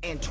and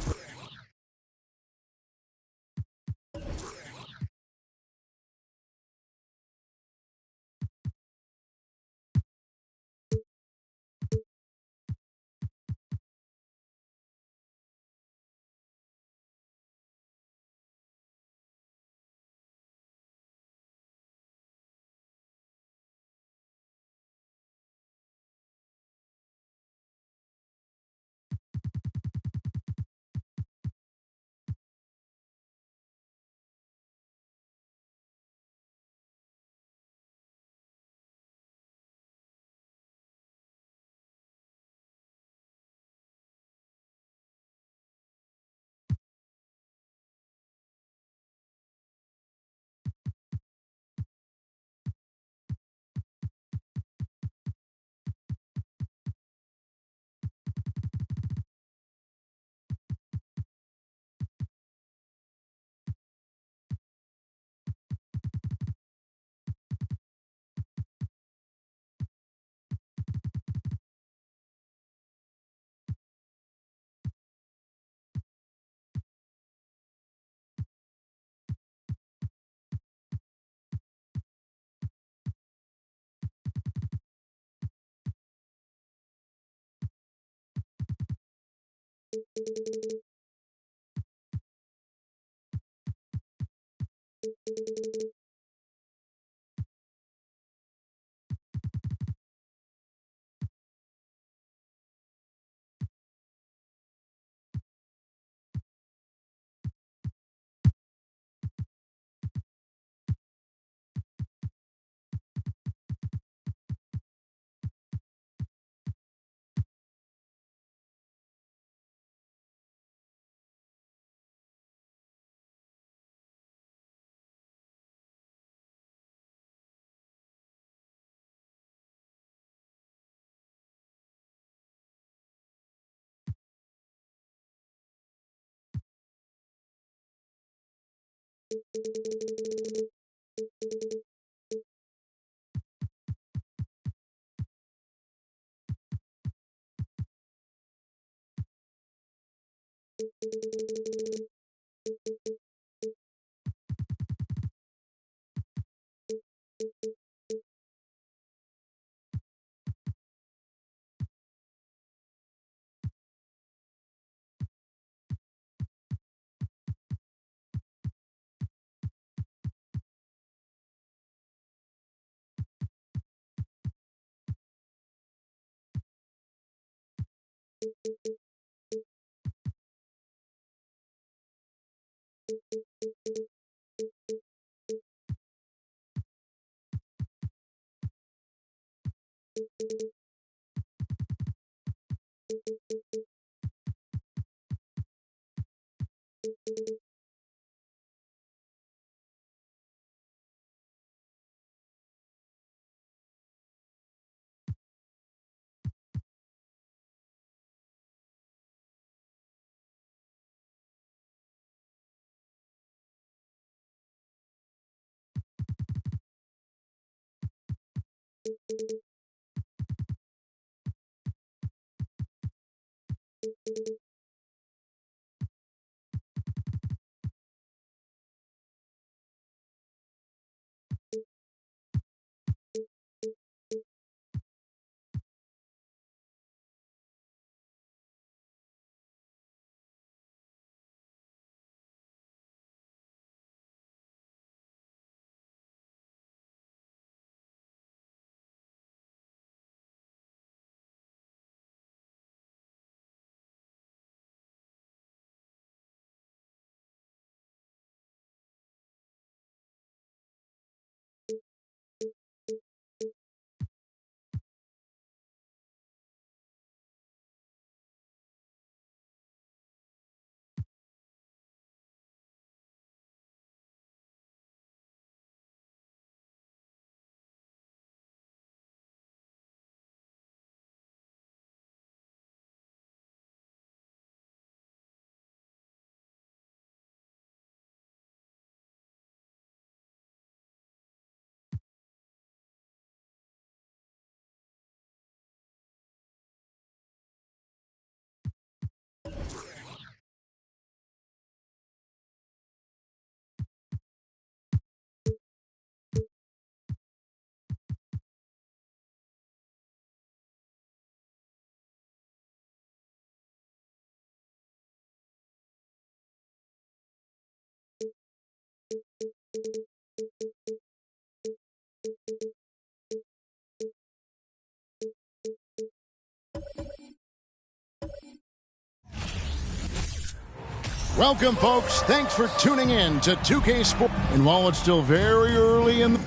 Welcome, folks. Thanks for tuning in to 2K Sports. And while it's still very early in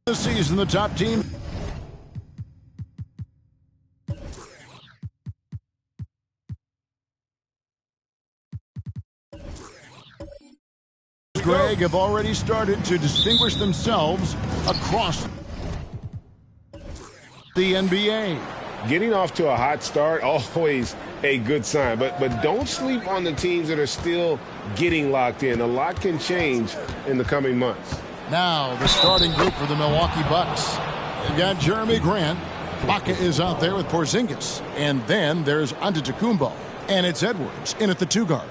the season, the top team Greg have already started to distinguish themselves across the NBA. Getting off to a hot start, always a good sign. But don't sleep on the teams that are still getting locked in. A lot can change in the coming months. Now, the starting group for the Milwaukee Bucks. They've got Jeremy Grant. Baca is out there with Porzingis. And then there's Antetokounmpo. And it's Edwards in at the 2 guard.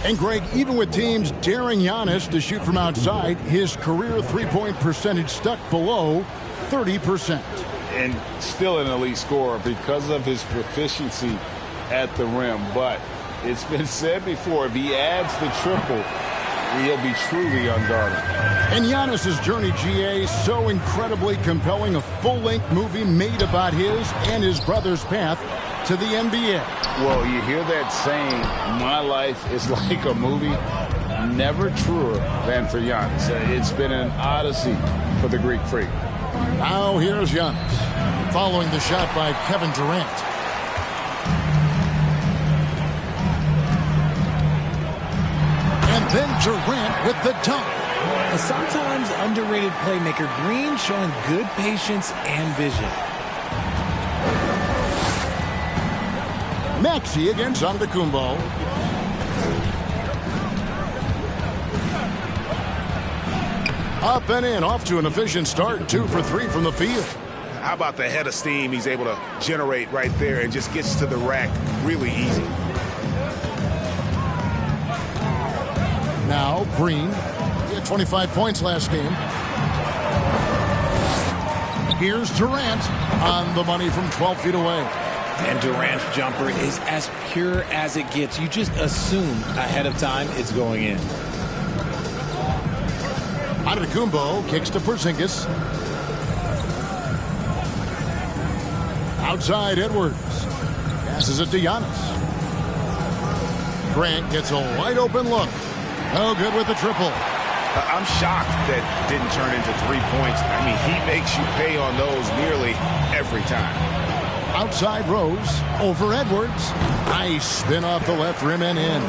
And Greg, even with teams daring Giannis to shoot from outside, his career three-point percentage stuck below 30%. And still an elite scorer because of his proficiency at the rim. But it's been said before, if he adds the triple, he'll be truly unguarded. And Giannis's journey, GA, so incredibly compelling. A full-length movie made about his and his brother's path to the NBA. Well, you hear that saying, my life is like a movie. Never truer than for Giannis. It's been an odyssey for the Greek freak. Now here's Giannis, following the shot by Kevin Durant. And then Durant with the dunk. A sometimes underrated playmaker, Green showing good patience and vision. Maxey against Antetokounmpo. Up and in, off to an efficient start. 2 for 3 from the field. How about the head of steam he's able to generate right there and just gets to the rack really easy. Now Green. He had 25 points last game. Here's Durant on the money from 12 feet away. And Durant's jumper is as pure as it gets. You just assume ahead of time it's going in. Antetokounmpo kicks to Porzingis. Outside Edwards. Passes it to Giannis. Grant gets a wide open look. No good with the triple. I'm shocked that didn't turn into 3 points. I mean, he makes you pay on those nearly every time. Outside Rose, over Edwards. Nice spin off the left rim and in.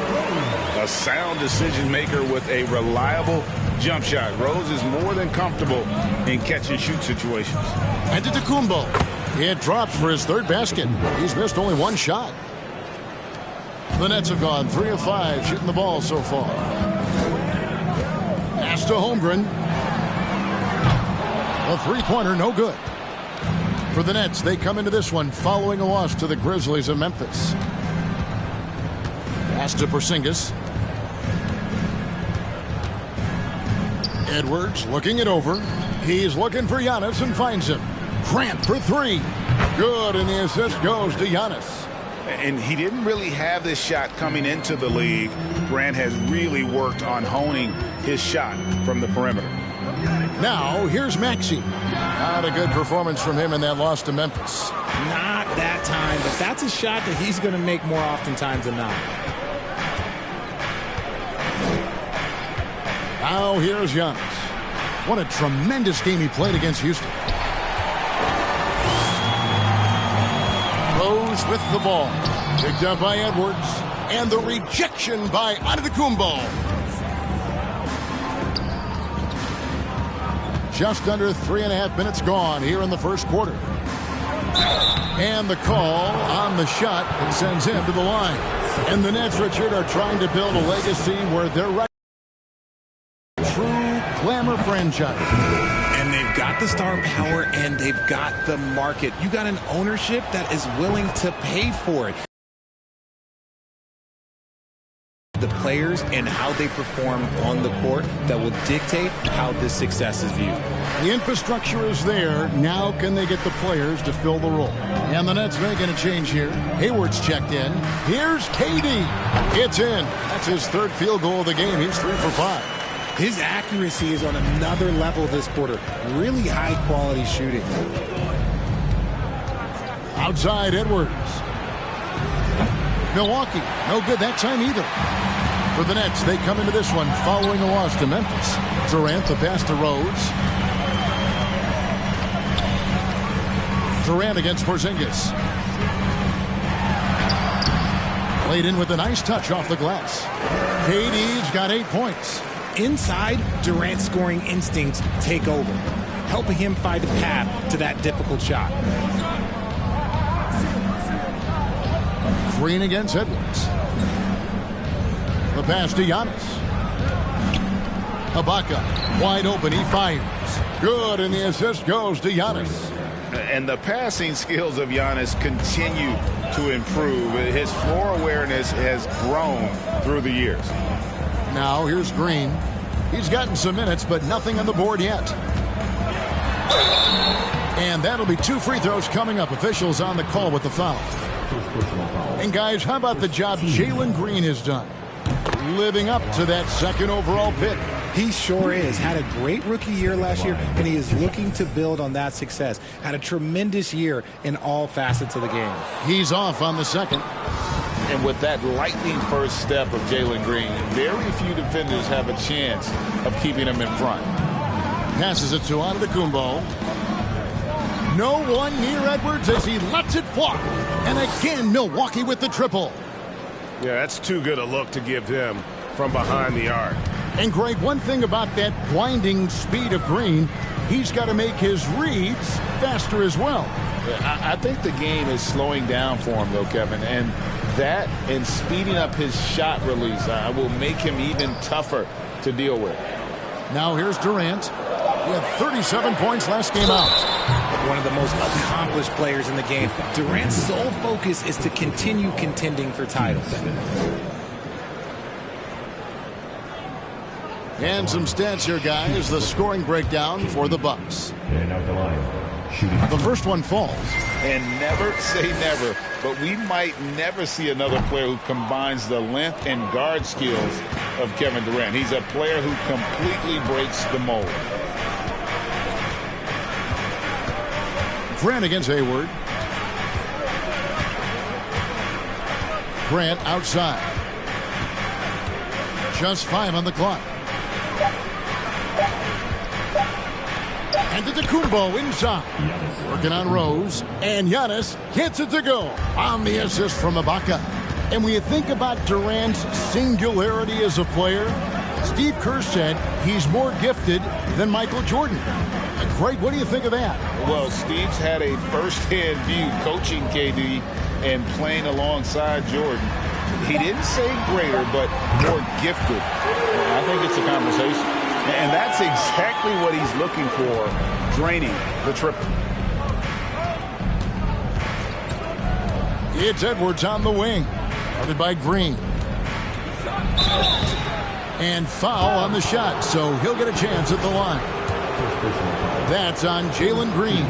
A sound decision maker with a reliable jump shot. Rose is more than comfortable in catch and shoot situations. Antetokounmpo. It drops for his 3rd basket. He's missed only 1 shot. The Nets have gone 3 of 5 shooting the ball so far. Pass to Holmgren. A 3-pointer, no good. For the Nets, they come into this one following a loss to the Grizzlies of Memphis. Pass to Porzingis. Edwards looking it over. He's looking for Giannis and finds him. Grant for 3. Good, and the assist goes to Giannis. And he didn't really have this shot coming into the league. Grant has really worked on honing his shot from the perimeter. Now, here's Maxey. Not a good performance from him in that loss to Memphis. Not that time, but that's a shot that he's going to make more oftentimes than not. Now, here's Giannis. What a tremendous game he played against Houston. Rose with the ball. Picked up by Edwards. And the rejection by Antetokounmpo. Just under 3.5 minutes gone here in the first quarter. And the call on the shot that sends him to the line. And the Nets, Richard, are trying to build a legacy where they're right. True glamour franchise. And they've got the star power and they've got the market. You got an ownership that is willing to pay for it. The players and how they perform on the court that will dictate how this success is viewed. The infrastructure is there. Now can they get the players to fill the role? And the Nets making a change here. Hayward's checked in. Here's KD. It's in. That's his 3rd field goal of the game. He's 3 for 5. His accuracy is on another level this quarter. Really high quality shooting. Outside Edwards. Milwaukee, no good that time either. For the Nets, they come into this one following a loss to Memphis. Durant, the pass to Rose. Durant against Porzingis. Played in with a nice touch off the glass. KD's got 8 points. Inside, Durant's scoring instincts take over, helping him find a path to that difficult shot. Green against Edwards. The pass to Giannis. Ibaka, wide open, he fires. Good, and the assist goes to Giannis. And the passing skills of Giannis continue to improve. His floor awareness has grown through the years. Now here's Green. He's gotten some minutes, but nothing on the board yet. And that'll be 2 free throws coming up. Officials on the call with the foul. And guys, how about the job Jalen Green has done? Living up to that second overall pick. He sure is. Had a great rookie year last year, and he is looking to build on that success. Had a tremendous year in all facets of the game. He's off on the second. And with that lightning first step of Jalen Green, very few defenders have a chance of keeping him in front. Passes it to Antetokounmpo. No one near Edwards as he lets it fly. And again, Milwaukee with the triple. Yeah, that's too good a look to give them from behind the arc. And Greg, one thing about that blinding speed of Green, he's got to make his reads faster as well. I think the game is slowing down for him, though, Kevin. And that and speeding up his shot release will make him even tougher to deal with. Now here's Durant. He had 37 points last game out. One of the most accomplished players in the game. Durant's sole focus is to continue contending for titles. And some stats here, guys. The scoring breakdown for the Bucks. The first one falls. And never say never, but we might never see another player who combines the length and guard skills of Kevin Durant. He's a player who completely breaks the mold. Grant against Hayward. Grant outside. Just 5 on the clock. And Antetokounmpo inside. Working on Rose. And Giannis gets it to go on the assist from Ibaka. And when you think about Durant's singularity as a player, Steve Kerr said he's more gifted than Michael Jordan. Greg, what do you think of that? Well, Steve's had a first-hand view coaching KD and playing alongside Jordan. He didn't say greater, but more gifted. I think it's a conversation. And that's exactly what he's looking for, draining the triple. It's Edwards on the wing. Guarded by Green. And foul on the shot, so he'll get a chance at the line. That's on Jalen Green.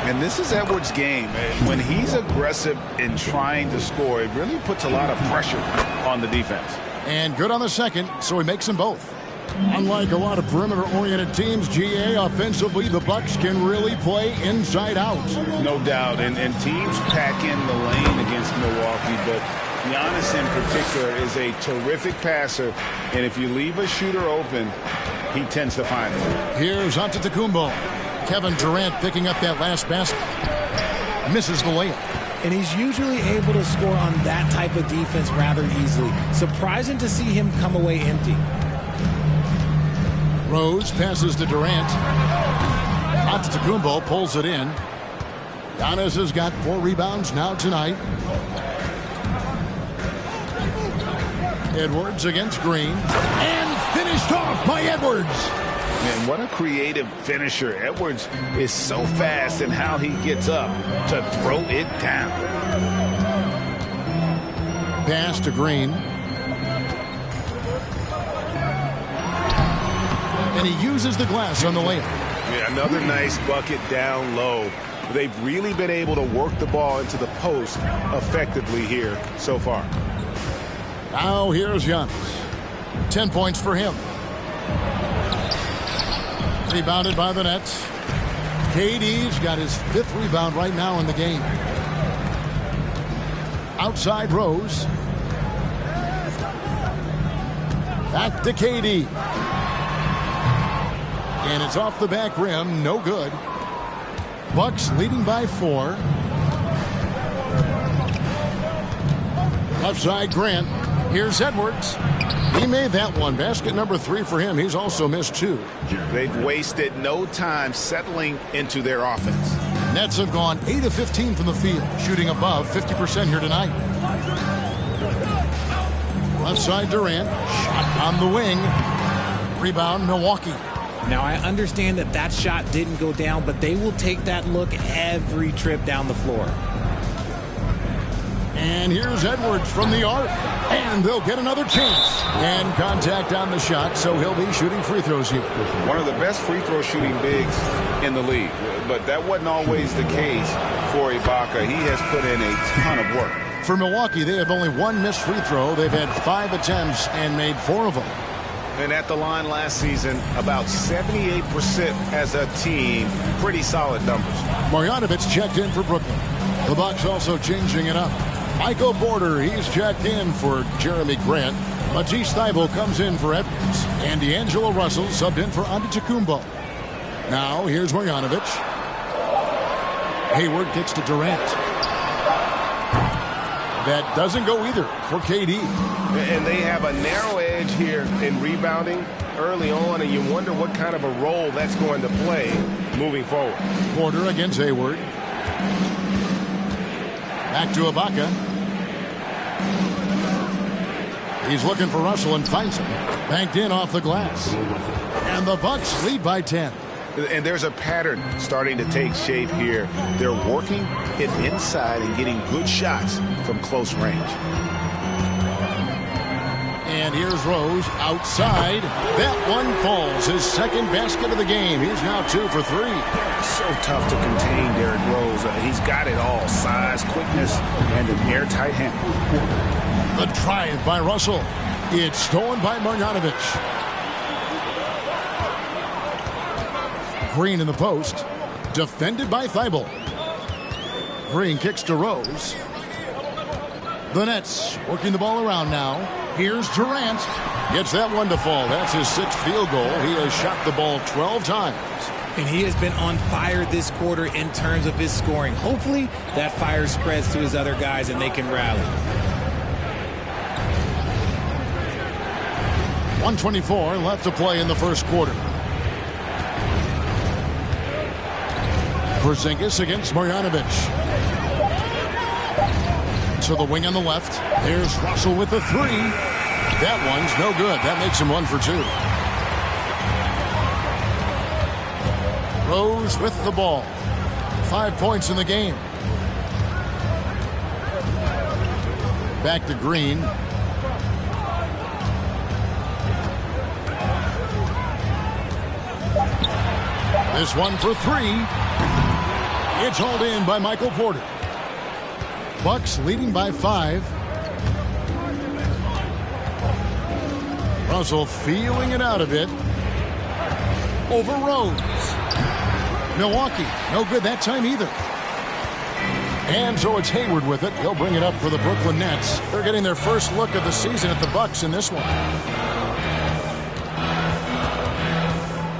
And this is Edwards' game. When he's aggressive in trying to score, it really puts a lot of pressure on the defense. And good on the second, so he makes them both. Unlike a lot of perimeter-oriented teams, GA, offensively, the Bucks can really play inside out. No doubt, and teams pack in the lane against Milwaukee, but Giannis in particular is a terrific passer, and if you leave a shooter open, he tends to find it. Here's Antetokounmpo. Kevin Durant picking up that last basket. Misses the layup. And he's usually able to score on that type of defense rather easily. Surprising to see him come away empty. Rose passes to Durant. Antetokounmpo pulls it in. Giannis has got 4 rebounds now tonight. Edwards against Green. And finished off by Edwards. Man, what a creative finisher. Edwards is so fast in how he gets up to throw it down. Pass to Green. And he uses the glass on the layup. Yeah, another nice bucket down low. They've really been able to work the ball into the post effectively here so far. Now here's Giannis. 10 points for him. Rebounded by the Nets. KD's got his 5th rebound right now in the game. Outside Rose. Back to KD. And it's off the back rim. No good. Bucks leading by 4. Left side, Grant. Here's Edwards. He made that one. Basket number 3 for him. He's also missed 2. They've wasted no time settling into their offense. Nets have gone 8 of 15 from the field, shooting above 50% here tonight. Left side, Durant. Shot on the wing. Rebound, Milwaukee. Now, I understand that that shot didn't go down, but they will take that look every trip down the floor. And here's Edwards from the arc. And they'll get another chance. And contact on the shot, so he'll be shooting free throws here. One of the best free throw shooting bigs in the league. But that wasn't always the case for Ibaka. He has put in a ton of work. For Milwaukee, they have only 1 missed free throw. They've had 5 attempts and made 4 of them. And at the line last season, about 78% as a team. Pretty solid numbers. Marjanovic checked in for Brooklyn. The Bucks also changing it up. Michael Porter, he's checked in for Jeremy Grant. Matisse Thybulle comes in for Edwards. And D'Angelo Russell subbed in for Antetokounmpo. Now, here's Marjanovic. Hayward kicks to Durant. That doesn't go either for KD. And they have a narrow edge here in rebounding early on, and you wonder what kind of a role that's going to play moving forward. Porter against Hayward. Back to Ibaka. He's looking for Russell and finds him. Banked in off the glass. And the Bucks lead by 10. And there's a pattern starting to take shape here. They're working it inside and getting good shots from close range. And here's Rose outside. That one falls. His second basket of the game. He's now 2 for 3. So tough to contain Derrick Rose. He's got it all. Size, quickness, and an airtight handle. The drive by Russell. It's stolen by Marjanovic. Green in the post. Defended by Thybulle. Green kicks to Rose. The Nets working the ball around now. Here's Durant. Gets that one to fall. That's his 6th field goal. He has shot the ball 12 times. And he has been on fire this quarter in terms of his scoring. Hopefully that fire spreads to his other guys and they can rally. 1:24 left to play in the first quarter. Porzingis against Marjanovic. To the wing on the left. There's Russell with the 3. That one's no good. That makes him 1 for 2. Rose with the ball. 5 points in the game. Back to Green. This one for 3. It's hauled in by Michael Porter. Bucks leading by 5. Russell feeling it out a bit. Over Rose. Milwaukee, no good that time either. And so it's Hayward with it. He'll bring it up for the Brooklyn Nets. They're getting their first look of the season at the Bucks in this one.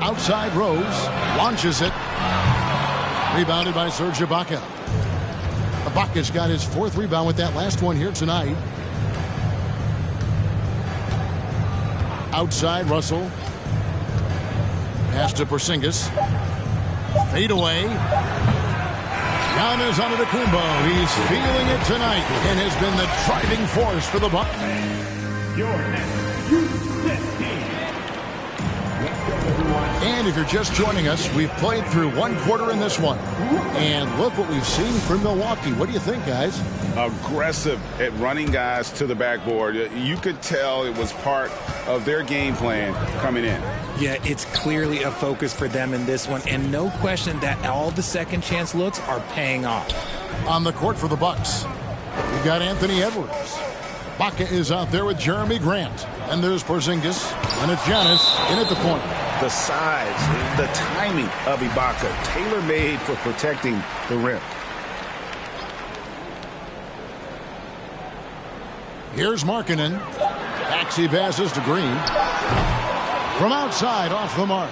Outside Rose. Launches it. Rebounded by Serge Ibaka. Ibaka's got his 4th rebound with that last one here tonight. Outside Russell. Pass to Porzingis. Fade away. Giannis Antetokounmpo. He's feeling it tonight and has been the driving force for the Bucks. And if you're just joining us, we've played through 1 quarter in this one. And look what we've seen from Milwaukee. What do you think, guys? Aggressive at running guys to the backboard. You could tell it was part of their game plan coming in. Yeah, it's clearly a focus for them in this one. And no question that all the second chance looks are paying off. On the court for the Bucks, we've got Anthony Edwards. Ibaka is out there with Jeremy Grant. And there's Porzingis. And it's Giannis in at the point. The size, the timing of Ibaka, tailor-made for protecting the rim. Here's Markkanen. Maxey passes to Green. From outside, off the mark.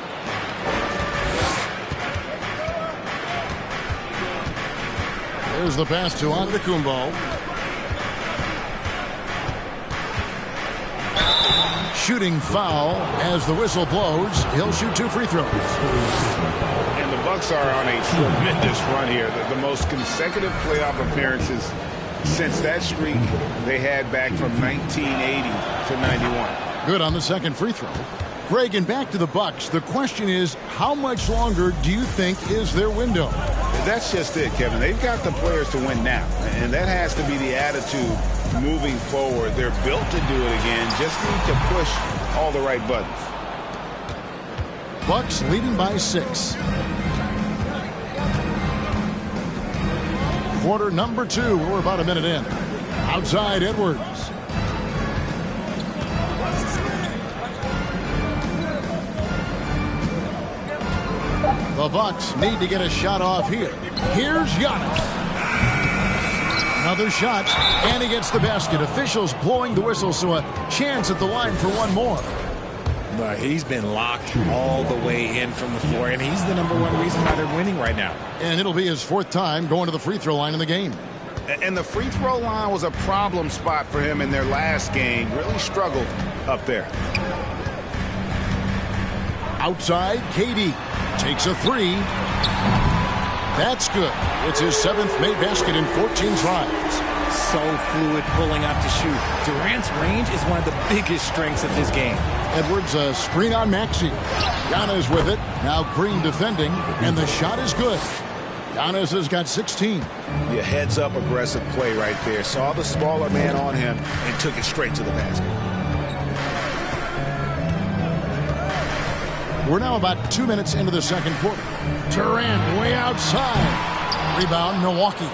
Here's the pass to Antetokounmpo. Shooting foul as the whistle blows. He'll shoot 2 free throws. And the Bucks are on a tremendous run here. The most consecutive playoff appearances since that streak they had back from 1980 to 91. Good on the second free throw. Greg, and back to the Bucks. The question is, how much longer do you think is their window? That's just it, Kevin. They've got the players to win now, and that has to be the attitude moving forward. They're built to do it again. Just need to push all the right buttons. Bucks leading by 6. Quarter number 2. We're about a minute in. Outside Edwards. The Bucks need to get a shot off here. Here's Giannis. Another shot, and he gets the basket. Officials blowing the whistle, so a chance at the line for one more. He's been locked all the way in from the floor, and he's the #1 reason why they're winning right now. And it'll be his 4th time going to the free throw line in the game. And the free throw line was a problem spot for him in their last game. Really struggled up there. Outside, KD takes a 3. That's good. It's his 7th made basket in 14 tries. So fluid pulling up to shoot. Durant's range is one of the biggest strengths of his game. Edwards a screen on Maxey. Giannis with it. Now Green defending, and the shot is good. Giannis has got 16. Yeah, heads up aggressive play right there. Saw the smaller man on him and took it straight to the basket. We're now about 2 minutes into the second quarter. Durant way outside. Rebound, Milwaukee.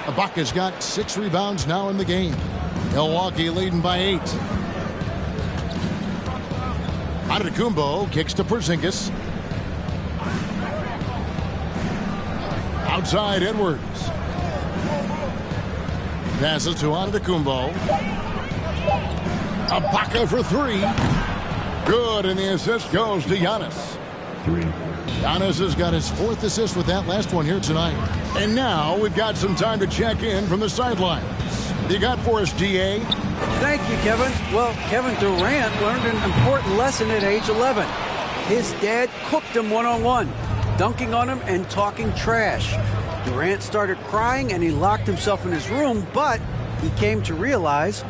Ibaka's got 6 rebounds now in the game. Milwaukee leading by 8. Antetokounmpo kicks to Porzingis. Outside Edwards. Passes to Antetokounmpo. Ibaka for 3. Good, and the assist goes to Giannis. 3. Giannis has got his 4th assist with that last one here tonight. And now we've got some time to check in from the sidelines. What you got for us, DA? Thank you, Kevin. Well, Kevin Durant learned an important lesson at age 11. His dad cooked him one-on-one, dunking on him and talking trash. Durant started crying and he locked himself in his room, but he came to realize,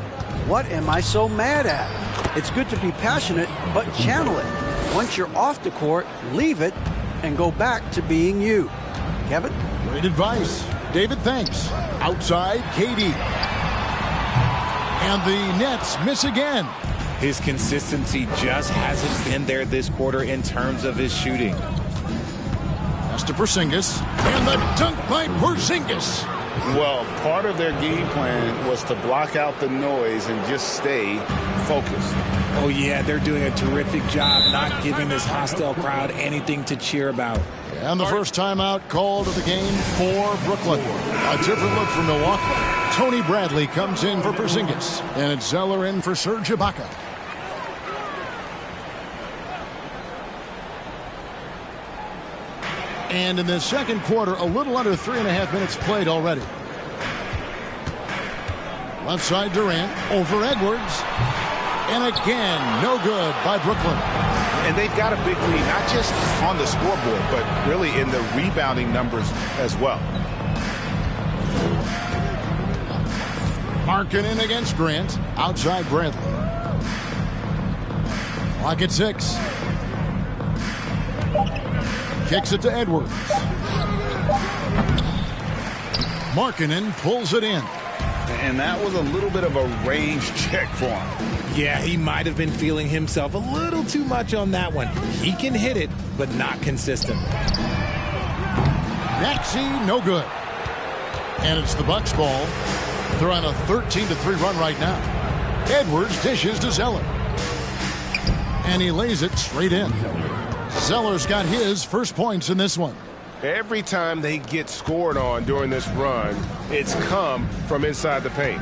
what am I so mad at? It's good to be passionate, but channel it. Once you're off the court, leave it and go back to being you. Kevin? Great advice. David, thanks. Outside, KD. And the Nets miss again. His consistency just hasn't been there this quarter in terms of his shooting. Pass to Porzingis. And the dunk by Porzingis. Well, part of their game plan was to block out the noise and just stay focused. Oh, yeah, they're doing a terrific job not giving this hostile crowd anything to cheer about. And the first timeout called of the game for Brooklyn. A different look for Milwaukee. Tony Bradley comes in for Porzingis. And it's Zeller in for Serge Ibaka. And in the second quarter, a little under 3.5 minutes played already. Left side Durant over Edwards. And again, no good by Brooklyn. And they've got a big lead, not just on the scoreboard, but really in the rebounding numbers as well. Markkanen against Grant. Outside Bradley. Clock at 6. Kicks it to Edwards. Markkanen pulls it in. And that was a little bit of a range check for him. Yeah, he might have been feeling himself a little too much on that one. He can hit it, but not consistent. Maxey, no good. And it's the Bucks ball. They're on a 13-3 run right now. Edwards dishes to Zeller. And he lays it straight in. Zeller's got his first points in this one. Every time they get scored on during this run, it's come from inside the paint.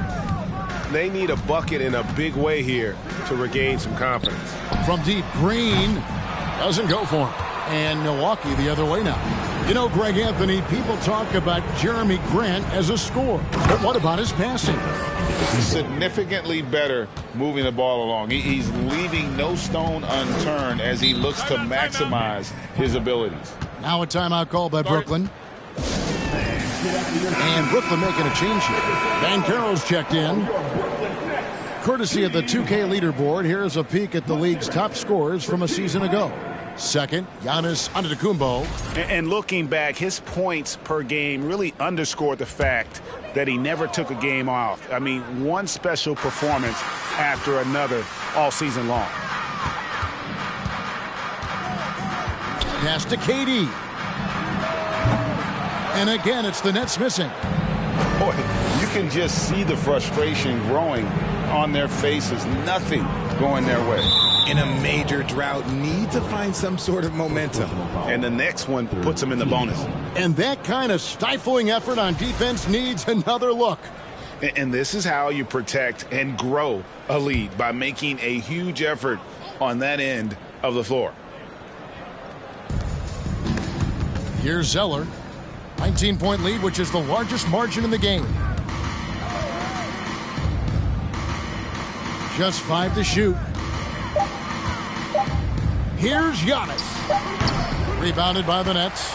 They need a bucket in a big way here to regain some confidence. From deep, Green doesn't go for him. And Milwaukee the other way now. You know, Greg Anthony, people talk about Jeremy Grant as a scorer. But what about his passing? Significantly better moving the ball along. He's leaving no stone unturned as he looks to maximize his abilities. Now a timeout call by Brooklyn. And Brooklyn making a change here. Banchero's checked in. Courtesy of the 2K leaderboard, here's a peek at the league's top scorers from a season ago. Second, Giannis Antetokounmpo. And looking back, his points per game really underscored the fact that he never took a game off. I mean, one special performance after another all season long. Pass to KD. And again, it's the Nets missing. Boy, you can just see the frustration growing on their faces. Nothing going their way. In a major drought, need to find some sort of momentum. And the next one puts him in the bonus. And that kind of stifling effort on defense needs another look. And this is how you protect and grow a lead, by making a huge effort on that end of the floor. Here's Zeller. 19-point lead, which is the largest margin in the game. Just 5 to shoot. Here's Giannis. Rebounded by the Nets.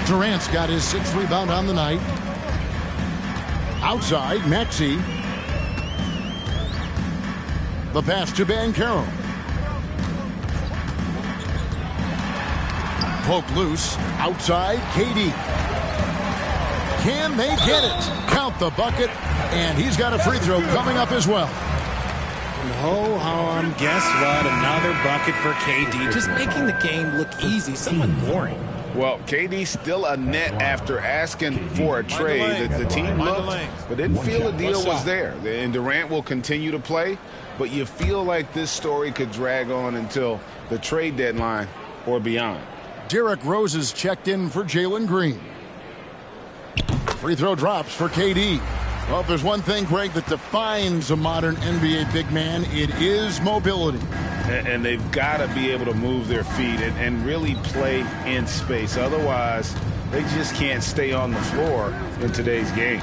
Durant's got his 6th rebound on the night. Outside, Maxey. The pass to Banchero. Poke loose. Outside, KD. Can they get it? Count the bucket. And he's got a free throw coming up as well. Ho hum, guess what? Another bucket for KD. Just making the game look easy, somewhat boring. Well, KD still a net after asking for a trade. The team looked, but didn't feel a deal was there. And Durant will continue to play, but you feel like this story could drag on until the trade deadline or beyond. Derrick Rose is checked in for Jalen Green. Free throw drops for KD. Well, if there's one thing, Greg, that defines a modern NBA big man, it is mobility. And they've got to be able to move their feet and really play in space. Otherwise, they just can't stay on the floor in today's game.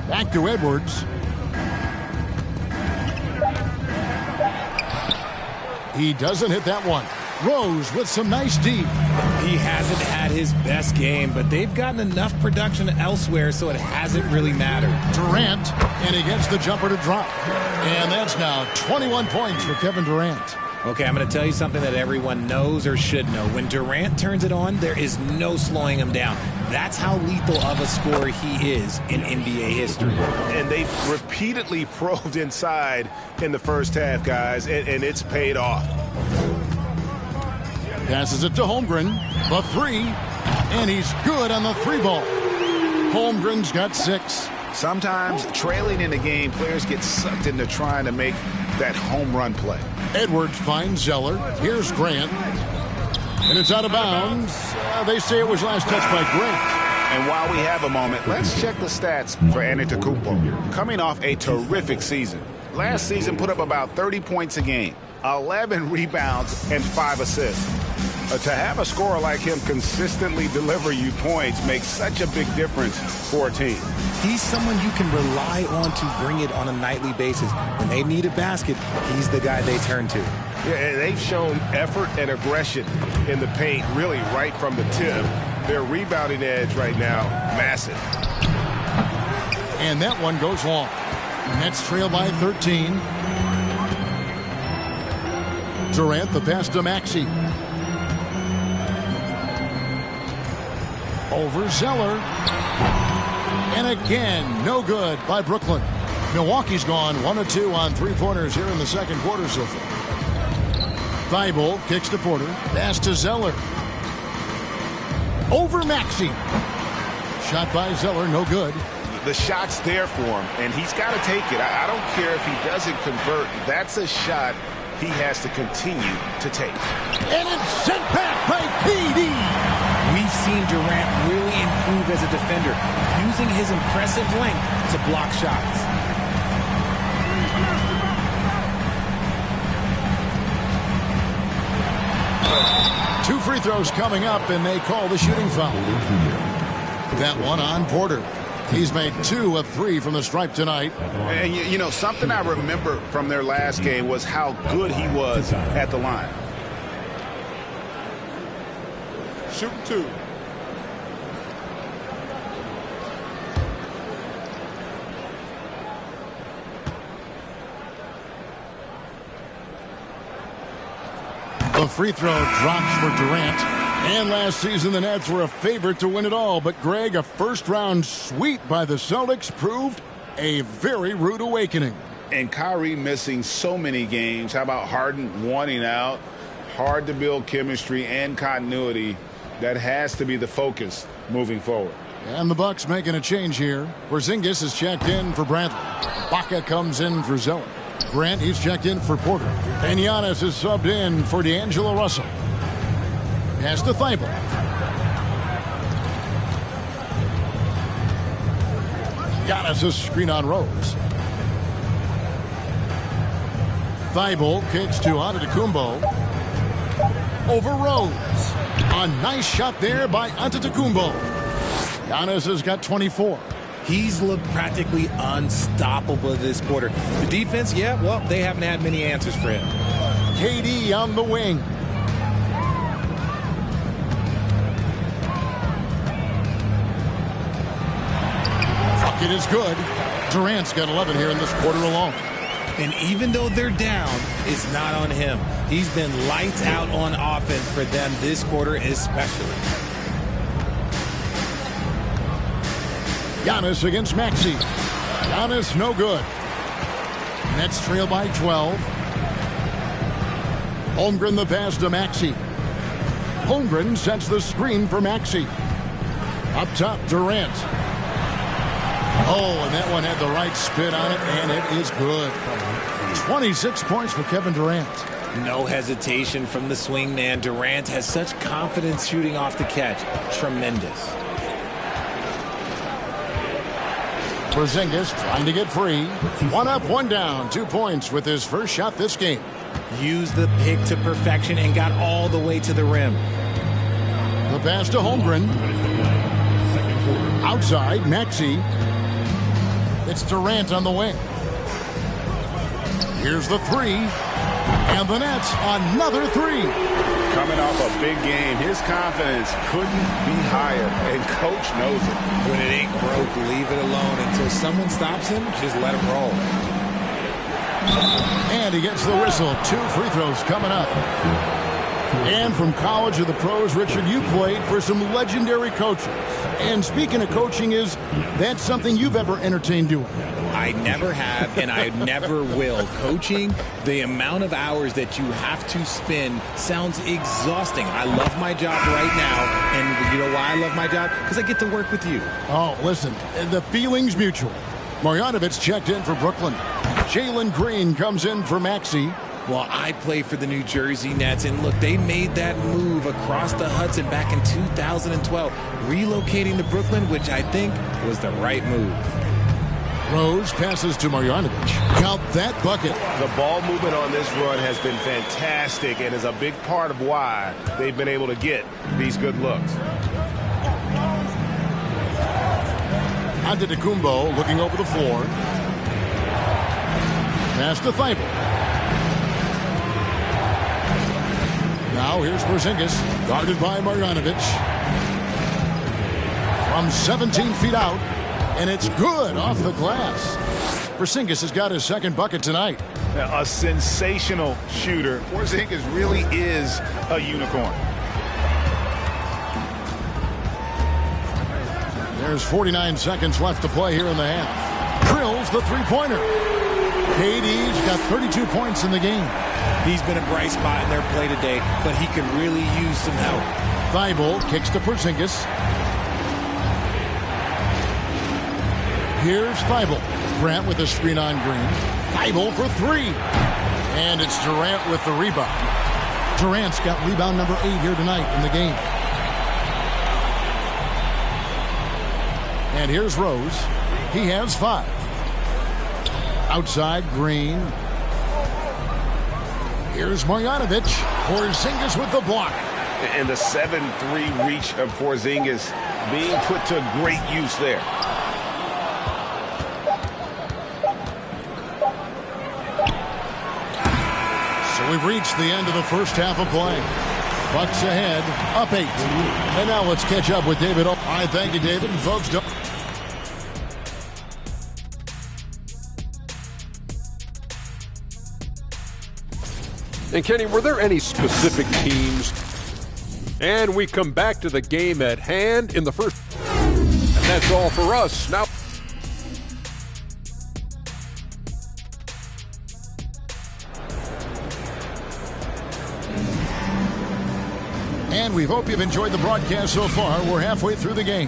Back to Edwards. He doesn't hit that one. Rose with some nice D. He hasn't had his best game, but they've gotten enough production elsewhere, so it hasn't really mattered. Durant, and he gets the jumper to drop. And that's now 21 points for Kevin Durant. Okay, I'm going to tell you something that everyone knows or should know. When Durant turns it on, there is no slowing him down. That's how lethal of a scorer he is in NBA history. And they've repeatedly probed inside in the first half, guys, and it's paid off. Passes it to Holmgren. The 3. And he's good on the 3 ball. Holmgren's got 6. Sometimes trailing in the game, players get sucked into trying to make that home run play. Edwards finds Zeller. Here's Grant. And it's out of bounds. They say it was last touched by Grant. And while we have a moment, let's check the stats for Antetokounmpo. Coming off a terrific season. Last season put up about 30 points a game, 11 rebounds, and 5 assists. To have a scorer like him consistently deliver you points makes such a big difference for a team. He's someone you can rely on to bring it on a nightly basis. When they need a basket, he's the guy they turn to. Yeah, they've shown effort and aggression in the paint, really right from the tip. Their rebounding edge right now, massive. And that one goes long. Nets trail by 13. Durant, the pass to Maxey. Over Zeller. And again, no good by Brooklyn. Milwaukee's gone 1 of 2 on 3-pointers here in the second quarter so far. Thibault kicks to Porter. Pass to Zeller. Over Maxey. Shot by Zeller, no good. The shot's there for him, and he's got to take it. I don't care if he doesn't convert. That's a shot he has to continue to take. And it's sent back by KD. We've seen Durant really improve as a defender, using his impressive length to block shots. Two free throws coming up, and they call the shooting foul. That one on Porter. He's made 2 of 3 from the stripe tonight. And, you know, something I remember from their last game was how good he was at the line. Shoot 2. The free throw drops for Durant. And last season, the Nets were a favorite to win it all. But, Greg, a first-round sweep by the Celtics proved a very rude awakening. And Kyrie missing so many games. How about Harden wanting out? Hard to build chemistry and continuity. That has to be the focus moving forward. And the Bucks making a change here. Porzingis is checked in for Bradley. Baca comes in for Zeller. Grant, he's checked in for Porter. And Giannis is subbed in for D'Angelo Russell. Pass to Thibault. Giannis' screen on Rose. Thibault kicks to Antetokounmpo. Over Rose. A nice shot there by Antetokounmpo. Giannis has got 24. He's looked practically unstoppable this quarter. The defense, yeah, well, they haven't had many answers for him. KD on the wing. Bucket is good. Durant's got 11 here in this quarter alone. And even though they're down, it's not on him. He's been lights out on offense for them this quarter especially. Giannis against Maxey. Giannis no good. Nets trail by 12. Holmgren the pass to Maxey. Holmgren sets the screen for Maxey. Up top, Durant. Oh, and that one had the right spin on it, and it is good. 26 points for Kevin Durant. No hesitation from the swing man. Durant has such confidence shooting off the catch. Tremendous. Porzingis trying to get free. 1 up, 1 down. 2 points with his first shot this game. Used the pick to perfection and got all the way to the rim. The pass to Holmgren. Outside, Maxey. It's Durant on the wing. Here's the 3. And the Nets, another 3. Coming off a big game, his confidence couldn't be higher, and Coach knows it. When it ain't broke, leave it alone. Until someone stops him, just let him roll. And he gets the whistle. 2 free throws coming up. And from college to the pros, Richard, you played for some legendary coaches. And speaking of coaching, is that something you've ever entertained doing? I never have, and I never will. Coaching, the amount of hours that you have to spend sounds exhausting. I love my job right now, and you know why I love my job? Because I get to work with you. Oh, listen, the feeling's mutual. Marjanovic checked in for Brooklyn. Jalen Green comes in for Maxey. Well, I play for the New Jersey Nets, and look, they made that move across the Hudson back in 2012, relocating to Brooklyn, which I think was the right move. Rose passes to Marjanovic. Count that bucket. The ball movement on this run has been fantastic and is a big part of why they've been able to get these good looks. Antetokounmpo looking over the floor. Pass to Thibault. Now here's Porzingis, guarded by Marjanovic. From 17 feet out, and it's good off the glass. Porzingis has got his second bucket tonight. A sensational shooter. Porzingis really is a unicorn. There's 49 seconds left to play here in the half. Drills the three-pointer. KD's got 32 points in the game. He's been a bright spot in their play today, but he could really use some help. Thibault kicks to Porzingis. Here's Thibault. Grant with a screen on Green. Thibault for 3. And it's Durant with the rebound. Durant's got rebound number 8 here tonight in the game. And here's Rose. He has 5. Outside, Green. Here's Marjanovic. Porzingis with the block. And the 7-3 reach of Porzingis being put to great use there. So we've reached the end of the first half of play. Bucks ahead, up 8. And now let's catch up with David. All right, thank you, David. And folks, don't... And Kenny, were there any specific teams? And we come back to the game at hand in the first. And that's all for us. Now. And we hope you've enjoyed the broadcast so far. We're halfway through the game.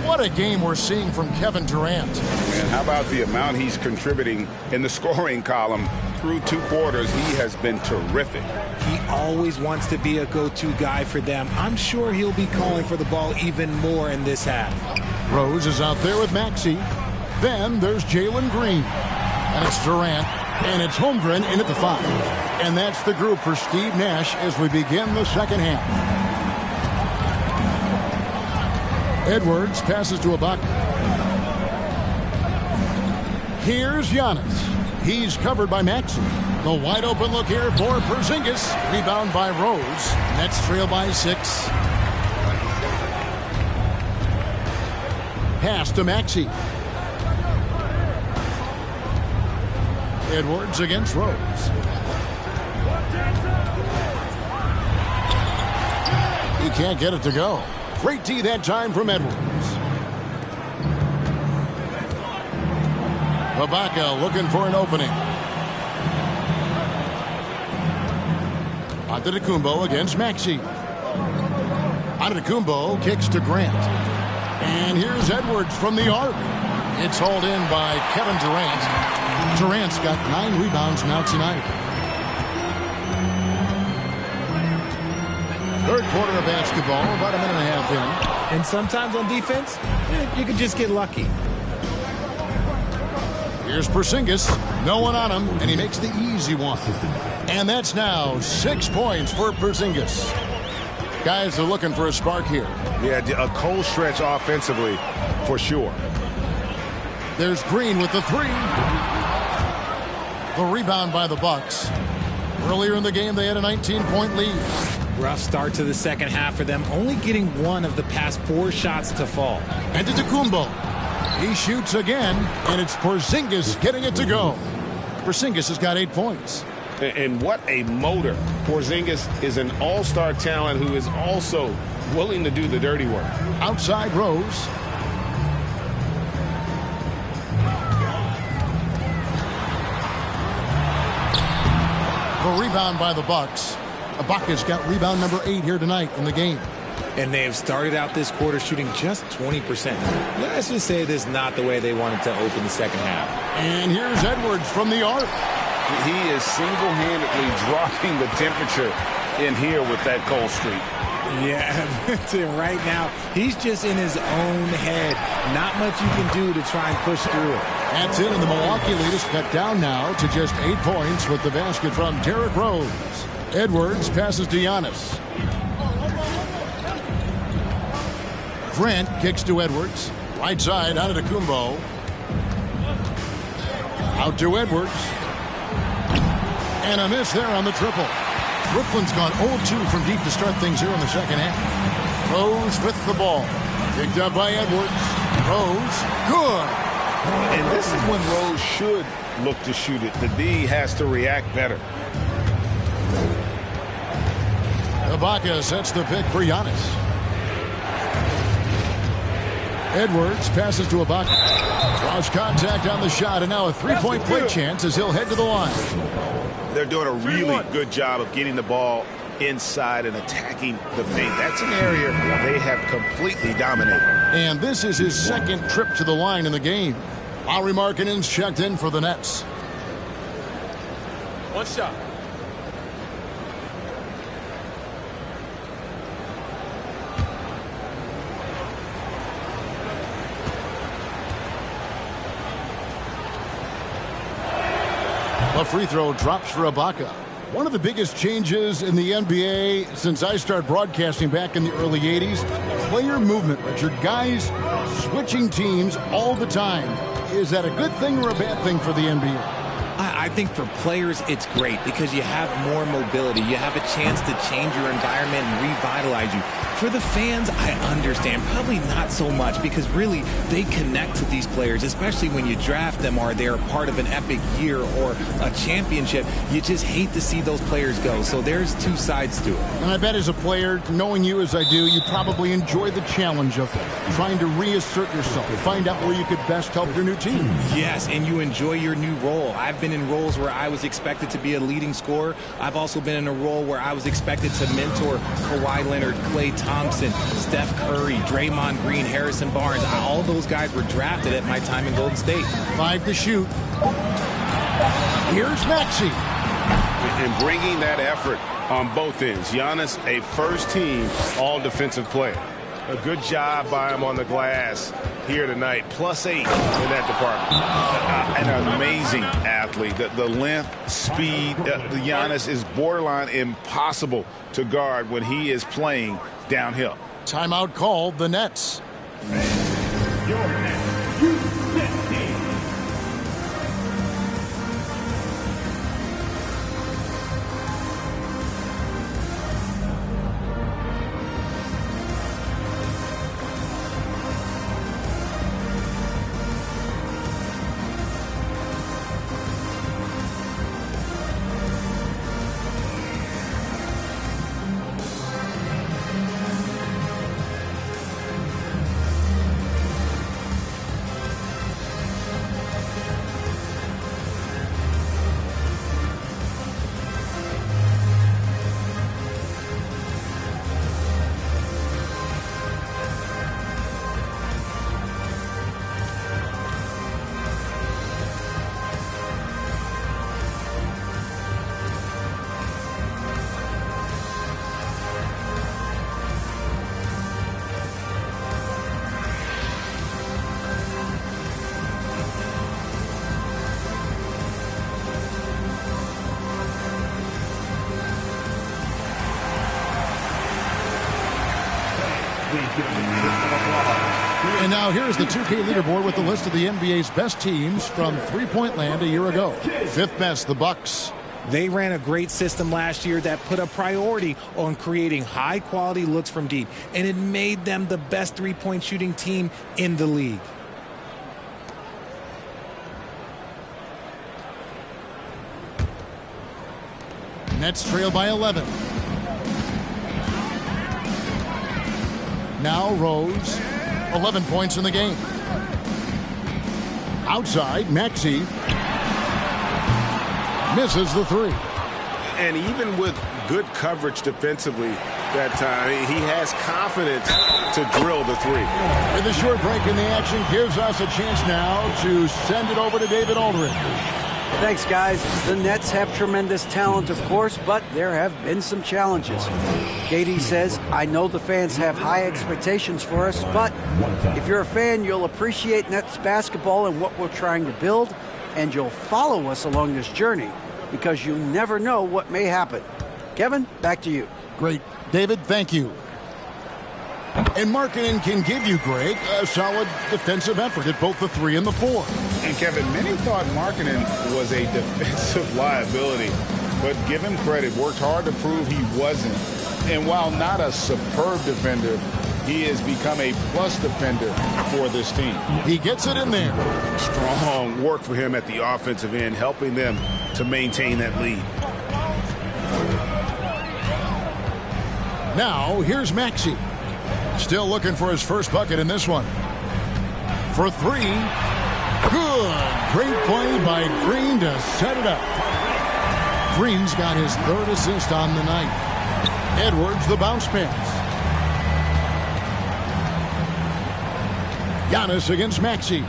What a game we're seeing from Kevin Durant. And how about the amount he's contributing in the scoring column through 2 quarters? He has been terrific. He always wants to be a go-to guy for them. I'm sure he'll be calling for the ball even more in this half. Rose is out there with Maxey. Then there's Jalen Green. And it's Durant. And it's Holmgren in at the 5. And that's the group for Steve Nash as we begin the second half. Edwards passes to Ibaka. Here's Giannis. He's covered by Maxey. The wide open look here for Porzingis. Rebound by Rose. Nets trail by 6. Pass to Maxey. Edwards against Rose. He can't get it to go. Great D that time from Edwards. Ibaka looking for an opening. Antetokounmpo against Maxey. Antetokounmpo kicks to Grant. And here's Edwards from the arc. It's hauled in by Kevin Durant. Durant's got 9 rebounds now tonight. Third quarter of basketball, about a minute and a half in. And sometimes on defense, you can just get lucky. Here's Porzingis. No one on him, and he makes the easy one. And that's now 6 points for Porzingis. Guys are looking for a spark here. Yeah, a cold stretch offensively, for sure. There's Green with the 3. The rebound by the Bucks. Earlier in the game, they had a 19-point lead. Rough start to the second half for them, only getting 1 of the past 4 shots to fall. Antetokounmpo. He shoots again, and it's Porzingis getting it to go. Porzingis has got 8 points. And what a motor. Porzingis is an all-star talent who is also willing to do the dirty work. Outside Rose. The rebound by the Bucks. Ibaka's got rebound number 8 here tonight in the game. And they have started out this quarter shooting just 20%. Let's just say this is not the way they wanted to open the second half. And here's Edwards from the arc. He is single-handedly dropping the temperature in here with that cold streak. Yeah, right now, he's just in his own head. Not much you can do to try and push through it. That's it, and the Milwaukee lead is cut down now to just 8 points with the basket from Derrick Rose. Edwards passes to Giannis. Grant kicks to Edwards. Right side, out of Antetokounmpo. Out to Edwards. And a miss there on the triple. Brooklyn's gone 0-2 from deep to start things here in the second half. Rose with the ball. Picked up by Edwards. Rose, good. And this is when Rose should look to shoot it. The D has to react better. Ibaka sets the pick for Giannis. Edwards passes to Ibaka. Draws contact on the shot, and now a 3-point play chance as he'll head to the line. They're doing a really good job of getting the ball inside and attacking the paint. That's an area they have completely dominated. And this is his second trip to the line in the game. Lauri Markkanen's checked in for the Nets. 1 shot. A free throw drops for Ibaka. One of the biggest changes in the NBA since I started broadcasting back in the early 80s, player movement, Richard. Guys switching teams all the time. Is that a good thing or a bad thing for the NBA? I think for players, it's great because you have more mobility. You have a chance to change your environment and revitalize you. For the fans, I understand. Probably not so much because really they connect to these players, especially when you draft them or they're part of an epic year or a championship. You just hate to see those players go. So there's two sides to it. And I bet as a player, knowing you as I do, you probably enjoy the challenge of trying to reassert yourself, find out where you could best help your new team. Yes, and you enjoy your new role. I've been in roles where I was expected to be a leading scorer. I've also been in a role where I was expected to mentor Kawhi Leonard, Klay Thompson, Steph Curry, Draymond Green, Harrison Barnes. All those guys were drafted at my time in Golden State. 5 to shoot. Here's Maxey. And bringing that effort on both ends. Giannis, a first-team all-defensive player. A good job by him on the glass here tonight. +8 in that department. An amazing athlete. The length, speed, Giannis is borderline impossible to guard when he is playing downhill. Timeout called, the Nets. And now here's the 2K leaderboard with the list of the NBA's best teams from three-point land a year ago. Fifth best, the Bucks. They ran a great system last year that put a priority on creating high-quality looks from deep, and it made them the best three-point shooting team in the league. Nets trail by 11. Now Rose, 11 points in the game. Outside, Maxey misses the three. And even with good coverage defensively that time, he has confidence to drill the three. With a short break in the action, gives us a chance now to send it over to David Aldridge. Thanks, guys. The Nets have tremendous talent, of course, but there have been some challenges. KD says, I know the fans have high expectations for us, but if you're a fan, you'll appreciate Nets basketball and what we're trying to build, and you'll follow us along this journey because you never know what may happen. Kevin, back to you. Great. David, thank you. And Markkanen can give you, Greg, a solid defensive effort at both the 3 and the 4. And Kevin, many thought Markkanen was a defensive liability, but give him credit, worked hard to prove he wasn't. And while not a superb defender, he has become a plus defender for this team. He gets it in there. Strong work for him at the offensive end, helping them to maintain that lead. Now, here's Maxey. Still looking for his first bucket in this one. For 3. Good. Great play by Green to set it up. Green's got his 3rd assist on the night. Edwards, the bounce pass. Giannis against Maxey.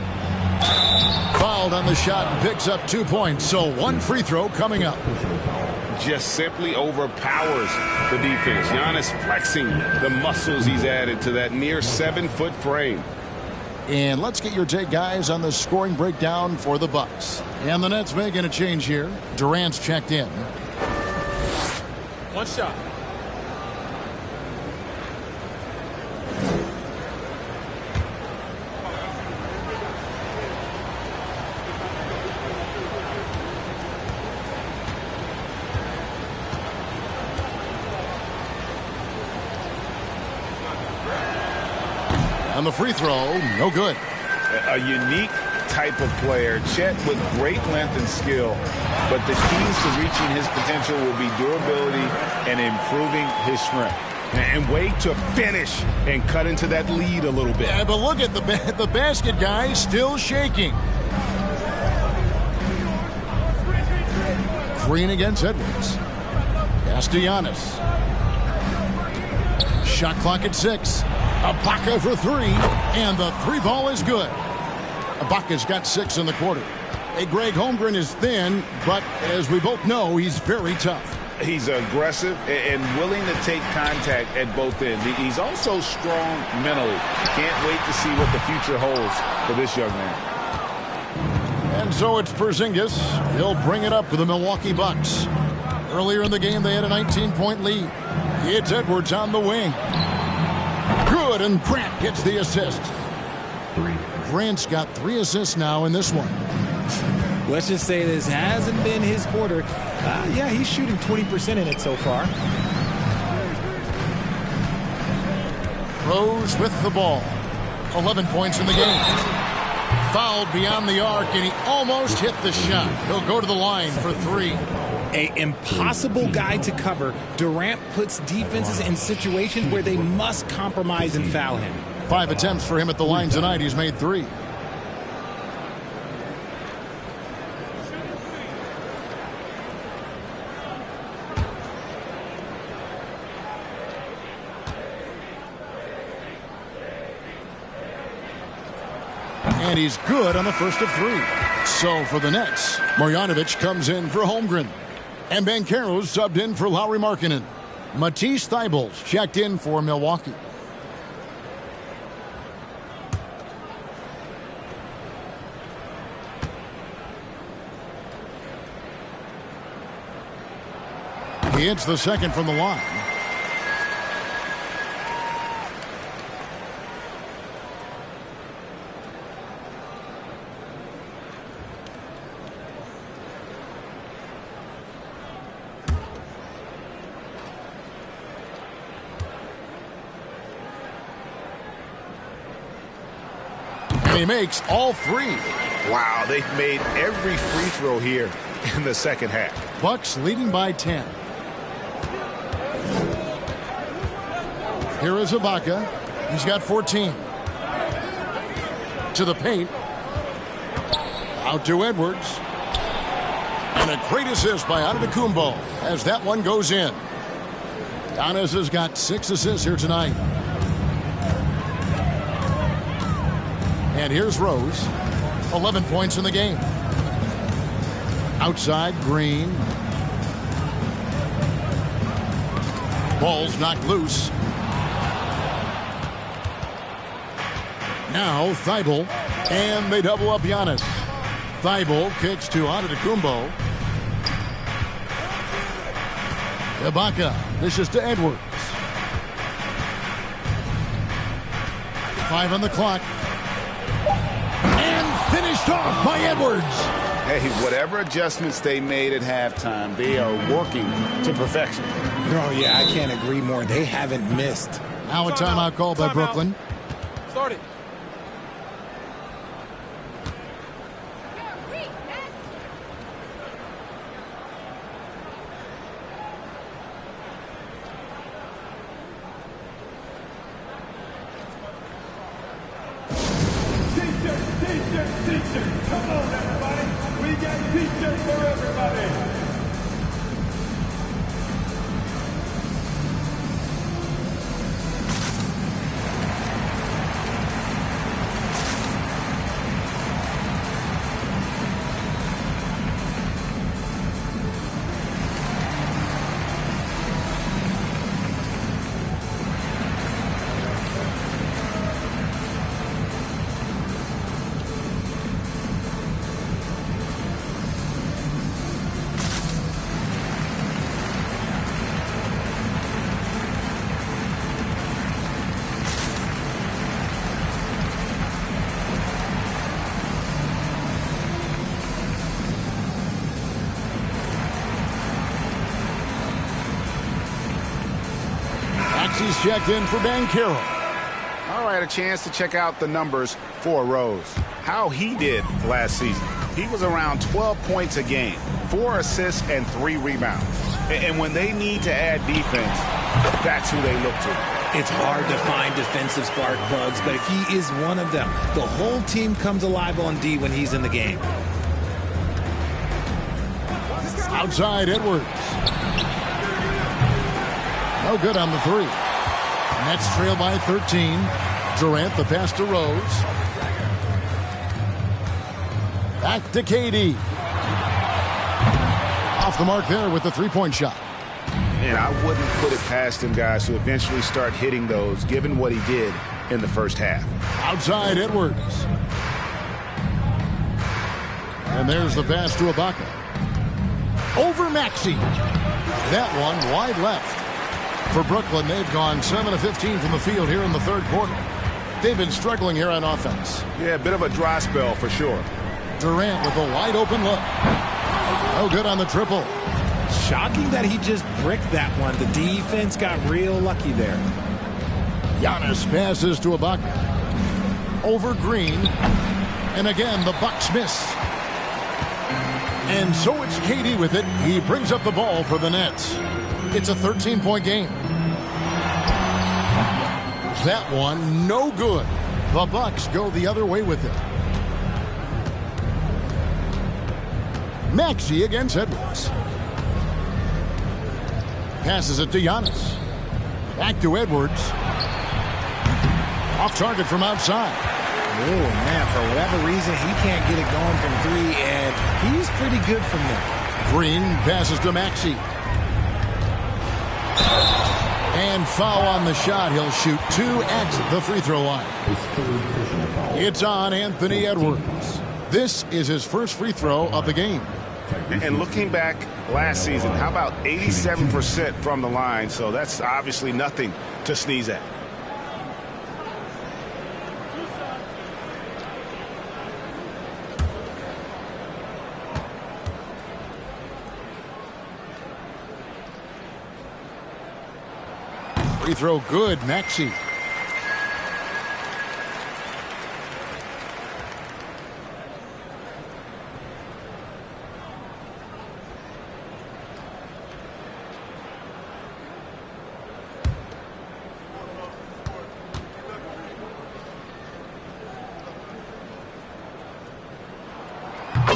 Fouled on the shot and picks up 2 points. So 1 free throw coming up. Just simply overpowers the defense. Giannis flexing the muscles he's added to that near 7-foot frame. And let's get your take, guys, on the scoring breakdown for the Bucks. And the Nets making a change here. Durant's checked in. One shot. On the free throw, no good. A unique type of player. Chet with great length and skill, but the keys to reaching his potential will be durability and improving his strength. And wait to finish and cut into that lead a little bit. Yeah, but look at the basket, guys, still shaking. Green against Edwards. Castellanos. Shot clock at 6. Ibaka for 3, and the 3 ball is good. Ibaka's got 6 in the quarter. Hey, Greg, Holmgren is thin, but as we both know, he's very tough. He's aggressive and willing to take contact at both ends. He's also strong mentally. Can't wait to see what the future holds for this young man. And so it's Porzingis. He'll bring it up for the Milwaukee Bucks. Earlier in the game, they had a 19-point lead. It's Edwards on the wing. Good, and Grant gets the assist. Grant's got 3 assists now in this one. Let's just say this hasn't been his quarter. Yeah, he's shooting 20% in it so far. Rose with the ball. 11 points in the game. Fouled beyond the arc, and he almost hit the shot. He'll go to the line for 3. An impossible guy to cover. Durant puts defenses in situations where they must compromise and foul him. 5 attempts for him at the line tonight. He's made 3. And he's good on the first of 3. So for the Nets, Marjanovic comes in for Holmgren. And Banchero's subbed in for Lauri Markkanen. Matisse Thybulle's checked in for Milwaukee. He hits the second from the line. And he makes all 3. Wow, they've made every free throw here in the second half. Bucks leading by 10. Here is Ibaka. He's got 14. To the paint. Out to Edwards. And a great assist by Antetokounmpo as that one goes in. Giannis has got 6 assists here tonight. And here's Rose. 11 points in the game. Outside, Green. Ball's knocked loose. Now Thibault, and they double up Giannis. Thibault kicks to Antetokounmpo. Ibaka, this is to Edwards. 5 on the clock. And finished off by Edwards. Hey, whatever adjustments they made at halftime, they are working to perfection. Oh, yeah, I can't agree more. They haven't missed. Now a timeout called by Brooklyn. Start it. Come on, everybody. We got t-shirts for everybody. He's checked in for Banchero. All right, a chance to check out the numbers for Rose. How he did last season. He was around 12 points a game, 4 assists, and 3 rebounds. And when they need to add defense, that's who they look to. It's hard to find defensive spark plugs, but if he is one of them, the whole team comes alive on D when he's in the game. Outside Edwards. No good on the 3. Nets trail by 13. Durant the pass to Rose. Back to KD. Off the mark there with the three-point shot. And I wouldn't put it past him, guys, to eventually start hitting those, given what he did in the first half. Outside Edwards. And there's the pass to Ibaka. Over Maxey. That one wide left. For Brooklyn, they've gone 7 of 15 from the field here in the third quarter. They've been struggling here on offense. Yeah, a bit of a dry spell for sure. Durant with a wide open look. No good on the triple. Shocking that he just bricked that one. The defense got real lucky there. Giannis passes to Ibaka. Over Green. And again, the Bucks miss. And so it's KD with it. He brings up the ball for the Nets. It's a 13-point game. That one, no good. The Bucks go the other way with it. Maxey against Edwards. Passes it to Giannis. Back to Edwards. Off target from outside. Oh, man, for whatever reason, he can't get it going from 3, and he's pretty good from there. Green passes to Maxey. And foul on the shot. He'll shoot 2 at the free throw line. It's on Anthony Edwards. This is his first free throw of the game. And looking back last season, how about 87% from the line? So that's obviously nothing to sneeze at. Free throw good, Maxey.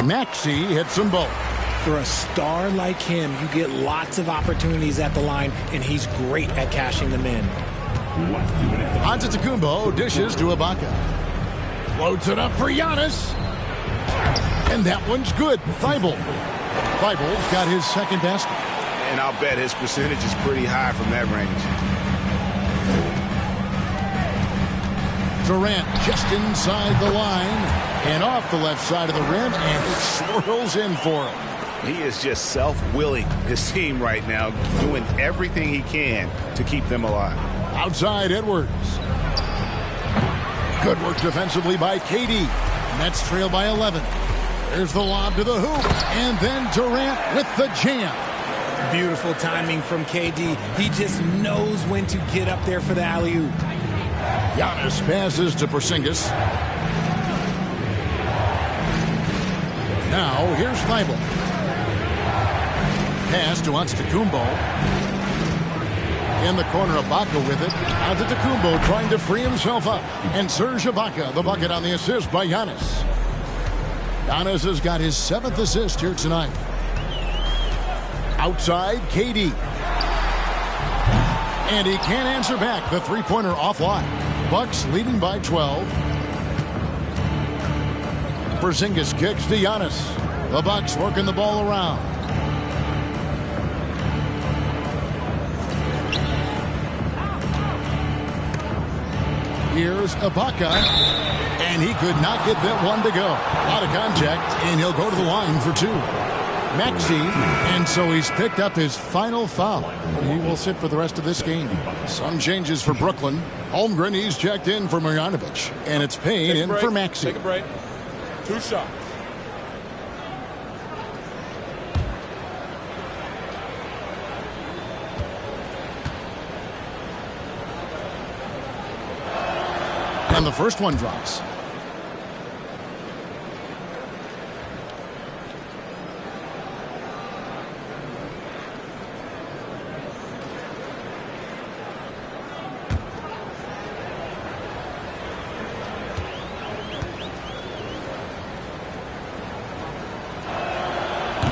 Maxey hits them both. For a star like him, you get lots of opportunities at the line, and he's great at cashing them in. Antetokounmpo dishes to Ibaka. Floats it up for Giannis. And that one's good. Thibault. Thibault's got his second basket. And I'll bet his percentage is pretty high from that range. Durant just inside the line and off the left side of the rim, and it swirls in for him. He is just self-willing his team right now, doing everything he can to keep them alive. Outside Edwards. Good work defensively by KD. Nets trail by 11. There's the lob to the hoop, and then Durant with the jam. Beautiful timing from KD. He just knows when to get up there for the alley-oop. Giannis passes to Porzingis. Now here's Thibault. Pass to Antetokounmpo. In the corner, Ibaka with it. Antetokounmpo trying to free himself up. And Serge Ibaka, the bucket on the assist by Giannis. Giannis has got his 7th assist here tonight. Outside, KD. And he can't answer back. The three-pointer offline. Bucks leading by 12. Porzingis kicks to Giannis. The Bucks working the ball around. Here's Ibaka, and he could not get that one to go. Out of contact, and he'll go to the line for 2. Maxey, and so he's picked up his final foul. He will sit for the rest of this game. Some changes for Brooklyn. Holmgren, he's checked in for Marjanovic, and it's Payne in for Maxey. Take a break. 2 shots. And the first one drops.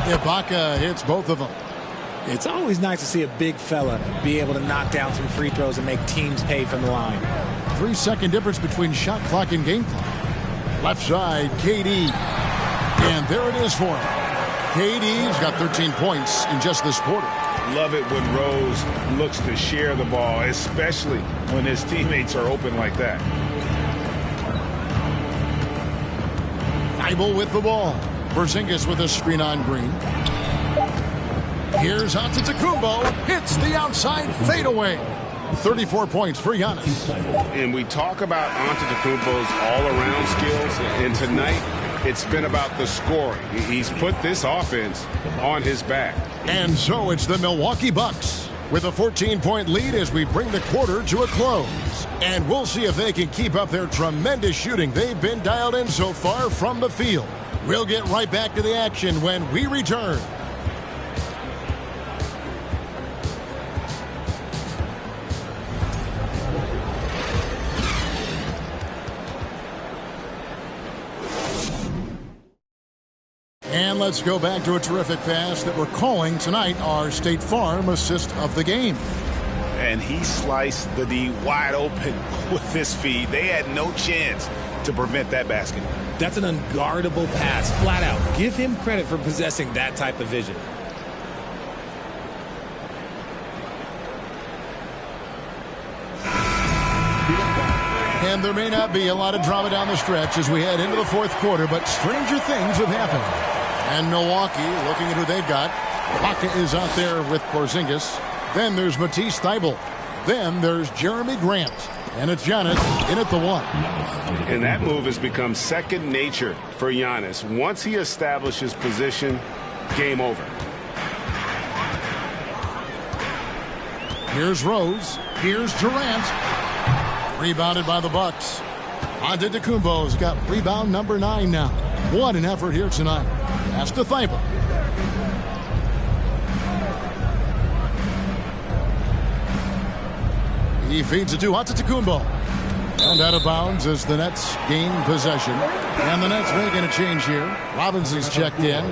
Ibaka hits both of them. It's always nice to see a big fella be able to knock down some free throws and make teams pay from the line. 3-second difference between shot clock and game clock. Left side, KD. And there it is for him. KD's got 13 points in just this quarter. Love it when Rose looks to share the ball, especially when his teammates are open like that. Thibault with the ball. Porzingis with a screen on Green. Here's Antetokounmpo. Hits the outside fadeaway. 34 points for Giannis. And we talk about Antetokounmpo's all-around skills, and tonight it's been about the scoring. He's put this offense on his back. And so it's the Milwaukee Bucks with a 14-point lead as we bring the quarter to a close. And we'll see if they can keep up their tremendous shooting they've been dialed in so far from the field. We'll get right back to the action when we return. And let's go back to a terrific pass that we're calling tonight our State Farm assist of the game. And he sliced the D wide open with his feet. They had no chance to prevent that basket. That's an unguardable pass, flat out. Give him credit for possessing that type of vision. And there may not be a lot of drama down the stretch as we head into the fourth quarter, but stranger things have happened. And Milwaukee, looking at who they've got, Ibaka is out there with Porzingis. Then there's Matisse Thybulle. Then there's Jeremy Grant. And it's Giannis in at the one. And that move has become second nature for Giannis. Once he establishes position, game over. Here's Rose. Here's Durant. Rebounded by the Bucks. Antetokounmpo's got rebound number 9 now. What an effort here tonight. Pass to Thybulle. He feeds it to Antetokounmpo. And out of bounds as the Nets gain possession. And the Nets making a change here. Robinson's checked in.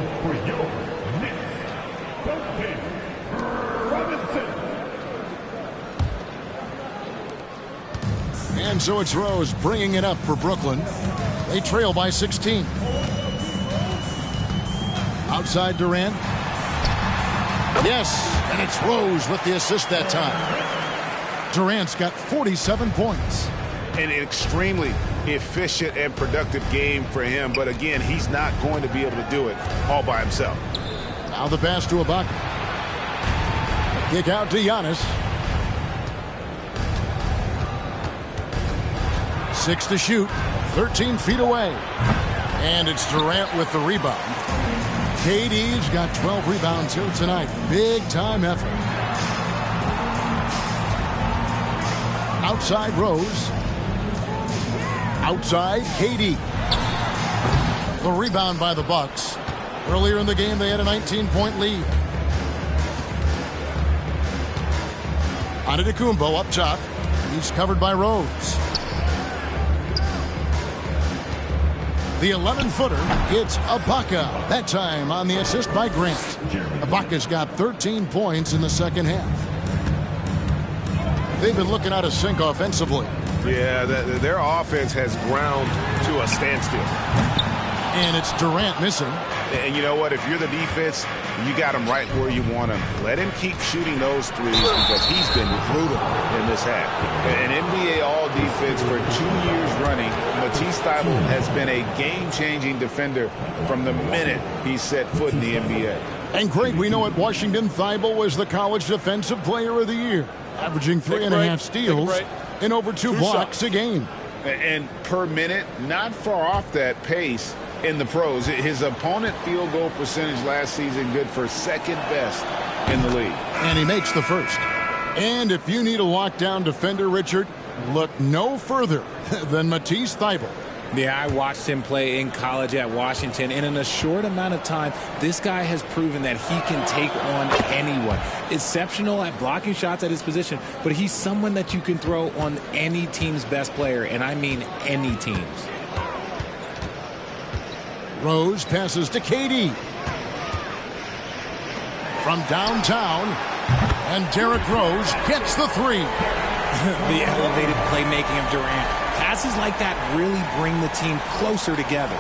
And so it's Rose bringing it up for Brooklyn. They trail by 16. Outside Durant. Yes, and it's Rose with the assist that time. Durant's got 47 points. An extremely efficient and productive game for him. But again, he's not going to be able to do it all by himself. Now the pass to Ibaka. Kick out to Giannis. 6 to shoot. 13 feet away. And it's Durant with the rebound. KD's got 12 rebounds here tonight. Big time effort. Outside Rose. Outside KD. The rebound by the Bucks. Earlier in the game they had a 19-point lead. Antetokounmpo up top. He's covered by Rose. The 11-footer, it's Ibaka. That time on the assist by Grant. Ibaka's got 13 points in the second half. They've been looking out of sync offensively. Yeah, their offense has ground to a standstill. And it's Durant missing. And you know what? If you're the defense, you got him right where you want him. Let him keep shooting those threes because he's been brutal in this half. An NBA All-Defense for 2 years running, Matisse Thybulle has been a game-changing defender from the minute he set foot in the NBA. And Craig, we know at Washington, Thybulle was the College Defensive Player of the Year, averaging 3.5 steals and over 2 blocks a game. And per minute, not far off that pace in the pros. His opponent field goal percentage last season good for second best in the league. And he makes the first. And if you need a lockdown defender, Richard, look no further than Matisse Thybulle. Yeah, I watched him play in college at Washington, and in a short amount of time, this guy has proven that he can take on anyone. Exceptional at blocking shots at his position, but he's someone that you can throw on any team's best player, and I mean any team's. Rose passes to KD. From downtown, and Derrick Rose gets the three. The elevated playmaking of Durant. Passes like that really bring the team closer together.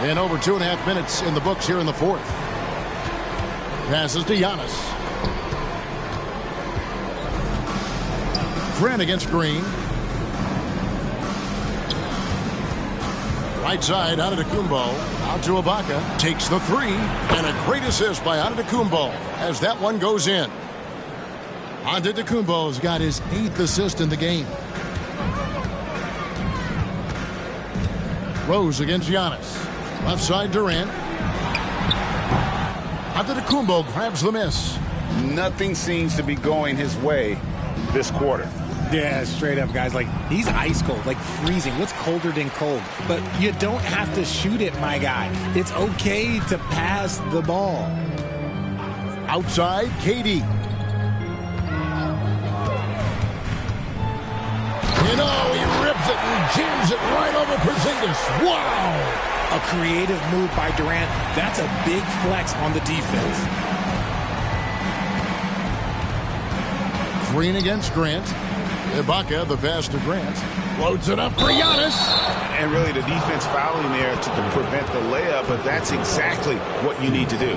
And over 2.5 minutes in the books here in the fourth. Passes to Giannis. Grant against Green. Right side, Antetokounmpo. Out to Ibaka. Takes the three. And a great assist by Antetokounmpo as that one goes in. Antetokounmpo's got his 8th assist in the game. Rose against Giannis. Left side, Durant. Antetokounmpo grabs the miss. Nothing seems to be going his way this quarter. Yeah, straight up, guys. Like, he's ice cold, like freezing. What's colder than cold? But you don't have to shoot it, my guy. It's okay to pass the ball. Outside, KD. You know, he rips it and jams it right over Porzingis. Wow! A creative move by Durant. That's a big flex on the defense. Green against Grant. Ibaka, the pass to Grant. Loads it up for Giannis. And really the defense fouling there to prevent the layup, but that's exactly what you need to do.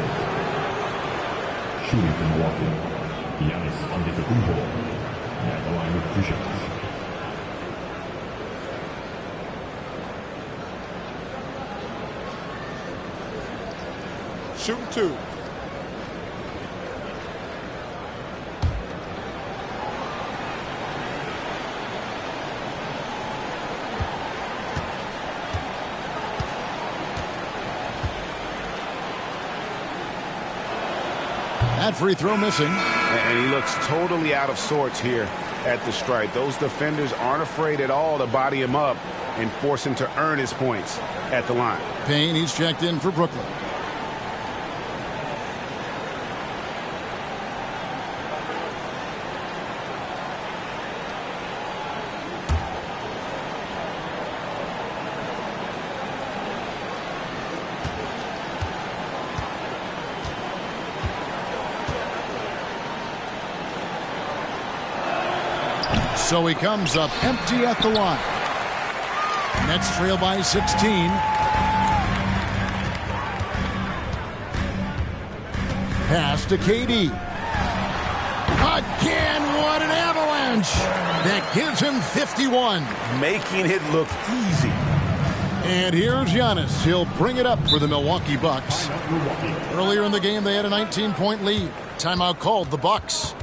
Shooting from Milwaukee, Giannis Antetokounmpo at the line with 2 shots. Shoot 2. That free throw missing. And he looks totally out of sorts here at the stripe. Those defenders aren't afraid at all to body him up and force him to earn his points at the line. Payne, he's checked in for Brooklyn. So he comes up empty at the line. Nets trail by 16. Pass to KD. Again, what an avalanche. That gives him 51. Making it look easy. And here's Giannis. He'll bring it up for the Milwaukee Bucks. Earlier in the game, they had a 19-point lead. Timeout called the Bucks.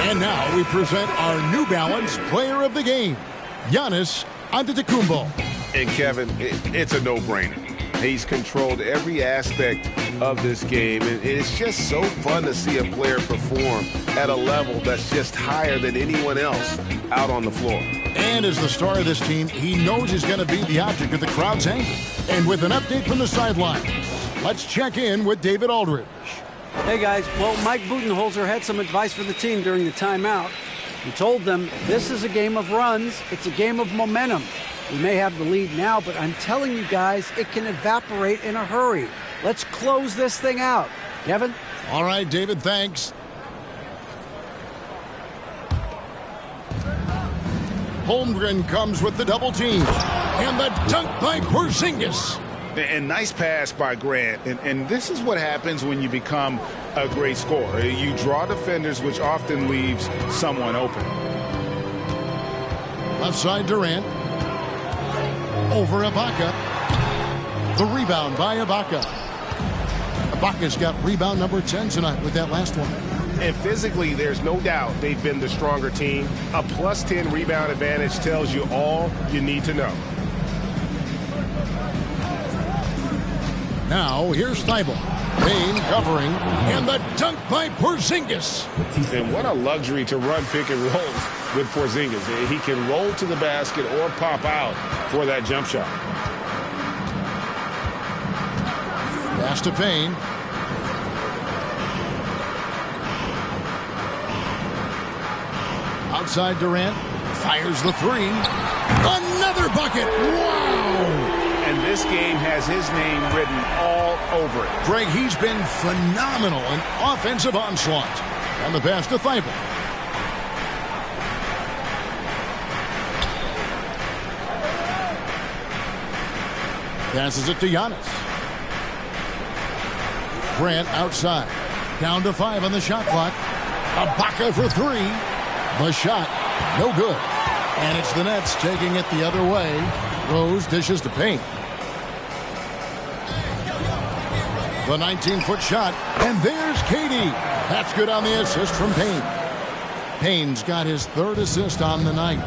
And now we present our New Balance Player of the Game, Giannis Antetokounmpo. And Kevin, it's a no-brainer. He's controlled every aspect of this game, and it's just so fun to see a player perform at a level that's just higher than anyone else out on the floor. And as the star of this team, he knows he's going to be the object of the crowd's anger. And with an update from the sideline, let's check in with David Aldridge. Hey guys, well, Mike Budenholzer had some advice for the team during the timeout. He told them this is a game of runs, it's a game of momentum. We may have the lead now, but I'm telling you guys, it can evaporate in a hurry. Let's close this thing out. Kevin? All right, David, thanks. Holmgren comes with the double team. And the dunk by Porzingis. And nice pass by Grant. And this is what happens when you become a great scorer. You draw defenders, which often leaves someone open. Left side, Durant. Over Ibaka. The rebound by Ibaka. Ibaka's got rebound number 10 tonight with that last one. And physically, there's no doubt they've been the stronger team. A plus 10 rebound advantage tells you all you need to know. Now, here's Thibault. Payne covering, and the dunk by Porzingis. And what a luxury to run pick and rolls with Porzingis. He can roll to the basket or pop out for that jump shot. Pass to Payne. Outside Durant. Fires the three. Another bucket. Wow! And this game has his name written all over it. Greg, he's been phenomenal in offensive onslaught. And the pass to Thibault. Passes it to Giannis. Grant outside. Down to 5 on the shot clock. Ibaka for 3. The shot, no good. And it's the Nets taking it the other way. Rose dishes to Payne. The 19-foot shot, and there's KD. That's good on the assist from Payne. Payne's got his 3rd assist on the night.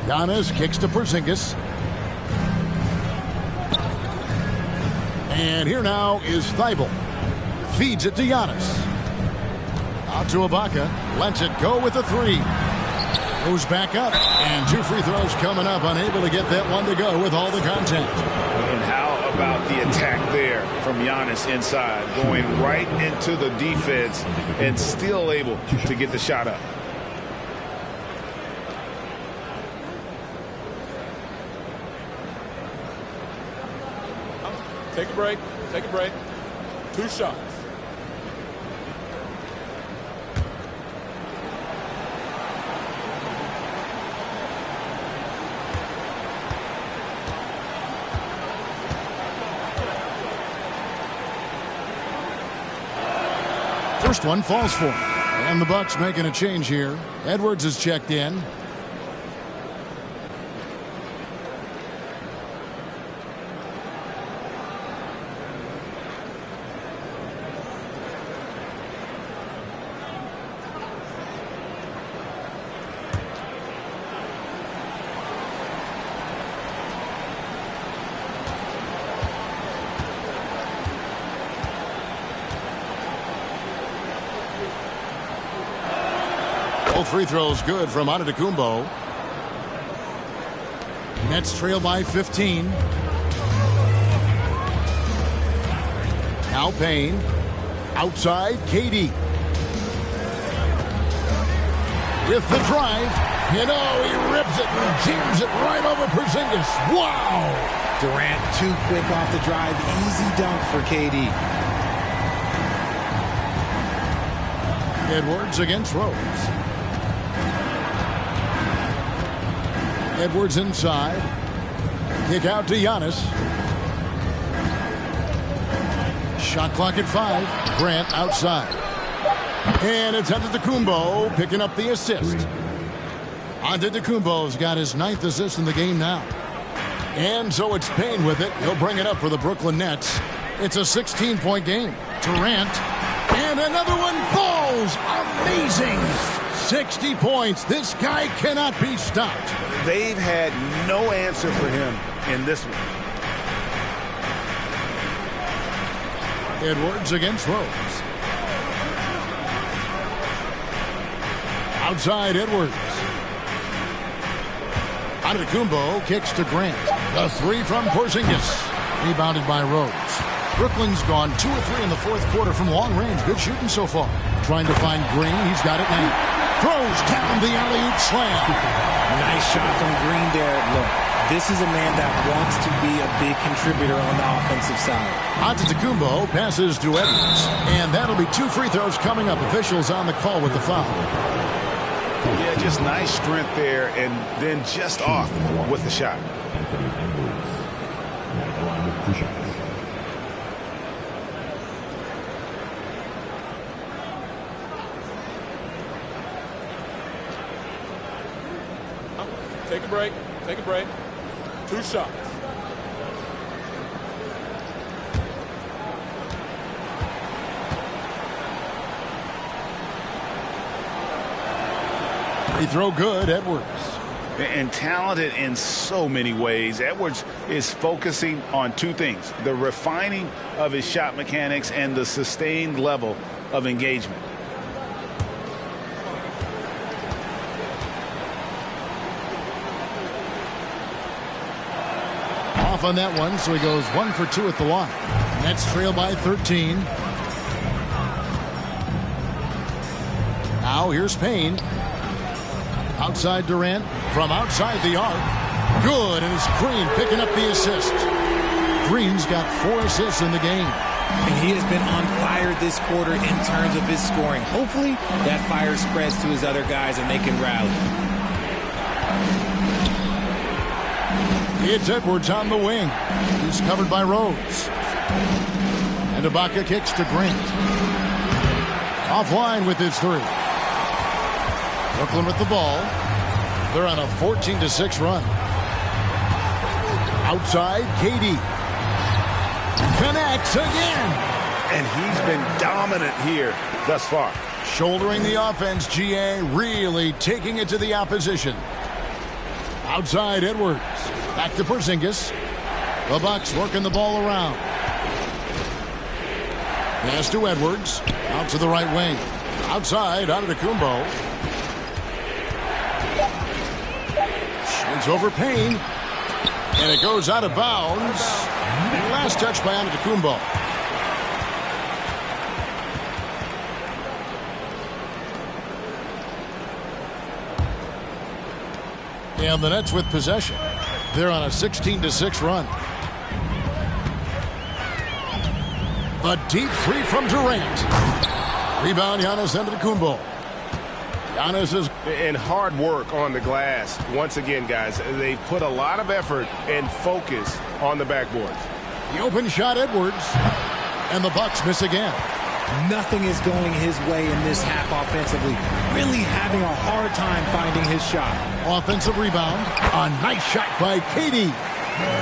Giannis kicks to Porzingis. And here now is Thibault. Feeds it to Giannis. Out to Ibaka. Lets it go with a 3. Goes back up. And 2 free throws coming up. Unable to get that one to go with all the contact. And how about the attack there from Giannis inside, going right into the defense and still able to get the shot up. Take a break. Take a break. 2 shots. First one falls for him. And the Bucks making a change here. Edwards is checked in. Both free throws good from Antetokounmpo. Nets trail by 15. Now Payne. Outside, KD. With the drive. You know, he rips it and jams it right over Porzingis. Wow! Durant too quick off the drive. Easy dunk for KD. Edwards against Rose. Edwards inside. Kick out to Giannis. Shot clock at 5. Grant outside. And it's Antetokounmpo picking up the assist. Antetokounmpo's got his 9th assist in the game now. And so it's Payne with it. He'll bring it up for the Brooklyn Nets. It's a 16-point game. Durant. And another one falls. Amazing. 60 points. This guy cannot be stopped. They've had no answer for him in this one. Edwards against Rose. Outside Edwards. Antetokounmpo kicks to Grant. The three from Porzingis. Rebounded by Rose. Brooklyn's gone 2 of 3 in the fourth quarter from long range. Good shooting so far. Trying to find Green. He's got it now. Throws down the alley-oop slam. Nice shot from Green there. Look, this is a man that wants to be a big contributor on the offensive side. Antetokounmpo passes to Edwards. And that'll be 2 free throws coming up. Officials on the call with the foul. Yeah, just nice strength there, and then just off with the shot. Take a break. Take a break. 2 shots. Free throw good, Edwards. And talented in so many ways. Edwards is focusing on 2 things: the refining of his shot mechanics and the sustained level of engagement. Off on that one, so he goes 1 for 2 at the line. Nets trail by 13. Now here's Payne. Outside Durant. From outside the arc. Good, and it's Green picking up the assist. Green's got 4 assists in the game. And he has been on fire this quarter in terms of his scoring. Hopefully that fire spreads to his other guys and they can rally. It's Edwards on the wing. He's covered by Rose. And Ibaka kicks to Grant. Offline with his 3. Brooklyn with the ball. They're on a 14-6 run. Outside, KD. Connects again. And he's been dominant here thus far. Shouldering the offense, GA really taking it to the opposition. Outside, Edwards. Back to Porzingis. The Bucks working the ball around. Pass to Edwards. Out to the right wing. Outside, Antetokounmpo. Shades over Payne. And it goes out of bounds. Last touch by Antetokounmpo. And the Nets with possession. They're on a 16-6 run. A deep 3 from Durant. Rebound, Giannis Antetokounmpo. Giannis is And hard work on the glass. Once again, guys, they put a lot of effort and focus on the backboards. the open shot, Edwards. And the Bucks miss again. Nothing is going his way in this half offensively. Really having a hard time finding his shot. Offensive rebound. A nice shot by KD.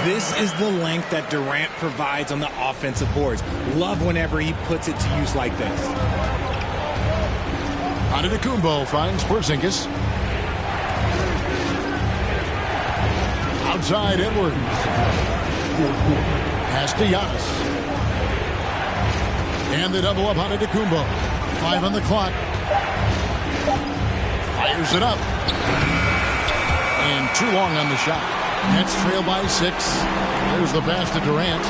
This is the length that Durant provides on the offensive boards. Love whenever he puts it to use like this. Antetokounmpo finds Porzingis. Outside Edwards. Pass to Giannis. And the double up on Antetokounmpo. 5 on the clock. Fires it up. And too long on the shot. Nets trail by 6. There's the pass to Durant.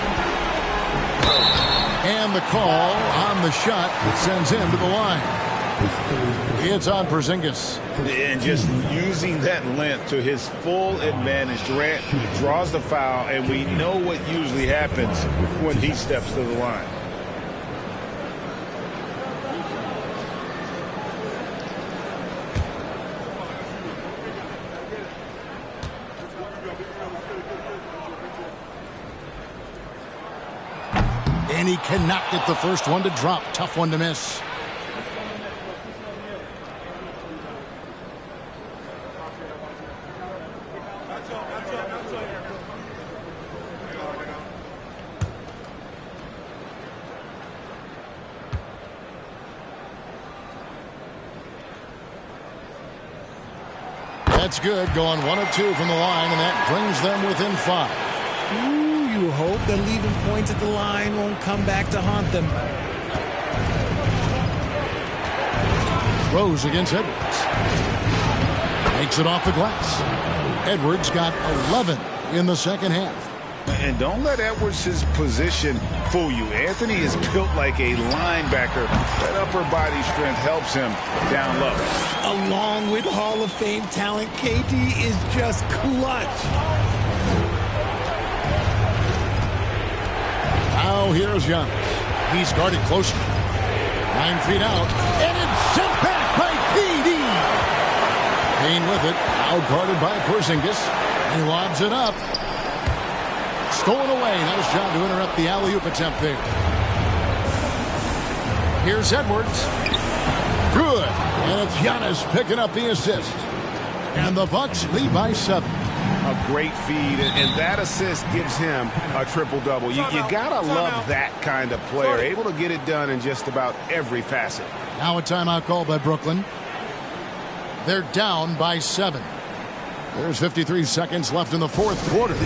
And the call on the shot that sends him to the line. It's on Porzingis. And just using that length to his full advantage. Durant draws the foul, and we know what usually happens when he steps to the line. And he cannot get the first one to drop. Tough one to miss. That's good. Going 1 of 2 from the line, and that brings them within 5. Ooh, you hope that leaving points at the line won't come back to haunt them. Rose against Edwards. Makes it off the glass. Edwards got 11 in the second half. And don't let Edwards' position fool you. Anthony is built like a linebacker. That upper body strength helps him down low. Along with Hall of Fame talent, KD is just clutch. Now here's Giannis. He's guarded closely. 9 feet out. And it's sent back by KD. Payne with it. Out guarded by Porzingis. He lobs it up. Stolen away. Nice job to interrupt the alley-oop attempt there. Here's Edwards. Good. And it's Giannis picking up the assist. And the Bucks lead by 7. A great feed, and that assist gives him a triple-double. You gotta love that kind of player, able to get it done in just about every facet. Now a timeout called by Brooklyn. They're down by 7. There's 53 seconds left in the fourth quarter.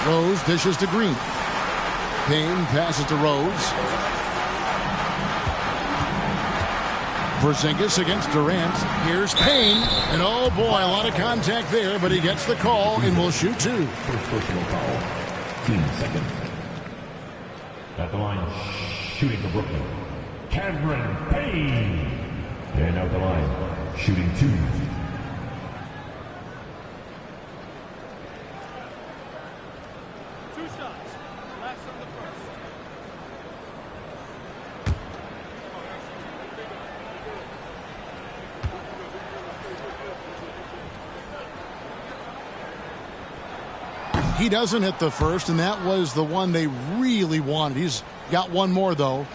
Rose dishes to Green. Payne passes to Rose. Porzingis against Durant. Here's Payne. And oh boy, a lot of contact there, but he gets the call and will shoot 2. First personal foul. 15 seconds. At the line, shooting for Brooklyn, Cameron Payne. And out the line, shooting 2. He doesn't hit the first, and that was the one they really wanted. He's got one more, though.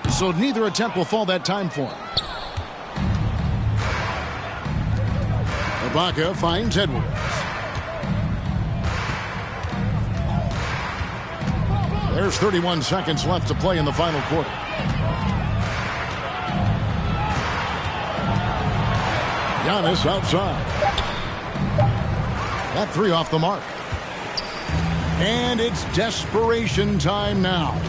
So neither attempt will fall that time for him. Ibaka finds Edwards. There's 31 seconds left to play in the final quarter. Giannis outside. That 3 off the mark. And it's desperation time now.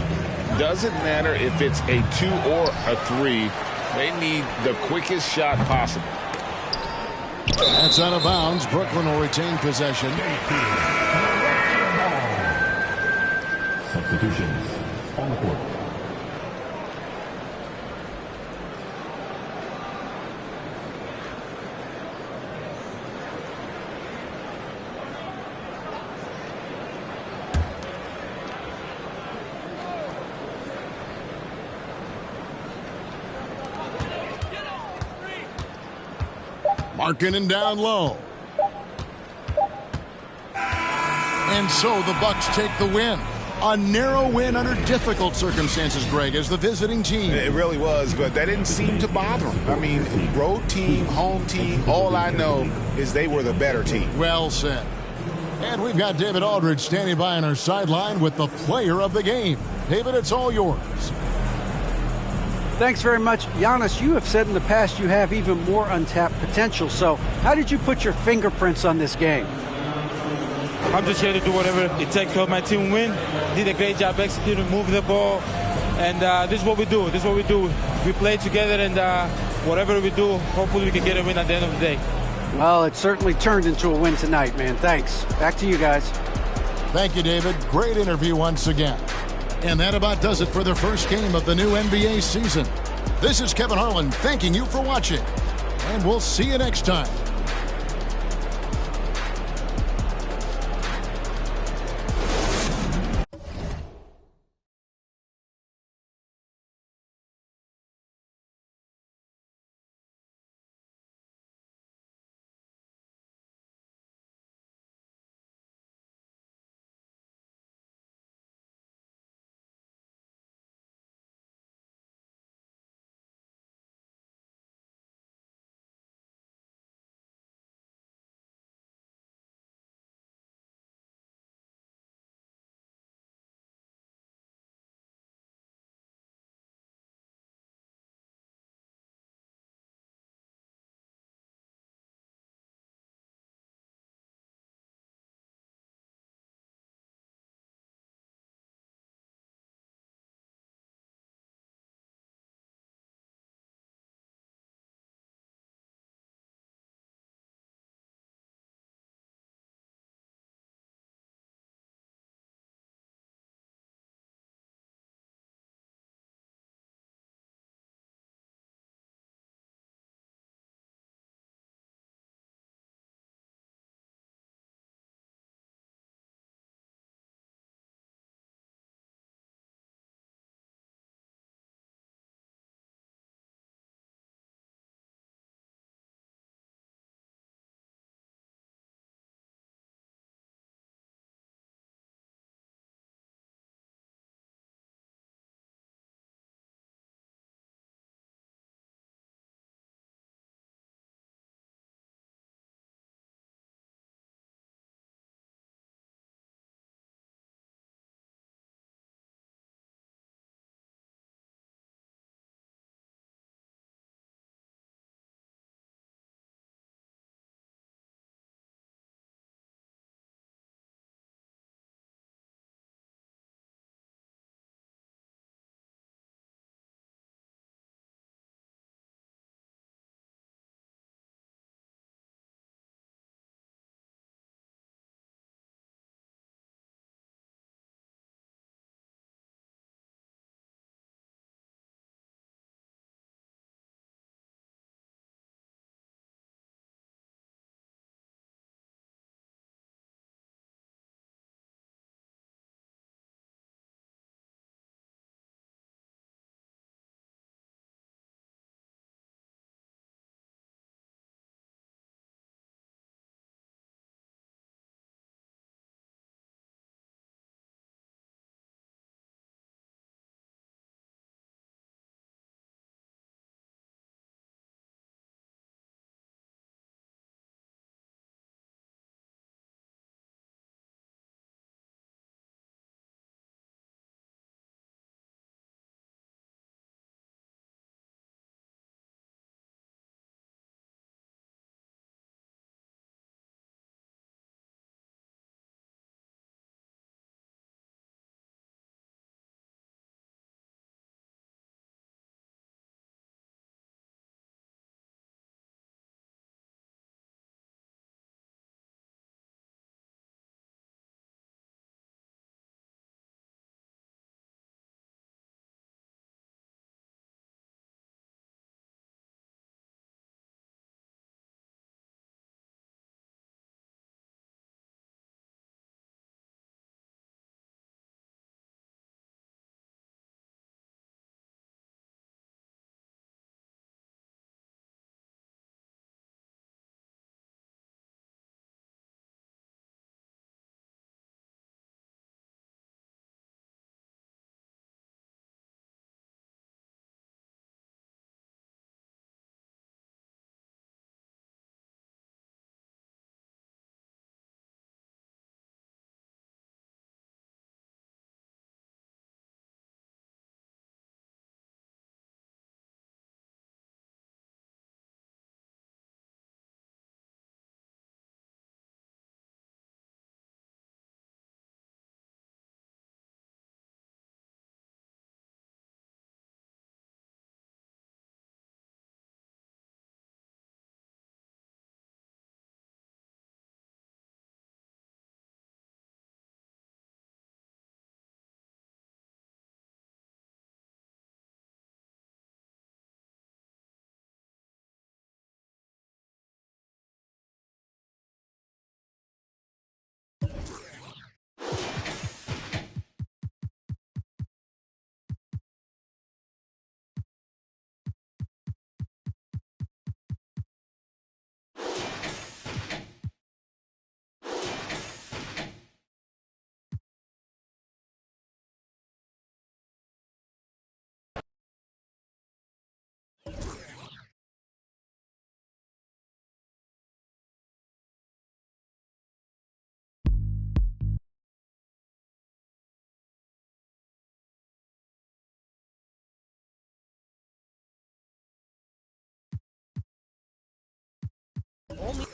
Doesn't matter if it's a 2 or a 3. They need the quickest shot possible. That's out of bounds. Brooklyn will retain possession. Substitutions on the court. Markkanen down low. And so the Bucks take the win. A narrow win under difficult circumstances, Greg, as the visiting team. It really was, but that didn't seem to bother them. I mean, road team, home team, all I know is they were the better team. Well said. And we've got David Aldridge standing by on our sideline with the player of the game. David, it's all yours. Thanks very much. Giannis, you have said in the past you have even more untapped potential. So how did you put your fingerprints on this game? I'm just here to do whatever it takes to help my team win. Did a great job executing, moving the ball. And this is what we do. This is what we do. We play together, and whatever we do, hopefully we can get a win at the end of the day. Well, it certainly turned into a win tonight, man. Thanks. Back to you guys. Thank you, David. Great interview once again. And that about does it for the first game of the new NBA season. This is Kevin Harlan thanking you for watching. And we'll see you next time. only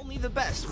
only the best.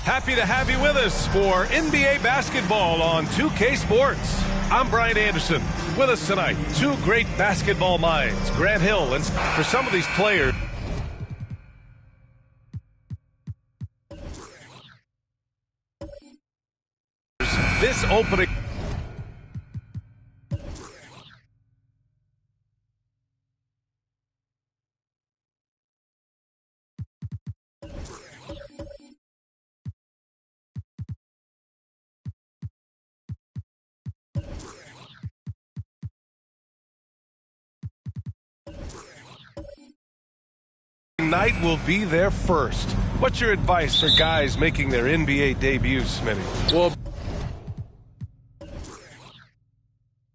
Happy to have you with us for NBA basketball on 2K Sports. I'm Brian Anderson. With us tonight, two great basketball minds, Grant Hill, and for some of these players, this opening. Night will be their first. What's your advice for guys making their NBA debuts, Smitty? Well,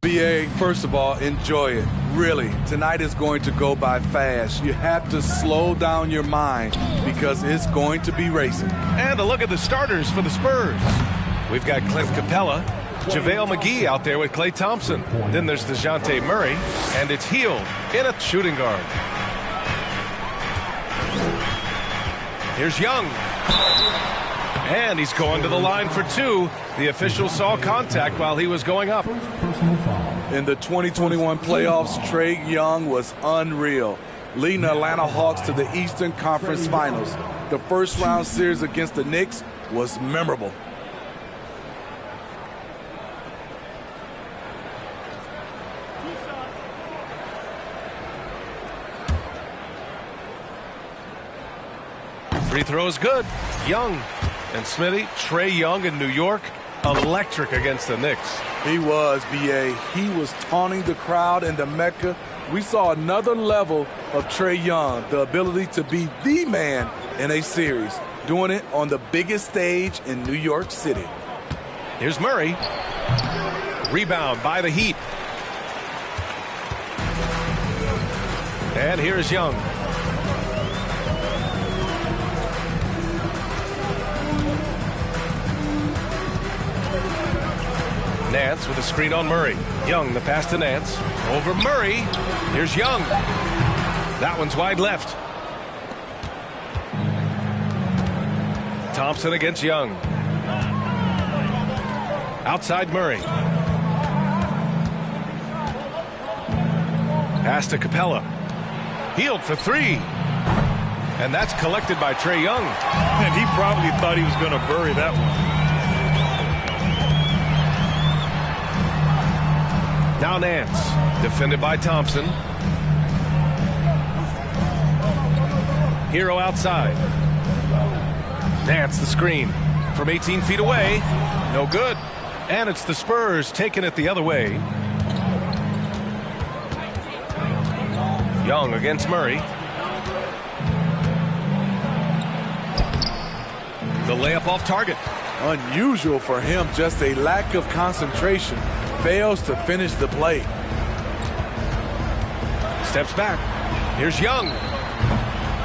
BA, first of all, enjoy it. Really, tonight is going to go by fast. You have to slow down your mind because it's going to be racing. And a look at the starters for the Spurs. We've got Clint Capella, JaVale McGee out there with Klay Thompson. Then there's DeJounte Murray, and it's Hield in a shooting guard. Here's Young. And he's going to the line for two. The official saw contact while he was going up. In the 2021 playoffs, Trae Young was unreal, leading the Atlanta Hawks to the Eastern Conference Finals. The first round series against the Knicks was memorable. Free throw is good. Young and Smitty, Trae Young in New York, electric against the Knicks. He was, B.A. He was taunting the crowd in the Mecca. We saw another level of Trae Young, the ability to be the man in a series, doing it on the biggest stage in New York City. Here's Murray. Rebound by the Heat. And here's Young. Nance with a screen on Murray. Young, the pass to Nance. Over Murray. Here's Young. That one's wide left. Thompson against Young. Outside Murray. Pass to Capella. Hield for three. And that's collected by Trae Young. And he probably thought he was going to bury that one. Now Nance, defended by Thompson. Hero outside. Nance the screen from 18 feet away. No good. And it's the Spurs taking it the other way. Young against Murray. The layup off target. Unusual for him, just a lack of concentration. Fails to finish the play. Steps back. Here's Young.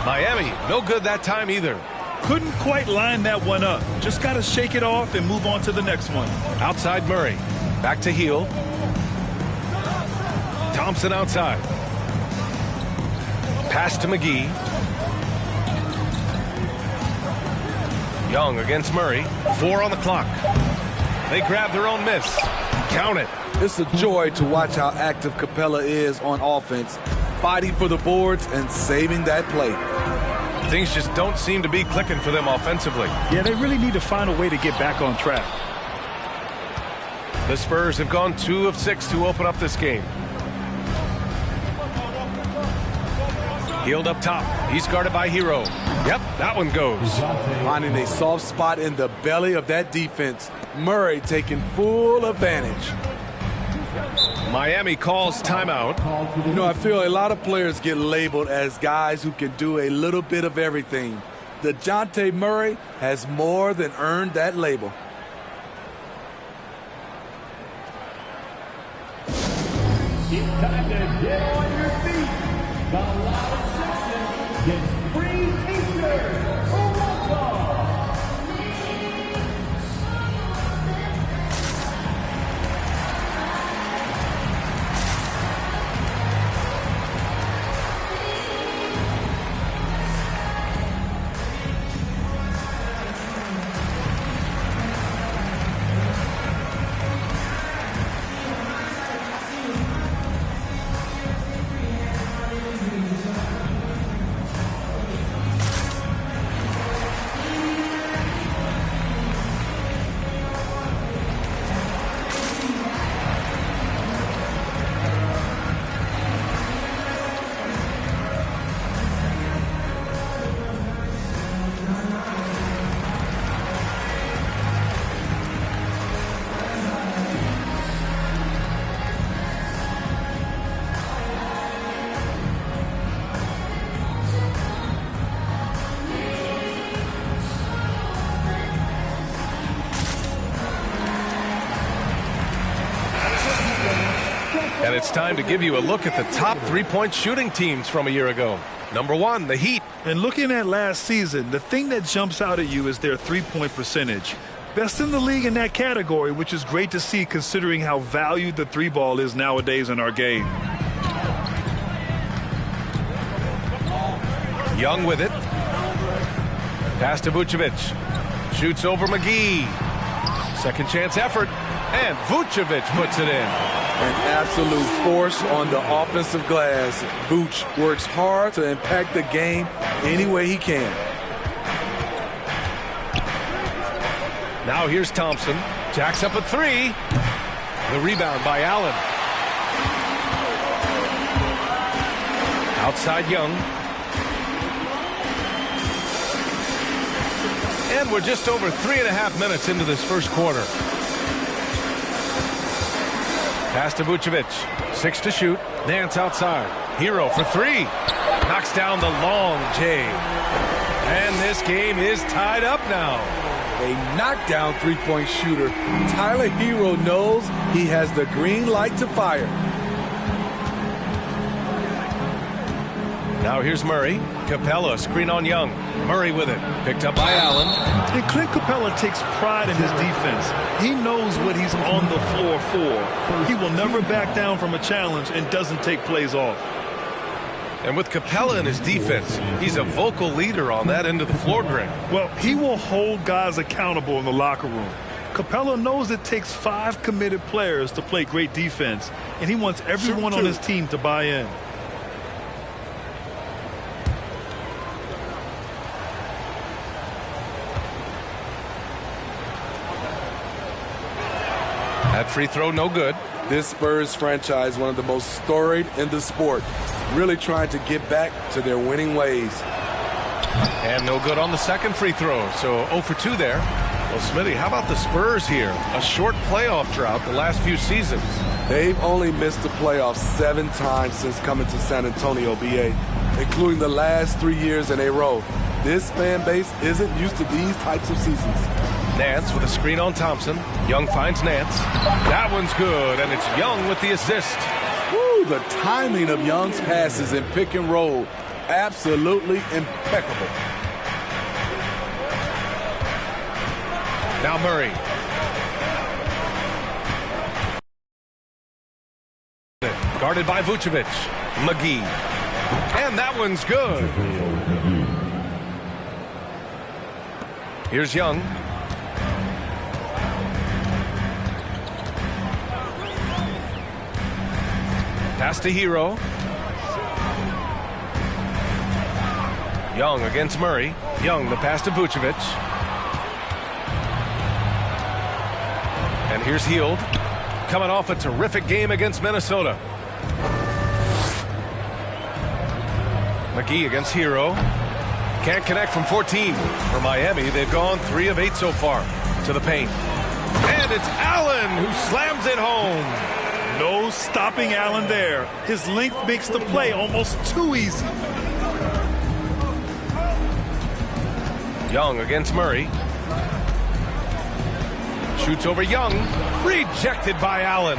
Miami, no good that time either. Couldn't quite line that one up. Just got to shake it off and move on to the next one. Outside Murray. Back to Hield. Thompson outside. Pass to McGee. Young against Murray. 4 on the clock. They grab their own miss. Count it. It's a joy to watch how active Capella is on offense, fighting for the boards and saving that play. Things just don't seem to be clicking for them offensively. Yeah, they really need to find a way to get back on track. The Spurs have gone 2 of 6 to open up this game. Healed up top. He's guarded by Hero. Yep, that one goes. Finding a soft spot in the belly of that defense. Murray taking full advantage. Miami calls timeout. You know, I feel a lot of players get labeled as guys who can do a little bit of everything. DeJounte Murray has more than earned that label. It's time to get on your feet. The loud section gets free t-shirts. And it's time to give you a look at the top three-point shooting teams from a year ago. Number 1, the Heat. And looking at last season, the thing that jumps out at you is their three-point percentage. Best in the league in that category, which is great to see considering how valued the three ball is nowadays in our game. Young with it. Pass to Vucevic. Shoots over McGee. Second chance effort. And Vucevic puts it in. An absolute force on the offensive glass. Vooch works hard to impact the game any way he can. Now here's Thompson. Jacks up a 3. The rebound by Allen. Outside Young. And we're just over 3.5 minutes into this first quarter. Pass to Vucevic. 6 to shoot. Nance outside. Hero for 3. Knocks down the long J. And this game is tied up now. A knockdown three-point shooter. Tyler Hero knows he has the green light to fire. Now here's Murray. Capella, screen on Young. Murray with it. Picked up by Allen. And Clint Capella takes pride in his defense. He knows what he's on the floor for. He will never back down from a challenge and doesn't take plays off. And with Capella in his defense, he's a vocal leader on that end of the floor, Greg. Well, he will hold guys accountable in the locker room. Capella knows it takes 5 committed players to play great defense, and he wants everyone on his team to buy in. That free throw, no good. This Spurs franchise, one of the most storied in the sport, really trying to get back to their winning ways. And no good on the second free throw, so 0 for 2 there. Well, Smitty, how about the Spurs here? A short playoff drought the last few seasons. They've only missed the playoffs 7 times since coming to San Antonio, BA, including the last 3 years in a row. This fan base isn't used to these types of seasons. Nance with a screen on Thompson. Young finds Nance. That one's good, and it's Young with the assist. Woo, the timing of Young's passes in pick and roll, absolutely impeccable. Now Murray. Guarded by Vucevic. McGee. And that one's good. Here's Young. Pass to Hero. Young against Murray. Young, the pass to Vucevic. And here's Hield. Coming off a terrific game against Minnesota. McGee against Hero. Can't connect from 14. For Miami, they've gone 3 of 8 so far to the paint. And it's Allen who slams it home. No stopping Allen there. His length makes the play almost too easy. Young against Murray. Shoots over Young. Rejected by Allen.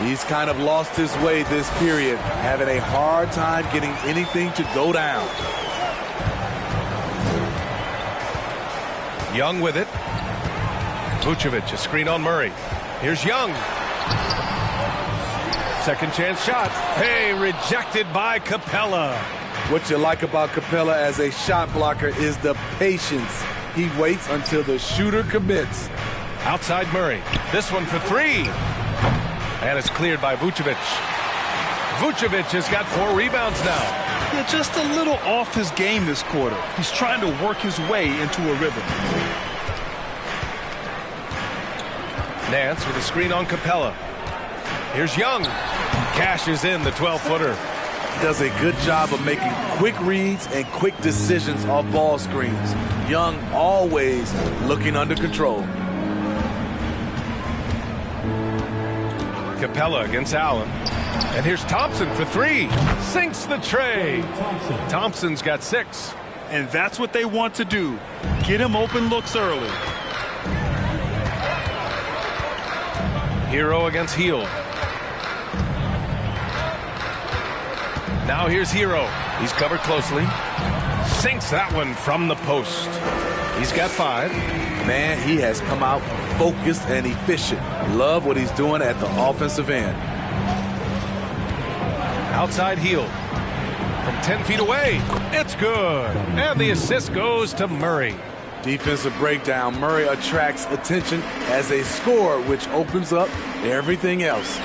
He's kind of lost his way this period, having a hard time getting anything to go down. Young with it. Vucevic, a screen on Murray. Here's Young. Second chance shot. Hey, rejected by Capella. What you like about Capella as a shot blocker is the patience. He waits until the shooter commits. Outside Murray. This one for 3. And it's cleared by Vucevic. Vucevic has got 4 rebounds now. Yeah, just a little off his game this quarter. He's trying to work his way into a rhythm. Nance with a screen on Capella. Here's Young. Cashes in the 12-footer. Does a good job of making quick reads and quick decisions off ball screens. Young always looking under control. Capella against Allen. And here's Thompson for 3. Sinks the tray. Thompson's got 6. And that's what they want to do. Get him open looks early. Hero against Hield. Now here's Hero. He's covered closely. Sinks that one from the post. He's got 5. Man, he has come out focused and efficient. Love what he's doing at the offensive end. Outside Hield. From 10 feet away. It's good. And the assist goes to Murray. Defensive breakdown. Murray attracts attention as a scorer, which opens up everything else.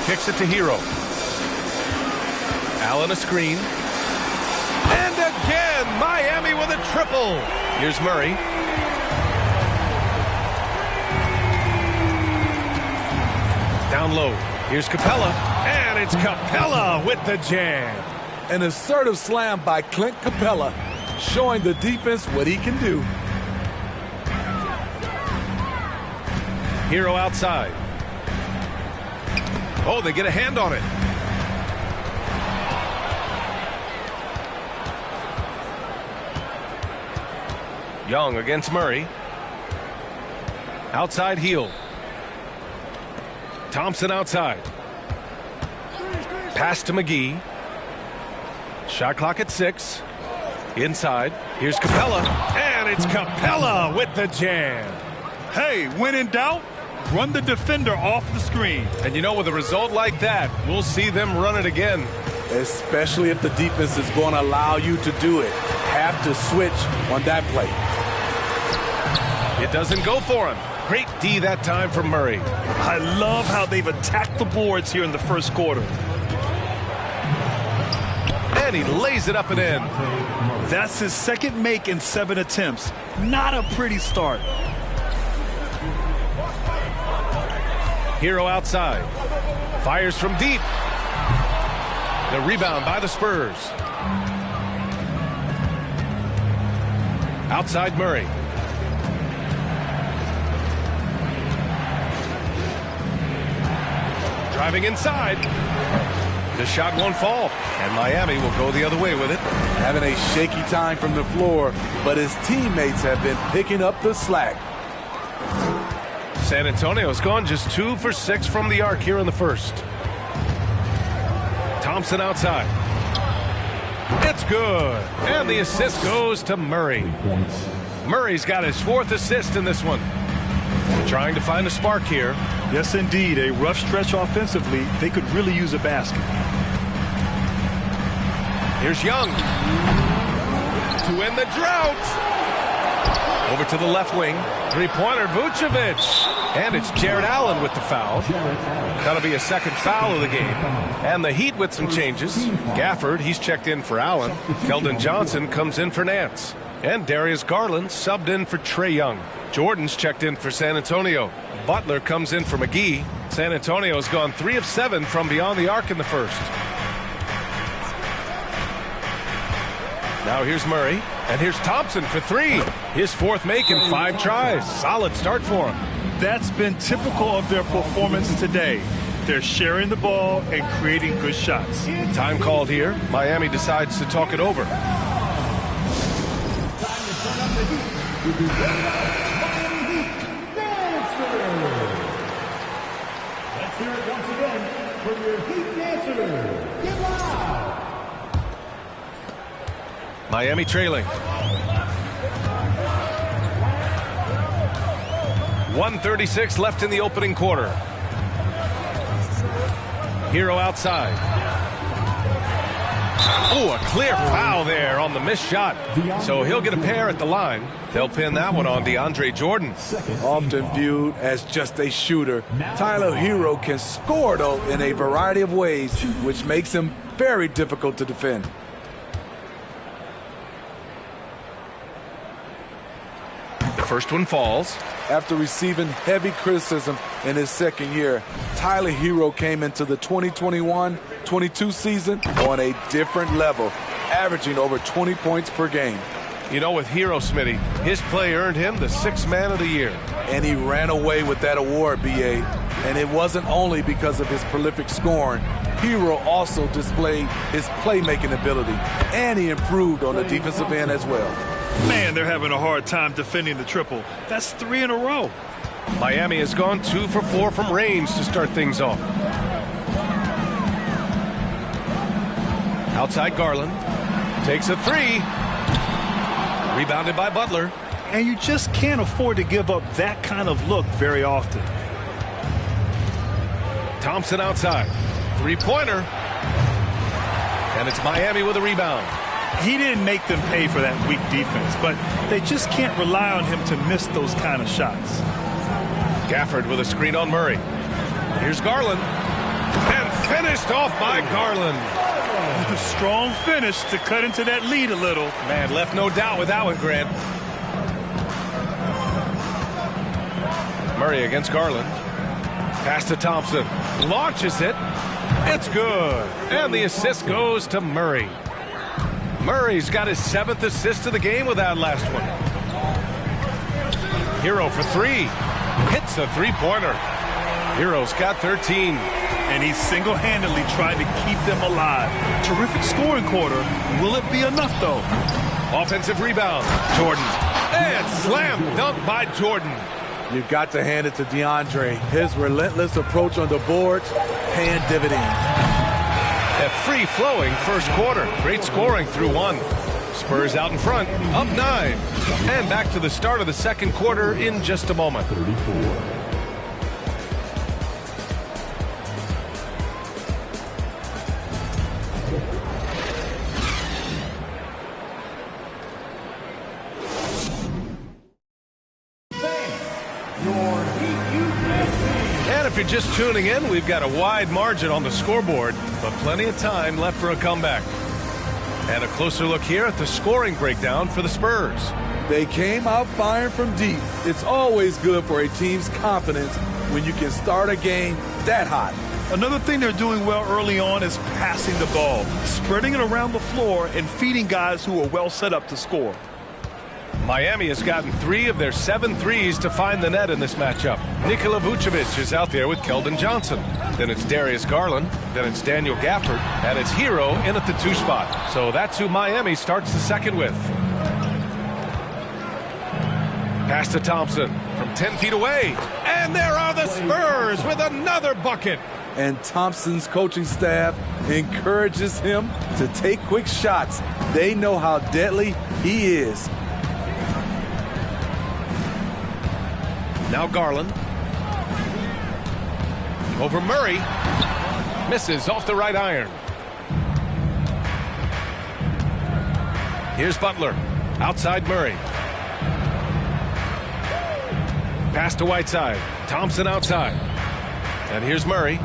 Kicks it to Hero. Allen a screen. And again, Miami with a triple. Here's Murray. Down low. Here's Capella. And it's Capella with the jam. An assertive slam by Clint Capella, showing the defense what he can do. Hero outside. Oh, they get a hand on it. Young against Murray. Outside Hield. Thompson outside. Pass to McGee. Shot clock at 6. Inside. Here's Capella. And it's Capella with the jam. Hey, when in doubt, run the defender off the screen. And you know, with a result like that, we'll see them run it again. Especially if the defense is going to allow you to do it. Have to switch on that play. It doesn't go for him. Great D that time from Murray. I love how they've attacked the boards here in the first quarter. And he lays it up and in. That's his second make in 7 attempts. Not a pretty start. Hero outside. Fires from deep. The rebound by the Spurs. Outside Murray. Driving inside. The shot won't fall. And Miami will go the other way with it. Having a shaky time from the floor, but his teammates have been picking up the slack. San Antonio's gone just 2 for 6 from the arc here in the first. Thompson outside. It's good. And the assist goes to Murray. Murray's got his 4th assist in this one. Trying to find a spark here. Yes, indeed. A rough stretch offensively. They could really use a basket. Here's Young. to end the drought. Over to the left wing. Three-pointer, Vucevic. And it's Jared Allen with the foul. That'll be a second foul of the game. And the Heat with some changes. Gafford, he's checked in for Allen. Keldon Johnson comes in for Nance. And Darius Garland subbed in for Trae Young. Jordan's checked in for San Antonio. Butler comes in for McGee. San Antonio's gone 3 of 7 from beyond the arc in the first. Now here's Murray, and here's Thompson for 3. His fourth make in 5 tries. Solid start for him. That's been typical of their performance today. They're sharing the ball and creating good shots. Time called here. Miami decides to talk it over. Let's hear it once again from your Heat dancer. Get loud! Miami trailing. 1:36 left in the opening quarter. Hero outside. Oh, a clear foul there on the missed shot. So he'll get a pair at the line. They'll pin that one on DeAndre Jordan. Often viewed as just a shooter, Tyler Hero can score, though, in a variety of ways, which makes him very difficult to defend. First one falls. After receiving heavy criticism in his second year, Tyler Hero came into the 2021-22 season on a different level, averaging over 20 points per game. You know, with Hero, Smitty, his play earned him the 6th Man of the Year. And he ran away with that award, B.A. And it wasn't only because of his prolific scoring. Hero also displayed his playmaking ability, and he improved on the defensive end as well. Man, they're having a hard time defending the triple. That's 3 in a row. Miami has gone 2 for 4 from range to start things off. Outside Garland. Takes a 3. Rebounded by Butler. And you just can't afford to give up that kind of look very often. Thompson outside. Three-pointer. And it's Miami with a rebound. He didn't make them pay for that weak defense, but they just can't rely on him to miss those kind of shots. Gafford with a screen on Murray. Here's Garland. And finished off by Garland. A strong finish to cut into that lead a little. Man, left no doubt with that one, Grant. Murray against Garland. Pass to Thompson. Launches it. It's good. And the assist goes to Murray. Murray's got his 7th assist of the game with that last one. Hero for 3. Hits a three-pointer. Hero's got 13. And he's single-handedly trying to keep them alive. Terrific scoring quarter. Will it be enough, though? Offensive rebound. Jordan. And slam dunk by Jordan. You've got to hand it to DeAndre. His relentless approach on the boards, paying dividends. A free-flowing first quarter. Great scoring through 1. Spurs out in front, up 9. And back to the start of the second quarter in just a moment. 34. And if you're just tuning in, we've got a wide margin on the scoreboard, but plenty of time left for a comeback. And a closer look here at the scoring breakdown for the Spurs. They came out firing from deep. It's always good for a team's confidence when you can start a game that hot. Another thing they're doing well early on is passing the ball, spreading it around the floor and feeding guys who are well set up to score. Miami has gotten 3 of their 7 threes to find the net in this matchup. Nikola Vucevic is out there with Keldon Johnson. Then it's Darius Garland. Then it's Daniel Gafford. And it's Hero in at the 2 spot. So that's who Miami starts the second with. Pass to Thompson from 10 feet away. And there are the Spurs with another bucket. And Thompson's coaching staff encourages him to take quick shots. They know how deadly he is. Now Garland. Over Murray. Misses off the right iron. Here's Butler. Outside Murray. Pass to Whiteside. Thompson outside. And here's Murray.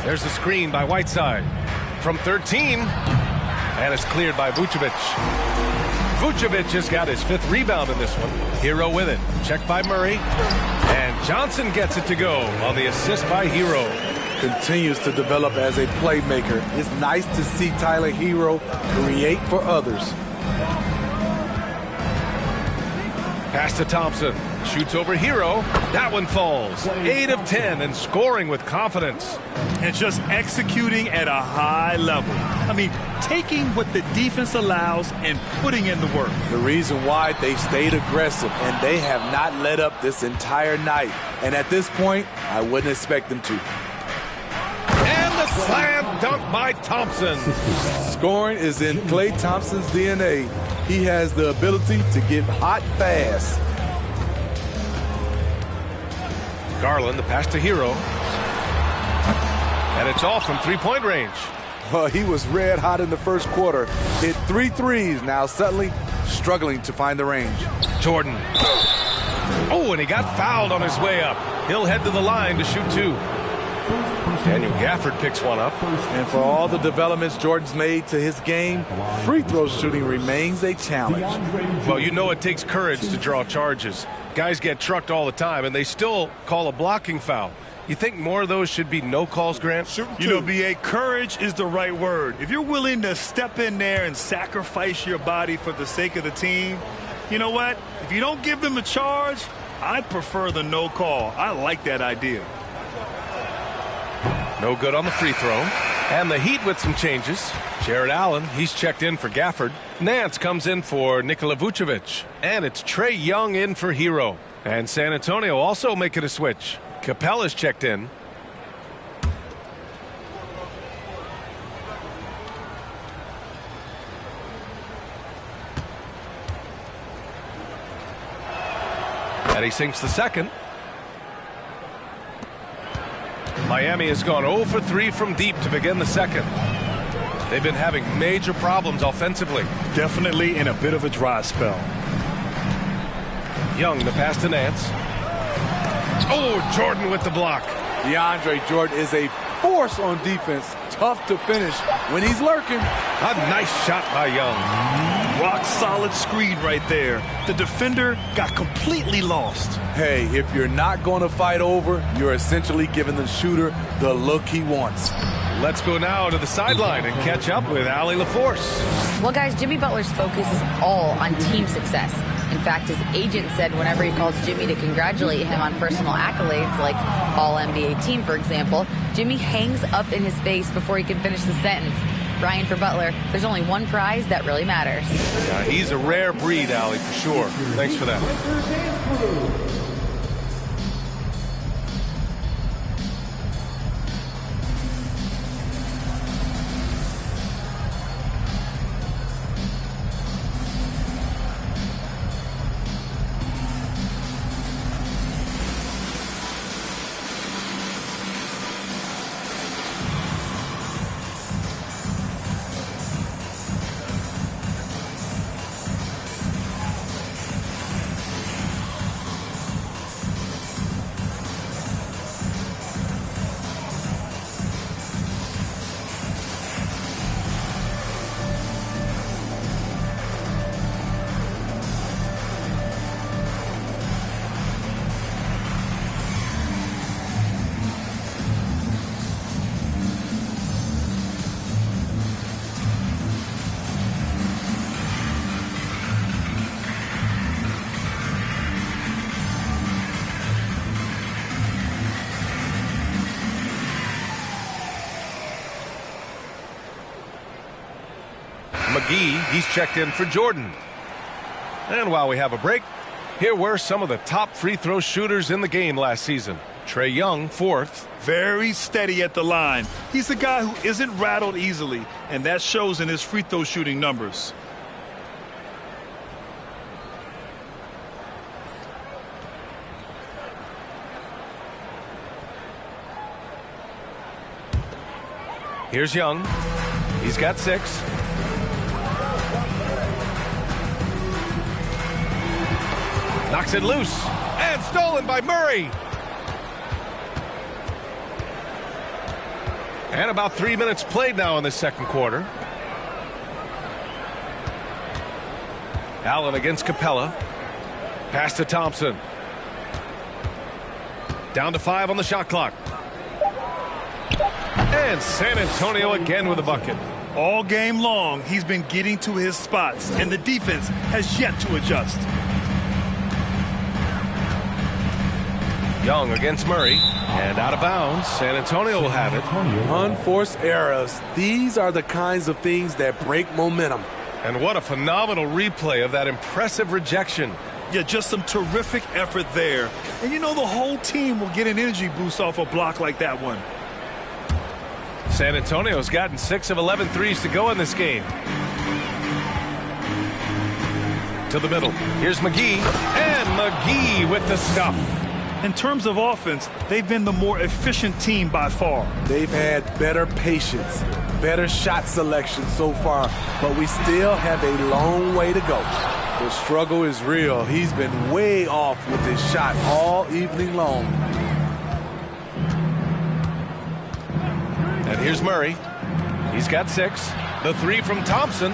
There's the screen by Whiteside. From 13. And it's cleared by Vucevic. Vucevic has got his 5th rebound in this one. Hero with it. Checked by Murray. And Johnson gets it to go on the assist by Hero. Continues to develop as a playmaker. It's nice to see Tyler Hero create for others. Pass to Thompson. Shoots over Hero. That one falls. 8 of 10 and scoring with confidence. And just executing at a high level. I mean, taking what the defense allows and putting in the work. The reason why they stayed aggressive, and they have not let up this entire night. And at this point, I wouldn't expect them to. And the slam dunk by Thompson. Scoring is in Klay Thompson's DNA. He has the ability to get hot fast. Garland, the pass to Hero. And it's off from 3-point range. Well, he was red hot in the first quarter. Hit 3 threes. Now suddenly struggling to find the range. Jordan. Oh, and he got fouled on his way up. He'll head to the line to shoot 2. Daniel Gafford picks one up. And for all the developments Jordan's made to his game, free throw shooting remains a challenge. Well, you know it takes courage to draw charges. Guys get trucked all the time, and they still call a blocking foul. You think more of those should be no calls, Grant? You know, B.A., courage is the right word. If you're willing to step in there and sacrifice your body for the sake of the team, you know what? If you don't give them a charge, I'd prefer the no call. I like that idea. No good on the free throw. And the Heat with some changes. Jared Allen, he's checked in for Gafford. Nance comes in for Nikola Vucevic. And it's Trae Young in for Hero. And San Antonio also making a switch. Capella's checked in. And he sinks the second. Miami has gone 0 for 3 from deep to begin the second. They've been having major problems offensively. Definitely in a bit of a dry spell. Young, the pass to Nance. Oh, Jordan with the block. DeAndre Jordan is a force on defense. Tough to finish when he's lurking. A nice shot by Young. Rock solid screen right there. The defender got completely lost. Hey, if you're not going to fight over, you're essentially giving the shooter the look he wants. Let's go now to the sideline and catch up with Allie LaForce. Well, guys, Jimmy Butler's focus is all on team success. In fact, his agent said whenever he calls Jimmy to congratulate him on personal accolades, like All-NBA team, for example, Jimmy hangs up in his face before he can finish the sentence. Brian, for Butler, there's only one prize that really matters. Yeah, he's a rare breed, Allie, for sure. Thanks for that. McGee, he's checked in for Jordan. And while we have a break, here were some of the top free throw shooters in the game last season. Trae Young, 4th. Very steady at the line. He's a guy who isn't rattled easily, and that shows in his free throw shooting numbers. Here's Young. He's got 6. Knocks it loose. And stolen by Murray. And about 3 minutes played now in the second quarter. Allen against Capella. Pass to Thompson. Down to 5 on the shot clock. And San Antonio again with a bucket. All game long, he's been getting to his spots, and the defense has yet to adjust. Young against Murray. And out of bounds. San Antonio will have it. Unforced errors. These are the kinds of things that break momentum. And what a phenomenal replay of that impressive rejection. Yeah, just some terrific effort there. And you know the whole team will get an energy boost off a block like that one. San Antonio's gotten 6 of 11 threes to go in this game. To the middle. Here's McGee. And McGee with the stuff. In terms of offense, they've been the more efficient team by far. They've had better patience, better shot selection so far, but we still have a long way to go. The struggle is real. He's been way off with his shot all evening long. And here's Murray. He's got 6. The 3 from Thompson.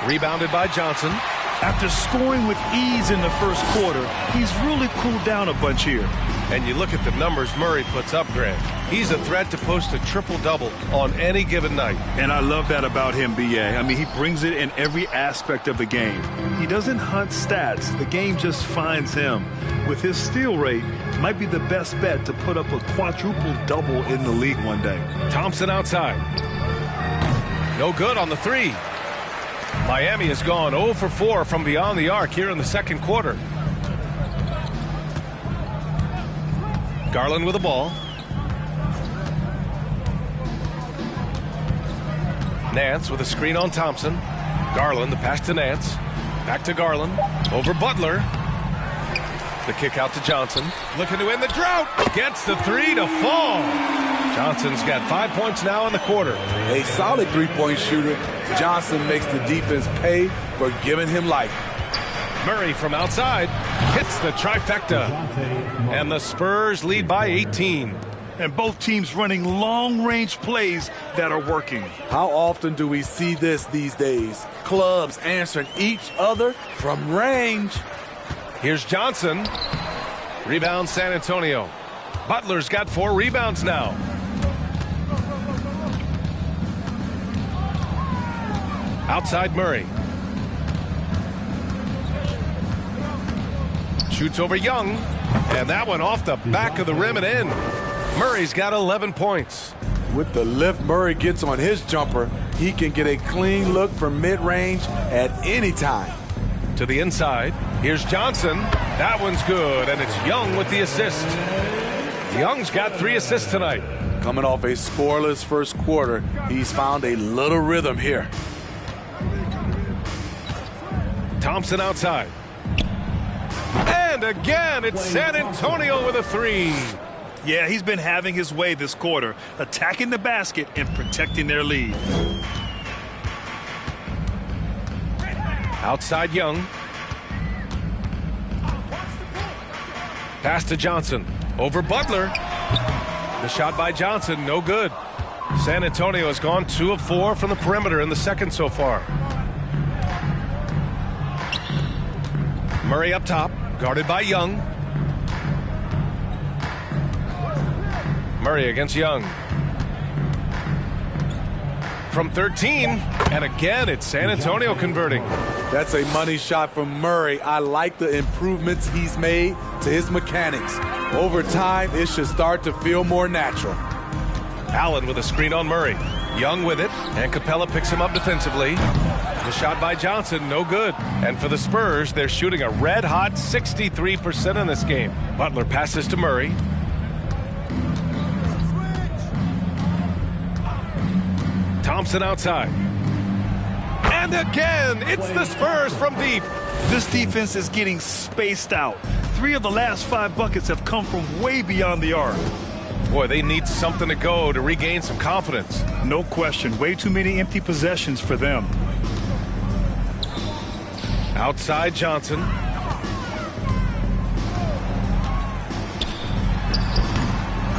Rebounded by Johnson. After scoring with ease in the first quarter, he's really cooled down a bunch here. And you look at the numbers Murray puts up, Grant. He's a threat to post a triple-double on any given night. And I love that about him, B.A. I mean, he brings it in every aspect of the game. He doesn't hunt stats. The game just finds him. With his steal rate, might be the best bet to put up a quadruple-double in the league one day. Thompson outside. No good on the 3. Miami has gone 0 for 4 from beyond the arc here in the second quarter. Garland with the ball. Nance with a screen on Thompson. Garland, the pass to Nance. Back to Garland. Over Butler. The kick out to Johnson. Looking to end the drought. Gets the 3 to fall. Johnson's got 5 points now in the quarter. A solid three-point shooter. Johnson makes the defense pay for giving him life. Murray from outside hits the trifecta. And the Spurs lead by 18. And both teams running long-range plays that are working. How often do we see this these days? Clubs answering each other from range. Here's Johnson. Rebound San Antonio. Butler's got 4 rebounds now. Outside Murray. Shoots over Young. And that one off the back of the rim and in. Murray's got 11 points. With the lift Murray gets on his jumper, he can get a clean look from mid-range at any time. To the inside. Here's Johnson. That one's good, and it's Young with the assist. Young's got 3 assists tonight. Coming off a scoreless first quarter, he's found a little rhythm here. Thompson outside. And again, it's San Antonio with a 3. Yeah, he's been having his way this quarter, attacking the basket and protecting their lead. Outside Young. Pass to Johnson. Over Butler. The shot by Johnson, no good. San Antonio has gone 2 of 4 from the perimeter in the second so far. Murray up top, guarded by Young. Murray against Young. From 13, and again it's San Antonio converting. That's a money shot from Murray. I like the improvements he's made to his mechanics. Over time, it should start to feel more natural. Allen with a screen on Murray. Young with it, and Capella picks him up defensively. The shot by Johnson, no good. And for the Spurs, they're shooting a red-hot 63% in this game. Butler passes to Murray. Thompson outside. And again, it's the Spurs from deep. This defense is getting spaced out. 3 of the last 5 buckets have come from way beyond the arc. Boy, they need something to go to regain some confidence. No question. Way too many empty possessions for them. Outside Johnson.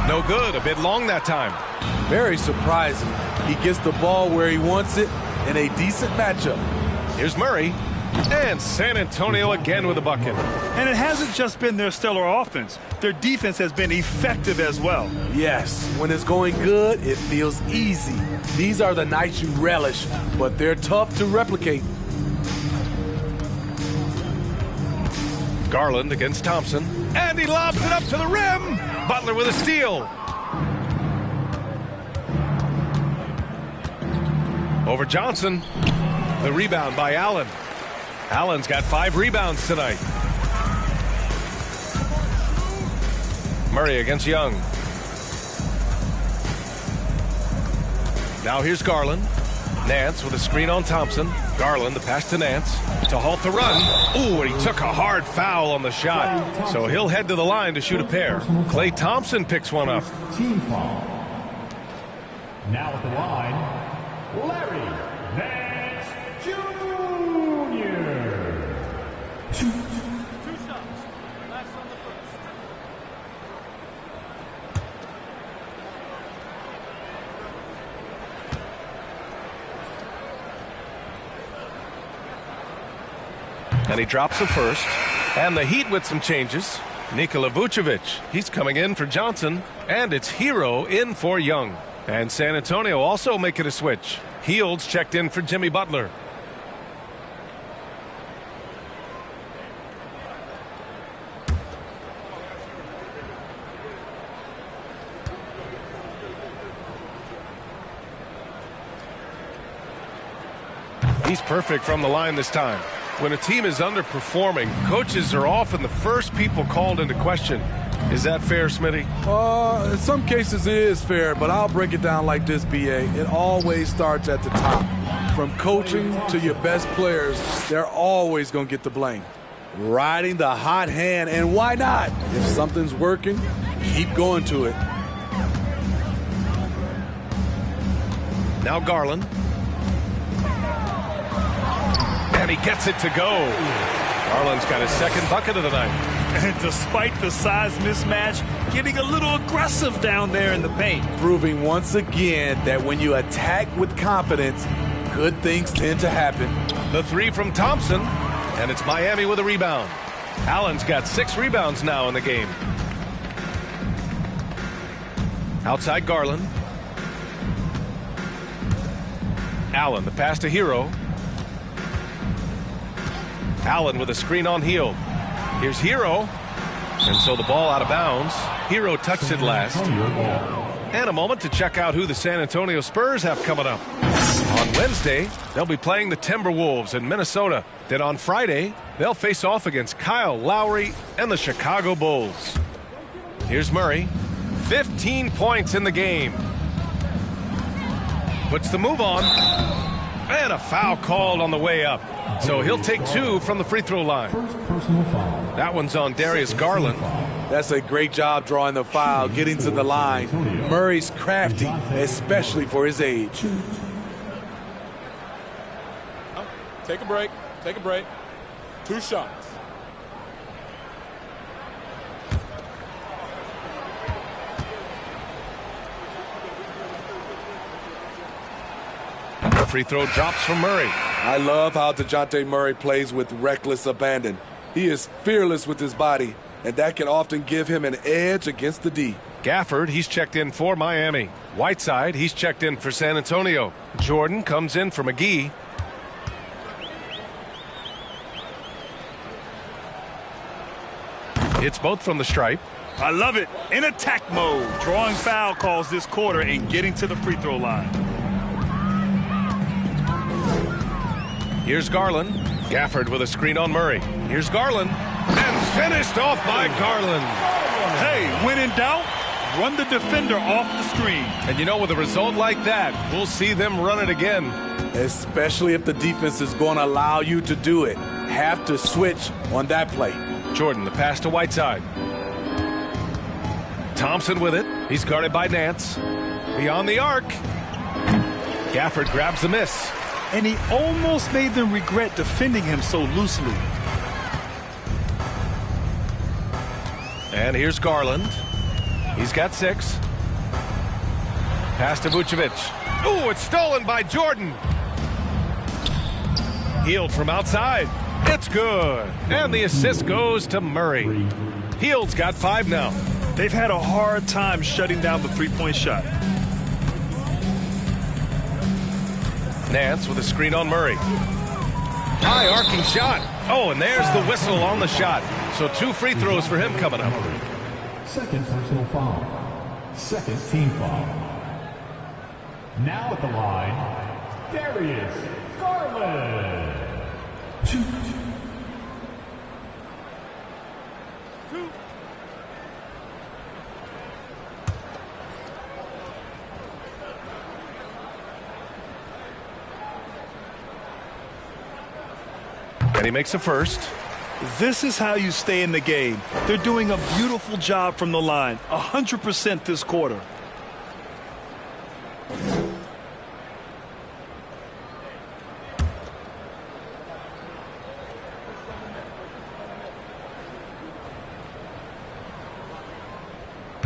No good. A bit long that time. Very surprising. He gets the ball where he wants it in a decent matchup. Here's Murray. And San Antonio again with a bucket. And it hasn't just been their stellar offense. Their defense has been effective as well. Yes, when it's going good, it feels easy. These are the nights you relish, but they're tough to replicate. Garland against Thompson. And he lobs it up to the rim. Butler with a steal. Over Johnson. The rebound by Allen. Allen's got 5 rebounds tonight. Murray against Young. Now here's Garland. Nance with a screen on Thompson. Garland, the pass to Nance to halt the run. Ooh, and he took a hard foul on the shot. So he'll head to the line to shoot a pair. Klay Thompson picks one up. Team foul. Now at the line, Larry Nance Jr. Two shots. Last on the first. And he drops the first. And the Heat with some changes. Nikola Vucevic, he's coming in for Johnson. And it's Hero in for Young. And San Antonio also making a switch. Hields checked in for Jimmy Butler. He's perfect from the line this time. When a team is underperforming, coaches are often the first people called into question. Is that fair, Smitty? In some cases it is fair, but I'll break it down like this, B.A. It always starts at the top. From coaching to your best players, they're always going to get the blame. Riding the hot hand, and why not? If something's working, keep going to it. Now Garland. And he gets it to go. Garland's got his second bucket of the night. And despite the size mismatch, getting a little aggressive down there in the paint. Proving once again that when you attack with confidence, good things tend to happen. The 3 from Thompson, and it's Miami with a rebound. Allen's got 6 rebounds now in the game. Outside Garland. Allen, the pass to Hero. Allen with a screen on Hield. Here's Hero. And so the ball out of bounds. Hero touched it last. And a moment to check out who the San Antonio Spurs have coming up. On Wednesday, they'll be playing the Timberwolves in Minnesota. Then on Friday, they'll face off against Kyle Lowry and the Chicago Bulls. Here's Murray. 15 points in the game. Puts the move on. And a foul called on the way up. So he'll take 2 from the free throw line. That one's on Darius Garland. That's a great job drawing the foul, getting to the line. Murray's crafty, especially for his age. Take a break. Take a break. 2 shots. The free throw drops from Murray. I love how DeJounte Murray plays with reckless abandon. He is fearless with his body, and that can often give him an edge against the D. Gafford, he's checked in for Miami. Whiteside, he's checked in for San Antonio. Jordan comes in for McGee. It's both from the stripe. I love it. In attack mode, drawing foul calls this quarter and getting to the free throw line. Here's Garland. Gafford with a screen on Murray. Here's Garland. And finished off by Garland. Hey, when in doubt, run the defender off the screen. And you know, with a result like that, we'll see them run it again. Especially if the defense is going to allow you to do it. Have to switch on that play. Jordan, the pass to Whiteside. Thompson with it. He's guarded by Nance. Beyond the arc. Gafford grabs the miss. And he almost made them regret defending him so loosely. And here's Garland. He's got 6. Pass to Vucevic. Ooh, it's stolen by Jordan. Hield from outside. It's good. And the assist goes to Murray. Hield's got 5 now. They've had a hard time shutting down the three-point shot. Nance with a screen on Murray. High arcing shot. Oh, and there's the whistle on the shot. So 2 free throws for him coming up. Second personal foul. Second team foul. Now at the line, Darius Garland. 2. And he makes a first. This is how you stay in the game. They're doing a beautiful job from the line. 100% this quarter.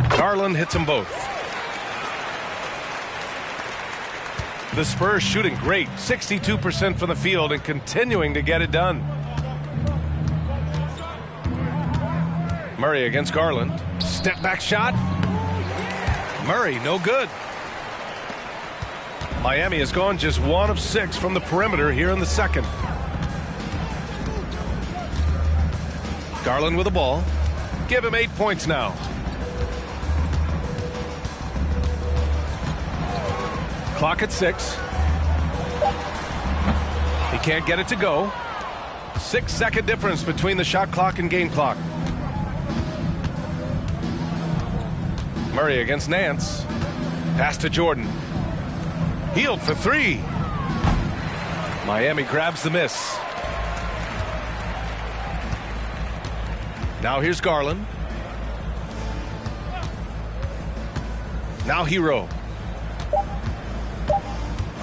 Garland hits them both. The Spurs shooting great, 62% from the field and continuing to get it done. Murray against Garland. Step back shot. Murray, no good. Miami has gone just 1 of 6 from the perimeter here in the second. Garland with the ball. Give him 8 points now. Clock at 6. He can't get it to go. 6-second difference between the shot clock and game clock. Murray against Nance. Pass to Jordan. Hield for 3. Miami grabs the miss. Now here's Garland. Now Hero.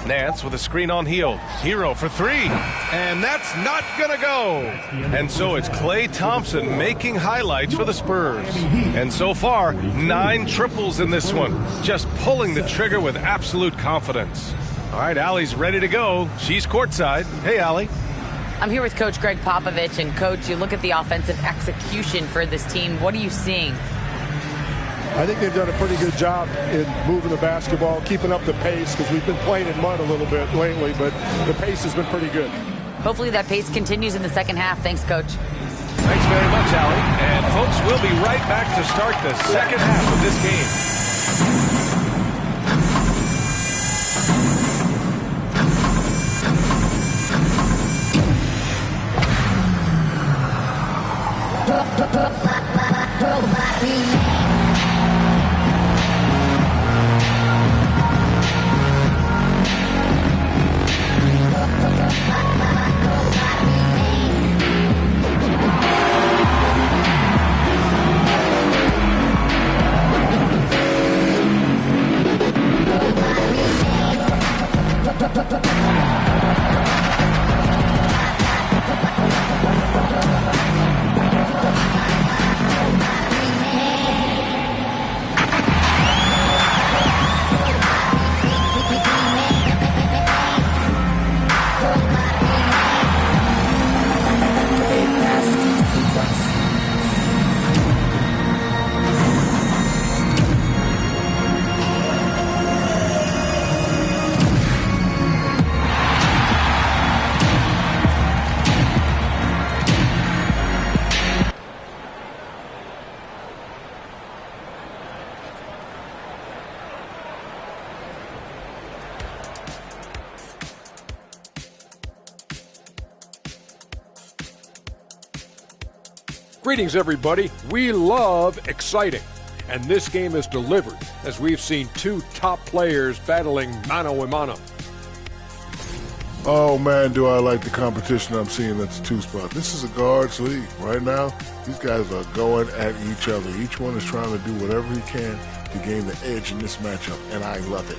Nance with a screen on Hield. Hero for 3. And that's not gonna go. And so it's Klay Thompson making highlights for the Spurs. And so far, 9 triples in this one. Just pulling the trigger with absolute confidence. All right, Allie's ready to go. She's courtside. Hey, Allie. I'm here with Coach Greg Popovich. And, Coach, you look at the offensive execution for this team. What are you seeing? I think they've done a pretty good job in moving the basketball, keeping up the pace, because we've been playing in mud a little bit lately, but the pace has been pretty good. Hopefully that pace continues in the second half. Thanks, Coach. Thanks very much, Allie. And, folks, we'll be right back to start the second half of this game. Greetings, everybody. We love exciting, and this game is delivered as we've seen 2 top players battling mano a mano. Oh, man, do I like the competition I'm seeing at the 2 spot. This is a guards league. Right now, these guys are going at each other. Each one is trying to do whatever he can to gain the edge in this matchup, and I love it.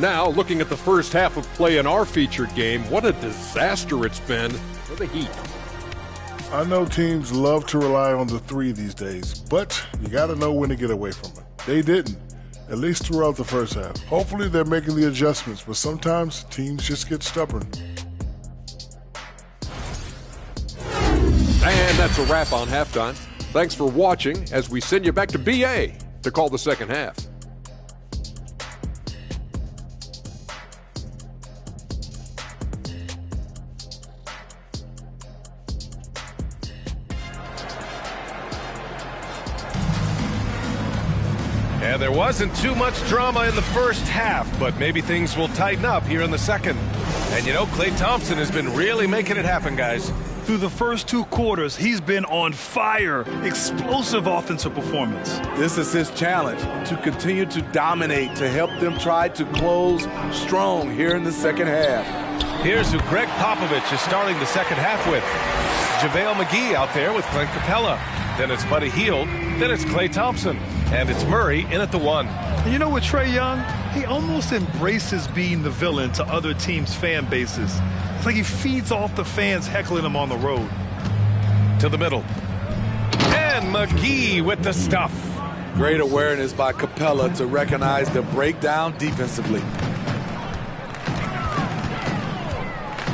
Now, looking at the first half of play in our featured game, what a disaster it's been for the Heat. I know teams love to rely on the three these days, but you got to know when to get away from it. They didn't, at least throughout the first half. Hopefully they're making the adjustments, but sometimes teams just get stubborn. And that's a wrap on halftime. Thanks for watching as we send you back to BA to call the second half. And there wasn't too much drama in the first half, but maybe things will tighten up here in the second. And you know, Klay Thompson has been really making it happen, guys. Through the first 2 quarters, he's been on fire. Explosive offensive performance. This is his challenge, to continue to dominate, to help them try to close strong here in the second half. Here's who Greg Popovich is starting the second half with. JaVale McGee out there with Clint Capella. Then it's Buddy Hield. Then it's Klay Thompson. And it's Murray in at the 1. And you know what, Trae Young? He almost embraces being the villain to other teams' fan bases. It's like he feeds off the fans heckling him on the road. To the middle. And McGee with the stuff. Great awareness by Capella to recognize the breakdown defensively.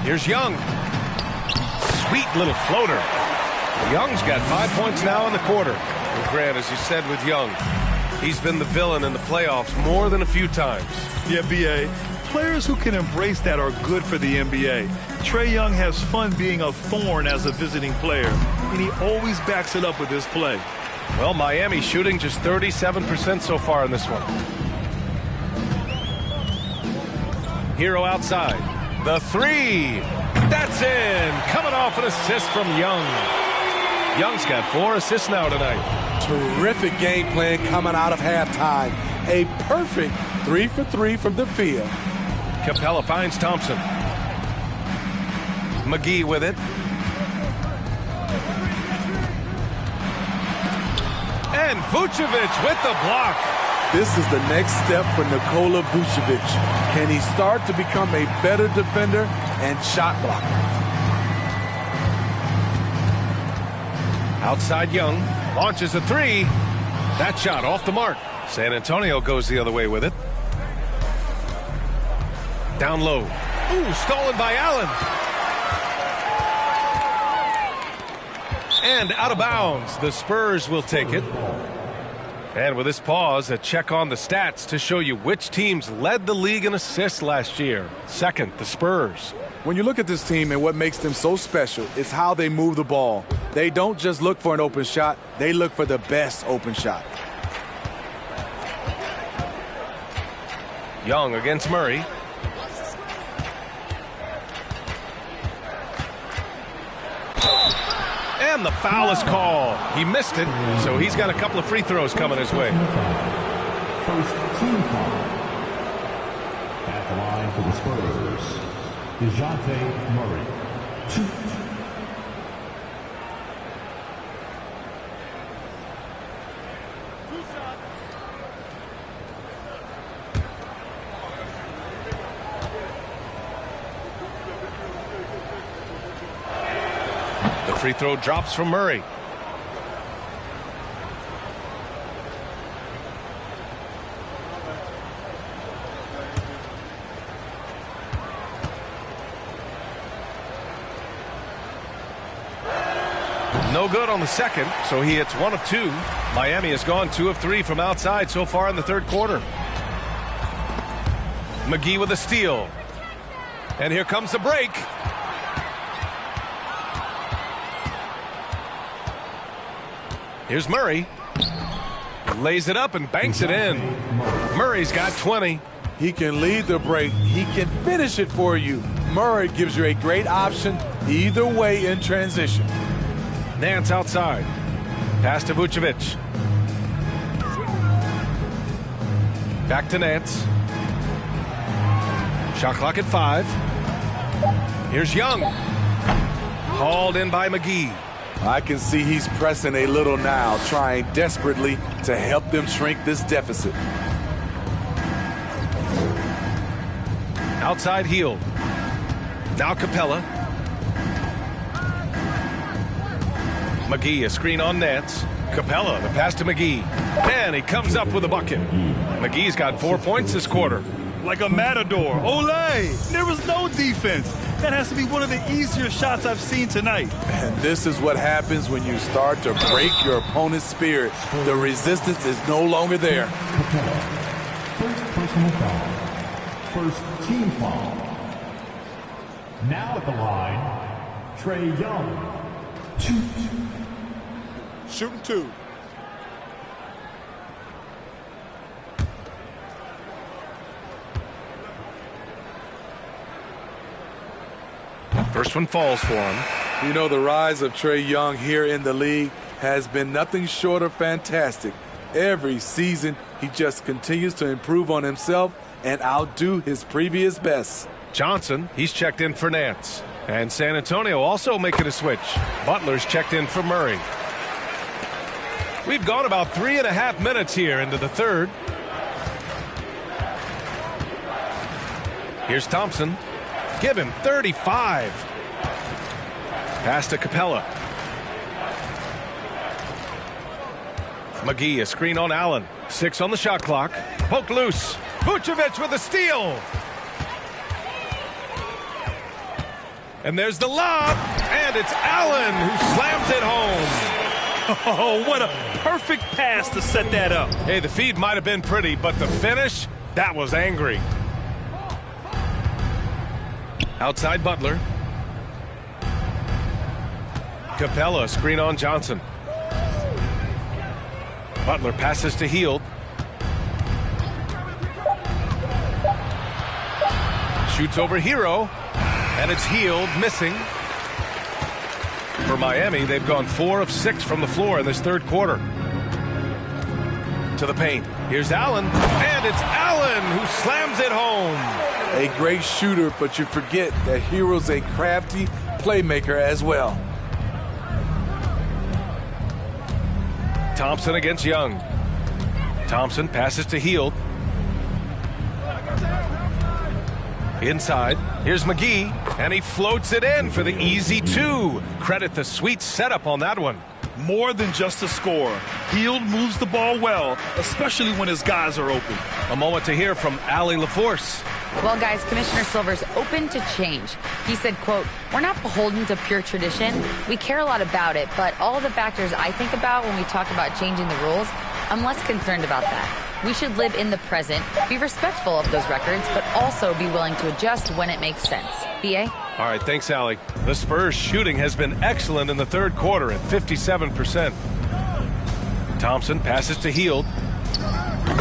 Here's Young. Sweet little floater. Young's got 5 points now in the quarter. And Grant, as you said with Young, he's been the villain in the playoffs more than a few times. Yeah, B.A. Players who can embrace that are good for the NBA. Trae Young has fun being a thorn as a visiting player, and he always backs it up with his play. Well, Miami shooting just 37% so far in this one. Hero outside. The 3. That's in. Coming off an assist from Young. Young's got 4 assists now tonight. Terrific game plan coming out of halftime. A perfect 3 for 3 from the field. Capella finds Thompson. McGee with it. And Vucevic with the block. This is the next step for Nikola Vucevic. Can he start to become a better defender and shot blocker? Outside Young. Launches a 3. That shot off the mark. San Antonio goes the other way with it. Down low. Ooh, stolen by Allen. And out of bounds. The Spurs will take it. And with this pause, a check on the stats to show you which teams led the league in assists last year. Second, the Spurs. When you look at this team and what makes them so special, it's how they move the ball. They don't just look for an open shot, they look for the best open shot. Young against Murray. And the foul is called. He missed it, so he's got a couple of free throws coming his way. First team foul. At the line for the Spurs, DeJounte Murray. 2. The free throw drops from Murray. No good on the second, so he hits 1 of 2. Miami has gone 2 of 3 from outside so far in the third quarter. McGee with a steal. And here comes the break. Here's Murray. Lays it up and banks it in. Murray's got 20. He can lead the break. He can finish it for you. Murray gives you a great option either way in transition. Nance outside. Pass to Vucevic. Back to Nance. Shot clock at 5. Here's Young. Hauled in by McGee. I can see he's pressing a little now, trying desperately to help them shrink this deficit. Outside Hield. Now Capella. McGee, a screen on Nance. Capella, the pass to McGee. And he comes up with a bucket. McGee's got 4 points this quarter. Like a matador. Olé! There was no defense. That has to be one of the easier shots I've seen tonight. And this is what happens when you start to break your opponent's spirit. The resistance is no longer there. First personal foul. First team foul. Now at the line, Trey Young. Shooting 2. First one falls for him. You know, the rise of Trey Young here in the league has been nothing short of fantastic. Every season, he just continues to improve on himself and outdo his previous best. Johnson, he's checked in for Nance. And San Antonio also making a switch. Butler's checked in for Murray. We've gone about 3.5 minutes here into the third. Here's Thompson. Give him 35. Pass to Capella. McGee, a screen on Allen. 6 on the shot clock. Poked loose. Vucevic with a steal. And there's the lob. And it's Allen who slams it home. Oh, what a perfect pass to set that up. Hey, the feed might have been pretty, but the finish, that was angry. Outside Butler. Capella, screen on Johnson. Butler passes to Hield. Shoots over Hero. And it's Hield missing. For Miami, they've gone 4 of 6 from the floor in this third quarter. To the paint. Here's Allen. And it's Allen who slams it home. A great shooter, but you forget that Hero's a crafty playmaker as well. Thompson against Young. Thompson passes to Hield. Inside, here's McGee, and he floats it in for the easy 2. Credit the sweet setup on that one. More than just a score. Hield moves the ball well, especially when his guys are open. A moment to hear from Allie LaForce. Well, guys, Commissioner Silver's open to change. He said, quote, "We're not beholden to pure tradition. We care a lot about it, but all of the factors I think about when we talk about changing the rules, I'm less concerned about that. We should live in the present, be respectful of those records, but also be willing to adjust when it makes sense." B.A.? All right, thanks, Allie. The Spurs' shooting has been excellent in the third quarter at 57%. Thompson passes to Hield.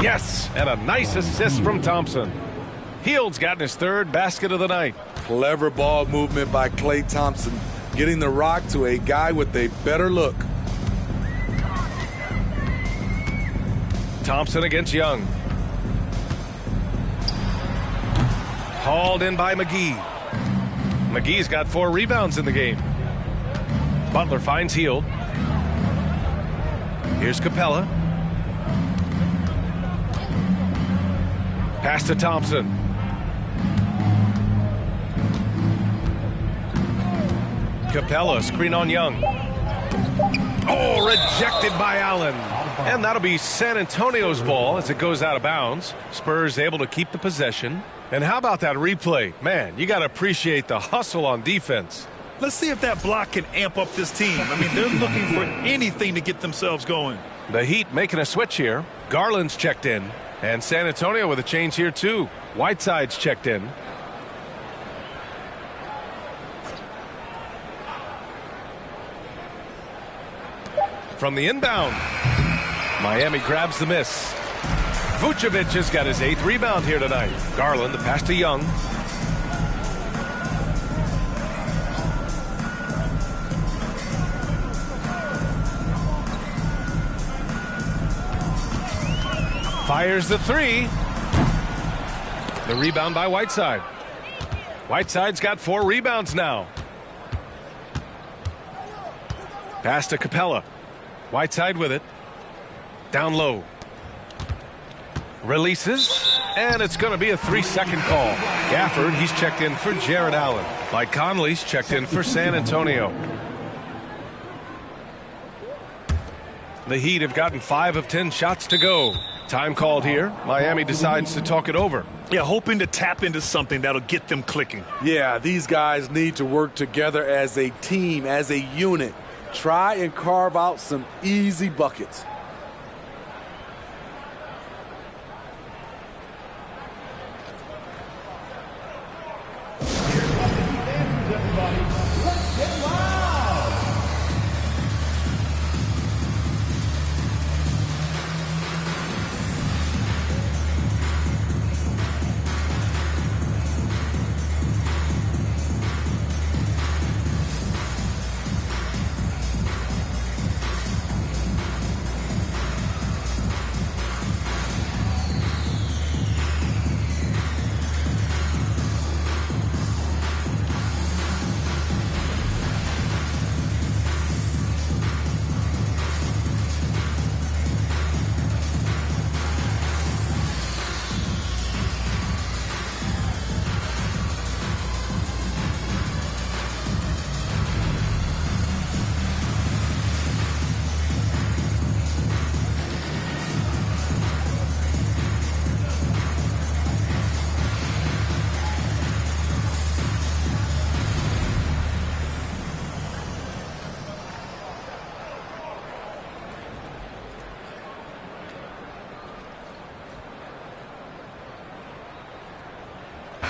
Yes, and a nice assist from Thompson. Hield's gotten his third basket of the night. Clever ball movement by Klay Thompson, getting the rock to a guy with a better look. Thompson against Young. Hauled in by McGee. McGee's got 4 rebounds in the game. Butler finds Hield. Here's Capella. Pass to Thompson. Capella, screen on Young. Oh, rejected by Allen. And that'll be San Antonio's ball as it goes out of bounds. Spurs able to keep the possession. And how about that replay? Man, you got to appreciate the hustle on defense. Let's see if that block can amp up this team. I mean, they're looking for anything to get themselves going. The Heat making a switch here. Garland's checked in. And San Antonio with a change here, too. Whiteside's checked in. From the inbound. Miami grabs the miss. Vucevic has got his 8th rebound here tonight. Garland, the pass to Young. Fires the 3. The rebound by Whiteside. Whiteside's got 4 rebounds now. Pass to Capella. Whiteside with it. Down low. Releases. And it's going to be a 3-second call. Gafford, he's checked in for Jared Allen. Mike Conley's checked in for San Antonio. The Heat have gotten 5 of 10 shots to go. Time called here. Miami decides to talk it over. Yeah, hoping to tap into something that'll get them clicking. Yeah, these guys need to work together as a team, as a unit. Try and carve out some easy buckets.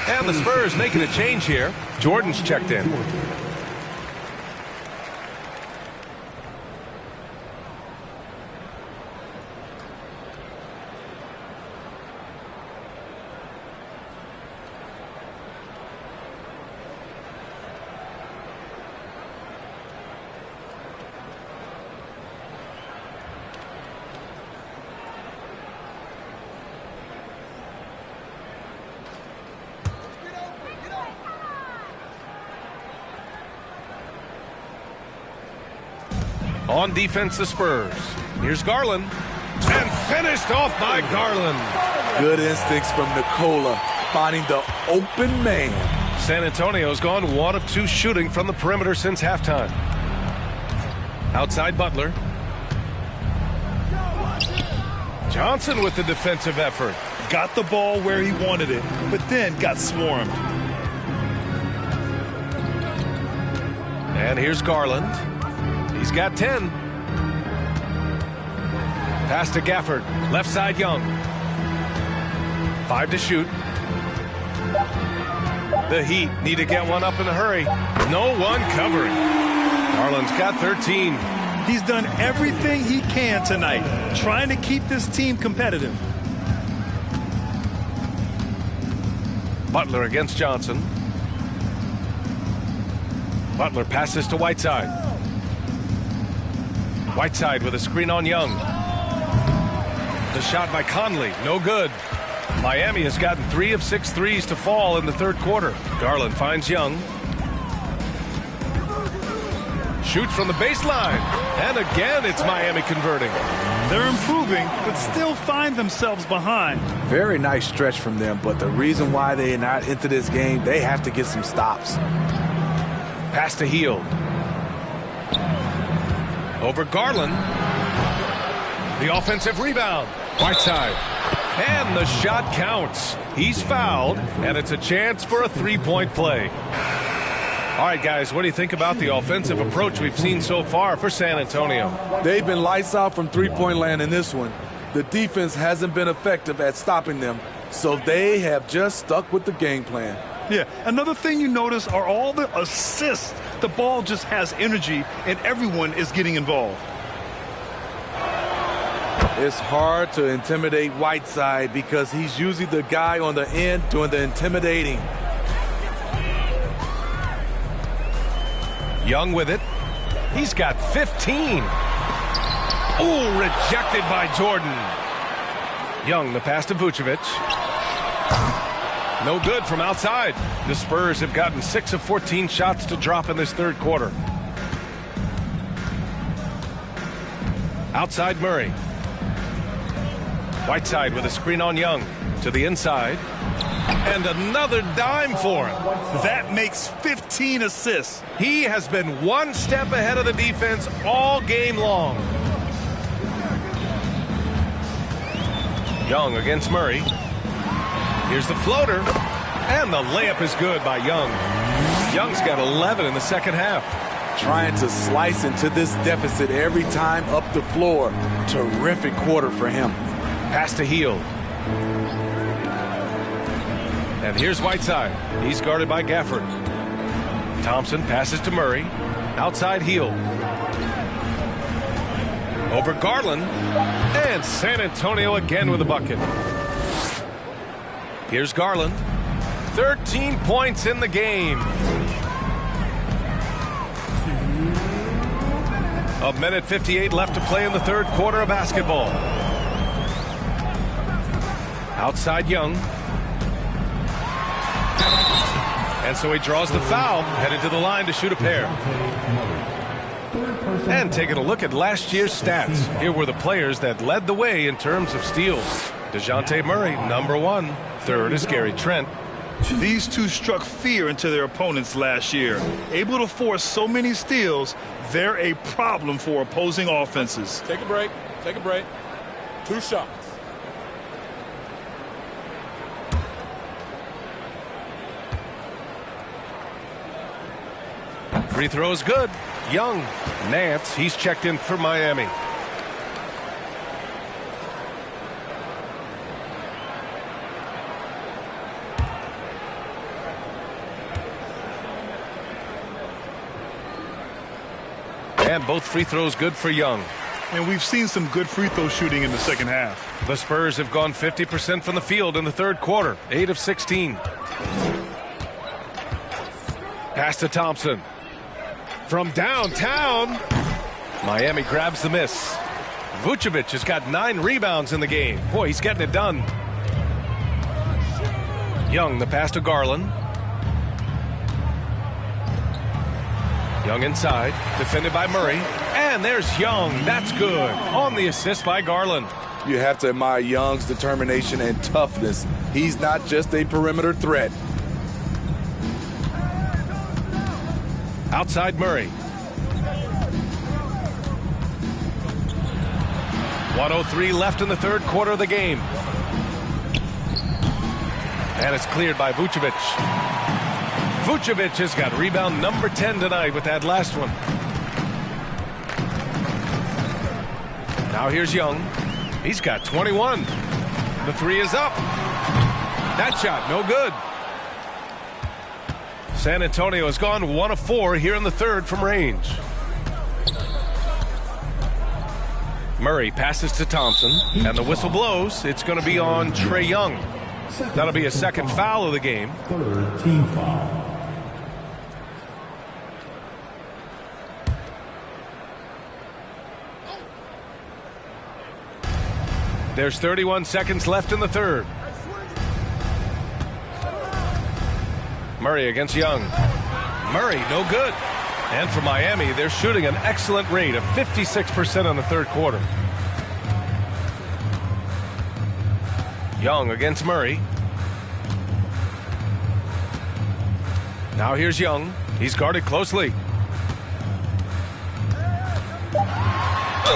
And the Spurs making a change here. Jordan's checked in. On defense, the Spurs. Here's Garland. And finished off by Garland. Good instincts from Nikola, finding the open man. San Antonio's gone 1 of 2 shooting from the perimeter since halftime. Outside Butler. Johnson with the defensive effort. Got the ball where he wanted it, but then got swarmed. And here's Garland. He's got 10. Pass to Gafford. Left side Young. 5 to shoot. The Heat need to get one up in a hurry. No one covering. Garland's got 13. He's done everything he can tonight, trying to keep this team competitive. Butler against Johnson. Butler passes to Whiteside. Whiteside with a screen on Young. The shot by Conley, no good. Miami has gotten 3 of 6 threes to fall in the third quarter. Garland finds Young. Shoots from the baseline. And again, it's Miami converting. They're improving, but still find themselves behind. Very nice stretch from them, but the reason why they're not into this game, they have to get some stops. Pass to Hield. Over Garland. The offensive rebound. Whiteside. And the shot counts. He's fouled, and it's a chance for a three-point play. All right, guys, what do you think about the offensive approach we've seen so far for San Antonio? They've been lights out from three-point land in this one. The defense hasn't been effective at stopping them, so they have just stuck with the game plan. Yeah, another thing you notice are all the assists. The ball just has energy, and everyone is getting involved. It's hard to intimidate Whiteside because he's usually the guy on the end doing the intimidating. Young with it. He's got 15. Oh, rejected by Jordan. Young, the pass to Vucevic. No good from outside. The Spurs have gotten 6 of 14 shots to drop in this third quarter. Outside Murray. Whiteside with a screen on Young. To the inside. And another dime for him. That makes 15 assists. He has been one step ahead of the defense all game long. Young against Murray. Here's the floater. And the layup is good by Young. Young's got 11 in the second half. Trying to slice into this deficit every time up the floor. Terrific quarter for him. Pass to Heel. And here's Whiteside. He's guarded by Gafford. Thompson passes to Murray. Outside Heel. Over Garland. And San Antonio again with a bucket. Here's Garland. 13 points in the game. A minute 58 left to play in the third quarter of basketball. Outside Young. And so he draws the foul, headed to the line to shoot a pair. And taking a look at last year's stats, here were the players that led the way in terms of steals. DeJounte Murray, number 1. Third is Gary Trent. These two struck fear into their opponents last year. Able to force so many steals, they're a problem for opposing offenses. Take a break. Take a break. 2 shots. Free throw is good. Young. Nance, he's checked in for Miami. And both free throws good for Young. And we've seen some good free throw shooting in the second half. The Spurs have gone 50% from the field in the third quarter. 8 of 16. Pass to Thompson. From downtown. Miami grabs the miss. Vucevic has got 9 rebounds in the game. Boy, he's getting it done. Young, the pass to Garland. Young inside, defended by Murray. And there's Young. That's good. On the assist by Garland. You have to admire Young's determination and toughness. He's not just a perimeter threat. Outside Murray. 1:03 left in the third quarter of the game. And it's cleared by Vucevic. Vucevic has got rebound number 10 tonight with that last one. Now here's Young. He's got 21. The 3 is up. That shot, no good. San Antonio has gone 1 of 4 here in the third from range. Murray passes to Thompson, and the whistle blows. It's going to be on Trae Young. That'll be a second foul of the game. Third team foul. There's 31 seconds left in the third. Murray against Young. Murray, no good. And for Miami, they're shooting an excellent rate of 56% in the third quarter. Young against Murray. Now here's Young. He's guarded closely.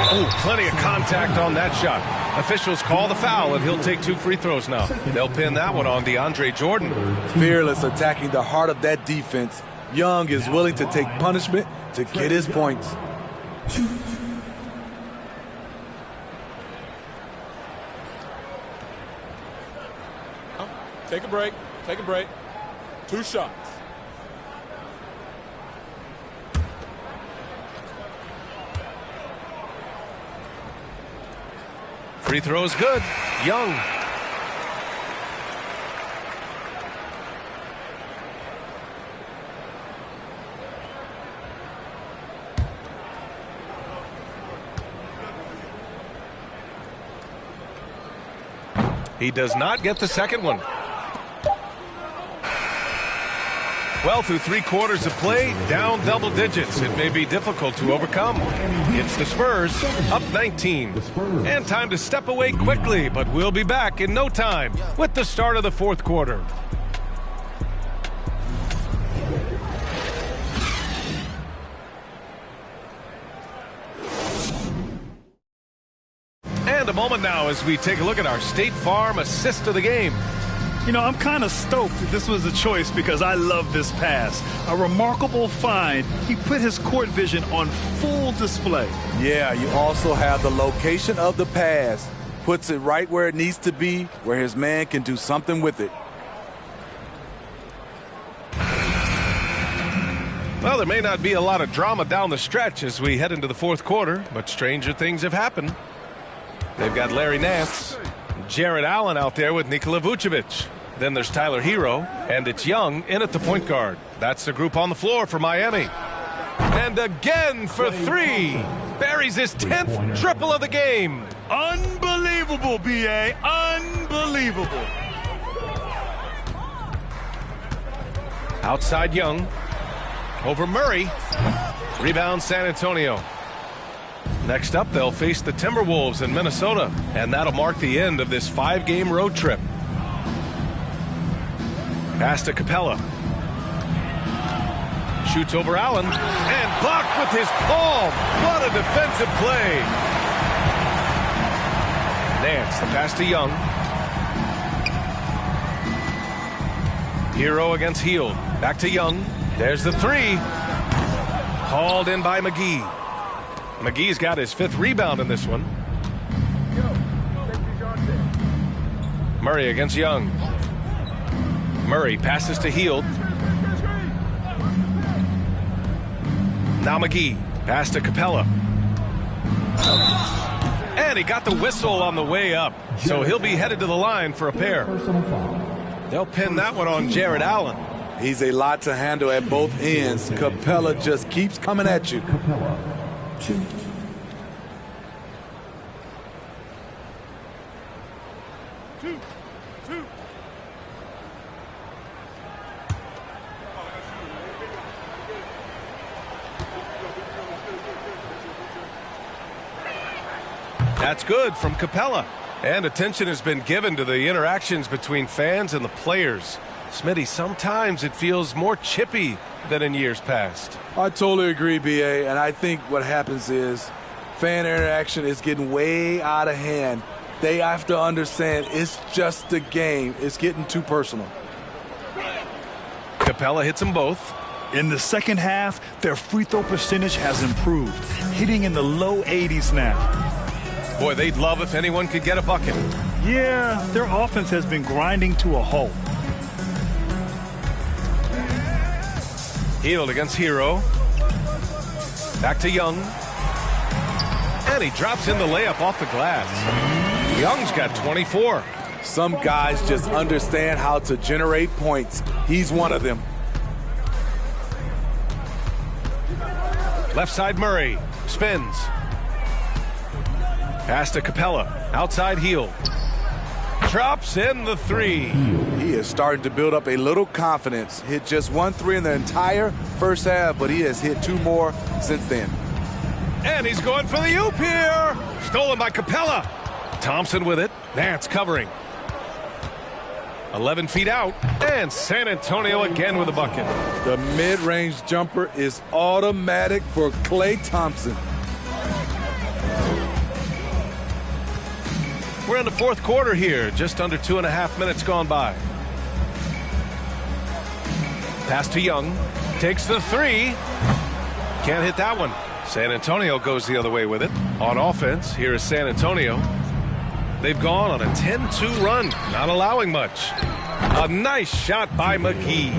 Oh, plenty of contact on that shot. Officials call the foul, and he'll take 2 free throws now. They'll pin that one on DeAndre Jordan. Fearless attacking the heart of that defense. Young is willing to take punishment to get his points. Take a break. Take a break. 2 shots. Free throw is good. Young. He does not get the second one. Well, through 3 quarters of play, down double digits. It may be difficult to overcome. It's the Spurs, up 19. And time to step away quickly, but we'll be back in no time with the start of the fourth quarter. And a moment now as we take a look at our State Farm assist of the game. You know, I'm kind of stoked that this was a choice because I love this pass. A remarkable find. He put his court vision on full display. Yeah, you also have the location of the pass. Puts it right where it needs to be, where his man can do something with it. Well, there may not be a lot of drama down the stretch as we head into the fourth quarter, but stranger things have happened. They've got Larry Nance, Jared Allen out there with Nikola Vucevic. Then there's Tyler Hero, and it's Young in at the point guard. That's the group on the floor for Miami. And again for three. Buries his 10th triple of the game. Unbelievable, B.A. Unbelievable. Outside Young. Over Murray. Rebound San Antonio. Next up, they'll face the Timberwolves in Minnesota, and that'll mark the end of this 5-game road trip. Pass to Capella. Shoots over Allen, and blocked with his palm. What a defensive play. Nance, the pass to Young. Hero against Hield. Back to Young. There's the three. Hauled in by McGee. McGee's got his 5th rebound in this one. Murray against Young. Murray passes to Hield. Now McGee. Pass to Capella. And he got the whistle on the way up. So he'll be headed to the line for a pair. They'll pin that one on Jared Allen. He's a lot to handle at both ends. Capella just keeps coming at you. Two. That's good from Capella. And attention has been given to the interactions between fans and the players. Smitty, sometimes it feels more chippy than in years past. I totally agree, B.A., and I think what happens is fan interaction is getting way out of hand. They have to understand it's just a game. It's getting too personal. Capella hits them both. In the second half, their free throw percentage has improved, hitting in the low 80s now. Boy, they'd love if anyone could get a bucket. Yeah, their offense has been grinding to a halt. Hield against Hero. Back to Young. And he drops in the layup off the glass. Young's got 24. Some guys just understand how to generate points. He's one of them. Left side Murray. Spins. Pass to Capella. Outside Hield. Drops in the three. He is starting to build up a little confidence. Hit just 1 3 in the entire first half, but he has hit 2 more since then. And he's going for the oop here. Stolen by Capella. Thompson with it. Nance covering. 11 feet out. And San Antonio again with a bucket. The mid-range jumper is automatic for Klay Thompson. We're in the fourth quarter here. Just under 2.5 minutes gone by. Pass to Young. Takes the three. Can't hit that one. San Antonio goes the other way with it. On offense, here is San Antonio. They've gone on a 10-2 run, not allowing much. A nice shot by McGee.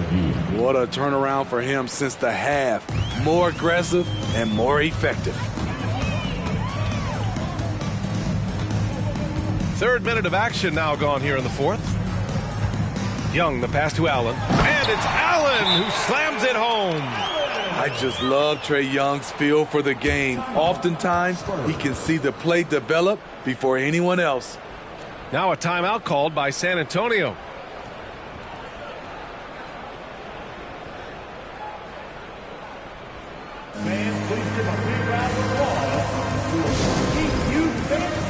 What a turnaround for him since the half. More aggressive and more effective. Third minute of action now gone here in the fourth. Young, the pass to Allen. And it's Allen who slams it home. I just love Trae Young's feel for the game. Oftentimes, he can see the play develop before anyone else. Now a timeout called by San Antonio. Fans, please give a big round of applause to keep you fancy.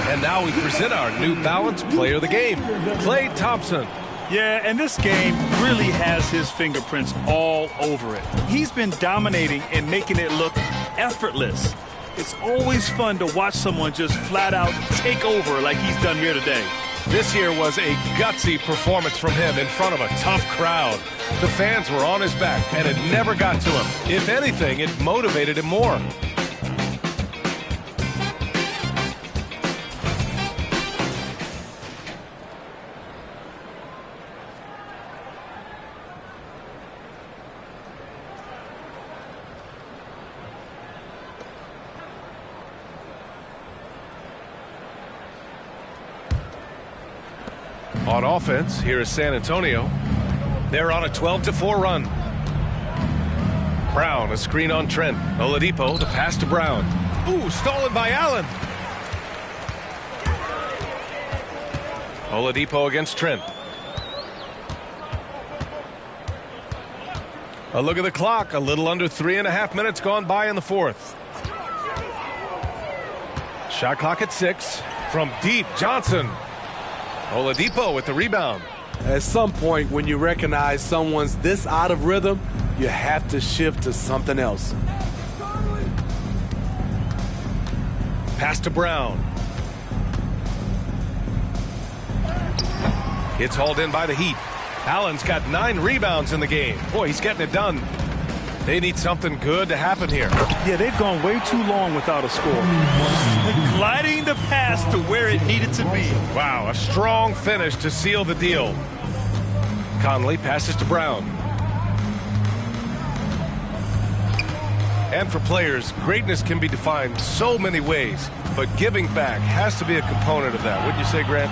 And now we present our New Balance Player of the Game, Klay Thompson. Yeah, and this game really has his fingerprints all over it. He's been dominating and making it look effortless. It's always fun to watch someone just flat out take over like he's done here today. This year was a gutsy performance from him in front of a tough crowd. The fans were on his back, and it never got to him. If anything, it motivated him more. On offense, here is San Antonio. They're on a 12-4 run. Brown, a screen on Trent. Oladipo, the pass to Brown. Ooh, stolen by Allen. Oladipo against Trent. A look at the clock. A little under 3.5 minutes gone by in the fourth. Shot clock at 6. From deep, Johnson. Oladipo with the rebound. At some point, when you recognize someone's this out of rhythm, you have to shift to something else. Pass to Brown. It's hauled in by the Heat. Allen's got 9 rebounds in the game. Boy, he's getting it done. They need something good to happen here. Yeah, they've gone way too long without a score. Gliding the pass to where it needed to be. Wow, a strong finish to seal the deal. Conley passes to Brown. And for players, greatness can be defined so many ways, but giving back has to be a component of that. Wouldn't you say, Grant?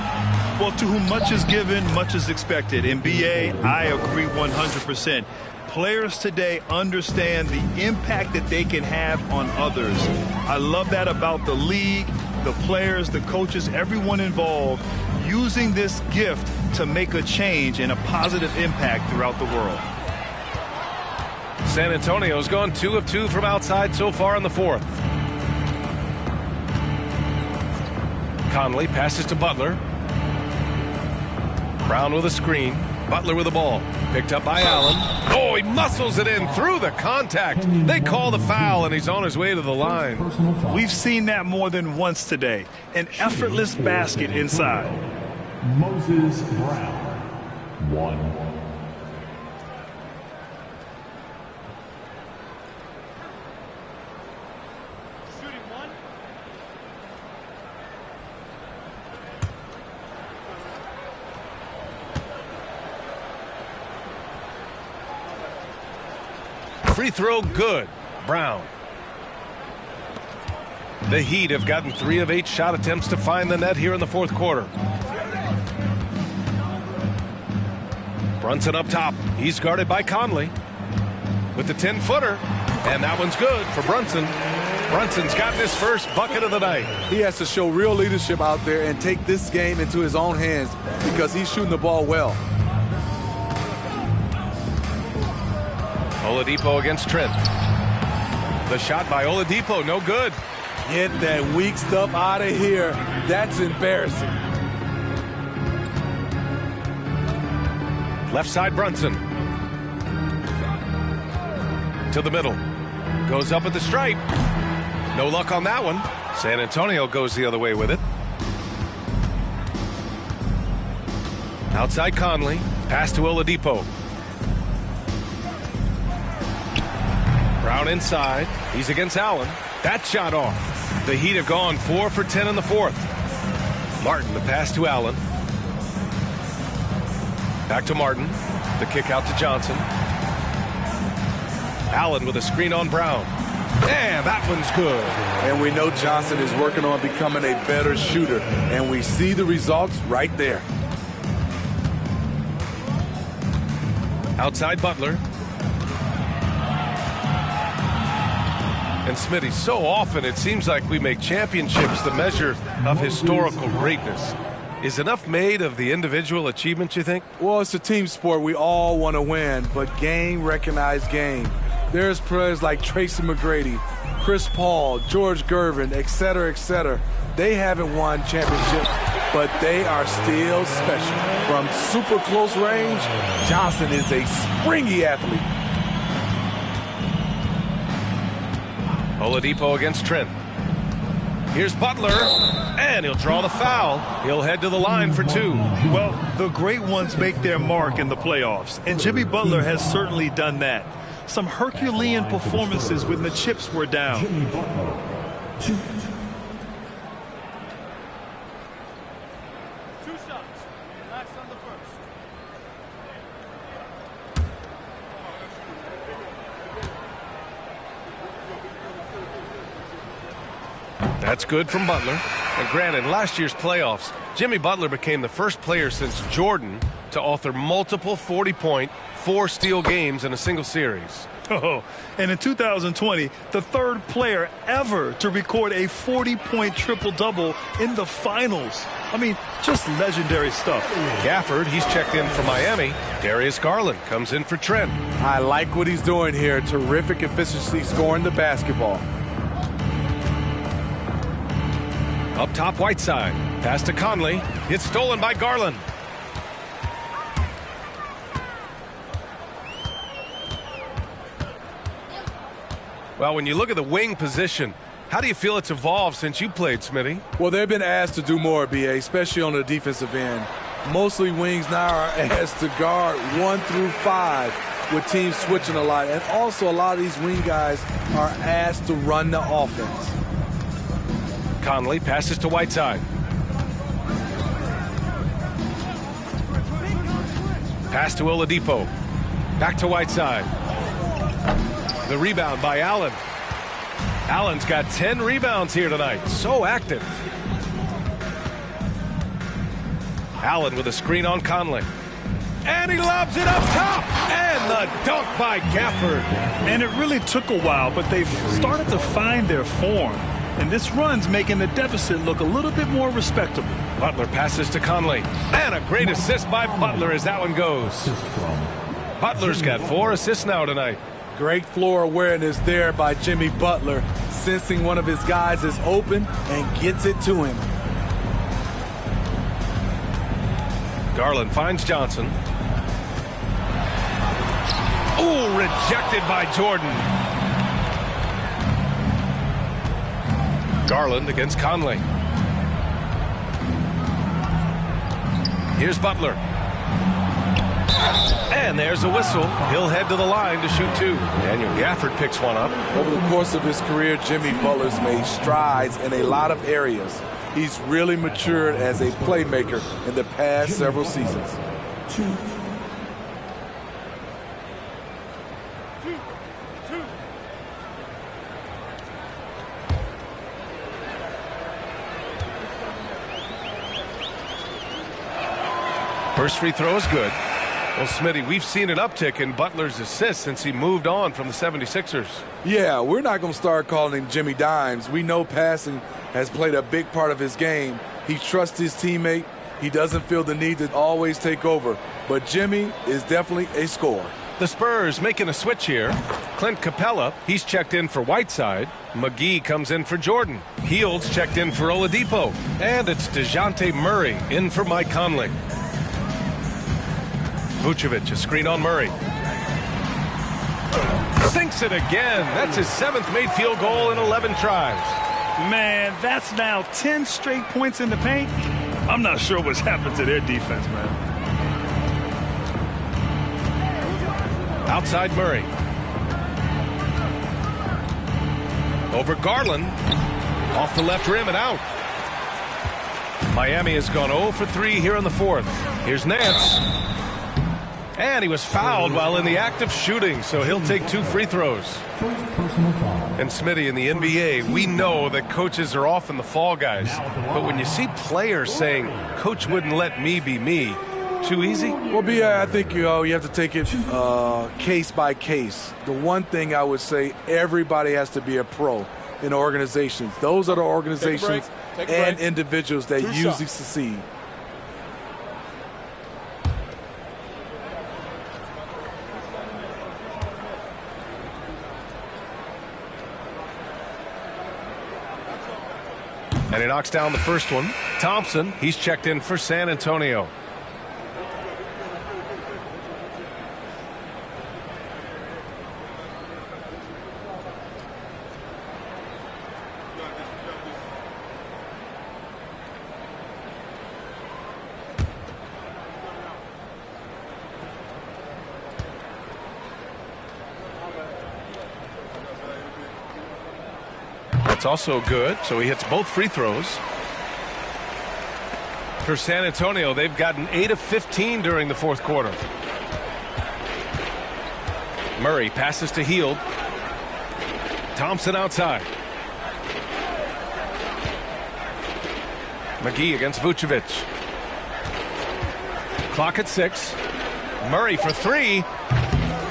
Well, to whom much is given, much is expected. In BA, I agree 100%. Players today understand the impact that they can have on others. I love that about the league, the players, the coaches, everyone involved, using this gift to make a change and a positive impact throughout the world. San Antonio's gone 2 of 2 from outside so far in the fourth. Conley passes to Butler. Brown with a screen. Butler with the ball. Picked up by Allen. Oh, he muscles it in through the contact. They call the foul, and he's on his way to the line. We've seen that more than once today. An effortless basket inside. Moses Brown, 1. Free throw good. Brown. The Heat have gotten 3 of 8 shot attempts to find the net here in the fourth quarter. Brunson up top. He's guarded by Conley with the 10-footer. And that one's good for Brunson. Brunson's gotten his first bucket of the night. He has to show real leadership out there and take this game into his own hands because he's shooting the ball well. Oladipo against Trent. The shot by Oladipo, no good. Get that weak stuff out of here. That's embarrassing. Left side Brunson. To the middle. Goes up at the stripe. No luck on that one. San Antonio goes the other way with it. Outside Conley. Pass to Oladipo. Brown inside. He's against Allen. That shot off. The Heat have gone 4 for 10 in the fourth. Martin, the pass to Allen. Back to Martin. The kick out to Johnson. Allen with a screen on Brown. And that one's good. And we know Johnson is working on becoming a better shooter. And we see the results right there. Outside Butler. And Smitty, so often it seems like we make championships the measure of historical greatness. Is enough made of the individual achievements, you think? Well, it's a team sport. We all want to win, but game recognized game. There's players like Tracy McGrady, Chris Paul, George Gervin, et cetera, they haven't won championships, but they are still special. From super close range, Johnson is a springy athlete. Oladipo against Trent. Here's Butler, and he'll draw the foul. He'll head to the line for 2. Well, the great ones make their mark in the playoffs, and Jimmy Butler has certainly done that. Some Herculean performances when the chips were down. Jimmy Butler, 2. 2 shots. Last on the first. That's good from Butler. And granted, last year's playoffs, Jimmy Butler became the first player since Jordan to author multiple 40-point, 4-steal games in a single series. Oh, and in 2020, the third player ever to record a 40-point triple-double in the finals. I mean, just legendary stuff. Gafford, he's checked in for Miami. Darius Garland comes in for Trent. I like what he's doing here. Terrific efficiency scoring the basketball. Up top, Whiteside. Pass to Conley. It's stolen by Garland. Well, when you look at the wing position, how do you feel it's evolved since you played, Smitty? Well, they've been asked to do more, BA, especially on the defensive end. Mostly wings now are asked to guard 1 through 5 with teams switching a lot. And also a lot of these wing guys are asked to run the offense. Conley passes to Whiteside. Pass to Oladipo. Back to Whiteside. The rebound by Allen. Allen's got 10 rebounds here tonight. So active. Allen with a screen on Conley. And he lobs it up top. And the dunk by Gafford. And it really took a while, but they've started to find their form. And this run's making the deficit look a little bit more respectable. Butler passes to Conley. And a great assist by Butler as that one goes. Butler's got 4 assists now tonight. Great floor awareness there by Jimmy Butler, sensing one of his guys is open and gets it to him. Garland finds Johnson. Ooh, rejected by Jordan. Garland against Conley. Here's Butler. And there's a whistle. He'll head to the line to shoot 2. Daniel Gafford picks one up. Over the course of his career, Jimmy Butler's made strides in a lot of areas. He's really matured as a playmaker in the past several seasons. 2. First free throw is good. Well, Smitty, we've seen an uptick in Butler's assists since he moved on from the 76ers. Yeah, we're not going to start calling him Jimmy Dimes. We know passing has played a big part of his game. He trusts his teammate. He doesn't feel the need to always take over. But Jimmy is definitely a scorer. The Spurs making a switch here. Clint Capella, he's checked in for Whiteside. McGee comes in for Jordan. Heald's checked in for Oladipo. And it's DeJounte Murray in for Mike Conley. Vucevic, a screen on Murray. Sinks it again. That's his 7th made field goal in 11 tries. Man, that's now 10 straight points in the paint. I'm not sure what's happened to their defense, man. Outside Murray. Over Garland. Off the left rim and out. Miami has gone 0 for 3 here in the 4th. Here's Nance. And he was fouled while in the act of shooting, so he'll take 2 free throws. And Smitty, in the NBA, we know that coaches are often the fall guys. But when you see players saying, "Coach wouldn't let me be me," too easy? Well, I think you have to take it case by case. The one thing I would say, everybody has to be a pro in organizations. Those are the organizations and individuals that usually succeed. And he knocks down the first one. Thompson, he's checked in for San Antonio. That's also good, so he hits both free throws. For San Antonio, they've gotten 8 of 15 during the fourth quarter. Murray passes to Hield. Thompson outside. McGee against Vucevic. Clock at 6. Murray for 3.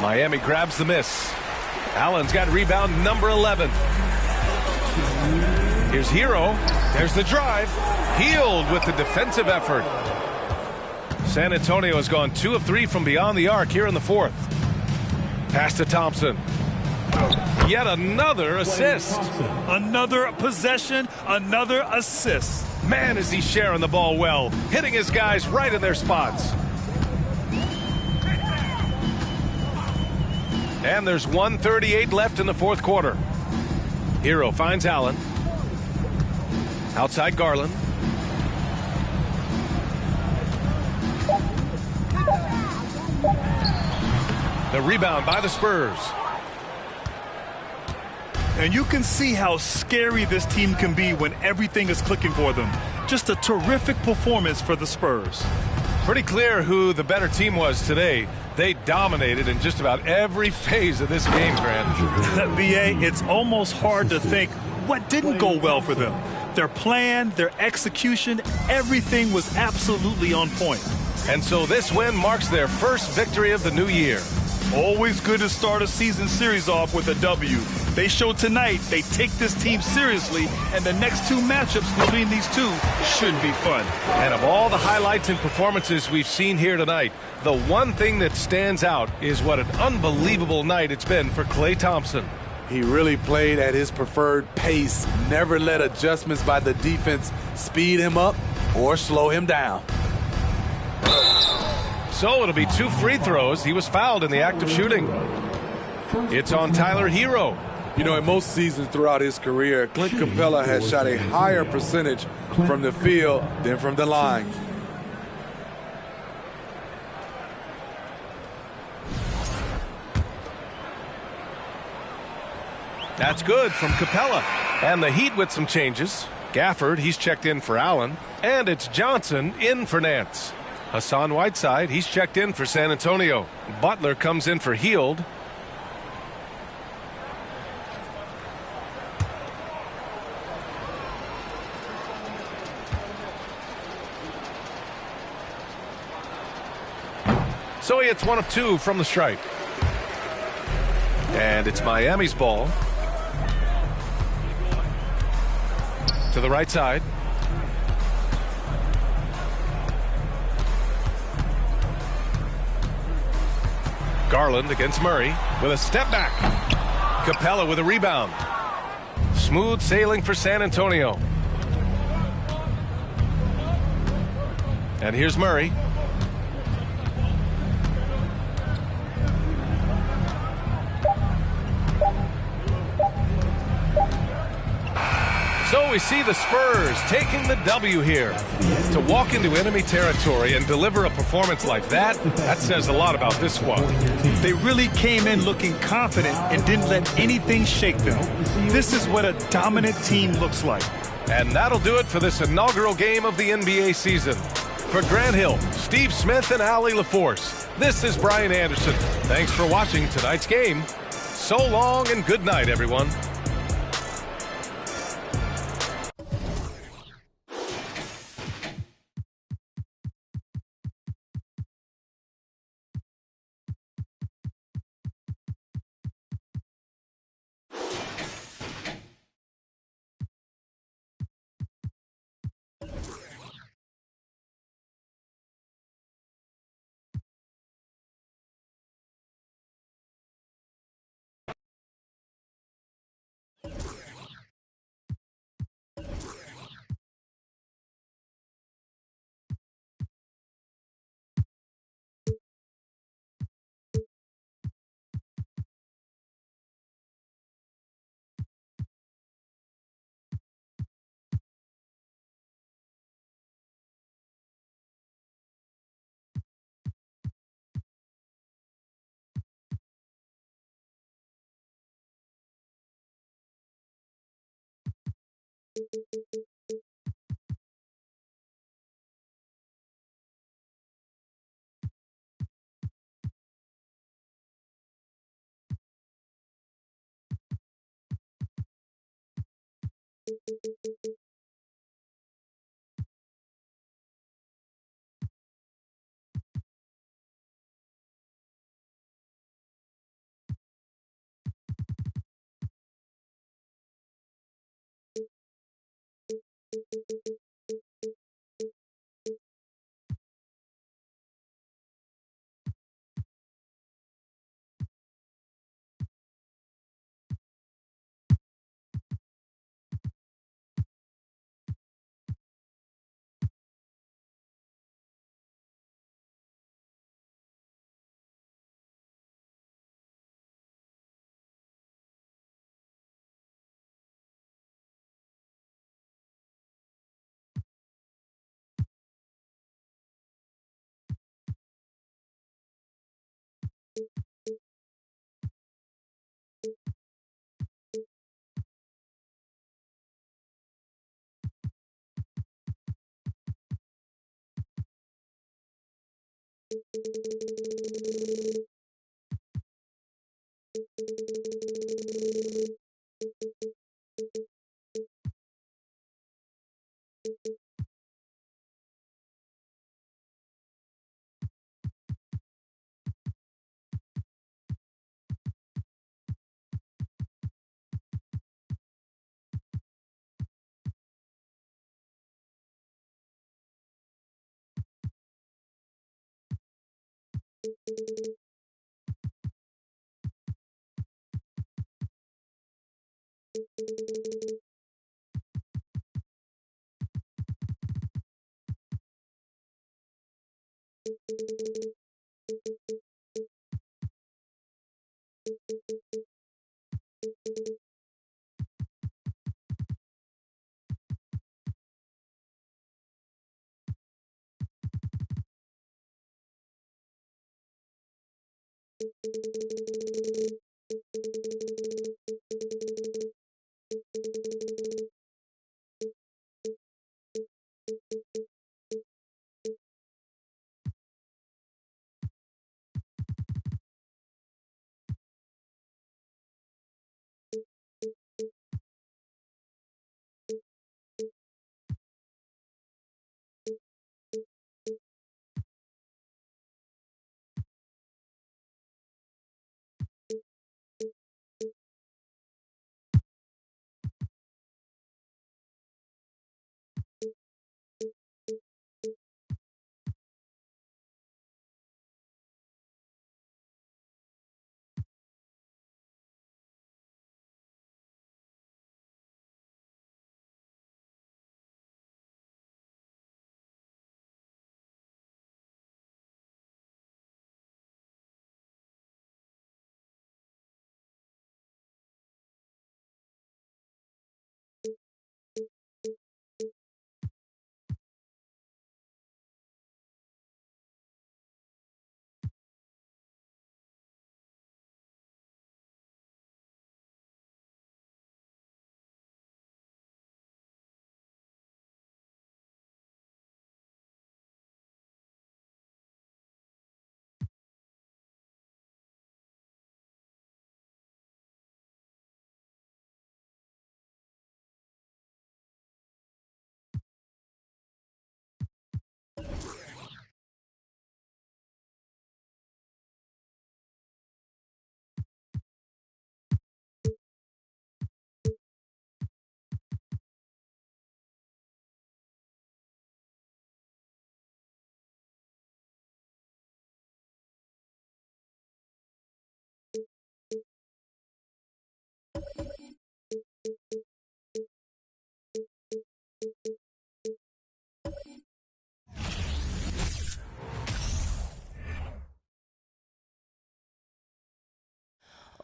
Miami grabs the miss. Allen's got rebound number 11. Here's Hero. There's the drive. Hield with the defensive effort. San Antonio has gone 2 of 3 from beyond the arc here in the fourth. Pass to Thompson. Yet another assist. Another possession, another assist. Man, is he sharing the ball well, hitting his guys right in their spots. And there's 1:38 left in the fourth quarter. Hero finds Allen. Outside Garland. The rebound by the Spurs. And you can see how scary this team can be when everything is clicking for them. Just a terrific performance for the Spurs. Pretty clear who the better team was today. They dominated in just about every phase of this game, Grant. BA, it's almost hard to think what didn't go well for them. Their plan, their execution, everything was absolutely on point. And so this win marks their first victory of the new year. Always good to start a season series off with a W. They showed tonight they take this team seriously, and the next 2 matchups between these two should be fun. And of all the highlights and performances we've seen here tonight, the one thing that stands out is what an unbelievable night it's been for Klay Thompson. He really played at his preferred pace, never let adjustments by the defense speed him up or slow him down. So it'll be 2 free throws. He was fouled in the act of shooting. It's on Tyler Hero. You know, in most seasons throughout his career, Clint Capella has shot a higher percentage from the field than from the line. That's good from Capella. And the Heat with some changes. Gafford, he's checked in for Allen. And it's Johnson in for Nance. Hassan Whiteside, he's checked in for San Antonio. Butler comes in for Hield. So he hits 1 of 2 from the stripe. And it's Miami's ball. To the right side. Garland against Murray with a step back. Capella with a rebound. Smooth sailing for San Antonio. And here's Murray. So we see the Spurs taking the W here. To walk into enemy territory and deliver a performance like that says a lot about this squad. They really came in looking confident and didn't let anything shake them. This is what a dominant team looks like. And that'll do it for this inaugural game of the NBA season. For Grant Hill, Steve Smith, and Allie LaForce, this is Brian Anderson. Thanks for watching tonight's game. So long and good night, everyone.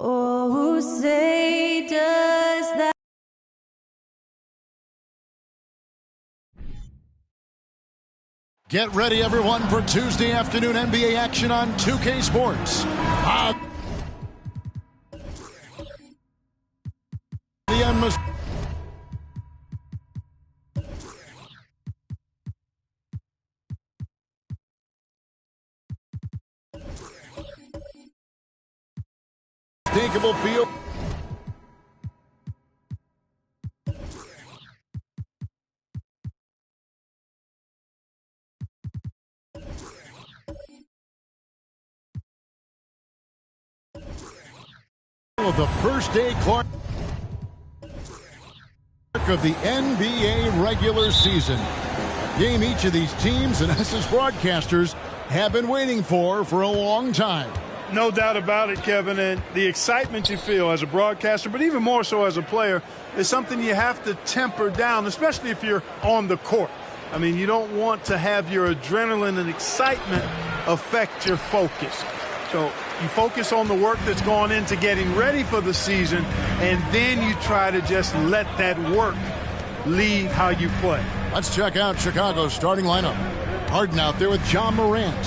Oh, who say does that? Get ready, everyone, for Tuesday afternoon NBA action on 2K Sports. The end. unshakable field. The first day Clark of the NBA regular season. Game each of these teams and us as broadcasters have been waiting for a long time. No doubt about it, Kevin, and the excitement you feel as a broadcaster, but even more so as a player, is something you have to temper down, especially if you're on the court. I mean, you don't want to have your adrenaline and excitement affect your focus. So you focus on the work that's gone into getting ready for the season, and then you try to just let that work lead how you play. Let's check out Chicago's starting lineup. Harden out there with John Morant.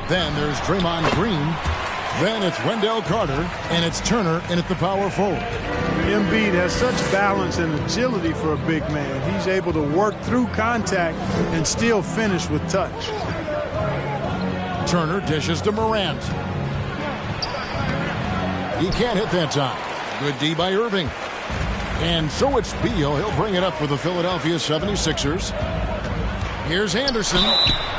Then there's Draymond Green. Then it's Wendell Carter, and it's Turner in at the power forward. Embiid has such balance and agility for a big man. He's able to work through contact and still finish with touch. Turner dishes to Morant. He can't hit that time. Good D by Irving. And so it's Beal. He'll bring it up for the Philadelphia 76ers. Here's Anderson.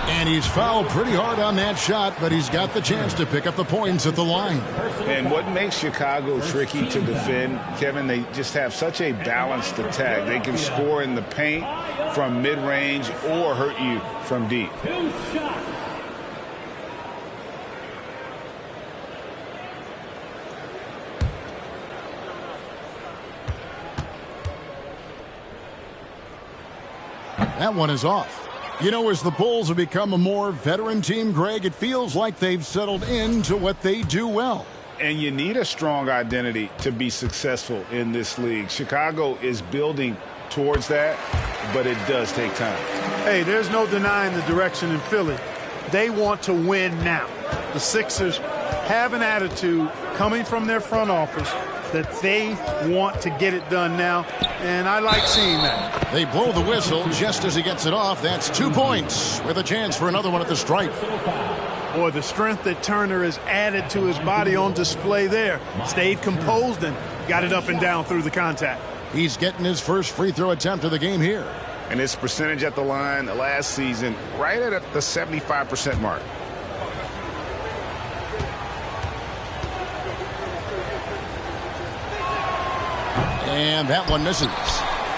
And he's fouled pretty hard on that shot, but he's got the chance to pick up the points at the line. And what makes Chicago tricky to defend, Kevin, they just have such a balanced attack. They can score in the paint from mid-range or hurt you from deep. That one is off. You know, as the Bulls have become a more veteran team, Greg, it feels like they've settled into what they do well. And you need a strong identity to be successful in this league. Chicago is building towards that, but it does take time. Hey, there's no denying the direction in Philly. They want to win now. The Sixers have an attitude coming from their front office that they want to get it done now, and I like seeing that. They blow the whistle just as he gets it off. That's 2 points with a chance for another one at the stripe. Boy, the strength that Turner has added to his body on display there. Stayed composed and got it up and down through the contact. He's getting his first free throw attempt of the game here. And his percentage at the line last season right at the 75% mark. And that one misses.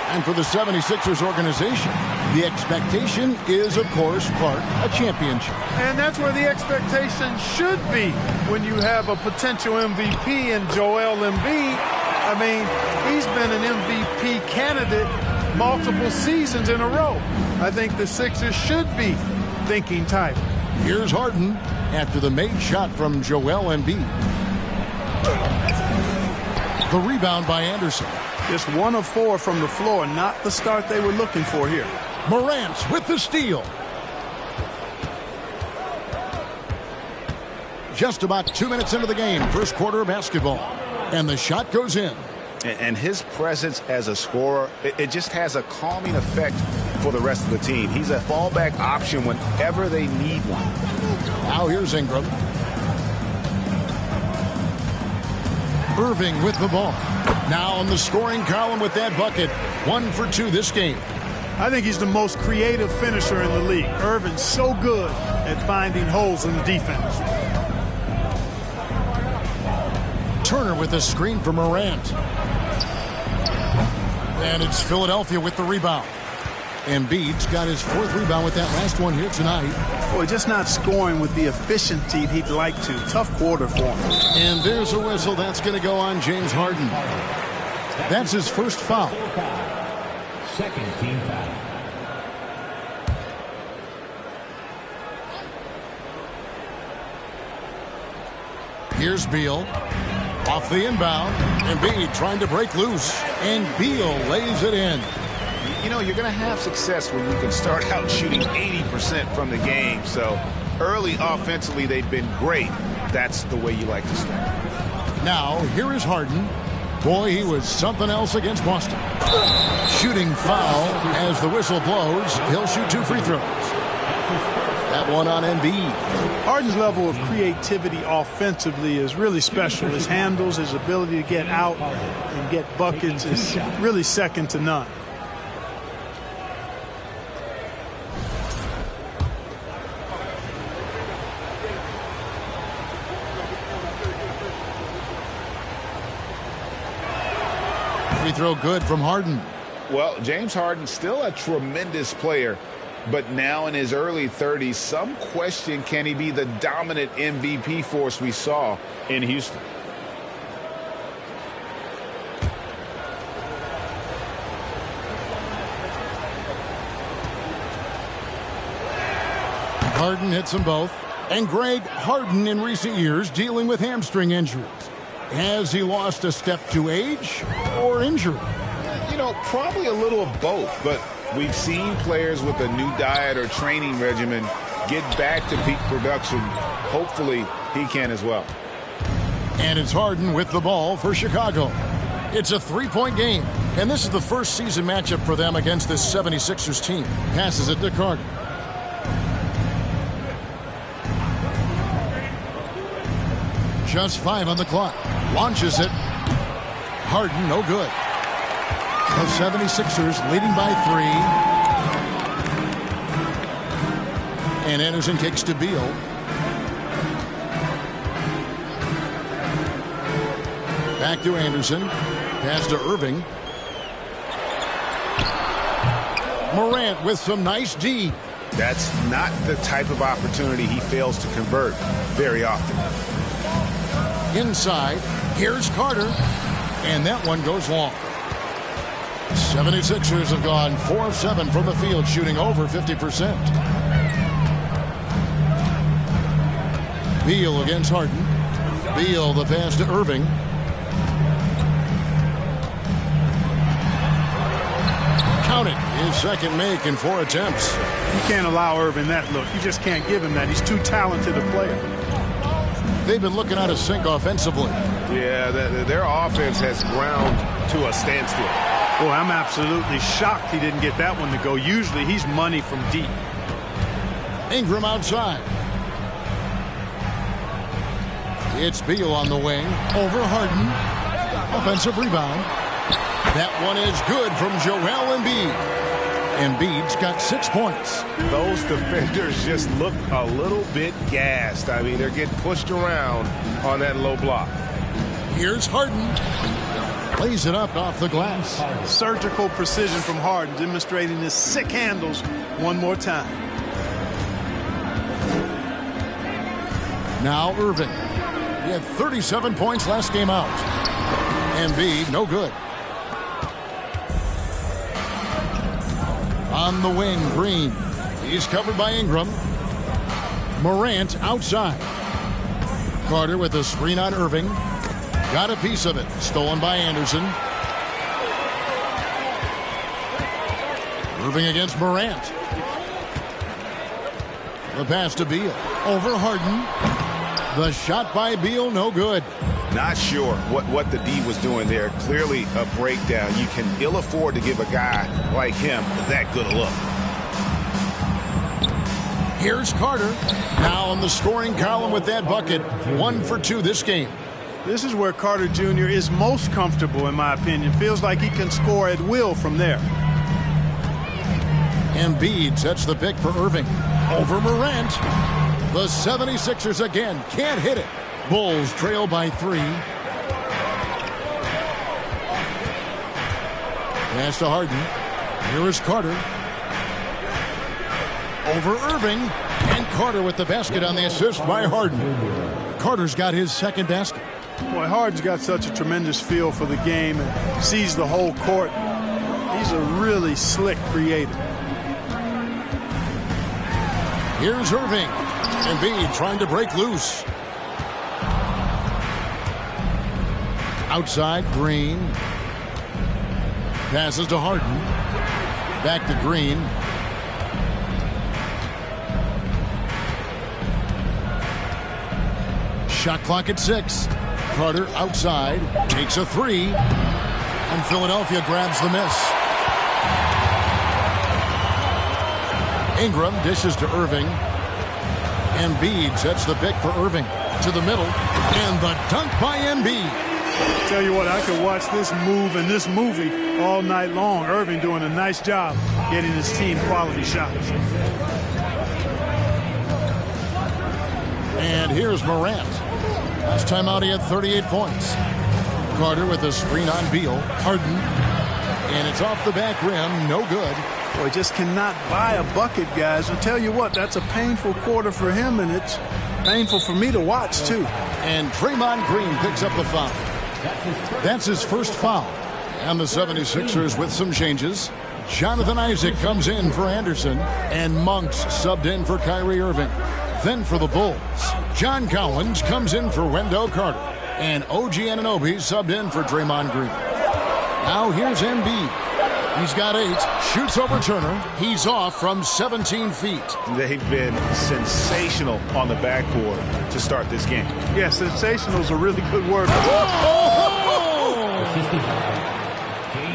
And for the 76ers organization, the expectation is, of course, Clark, a championship. And that's where the expectation should be when you have a potential MVP in Joel Embiid. I mean, he's been an MVP candidate multiple seasons in a row. I think the Sixers should be thinking title. Here's Harden after the made shot from Joel Embiid. The rebound by Anderson. Just 1 of 4 from the floor, not the start they were looking for here. Morant with the steal. Just about 2 minutes into the game, first quarter of basketball. And the shot goes in. And his presence as a scorer, it just has a calming effect for the rest of the team. He's a fallback option whenever they need one. Now here's Ingram. Irving with the ball. Now on the scoring column with that bucket. 1 for 2 this game. I think he's the most creative finisher in the league. Irving's so good at finding holes in the defense. Turner with a screen for Morant. And it's Philadelphia with the rebound. Embiid's got his 4th rebound with that last one here tonight. Boy, just not scoring with the efficiency he'd like to. Tough quarter for him. And there's a whistle. That's going to go on James Harden. That's his first foul. Second team foul. Here's Beal. Off the inbound. Embiid trying to break loose. And Beal lays it in. You know, you're going to have success when you can start out shooting 80% from the game. So early offensively, they've been great. That's the way you like to start. Now, here is Harden. Boy, he was something else against Boston. Shooting foul as the whistle blows. He'll shoot 2 free throws. That one on Embiid. Harden's level of creativity offensively is really special. His handles, his ability to get out and get buckets is really second to none. Free throw good from Harden. Well, James Harden still a tremendous player, but now in his early 30s, some question, can he be the dominant MVP force we saw in Houston? Harden hits them both. And Greg, Harden in recent years dealing with hamstring injuries. Has he lost a step to age or injury? You know, probably a little of both, but we've seen players with a new diet or training regimen get back to peak production. Hopefully, he can as well. And it's Harden with the ball for Chicago. It's a three-point game, and this is the first season matchup for them against this 76ers team. Passes it to Carter. Just 5 on the clock. Launches it. Harden, no good. The 76ers leading by 3. And Anderson kicks to Beal. Back to Anderson. Pass to Irving. Morant with some nice D. That's not the type of opportunity he fails to convert very often. Inside, here's Carter, and that one goes long. 76ers have gone 4 of 7 from the field, shooting over 50%. Beal against Harden. Beal the pass to Irving. Count it, his second make in 4 attempts. You can't allow Irving that look. You just can't give him that. He's too talented a player. They've been looking out of sync offensively. Yeah, their offense has ground to a standstill. Boy, I'm absolutely shocked he didn't get that one to go. Usually he's money from deep. Ingram outside. It's Beal on the wing. Over Harden. Offensive rebound. That one is good from Joel Embiid. Embiid's got 6 points. Those defenders just look a little bit gassed. I mean, they're getting pushed around on that low block. Here's Harden. Plays it up off the glass. Surgical precision from Harden, demonstrating his sick handles one more time. Now Irving. He had 37 points last game out. Embiid, no good. On the wing, Green. He's covered by Ingram. Morant outside. Carter with a screen on Irving. Got a piece of it. Stolen by Anderson. Irving against Morant. The pass to Beal. Over Harden. The shot by Beal, no good. Not sure what the D was doing there. Clearly a breakdown. You can ill afford to give a guy like him that good a look. Here's Carter. Now on the scoring column with that bucket. 1 for 2 this game. This is where Carter Jr. is most comfortable, in my opinion. Feels like he can score at will from there. Embiid sets the pick for Irving. Over Morant. The 76ers again can't hit it. Bulls trail by 3. Pass to Harden. Here is Carter. Over Irving. And Carter with the basket on the assist by Harden. Carter's got his second basket. Boy, Harden's got such a tremendous feel for the game and sees the whole court. He's a really slick creator. Here's Irving. Embiid trying to break loose. Outside, Green. Passes to Harden. Back to Green. Shot clock at 6. Carter outside. Takes a 3. And Philadelphia grabs the miss. Ingram dishes to Irving. Embiid sets the pick for Irving. To the middle. And the dunk by Embiid. Tell you what, I could watch this move and this movie all night long. Irving doing a nice job getting his team quality shots. And here's Morant. Last time out, he had 38 points. Carter with a screen on Beal. Harden. And it's off the back rim. No good. Boy, just cannot buy a bucket, guys. I'll tell you what, that's a painful quarter for him, and it's painful for me to watch, too. And Draymond Green picks up the foul. That's his first foul. And the 76ers with some changes. Jonathan Isaac comes in for Anderson. And Monks subbed in for Kyrie Irving. Then for the Bulls, John Collins comes in for Wendell Carter. And OG Anunoby subbed in for Draymond Green. Now here's Embiid. He's got 8. Shoots over Turner. He's off from 17 feet. They've been sensational on the backboard to start this game. Yeah, sensational is a really good word.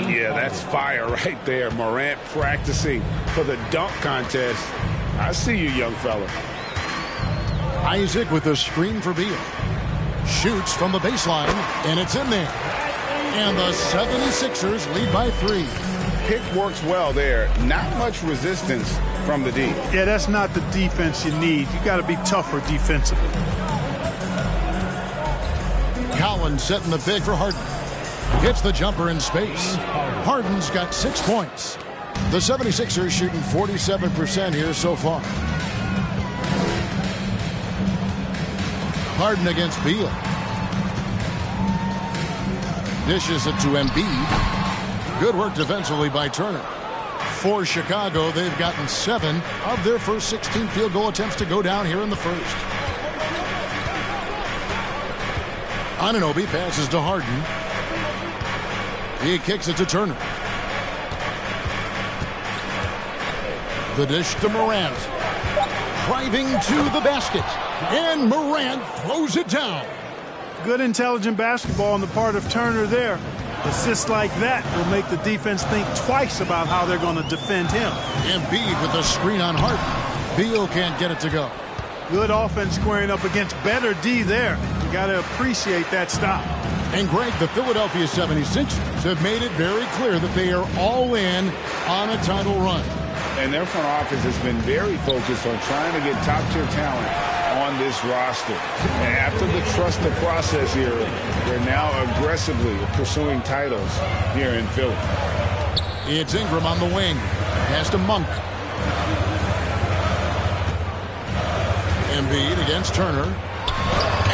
Yeah, that's fire right there. Morant practicing for the dunk contest. I see you, young fella. Isaac with a screen for Beal. Shoots from the baseline, and it's in there. And the 76ers lead by 3. Pick works well there. Not much resistance from the D. Yeah, that's not the defense you need. You got to be tougher defensively. Collins setting the pick for Harden. Hits the jumper in space. Harden's got 6 points. The 76ers shooting 47% here so far. Harden against Beal. Dishes it to Embiid. Good work defensively by Turner. For Chicago, they've gotten 7 of their first 16 field goal attempts to go down here in the first. Anunoby passes to Harden. He kicks it to Turner. The dish to Morant. Driving to the basket. And Morant throws it down. Good intelligent basketball on the part of Turner there. Assists like that will make the defense think twice about how they're going to defend him. Embiid with the screen on Harden. Beal can't get it to go. Good offense squaring up against better D there. You got to appreciate that stop. And Greg, the Philadelphia 76ers have made it very clear that they are all in on a title run. And their front office has been very focused on trying to get top-tier talent on this roster. And after the trust the process here, they're now aggressively pursuing titles here in Philly. It's Ingram on the wing. Pass to Monk. Embiid against Turner.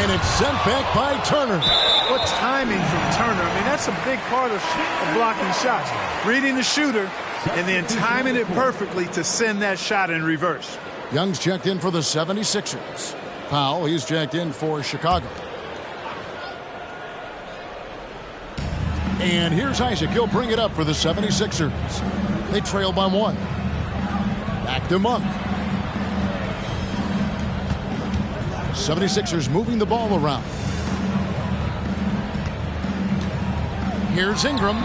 And it's sent back by Turner. What timing from Turner. I mean, that's a big part of blocking shots. Reading the shooter and then timing it perfectly to send that shot in reverse. Young's checked in for the 76ers. Powell, he's checked in for Chicago. And here's Isaac. He'll bring it up for the 76ers. They trail by 1. Back to Monk. 76ers moving the ball around. Here's Ingram.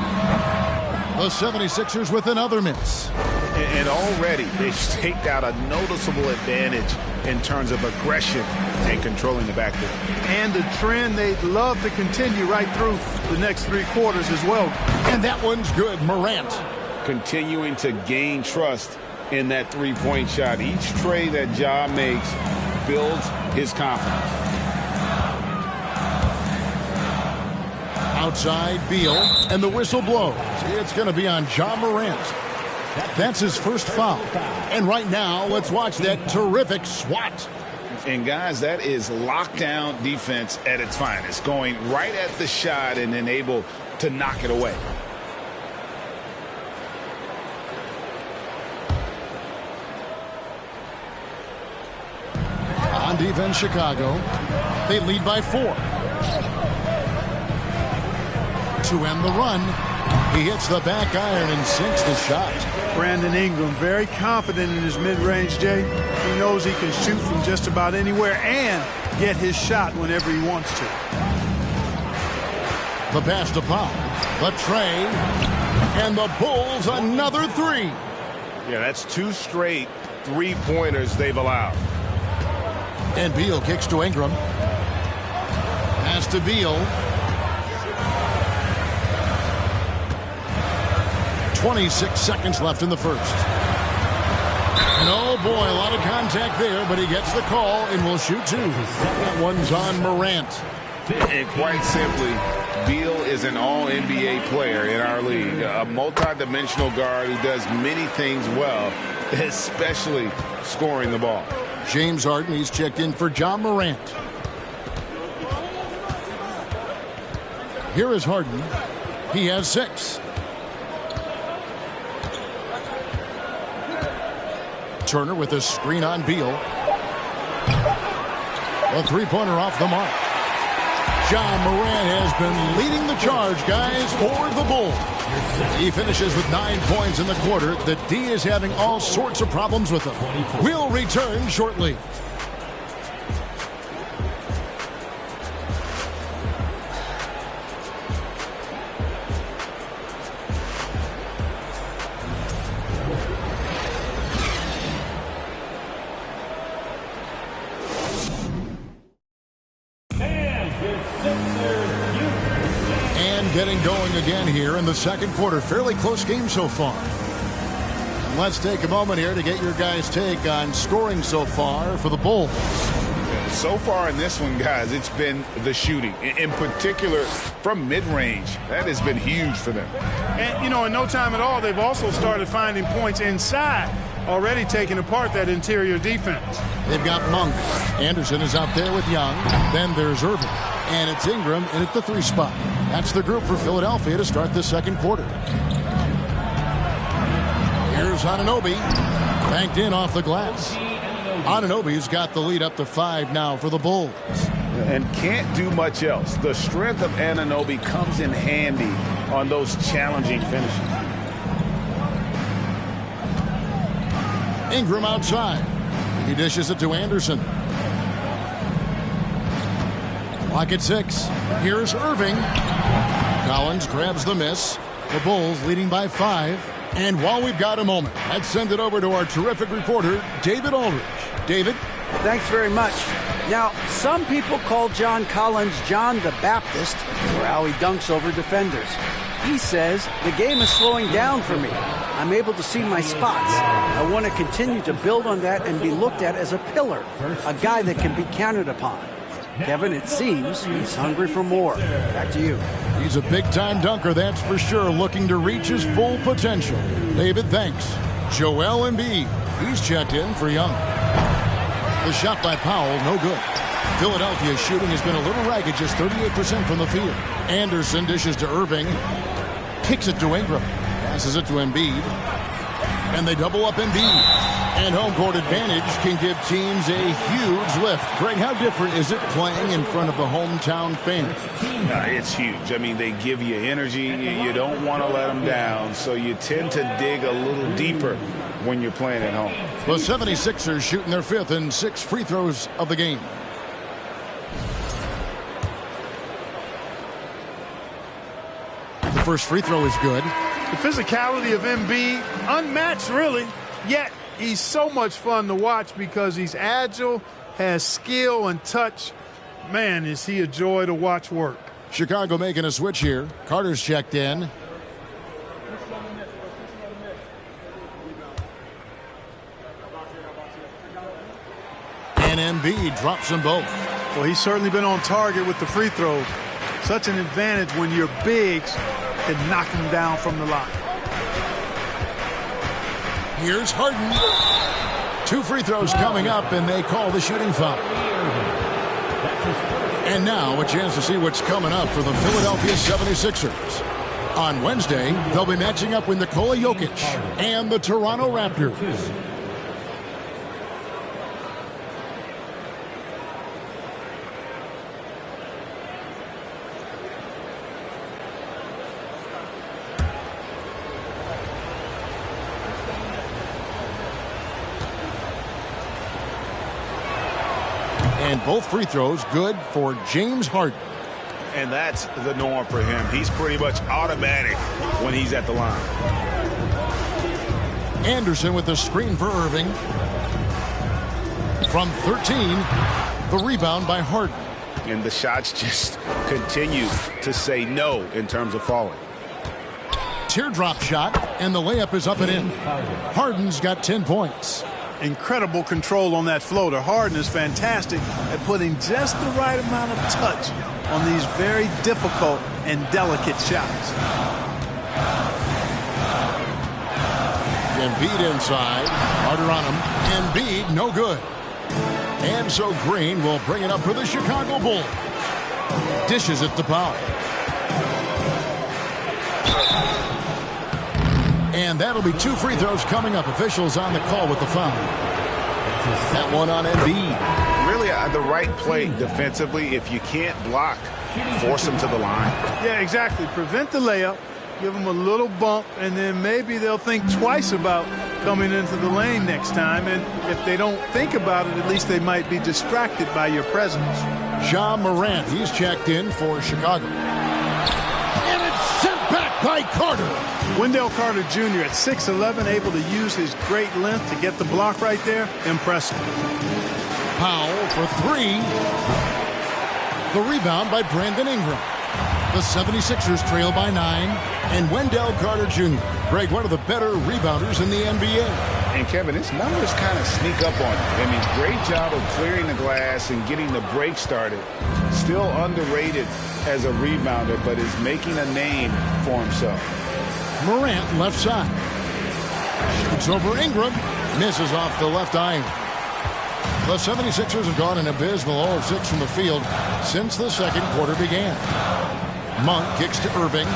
The 76ers with another miss. And already they've staked out a noticeable advantage in terms of aggression and controlling the backcourt. And the trend they'd love to continue right through the next 3 quarters as well. And that one's good. Morant. Continuing to gain trust in that three-point shot. Each trade that Ja makes builds his confidence. Outside, Beal, and the whistle blows. It's going to be on Ja Morant. That's his first foul. And right now, let's watch that terrific swat. And guys, that is lockdown defense at its finest. Going right at the shot and then able to knock it away. On defense, Chicago. They lead by 4. To end the run, he hits the back iron and sinks the shot. Brandon Ingram, very confident in his mid-range, Jay. He knows he can shoot from just about anywhere and get his shot whenever he wants to. The pass to Powell. The tray. And the Bulls another 3. Yeah, that's 2 straight 3-pointers they've allowed. And Beal kicks to Ingram. Pass to Beal. 26 seconds left in the first. And oh boy, a lot of contact there, but he gets the call and will shoot two. That one's on Morant. And quite simply, Beal is an all-NBA player in our league. A multi-dimensional guard who does many things well, especially scoring the ball. James Harden, he's checked in for John Morant. Here is Harden. He has 6. Turner with a screen on Beal. A three-pointer off the mark. John Morant has been leading the charge, guys, for the Bulls. He finishes with 9 points in the quarter. The D is having all sorts of problems with him. We'll return shortly. Getting going again here in the second quarter. Fairly close game so far. And let's take a moment here to get your guys' take on scoring so far for the Bulls. So far in this one, guys, it's been the shooting. In particular, from mid-range. That has been huge for them. And, you know, in no time at all, they've also started finding points inside, already taking apart that interior defense. They've got Monk. Anderson is out there with Young. Then there's Irving. And it's Ingram in at the 3 spot. That's the group for Philadelphia to start the second quarter. Here's Anunoby. Banked in off the glass. Anunoby's got the lead up to 5 now for the Bulls. And can't do much else. The strength of Anunoby comes in handy on those challenging finishes. Ingram outside. He dishes it to Anderson. Clock at 6. Here's Irving. Collins grabs the miss. The Bulls leading by 5. And while we've got a moment, let's send it over to our terrific reporter, David Aldridge. David? Thanks very much. Now, some people call John Collins John the Baptist for how he dunks over defenders. He says, the game is slowing down for me. I'm able to see my spots. I want to continue to build on that and be looked at as a pillar, a guy that can be counted upon. Kevin, it seems he's hungry for more. Back to you. He's a big-time dunker, that's for sure, looking to reach his full potential. David, thanks. Joel Embiid, he's checked in for Young. The shot by Powell, no good. Philadelphia's shooting has been a little ragged, just 38% from the field. Anderson dishes to Irving. Kicks it to Ingram. Passes it to Embiid. And they double up Embiid. And home court advantage can give teams a huge lift. Greg, how different is it playing in front of the hometown fans? It's huge. I mean, they give you energy. You don't want to let them down, so you tend to dig a little deeper when you're playing at home. The 76ers shooting their 5th and 6 free throws of the game. The first free throw is good. The physicality of Embiid, unmatched really, yet he's so much fun to watch because he's agile, has skill and touch. Man, is he a joy to watch work. Chicago making a switch here. Carter's checked in. And Embiid drops them both. Well, he's certainly been on target with the free throws. Such an advantage when your bigs can knock him down from the line. Here's Harden. 2 free throws coming up, and they call the shooting foul. And now a chance to see what's coming up for the Philadelphia 76ers. On Wednesday, they'll be matching up with Nikola Jokic and the Toronto Raptors. And both free throws good for James Harden. And that's the norm for him. He's pretty much automatic when he's at the line. Anderson with the screen for Irving. From 13, the rebound by Harden. And the shots just continue to say no in terms of falling. Teardrop shot, and the layup is up and in. Harden's got 10 points. Incredible control on that floater. Harden is fantastic at putting just the right amount of touch on these very difficult and delicate shots. Embiid inside. Harder on him. Embiid, no good. And so Green will bring it up for the Chicago Bulls. Dishes it to Powell. And that'll be 2 free throws coming up. Officials on the call with the foul. That one on Embiid. Really the right play defensively. If you can't block, force them to the line. Yeah, exactly. Prevent the layup. Give them a little bump, and then maybe they'll think twice about coming into the lane next time. And if they don't think about it, at least they might be distracted by your presence. Ja Morant, he's checked in for Chicago. And it's sent back by Carter. Wendell Carter Jr. at 6'11", able to use his great length to get the block right there. Impressive. Powell for 3. The rebound by Brandon Ingram. The 76ers trail by 9. And Wendell Carter Jr., Greg, one of the better rebounders in the NBA. And, Kevin, his numbers kind of sneak up on him. I mean, great job of clearing the glass and getting the break started. Still underrated as a rebounder, but is making a name for himself. Morant left side. Shoots over Ingram. Misses off the left iron. The 76ers have gone an abysmal 0 of 6 from the field since the second quarter began. Monk kicks to Irving.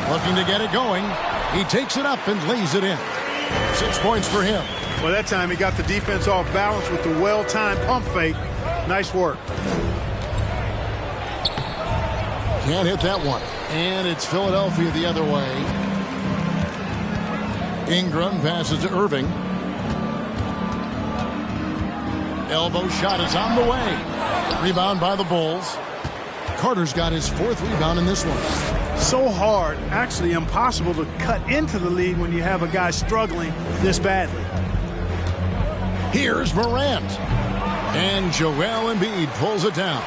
Looking to get it going. He takes it up and lays it in. 6 points for him. Well, that time he got the defense off balance with the well-timed pump fake. Nice work. Can't hit that one. And it's Philadelphia the other way. Ingram passes to Irving. Elbow shot is on the way. Rebound by the Bulls. Carter's got his 4th rebound in this one. So hard, actually impossible to cut into the lead when you have a guy struggling this badly. Here's Morant. And Joel Embiid pulls it down.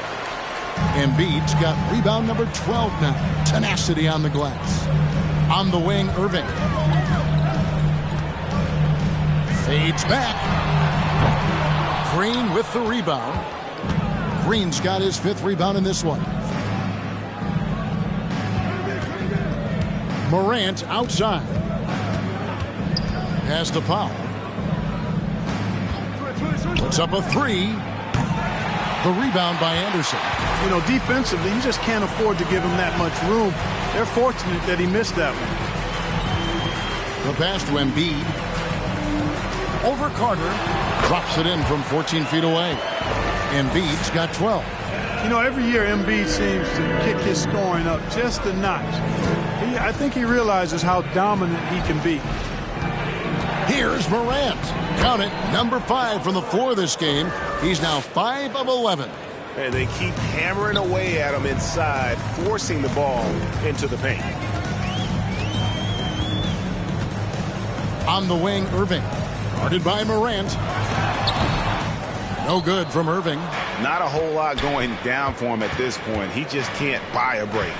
Embiid's got rebound number 12 now. Tenacity on the glass. On the wing, Irving. Fades back. Green with the rebound. Green's got his 5th rebound in this one. Morant outside. Pass to Powell. Puts up a 3. The rebound by Anderson. You know, defensively, you just can't afford to give him that much room. They're fortunate that he missed that one. The pass to Embiid. Over Carter. Drops it in from 14 feet away. Embiid's got 12. You know, every year Embiid seems to kick his scoring up just a notch. I think he realizes how dominant he can be. Here's Morant. Count it, number 5 from the floor this game. He's now 5 of 11. And they keep hammering away at him inside, forcing the ball into the paint. On the wing, Irving. Guarded by Morant. No good from Irving. Not a whole lot going down for him at this point. He just can't buy a break.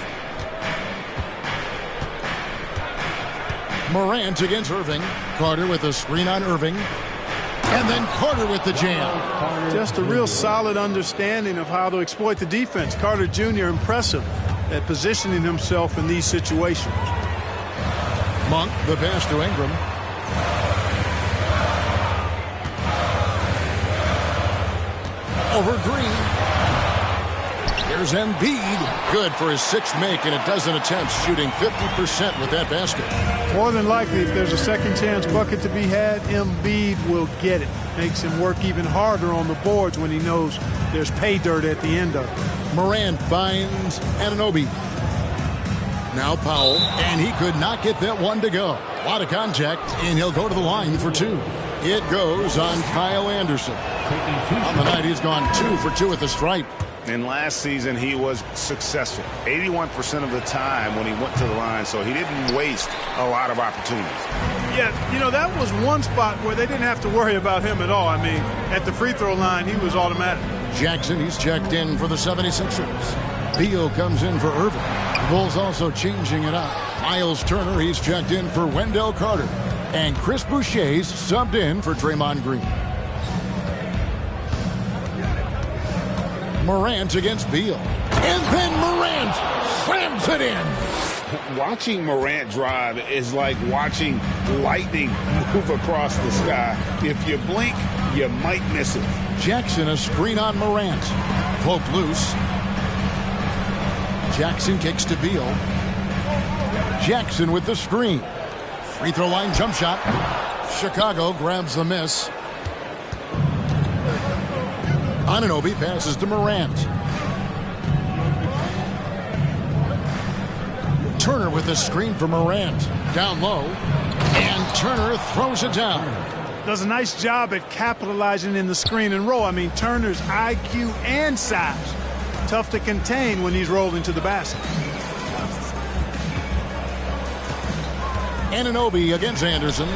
Morant against Irving. Carter with a screen on Irving. And then Carter with the jam. Just a real solid understanding of how to exploit the defense. Carter Jr. impressive at positioning himself in these situations. Monk, the pass to Ingram. Over Green. Here's Embiid. Good for his 6th make in a dozen attempts, shooting 50% with that basket. More than likely, if there's a second chance bucket to be had, Embiid will get it. Makes him work even harder on the boards when he knows there's pay dirt at the end of it. Morant finds Anunoby. Now Powell, and he could not get that one to go. A lot of contact, and he'll go to the line for 2. It goes on Kyle Anderson. On the night, he's gone 2 for 2 at the stripe. And last season, he was successful 81% of the time when he went to the line, so he didn't waste a lot of opportunities. Yeah, you know, that was one spot where they didn't have to worry about him at all. I mean, at the free throw line, he was automatic. Jackson, he's checked in for the 76ers. Beal comes in for Irvin. The Bulls also changing it up. Miles Turner, he's checked in for Wendell Carter. And Chris Boucher's subbed in for Draymond Green. Morant against Beal. And then Morant slams it in. Watching Morant drive is like watching lightning move across the sky. If you blink, you might miss it. Jackson, a screen on Morant. Poked loose. Jackson kicks to Beal. Jackson with the screen. Free throw line jump shot. Chicago grabs the miss. Anunoby passes to Morant. Turner with the screen for Morant. Down low. And Turner throws it down. Does a nice job at capitalizing in the screen and roll. I mean, Turner's IQ and size. Tough to contain when he's rolling to the basket. Anunoby against Anderson.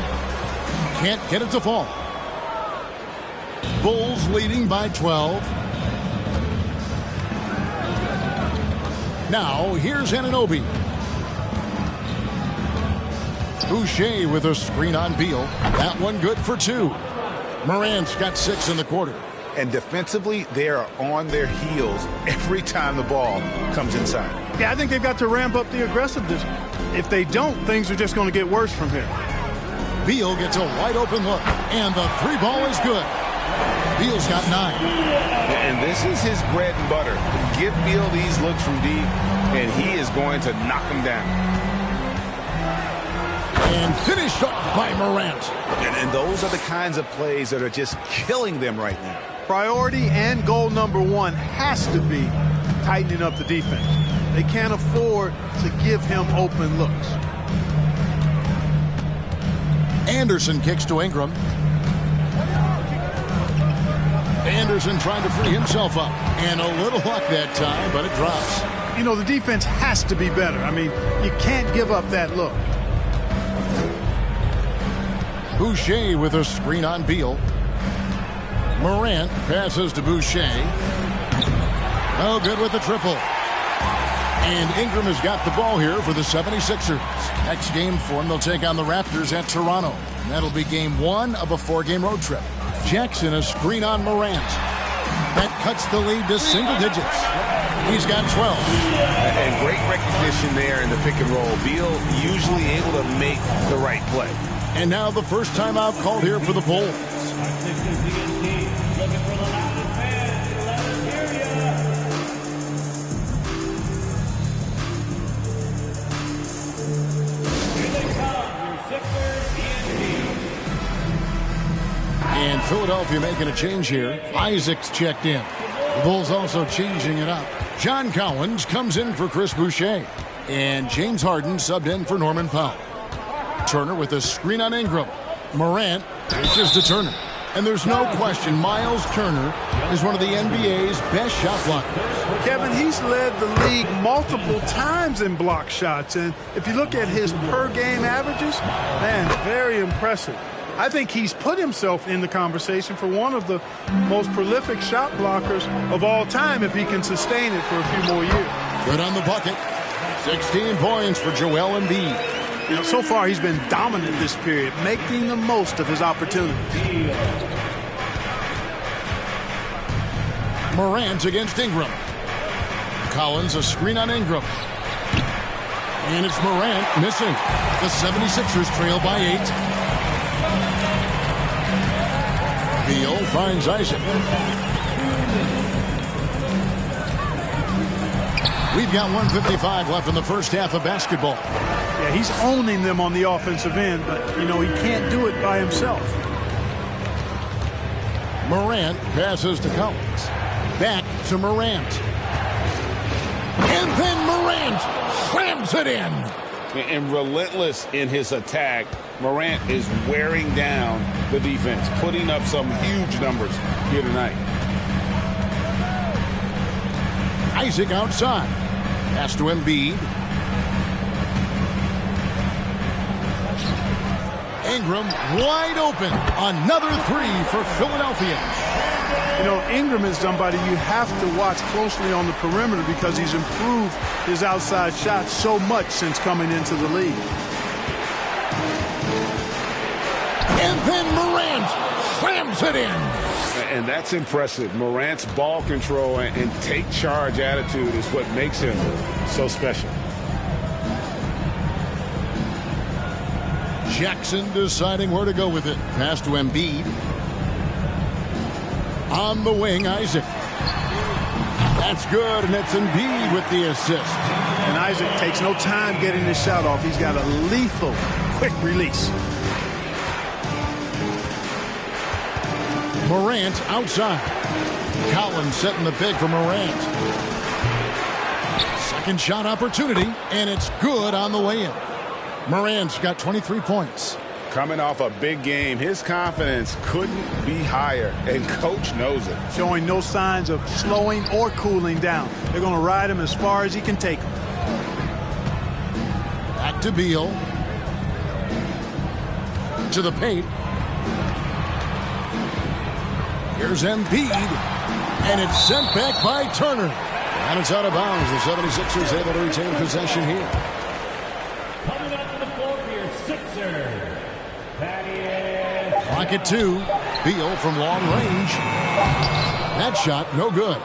Can't get it to fall. Bulls leading by 12. Now, here's Anunoby. Boucher with a screen on Beal. That one good for 2. Morant's got 6 in the quarter. And defensively, they are on their heels every time the ball comes inside. Yeah, I think they've got to ramp up the aggressiveness. If they don't, things are just going to get worse from here. Beal gets a wide open look, and the 3 ball is good. Beal's got 9. And this is his bread and butter. Give Beal these looks from deep, and he is going to knock them down. And finished up by Morant. And those are the kinds of plays that are just killing them right now. Priority and goal number 1 has to be tightening up the defense. They can't afford to give him open looks. Anderson kicks to Ingram. Anderson trying to free himself up. And a little luck that time, but it drops. You know, the defense has to be better. I mean, you can't give up that look. Boucher with a screen on Beal. Morant passes to Boucher. Oh, good with the triple. And Ingram has got the ball here for the 76ers. Next game for them, they'll take on the Raptors at Toronto. And that'll be game 1 of a 4-game road trip. Jackson, a screen on Morant. That cuts the lead to single digits. He's got 12. And great recognition there in the pick and roll. Beal usually able to make the right play. And now the first timeout called here for the Bulls. And Philadelphia making a change here. Isaac's checked in. The Bulls also changing it up. John Collins comes in for Chris Boucher. And James Harden subbed in for Norman Powell. Turner with a screen on Ingram. Morant pitches to Turner. And there's no question Miles Turner is one of the NBA's best shot blockers. Kevin, he's led the league multiple times in block shots. And if you look at his per-game averages, man, very impressive. I think he's put himself in the conversation for one of the most prolific shot blockers of all time if he can sustain it for a few more years. Good on the bucket. 16 points for Joel Embiid. You know, so far he's been dominant this period, making the most of his opportunities. Morant against Ingram. Collins, a screen on Ingram. And it's Morant missing. The 76ers trail by 8. Beal finds Isaac. We've got 1:55 left in the first half of basketball. Yeah, he's owning them on the offensive end, but, you know, he can't do it by himself. Morant passes to Collins. Back to Morant. And then Morant slams it in. And relentless in his attack, Morant is wearing down the defense, putting up some huge numbers here tonight. Isaac outside. Pass to Embiid. Ingram wide open. Another three for Philadelphia. You know, Ingram is somebody you have to watch closely on the perimeter because he's improved his outside shot so much since coming into the league. And then Morant slams it in. And that's impressive. Morant's ball control and take charge attitude is what makes him so special. Jackson deciding where to go with it. Pass to Embiid. On the wing, Isaac. That's good, and it's Embiid with the assist. And Isaac takes no time getting his shot off. He's got a lethal, quick release. Morant outside. Collins setting the pick for Morant. Second shot opportunity, and it's good on the way in. Morant's got 23 points. Coming off a big game, his confidence couldn't be higher, and coach knows it. Showing no signs of slowing or cooling down. They're going to ride him as far as he can take him. Back to Beal. To the paint. Here's Embiid, and it's sent back by Turner. And it's out of bounds. The 76ers able to retain possession here. Coming up to the floor for your Sixers. Clock at 2. Beal from long range. That shot, no good.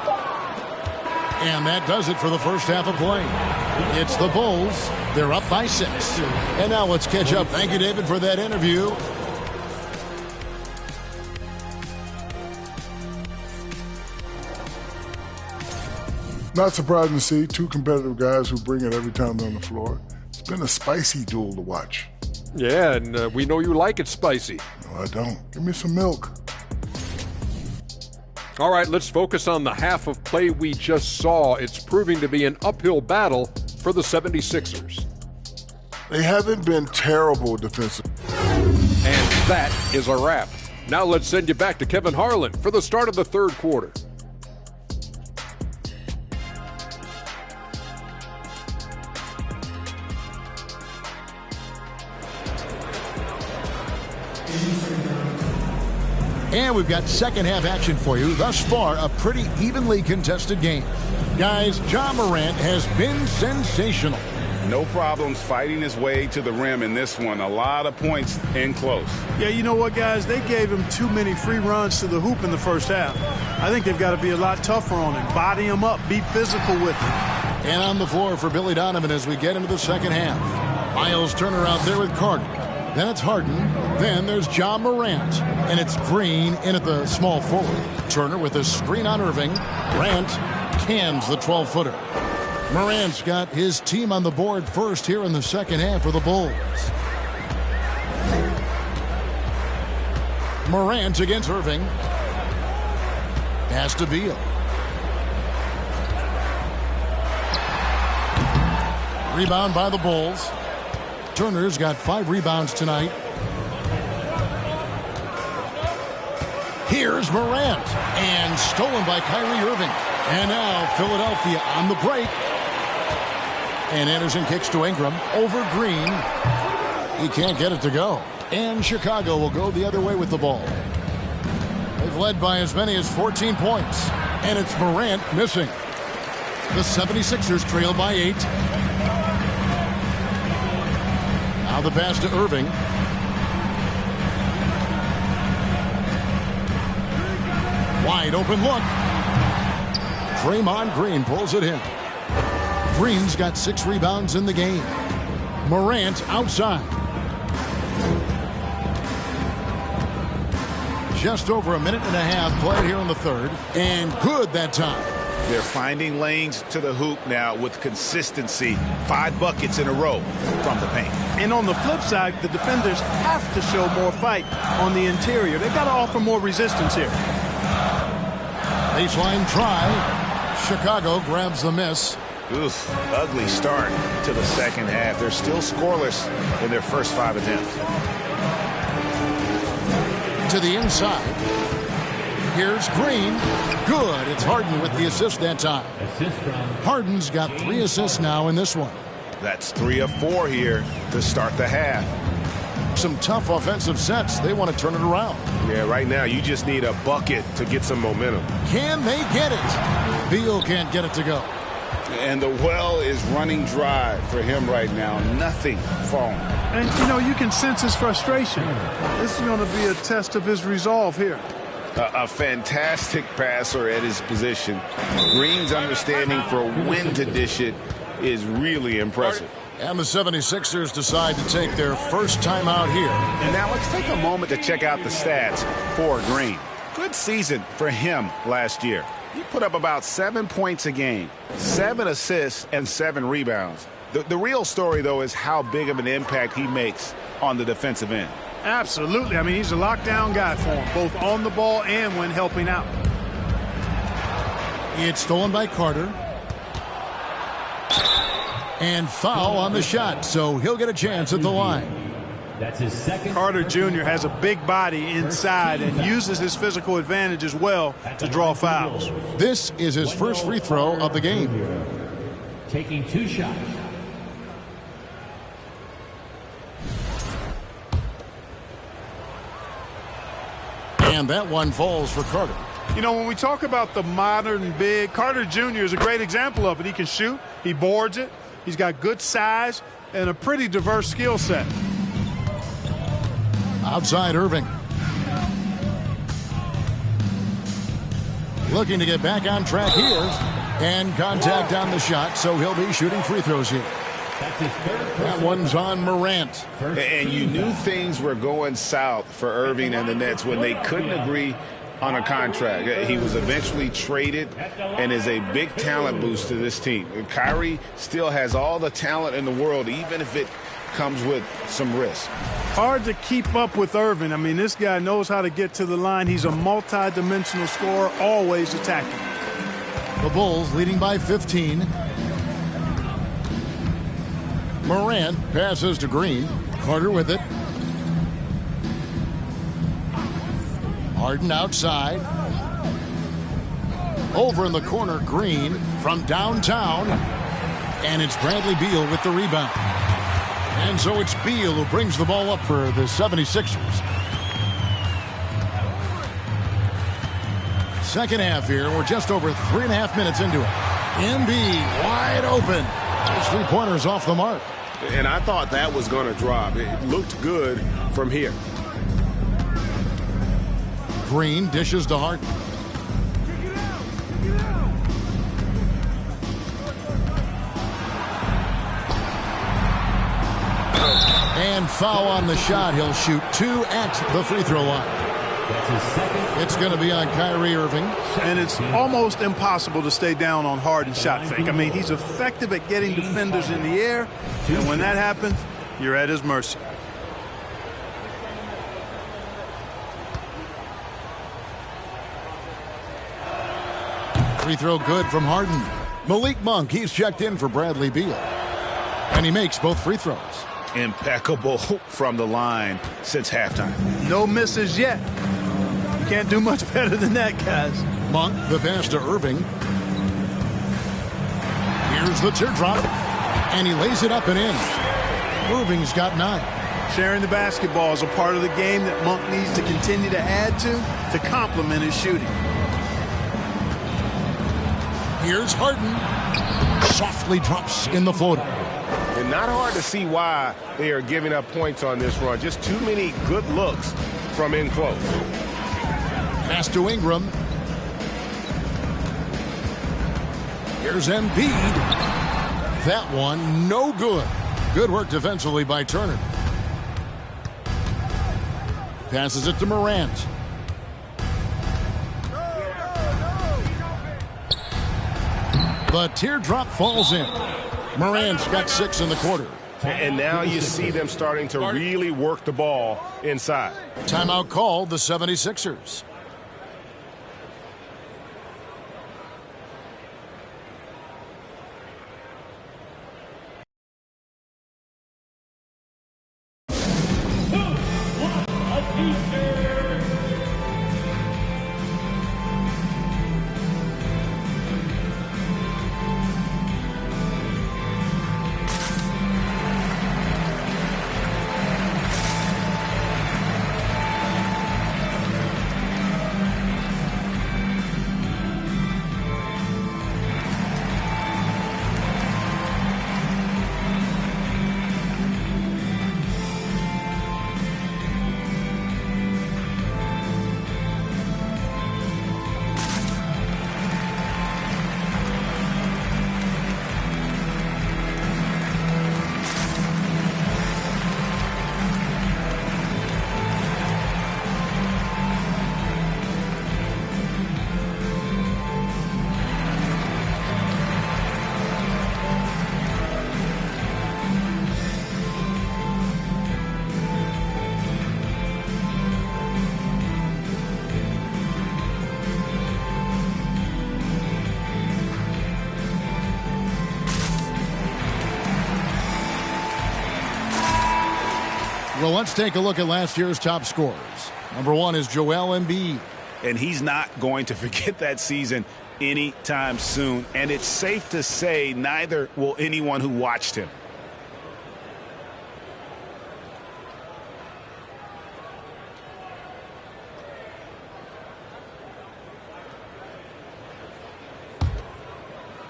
And that does it for the first half of play. It's the Bulls. They're up by 6. And now let's catch up. Thank you, David, for that interview. Not surprising to see two competitive guys who bring it every time they're on the floor. It's been a spicy duel to watch. Yeah, and we know you like it spicy. No, I don't. Give me some milk. All right, let's focus on the half of play we just saw. It's proving to be an uphill battle for the 76ers. They haven't been terrible defensively. And that is a wrap. Now let's send you back to Kevin Harlan for the start of the third quarter. And we've got second half action for you. Thus far, a pretty evenly contested game. Guys, Ja Morant has been sensational. No problems fighting his way to the rim in this one. A lot of points in close. Yeah, you know what, guys? They gave him too many free runs to the hoop in the first half. I think they've got to be a lot tougher on him. Body him up. Be physical with him. And on the floor for Billy Donovan as we get into the second half. Miles Turner out there with Carter. Then it's Harden. Then there's Ja Morant. And it's Green in at the small forward. Turner with a screen on Irving. Grant cans the 12-footer. Morant's got his team on the board first here in the second half for the Bulls. Morant against Irving. Pass to Beal. Rebound by the Bulls. Turner's got 5 rebounds tonight. Here's Morant. And stolen by Kyrie Irving. And now Philadelphia on the break. And Anderson kicks to Ingram. Over Green. He can't get it to go. And Chicago will go the other way with the ball. They've led by as many as 14 points. And it's Morant missing. The 76ers trail by 8. Now the pass to Irving. Wide open look. Draymond Green pulls it in. Green's got 6 rebounds in the game. Morant outside. Just over a minute and a half played here in the third. And good that time. They're finding lanes to the hoop now with consistency. 5 buckets in a row from the paint. And on the flip side, the defenders have to show more fight on the interior. They've got to offer more resistance here. Baseline try. Chicago grabs the miss. Oof, ugly start to the second half. They're still scoreless in their first 5 attempts. To the inside. Here's Green. Good. It's Harden with the assist that time. Harden's got 3 assists now in this one. That's 3 of 4 here to start the half. Some tough offensive sets. They want to turn it around. Yeah, right now you just need a bucket to get some momentum. Can they get it? Beal can't get it to go. And the well is running dry for him right now. Nothing falling. And, you know, you can sense his frustration. This is going to be a test of his resolve here. A fantastic passer at his position. Green's understanding for when to dish it is really impressive. And the 76ers decide to take their first timeout here. And now let's take a moment to check out the stats for Green. Good season for him last year. He put up about 7 points a game, 7 assists, and 7 rebounds. The real story, though, is how big of an impact he makes on the defensive end. Absolutely. I mean, he's a lockdown guy for him, both on the ball and when helping out. It's stolen by Carter. And foul on the shot, so he'll get a chance at the line. That's his second. Carter Jr. has a big body inside and uses his physical advantage as well to draw fouls. This is his first free throw of the game. Taking 2 shots. And that one falls for Carter. You know, when we talk about the modern big, Carter Jr. is a great example of it. He can shoot, he boards it, he's got good size and a pretty diverse skill set. Outside Irving. Looking to get back on track here. And contact on the shot, so he'll be shooting free throws here. That one's on Morant. And you knew things were going south for Irving and the Nets when they couldn't agree on a contract. He was eventually traded and is a big talent boost to this team. Kyrie still has all the talent in the world, even if it comes with some risk. Hard to keep up with Irving. I mean, this guy knows how to get to the line. He's a multi-dimensional scorer, always attacking. The Bulls leading by 15. Morant passes to Green. Carter with it. Harden outside. Over in the corner, Green from downtown. And it's Bradley Beal with the rebound. And so it's Beal who brings the ball up for the 76ers. Second half here. We're just over 3.5 minutes into it. Embiid wide open. His 3-pointers off the mark. And I thought that was going to drop. It looked good from here. Green dishes to Harden. And foul on the shot. He'll shoot 2 at the free throw line. It's going to be on Kyrie Irving. And it's almost impossible to stay down on Harden's shot fake. I mean, he's effective at getting defenders in the air. And when that happens, you're at his mercy. Free throw good from Harden. Malik Monk, he's checked in for Bradley Beal. And he makes both free throws. Impeccable from the line since halftime. No misses yet. You can't do much better than that, guys. Monk, the pass to Irving. Here's the teardrop. And he lays it up and in. Irving's got 9. Sharing the basketball is a part of the game that Monk needs to continue to add to complement his shooting. Here's Harden. Softly drops in the floater. And not hard to see why they are giving up points on this run. Just too many good looks from in close. Pass to Ingram. Here's Embiid. That one, no good. Good work defensively by Turner. Passes it to Morant. The teardrop falls in. Morant's got 6 in the quarter. And now you see them starting to really work the ball inside. Timeout called, the 76ers. Well, let's take a look at last year's top scorers. Number 1 is Joel Embiid. And he's not going to forget that season anytime soon. And it's safe to say neither will anyone who watched him.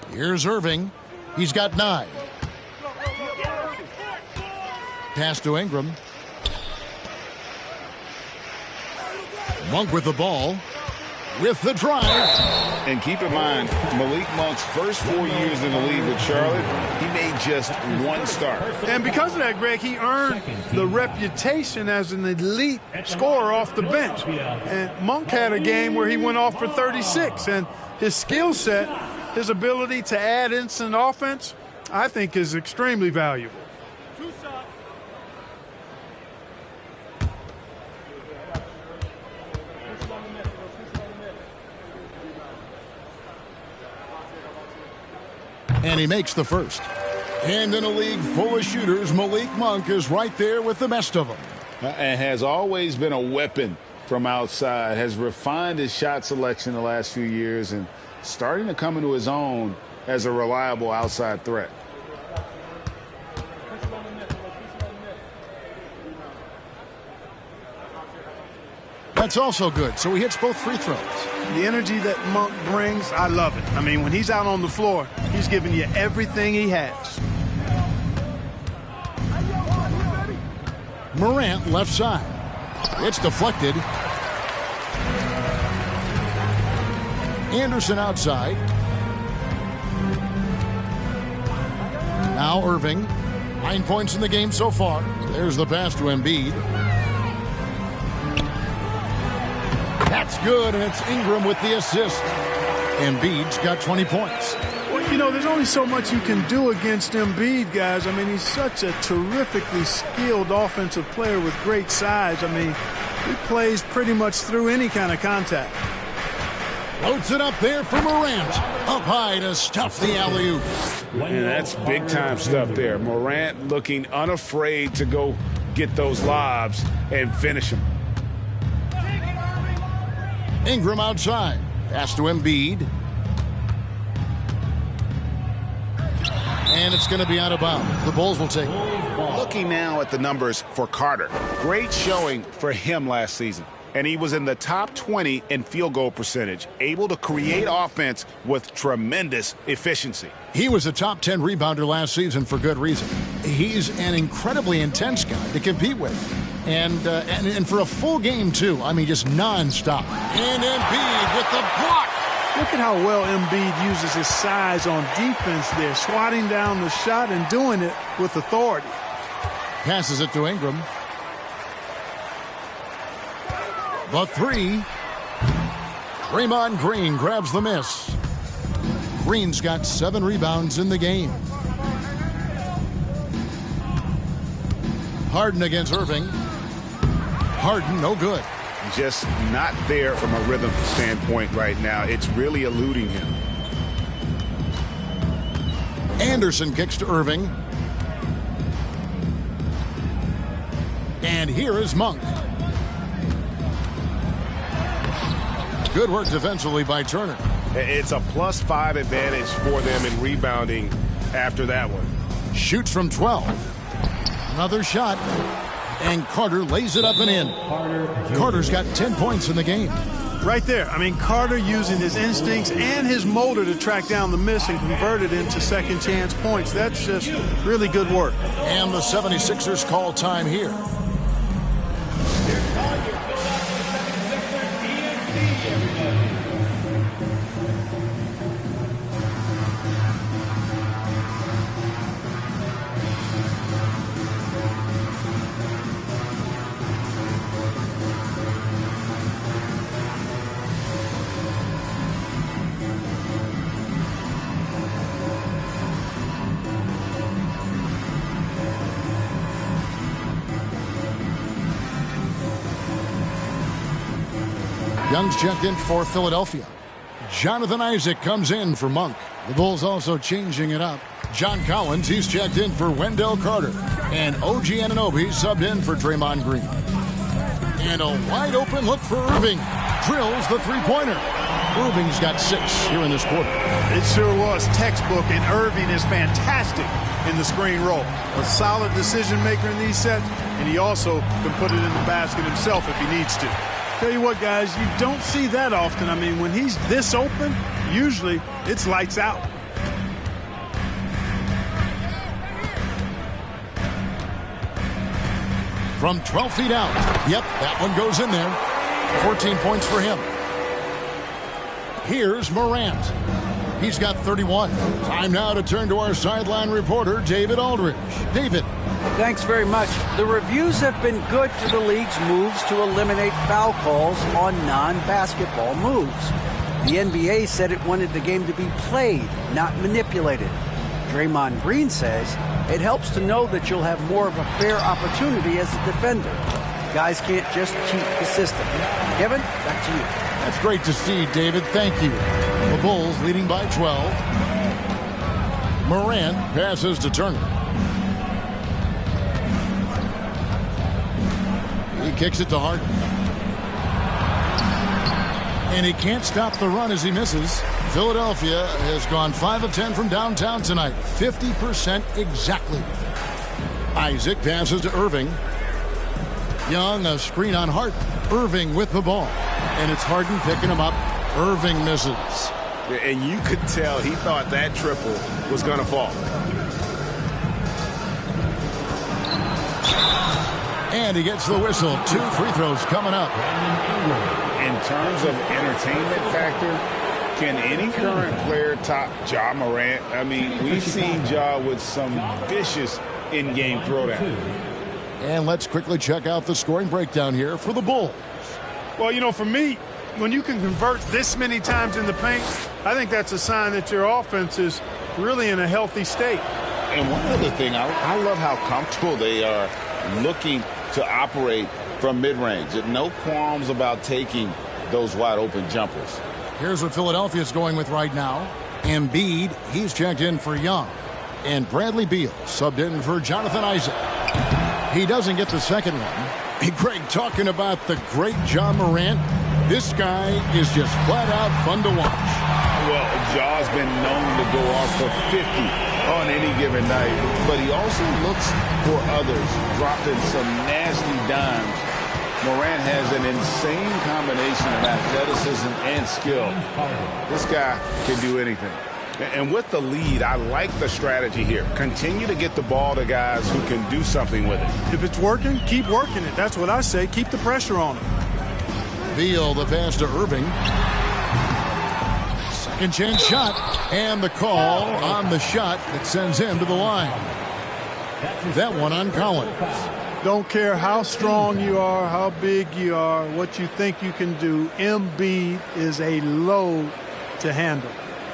Here's Irving. He's got 9. Pass to Ingram. Monk with the ball. With the drive. And keep in mind, Malik Monk's first 4 years in the league with Charlotte, he made just 1 start. And because of that, Greg, he earned the reputation as an elite scorer off the bench. And Monk had a game where he went off for 36. And his skill set, his ability to add instant offense, I think is extremely valuable. And he makes the first. And in a league full of shooters, Malik Monk is right there with the best of them. And has always been a weapon from outside. Has refined his shot selection the last few years and starting to come into his own as a reliable outside threat. That's also good. So he hits both free throws. The energy that Monk brings, I love it. I mean, when he's out on the floor, he's giving you everything he has. Morant left side. It's deflected. Anderson outside. Now Irving. 9 points in the game so far. There's the pass to Embiid. That's good, and it's Ingram with the assist. Embiid's got 20 points. Well, you know, there's only so much you can do against Embiid, guys. I mean, he's such a terrifically skilled offensive player with great size. I mean, he plays pretty much through any kind of contact. Loads it up there for Morant. Up high to stuff the alley-oop. And that's big-time stuff there. Morant looking unafraid to go get those lobs and finish them. Ingram outside. Pass to Embiid. And it's going to be out of bounds. The Bulls will take it. Looking now at the numbers for Carter. Great showing for him last season. And he was in the top 20 in field goal percentage, able to create offense with tremendous efficiency. He was a top 10 rebounder last season for good reason. He's an incredibly intense guy to compete with. And for a full game, too. I mean, just nonstop. And Embiid with the block. Look at how well Embiid uses his size on defense there, swatting down the shot and doing it with authority. Passes it to Ingram. The three. Draymond Green grabs the miss. Green's got 7 rebounds in the game. Harden against Irving. Harden, no good. Just not there from a rhythm standpoint right now. It's really eluding him. Anderson kicks to Irving. And here is Monk. Good work defensively by Turner. It's a +5 advantage for them in rebounding after that one. Shoots from 12. Another shot. And Carter lays it up and in. Carter's got 10 points in the game. Right there. I mean, Carter using his instincts and his motor to track down the miss and convert it into second chance points. That's just really good work. And the 76ers call time here. Young's checked in for Philadelphia. Jonathan Isaac comes in for Monk. The Bulls also changing it up. John Collins, he's checked in for Wendell Carter. And OG Anunoby subbed in for Draymond Green. And a wide open look for Irving. Drills the three-pointer. Irving's got 6 here in this quarter. It sure was textbook, and Irving is fantastic in the screen roll. A solid decision maker in these sets, and he also can put it in the basket himself if he needs to. Tell you what, guys, you don't see that often. I mean, when he's this open, usually it's lights out. From 12 feet out. Yep, that one goes in there. 14 points for him. Here's Morant. He's got 31. Time now to turn to our sideline reporter, David Aldridge. David. Thanks very much. The reviews have been good for the league's moves to eliminate foul calls on non-basketball moves. The NBA said it wanted the game to be played, not manipulated. Draymond Green says it helps to know that you'll have more of a fair opportunity as a defender. Guys can't just cheat the system. Kevin, back to you. That's great to see, David. Thank you. The Bulls leading by 12. Morant passes to Turner. He kicks it to Harden. And he can't stop the run as he misses. Philadelphia has gone 5 of 10 from downtown tonight. 50% exactly. Isaac passes to Irving. Young, a screen on Harden. Irving with the ball. And it's Harden picking him up. Irving misses. And you could tell he thought that triple was going to fall. And he gets the whistle. 2 free throws coming up. In terms of entertainment factor, can any current player top Ja Morant? I mean, we've seen Ja with some vicious in-game throwdown. And let's quickly check out the scoring breakdown here for the Bulls. Well, you know, for me, when you can convert this many times in the paint, I think that's a sign that your offense is really in a healthy state. And one other thing, I love how comfortable they are looking to operate from mid-range. No qualms about taking those wide-open jumpers. Here's what Philadelphia's going with right now. Embiid, he's checked in for Young. And Bradley Beal subbed in for Jonathan Isaac. He doesn't get the second one. Hey, Greg, talking about the great Ja Morant, this guy is just flat-out fun to watch. Well, Ja's been known to go off for 50 on any given night, but he also looks for others, dropping some nasty dimes. Morant has an insane combination of athleticism and skill. This guy can do anything. And with the lead, I like the strategy here. Continue to get the ball to guys who can do something with it. If it's working, keep working it. That's what I say. Keep the pressure on him. Beal, the pass to Irving. Second chance shot. And the call on the shot that sends him to the line. That one on Collins. Don't care how strong you are, how big you are, what you think you can do. Embiid is a load to handle.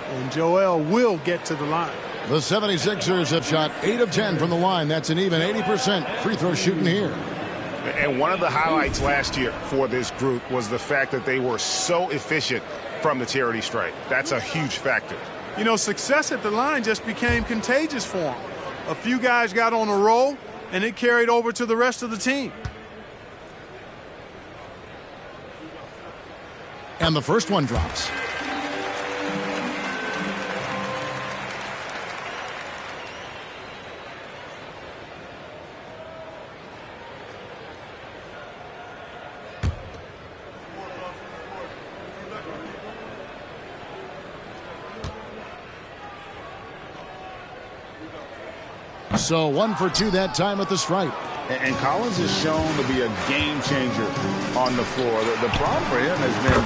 And Joel will get to the line. The 76ers have shot 8 of 10 from the line. That's an even 80% free throw shooting here. And one of the highlights last year for this group was the fact that they were so efficient from the charity stripe. That's a huge factor. You know, success at the line just became contagious for them. A few guys got on a roll, and it carried over to the rest of the team. And the first one drops. So 1 for 2 that time at the stripe. And Collins is shown to be a game changer on the floor. The problem for him has been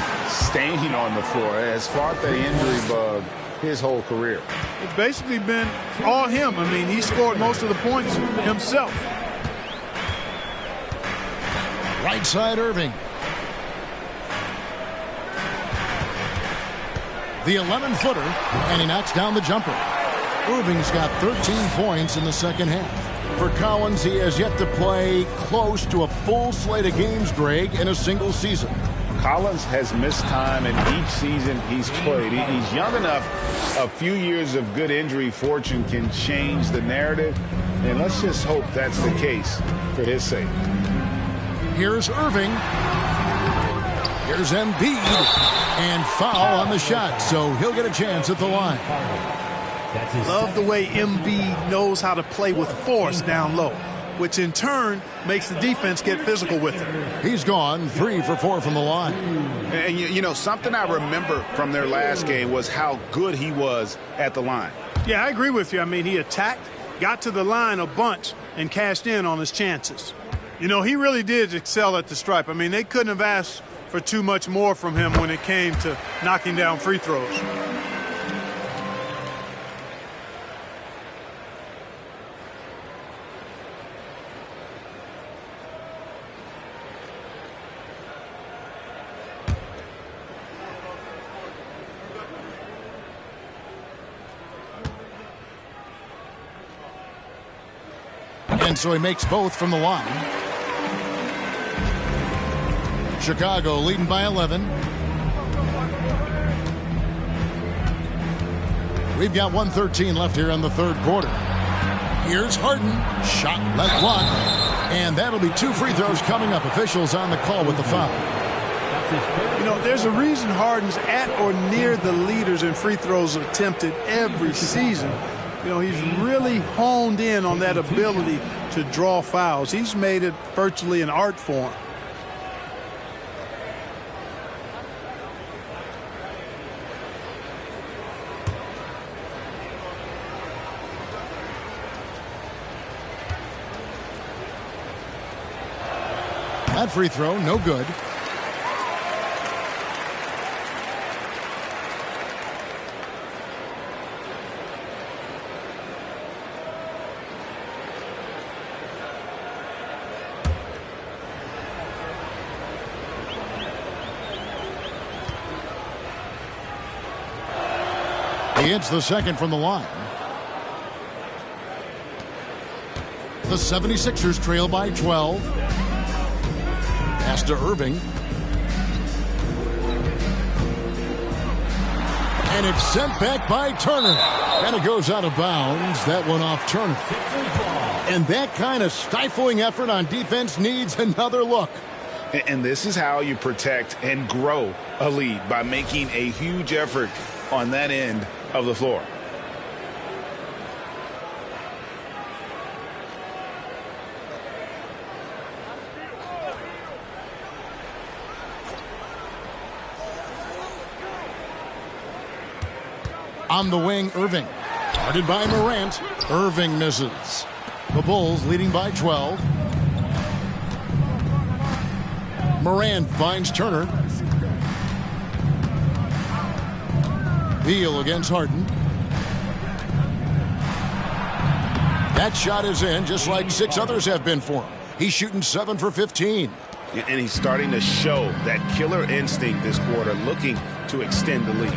staying on the floor. Has fought the injury bug his whole career. It's basically been all him. I mean, he scored most of the points himself. Right side Irving. The 11-footer, and he knocks down the jumper. Irving's got 13 points in the second half. For Collins, he has yet to play close to a full slate of games, Greg, in a single season. Collins has missed time in each season he's played. He's young enough. A few years of good injury fortune can change the narrative, and let's just hope that's the case for his sake. Here's Irving. Here's Embiid. And foul on the shot, so he'll get a chance at the line. Love the way Embiid knows how to play with force down low, which in turn makes the defense get physical with him. He's gone 3 for 4 from the line. And, you know, something I remember from their last game was how good he was at the line. Yeah, I agree with you. I mean, he attacked, got to the line a bunch, and cashed in on his chances. You know, he really did excel at the stripe. I mean, they couldn't have asked for too much more from him when it came to knocking down free throws. And so he makes both from the line. Chicago leading by 11. We've got 1:13 left here in the third quarter. Here's Harden. Shot left block. And that'll be 2 free throws coming up. Officials on the call with the foul. You know, there's a reason Harden's at or near the leaders in free throws attempted every season. You know, he's really honed in on that ability to draw fouls. He's made it virtually an art form. That free throw, no good. He hits the second from the line. The 76ers trail by 12. Pass to Irving. And it's sent back by Turner. And it goes out of bounds. That one off Turner. And that kind of stifling effort on defense needs another look. And this is how you protect and grow a lead, by making a huge effort on that end of the floor. On the wing, Irving. Guarded by Morant. Irving misses. The Bulls leading by 12. Morant finds Turner. Beal against Harden. That shot is in, just like 6 others have been for him. He's shooting 7 for 15. And he's starting to show that killer instinct this quarter, looking to extend the lead.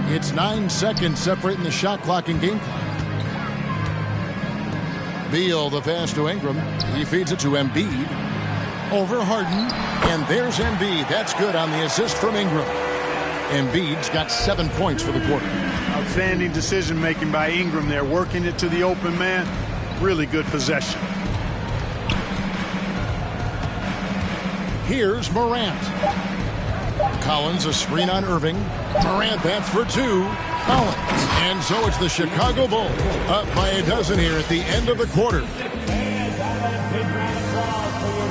It's 9 seconds separating the shot clock and game clock. Beal, the pass to Ingram. He feeds it to Embiid. Over Harden. And there's Embiid. That's good on the assist from Ingram. Embiid's got 7 points for the quarter. Outstanding decision-making by Ingram there, working it to the open man. Really good possession. Here's Morant. Collins, a screen on Irving. Morant, that's for 2. Collins. And so it's the Chicago Bulls up by a dozen here at the end of the quarter.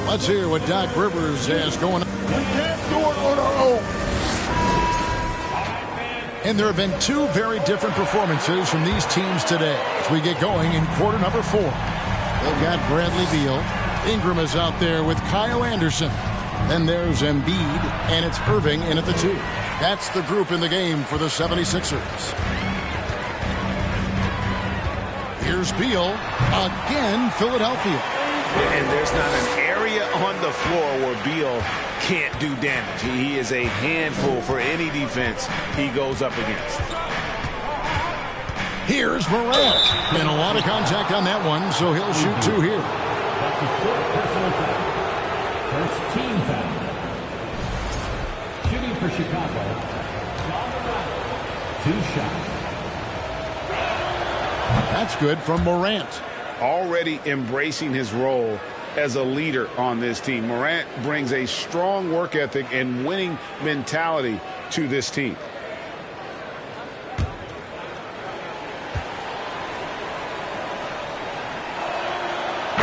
Let's hear what Doc Rivers has going on. We can't do it on our own. And there have been 2 very different performances from these teams today as we get going in quarter number 4. They've got Bradley Beal. Ingram is out there with Kyle Anderson. Then there's Embiid, and it's Irving in at the 2. That's the group in the game for the 76ers. Here's Beal. Again, Philadelphia. And there's not an area on the floor where Beal can't do damage. He is a handful for any defense he goes up against. Here's Morant. And a lot of contact on that one, so he'll shoot 2 here. That's his 4th personal foul. First team foul. for Chicago, 2 shots. That's good from Morant. Already embracing his role as a leader on this team. Morant brings a strong work ethic and winning mentality to this team.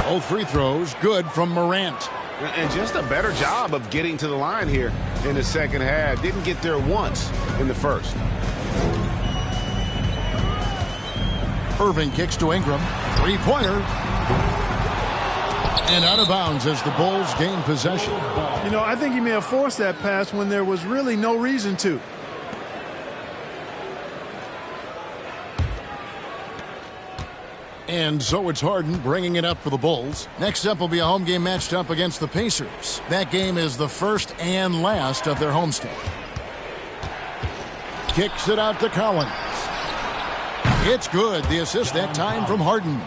Both free throws good from Morant. And just a better job of getting to the line here in the second half. Didn't get there once in the first. Irving kicks to Ingram. Three-pointer. And out of bounds as the Bulls gain possession. You know, I think he may have forced that pass when there was really no reason to. And so it's Harden bringing it up for the Bulls. Next up will be a home game matched up against the Pacers. That game is the first and last of their homestand. Kicks it out to Collins. It's good. The assist that time from Harden.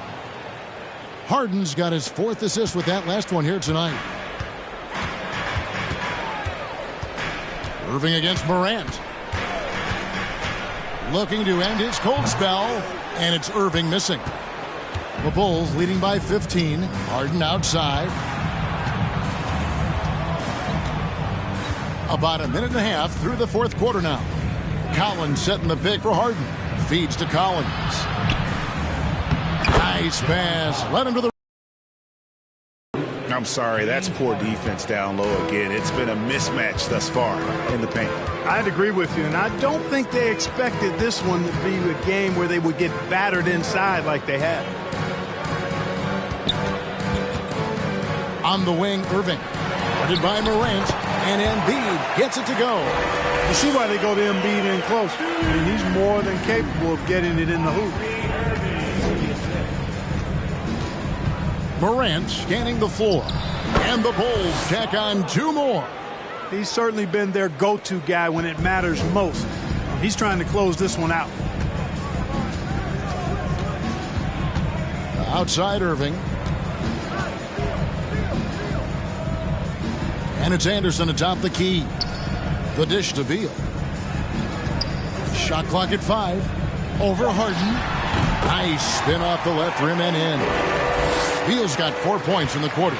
Harden's got his 4th assist with that last one here tonight. Irving against Morant. Looking to end his cold spell, and it's Irving missing. The Bulls leading by 15. Harden outside. About a minute and a half through the 4th quarter now. Collins setting the pick for Harden. Feeds to Collins. Nice pass. Let him to the... I'm sorry, that's poor defense down low again. It's been a mismatch thus far in the paint. I'd agree with you, and I don't think they expected this one to be a game where they would get battered inside like they had. On the wing, Irving. Guarded by Morant, and Embiid gets it to go. You see why they go to Embiid in close. I mean, he's more than capable of getting it in the hoop. Morant scanning the floor. And the Bulls tack on 2 more. He's certainly been their go-to guy when it matters most. He's trying to close this one out. Outside Irving. And it's Anderson atop the key. The dish to Beal. Shot clock at 5. Over Harden. Nice spin off the left rim and in. Beal's got 4 points in the quarter.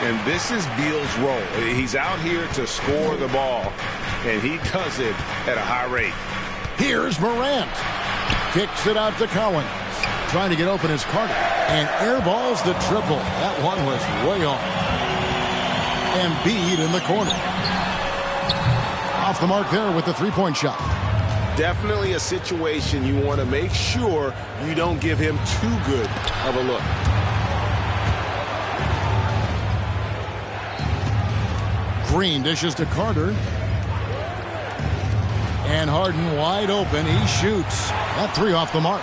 And this is Beal's role. He's out here to score the ball, and he does it at a high rate. Here's Morant. Kicks it out to Collins. Trying to get open is Carter. And airballs the triple. That one was way off. Embiid in the corner. Off the mark there with the 3-point shot. Definitely a situation you want to make sure you don't give him too good of a look. Green dishes to Carter. And Harden wide open. He shoots. That 3 off the mark.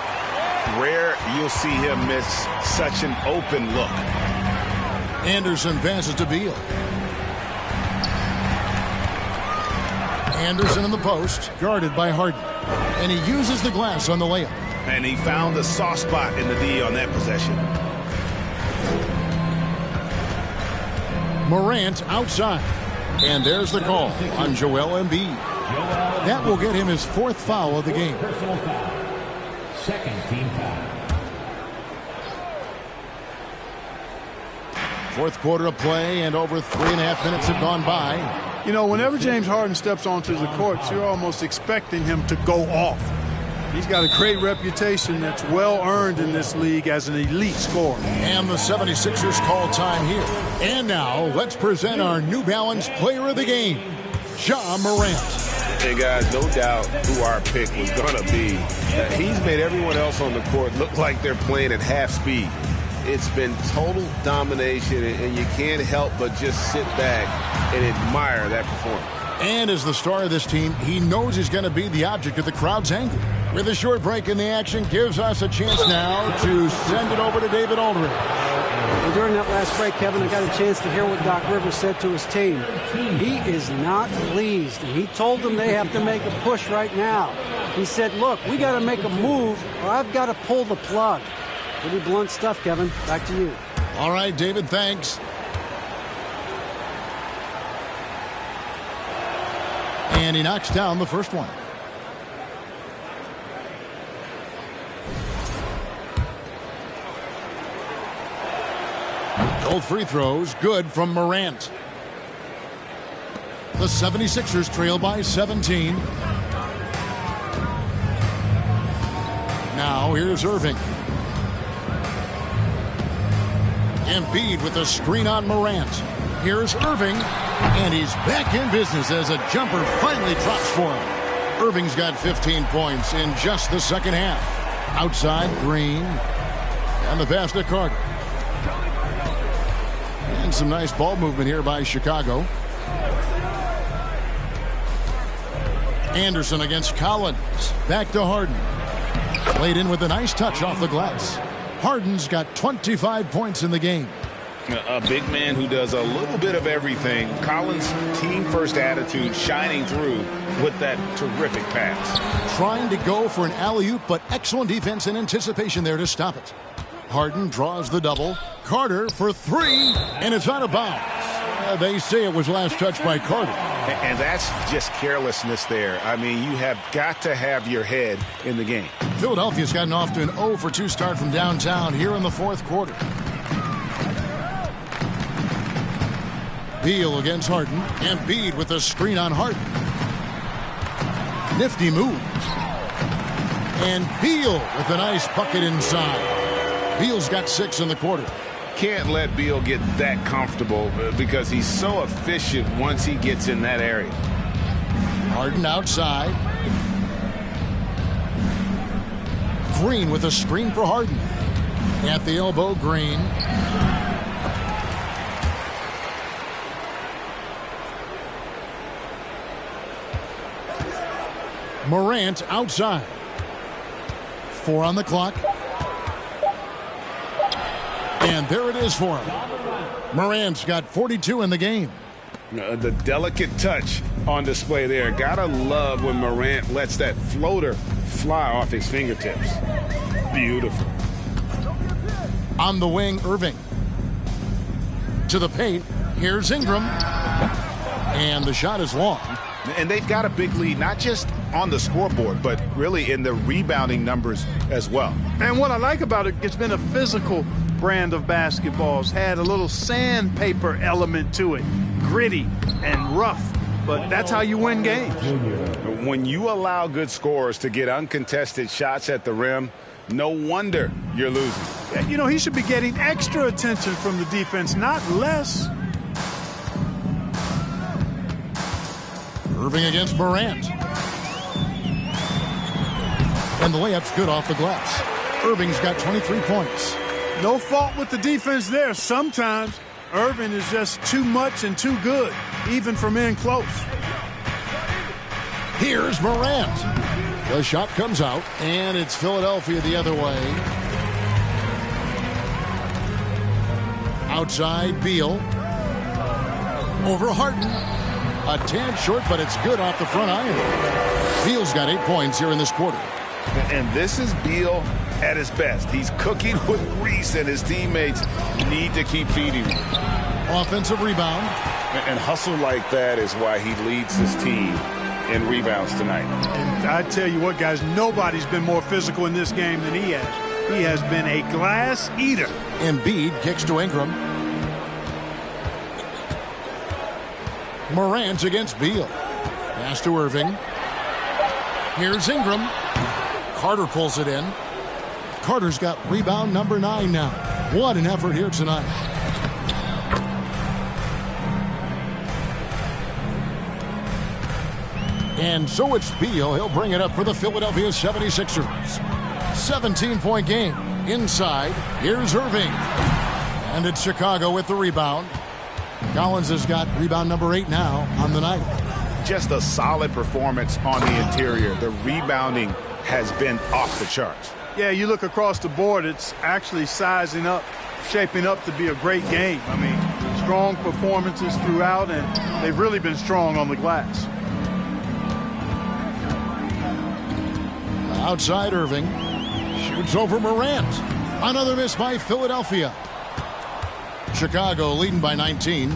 Rare you'll see him miss such an open look. Anderson passes to Beal. Anderson in the post, guarded by Harden. And he uses the glass on the layup. And he found the soft spot in the D on that possession. Morant outside. And there's the call on Joel Embiid. That will get him his 4th foul of the game. Personal foul. 2nd team foul. 4th quarter of play, and over 3.5 minutes have gone by. You know, whenever James Harden steps onto the court, you're almost expecting him to go off. He's got a great reputation that's well earned in this league as an elite scorer. And the 76ers call time here. And now, let's present our New Balance player of the game, Ja Morant. And guys, no doubt who our pick was going to be. He's made everyone else on the court look like they're playing at half speed. It's been total domination, and you can't help but just sit back and admire that performance. And as the star of this team, he knows he's going to be the object of the crowd's anger. With a short break in the action, gives us a chance now to send it over to David Aldridge. And during that last break, Kevin, I got a chance to hear what Doc Rivers said to his team. He is not pleased, and he told them they have to make a push right now. He said, look, we got to make a move, or I've got to pull the plug. Pretty blunt stuff, Kevin. Back to you. All right, David, thanks. And he knocks down the first one. Both free throws good from Morant. The 76ers trail by 17. Now here's Irving. Embiid with a screen on Morant. Here's Irving, and he's back in business as a jumper finally drops for him. Irving's got 15 points in just the second half. Outside, Green, and the pass to Carter. And some nice ball movement here by Chicago. Anderson against Collins. Back to Harden. Played in with a nice touch off the glass. Harden's got 25 points in the game. A big man who does a little bit of everything. Collins' team-first attitude shining through with that terrific pass. Trying to go for an alley-oop, but excellent defense and anticipation there to stop it. Harden draws the double. Carter for three, and it's out of bounds. They say it was last touched by Carter. And that's just carelessness there. I mean, you have got to have your head in the game. Philadelphia's gotten off to an 0-for-2 start from downtown here in the fourth quarter. Beal against Harden. Embiid with a screen on Harden. Nifty move. And Beal with a nice bucket inside. Beal's got 6 in the quarter. Can't let Beal get that comfortable because he's so efficient once he gets in that area. Harden outside. Green with a screen for Harden. At the elbow, Green. Morant outside. 4 on the clock. And there it is for him. Morant's got 42 in the game. The delicate touch on display there. Gotta love when Morant lets that floater fly off his fingertips. Beautiful. On the wing, Irving. To the paint. Here's Ingram. And the shot is long. And they've got a big lead, not just on the scoreboard, but really in the rebounding numbers as well. And what I like about it, it's been a physical brand of basketball. It's had a little sandpaper element to it. Gritty and rough, but that's how you win games. When you allow good scorers to get uncontested shots at the rim, no wonder you're losing. You know, he should be getting extra attention from the defense, not less. Irving against Morant. And the layup's good off the glass. Irving's got 23 points. No fault with the defense there. Sometimes Irving is just too much and too good, even from in close. Here's Morant. The shot comes out, and it's Philadelphia the other way. Outside, Beal. Over Harden. A tad short, but it's good off the front iron. Beal's got 8 points here in this quarter. And this is Beal at his best. He's cooking with grease, and his teammates need to keep feeding him. Offensive rebound. And hustle like that is why he leads his team in rebounds tonight. And I tell you what, guys, nobody's been more physical in this game than he has. He has been a glass eater. Embiid kicks to Ingram. Morant against Beal. Pass to Irving. Here's Ingram. Carter pulls it in. Carter's got rebound number 9 now. What an effort here tonight. And so it's Beal. He'll bring it up for the Philadelphia 76ers. 17-point game. Inside, here's Irving. And it's Chicago with the rebound. Collins has got rebound number 8 now on the night. Just a solid performance on the interior. The rebounding has been off the charts. Yeah, you look across the board, it's actually sizing up, shaping up to be a great game. I mean, strong performances throughout, and they've really been strong on the glass. Outside Irving. Shoots over Morant. Another miss by Philadelphia. Chicago leading by 19.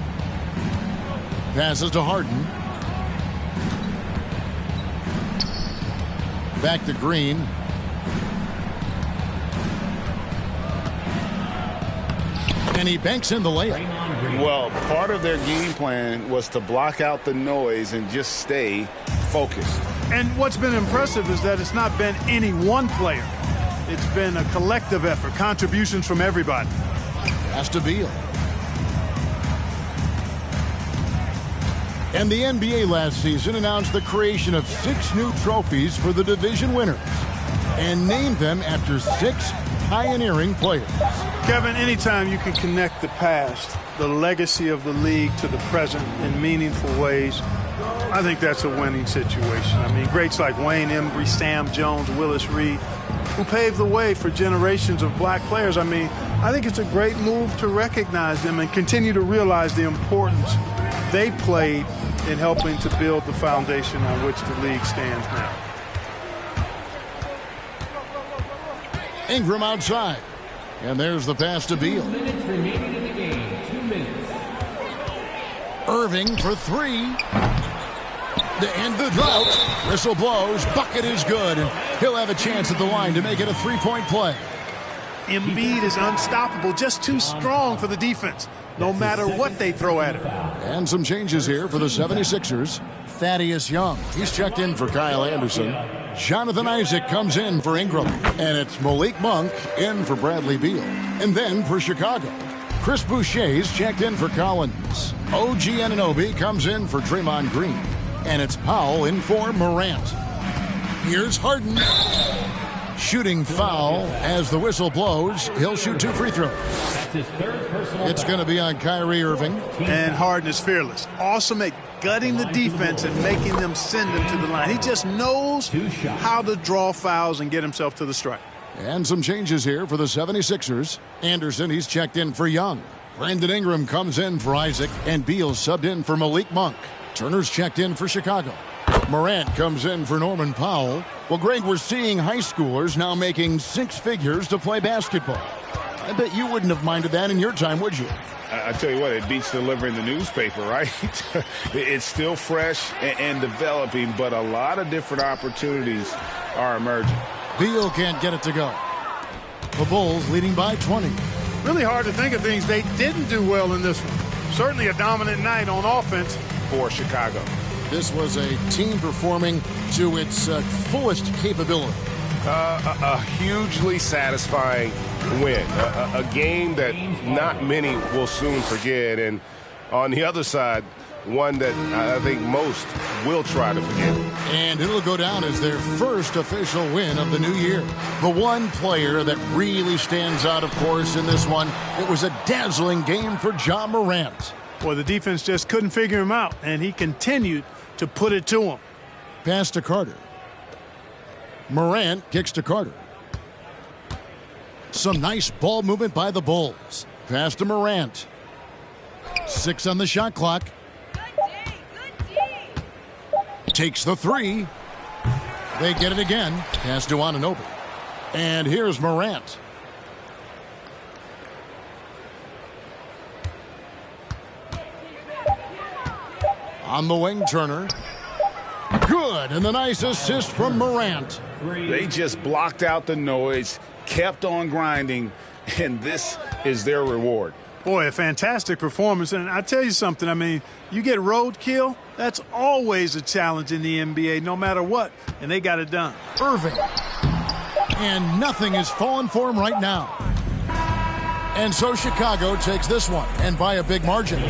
Passes to Harden. Back to Green. And he banks in the layup. Well, part of their game plan was to block out the noise and just stay focused. And what's been impressive is that it's not been any one player. It's been a collective effort, contributions from everybody. Pass to Beal. And the NBA last season announced the creation of 6 new trophies for the division winners and named them after 6 pioneering players. Kevin, anytime you can connect the past, the legacy of the league to the present in meaningful ways, I think that's a winning situation. I mean, greats like Wayne Embry, Sam Jones, Willis Reed, who paved the way for generations of black players. I mean, I think it's a great move to recognize them and continue to realize the importance they played in helping to build the foundation on which the league stands now. Ingram outside. And there's the pass to Beal. 2 minutes remaining in the game. 2 minutes. Irving for 3. To end the drought. Whistle blows. Bucket is good. And he'll have a chance at the line to make it a 3-point play. Embiid is unstoppable. Just too strong for the defense, no matter what they throw at him. And some changes here for the 76ers. Thaddeus Young. He's checked in for Kyle Anderson. Jonathan Isaac comes in for Ingram. And it's Malik Monk in for Bradley Beal. And then for Chicago, Chris Boucher's checked in for Collins. OG Anunoby comes in for Draymond Green. And it's Powell in for Morant. Here's Harden. Shooting foul as the whistle blows. He'll shoot 2 free throws. It's going to be on Kyrie Irving. And Harden is fearless. Awesome at gutting the defense and making them send him to the line. He just knows how to draw fouls and get himself to the stripe. And some changes here for the 76ers. Anderson, he's checked in for Young. Brandon Ingram comes in for Isaac. And Beal subbed in for Malik Monk. Turner's checked in for Chicago. Morant comes in for Norman Powell. Well, Greg, we're seeing high schoolers now making 6 figures to play basketball. I bet you wouldn't have minded that in your time, would you? I tell you what, it beats delivering the newspaper, right? It's still fresh and developing, but a lot of different opportunities are emerging. Beal can't get it to go. The Bulls leading by 20. Really hard to think of things they didn't do well in this one. Certainly a dominant night on offense for Chicago. This was a team performing to its fullest capability. A hugely satisfying win. A game that not many will soon forget. And on the other side, one that I think most will try to forget. And it'll go down as their first official win of the new year. The one player that really stands out, of course, in this one, it was a dazzling game for Ja Morant. Well, the defense just couldn't figure him out, and he continued to put it to him. Pass to Carter. Morant kicks to Carter. Some nice ball movement by the Bulls. Pass to Morant. 6 on the shot clock. Takes the 3. They get it again. Pass to Anunoby. And here's Morant. On the wing, Turner. Good, and the nice assist from Morant. They just blocked out the noise, kept on grinding, and this is their reward. Boy, a fantastic performance. And I tell you something, I mean, you get roadkill, that's always a challenge in the NBA, no matter what, and they got it done. Irving. And nothing is falling for him right now. And so Chicago takes this one, and by a big margin.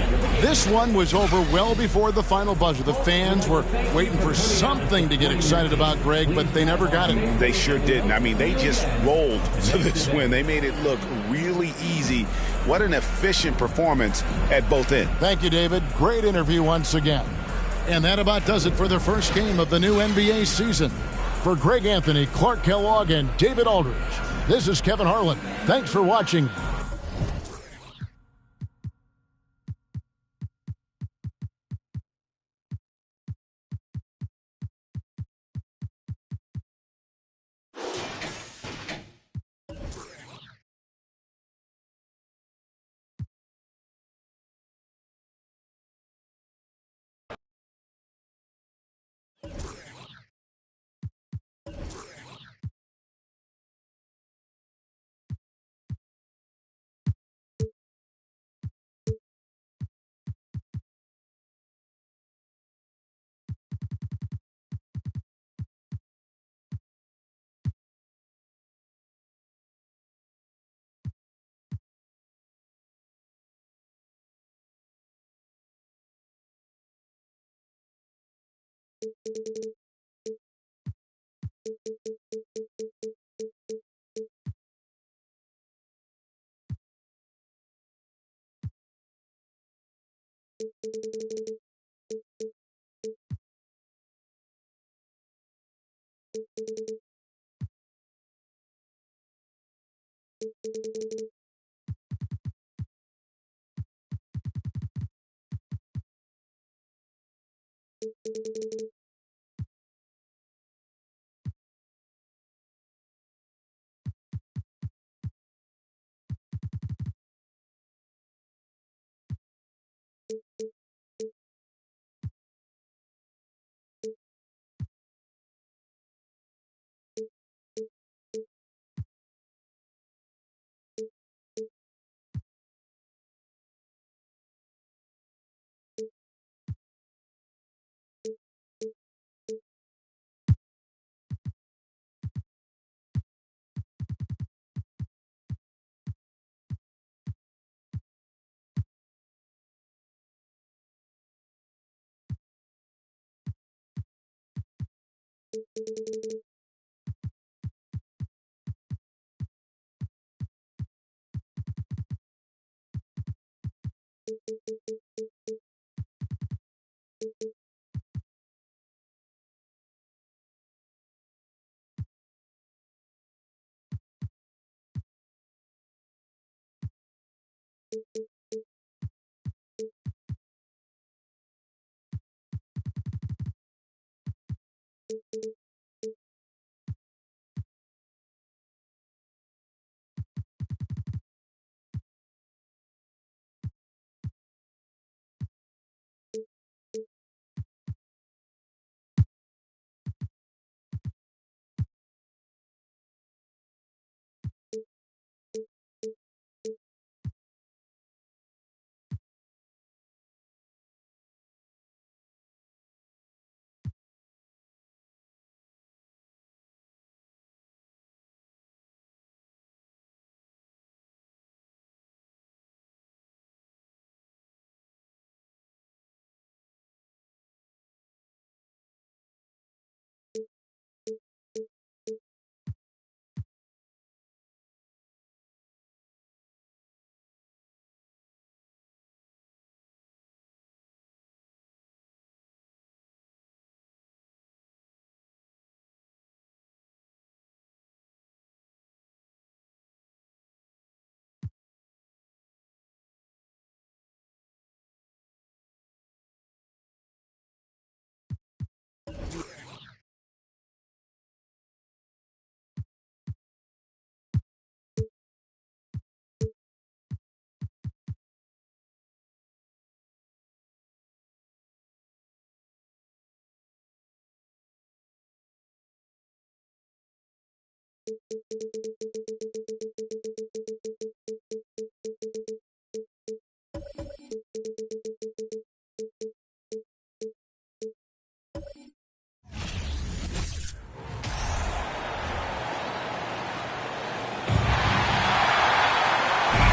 This one was over well before the final buzzer. The fans were waiting for something to get excited about, Greg, but they never got it. They sure didn't. I mean, they just rolled to this win. They made it look really easy. What an efficient performance at both ends. Thank you, David. Great interview once again. And that about does it for the first game of the new NBA season. For Greg Anthony, Clark Kellogg, and David Aldridge, this is Kevin Harlan. Thanks for watching.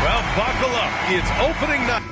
Well, buckle up. It's opening night.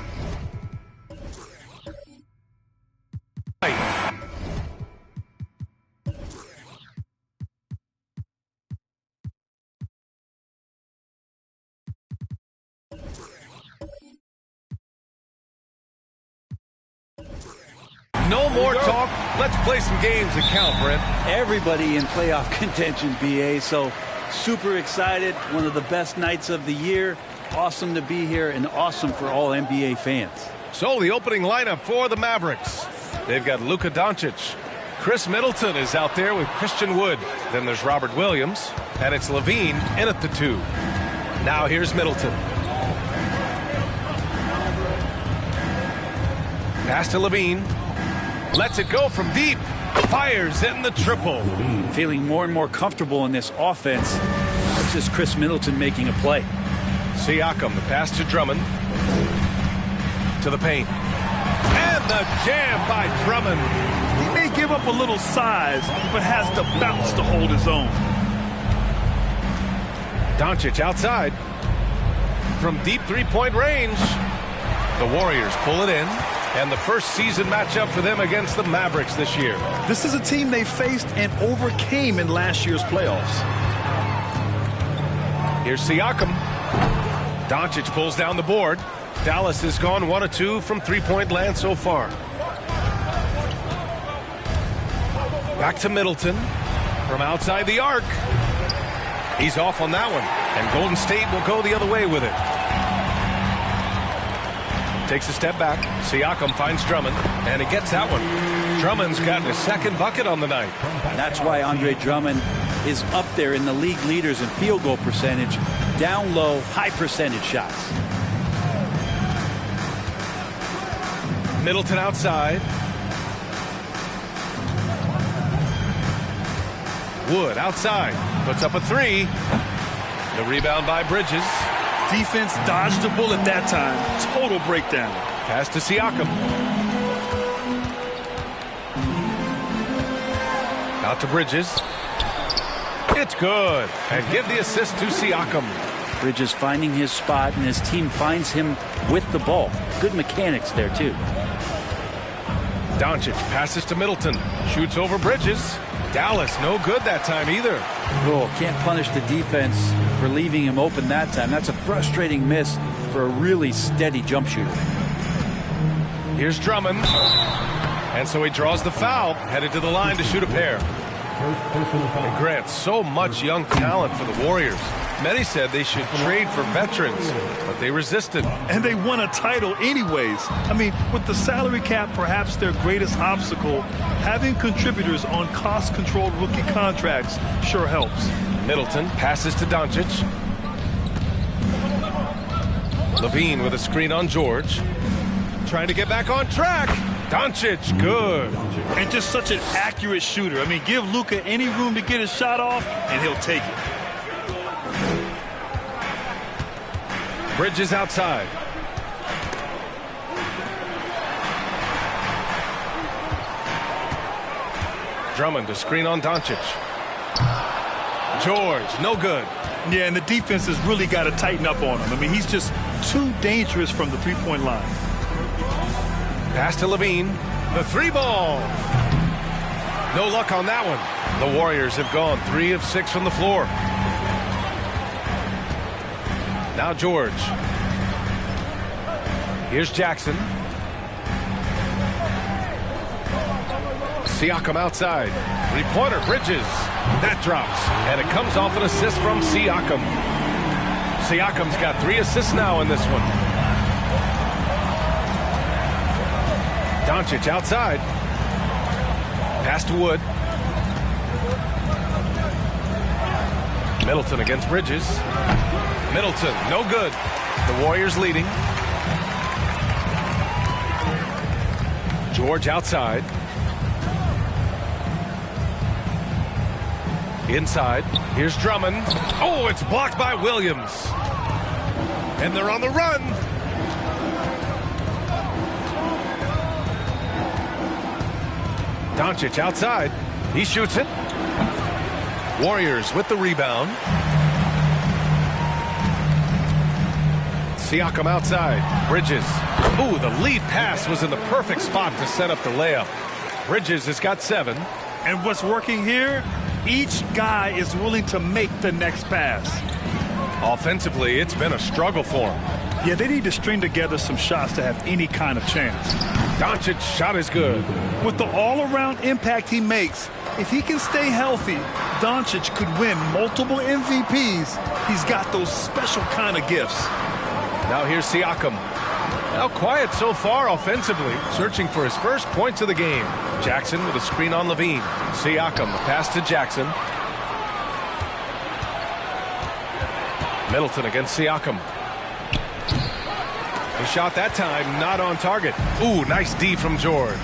No more talk. Let's play some games that count, Brent. Everybody in playoff contention, BA, so super excited. One of the best nights of the year. Awesome to be here and awesome for all NBA fans. So the opening lineup for the Mavericks. They've got Luka Doncic. Chris Middleton is out there with Christian Wood. Then there's Robert Williams. And it's Levine in at the 2. Now here's Middleton. Pass to Levine. Lets it go from deep. Fires in the triple. Feeling more and more comfortable in this offense. This is Chris Middleton making a play. Siakam, the pass to Drummond. To the paint. And the jam by Drummond. He may give up a little size, but has the bounce to hold his own. Doncic outside. From deep three-point range. The Warriors pull it in, and the first season matchup for them against the Mavericks this year. This is a team they faced and overcame in last year's playoffs. Here's Siakam. Doncic pulls down the board. Dallas has gone 1 of 2 from three-point land so far. Back to Middleton from outside the arc. He's off on that one, and Golden State will go the other way with it. Takes a step back. Siakam finds Drummond, and he gets that one. Drummond's gotten his second bucket on the night. That's why Andre Drummond is up there in the league leaders in field goal percentage. Down low, high percentage shots. Middleton outside. Wood outside. Puts up a three. The rebound by Bridges. Defense dodged a bullet that time. Total breakdown. Pass to Siakam. Out to Bridges. It's good. And give the assist to Siakam. Bridges finding his spot, and his team finds him with the ball. Good mechanics there, too. Doncic passes to Middleton. Shoots over Bridges. Dallas no good that time either. Oh, can't punish the defense for leaving him open that time. That's a frustrating miss for a really steady jump shooter. Here's Drummond. And so he draws the foul, headed to the line to shoot a pair. And Grant, so much young talent for the Warriors. Many said they should trade for veterans, but they resisted. And they won a title anyways. I mean, with the salary cap perhaps their greatest obstacle, having contributors on cost-controlled rookie contracts sure helps. Middleton passes to Doncic. Levine with a screen on George. Trying to get back on track. Doncic, good. And just such an accurate shooter. I mean, give Luka any room to get his shot off, and he'll take it. Bridges outside. Drummond to screen on Doncic. George, no good. Yeah, and the defense has really got to tighten up on him. I mean, he's just too dangerous from the three-point line. Pass to Levine. The three ball. No luck on that one. The Warriors have gone 3 of 6 from the floor. Now George. Here's Jackson. Siakam outside. Three-pointer, Bridges. That drops. And it comes off an assist from Siakam. Siakam's got 3 assists now in this one. Doncic outside. Pass to Wood. Middleton against Bridges. Middleton, no good. The Warriors leading. George outside. Inside. Here's Drummond. Oh, it's blocked by Williams. And they're on the run. Doncic outside. He shoots it. Warriors with the rebound. Siakam outside. Bridges. Ooh, the lead pass was in the perfect spot to set up the layup. Bridges has got 7. And what's working here? Each guy is willing to make the next pass. Offensively, it's been a struggle for him. Yeah, they need to string together some shots to have any kind of chance. Doncic's shot is good. With the all-around impact he makes, if he can stay healthy, Doncic could win multiple MVPs. He's got those special kind of gifts. Now here's Siakam. Now quiet so far offensively, searching for his first points of the game. Jackson with a screen on Levine. Siakam, the pass to Jackson. Middleton against Siakam. The shot that time not on target. Ooh, nice D from George.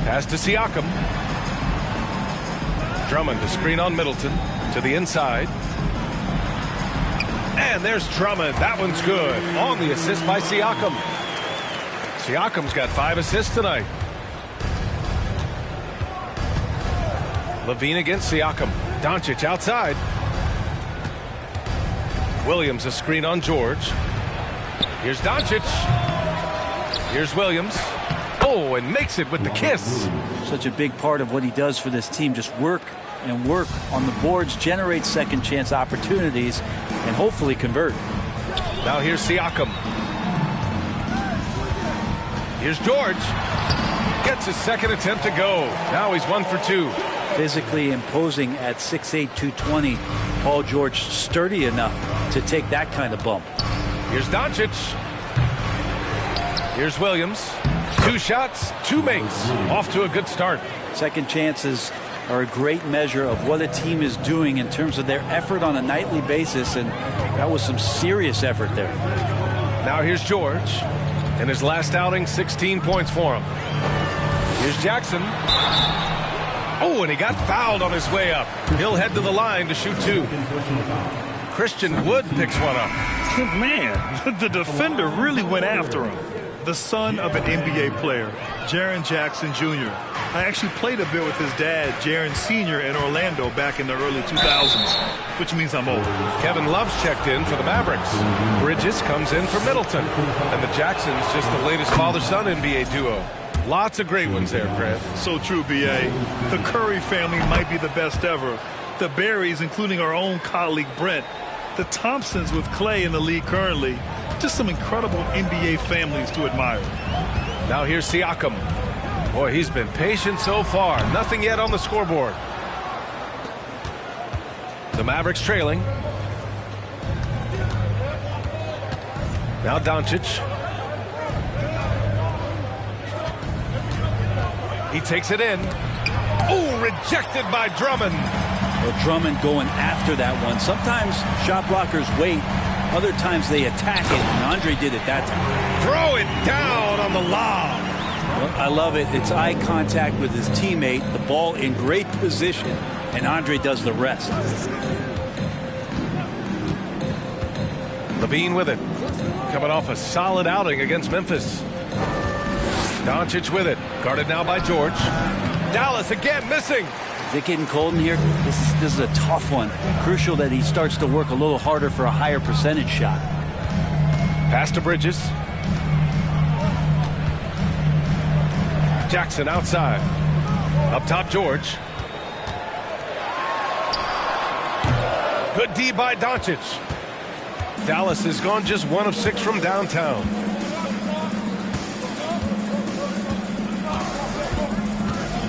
Pass to Siakam. Drummond to screen on Middleton. To the inside. And there's Drummond. That one's good. On the assist by Siakam. Siakam's got 5 assists tonight. Levine against Siakam. Doncic outside. Williams a screen on George. Here's Doncic. Here's Williams. Oh, and makes it with the kiss. Such a big part of what he does for this team. Just work and work on the boards, generate second chance opportunities, and hopefully convert. Now here's Siakam. Here's George. Gets his second attempt to go. Now he's 1 for 2. Physically imposing at 6'8", 220. Paul George sturdy enough to take that kind of bump. Here's Doncic. Here's Williams. 2 shots, 2 makes. Off to a good start. Second chances are a great measure of what a team is doing in terms of their effort on a nightly basis, and that was some serious effort there. Now here's George. In his last outing, 16 points for him. Here's Jackson. Oh, and he got fouled on his way up. He'll head to the line to shoot 2. Christian Wood picks one up. Man, the defender really went after him. The son of an NBA player, Jaren Jackson Jr. I actually played a bit with his dad, Jaren Sr. in Orlando back in the early 2000s, which means I'm old. Kevin Love's checked in for the Mavericks. Bridges comes in for Middleton. And the Jacksons just the latest father-son NBA duo. Lots of great ones there, Fred. So true, B.A. The Curry family might be the best ever. The Berries, including our own colleague Brent. The Thompsons with Clay in the league currently. Just some incredible NBA families to admire. Now here's Siakam. Boy, he's been patient so far. Nothing yet on the scoreboard. The Mavericks trailing. Now Doncic. He takes it in. Oh, rejected by Drummond. Well, Drummond going after that one. Sometimes shot blockers wait. Other times they attack it, and Andre did it that time. Throw it down on the lob. Well, I love it. It's eye contact with his teammate. The ball in great position, and Andre does the rest. Levine with it. Coming off a solid outing against Memphis. Doncic with it. Guarded now by George. Dallas again missing. Is it getting cold in here? This is a tough one. Crucial that he starts to work a little harder for a higher percentage shot. Pass to Bridges. Jackson outside. Up top, George. Good D by Doncic. Dallas has gone just 1 of 6 from downtown.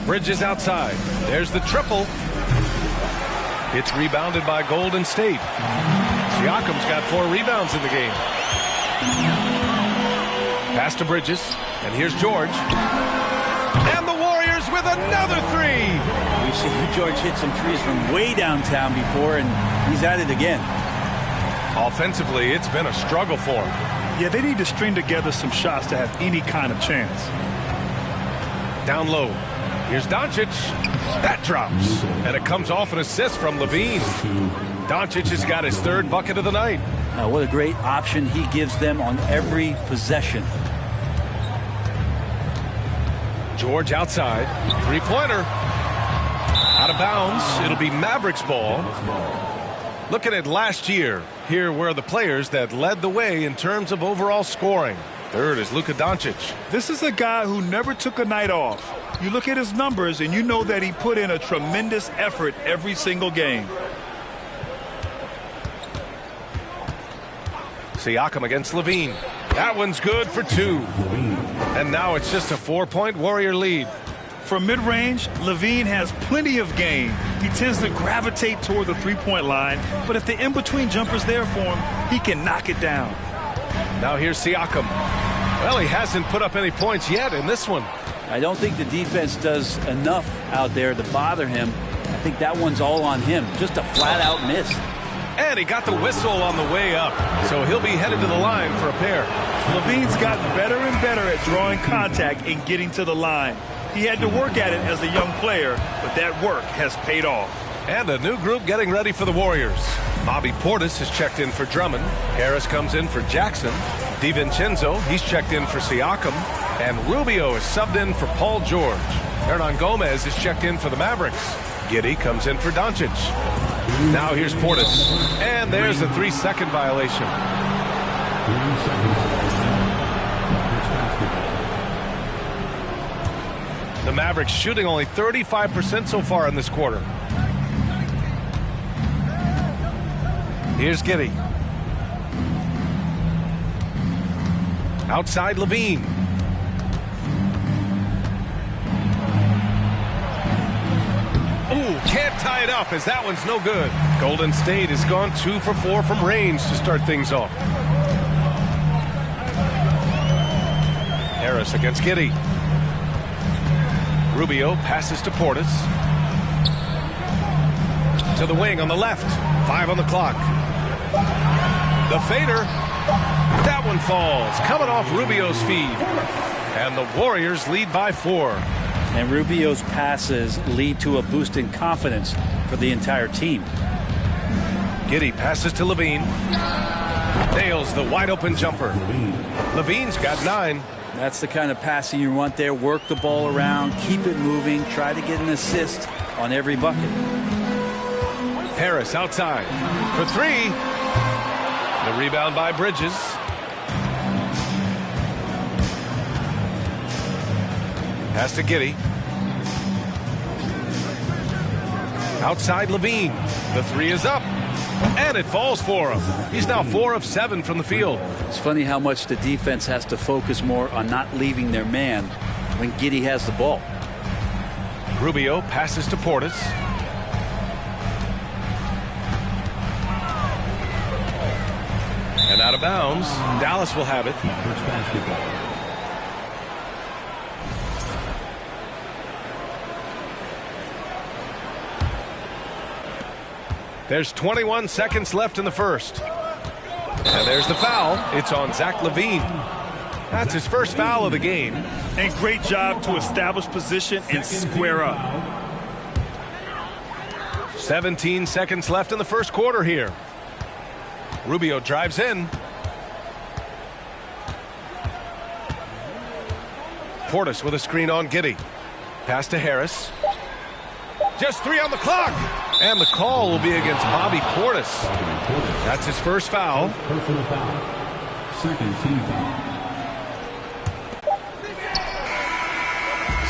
Bridges outside. There's the triple. It's rebounded by Golden State. Siakam's got 4 rebounds in the game. Pass to Bridges. And here's George. And the Warriors with another 3. We've seen George hit some threes from way downtown before, and he's at it again. Offensively, it's been a struggle for him. Yeah, they need to string together some shots to have any kind of chance. Down low. Here's Doncic. That drops. And it comes off an assist from Levine. Doncic has got his 3rd bucket of the night. What a great option he gives them on every possession. George outside. 3-pointer. Out of bounds. It'll be Mavericks ball. Looking at last year, here were the players that led the way in terms of overall scoring. 3rd is Luka Doncic. This is a guy who never took a night off. You look at his numbers and you know that he put in a tremendous effort every single game. Siakam against Levine. That one's good for 2. And now it's just a 4-point Warrior lead. From mid-range, Levine has plenty of game. He tends to gravitate toward the 3-point line, but if the in-between jumper's there for him, he can knock it down. Now here's Siakam. Well, he hasn't put up any points yet in this one. I don't think the defense does enough out there to bother him. I think that one's all on him. Just a flat-out miss. And he got the whistle on the way up, so he'll be headed to the line for a pair. Levine's gotten better and better at drawing contact and getting to the line. He had to work at it as a young player, but that work has paid off. And a new group getting ready for the Warriors. Bobby Portis has checked in for Drummond. Harris comes in for Jackson. DiVincenzo, he's checked in for Siakam. And Rubio is subbed in for Paul George. Hernan Gomez is checked in for the Mavericks. Giddey comes in for Doncic. Now here's Portis. And there's a 3-second violation. 3 seconds. The Mavericks shooting only 35% so far in this quarter. Here's Giddey. Outside Levine. Ooh, can't tie it up as that one's no good. Golden State has gone 2 for 4 from range to start things off. Harris against Giddey. Rubio passes to Portis. To the wing on the left. 5 on the clock. The fader. That one falls. Coming off Rubio's feed. And the Warriors lead by 4. And Rubio's passes lead to a boost in confidence for the entire team. Giddey passes to Levine. Nails the wide open jumper. Levine's got 9. That's the kind of passing you want there. Work the ball around, keep it moving, try to get an assist on every bucket. Harris outside for 3. The rebound by Bridges. Pass to Giddey. Outside Levine. The 3 is up. And it falls for him. He's now 4 of 7 from the field. It's funny how much the defense has to focus more on not leaving their man when Giddey has the ball. Rubio passes to Portis. And out of bounds. Dallas will have it. There's 21 seconds left in the first. And there's the foul. It's on Zach LaVine. That's his first foul of the game. And great job to establish position and square up. 17 seconds left in the first quarter here. Rubio drives in. Portis with a screen on Giddey. Pass to Harris. Just 3 on the clock. And the call will be against Bobby Portis. That's his first foul. Personal foul. Second team foul.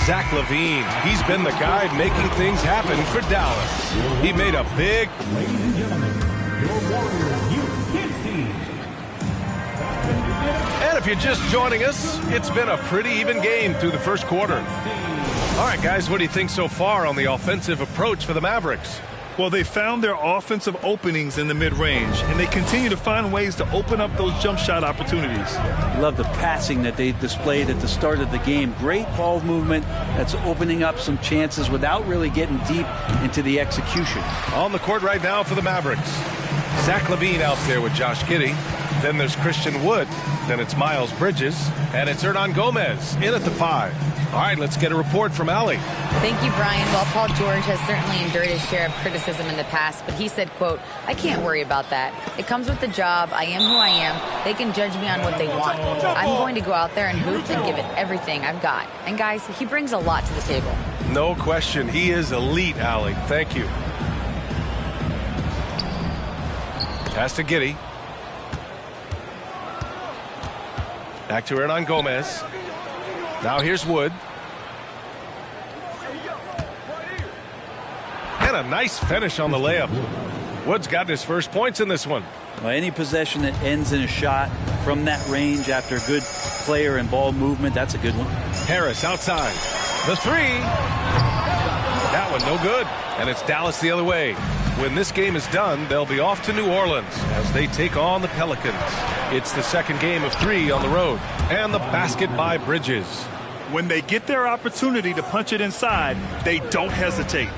Zach LaVine, he's been the guy making things happen for Dallas. He made a big... Ladies and gentlemen, your Warriors Youth Kids team. And if you're just joining us, it's been a pretty even game through the first quarter. All right, guys, what do you think so far on the offensive approach for the Mavericks? Well, they found their offensive openings in the mid-range, and they continue to find ways to open up those jump shot opportunities. Love the passing that they displayed at the start of the game. Great ball movement that's opening up some chances without really getting deep into the execution. On the court right now for the Mavericks. Zach LaVine out there with Josh Giddey. Then there's Christian Wood. Then it's Miles Bridges. And it's Hernan Gomez in at the 5. All right, let's get a report from Allie. Thank you, Brian. Well, Paul George has certainly endured his share of criticism in the past, but he said, quote, "I can't worry about that. It comes with the job. I am who I am. They can judge me on what they want. I'm going to go out there and hoop and give it everything I've got." And guys, he brings a lot to the table. No question. He is elite, Allie. Thank you. Pass to Giddey. Back to Hernan Gomez. Now here's Wood. And a nice finish on the layup. Wood's got his first points in this one. Well, any possession that ends in a shot from that range after good player and ball movement, that's a good one. Harris outside. The 3. That one no good. And it's Dallas the other way. When this game is done, they'll be off to New Orleans as they take on the Pelicans. It's the second game of 3 on the road. And the basket by Bridges. When they get their opportunity to punch it inside, they don't hesitate.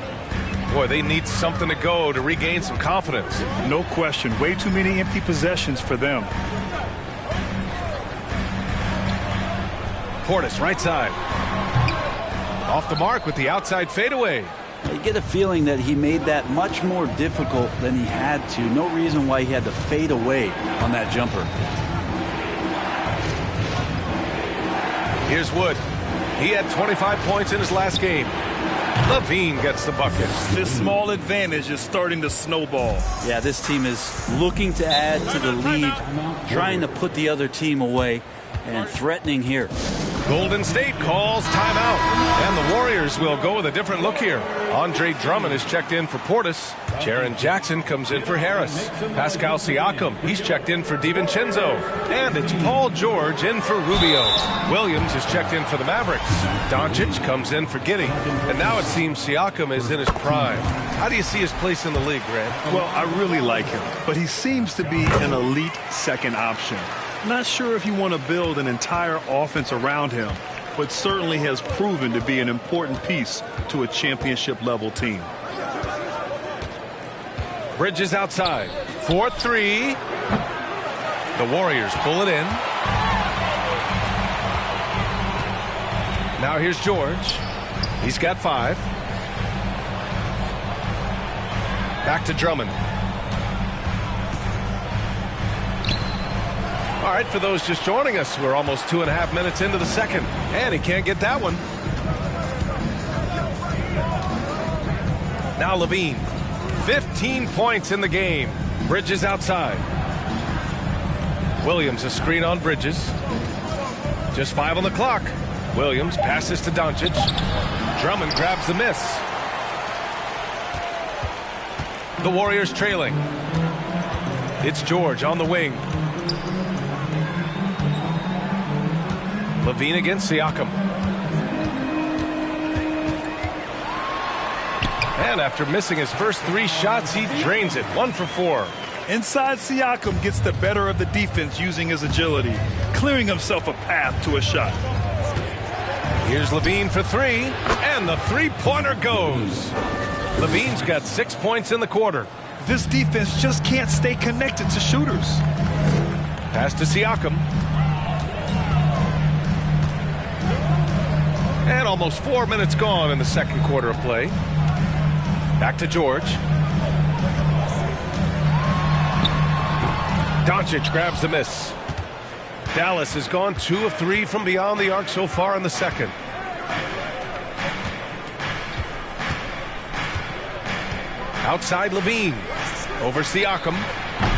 Boy, they need something to go to regain some confidence. No question. Way too many empty possessions for them. Portis, right side. Off the mark with the outside fadeaway. You get a feeling that he made that much more difficult than he had to. No reason why he had to fade away on that jumper. Here's Wood. He had 25 points in his last game. Levine gets the bucket. This small advantage is starting to snowball. Yeah, this team is looking to add to the lead, trying to put the other team away, and threatening here. Golden State calls timeout, and the Warriors will go with a different look here. Andre Drummond is checked in for Portis. Jaren Jackson comes in for Harris. Pascal Siakam, he's checked in for DiVincenzo. And it's Paul George in for Rubio. Williams is checked in for the Mavericks. Doncic comes in for Giddey. And now it seems Siakam is in his prime. How do you see his place in the league, Grant? Well, I really like him, but he seems to be an elite second option. Not sure if you want to build an entire offense around him, but certainly has proven to be an important piece to a championship-level team. Bridges outside. 4-3. The Warriors pull it in. Now here's George. He's got 5. Back to Drummond. All right, for those just joining us, we're almost 2.5 minutes into the second, and he can't get that one. Now Levine, 15 points in the game. Bridges outside. Williams a screen on Bridges. Just 5 on the clock. Williams passes to Doncic. Drummond grabs the miss. The Warriors trailing. It's George on the wing. Levine against Siakam. And after missing his first 3 shots, he drains it. 1 for 4. Inside, Siakam gets the better of the defense using his agility, clearing himself a path to a shot. Here's Levine for 3, and the three-pointer goes. Levine's got 6 points in the quarter. This defense just can't stay connected to shooters. Pass to Siakam. And almost 4 minutes gone in the second quarter of play. Back to George. Doncic grabs the miss. Dallas has gone 2 of 3 from beyond the arc so far in the second. Outside Levine. Over Siakam.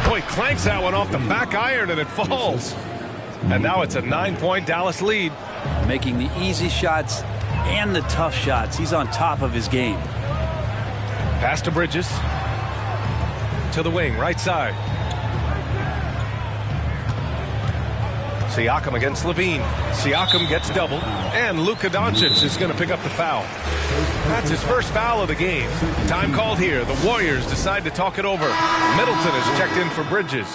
Boy, clanks that one off the back iron and it falls. And now it's a 9-point Dallas lead. Making the easy shots and the tough shots. He's on top of his game. Pass to Bridges. To the wing, right side. Siakam against Levine. Siakam gets doubled. And Luka Doncic is going to pick up the foul. That's his first foul of the game. Time called here. The Warriors decide to talk it over. Middleton is checked in for Bridges.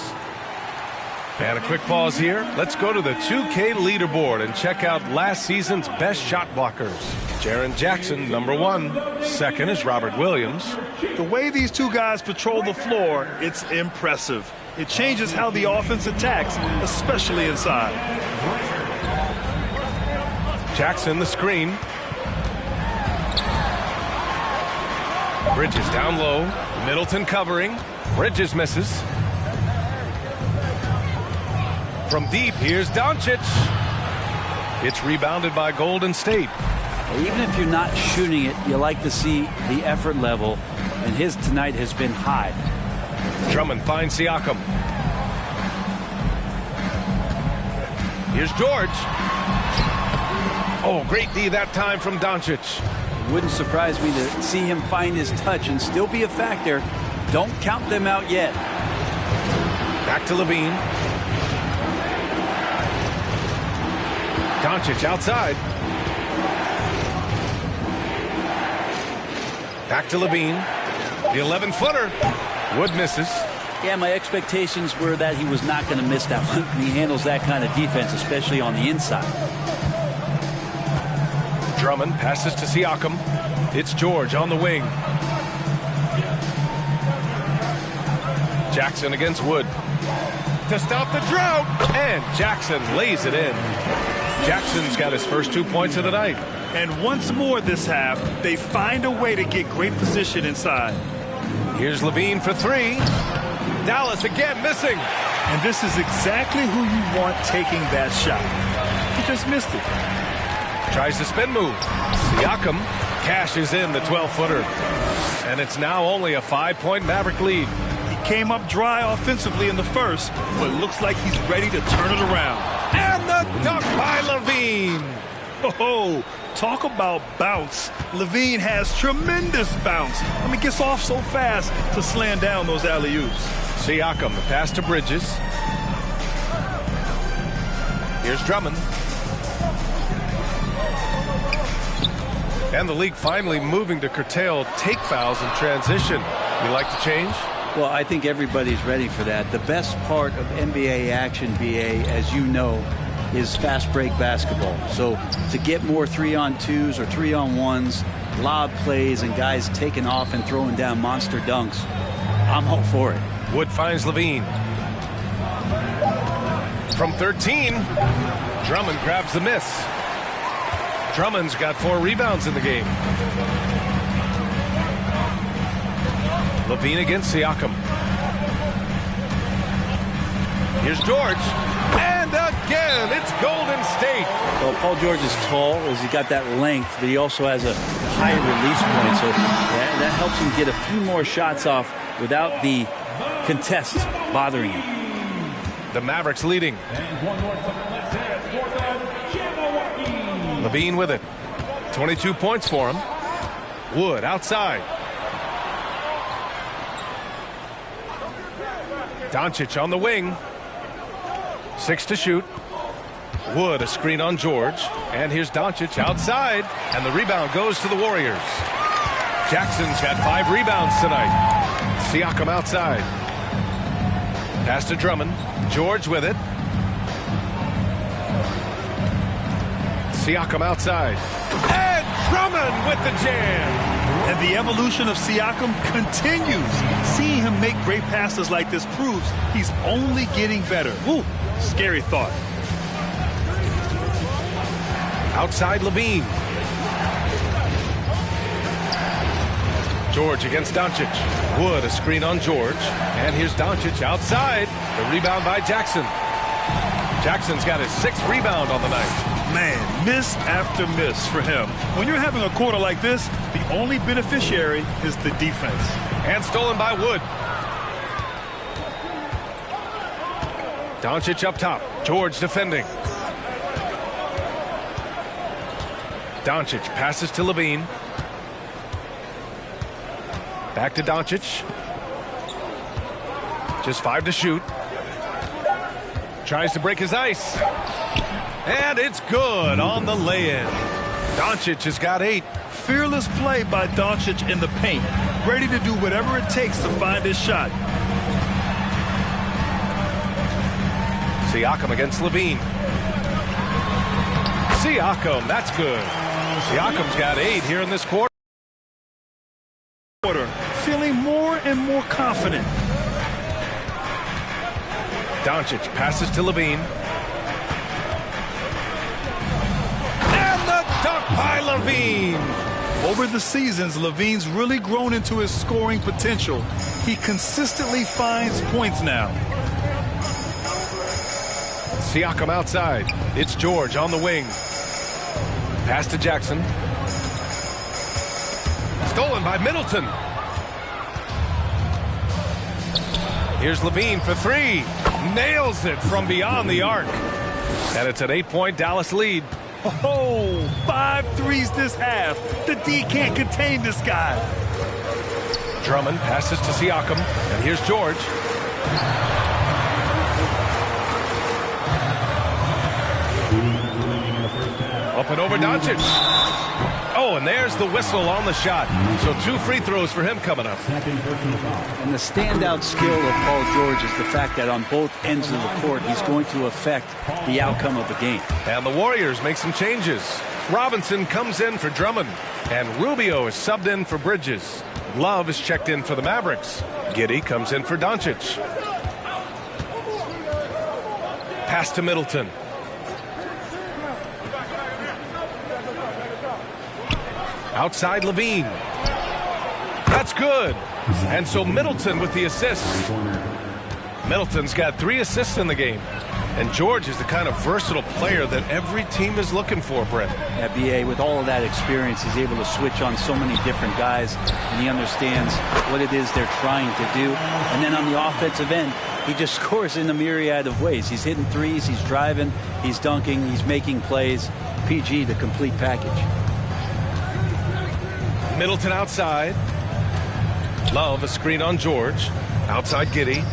And a quick pause here. Let's go to the 2K leaderboard and check out last season's best shot blockers. Jaren Jackson, #1. Second is Robert Williams. The way these two guys patrol the floor, it's impressive. It changes how the offense attacks, especially inside. Jackson the screen. Bridges down low. Middleton covering. Bridges misses. From deep, here's Doncic. It's rebounded by Golden State. Even if you're not shooting it, you like to see the effort level, and his tonight has been high. Drummond finds Siakam. Here's George. Oh, great D that time from Doncic. Wouldn't surprise me to see him find his touch and still be a factor. Don't count them out yet. Back to Levine. Doncic outside. Back to Levine. The 11-footer. Wood misses. Yeah, my expectations were that he was not going to miss that one. He handles that kind of defense, especially on the inside. Drummond passes to Siakam. It's George on the wing. Jackson against Wood. To stop the drought. And Jackson lays it in. Jackson's got his first 2 points of the night. And once more this half, they find a way to get great position inside. Here's Levine for 3. Dallas again missing. And this is exactly who you want taking that shot. He just missed it. Tries the spin move. Siakam cashes in the 12-footer. And it's now only a 5-point Maverick lead. He came up dry offensively in the first, but looks like he's ready to turn it around. And the dunk by Levine. Oh, talk about bounce. Levine has tremendous bounce. I mean, gets off so fast to slam down those alley-oops. Siakam, the pass to Bridges. Here's Drummond. And the league finally moving to curtail take fouls in transition. You like the change? Well, I think everybody's ready for that. The best part of NBA action, BA, as you know, is fast break basketball. So to get more 3-on-2s or 3-on-1s, lob plays, and guys taking off and throwing down monster dunks, I'm all for it. Wood finds Levine. From 13, Drummond grabs the miss. Drummond's got 4 rebounds in the game. Levine against Siakam. Here's George. And again, it's Golden State. Well, Paul George is tall, as he got that length, but he also has a high release point, so that helps him get a few more shots off without the contest bothering him. The Mavericks leading. Levine with it. 22 points for him. Wood outside. Doncic on the wing. 6 to shoot. Wood a screen on George. And here's Doncic outside. And the rebound goes to the Warriors. Jackson's got 5 rebounds tonight. Siakam outside. Pass to Drummond. George with it. Siakam outside. And Drummond with the jam. And the evolution of Siakam continues. Seeing him make great passes like this proves he's only getting better. Ooh, scary thought. Outside Levine. George against Doncic. Wood a screen on George. And here's Doncic outside. The rebound by Jackson. Jackson's got his 6th rebound on the night. Man, miss after miss for him. When you're having a quarter like this, the only beneficiary is the defense. And stolen by Wood. Doncic up top. George defending. Doncic passes to Levine. Back to Doncic. Just 5 to shoot. Tries to break his ice. And it's good on the lay-in. Doncic has got 8. Fearless play by Doncic in the paint. Ready to do whatever it takes to find his shot. Siakam against Levine. Siakam, that's good. Siakam's got 8 here in this quarter. Feeling more and more confident. Doncic passes to Levine. And the dunk by Levine. Over the seasons, Levine's really grown into his scoring potential. He consistently finds points now. Siakam outside. It's George on the wing. Pass to Jackson. Stolen by Middleton. Here's Levine for 3. Nails it from beyond the arc. And it's an 8-point Dallas lead. Oh, 5 threes this half. The D can't contain this guy. Drummond passes to Siakam. And here's George. Up and over Doncic. Oh, and there's the whistle on the shot. So 2 free throws for him coming up. And the standout skill of Paul George is the fact that on both ends of the court, he's going to affect the outcome of the game. And the Warriors make some changes. Robinson comes in for Drummond. And Rubio is subbed in for Bridges. Love is checked in for the Mavericks. Giddey comes in for Doncic. Pass to Middleton. Outside Levine. That's good. And so Middleton with the assist. Middleton's got 3 assists in the game. And George is the kind of versatile player that every team is looking for, Brett. Yeah, B.A., with all of that experience, he's able to switch on so many different guys, and he understands what it is they're trying to do. And then on the offensive end, he just scores in a myriad of ways. He's hitting threes, he's driving, he's dunking, he's making plays. PG, the complete package. Middleton outside. Love, a screen on George. Outside Giddey.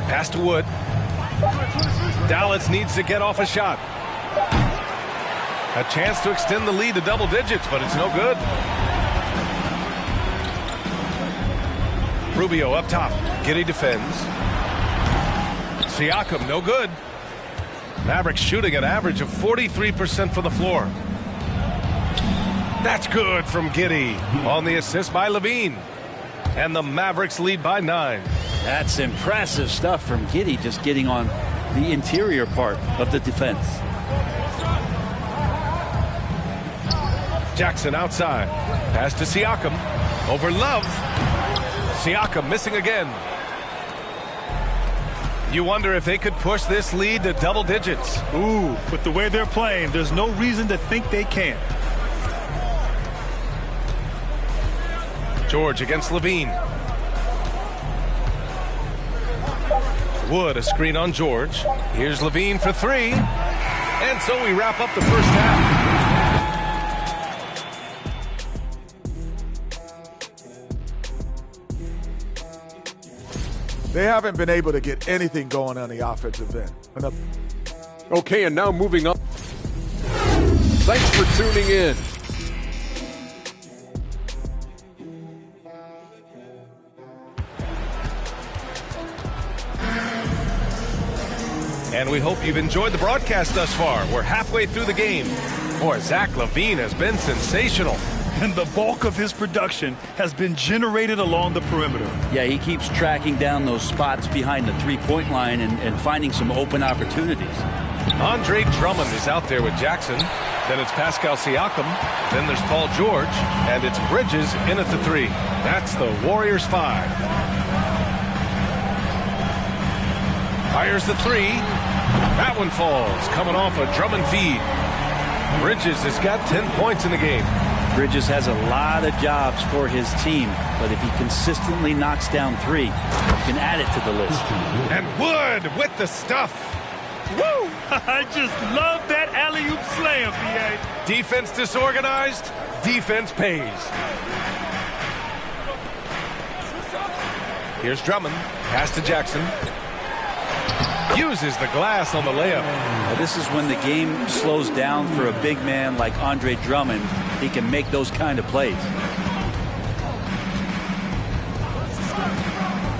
Pass to Wood. Dallas needs to get off a shot. A chance to extend the lead to double digits, but it's no good. Rubio up top. Giddey defends. Siakam, no good. Mavericks shooting an average of 43% from the floor. That's good from Giddey on the assist by Levine. And the Mavericks lead by 9. That's impressive stuff from Giddey, just getting on the interior part of the defense. Jackson outside. Pass to Siakam. Over Love. Siakam missing again. You wonder if they could push this lead to double digits. Ooh, with the way they're playing, there's no reason to think they can't. George against Levine. Wood, a screen on George. Here's Levine for 3. And so we wrap up the first half. They haven't been able to get anything going on the offensive end. Okay, and now moving up. Thanks for tuning in. And we hope you've enjoyed the broadcast thus far. We're halfway through the game. Boy, Zach LaVine has been sensational. And the bulk of his production has been generated along the perimeter. Yeah, he keeps tracking down those spots behind the three-point line and finding some open opportunities. Andre Drummond is out there with Jackson. Then it's Pascal Siakam. Then there's Paul George. And it's Bridges in at the 3. That's the Warriors 5. Fires the 3. That one falls, coming off a Drummond feed. Bridges has got 10 points in the game. Bridges has a lot of jobs for his team, but if he consistently knocks down 3, he can add it to the list. And Wood with the stuff. Woo! I just love that alley-oop slam, B.A. Defense disorganized, defense pays. Here's Drummond. Pass to Jackson. Uses the glass on the layup. Now, this is when the game slows down for a big man like Andre Drummond. He can make those kind of plays.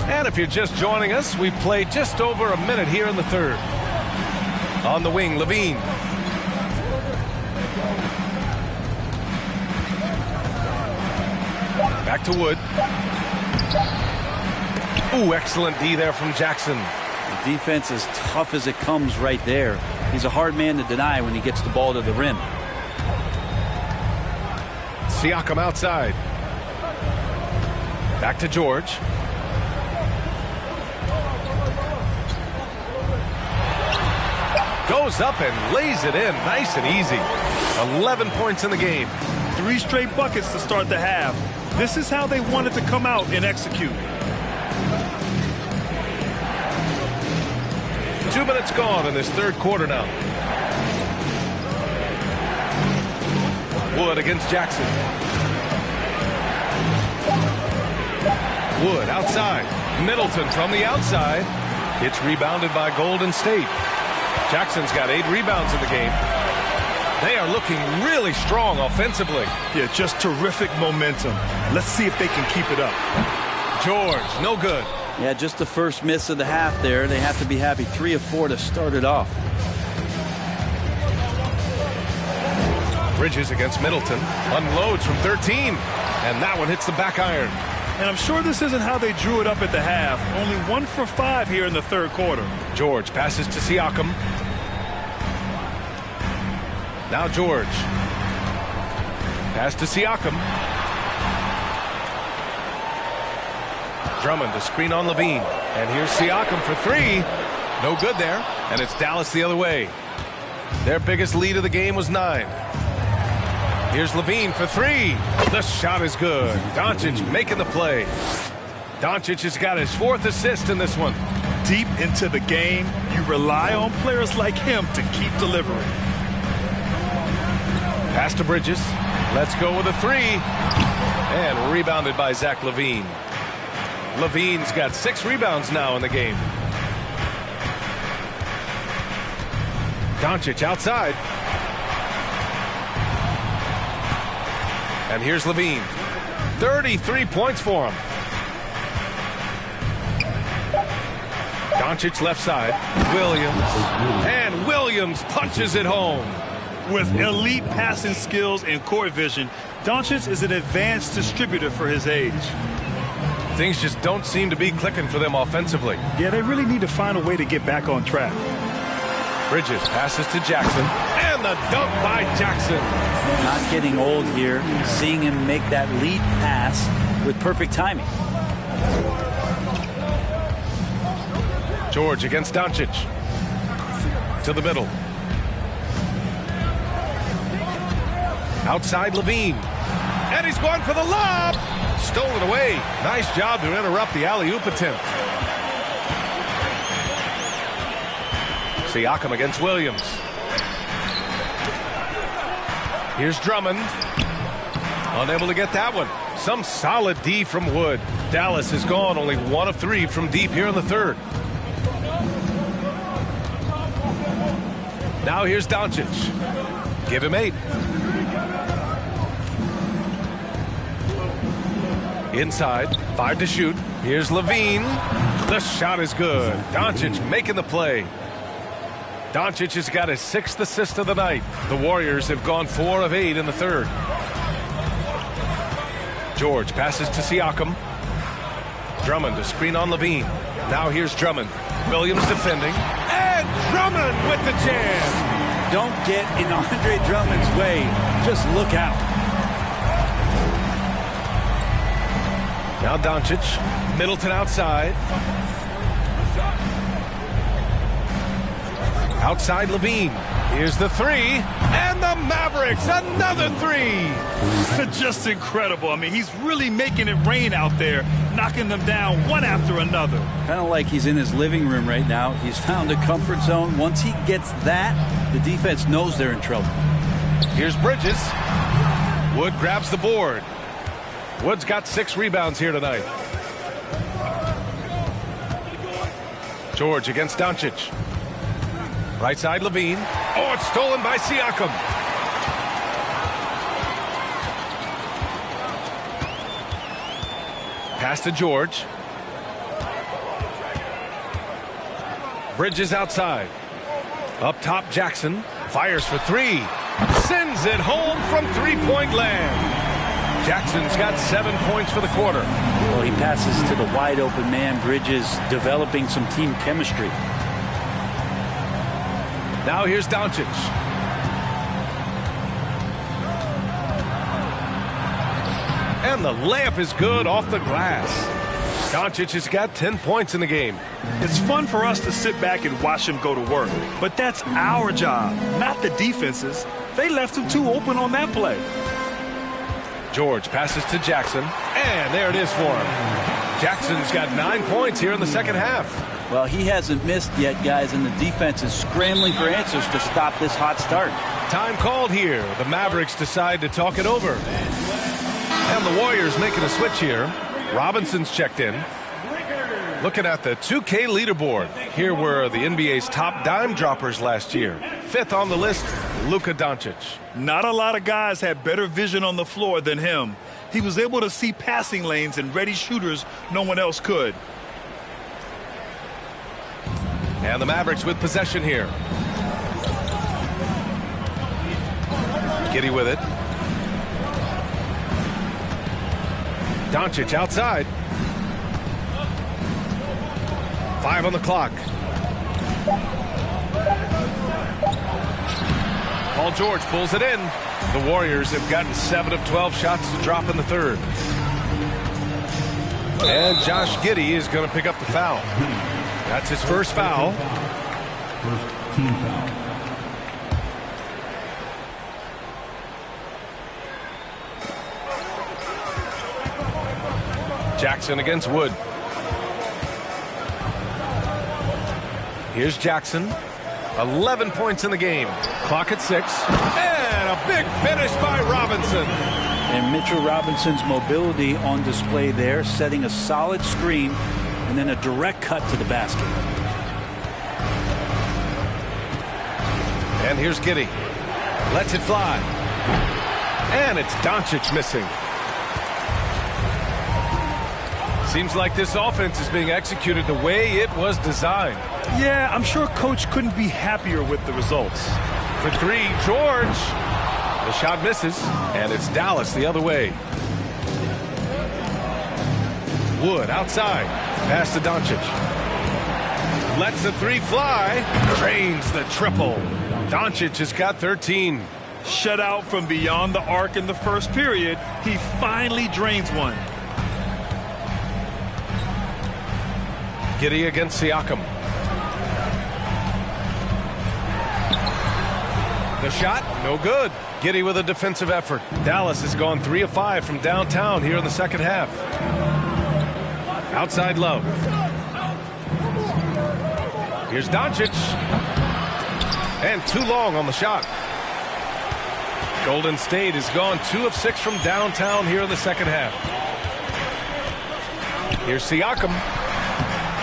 And if you're just joining us, we've played just over a minute here in the third. On the wing, Levine. Back to Wood. Ooh, excellent D there from Jackson. The defense is tough as it comes right there. He's a hard man to deny when he gets the ball to the rim. Siakam outside. Back to George. Goes up and lays it in nice and easy. 11 points in the game. 3 straight buckets to start the half. This is how they wanted to come out and execute. 2 minutes gone in this third quarter now. Wood against Jackson. Wood outside. Middleton from the outside. It's rebounded by Golden State. Jackson's got 8 rebounds in the game. They are looking really strong offensively. Yeah, just terrific momentum. Let's see if they can keep it up. George, no good. Yeah, just the first miss of the half there. They have to be happy. 3 of 4 to start it off. Bridges against Middleton. Unloads from 13. And that one hits the back iron. And I'm sure this isn't how they drew it up at the half. Only 1 for 5 here in the third quarter. George passes to Siakam. Now George. Pass to Siakam. Drummond to screen on Levine. And here's Siakam for three. No good there. And it's Dallas the other way. Their biggest lead of the game was 9. Here's Levine for three. The shot is good. Doncic making the play. Doncic has got his 4th assist in this one. Deep into the game, you rely on players like him to keep delivering. Pass to Bridges. Let's go with a three. And rebounded by Zach LaVine. LaVine's got 6 rebounds now in the game. Doncic outside. And here's LaVine. 33 points for him. Doncic left side. Williams. And Williams punches it home. With elite passing skills and court vision, Doncic is an advanced distributor for his age. Things just don't seem to be clicking for them offensively. Yeah, they really need to find a way to get back on track. Bridges passes to Jackson. And the dunk by Jackson. Not getting old here. Seeing him make that lead pass with perfect timing. George against Doncic. To the middle. Outside Levine. And he's going for the lob. Stolen away. Nice job to interrupt the alley-oop attempt. Siakam against Williams. Here's Drummond. Unable to get that one. Some solid D from Wood. Dallas has gone only 1 of 3 from deep here in the third. Now here's Doncic. Give him 8. Inside, 5 to shoot. Here's Levine. The shot is good. Doncic making the play. Doncic has got his 6th assist of the night. The Warriors have gone 4 of 8 in the third. George passes to Siakam. Drummond to screen on Levine. Now here's Drummond. Williams defending. And Drummond with the jam. Don't get in Andre Drummond's way. Just look out. Now Doncic. Middleton outside. Outside Levine. Here's the three. And the Mavericks, another three. Just incredible. I mean, he's really making it rain out there, knocking them down one after another. Kind of like he's in his living room right now. He's found a comfort zone. Once he gets that, the defense knows they're in trouble. Here's Bridges. Wood grabs the board. Wood's got 6 rebounds here tonight. George against Doncic. Right side Levine. Oh, it's stolen by Siakam. Pass to George. Bridges outside. Up top Jackson. Fires for 3. Sends it home from 3-point land. Jackson's got 7 points for the quarter. Well, he passes to the wide open man. Bridges developing some team chemistry. Now here's Doncic. And the layup is good off the glass. Doncic has got 10 points in the game. It's fun for us to sit back and watch him go to work. But that's our job, not the defense's. They left him too open on that play. George passes to Jackson. And there it is for him. Jackson's got 9 points here in the second half. Well, he hasn't missed yet, guys, and the defense is scrambling for answers to stop this hot start. Time called here. The Mavericks decide to talk it over. And the Warriors making a switch here. Robinson's checked in. Looking at the 2K leaderboard. Here were the NBA's top dime droppers last year. 5th on the list, Luka Doncic. Not a lot of guys had better vision on the floor than him. He was able to see passing lanes and ready shooters no one else could. And the Mavericks with possession here. Giddy with it. Doncic outside. 5 on the clock. Paul George pulls it in. The Warriors have gotten 7 of 12 shots to drop in the third. And Josh Giddey is going to pick up the foul. That's his first foul. First team foul. Jackson against Wood. Here's Jackson. 11 points in the game. Clock at 6. And a big finish by Robinson. And Mitchell Robinson's mobility on display there, setting a solid screen and then a direct cut to the basket. And here's Giddey. Lets it fly. And it's Doncic missing. Seems like this offense is being executed the way it was designed. Yeah, I'm sure Coach couldn't be happier with the results. For 3, George. The shot misses, and it's Dallas the other way. Wood outside. Pass to Doncic. Lets the 3 fly. Drains the triple. Doncic has got 13. Shut out from beyond the arc in the first period. He finally drains one. Giddey against Siakam. The shot, no good. Giddey with a defensive effort. Dallas has gone 3 of 5 from downtown here in the second half. Outside Love. Here's Doncic. And too long on the shot. Golden State has gone 2 of 6 from downtown here in the second half. Here's Siakam.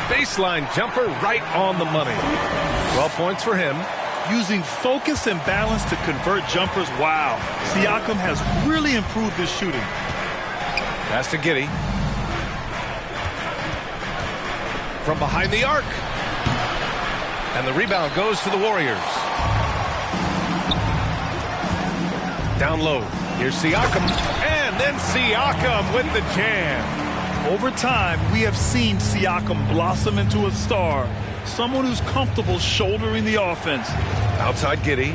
Baseline jumper right on the money. 12 points for him. Using focus and balance to convert jumpers. Wow. Siakam has really improved his shooting. Pass to Giddey. From behind the arc. And the rebound goes to the Warriors. Down low. Here's Siakam. And then Siakam with the jam. Over time, we have seen Siakam blossom into a star. Someone who's comfortable shouldering the offense. Outside Giddey.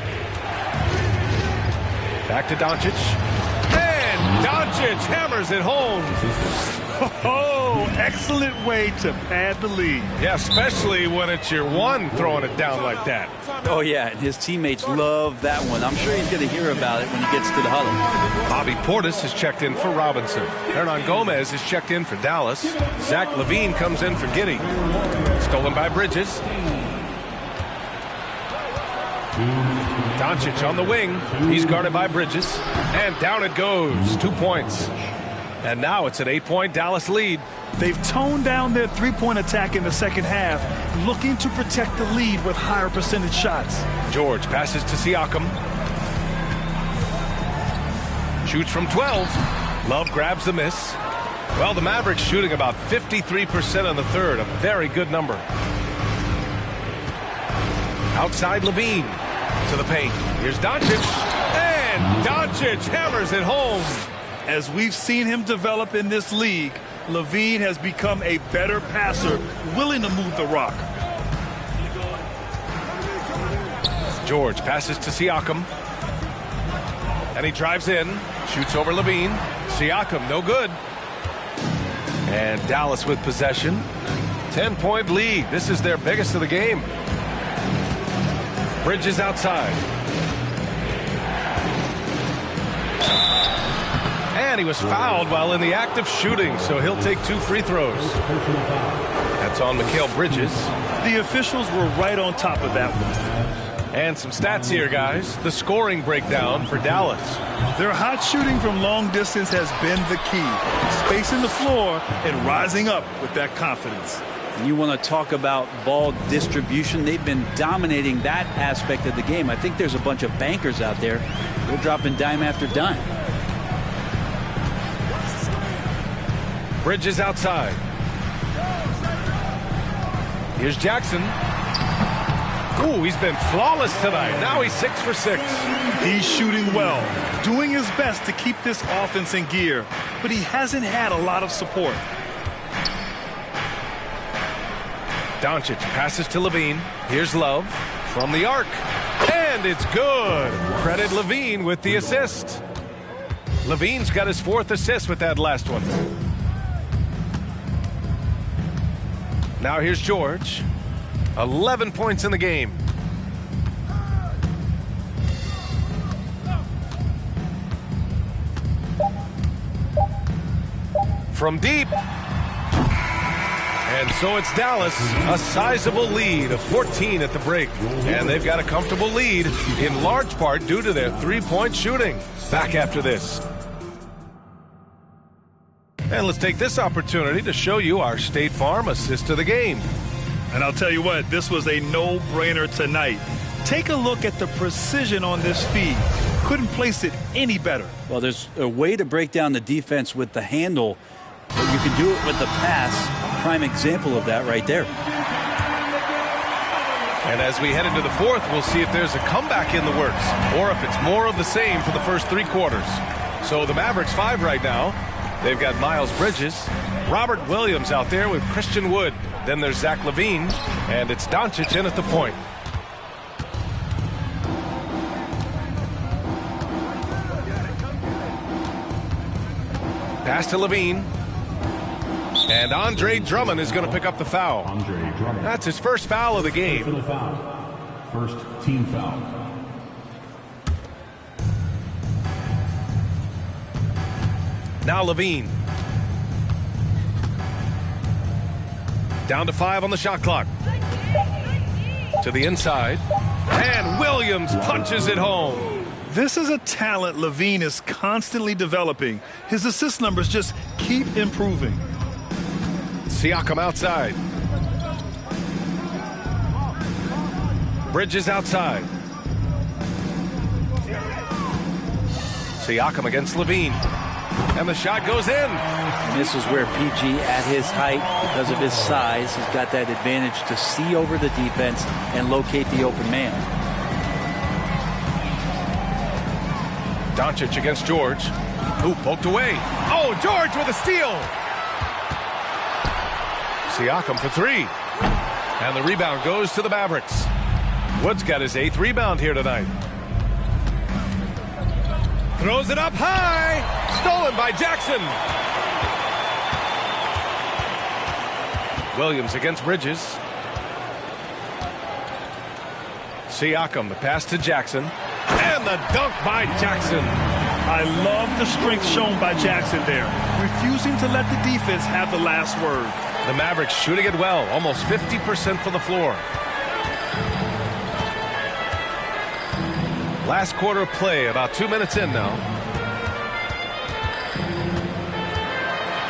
Back to Doncic. And Doncic hammers it home. Oh, excellent way to pad the lead. Yeah, especially when it's your one throwing it down like that. Oh, yeah, and his teammates love that one. I'm sure he's going to hear about it when he gets to the huddle. Bobby Portis has checked in for Robinson. Hernan Gomez has checked in for Dallas. Zach LaVine comes in for Giddey. Stolen by Bridges. Doncic on the wing. He's guarded by Bridges. And down it goes. 2 points. And now it's an 8-point Dallas lead. They've toned down their three-point attack in the second half, looking to protect the lead with higher percentage shots. George passes to Siakam. Shoots from 12. Love grabs the miss. Well, the Mavericks shooting about 53% in the third, a very good number. Outside LaVine to the paint. Here's Doncic. And Doncic hammers it home. As we've seen him develop in this league, LaVine has become a better passer, willing to move the rock. George passes to Siakam. And he drives in, shoots over LaVine. Siakam, no good. And Dallas with possession. 10-point lead. This is their biggest of the game. Bridges outside. And he was fouled while in the act of shooting, so he'll take 2 free throws. That's on Mikal Bridges. The officials were right on top of that one. And some stats here, guys. The scoring breakdown for Dallas. Their hot shooting from long distance has been the key. Spacing the floor and rising up with that confidence. You want to talk about ball distribution. They've been dominating that aspect of the game. I think there's a bunch of bankers out there. They're dropping dime after dime. Bridges outside. Here's Jackson. Ooh, he's been flawless tonight. Now he's 6 for 6. He's shooting well, doing his best to keep this offense in gear, but he hasn't had a lot of support. Doncic passes to LaVine. Here's Love from the arc. And it's good. Credit LaVine with the assist. LaVine's got his 4th assist with that last one. Now here's George. 11 points in the game. From deep. And so it's Dallas, a sizable lead of 14 at the break. And they've got a comfortable lead in large part due to their three-point shooting. Back after this. And let's take this opportunity to show you our State Farm assist to the game. And I'll tell you what, this was a no-brainer tonight. Take a look at the precision on this feed. Couldn't place it any better. Well, there's a way to break down the defense with the handle, but you can do it with the pass. Prime example of that right there. And as we head into the fourth, we'll see if there's a comeback in the works or if it's more of the same for the first three quarters. So the Mavericks 5 right now. They've got Miles Bridges, Robert Williams out there with Christian Wood. Then there's Zach LaVine, and it's Doncic in at the point. Pass to LaVine. And Andre Drummond is going to pick up the foul. That's his first foul of the game. First team foul. Now LaVine. Down to 5 on the shot clock. To the inside. And Williams punches it home. This is a talent LaVine is constantly developing. His assist numbers just keep improving. Siakam outside. Bridges outside. Siakam against LaVine. And the shot goes in. And this is where PG, at his height, because of his size, has got that advantage to see over the defense and locate the open man. Doncic against George. Who poked away. Oh, George with a steal. Siakam for 3. And the rebound goes to the Mavericks. Wood's got his 8th rebound here tonight. Throws it up high. Stolen by Jackson. Williams against Bridges. Siakam, the pass to Jackson. And the dunk by Jackson. I love the strength shown by Jackson there. Refusing to let the defense have the last word. The Mavericks shooting it well. Almost 50% from the floor. Last quarter of play, about 2 minutes in now.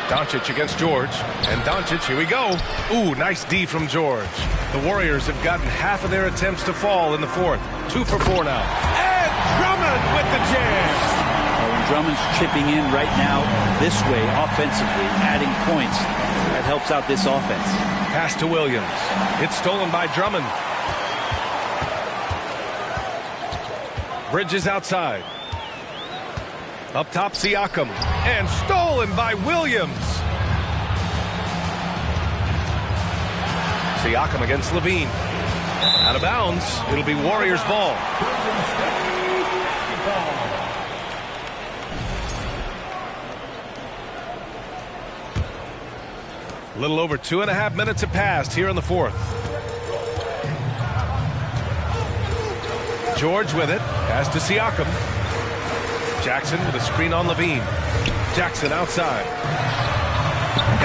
Doncic against George. And Doncic, here we go. Ooh, nice D from George. The Warriors have gotten half of their attempts to fall in the fourth. 2 for 4 now. And Drummond with the jam. When Drummond's chipping in right now this way offensively, adding points, that helps out this offense. Pass to Williams. It's stolen by Drummond. Bridges outside. Up top, Siakam. And stolen by Williams. Siakam against LaVine. Out of bounds. It'll be Warriors ball. A little over 2.5 minutes have passed here in the fourth. George with it. Pass to Siakam. Jackson with a screen on LaVine. Jackson outside.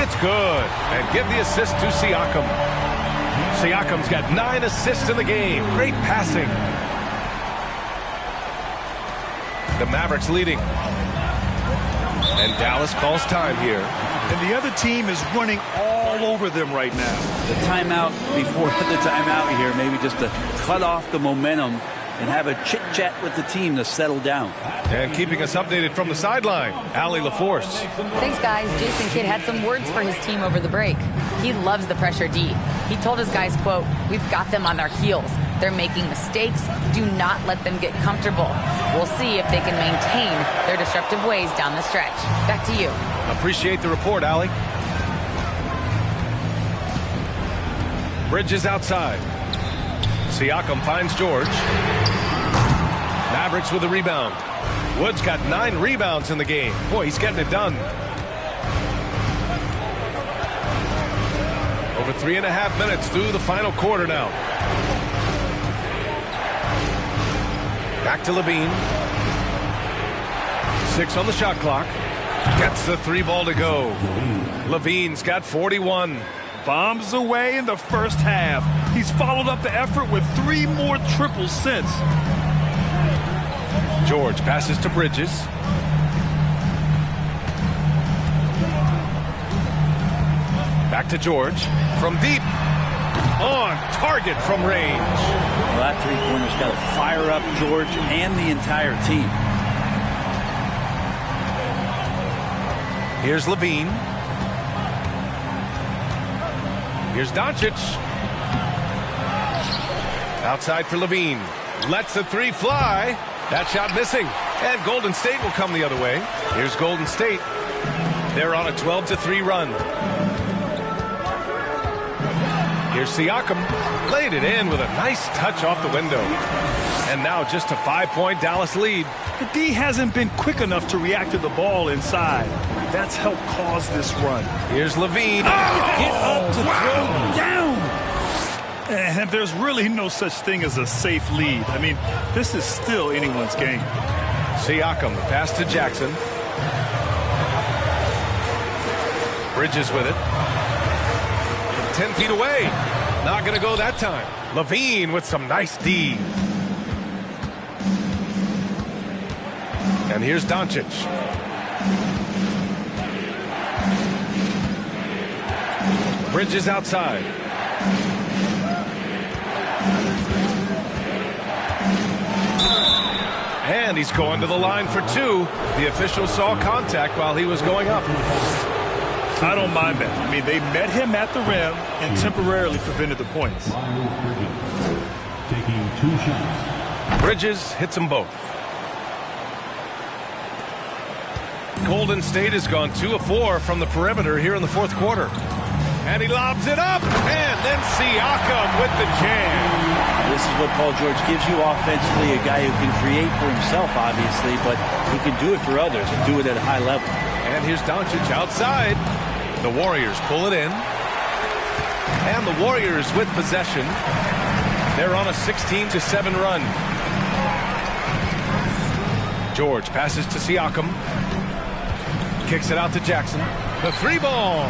It's good. And give the assist to Siakam. Siakam's got 9 assists in the game. Great passing. The Mavericks leading. And Dallas calls time here. And the other team is running all over them right now. The timeout before the timeout here, maybe just to cut off the momentum and have a chit-chat with the team to settle down. And keeping us updated from the sideline, Allie LaForce. Thanks, guys. Jason Kidd had some words for his team over the break. He loves the pressure D. He told his guys, quote, "We've got them on their heels. They're making mistakes. Do not let them get comfortable. We'll see if they can maintain their disruptive ways down the stretch." Back to you. Appreciate the report, Allie. Bridges outside. Siakam finds George. Mavericks with a rebound. Wood's got 9 rebounds in the game. Boy, he's getting it done. Over 3.5 minutes through the final quarter now. Back to Levine. 6 on the shot clock. Gets the 3 ball to go. Levine's got 41. Bombs away in the first half. He's followed up the effort with 3 more triples since. George passes to Bridges. Back to George. From deep. On target from range. Well, that three-pointer's got to fire up George and the entire team. Here's Levine. Here's Doncic. Outside for Levine. Lets the 3 fly. That shot missing. And Golden State will come the other way. Here's Golden State. They're on a 12-3 run. Here's Siakam. Laid it in with a nice touch off the window. And now just a 5-point Dallas lead. The D hasn't been quick enough to react to the ball inside. That's helped cause this run. Here's Levine. Get up to throw down. And there's really no such thing as a safe lead. I mean, this is still anyone's game. Siakam, the pass to Jackson. Bridges with it. 10 feet away. Not going to go that time. Levine with some nice D. And here's Doncic. Bridges outside. And he's going to the line for 2. The official saw contact while he was going up. I don't mind that. I mean, they met him at the rim and temporarily prevented the points. Taking 2 shots. Bridges hits them both. Golden State has gone 2 of 4 from the perimeter here in the fourth quarter. And he lobs it up. And then Siakam with the jam. This is what Paul George gives you offensively, a guy who can create for himself, obviously, but he can do it for others and do it at a high level. And here's Doncic outside. The Warriors pull it in. And the Warriors with possession. They're on a 16-7 run. George passes to Siakam. Kicks it out to Jackson. The 3 ball.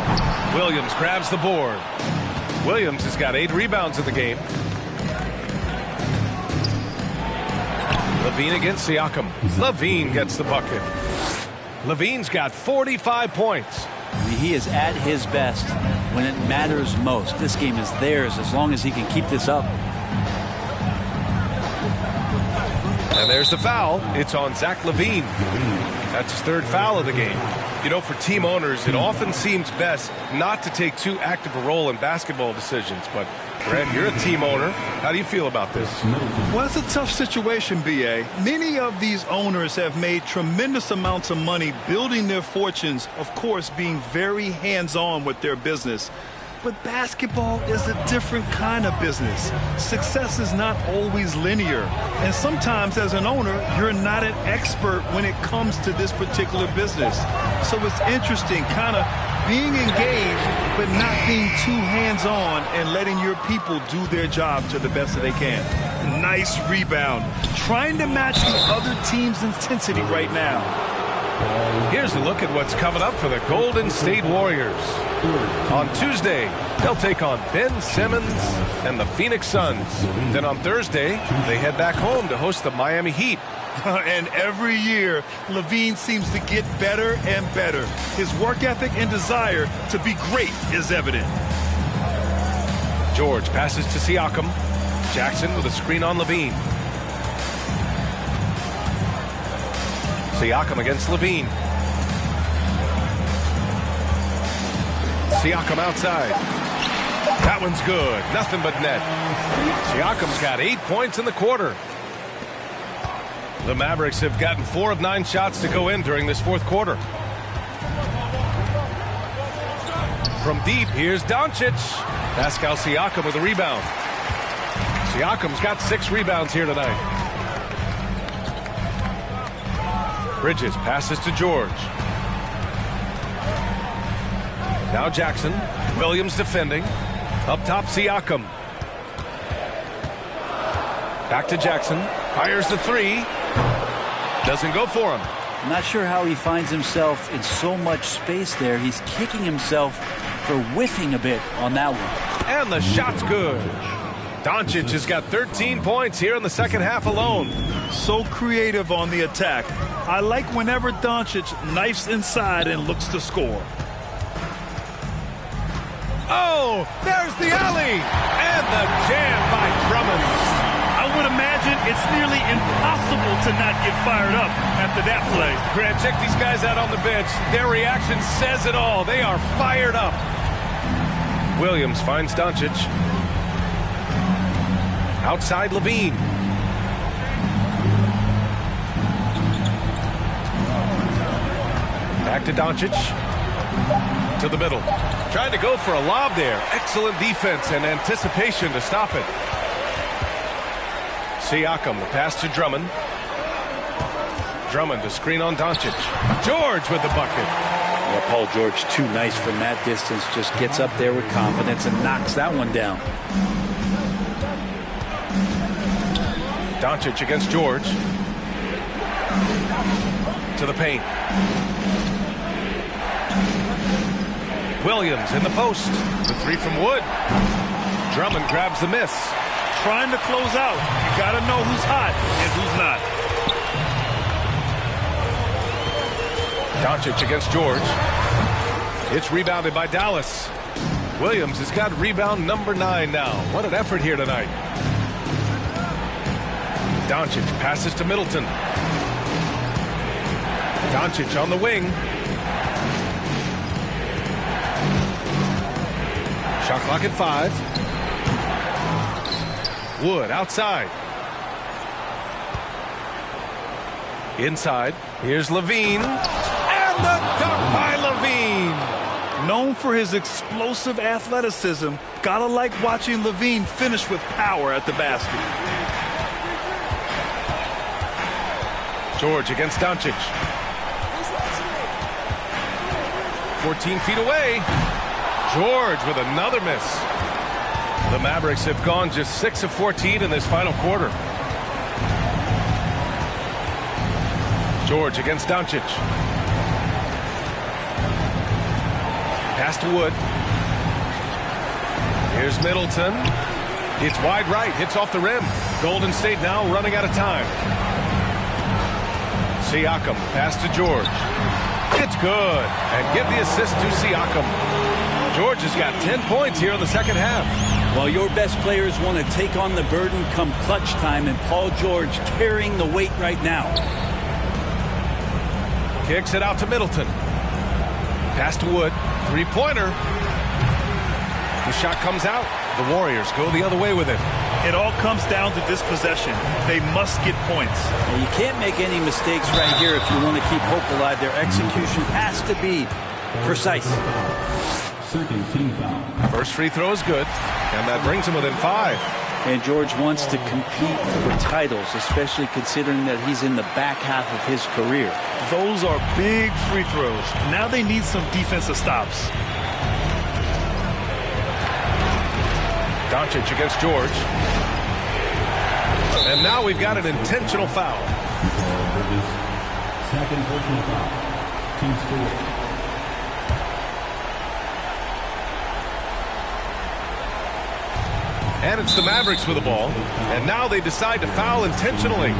Williams grabs the board. Williams has got 8 rebounds in the game. Levine against Siakam. Levine gets the bucket. Levine's got 45 points. I mean, he is at his best when it matters most. This game is theirs as long as he can keep this up. And there's the foul. It's on Zach LaVine. That's his 3rd foul of the game. You know, for team owners, it often seems best not to take too active a role in basketball decisions. But, Brent, you're a team owner. How do you feel about this? Well, it's a tough situation, B.A. Many of these owners have made tremendous amounts of money building their fortunes, of course, being very hands-on with their business. But basketball is a different kind of business. Success is not always linear. And sometimes as an owner, you're not an expert when it comes to this particular business. So it's interesting kind of being engaged, but not being too hands-on and letting your people do their job to the best that they can. Nice rebound. Trying to match the other team's intensity right now. Here's a look at what's coming up for the Golden State Warriors. On Tuesday, they'll take on Ben Simmons and the Phoenix Suns. Then on Thursday, they head back home to host the Miami Heat. And every year, LaVine seems to get better and better. His work ethic and desire to be great is evident. George passes to Siakam. Jackson with a screen on LaVine. Siakam against LaVine. Siakam outside. That one's good. Nothing but net. Siakam's got 8 points in the quarter. The Mavericks have gotten 4 of 9 shots to go in during this fourth quarter. From deep, here's Doncic. Pascal Siakam with a rebound. Siakam's got 6 rebounds here tonight. Bridges passes to George. Now Jackson. Williams defending. Up top, Siakam. Back to Jackson. Fires the three. Doesn't go for him. I'm not sure how he finds himself in so much space there. He's kicking himself for whiffing a bit on that one. And the shot's good. Doncic has got 13 points here in the second half alone. So creative on the attack. I like whenever Doncic knifes inside and looks to score. Oh, there's the alley. And the jam by Drummond. I would imagine it's nearly impossible to not get fired up after that play. Grant, check these guys out on the bench. Their reaction says it all. They are fired up. Williams finds Doncic. Outside Levine. Back to Doncic. To the middle. Trying to go for a lob there. Excellent defense and anticipation to stop it. Siakam, the pass to Drummond. Drummond to screen on Doncic. George with the bucket. Yeah, Paul George, too nice from that distance. Just gets up there with confidence and knocks that one down. Doncic against George. To the paint. Williams in the post. The three from Wood. Drummond grabs the miss. Trying to close out. You got to know who's hot and who's not. Doncic against George. It's rebounded by Dallas. Williams has got rebound number 9 now. What an effort here tonight. Doncic passes to Middleton. Doncic on the wing. Shot clock at 5. Wood outside. Inside. Here's Levine. And the dunk by Levine. Known for his explosive athleticism, gotta like watching Levine finish with power at the basket. George against Doncic. 14 feet away. George with another miss. The Mavericks have gone just 6 of 14 in this final quarter. George against Doncic. Pass to Wood. Here's Middleton. It's wide right. Hits off the rim. Golden State now running out of time. Siakam. Pass to George. It's good. And get the assist to Siakam. George has got 10 points here in the second half. Well, your best players want to take on the burden come clutch time, and Paul George carrying the weight right now. Kicks it out to Middleton. Pass to Wood. Three-pointer. The shot comes out. The Warriors go the other way with it. It all comes down to this possession. They must get points. Well, you can't make any mistakes right here if you want to keep hope alive. Their execution has to be precise. Second team foul. First free throw is good, and that brings him within 5. And George wants to compete for titles, especially considering that he's in the back half of his career. Those are big free throws. Now they need some defensive stops. Doncic against George. And now we've got an intentional foul. Second personal foul. Team score. And it's the Mavericks with the ball. And now they decide to foul intentionally.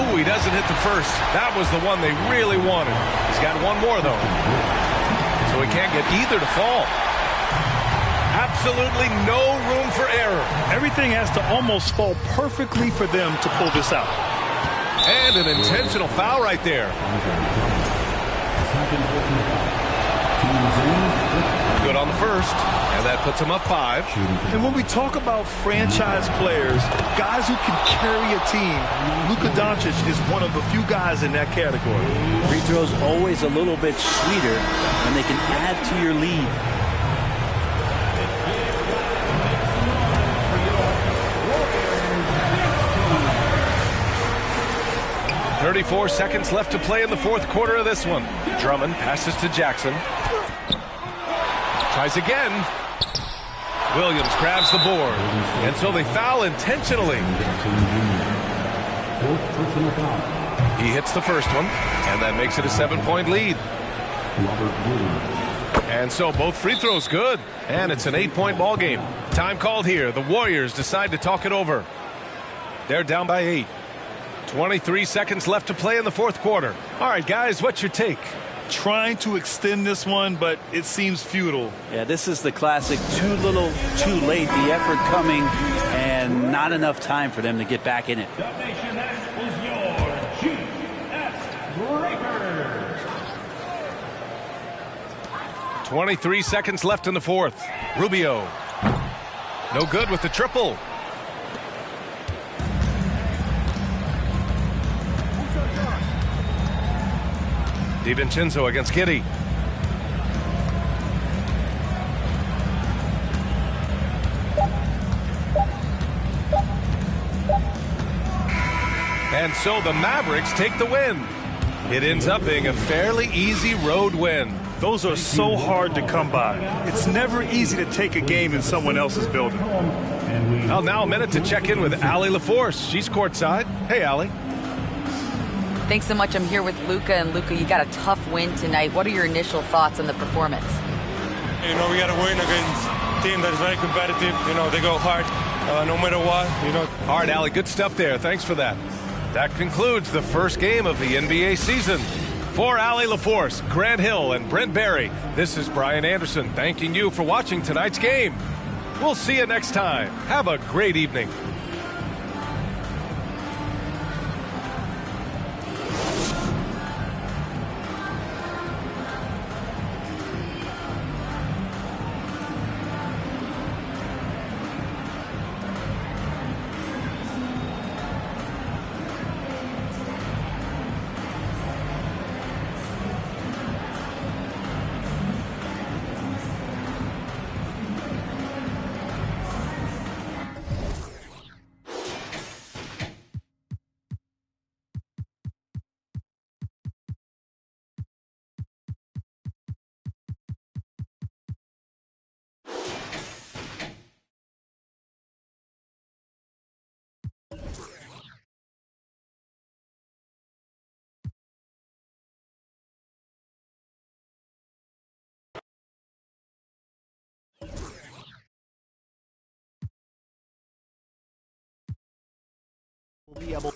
Ooh, he doesn't hit the first. That was the one they really wanted. He's got one more, though. So he can't get either to fall. Absolutely no room for error. Everything has to almost fall perfectly for them to pull this out. And an intentional foul right there. Good on the first, and that puts him up 5. And when we talk about franchise players, guys who can carry a team, Luka Doncic is one of the few guys in that category. Free throws always a little bit sweeter when they can add to your lead. .34 seconds left to play in the fourth quarter of this one. Drummond passes to Jackson. Tries again. Williams grabs the board. And so they foul intentionally. He hits the first one, and that makes it a 7-point lead. And so both free throws good, and it's an 8-point ball game. Time called here. The Warriors decide to talk it over. They're down by 8. 23 seconds left to play in the fourth quarter. All right, guys, what's your take? Trying to extend this one, but it seems futile. Yeah, this is the classic too little, too late. The effort coming and not enough time for them to get back in it. 23 seconds left in the fourth. Rubio. No good with the triple. DiVincenzo against Giddey. And so the Mavericks take the win. It ends up being a fairly easy road win. Those are so hard to come by. It's never easy to take a game in someone else's building. Well, now a minute to check in with Allie LaForce. She's courtside. Hey, Allie. Thanks so much. I'm here with Luka. And Luka, you got a tough win tonight. What are your initial thoughts on the performance? You know, we got to win against a team that is very competitive. You know, they go hard no matter what. You know. All right, Allie, good stuff there. Thanks for that. That concludes the first game of the NBA season. For Allie LaForce, Grant Hill, and Brent Barry, this is Brian Anderson thanking you for watching tonight's game. We'll see you next time. Have a great evening. Will be able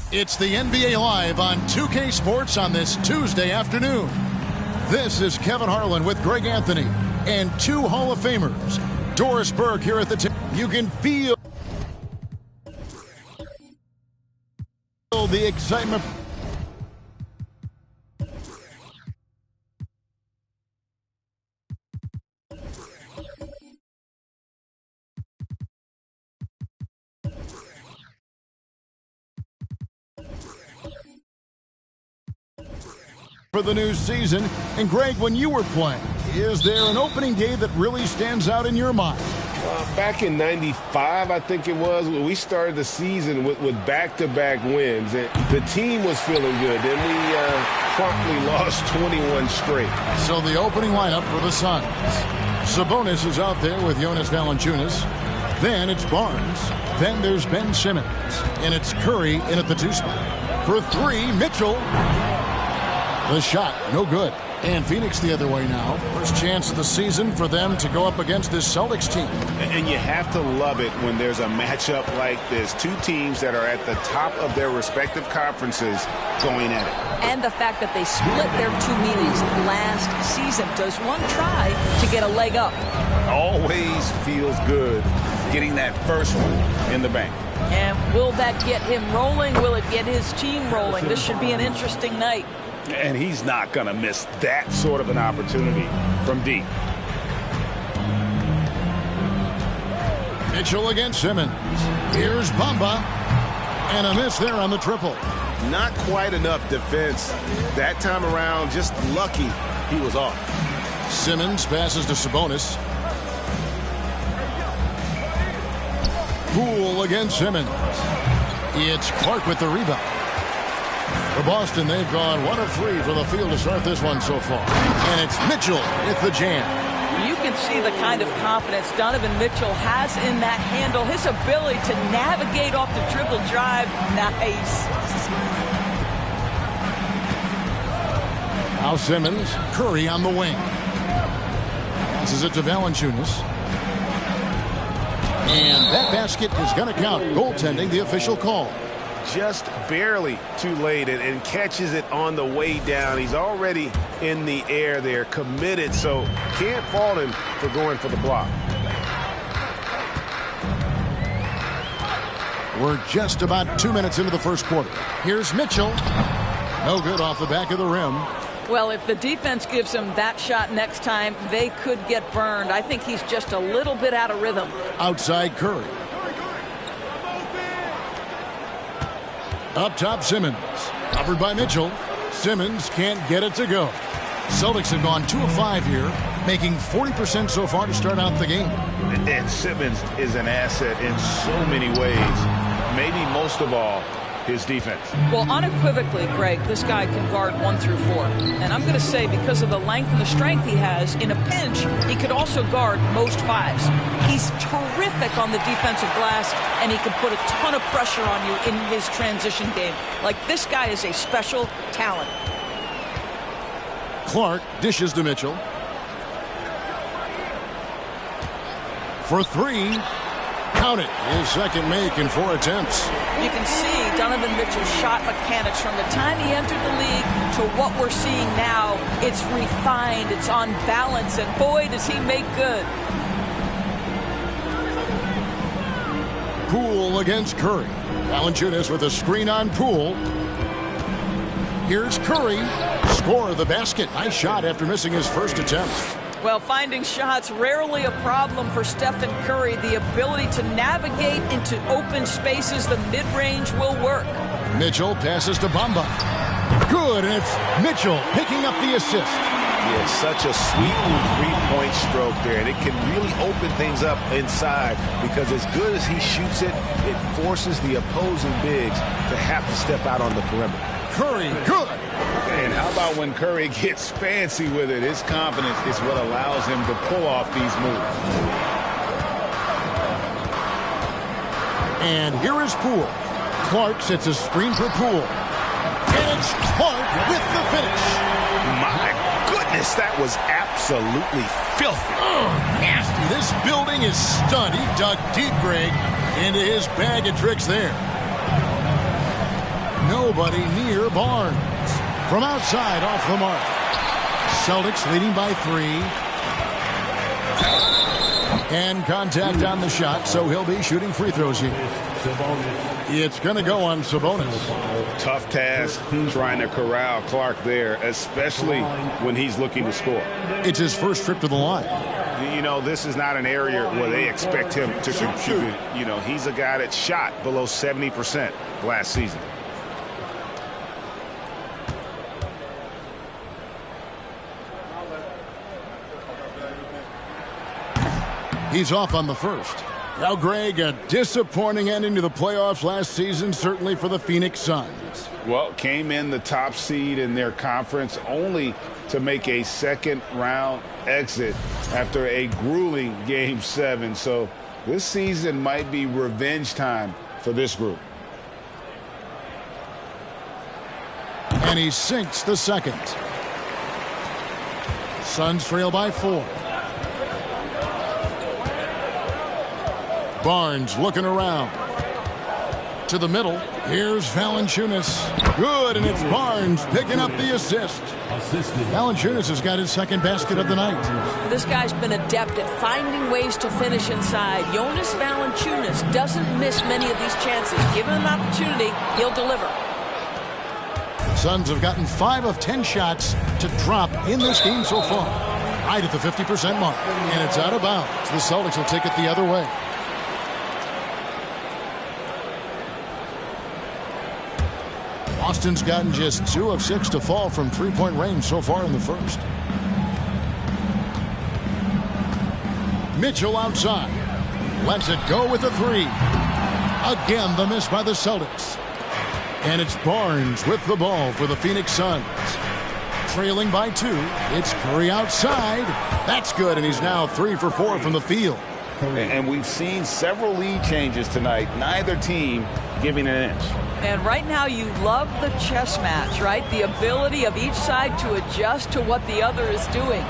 It's the NBA Live on 2K Sports on this Tuesday afternoon. This is Kevin Harlan with Greg Anthony and two Hall of Famers. Doris Burke here at the table. You can feel the excitement. For the new season. And Greg, when you were playing, is there an opening day that really stands out in your mind? Back in '95, I think it was, we started the season with back-to-back wins. And the team was feeling good. Then we promptly lost 21 straight. So the opening lineup for the Suns. Sabonis is out there with Jonas Valanciunas. Then it's Barnes. Then there's Ben Simmons. And it's Curry in at the 2 spot. For 3, Mitchell. The shot, no good. And Phoenix the other way now. First chance of the season for them to go up against this Celtics team. And you have to love it when there's a matchup like this. Two teams that are at the top of their respective conferences going at it. And the fact that they split their 2 meetings last season. Does one try to get a leg up? Always feels good getting that first one in the bank. And will that get him rolling? Will it get his team rolling? This should be an interesting night. And he's not going to miss that sort of an opportunity from deep. Mitchell against Simmons. Here's Bamba. And a miss there on the triple. Not quite enough defense. That time around, just lucky he was off. Simmons passes to Sabonis. Poole against Simmons. It's Clark with the rebound. For Boston, they've gone 1 of 3 for the field to start this one so far. And it's Mitchell with the jam. You can see the kind of confidence Donovan Mitchell has in that handle. His ability to navigate off the dribble drive. Nice. Now Simmons, Curry on the wing. Passes it to Valanciunas. And that basket is going to count. Goaltending, the official call. Just barely too late and catches it on the way down. He's already in the air there, committed, so can't fault him for going for the block. We're just about 2 minutes into the first quarter. Here's Mitchell. No good off the back of the rim. Well, if the defense gives him that shot next time, they could get burned. I think he's just a little bit out of rhythm. Outside Curry. Up top, Simmons. Covered by Mitchell. Simmons can't get it to go. Celtics have gone 2 of 5 here, making 40% so far to start out the game. And Simmons is an asset in so many ways. Maybe most of all, his defense. Well, unequivocally, Greg, this guy can guard 1 through 4. And I'm going to say because of the length and the strength he has, in a pinch, he could also guard most 5s. He's terrific on the defensive glass, and he can put a ton of pressure on you in his transition game. Like, this guy is a special talent. Clark dishes to Mitchell. For 3. Count it. His second make in 4 attempts. You can see Donovan Mitchell's shot mechanics from the time he entered the league to what we're seeing now. It's refined. It's on balance. And boy, does he make good. Poole against Curry. Valanciunas with a screen on Poole. Here's Curry. Score the basket. Nice shot after missing his first attempt. Well, finding shots rarely a problem for Stephen Curry. The ability to navigate into open spaces, the mid-range will work. Mitchell passes to Bamba. Good, and it's Mitchell picking up the assist. Yeah, such a sweet three-point stroke there, and it can really open things up inside because as good as he shoots it, it forces the opposing bigs to have to step out on the perimeter. Curry, good. And how about when Curry gets fancy with it? His confidence is what allows him to pull off these moves. And here is Poole. Clark sets a screen for Poole. And it's Clark with the finish. My goodness, that was absolutely filthy. Nasty. This building is stunned. He dug deep, Greg, into his bag of tricks there. Nobody near Barnes. From outside, off the mark. Celtics leading by 3. And contact on the shot, so he'll be shooting free throws here. It's going to go on Sabonis. Tough task trying to corral Clark there, especially when he's looking to score. It's his first trip to the line. You know, this is not an area where they expect him to contribute. You know, he's a guy that shot below 70% last season. He's off on the first. Now, Greg, a disappointing ending to the playoffs last season, certainly for the Phoenix Suns. Well, came in the top seed in their conference only to make a second-round exit after a grueling Game 7. So this season might be revenge time for this group. And he sinks the second. Suns trail by 4. Barnes looking around. To the middle. Here's Valanciunas. Good, and it's Barnes picking up the assist. Valanciunas has got his second basket of the night. This guy's been adept at finding ways to finish inside. Jonas Valanciunas doesn't miss many of these chances. Given an opportunity, he'll deliver. Suns have gotten 5 of 10 shots to drop in this game so far. Right at the 50% mark. And it's out of bounds. The Celtics will take it the other way. Boston's gotten just 2 of 6 to fall from three-point range so far in the first. Mitchell outside. Lets it go with a 3. Again, the miss by the Celtics. And it's Barnes with the ball for the Phoenix Suns. Trailing by 2. It's Curry outside. That's good, and he's now 3 for 4 from the field. And we've seen several lead changes tonight. Neither team giving an inch. And right now you love the chess match, right? The ability of each side to adjust to what the other is doing.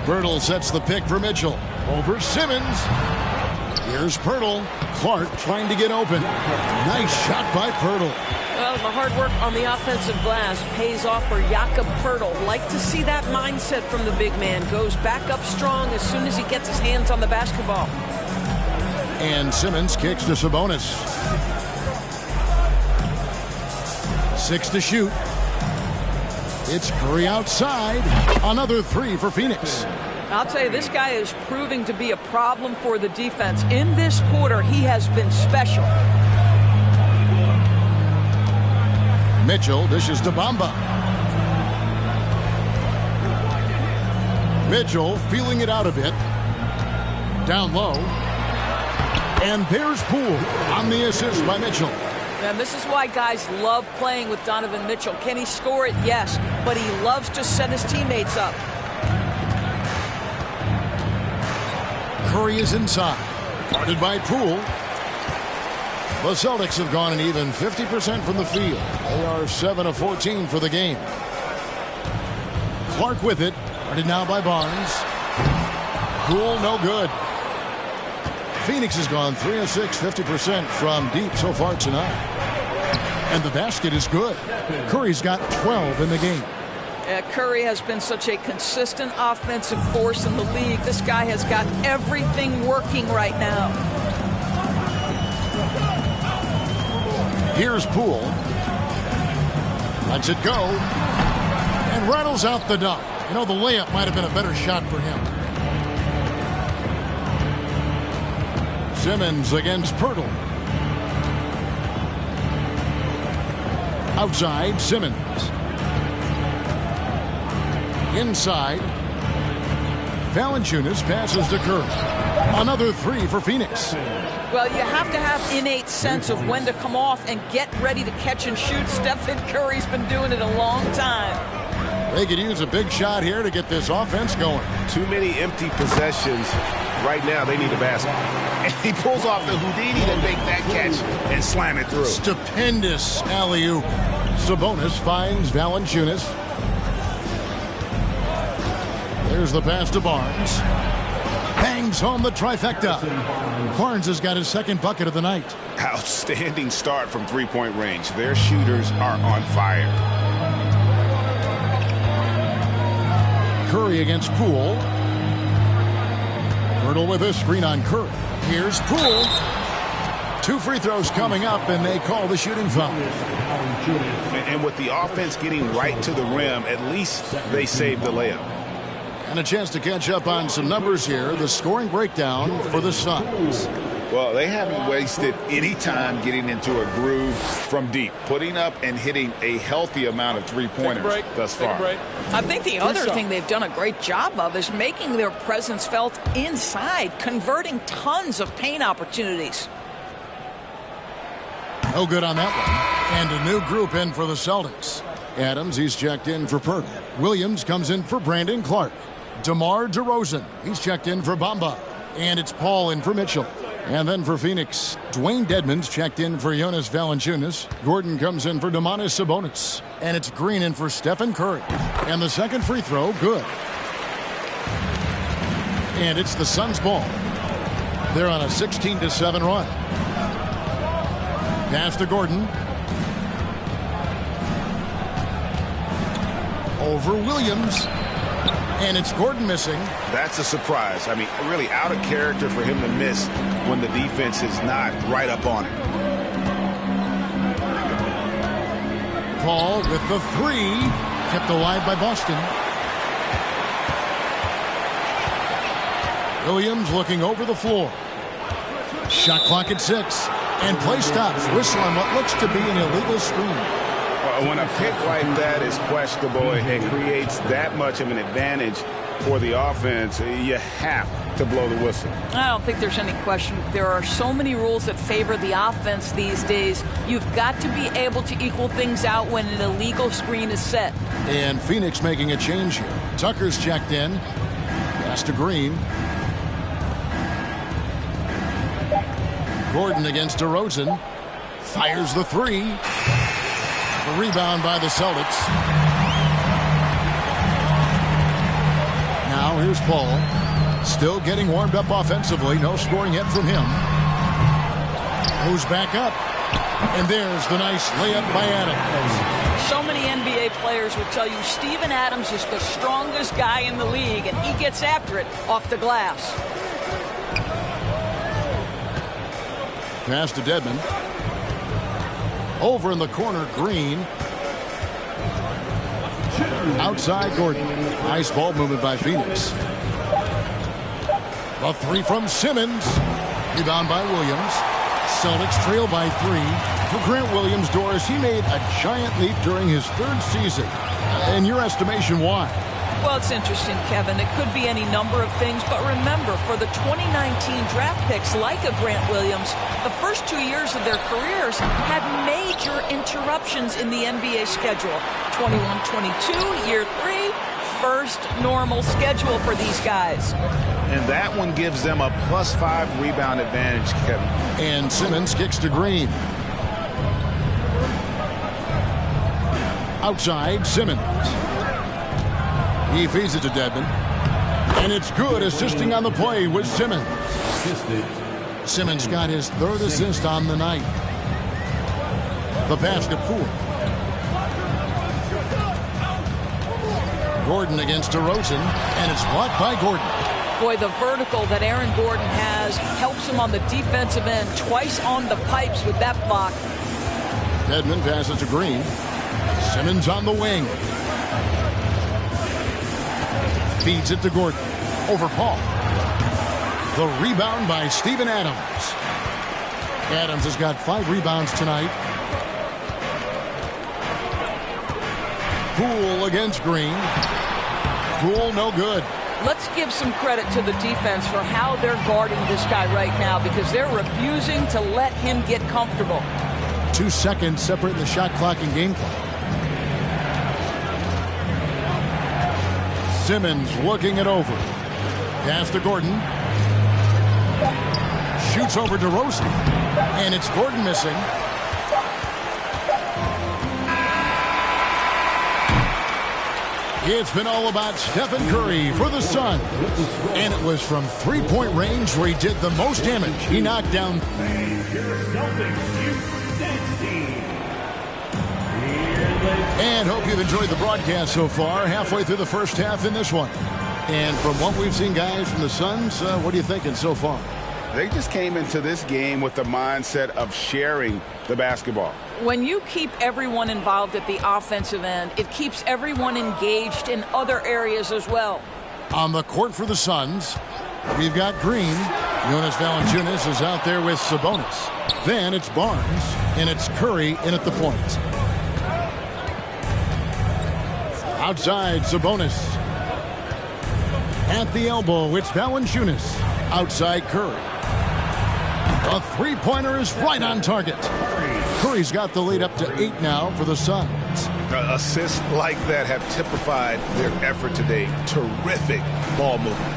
Pirtle sets the pick for Mitchell. Over Simmons. Here's Pirtle. Clark trying to get open. Nice shot by Pirtle. Well, the hard work on the offensive glass pays off for Jakob Pirtle. Like to see that mindset from the big man. Goes back up strong as soon as he gets his hands on the basketball. And Simmons kicks to Sabonis. 6 to shoot. It's Curry outside. Another 3 for Phoenix. I'll tell you, this guy is proving to be a problem for the defense. In this quarter, he has been special. Mitchell dishes to Bamba. Mitchell feeling it out a bit. Down low. And there's Poole on the assist by Mitchell. And this is why guys love playing with Donovan Mitchell. Can he score it? Yes. But he loves to set his teammates up. Curry is inside. Guarded by Poole. The Celtics have gone an even 50% from the field. They are 7 of 14 for the game. Clark with it. Guarded now by Barnes. Poole, no good. Phoenix has gone 3 of 6, 50% from deep so far tonight. And the basket is good. Curry's got 12 in the game. Curry has been such a consistent offensive force in the league. This guy has got everything working right now. Here's Poole. Lets it go. And rattles out the dunk. You know, the layup might have been a better shot for him. Simmons against Pirtle. Outside, Simmons. Inside. Valanciunas passes to Curry. Another 3 for Phoenix. Well, you have to have innate sense of when to come off and get ready to catch and shoot. Stephen Curry's been doing it a long time. They could use a big shot here to get this offense going. Too many empty possessions. Right now, they need a basket. And he pulls off the Houdini to make that catch and slam it through. Stupendous alley-oop. Sabonis finds Valanciunas. There's the pass to Barnes. bangs home the trifecta. Barnes has got his second bucket of the night. Outstanding start from three-point range. Their shooters are on fire. Curry against Poole. Hurdle with a screen on Curry. Here's Poole. 2 free throws coming up, and they call the shooting foul. And with the offense getting right to the rim, at least they saved the layup. And a chance to catch up on some numbers here. The scoring breakdown for the Suns. Well, they haven't wasted any time getting into a groove from deep, putting up and hitting a healthy amount of three-pointers thus far. I think the other thing they've done a great job of is making their presence felt inside, converting tons of paint opportunities. No good on that one. And a new group in for the Celtics. Adams, he's checked in for Purtle. Williams comes in for Brandon Clark. DeMar DeRozan, he's checked in for Bamba. And it's Paul in for Mitchell. And then for Phoenix, Dwayne Dedmon's checked in for Jonas Valanciunas. Gordon comes in for Domantas Sabonis. And it's Green in for Stephen Curry. And the second free throw, good. And it's the Suns' ball. They're on a 16-7 run. Pass to Gordon. Over Williams. And it's Gordon missing. That's a surprise. I mean, really out of character for him to miss when the defense is not right up on it. Paul with the three. Kept alive by Boston. Williams looking over the floor. Shot clock at 6. And play stops. Whistle on what looks to be an illegal screen. When a pick like that is questionable and creates that much of an advantage for the offense, you have to blow the whistle. I don't think there's any question. There are so many rules that favor the offense these days. You've got to be able to equal things out when an illegal screen is set. And Phoenix making a change here. Tucker's checked in. Pass to Green. Gordon against DeRozan. Fires the three. The rebound by the Celtics. Now here's Paul. Still getting warmed up offensively. No scoring yet from him. Moves back up. And there's the nice layup by Adams. So many NBA players will tell you Steven Adams is the strongest guy in the league, and he gets after it off the glass. Pass to Dedmon. Over in the corner, Green. Outside, Gordon. Nice ball movement by Phoenix. The three from Simmons. Rebound by Williams. Celtics trail by 3. For Grant Williams, Doris, he made a giant leap during his 3rd season. In your estimation, why? Well, it's interesting, Kevin. It could be any number of things, but remember, for the 2019 draft picks like a Grant Williams, the first 2 years of their careers had major interruptions in the NBA schedule. 21-22, year 3, first normal schedule for these guys. And that one gives them a +5 rebound advantage, Kevin. And Simmons kicks to Green. Outside, Simmons. He feeds it to Dedmon. And it's good, assisting on the play with Simmons. Simmons got his 3rd assist on the night. The pass to Poole. Gordon against DeRozan, and it's blocked by Gordon. Boy, the vertical that Aaron Gordon has helps him on the defensive end. Twice on the pipes with that block. Dedmon passes to Green. Simmons on the wing. Feeds it to Gordon. Over Paul. The rebound by Steven Adams. Adams has got 5 rebounds tonight. Poole against Green. Poole no good. Let's give some credit to the defense for how they're guarding this guy right now, because they're refusing to let him get comfortable. 2 seconds separating the shot clock and game clock. Simmons looking it over. Pass to Gordon. Shoots over DeRozan. And it's Gordon missing. It's been all about Stephen Curry for the Suns. And it was from three-point range where he did the most damage. He knocked down... And hope you've enjoyed the broadcast so far. Halfway through the first half in this one. And from what we've seen, guys, from the Suns, what are you thinking so far? They just came into this game with the mindset of sharing the basketball. When you keep everyone involved at the offensive end, it keeps everyone engaged in other areas as well. On the court for the Suns, we've got Green. Jonas Valanciunas is out there with Sabonis. Then it's Barnes, and it's Curry in at the point. Outside, Sabonis. At the elbow, it's Valanciunas. Outside, Curry. A three-pointer is right on target. Curry's got the lead up to 8 now for the Suns. Assists like that have typified their effort today. Terrific ball movement.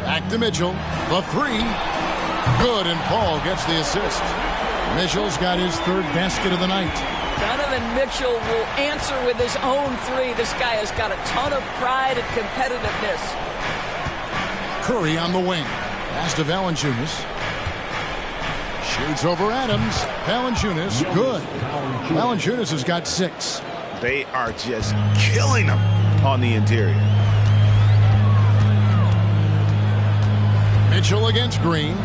Back to Mitchell. The three. Good, and Paul gets the assist. Mitchell's got his third basket of the night. Donovan Mitchell will answer with his own three. This guy has got a ton of pride and competitiveness. Curry on the wing. Pass to Valanciunas. Shoots over Adams. Valanciunas, good. Valanciunas has got 6. They are just killing them on the interior. Mitchell against Green.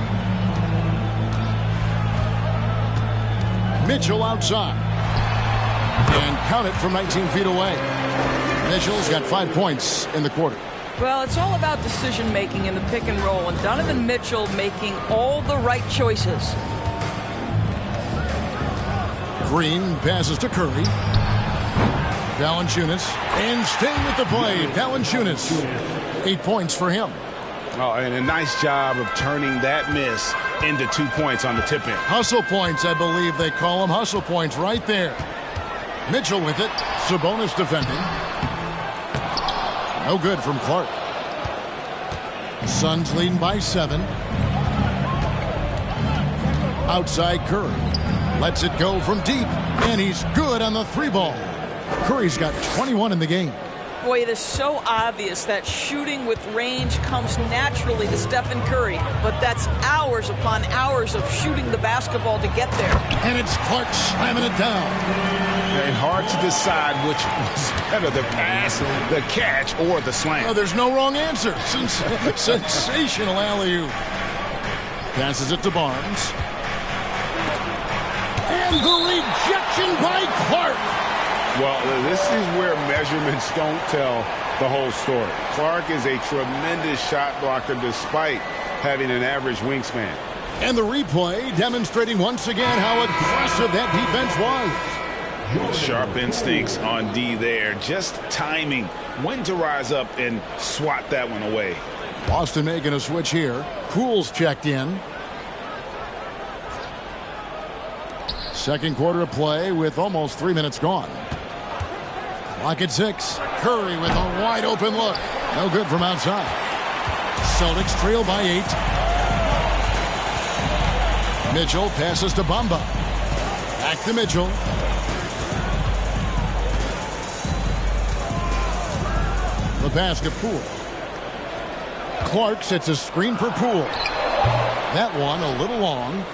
Mitchell outside. And count it from 19 feet away. Mitchell's got 5 points in the quarter. Well, it's all about decision-making in the pick and roll, and Donovan Mitchell making all the right choices. Green passes to Curry. Valanciunas. And staying with the play, Valanciunas. 8 points for him. Oh, and a nice job of turning that miss into 2 points on the tip-in. Hustle points, I believe they call them. Hustle points right there. Mitchell with it. Sabonis defending. No good from Clark. Suns leading by 7. Outside Curry. Lets it go from deep. And he's good on the 3-ball. Curry's got 21 in the game. Boy, it is so obvious that shooting with range comes naturally to Stephen Curry, but that's hours upon hours of shooting the basketball to get there. And it's Clark slamming it down. And hard to decide which was better, the pass, the catch, or the slam. Oh, there's no wrong answer. Sensational alley-oop. Passes it to Barnes. And the rejection by Clark. Well, this is where measurements don't tell the whole story. Clark is a tremendous shot blocker despite having an average wingspan. And the replay demonstrating once again how aggressive that defense was. Sharp instincts on D there. Just timing when to rise up and swat that one away. Boston making a switch here. Poole's checked in. Second quarter of play with almost 3 minutes gone. Clock at 6. Curry with a wide open look. No good from outside. Celtics trail by 8. Mitchell passes to Bamba. Back to Mitchell. The pass to Poole. Clark sets a screen for Poole. That one a little long.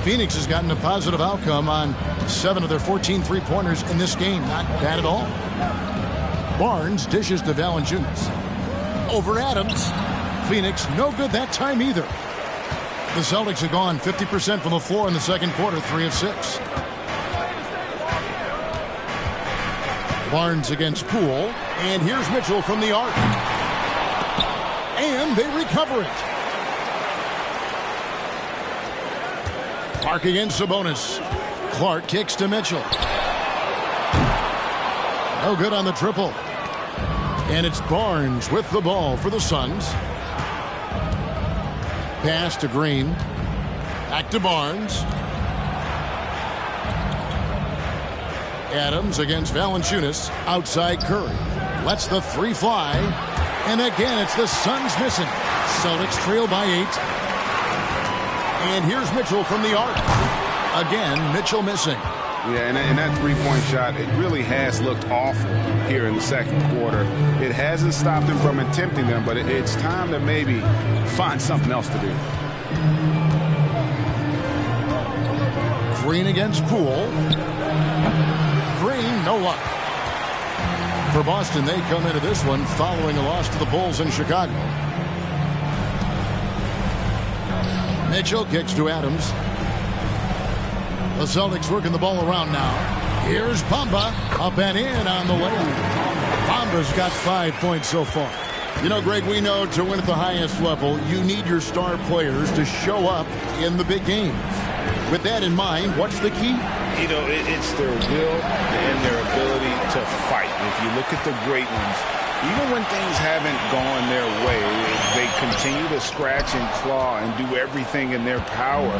Phoenix has gotten a positive outcome on 7 of their 14 three-pointers in this game. Not bad at all. Barnes dishes to Valanciunas. Over Adams. Phoenix no good that time either. The Celtics have gone 50% from the floor in the second quarter, 3 of 6. Barnes against Poole. And here's Mitchell from the arc. And they recover it. Clark against Sabonis. Clark kicks to Mitchell. No good on the triple. And it's Barnes with the ball for the Suns. Pass to Green. Back to Barnes. Adams against Valanciunas. Outside Curry. Lets the 3 fly. And again, it's the Suns missing. Celtics trail by 8. And here's Mitchell from the arc. Again, Mitchell missing. Yeah, and that three-point shot, it really has looked awful here in the second quarter. It hasn't stopped him from attempting them, but it's time to maybe find something else to do. Green against Poole. Green, no luck. For Boston, they come into this one following a loss to the Bulls in Chicago. Mitchell kicks to Adams. The Celtics working the ball around now. Here's Bamba, up and in on the way. Bamba's got 5 points so far. You know, Greg, we know to win at the highest level, you need your star players to show up in the big games. With that in mind, what's the key? You know, it's their will and their ability to fight. If you look at the great ones, even when things haven't gone their way, they continue to scratch and claw and do everything in their power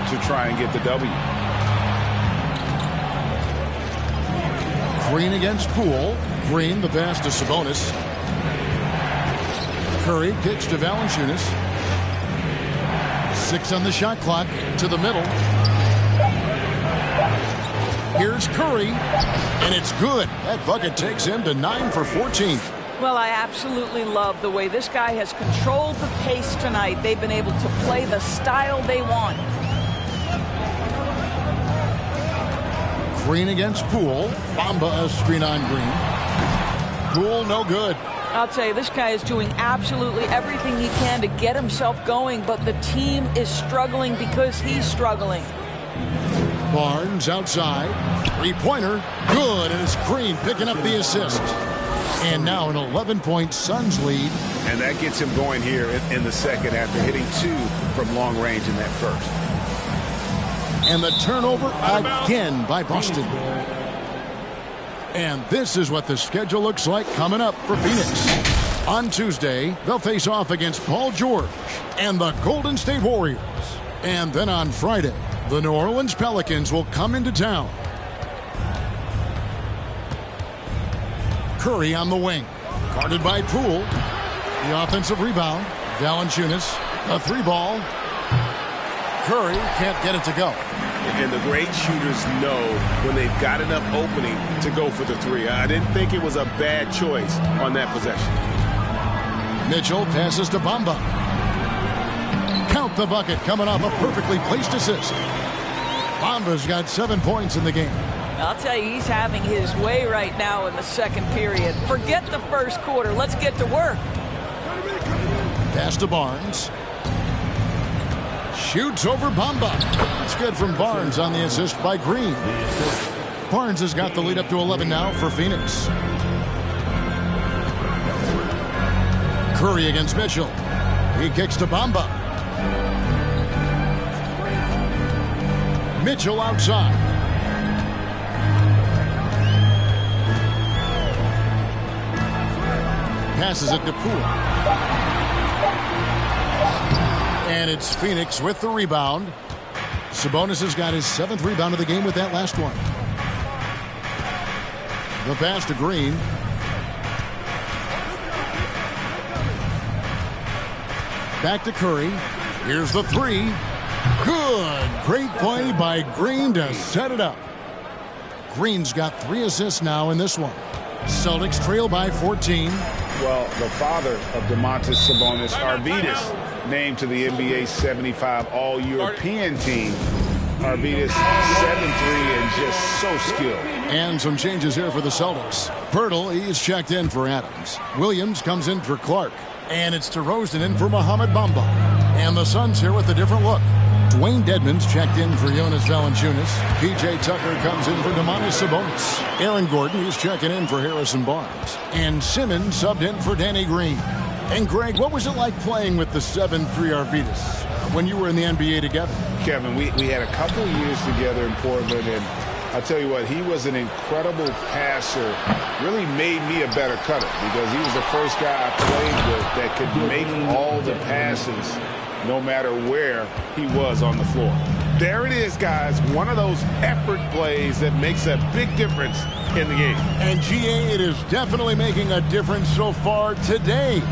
to try and get the W. Green against Poole. Green, the pass to Sabonis. Curry kicks to Valanciunas. 6 on the shot clock, to the middle. Here's Curry, and it's good. That bucket takes him to 9 for 14. Well, I absolutely love the way this guy has controlled the pace tonight. They've been able to play the style they want. Green against Poole. Bamba a screen on Green. Poole no good. I'll tell you, this guy is doing absolutely everything he can to get himself going, but the team is struggling because he's struggling. Barnes outside. Three-pointer. Good, and it's Green picking up the assist. And now an 11-point Suns lead. And that gets him going here in the second after hitting 2 from long range in that first. And the turnover again by Boston. And this is what the schedule looks like coming up for Phoenix. On Tuesday, they'll face off against Paul George and the Golden State Warriors. And then on Friday, the New Orleans Pelicans will come into town. Curry on the wing. Guarded by Poole. The offensive rebound. Valanciunas. A 3-ball. Curry can't get it to go. And the great shooters know when they've got enough opening to go for the 3. I didn't think it was a bad choice on that possession. Mitchell passes to Bamba. Count the bucket coming off a perfectly placed assist. Bamba's got 7 points in the game. I'll tell you, he's having his way right now in the second period. Forget the first quarter. Let's get to work. Pass to Barnes. Shoots over Bamba. It's good from Barnes on the assist by Green. Barnes has got the lead up to 11 now for Phoenix. Curry against Mitchell. He kicks to Bamba. Mitchell outside. Passes it to Poole. And it's Phoenix with the rebound. Sabonis has got his 7th rebound of the game with that last one. The pass to Green. Back to Curry. Here's the 3. Good. Great play by Green to set it up. Green's got 3 assists now in this one. Celtics trail by 14. Well, the father of Domantas Sabonis, Arvydas, named to the NBA 75 All-European team. Arvydas 7-3 and just so skilled. And some changes here for the Celtics. Pirtle, he's checked in for Adams. Williams comes in for Clark. And it's DeRozan in for Mohamed Bamba. And the Suns here with a different look. Dwayne Dedmon's checked in for Jonas Valanciunas. P.J. Tucker comes in for Domantas Sabonis. Aaron Gordon is checking in for Harrison Barnes. And Simmons subbed in for Danny Green. And Greg, what was it like playing with the 7-3 Arvydas when you were in the NBA together? Kevin, we had a couple years together in Portland, and I'll tell you what, he was an incredible passer. Really made me a better cutter because he was the first guy I played with that could make all the passes no matter where he was on the floor. There it is, guys. One of those effort plays that makes a big difference in the game. And GA, it is definitely making a difference so far today.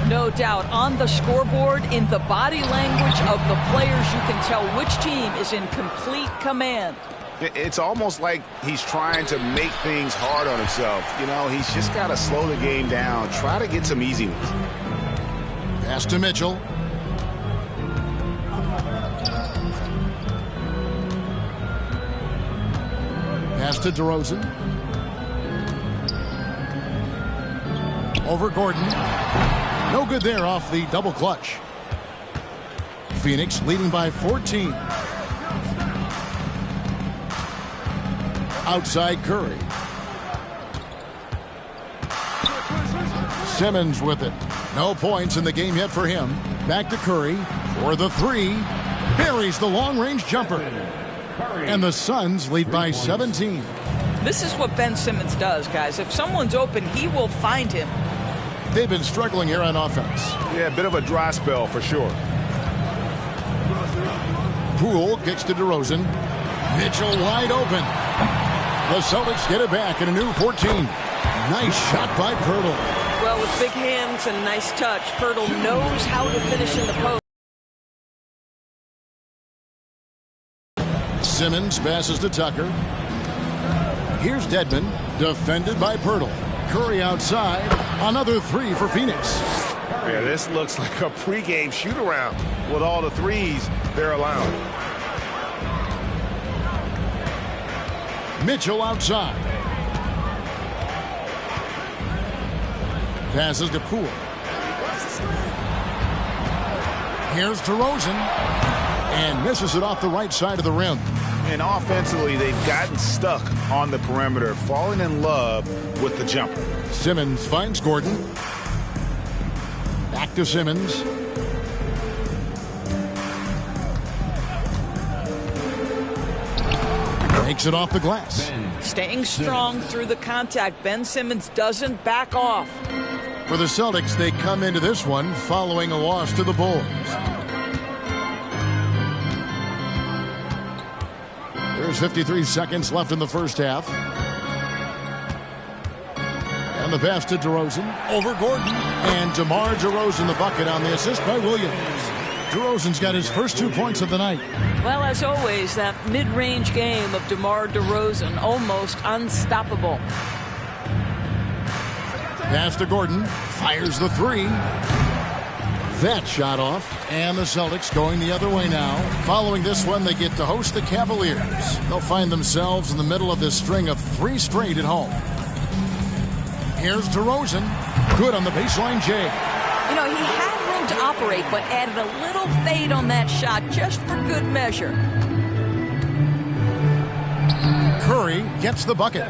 No doubt. On the scoreboard, in the body language of the players, you can tell which team is in complete command. It's almost like he's trying to make things hard on himself. You know, he's just got to slow the game down, try to get some easy ones. Pass to Mitchell. Pass to DeRozan. Over Gordon. No good there off the double clutch. Phoenix leading by 14. Outside Curry. Simmons with it. No points in the game yet for him. Back to Curry for the three. Buries the long-range jumper. And the Suns lead by 17. This is what Ben Simmons does, guys. If someone's open, he will find him. They've been struggling here on offense. Yeah, a bit of a dry spell for sure. Poole kicks to DeRozan. Mitchell wide open. The Celtics get it back in a new 14. Nice shot by Pirtle. Well, with big hands and nice touch, Pirtle knows how to finish in the post. Simmons passes to Tucker. Here's Dedmon, defended by Pirtle. Curry outside. Another three for Phoenix. Yeah, this looks like a pregame shoot-around with all the threes they're allowing. Mitchell outside. Passes to Poole. Here's DeRozan. And misses it off the right side of the rim. And offensively, they've gotten stuck on the perimeter, falling in love with the jumper. Simmons finds Gordon. Back to Simmons. Takes it off the glass. Staying strong through the contact. Ben Simmons doesn't back off. For the Celtics, they come into this one following a loss to the Bulls. There's 53 seconds left in the first half. And the pass to DeRozan over Gordon. And DeMar DeRozan the bucket on the assist by Williams. DeRozan's got his first 2 points of the night. Well, as always, that mid-range game of DeMar DeRozan, almost unstoppable. Pass to Gordon. Fires the three. That shot off. And the Celtics going the other way now. Following this one, they get to host the Cavaliers. They'll find themselves in the middle of this string of 3 straight at home. Here's DeRozan. Good on the baseline, Jay. You know, he had room to operate, but added a little fade on that shot just for good measure. Curry gets the bucket.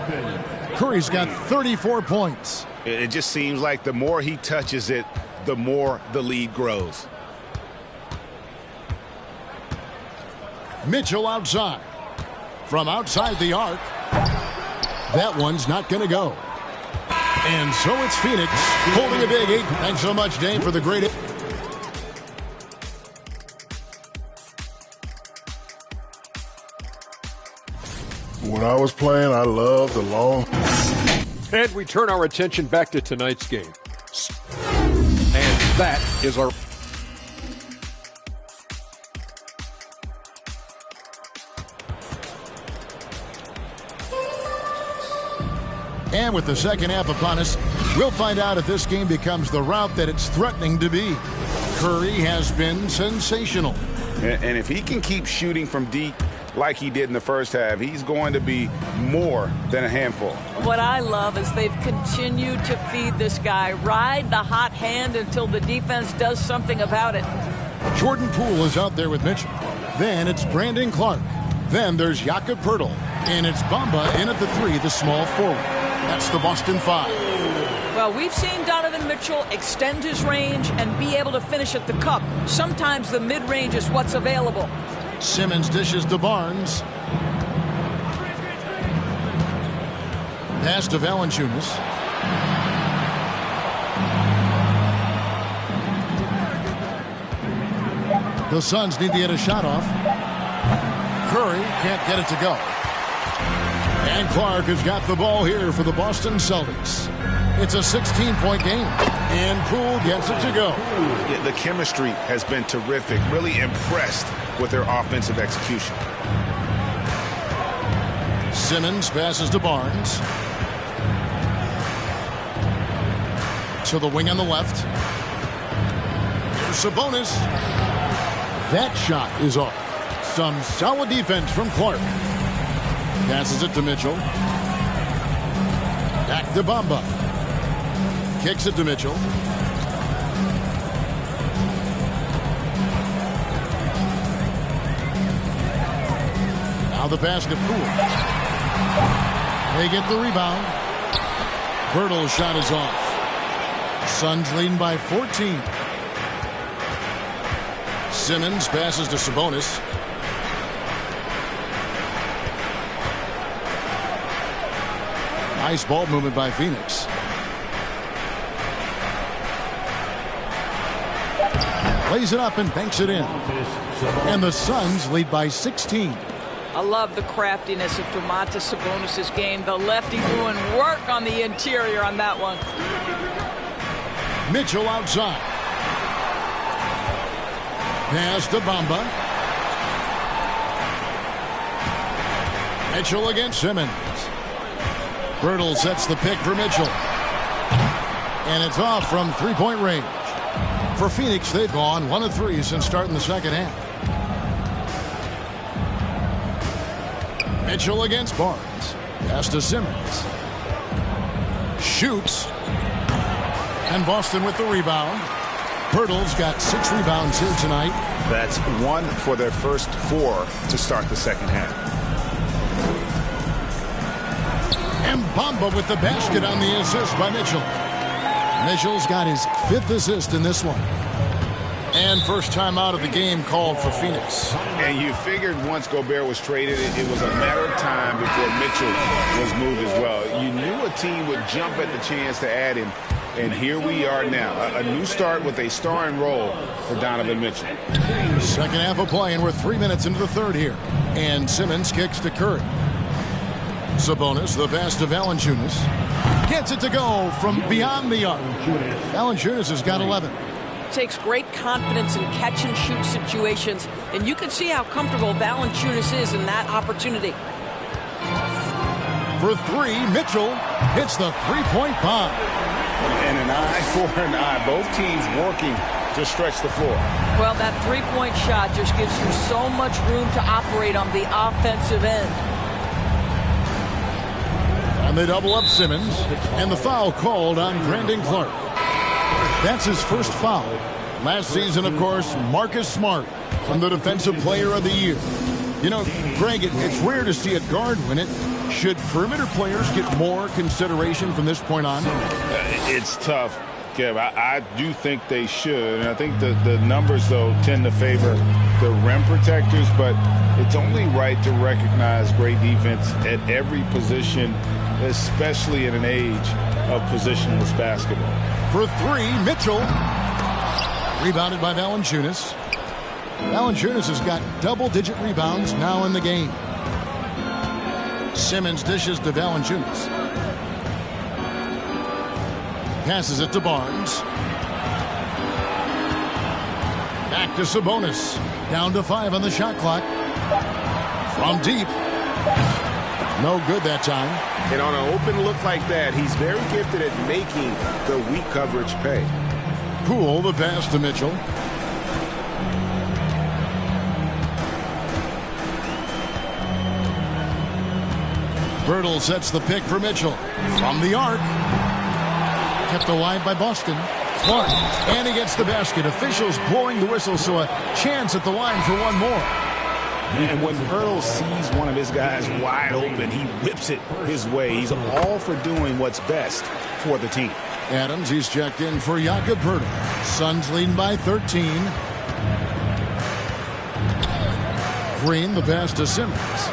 Curry's got 34 points. It just seems like the more he touches it, the more the lead grows. Mitchell outside. From outside the arc. That one's not going to go. And so it's Phoenix holding a big 8. Thanks so much, Dave, for the great... When I was playing, I loved the long... And we turn our attention back to tonight's game. And that is our... And with the second half upon us, we'll find out if this game becomes the route that it's threatening to be. Curry has been sensational. And if he can keep shooting from deep like he did in the first half, he's going to be more than a handful. What I love is they've continued to feed this guy, ride the hot hand until the defense does something about it. Jordan Poole is out there with Mitchell. Then it's Brandon Clark. Then there's Jakob Poeltl. And it's Bamba in at the 3, the small forward. That's the Boston 5. Well, we've seen Donovan Mitchell extend his range and be able to finish at the cup. Sometimes the mid-range is what's available. Simmons dishes to Barnes. Pass to Valanciunas. The Suns need to get a shot off. Curry can't get it to go. And Clark has got the ball here for the Boston Celtics. It's a 16-point game. And Poole gets it to go. Yeah, the chemistry has been terrific. Really impressed with their offensive execution. Simmons passes to Barnes. To the wing on the left. Here's Sabonis. That shot is off. Some solid defense from Clark. Passes it to Mitchell. Back to Bamba. Kicks it to Mitchell. Now the pass to Poole. They get the rebound. Birtle's shot is off. Suns leading by 14. Simmons passes to Sabonis. Nice ball movement by Phoenix. Plays it up and banks it in. And the Suns lead by 16. I love the craftiness of Domantas Sabonis' game. The lefty doing work on the interior on that one. Mitchell outside. Pass to Bamba. Mitchell against Simmons. Birtle sets the pick for Mitchell. And it's off from three-point range. For Phoenix, they've gone 1 of 3 since starting the second half. Mitchell against Barnes. Pass to Simmons. Shoots. And Boston with the rebound. Pirtle's got 6 rebounds here tonight. That's 1 for their first 4 to start the second half. And Bamba with the basket on the assist by Mitchell. Mitchell's got his 5th assist in this one. And first time out of the game called for Phoenix. And you figured once Gobert was traded, it was a matter of time before Mitchell was moved as well. You knew a team would jump at the chance to add him. And here we are now. A new start with a starring role for Donovan Mitchell. Second half of play, and we're 3 minutes into the third here. And Simmons kicks to Curry. Sabonis, the pass to Valanciunas. Gets it to go from beyond the arc. Valanciunas has got 11. Takes great confidence in catch-and-shoot situations. And you can see how comfortable Valanciunas is in that opportunity. For 3, Mitchell hits the three-point bomb. And an eye for an eye. Both teams working to stretch the floor. Well, that three-point shot just gives you so much room to operate on the offensive end. And they double up Simmons. And the foul called on Brandon Clark. That's his first foul. Last season, of course, Marcus Smart won the Defensive Player of the Year. You know, Greg, it's rare to see a guard win it. Should perimeter players get more consideration from this point on? It's tough, Kev. I do think they should. And I think the numbers, though, tend to favor the rim protectors. But it's only right to recognize great defense at every position, especially in an age of positionless basketball. For 3, Mitchell. Rebounded by Valanciunas. Valanciunas has got double-digit rebounds now in the game. Simmons dishes to Valanciunas. Passes it to Barnes. Back to Sabonis. Down to 5 on the shot clock. From deep. No good that time. And on an open look like that, he's very gifted at making the weak coverage pay. Poole, the pass to Mitchell. Birtle sets the pick for Mitchell. From the arc. Kept alive by Boston. Clark. And he gets the basket. Officials blowing the whistle, so a chance at the line for one more. And when Birtle sees one of his guys wide open, he whips it his way. He's all for doing what's best for the team. Adams, he's checked in for Jakob Birtle. Suns leading by 13. Green, the pass to Simmons.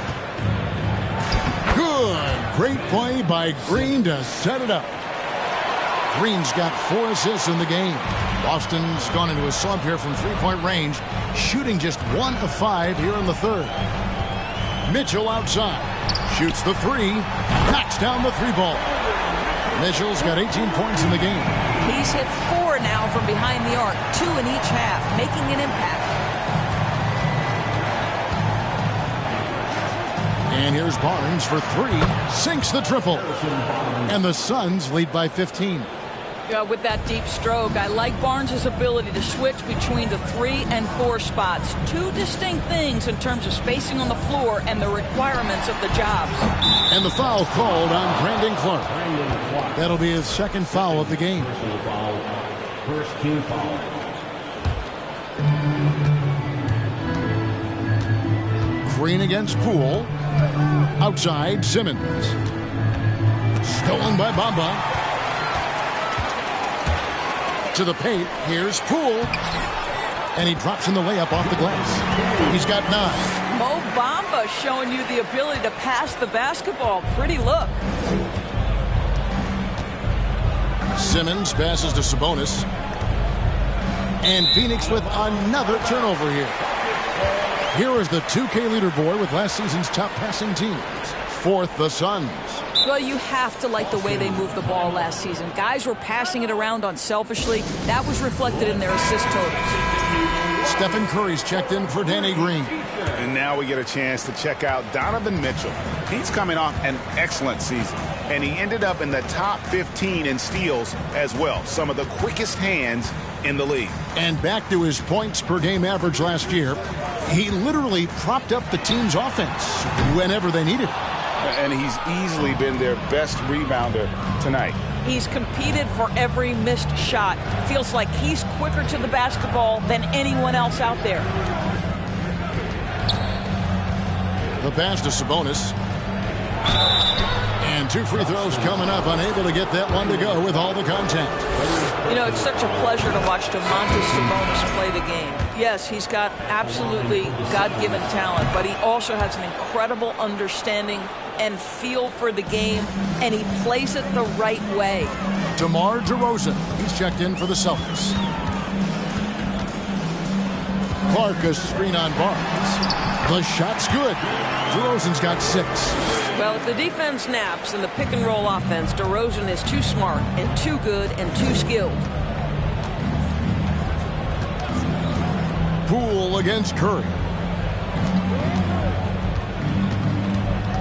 Good. Great play by Green to set it up. Green's got 4 assists in the game. Boston's gone into a slump here from three-point range, shooting just 1 of 5 here in the third. Mitchell outside. Shoots the 3. Knocks down the 3-ball. Mitchell's got 18 points in the game. He's hit 4 now from behind the arc, 2 in each half, making an impact. And here's Barnes for three. Sinks the triple. And the Suns lead by 15. With that deep stroke, I like Barnes' ability to switch between the 3 and 4 spots. Two distinct things in terms of spacing on the floor and the requirements of the jobs. And the foul called on Brandon Clark. That'll be his second foul of the game. First team foul. Green against Poole. Outside, Simmons. Stolen by Bamba. To the paint, here's Poole. And he drops in the layup off the glass. He's got 9. Mo Bamba showing you the ability to pass the basketball. Pretty look. Simmons passes to Sabonis. And Phoenix with another turnover here. Here is the 2K leaderboard with last season's top passing teams. Fourth, the Suns. Well, you have to like the way they moved the ball last season. Guys were passing it around unselfishly. That was reflected in their assist totals. Stephen Curry's checked in for Danny Green. And now we get a chance to check out Donovan Mitchell. He's coming off an excellent season, and he ended up in the top 15 in steals as well. Some of the quickest hands in the league. And back to his points per game average last year, he literally propped up the team's offense whenever they needed it. And he's easily been their best rebounder tonight. He's competed for every missed shot. Feels like he's quicker to the basketball than anyone else out there. The pass to Sabonis. And 2 free throws coming up. Unable to get that one to go with all the contact. You know, it's such a pleasure to watch Domantas Sabonis play the game. Yes, he's got absolutely God-given talent, but he also has an incredible understanding and feel for the game, and he plays it the right way. DeMar DeRozan, he's checked in for the Celtics. Clark, a screen on Barnes. The shot's good. DeRozan's got 6. Well, if the defense naps in the pick-and-roll offense, DeRozan is too smart and too good and too skilled. Poole against Curry.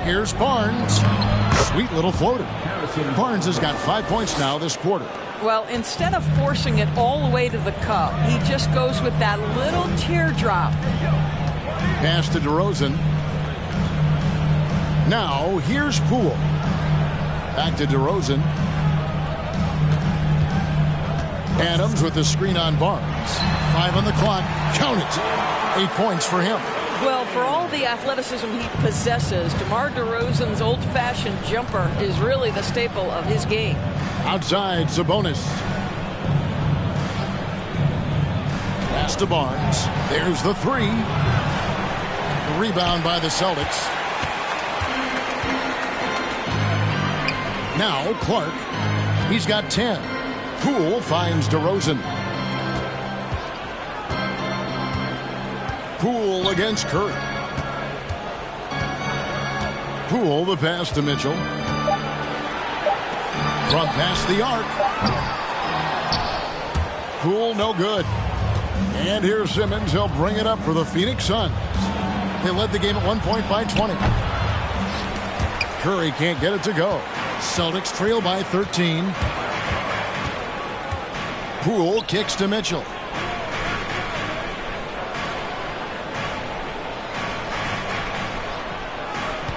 Here's Barnes. Sweet little floater. Barnes has got 5 points now this quarter. Well, instead of forcing it all the way to the cup, he just goes with that little teardrop. Pass to DeRozan. Now, here's Poole. Back to DeRozan. Adams with the screen on Barnes. 5 on the clock. Count it. 8 points for him. Well, for all the athleticism he possesses, DeMar DeRozan's old-fashioned jumper is really the staple of his game. Outside, Sabonis. Pass to Barnes. There's the 3. The rebound by the Celtics. Now Clark. He's got 10. Poole finds DeRozan. Poole against Curry. Poole, the pass to Mitchell. From past the arc. Poole, no good. And here's Simmons. He'll bring it up for the Phoenix Suns. They led the game at 1 point by 20. Curry can't get it to go. Celtics trail by 13. Poole kicks to Mitchell.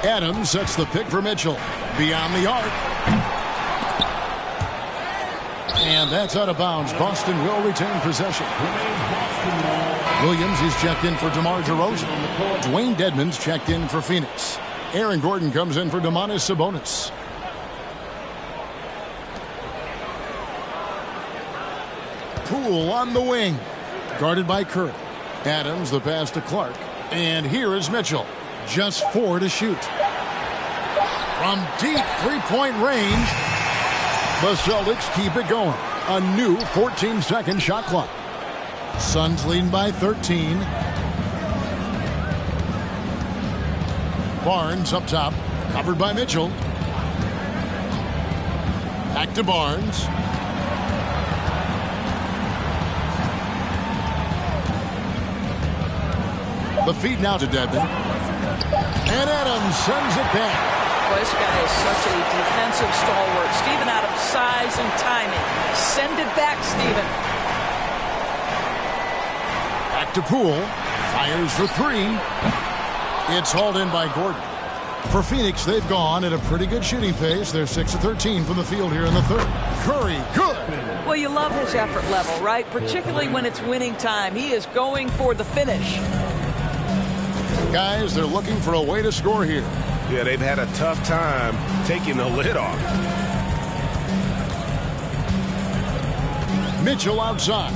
Adams sets the pick for Mitchell. Beyond the arc. And that's out of bounds. Boston will retain possession. Williams is checked in for DeMar DeRozan. Dwayne Dedmon's checked in for Phoenix. Aaron Gordon comes in for Domantas Sabonis. Poole on the wing. Guarded by Curry. Adams, the pass to Clark. And here is Mitchell. Just 4 to shoot. From deep three-point range, the Celtics keep it going. A new 14-second shot clock. Suns leading by 13. Barnes up top, covered by Mitchell. Back to Barnes. The feed now to Dedmon. And Adams sends it back. Boy, this guy is such a defensive stalwart. Steven Adams' size and timing. Send it back, Steven. Back to Poole. Fires for three. It's hauled in by Gordon. For Phoenix, they've gone at a pretty good shooting pace. They're 6 of 13 from the field here in the third. Curry, good. Well, you love his effort level, right? Particularly when it's winning time. He is going for the finish. Guys, they're looking for a way to score here. Yeah, they've had a tough time taking the lid off. Mitchell outside.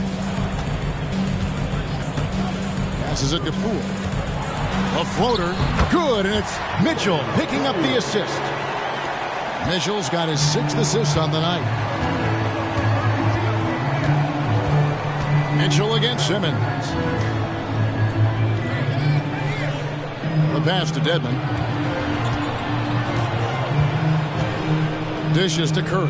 Passes it to Poole. A floater, good, and it's Mitchell picking up the assist. Mitchell's got his 6th assist on the night. Mitchell against Simmons. The pass to Dedmon. Dishes to Curry.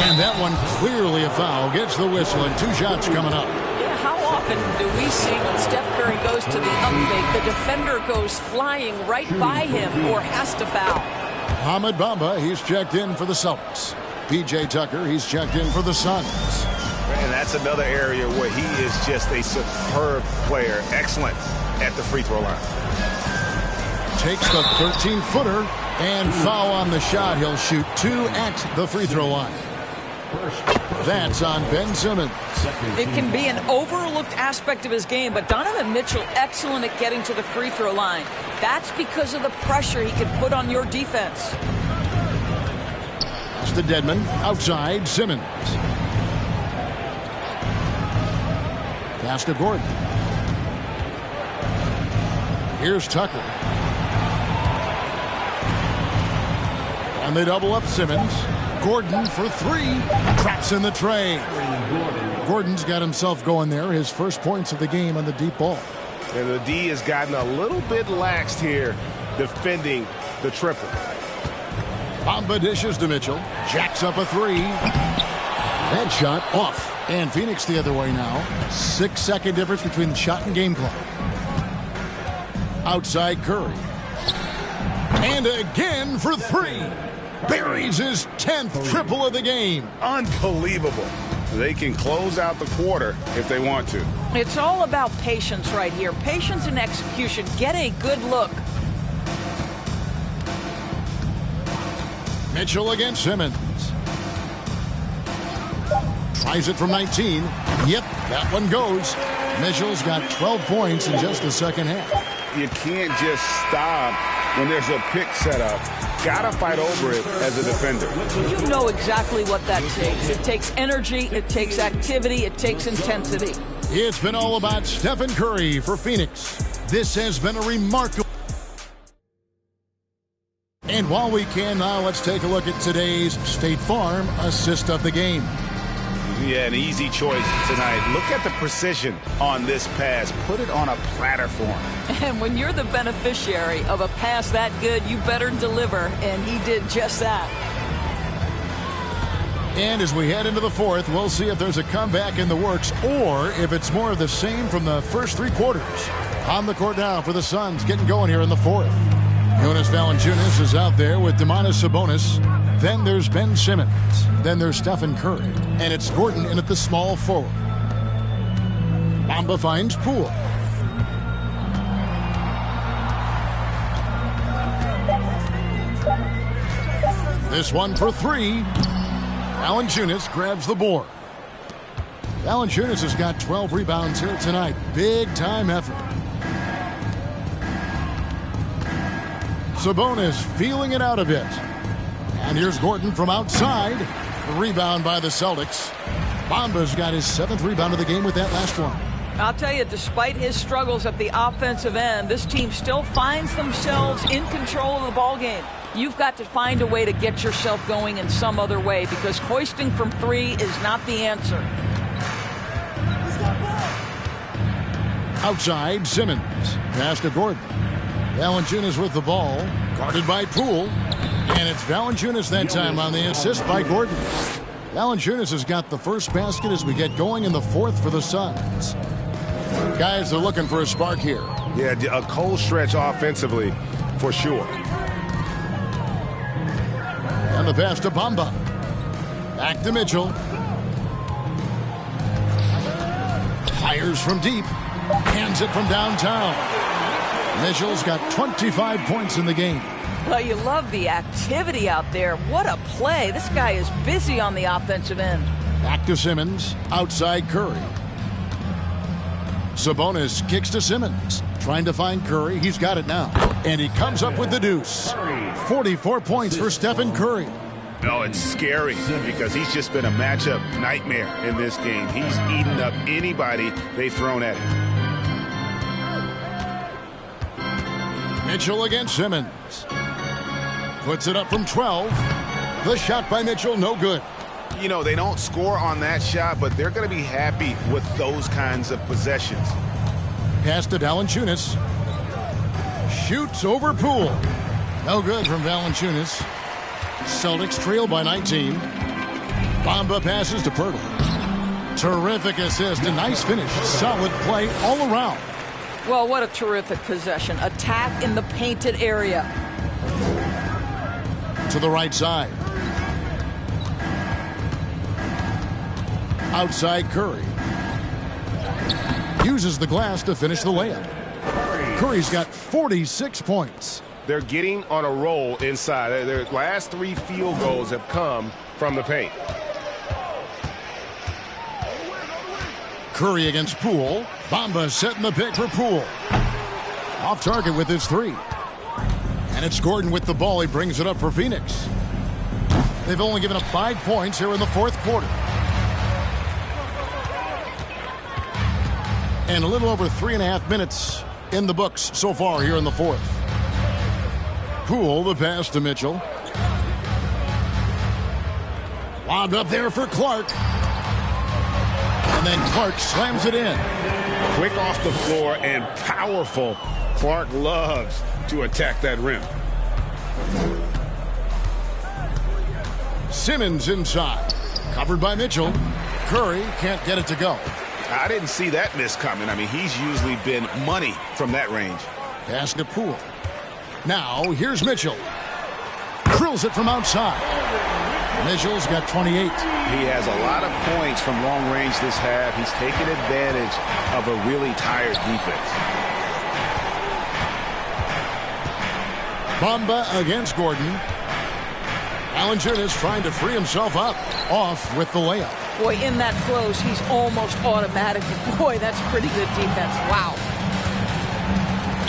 And that one clearly a foul. Gets the whistle and 2 shots coming up. Yeah, how often do we see when Steph Curry goes to the up fake, the defender goes flying right by him or has to foul? Ahmed Bamba, he's checked in for the Celtics. P.J. Tucker, he's checked in for the Suns. And that's another area where he is just a superb player. Excellent at the free throw line. Takes the 13-footer and foul on the shot. He'll shoot 2 at the free throw line. That's on Ben Simmons. It can be an overlooked aspect of his game, but Donovan Mitchell excellent at getting to the free throw line. That's because of the pressure he can put on your defense. It's to Dedmon. Outside, Simmons. Pass to Gordon. Here's Tucker. And they double up Simmons. Gordon for 3. Traps in the tray. Gordon's got himself going there. His first points of the game on the deep ball. And the D has gotten a little bit laxed here defending the triple. Bamba dishes to Mitchell. Jacks up a 3. That shot off. And Phoenix the other way now. 6-second difference between the shot and game clock. Outside Curry. And again for 3. Buries his 10th triple of the game. Unbelievable. They can close out the quarter if they want to. It's all about patience right here. Patience and execution. Get a good look. Mitchell against Simmons. Tries it from 19. Yep, that one goes. Mitchell's got 12 points in just the second half. You can't just stop when there's a pick set up. Gotta fight over it as a defender. You know exactly what that takes. It takes energy, it takes activity, it takes intensity. It's been all about Stephen Curry for Phoenix. This has been a remarkable... And while we can now, let's take a look at today's State Farm assist of the game. Yeah, an easy choice tonight. Look at the precision on this pass. Put it on a platter for him. And when you're the beneficiary of a pass that good, you better deliver, and he did just that. And as we head into the fourth, we'll see if there's a comeback in the works or if it's more of the same from the first 3 quarters. On the court now for the Suns, getting going here in the fourth. Jonas Valanciunas is out there with Domantas Sabonis. Then there's Ben Simmons. Then there's Stephen Curry. And it's Gordon in at the small forward. Bamba finds Poole. This one for 3. Valanciunas grabs the board. Valanciunas has got 12 rebounds here tonight. Big time effort. Sabonis feeling it out a bit. And here's Gordon from outside. The rebound by the Celtics. Bamba's got his 7th rebound of the game with that last one. I'll tell you, despite his struggles at the offensive end, this team still finds themselves in control of the ball game. You've got to find a way to get yourself going in some other way because hoisting from 3 is not the answer. Outside, Simmons. Pass to Gordon. Valanciunas with the ball. Guarded by Poole. And it's Valanciunas that time on the assist by Gordon. Valanciunas has got the first basket as we get going in the fourth for the Suns. Guys are looking for a spark here. Yeah, a cold stretch offensively, for sure. And the pass to Bamba. Back to Mitchell. Fires from deep. Hands it from downtown. Mitchell's got 25 points in the game. Well, you love the activity out there. What a play. This guy is busy on the offensive end. Back to Simmons. Outside Curry. Sabonis kicks to Simmons. Trying to find Curry. He's got it now. And he comes up with the deuce. 44 points for Stephen Curry. No, it's scary because he's just been a matchup nightmare in this game. He's eaten up anybody they've thrown at him. Mitchell against Simmons. Puts it up from 12. The shot by Mitchell, no good. You know, they don't score on that shot, but they're going to be happy with those kinds of possessions. Pass to Valanciunas. Shoots over Poole. No good from Valanciunas. Celtics trail by 19. Bamba passes to Pirtle. Terrific assist. A nice finish. Solid play all around. Well, what a terrific possession. Attack in the painted area. To the right side. Outside Curry. Uses the glass to finish the layup. Curry's got 46 points. They're getting on a roll inside. Their last 3 field goals have come from the paint. Curry against Poole. Bamba setting the pick for Poole. Off target with his 3. And it's Gordon with the ball. He brings it up for Phoenix. They've only given up 5 points here in the fourth quarter. And a little over 3.5 minutes in the books so far here in the fourth. Poole, the pass to Mitchell. Lobbed up there for Clark. And then Clark slams it in. Quick off the floor and powerful. Clark loves to attack that rim. Simmons inside. Covered by Mitchell. Curry can't get it to go. I didn't see that miss coming. I mean, he's usually been money from that range. Pass to Poole. Now, here's Mitchell. Drills it from outside. Mitchell's got 28. He has a lot of points from long range this half. He's taken advantage of a really tired defense. Bamba against Gordon. Valanciunas trying to free himself up. Off with the layup. Boy, in that close, he's almost automatic. Boy, that's pretty good defense. Wow.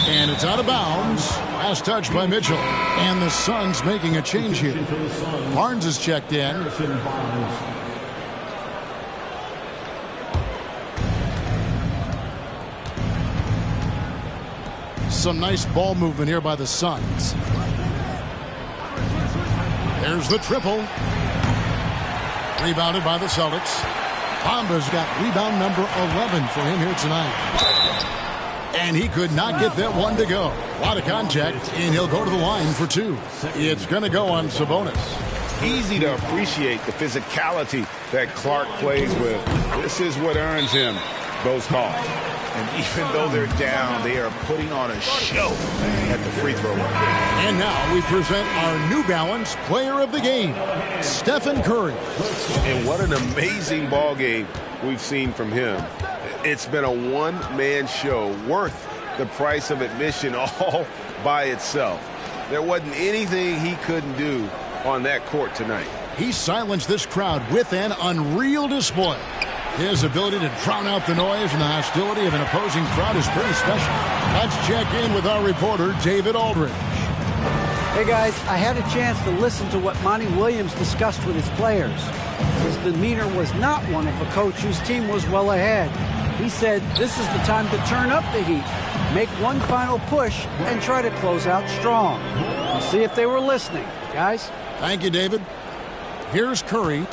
And it's out of bounds. Last touch by Mitchell. And the Suns making a change here. Barnes is checked in. Some nice ball movement here by the Suns. There's the triple. Rebounded by the Celtics. Bamba's got rebound number 11 for him here tonight. And he could not get that one to go. A lot of contact, and he'll go to the line for 2. It's going to go on Sabonis. Easy to appreciate the physicality that Clark plays with. This is what earns him those calls. And even though they're down, they are putting on a show at the free throw line. And now we present our New Balance Player of the Game, Stephen Curry. And what an amazing ball game we've seen from him. It's been a one-man show worth the price of admission all by itself. There wasn't anything he couldn't do on that court tonight. He silenced this crowd with an unreal display. His ability to drown out the noise and the hostility of an opposing crowd is pretty special. Let's check in with our reporter, David Aldridge. Hey guys, I had a chance to listen to what Monty Williams discussed with his players. His demeanor was not one of a coach whose team was well ahead. He said this is the time to turn up the heat, make one final push, and try to close out strong. We'll see if they were listening, guys. Thank you, David. Here's Curry.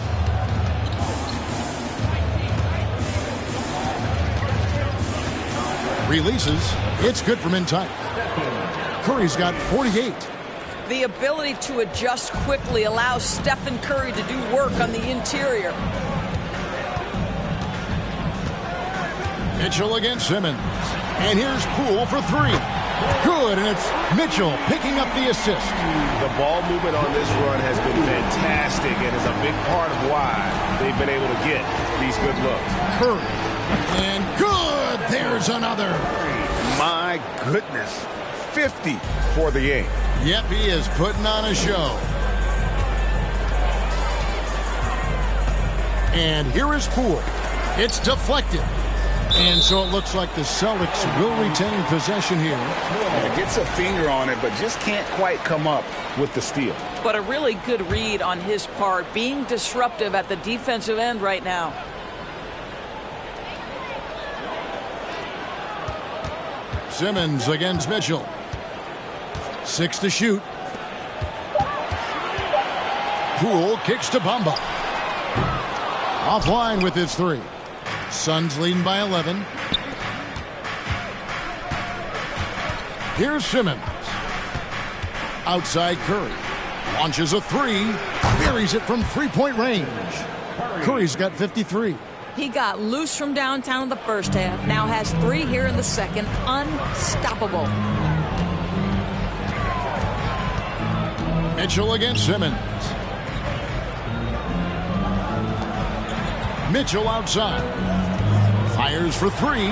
Releases. It's good from in tight. Curry's got 48. The ability to adjust quickly allows Stephen Curry to do work on the interior. Mitchell against Simmons. And here's Poole for three. Good, and it's Mitchell picking up the assist. The ball movement on this run has been fantastic and is a big part of why they've been able to get these good looks. Curry. And good! There's another. My goodness. 50 for the game. Yep, he is putting on a show. And here is Poole. It's deflected. And so it looks like the Celtics will retain possession here. It gets a finger on it, but just can't quite come up with the steal. But a really good read on his part, being disruptive at the defensive end right now. Simmons against Mitchell. 6 to shoot. Poole kicks to Bamba. Offline with his three. Suns leading by 11. Here's Simmons. Outside Curry. Launches a three. Buries it from three-point range. Curry's got 53. He got loose from downtown in the first half. Now has 3 here in the second. Unstoppable. Mitchell against Simmons. Mitchell outside. Fires for three.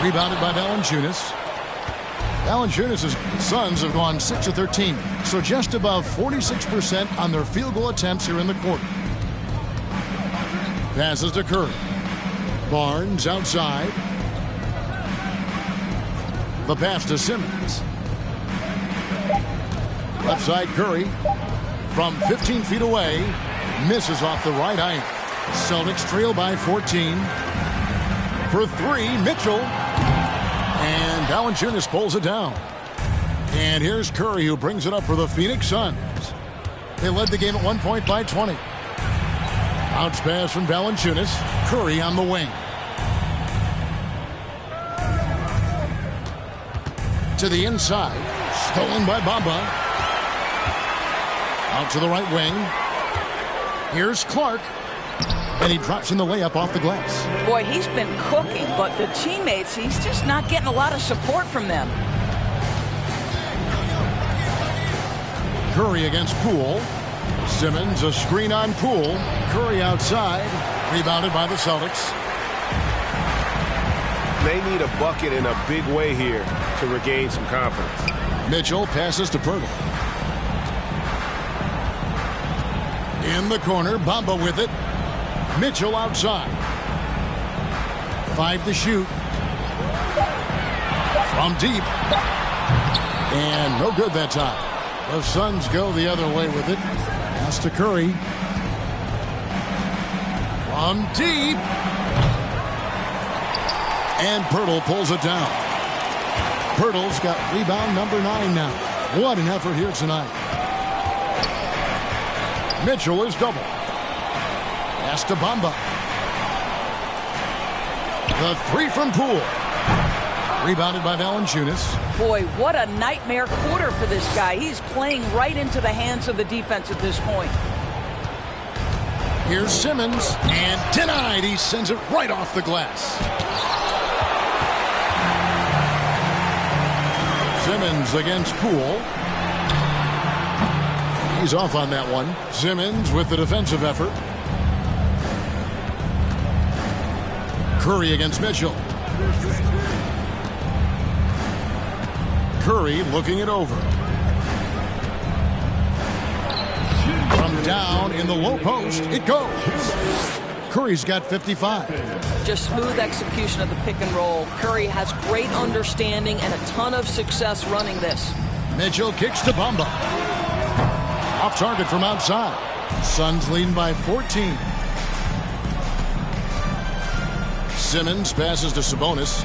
Rebounded by Valanciunas. Valanciunas' Suns have gone 6 of 13, so just above 46% on their field goal attempts here in the quarter. Passes to Curry. Barnes outside. The pass to Simmons. Left side Curry. From 15 feet away. Misses off the right eye. Celtics trail by 14. For three, Mitchell. And Valanciunas pulls it down. And here's Curry, who brings it up for the Phoenix Suns. They led the game at 1 point by 20. Bounce pass from Valanciunas. Curry on the wing. To the inside. Stolen by Bamba. Out to the right wing. Here's Clark. And he drops in the layup off the glass. Boy, he's been cooking, but the teammates, he's just not getting a lot of support from them. Curry against Poole. Simmons, a screen on Poole. Curry outside. Rebounded by the Celtics. They need a bucket in a big way here to regain some confidence. Mitchell passes to Pirtle. In the corner, Bamba with it. Mitchell outside. 5 to shoot. From deep. And no good that time. The Suns go the other way with it. Pass to Curry. From deep. And Pirtle pulls it down. Pirtle's got rebound number 9 now. What an effort here tonight. Mitchell is double. Pass to Bamba. The three from Poole. Rebounded by Valanciunas. Boy, what a nightmare quarter for this guy. He's playing right into the hands of the defense at this point. Here's Simmons. And denied. He sends it right off the glass. Simmons against Poole. He's off on that one. Simmons with the defensive effort. Curry against Mitchell. Curry looking it over. From down in the low post, it goes. Curry's got 55. Just smooth execution of the pick and roll. Curry has great understanding and a ton of success running this. Mitchell kicks to Bamba. Off target from outside. Suns leading by 14. Simmons passes to Sabonis.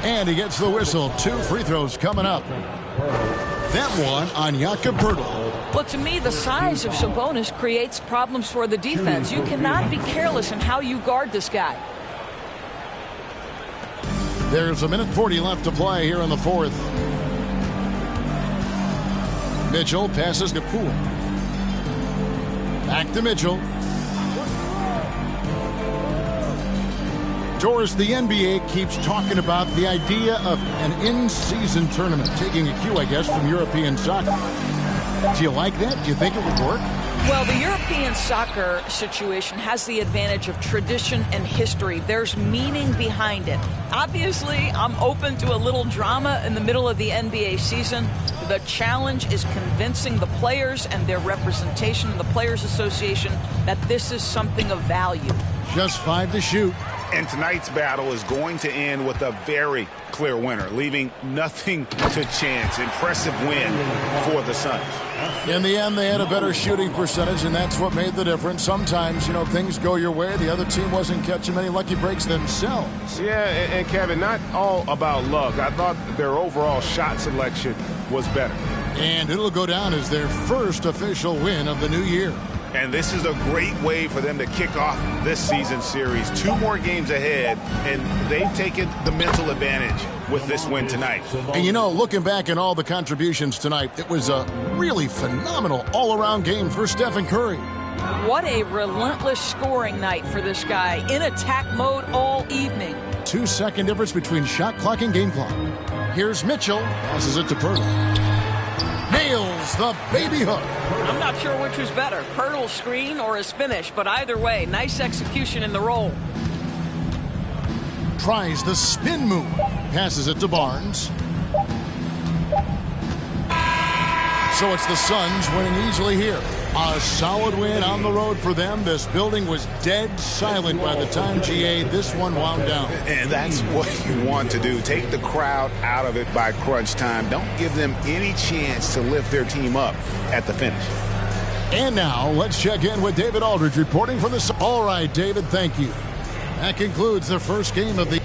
And he gets the whistle. 2 free throws coming up. That one on Jakob Poeltl. Well, to me, the size of Sabonis creates problems for the defense. You cannot be careless in how you guard this guy. There's 1:40 left to play here in the fourth. Mitchell passes to Poole. Back to Mitchell. Doris, the NBA keeps talking about the idea of an in-season tournament, taking a cue, I guess, from European soccer. Do you like that? Do you think it would work? Well, the European soccer situation has the advantage of tradition and history. There's meaning behind it. Obviously, I'm open to a little drama in the middle of the NBA season. The challenge is convincing the players and their representation in the Players Association that this is something of value. Just 5 to shoot. And tonight's battle is going to end with a very clear winner, leaving nothing to chance. Impressive win for the Suns. In the end, they had a better shooting percentage, and that's what made the difference. Sometimes, things go your way. The other team wasn't catching many lucky breaks themselves. Yeah, and Kevin, not all about luck. I thought their overall shot selection was better. And it'll go down as their first official win of the new year. And this is a great way for them to kick off this season series. 2 more games ahead, and they've taken the mental advantage with this win tonight. And looking back at all the contributions tonight, it was a really phenomenal all-around game for Stephen Curry. What a relentless scoring night for this guy, in attack mode all evening. 2-second difference between shot clock and game clock. Here's Mitchell, passes it to Pirtle. Nails the baby hook. I'm not sure which was better, Pirtle's screen or his finish, but either way, nice execution in the roll. Tries the spin move. Passes it to Barnes. So it's the Suns winning easily here. A solid win on the road for them. This building was dead silent by the time, GA, this one wound down. And that's what you want to do. Take the crowd out of it by crunch time. Don't give them any chance to lift their team up at the finish. And now, let's check in with David Aldridge reporting from the... All right, David, thank you. That concludes the first game of the...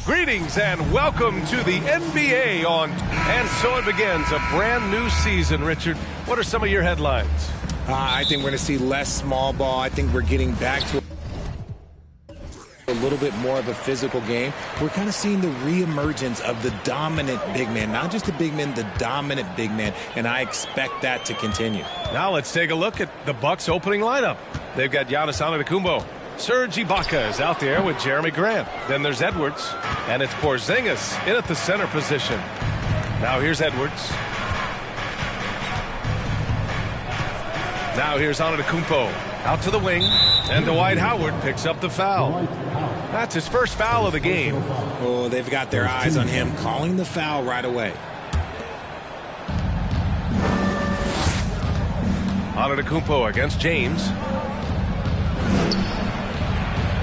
Greetings and welcome to the NBA on. And so it begins, a brand new season. Richard, what are some of your headlines? I think we're going to see less small ball. I think we're getting back to a little bit more of a physical game. We're kind of seeing the reemergence of the dominant big man, not just the big man, the dominant big man, and I expect that to continue. Now let's take a look at the Bucks opening lineup. They've got Giannis Antetokounmpo. Serge Ibaka is out there with Jeremy Grant. Then there's Edwards, and it's Porzingis in at the center position. Now here's Edwards. Now here's Antetokounmpo out to the wing, and Dwight Howard picks up the foul. That's his first foul of the game. Oh, they've got their eyes on him, calling the foul right away. Antetokounmpo against James.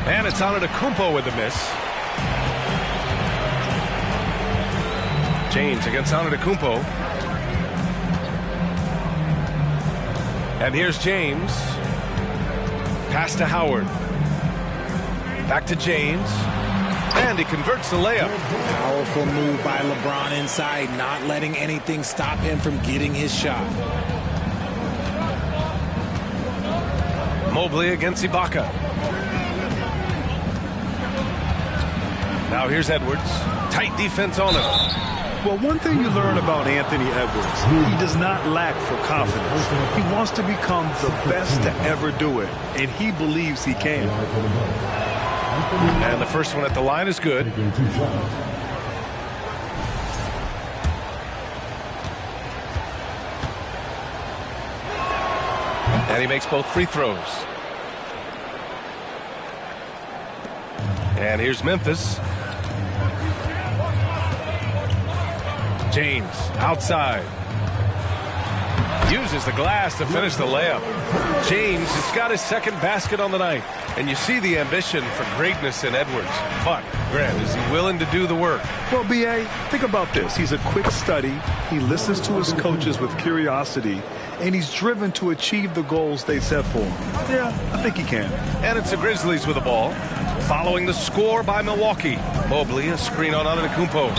And it's Antetokounmpo with the miss. James against Antetokounmpo. And here's James. Pass to Howard. Back to James. And he converts the layup. Powerful move by LeBron inside, not letting anything stop him from getting his shot. Mobley against Ibaka. Now here's Edwards. Tight defense on him. Well, one thing you learn about Anthony Edwards, he does not lack for confidence. He wants to become the best to ever do it, and he believes he can. And the first one at the line is good. And he makes both free throws. And here's Memphis. James outside. Uses the glass to finish the layup. James has got his second basket on the night. And you see the ambition for greatness in Edwards. But, Grant, is he willing to do the work? Well, B.A., think about this. He's a quick study. He listens to his coaches with curiosity. And he's driven to achieve the goals they set for him. Yeah, I think he can. And it's the Grizzlies with the ball. Following the score by Milwaukee. Mobley, a screen on Antetokounmpo.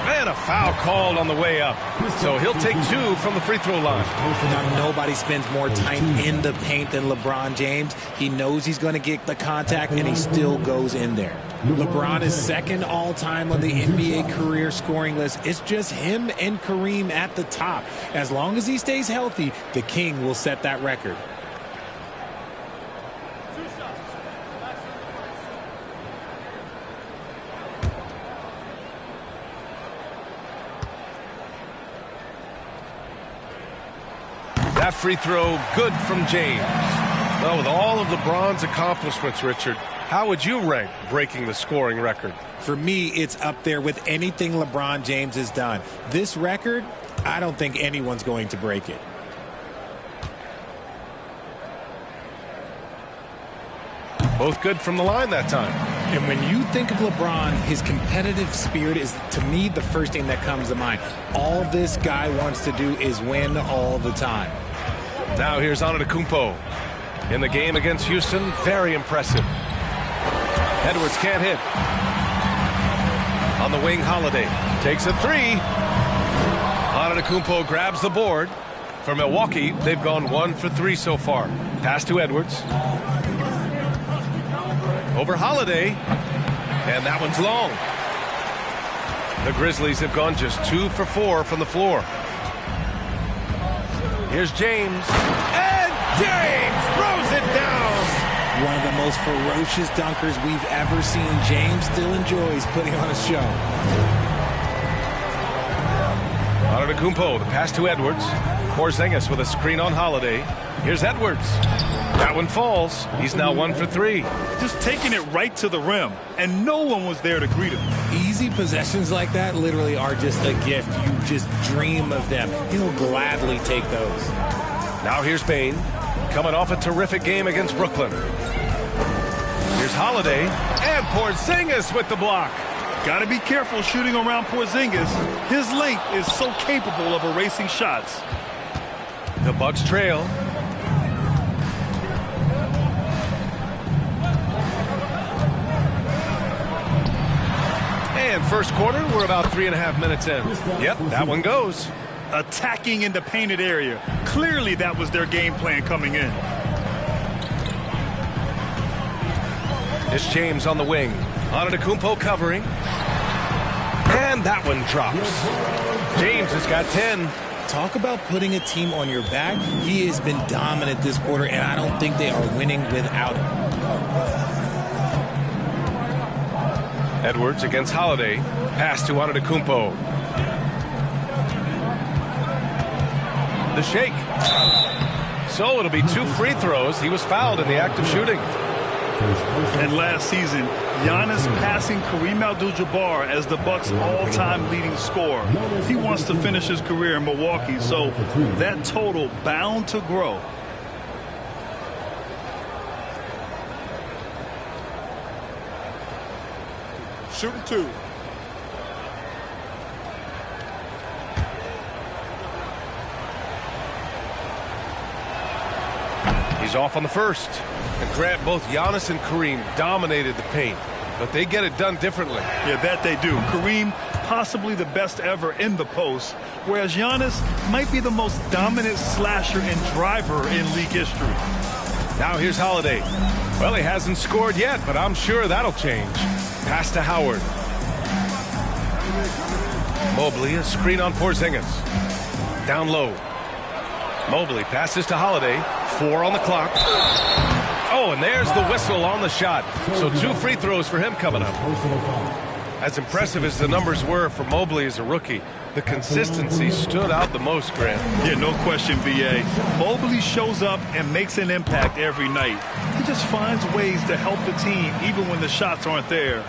And a foul called on the way up. So he'll take two from the free throw line. Now, nobody spends more time in the paint than LeBron James. He knows he's going to get the contact, and he still goes in there. LeBron is second all-time on the NBA career scoring list. It's just him and Kareem at the top. As long as he stays healthy, the King will set that record. That free throw good from James. Well, with all of LeBron's accomplishments, Richard, how would you rank breaking the scoring record? For me, it's up there with anything LeBron James has done. This record, I don't think anyone's going to break it. Both good from the line that time. And when you think of LeBron, his competitive spirit is, to me, the first thing that comes to mind. All this guy wants to do is win all the time. Now here's Antetokounmpo. In the game against Houston, very impressive. Edwards can't hit. On the wing, Holiday takes a three. Antetokounmpo grabs the board. For Milwaukee, they've gone 1 for 3 so far. Pass to Edwards. Over Holiday. And that one's long. The Grizzlies have gone just 2 for 4 from the floor. Here's James. And James throws it down. One of the most ferocious dunkers we've ever seen. James still enjoys putting on a show. Antetokounmpo, the pass to Edwards. Porzingis with a screen on Holiday. Here's Edwards. That one falls. He's now 1 for 3. Just taking it right to the rim, and no one was there to greet him. Easy possessions like that literally are just a gift. You just dream of them. He'll gladly take those. Now here's Bane, coming off a terrific game against Brooklyn. Here's Holiday, and Porzingis with the block. Got to be careful shooting around Porzingis. His length is so capable of erasing shots. The Bucks trail. And first quarter, we're about 3.5 minutes in. Yep, that one goes. Attacking in the painted area. Clearly that was their game plan coming in. It's James on the wing. Antetokounmpo covering. And that one drops. James has got 10. Talk about putting a team on your back. He has been dominant this quarter, and I don't think they are winning without him. Edwards against Holiday. Pass to Antetokounmpo. The shake. So it'll be 2 free throws. He was fouled in the act of shooting. And last season, Giannis passing Kareem Abdul-Jabbar as the Bucks' all-time leading scorer. He wants to finish his career in Milwaukee, so that total bound to grow. Shooting 2. He's off on the first. And Grant, both Giannis and Kareem dominated the paint, but they get it done differently. Yeah, that they do. Kareem, possibly the best ever in the post, whereas Giannis might be the most dominant slasher and driver in league history. Now here's Holiday. Well, he hasn't scored yet, but I'm sure that'll change. Pass to Howard. Mobley, a screen on Porzingis. Down low. Mobley passes to Holiday. 4 on the clock. Oh, and there's the whistle on the shot. So 2 free throws for him coming up. As impressive as the numbers were for Mobley as a rookie, the consistency stood out the most, Grant. Yeah, no question, B.A. Mobley shows up and makes an impact every night. He just finds ways to help the team even when the shots aren't there.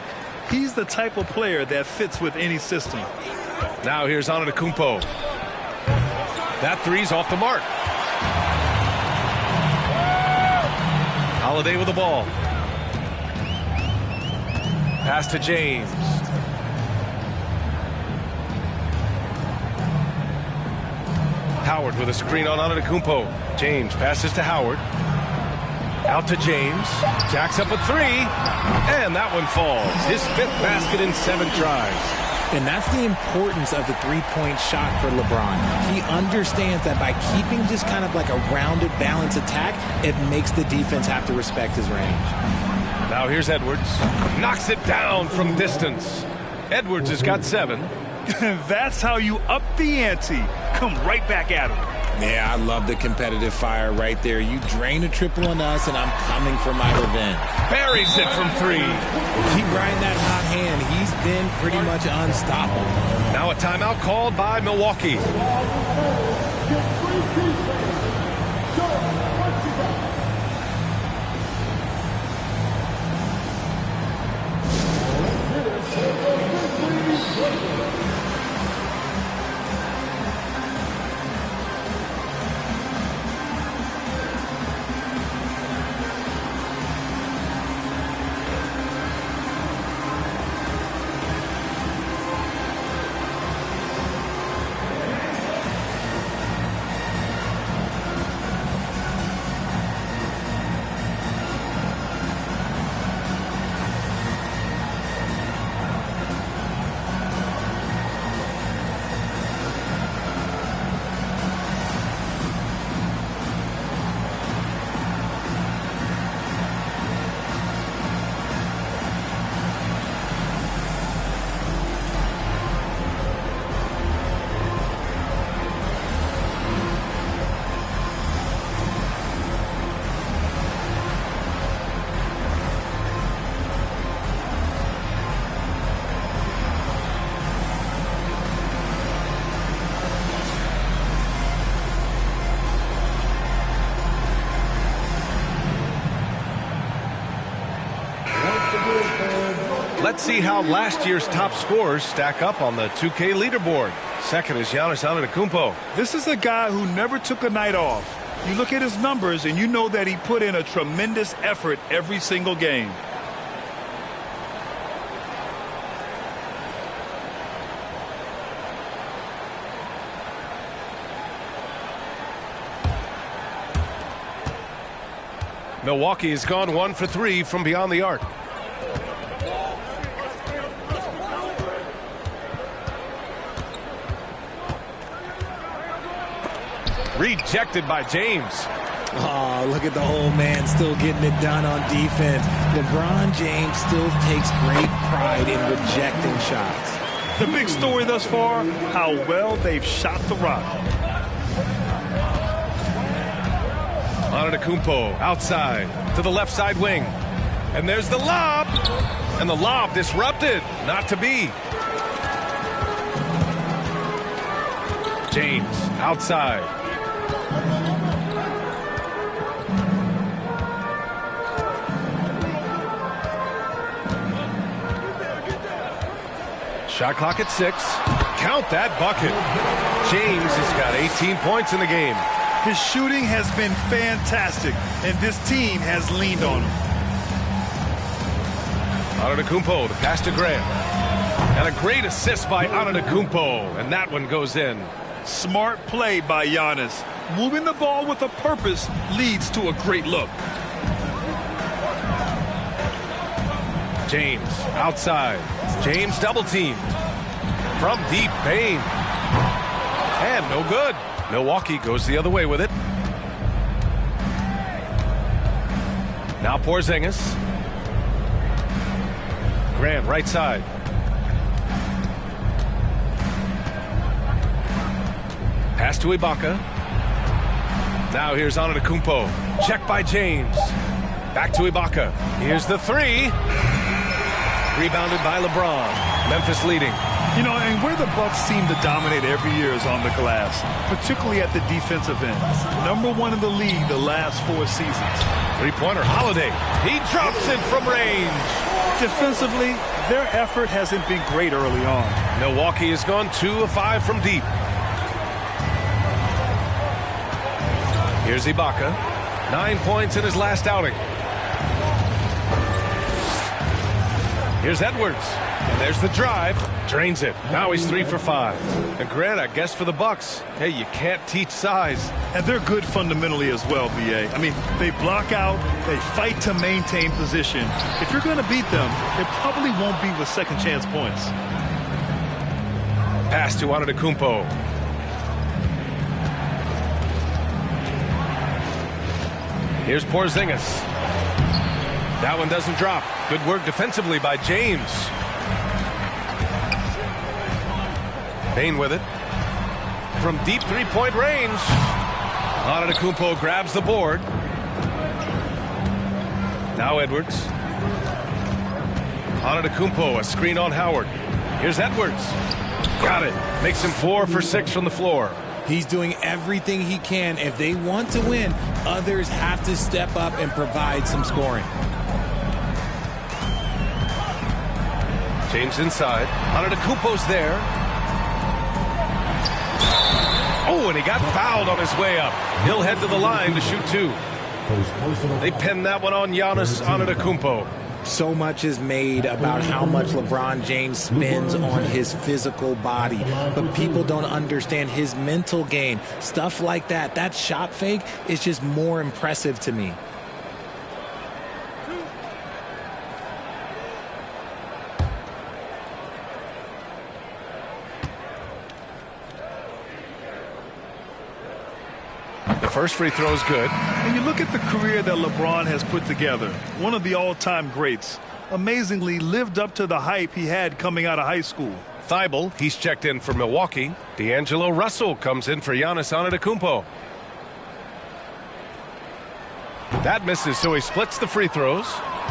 He's the type of player that fits with any system. Now here's Antetokounmpo. That three's off the mark. Holiday with the ball. Pass to James. Howard with a screen on Antetokounmpo. James passes to Howard. Out to James. Jacks up a 3. And that one falls. His 5th basket in 7 tries. And that's the importance of the three-point shot for LeBron. He understands that by keeping just kind of like a rounded, balanced attack, it makes the defense have to respect his range. Now here's Edwards. Knocks it down from distance. Edwards has got 7. That's how you up the ante. Come right back at him. Yeah, I love the competitive fire right there. You drain a triple on us, and I'm coming for my revenge. Buries it from 3. Keep riding that hot hand. He's been pretty much unstoppable. Now a timeout called by Milwaukee. Let's see how last year's top scorers stack up on the 2K leaderboard. Second is Giannis Antetokounmpo. This is a guy who never took a night off. You look at his numbers and you know that he put in a tremendous effort every single game. Milwaukee has gone 1 for 3 from beyond the arc. Rejected by James. Oh, look at the old man still getting it done on defense. LeBron James still takes great pride in rejecting shots. The big story thus far, how well they've shot the rock. Antetokounmpo outside to the left side wing. And there's the lob. And the lob disrupted. Not to be. James outside. Shot clock at 6. Count that bucket. James has got 18 points in the game. His shooting has been fantastic, and this team has leaned on him. Antetokounmpo, the pass to Grant. And a great assist by Antetokounmpo, and that one goes in. Smart play by Giannis. Moving the ball with a purpose leads to a great look. James outside. James double teamed. From deep, Payne. And no good. Milwaukee goes the other way with it. Now Porzingis. Grant right side. Pass to Ibaka. Now here's Antetokounmpo. Check by James. Back to Ibaka. Here's the 3. Rebounded by LeBron. Memphis leading. You know, and where the Bucks seem to dominate every year is on the glass, particularly at the defensive end. #1 in the league the last 4 seasons. Three-pointer, Holiday. He drops it from range. Defensively, their effort hasn't been great early on. Milwaukee has gone 2 of 5 from deep. Here's Ibaka. 9 points in his last outing. Here's Edwards. And there's the drive. Drains it. Now he's 3 for 5. And Grant, I guess for the Bucks, hey, you can't teach size. And they're good fundamentally as well, BA. I mean, they block out, they fight to maintain position. If you're going to beat them, it probably won't be with second chance points. Pass to Antetokounmpo. Here's Porzingis. That one doesn't drop. Good work defensively by James. Payne with it. From deep three-point range. Antetokounmpo grabs the board. Now Edwards. Antetokounmpo, a screen on Howard. Here's Edwards. Got it. Makes him 4 for 6 from the floor. He's doing everything he can. If they want to win, others have to step up and provide some scoring. James inside. Antetokounmpo's there. Oh, and he got fouled on his way up. He'll head to the line to shoot 2. They pinned that one on Giannis Antetokounmpo. So much is made about how much LeBron James spends on his physical body, but people don't understand his mental game. Stuff like that, that shot fake is just more impressive to me. First free throw is good. When you look at the career that LeBron has put together, one of the all-time greats, amazingly lived up to the hype he had coming out of high school. Thibault, he's checked in for Milwaukee. D'Angelo Russell comes in for Giannis Antetokounmpo. That misses, so he splits the free throws.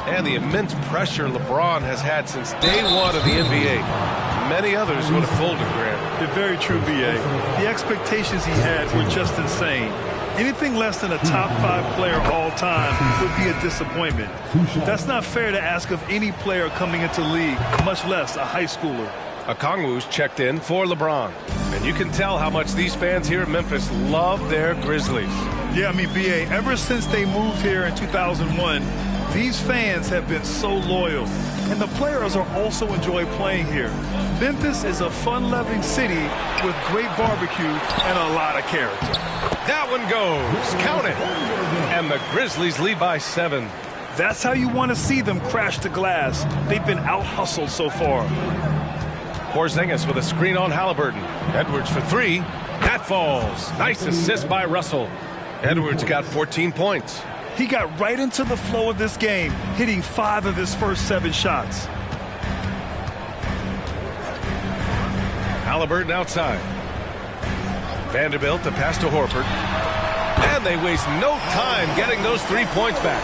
And the immense pressure LeBron has had since day 1 of the NBA. Many others would have folded, Grant. Very true, BA. The expectations he had were just insane. Anything less than a top 5 player all time would be a disappointment. That's not fair to ask of any player coming into the league, much less a high schooler. Okongwu's checked in for LeBron. And you can tell how much these fans here in Memphis love their Grizzlies. Yeah, I mean, BA, ever since they moved here in 2001, These fans have been so loyal, and the players are also enjoy playing here. Memphis is a fun-loving city with great barbecue and a lot of character. That one goes. Count it. And the Grizzlies lead by 7. That's how you want to see them crash the glass. They've been out-hustled so far. Porzingis with a screen on Halliburton. Edwards for 3. That falls. Nice assist by Russell. Edwards got 14 points. He got right into the flow of this game, hitting 5 of his first 7 shots. Halliburton outside. Vanderbilt to pass to Horford. And they waste no time getting those 3 points back.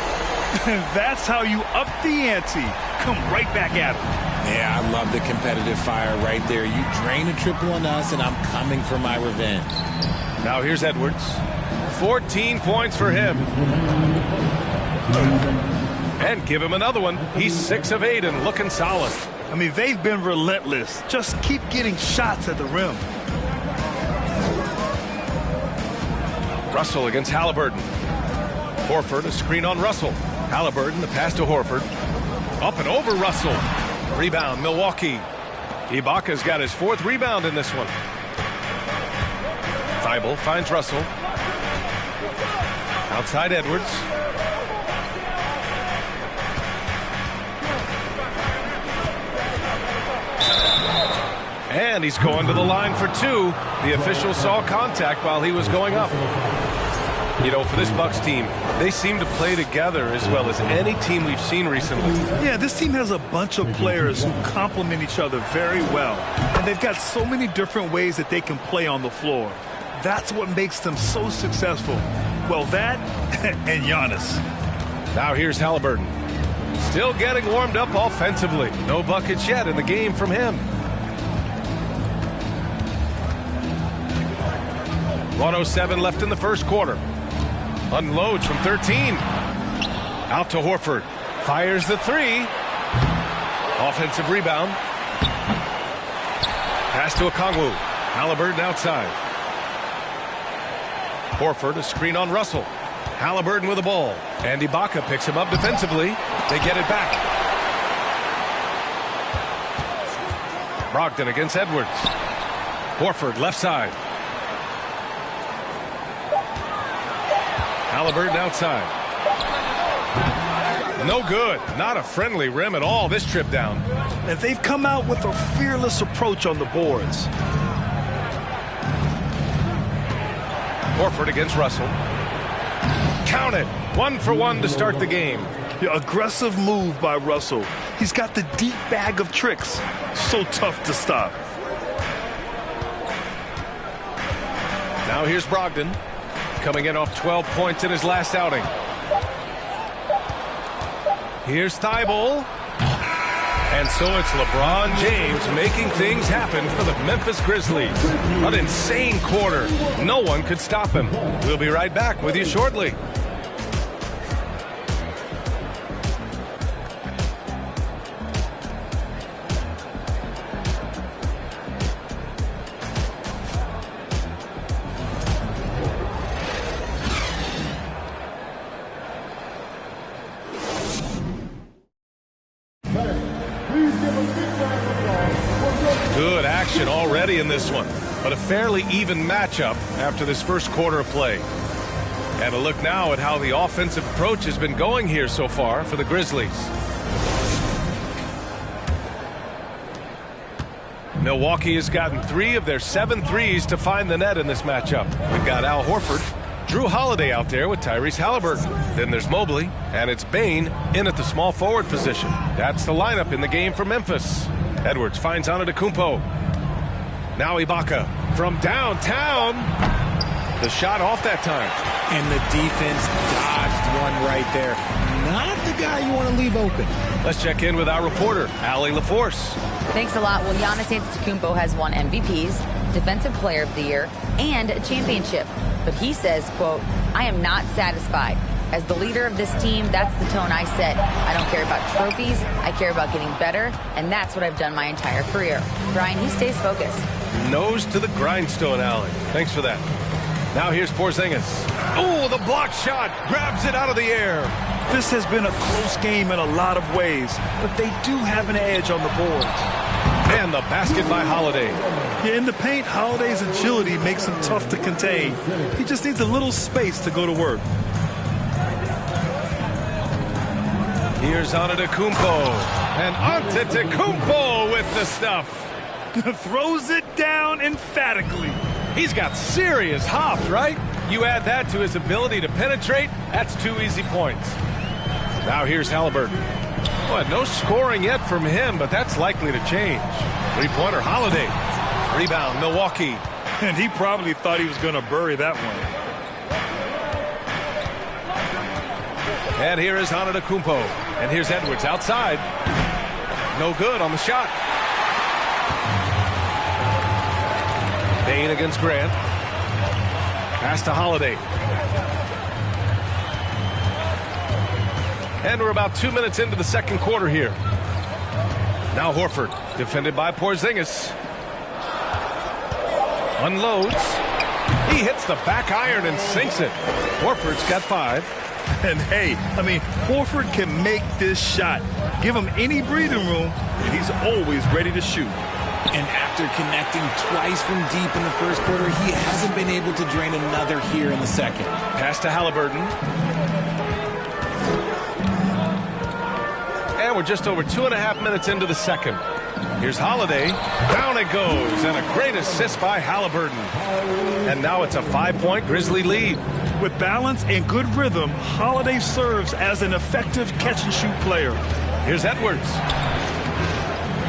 That's how you up the ante. Come right back at him. Yeah, I love the competitive fire right there. You drain a triple on us, and I'm coming for my revenge. Now here's Edwards. 14 points for him. And give him another one. He's 6 of 8 and looking solid. I mean, they've been relentless. Just keep getting shots at the rim. Russell against Halliburton. Horford, a screen on Russell. Halliburton, the pass to Horford. Up and over Russell. Rebound, Milwaukee. Ibaka's got his 4th rebound in this one. Thibault finds Russell. Outside Edwards. And he's going to the line for 2. The official saw contact while he was going up. You know, for this Bucks team, they seem to play together as well as any team we've seen recently. Yeah, this team has a bunch of players who complement each other very well. And they've got so many different ways that they can play on the floor. That's what makes them so successful. Well, that and Giannis. Now here's Halliburton. Still getting warmed up offensively. No buckets yet in the game from him. 1:07 left in the first quarter. Unloads from 13. Out to Horford. Fires the 3. Offensive rebound. Pass to Okongwu. Halliburton outside. Horford, a screen on Russell. Halliburton with the ball. And Ibaka picks him up defensively. They get it back. Brogdon against Edwards. Horford left side. Halliburton outside. No good. Not a friendly rim at all this trip down. And they've come out with a fearless approach on the boards. Horford against Russell. Count it. 1 for 1 to start the game. Yeah, aggressive move by Russell. He's got the deep bag of tricks. So tough to stop. Now here's Brogdon. Coming in off 12 points in his last outing. Here's Thibault. And so it's LeBron James making things happen for the Memphis Grizzlies. An insane quarter. No one could stop him. We'll be right back with you shortly. Good action already in this one, but a fairly even matchup after this first quarter of play. And a look now at how the offensive approach has been going here so far for the Grizzlies. Milwaukee has gotten 3 of their 7 threes to find the net in this matchup. We've got Al Horford, Drew Holiday out there with Tyrese Halliburton. Then there's Mobley, and it's Bane in at the small forward position. That's the lineup in the game for Memphis. Edwards finds Antetokounmpo. Now Ibaka from downtown. The shot off that time. And the defense dodged one right there. Not the guy you want to leave open. Let's check in with our reporter, Allie LaForce. Thanks a lot. Well, Giannis Antetokounmpo has won MVPs, Defensive Player of the Year, and a championship. But he says, quote, "I am not satisfied. As the leader of this team, that's the tone I set. I don't care about trophies. I care about getting better, and that's what I've done my entire career." Brian, he stays focused. Nose to the grindstone, Allie. Thanks for that. Now here's Porzingis. Oh, the block shot. Grabs it out of the air. This has been a close game in a lot of ways, but they do have an edge on the boards. And the basket by Holiday. Yeah, in the paint, Holiday's agility makes him tough to contain. He just needs a little space to go to work. Here's Antetokounmpo. And Antetokounmpo with the stuff. Throws it down emphatically. He's got serious hops, right? You add that to his ability to penetrate, that's 2 easy points. Now here's Halliburton. Well, no scoring yet from him, but that's likely to change. Three-pointer, Holiday. Rebound, Milwaukee. And he probably thought he was going to bury that one. And here is Antetokounmpo. And here's Edwards outside. No good on the shot. Bain against Grant. Pass to Holiday. And we're about 2 minutes into the second quarter here. Now Horford, defended by Porzingis. Unloads. He hits the back iron and sinks it. Horford's got 5. And hey, I mean, Horford can make this shot. Give him any breathing room, and he's always ready to shoot. And after connecting twice from deep in the first quarter, he hasn't been able to drain another here in the second. Pass to Halliburton. And we're just over 2.5 minutes into the second. Here's Holiday. Down it goes. And a great assist by Halliburton. And now it's a 5-point Grizzly lead. With balance and good rhythm, Holiday serves as an effective catch-and-shoot player. Here's Edwards.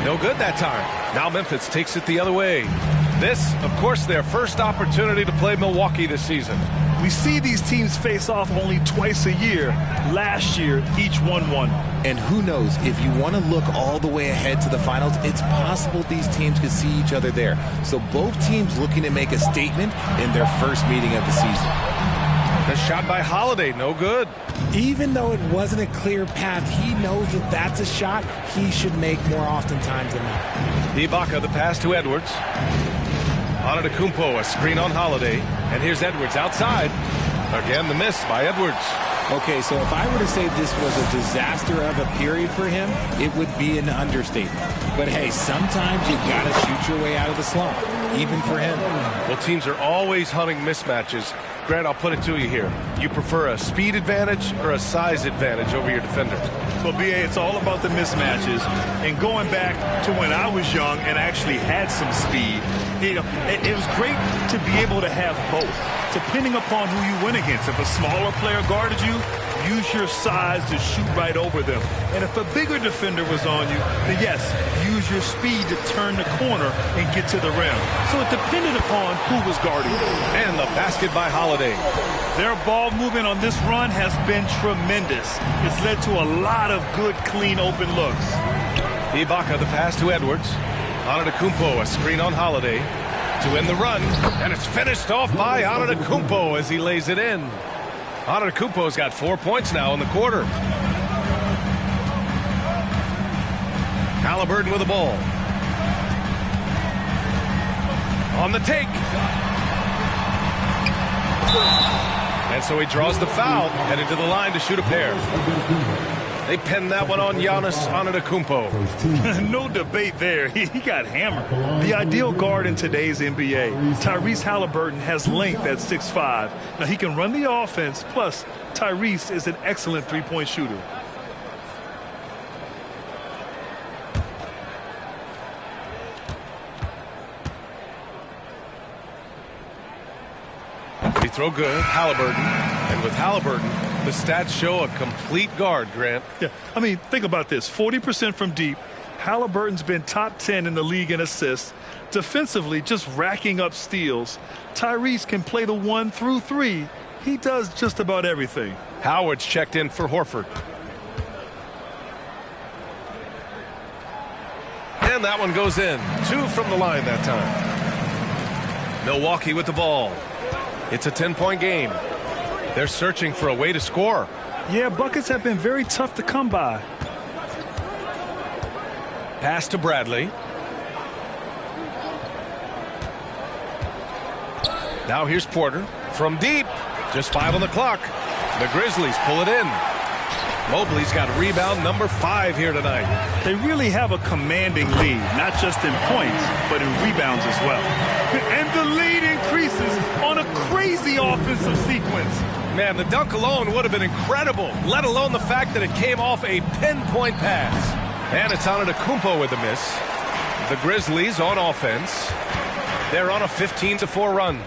No good that time. Now Memphis takes it the other way. This, of course, their first opportunity to play Milwaukee this season. We see these teams face off only twice a year. Last year, each won one. And who knows, if you want to look all the way ahead to the finals, it's possible these teams could see each other there. So both teams looking to make a statement in their first meeting of the season. The shot by Holiday, no good. Even though it wasn't a clear path, he knows that that's a shot he should make more oftentimes than not. Ibaka, the pass to Edwards. Antetokounmpo, a screen on Holiday. And here's Edwards outside. Again, the miss by Edwards. Okay, so if I were to say this was a disaster of a period for him, it would be an understatement. But hey, sometimes you got to shoot your way out of the slump, even for him. Well, teams are always hunting mismatches. Grant, I'll put it to you here. You prefer a speed advantage or a size advantage over your defender? Well, B.A., it's all about the mismatches. And going back to when I was young and actually had some speed, it was great to be able to have both, depending upon who you went against. If a smaller player guarded you, use your size to shoot right over them. And if a bigger defender was on you, then yes, use your speed to turn the corner and get to the rim. So it depended upon who was guarding you. And the basket by Holiday. Their ball movement on this run has been tremendous. It's led to a lot of good, clean, open looks. Ibaka, the pass to Edwards. Antetokounmpo, a screen on Holiday to end the run. And it's finished off by Antetokounmpo as he lays it in. Antetokounmpo's got 4 points now in the quarter. Halliburton with the ball. On the take. And so he draws the foul, headed to the line to shoot a pair. They pinned that one on Giannis Antetokounmpo. No debate there. He got hammered. The ideal guard in today's NBA. Tyrese Halliburton has length at 6'5". Now he can run the offense, plus Tyrese is an excellent three-point shooter. Free throw good, Halliburton. And with Halliburton, the stats show a complete guard, Grant. Yeah, I mean, think about this. 40% from deep. Halliburton's been top 10 in the league in assists. Defensively, just racking up steals. Tyrese can play the 1 through 3. He does just about everything. Howard's checked in for Horford. And that one goes in. 2 from the line that time. Milwaukee with the ball. It's a 10-point game. They're searching for a way to score. Yeah, buckets have been very tough to come by. Pass to Bradley. Now here's Porter. from deep. Just 5 on the clock. The Grizzlies pull it in. Mobley's got rebound number 5 here tonight. They really have a commanding lead, not just in points, but in rebounds as well. And the lead increases on a crazy offensive sequence. Man, the dunk alone would have been incredible, let alone the fact that it came off a pinpoint pass. And it's Antetokounmpo with the miss. The Grizzlies on offense. They're on a 15-4 run.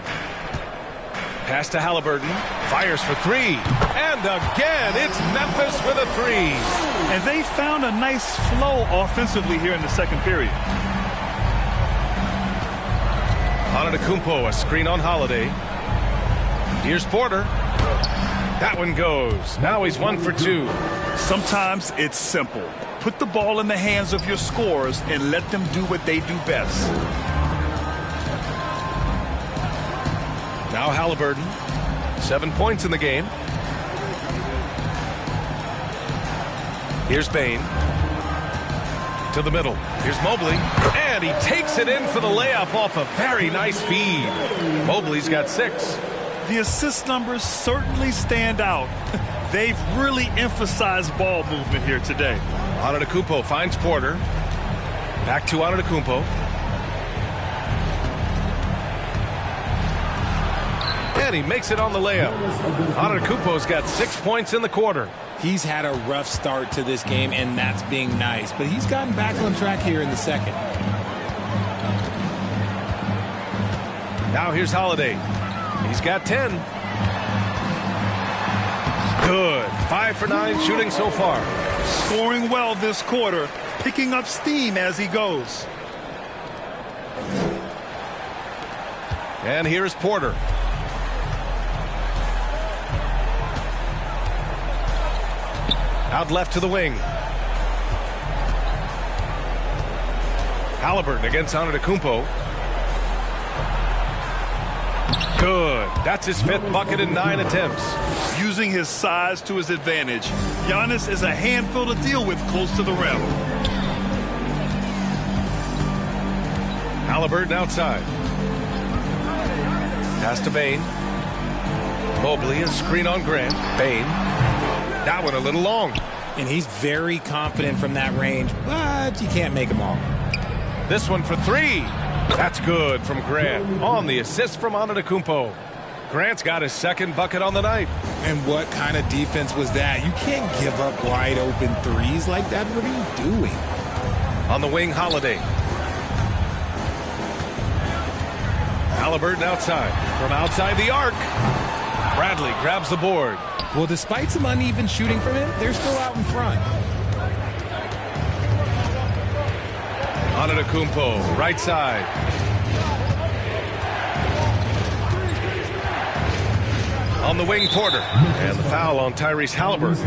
Pass to Halliburton. Fires for 3. And again, it's Memphis with a 3. And they found a nice flow offensively here in the second period. Antetokounmpo, a screen on Holiday. Here's Porter. That one goes. Now he's 1 for 2. Sometimes it's simple. Put the ball in the hands of your scorers and let them do what they do best. Now Halliburton, 7 points in the game. Here's Bane. To the middle. Here's Mobley. And he takes it in for the layup off a very nice feed. Mobley's got 6. The assist numbers certainly stand out. They've really emphasized ball movement here today. Antetokounmpo finds Porter. Back to Antetokounmpo. And he makes it on the layup. Antetokounmpo's got 6 points in the quarter. He's had a rough start to this game, and that's being nice. But he's gotten back on track here in the second. Now here's Holiday. He's got 10. Good. 5 for 9 shooting so far. Scoring well this quarter. Picking up steam as he goes. And here's Porter. Out left to the wing. Halliburton against Antetokounmpo. Good. That's his 5th bucket in 9 attempts. Using his size to his advantage. Giannis is a handful to deal with close to the rim. Halliburton outside. Pass to Bane. Mobley, a screen on Grant. Bane. That one a little long. And he's very confident from that range, but you can't make them all. This one for 3. That's good from Grant. On the assist from Antetokounmpo. Grant's got his 2nd bucket on the night. And what kind of defense was that? You can't give up wide open threes like that. What are you doing? On the wing, Holiday. Halliburton outside. From outside the arc. Bradley grabs the board. Well, despite some uneven shooting from him, they're still out in front. Antetokounmpo, right side. On the wing, Porter. And the foul on Tyrese Halliburton.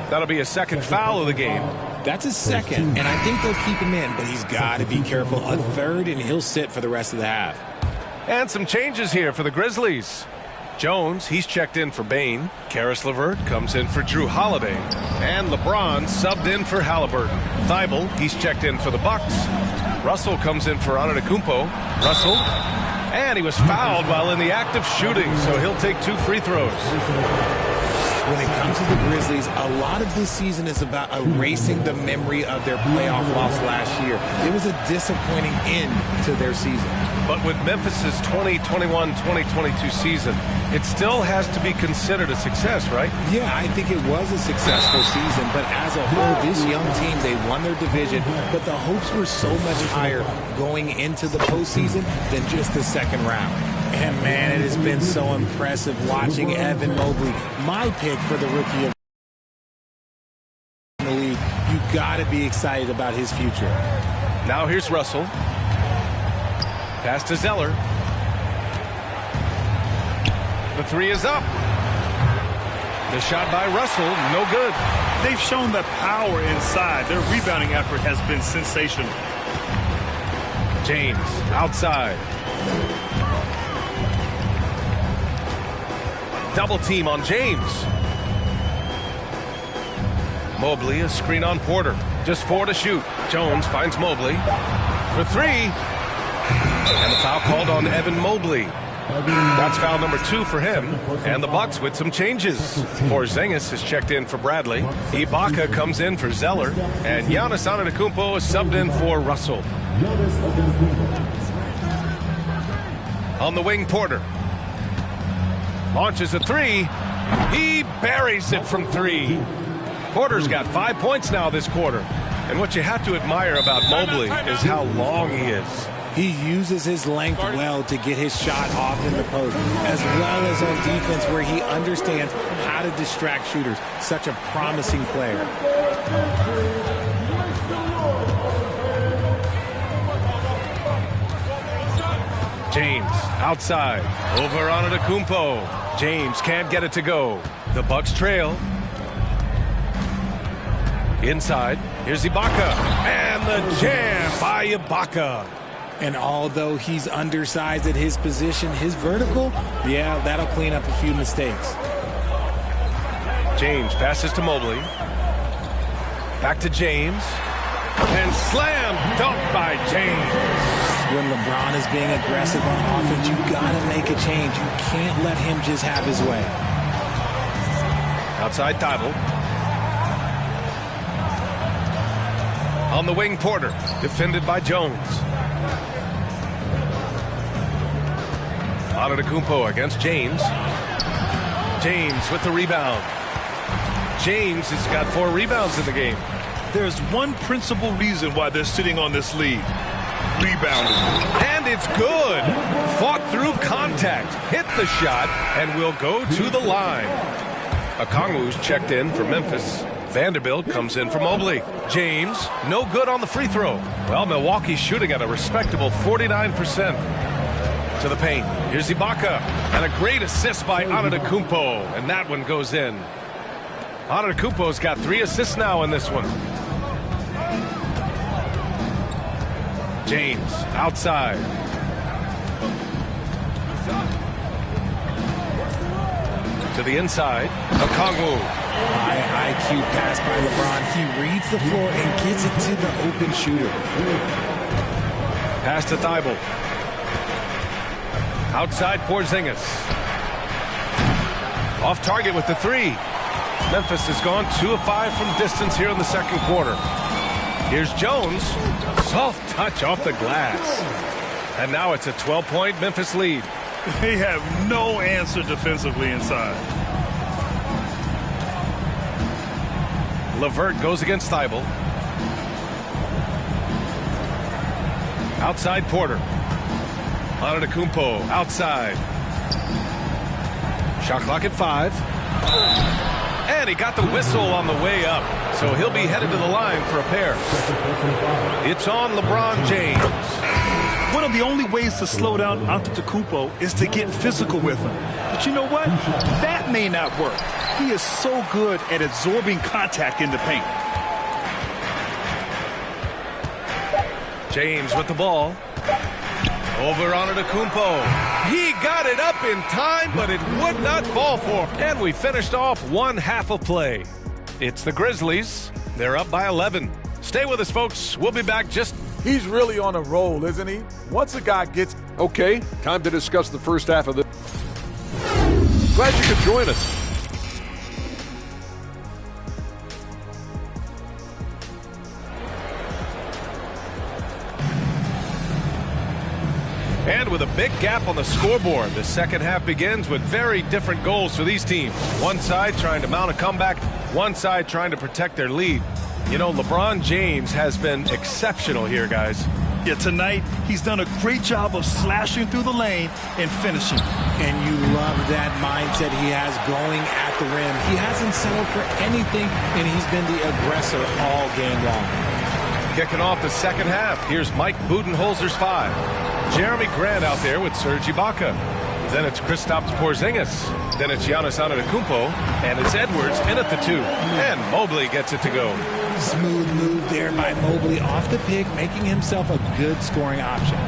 That'll be a 2nd foul of the game. That's his 2nd, and I think they'll keep him in, but he's got to be careful. A 3rd, and he'll sit for the rest of the half. And some changes here for the Grizzlies. Jones, he's checked in for Bane. Karis LeVert comes in for Drew Holiday. And LeBron subbed in for Halliburton. Thibault, he's checked in for the Bucks. Russell comes in for Antetokounmpo. Russell. And he was fouled while in the act of shooting, so he'll take 2 free throws. When it comes to the Grizzlies, a lot of this season is about erasing the memory of their playoff loss last year. It was a disappointing end to their season. But with Memphis's 2021-2022 season, it still has to be considered a success, right? Yeah, I think it was a successful season, but as a whole, this young team, they won their division, but the hopes were so much higher going into the postseason than just the 2nd round. And, man, it has been so impressive watching Evan Mobley, my pick for the rookie of the league. You got to be excited about his future. Now here's Russell. Pass to Zeller. The 3 is up. The shot by Russell, no good. They've shown the power inside. Their rebounding effort has been sensational. James outside. Double team on James. Mobley, a screen on Porter. Just 4 to shoot. Jones finds Mobley for 3. And the foul called on Evan Mobley. That's foul number 2 for him. And the Bucks with some changes. Porzingis is checked in for Bradley. Ibaka comes in for Zeller. And Giannis Antetokounmpo is subbed in for Russell. On the wing, Porter. Launches a 3. He buries it from 3. Porter's got 5 points now this quarter. And what you have to admire about Mobley is how long he is. He uses his length well to get his shot off in the post, as well as on defense where he understands how to distract shooters. Such a promising player. James outside. Over on Antetokounmpo. James can't get it to go. The Bucks trail. Inside. Here's Ibaka. And the jam by Ibaka. And although he's undersized at his position, his vertical, yeah, that'll clean up a few mistakes. James passes to Mobley. Back to James. And slam dunk by James. When LeBron is being aggressive on offense, you got to make a change. You can't let him just have his way. Outside Thibault. On the wing, Porter. Defended by Jones. Antetokounmpo against James. James with the rebound. James has got 4 rebounds in the game. There's one principal reason why they're sitting on this lead. Rebounding. And it's good. Fought through contact. Hit the shot and will go to the line. Okongwu's checked in for Memphis. Vanderbilt comes in for Mobley. James, no good on the free throw. Well, Milwaukee's shooting at a respectable 49%. To the paint. Here's Ibaka. And a great assist by Antetokounmpo. And that one goes in. Antetokounmpo's got 3 assists now in this one. James outside. To the inside. Okongwu. High IQ pass by LeBron. He reads the floor and gets it to the open shooter. Pass to Thibault. Outside Porzingis. Off target with the 3. Memphis has gone 2 of 5 from distance here in the second quarter. Here's Jones. Soft touch off the glass. And now it's a 12-point Memphis lead. They have no answer defensively inside. LeVert goes against Thibault. Outside Porter. Antetokounmpo outside. Shot clock at 5. And he got the whistle on the way up. So he'll be headed to the line for a pair. It's on LeBron James. One of the only ways to slow down Antetokounmpo is to get physical with him. But you know what? That may not work. He is so good at absorbing contact in the paint. James with the ball. Over on Antetokounmpo. He got it up in time, but it would not fall for him. And we finished off 1 half of play. It's the Grizzlies. They're up by 11. Stay with us, folks. We'll be back just... He's really on a roll, isn't he? Once a guy gets... Okay, time to discuss the first half of the... Glad you could join us. And with a big gap on the scoreboard, the second half begins with very different goals for these teams. One side trying to mount a comeback, one side trying to protect their lead. You know, LeBron James has been exceptional here, guys. Yeah, tonight he's done a great job of slashing through the lane and finishing. And you love that mindset he has going at the rim. He hasn't settled for anything, and he's been the aggressor all game long. Kicking off the second half, here's Mike Budenholzer's 5. Jeremy Grant out there with Serge Ibaka. Then it's Kristaps Porzingis. Then it's Giannis Antetokounmpo. And it's Edwards in at the 2. And Mobley gets it to go. Smooth move there by Mobley off the pick, making himself a good scoring option.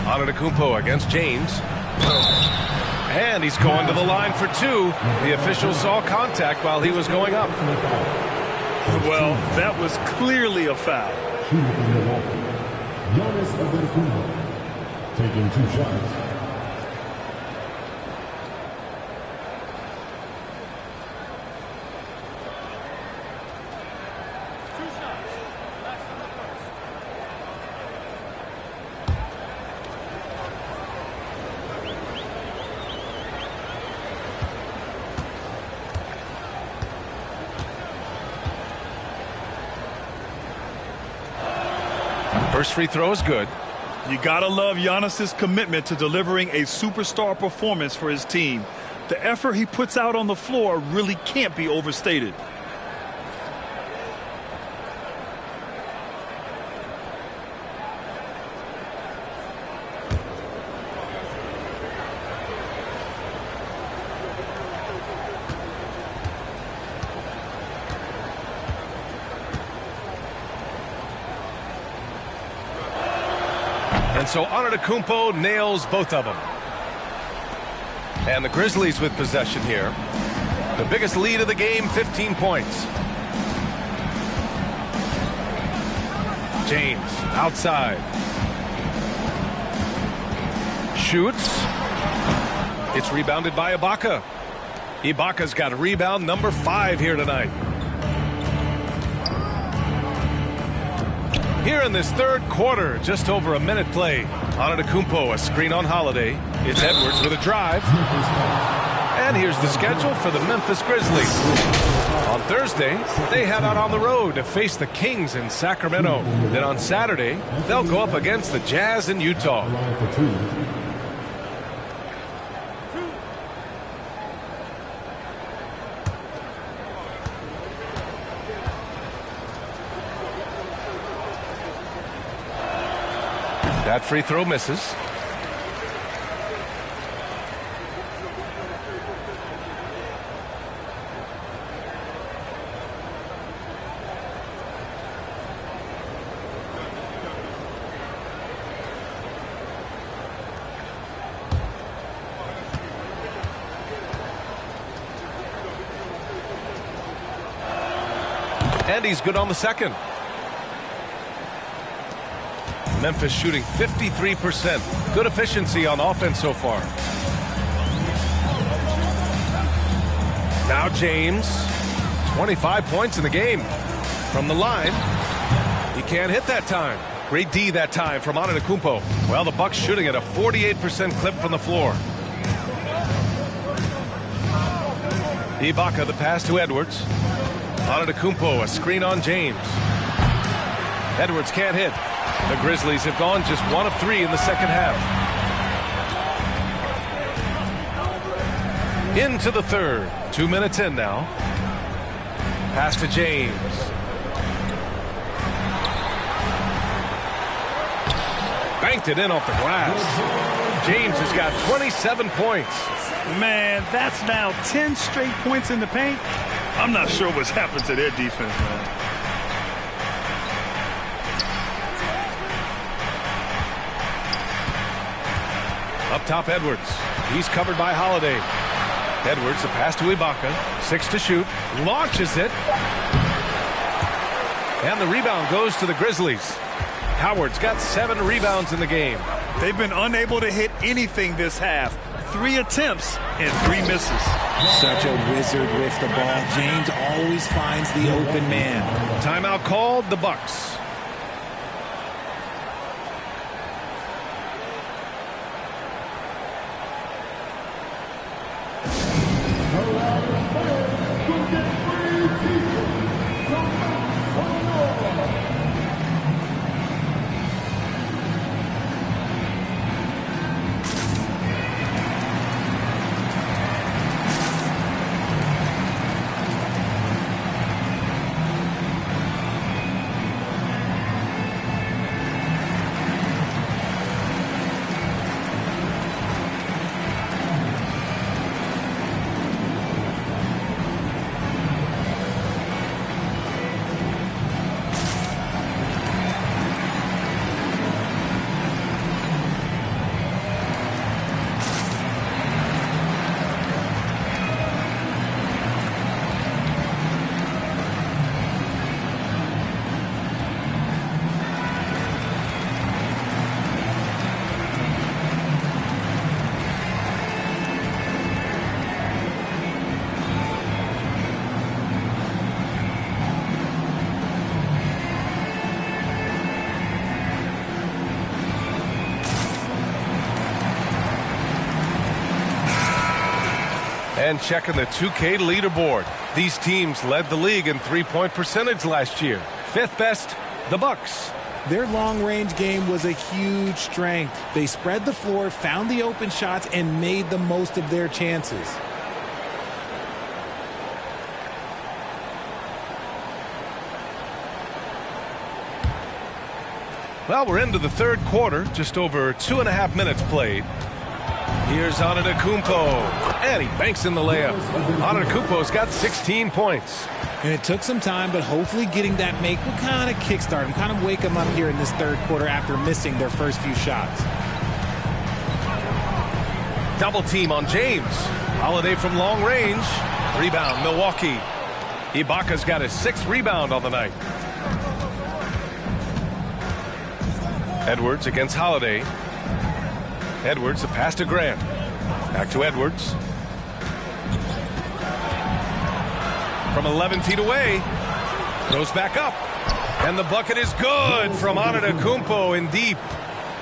Antetokounmpo against James. And he's going to the line for 2. The official saw contact while he was going up. Well, that was clearly a foul. Giannis Antetokounmpo. taking 2 shots. First free throw is good. You gotta love Giannis's commitment to delivering a superstar performance for his team. The effort he puts out on the floor really can't be overstated. And so Antetokounmpo nails both of them. And the Grizzlies with possession here. The biggest lead of the game, 15 points. James outside. Shoots. It's rebounded by Ibaka. Ibaka's got rebound number 5 here tonight. Here in this third quarter, just over a minute play. Antetokounmpo, a screen on Holiday. It's Edwards with a drive. And here's the schedule for the Memphis Grizzlies. On Thursday, they head out on the road to face the Kings in Sacramento. Then on Saturday, they'll go up against the Jazz in Utah. That free throw misses. And he's good on the second. Memphis shooting 53%. Good efficiency on offense so far. Now James. 25 points in the game. From the line. He can't hit that time. Great D that time from Antetokounmpo. Well, the Bucks shooting at a 48% clip from the floor. Ibaka the pass to Edwards. Antetokounmpo a screen on James. Edwards can't hit. The Grizzlies have gone just 1 of 3 in the second half. Into the third. 2 minutes in now. Pass to James. Banked it in off the glass. James has got 27 points. Man, that's now 10 straight points in the paint. I'm not sure what's happened to their defense, man. Up top, Edwards. He's covered by Holiday. Edwards, a pass to Ibaka. 6 to shoot. Launches it. And the rebound goes to the Grizzlies. Howard's got 7 rebounds in the game. They've been unable to hit anything this half. 3 attempts and 3 misses. Such a wizard with the ball. James always finds the open man. Timeout called, the Bucks. And checking the 2K leaderboard. These teams led the league in three-point percentage last year. Fifth best, the Bucks. Their long-range game was a huge strength. They spread the floor, found the open shots, and made the most of their chances. Well, we're into the third quarter, just over 2.5 minutes played. Here's Antetokounmpo, and he banks in the layup. Antetokounmpo's got 16 points. And it took some time, but hopefully getting that make will kind of kickstart him, kind of wake him up here in this third quarter after missing their first few shots. Double team on James. Holiday from long range. Rebound, Milwaukee. Ibaka's got his 6th rebound on the night. Edwards against Holiday. Edwards, a pass to Grant. Back to Edwards. From 11 feet away. Goes back up. And the bucket is good from Antetokounmpo in deep.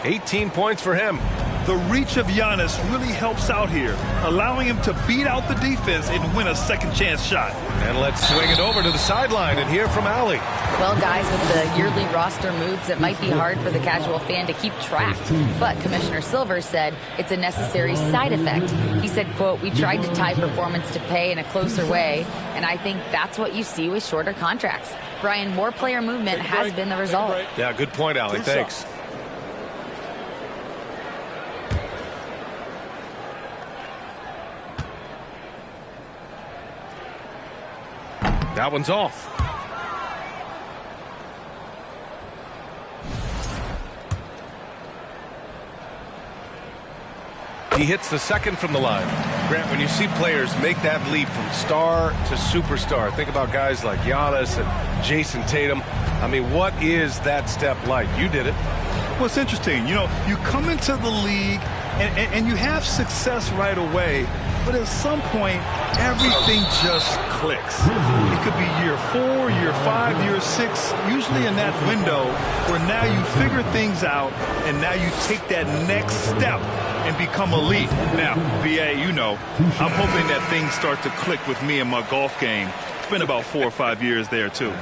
18 points for him. The reach of Giannis really helps out here, allowing him to beat out the defense and win a second chance shot. And let's swing it over to the sideline and hear from Allie. Well, guys, with the yearly roster moves, it might be hard for the casual fan to keep track. But Commissioner Silver said it's a necessary side effect. He said, quote, "We tried to tie performance to pay in a closer way, and I think that's what you see with shorter contracts." Brian, more player movement has been the result. Yeah, good point, Allie. Thanks. That one's off. He hits the second from the line. Grant, when you see players make that leap from star to superstar, think about guys like Giannis and Jason Tatum. I mean, what is that step like? You did it. Well, it's interesting. You know, you come into the league and you have success right away, but at some point, everything just clicks. It could be year 4, year 5, year 6, usually in that window where now you figure things out and now you take that next step and become elite. Now, BA, you know, I'm hoping that things start to click with me in my golf game. It's been about 4 or 5 years there, too.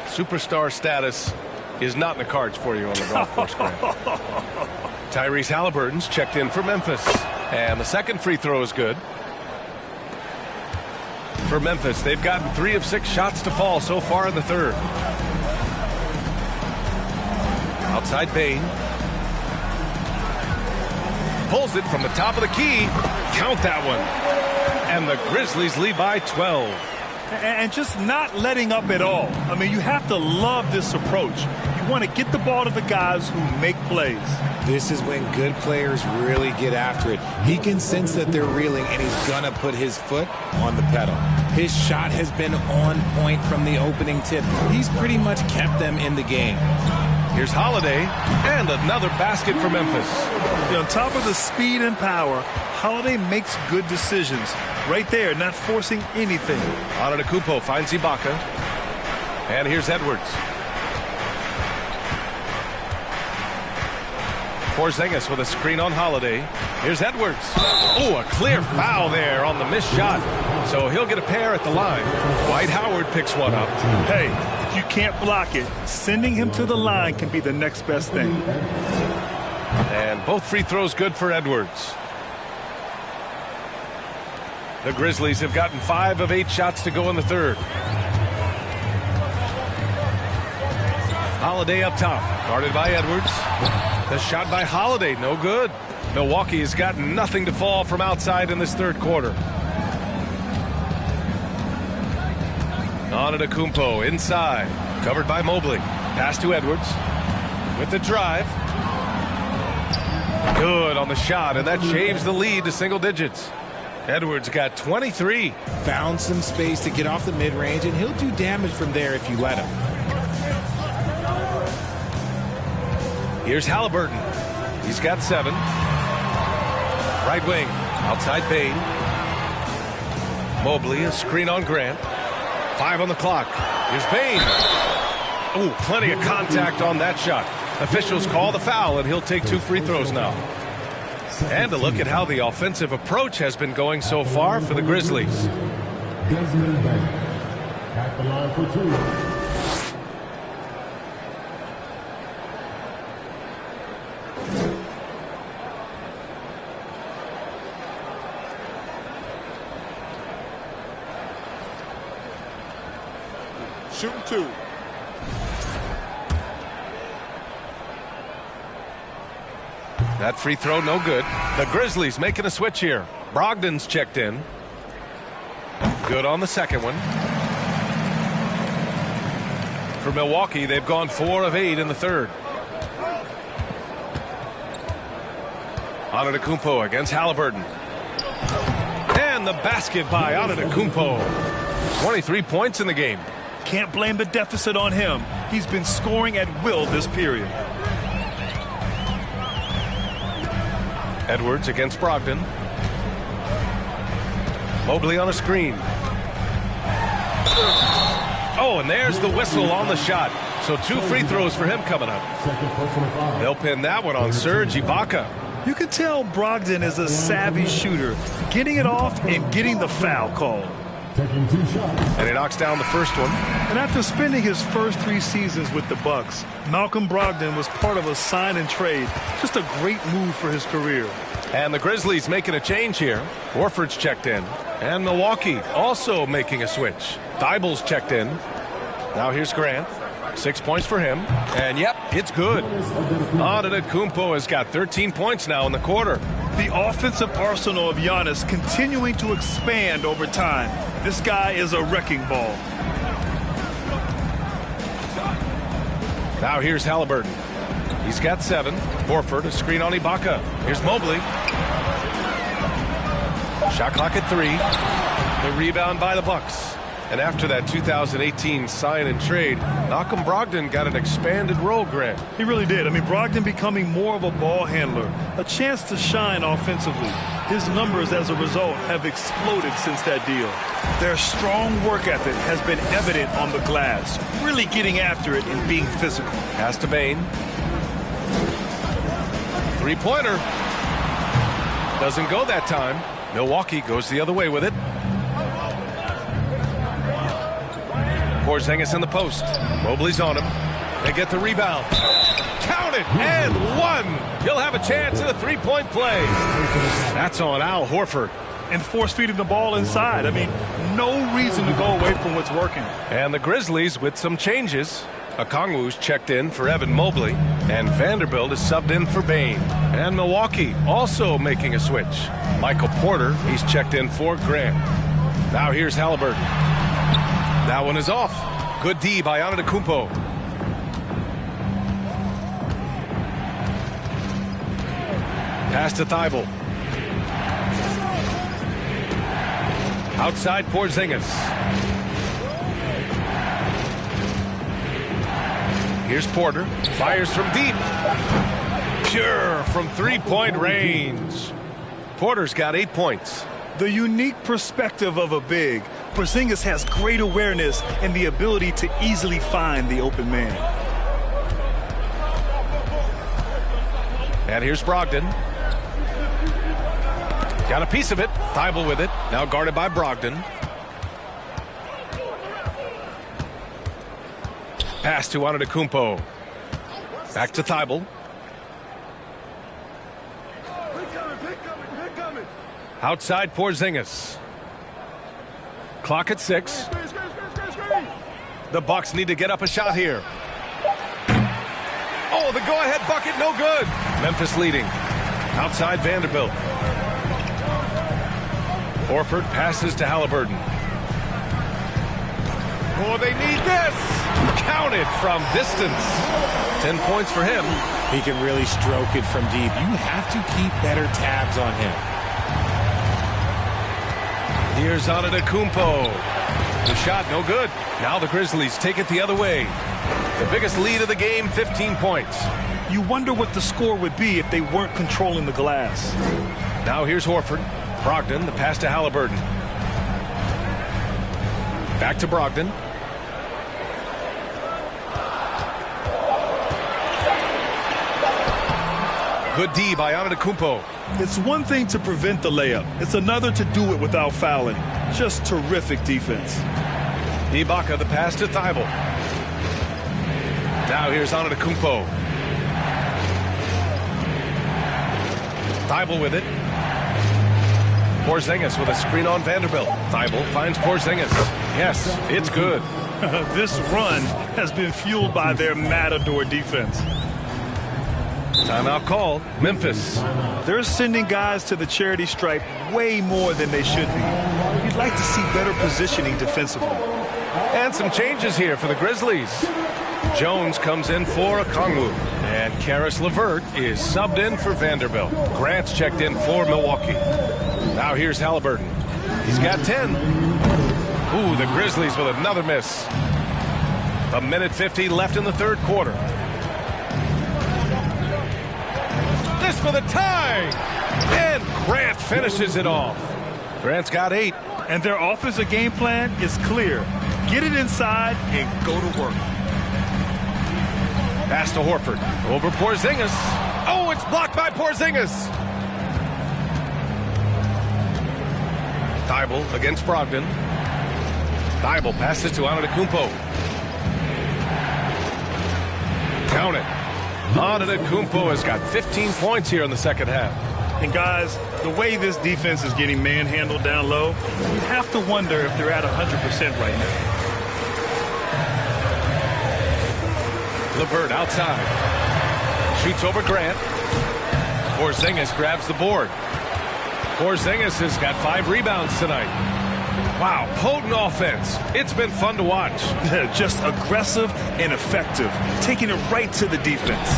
Superstar status is not in the cards for you on the golf course, Grant. Tyrese Halliburton's checked in for Memphis. And the second free throw is good. For Memphis, they've gotten 3 of 6 shots to fall so far in the third. Outside Payne. Pulls it from the top of the key. Count that one. And the Grizzlies lead by 12. And just not letting up at all. I mean, you have to love this approach. You want to get the ball to the guys who make plays. This is when good players really get after it. He can sense that they're reeling, and he's going to put his foot on the pedal. His shot has been on point from the opening tip. He's pretty much kept them in the game. Here's Holiday, and another basket for Memphis. On top of the speed and power, Holiday makes good decisions. Right there, not forcing anything. Antetokounmpo finds Ibaka. And here's Edwards. Porzingis with a screen on Holiday. Here's Edwards. Oh, a clear foul there on the missed shot. So he'll get a pair at the line. Dwight Howard picks one up. Hey, if you can't block it, sending him to the line can be the next best thing. And both free throws good for Edwards. The Grizzlies have gotten 5 of 8 shots to go in the third. Holiday up top, guarded by Edwards. The shot by Holiday, no good. Milwaukee has gotten nothing to fall from outside in this third quarter. Antetokounmpo inside, covered by Mobley. Pass to Edwards with the drive. Good on the shot, and that shaves the lead to single digits. Edwards got 23. Found some space to get off the mid-range, and he'll do damage from there if you let him. Here's Halliburton. He's got 7. Right wing, outside Payne. Mobley, a screen on Grant. 5 on the clock. Here's Payne. Oh, plenty of contact on that shot. Officials call the foul, and he'll take 2 free throws now. And to look at how the offensive approach has been going so far for the Grizzlies. Desmond Bank at the line for 2. Shooting 2. That free throw no good. The Grizzlies making a switch here. Brogdon's checked in. Good on the second one. For Milwaukee, they've gone 4 of 8 in the third. Antetokounmpo against Halliburton. And the basket by Antetokounmpo. 23 points in the game. Can't blame the deficit on him. He's been scoring at will this period. Edwards against Brogdon. Mobley on a screen. Oh, and there's the whistle on the shot. So 2 free throws for him coming up. They'll pin that one on Serge Ibaka. You can tell Brogdon is a savvy shooter, getting it off and getting the foul called. And he knocks down the first one. And after spending his first 3 seasons with the Bucks, Malcolm Brogdon was part of a sign and trade. Just a great move for his career. And the Grizzlies making a change here. Horford's checked in. And Milwaukee also making a switch. Thybulle's checked in. Now here's Grant. 6 points for him. And yep, it's good. Antetokounmpo has got 13 points now in the quarter. The offensive arsenal of Giannis continuing to expand over time. This guy is a wrecking ball. Now here's Halliburton. He's got 7. Horford, a screen on Ibaka. Here's Mobley. Shot clock at 3. The rebound by the Bucks. And after that 2018 sign and trade, Malcolm Brogdon got an expanded role, Grant. He really did. I mean, Brogdon becoming more of a ball handler, a chance to shine offensively. His numbers as a result have exploded since that deal. Their strong work ethic has been evident on the glass, really getting after it and being physical. Pass to Bane. 3-pointer. Doesn't go that time. Milwaukee goes the other way with it. Porzingis in the post. Mobley's on him. They get the rebound. Count it! And 1! He'll have a chance at a 3-point play. That's on Al Horford. And force-feeding the ball inside. I mean, no reason to go away from what's working. And the Grizzlies with some changes. Okongwu's checked in for Evan Mobley. And Vanderbilt is subbed in for Bane. And Milwaukee also making a switch. Michael Porter, he's checked in for Grant. Now here's Halliburton. That one is off. Good D by Antetokounmpo. Pass to Thybulle. Outside Porzingis. Here's Porter. Fires from deep. Pure from 3-point range. Porter's got 8 points. The unique perspective of a big. Porzingis has great awareness and the ability to easily find the open man. And here's Brogdon. Got a piece of it. Thybulle with it. Now guarded by Brogdon. Pass to Antetokounmpo. Back to Thybulle. Outside Porzingis. Clock at 6. The Bucks need to get up a shot here. Oh, the go-ahead bucket, no good. Memphis leading. Outside Vanderbilt. Horford passes to Halliburton. Oh, they need this. Counted from distance. 10 points for him. He can really stroke it from deep. You have to keep better tabs on him. Here's Antetokounmpo. The shot, no good. Now the Grizzlies take it the other way. The biggest lead of the game, 15 points. You wonder what the score would be if they weren't controlling the glass. Now here's Horford. Brogdon, the pass to Halliburton. Back to Brogdon. Good D by Antetokounmpo. It's one thing to prevent the layup. It's another to do it without fouling. Just terrific defense. Ibaka, the pass to Thibault. Now here's Antetokounmpo. Thibault with it. Porzingis with a screen on Vanderbilt. Thibault finds Porzingis. Yes, it's good. This run has been fueled by their matador defense. Timeout called. Memphis. They're sending guys to the charity stripe way more than they should be. You'd like to see better positioning defensively. And some changes here for the Grizzlies. Jones comes in for Okongwu. And Karis LeVert is subbed in for Vanderbilt. Grant's checked in for Milwaukee. Now here's Halliburton. He's got 10. Ooh, the Grizzlies with another miss. 1:50 left in the third quarter. This for the tie. And Grant finishes it off. Grant's got 8. And their offensive game plan is clear. Get it inside and go to work. Pass to Horford. Over Porzingis. Oh, it's blocked by Porzingis. Thibault against Brogdon. Thibault passes to Antetokounmpo. Count it. Antetokounmpo has got 15 points here in the second half. And guys, the way this defense is getting manhandled down low, you have to wonder if they're at 100% right now. LeVert outside. Shoots over Grant. Porzingis grabs the board. Porzingis has got 5 rebounds tonight. Wow, potent offense. It's been fun to watch. Just aggressive and effective. Taking it right to the defense.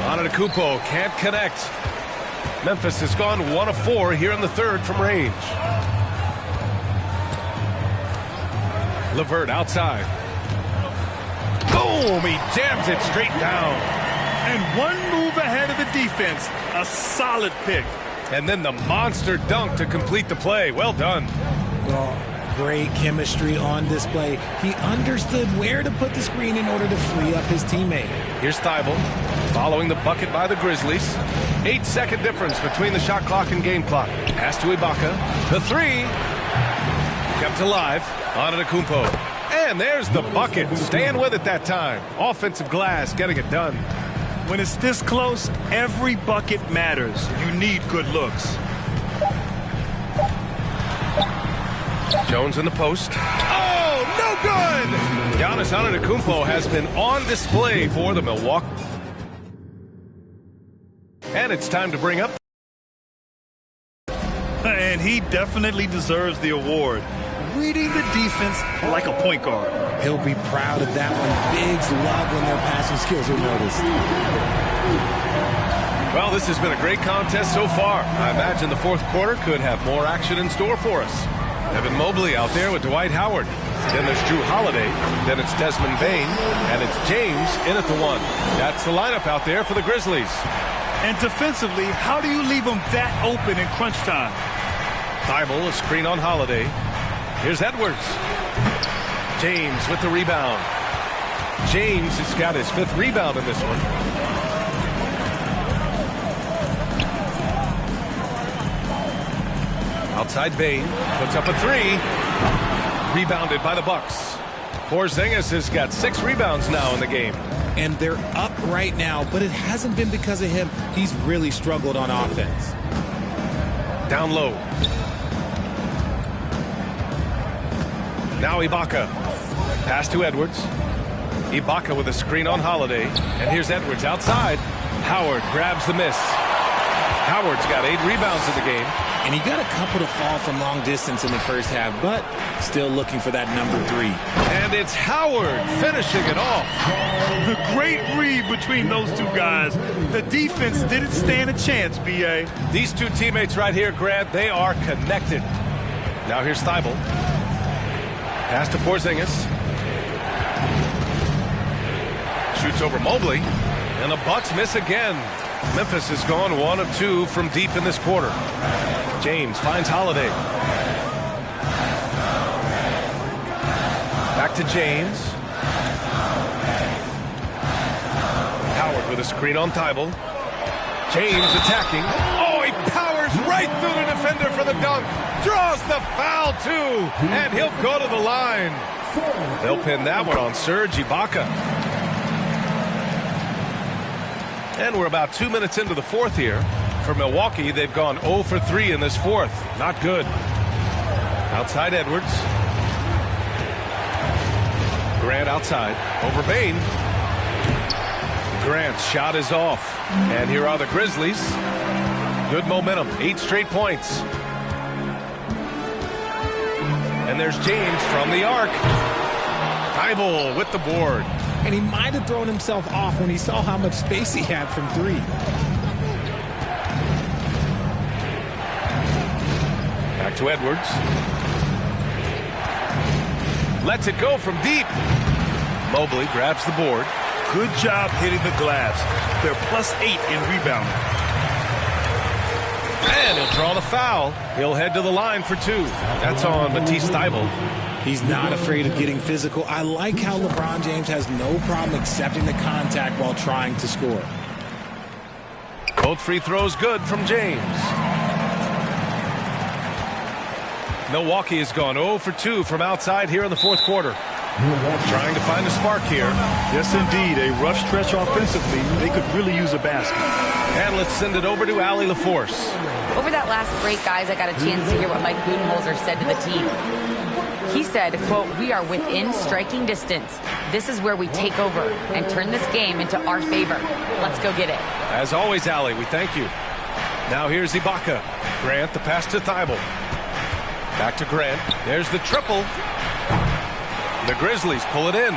Antetokounmpo can't connect. Memphis has gone 1 of 4 here in the third from range. LeVert outside. Boom! He jams it straight down. And one move ahead of the defense. A solid pick. And then the monster dunk to complete the play. Well done. Well, great chemistry on display. He understood where to put the screen in order to free up his teammate. Here's Thibault following the bucket by the Grizzlies. 8-second difference between the shot clock and game clock. Pass to Ibaka. The 3. Kept alive. Antetokounmpo. And there's the bucket. Staying with it that time. Offensive glass getting it done. When it's this close, every bucket matters. You need good looks. Jones in the post. Oh, no good! Giannis Antetokounmpo has been on display for the Milwaukee. And it's time to bring up. And he definitely deserves the award. Reading the defense like a point guard. He'll be proud of that one. Bigs love when their passing skills are noticed. Well, this has been a great contest so far. I imagine the fourth quarter could have more action in store for us. Evan Mobley out there with Dwight Howard. Then there's Drew Holiday. Then it's Desmond Bane. And it's James in at the 1. That's the lineup out there for the Grizzlies. And defensively, how do you leave them that open in crunch time? Thibault, a screen on Holiday. Here's Edwards. James with the rebound. James has got his 5th rebound in this one. Outside Bane puts up a 3. Rebounded by the Bucks. Porzingis has got 6 rebounds now in the game. And they're up right now, but it hasn't been because of him. He's really struggled on offense. Down low. Now Ibaka. Pass to Edwards. Ibaka with a screen on Holiday. And here's Edwards outside. Howard grabs the miss. Howard's got 8 rebounds in the game. And he got a couple to fall from long distance in the first half, but still looking for that number 3. And it's Howard finishing it off. A great read between those two guys. The defense didn't stand a chance, B.A. These two teammates right here, Grant, they are connected. Now here's Thibault. Pass to Porzingis. Shoots over Mobley. And the Bucks miss again. Memphis has gone 1 of 2 from deep in this quarter. James finds Holiday. Back to James. Howard with a screen on Thibault. James attacking. Oh, he right through the defender for the dunk. Draws the foul, too. And he'll go to the line. They'll pin that one on Serge Ibaka. And we're about 2 minutes into the fourth here. For Milwaukee, they've gone 0 for 3 in this fourth. Not good. Outside Edwards. Grant outside. Over Bane. Grant's shot is off. And here are the Grizzlies. Good momentum. 8 straight points. And there's James from the arc. Thibault with the board. And he might have thrown himself off when he saw how much space he had from 3. Back to Edwards. Lets it go from deep. Mobley grabs the board. Good job hitting the glass. They're +8 in rebounding. And he'll draw the foul. He'll head to the line for 2. That's on Matisse Thybulle. He's not afraid of getting physical. I like how LeBron James has no problem accepting the contact while trying to score. Both free throws good from James. Milwaukee has gone 0 for 2 from outside here in the fourth quarter. Trying to find a spark here. Yes, indeed. A rough stretch offensively. They could really use a basket. And let's send it over to Allie LaForce. Over that last break, guys, I got a chance to hear what Mike Budenholzer said to the team. He said, quote, "We are within striking distance. This is where we take over and turn this game into our favor. Let's go get it." As always, Allie, we thank you. Now here's Ibaka. Grant, the pass to Thybulle. Back to Grant. There's the triple. The Grizzlies pull it in.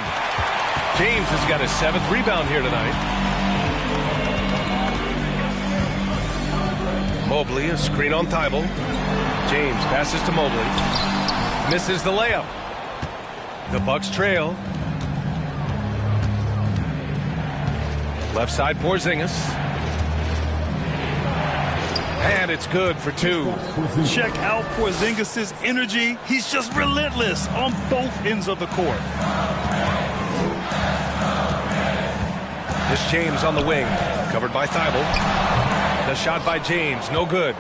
James has got his 7th rebound here tonight. Mobley, a screen on Thybulle. James passes to Mobley. Misses the layup. The Bucks trail. Left side Porzingis. And it's good for 2. Check out Porzingis' energy. He's just relentless on both ends of the court. This James on the wing. Covered by Thybulle. The shot by James. No good.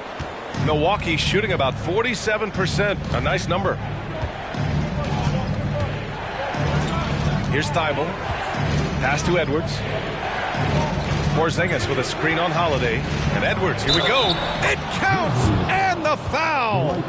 Milwaukee shooting about 47%. A nice number. Here's Thybulle. Pass to Edwards. Porzingis with a screen on Holiday. And Edwards, here we go. It counts! And the foul!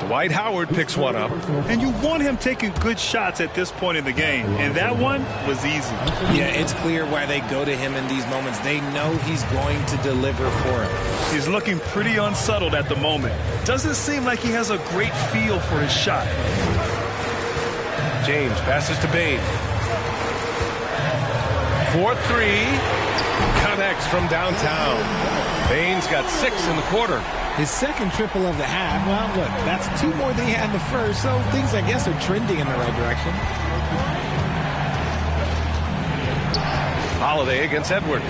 Dwight Howard picks one up. And you want him taking good shots at this point in the game. And that one was easy. Yeah, it's clear why they go to him in these moments. They know he's going to deliver for him. He's looking pretty unsettled at the moment. Doesn't seem like he has a great feel for his shot. James passes to Bane. 4-3. Connects from downtown. Bane's got 6 in the quarter. His second triple of the half. Well, look, that's 2 more than he had in the first, so things, I guess, are trending in the right direction. Holiday against Edwards.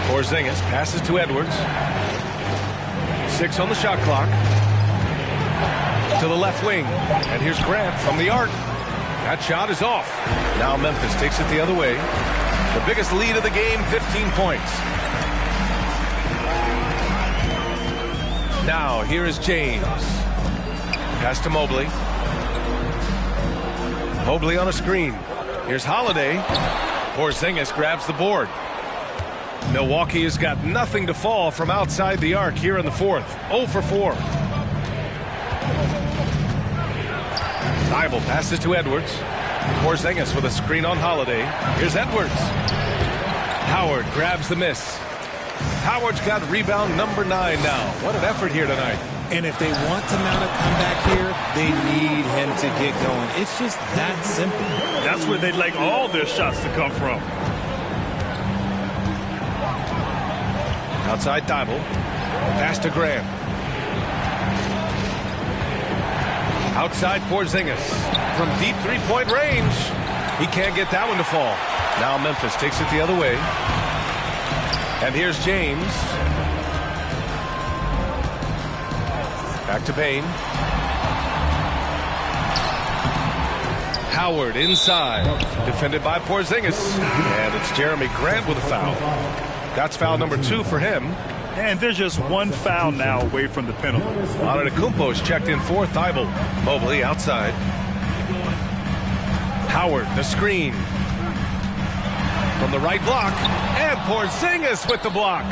Porzingis passes to Edwards. 6 on the shot clock. To the left wing. And here's Grant from the arc. That shot is off. Now Memphis takes it the other way. The biggest lead of the game, 15 points. Now, here is James. Pass to Mobley. Mobley on a screen. Here's Holiday. Porzingis grabs the board. Milwaukee has got nothing to fall from outside the arc here in the fourth. 0 for 4. Thybulle passes to Edwards. Porzingis with a screen on Holiday. Here's Edwards. Howard grabs the miss. Howard's got rebound number 9 now. What an effort here tonight. And if they want to mount a comeback here, they need him to get going. It's just that simple. That's where they'd like all their shots to come from. Outside Thybulle. Pass to Grant. Outside Porzingis. From deep three-point range. He can't get that one to fall. Now Memphis takes it the other way. And here's James. Back to Bane. Howard inside. Defended by Porzingis. And it's Jeremy Grant with a foul. That's foul number 2 for him. And there's just one foul now away from the penalty. Antetokounmpo is checked in for Thibault. Mobley outside. Howard, the screen. From the right block. And Porzingis with the block.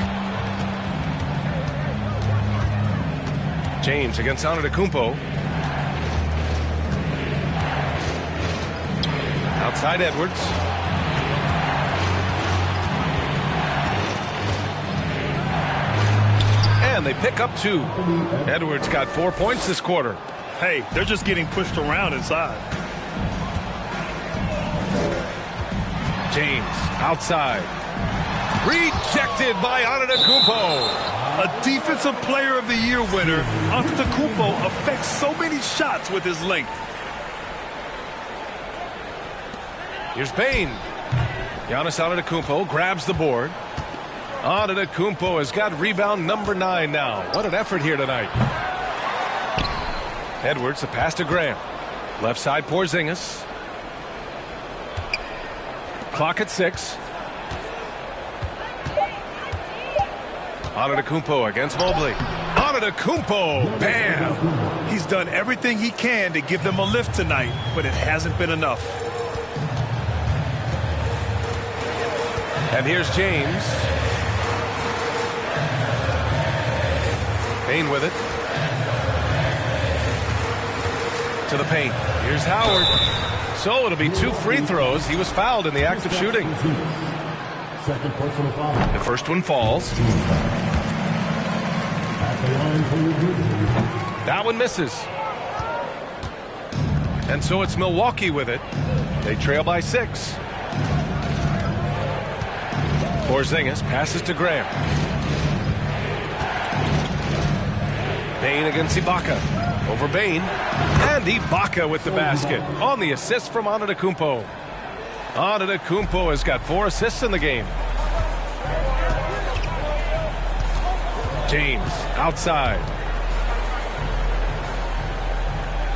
James against Antetokounmpo. Outside Edwards. And they pick up 2. Edwards got 4 points this quarter. Hey, they're just getting pushed around inside. James outside. Rejected by Antetokounmpo. A Defensive Player of the Year winner, Antetokounmpo affects so many shots with his length. Here's Bane. Giannis Antetokounmpo grabs the board. Antetokounmpo has got rebound number 9 now. What an effort here tonight. Edwards, a pass to Graham. Left side Porzingis. Clock at 6. Antetokounmpo against Mobley. Antetokounmpo, bam! He's done everything he can to give them a lift tonight, but it hasn't been enough. And here's James. Payne with it. To the paint. Here's Howard. So it'll be 2 free throws. He was fouled in the act of shooting. The first one falls. That one misses. And so it's Milwaukee with it. They trail by 6. Porzingis passes to Graham. Bane against Ibaka. Over Bane. And Ibaka with the basket. On the assist from Antetokounmpo. Antetokounmpo has got 4 assists in the game. James outside.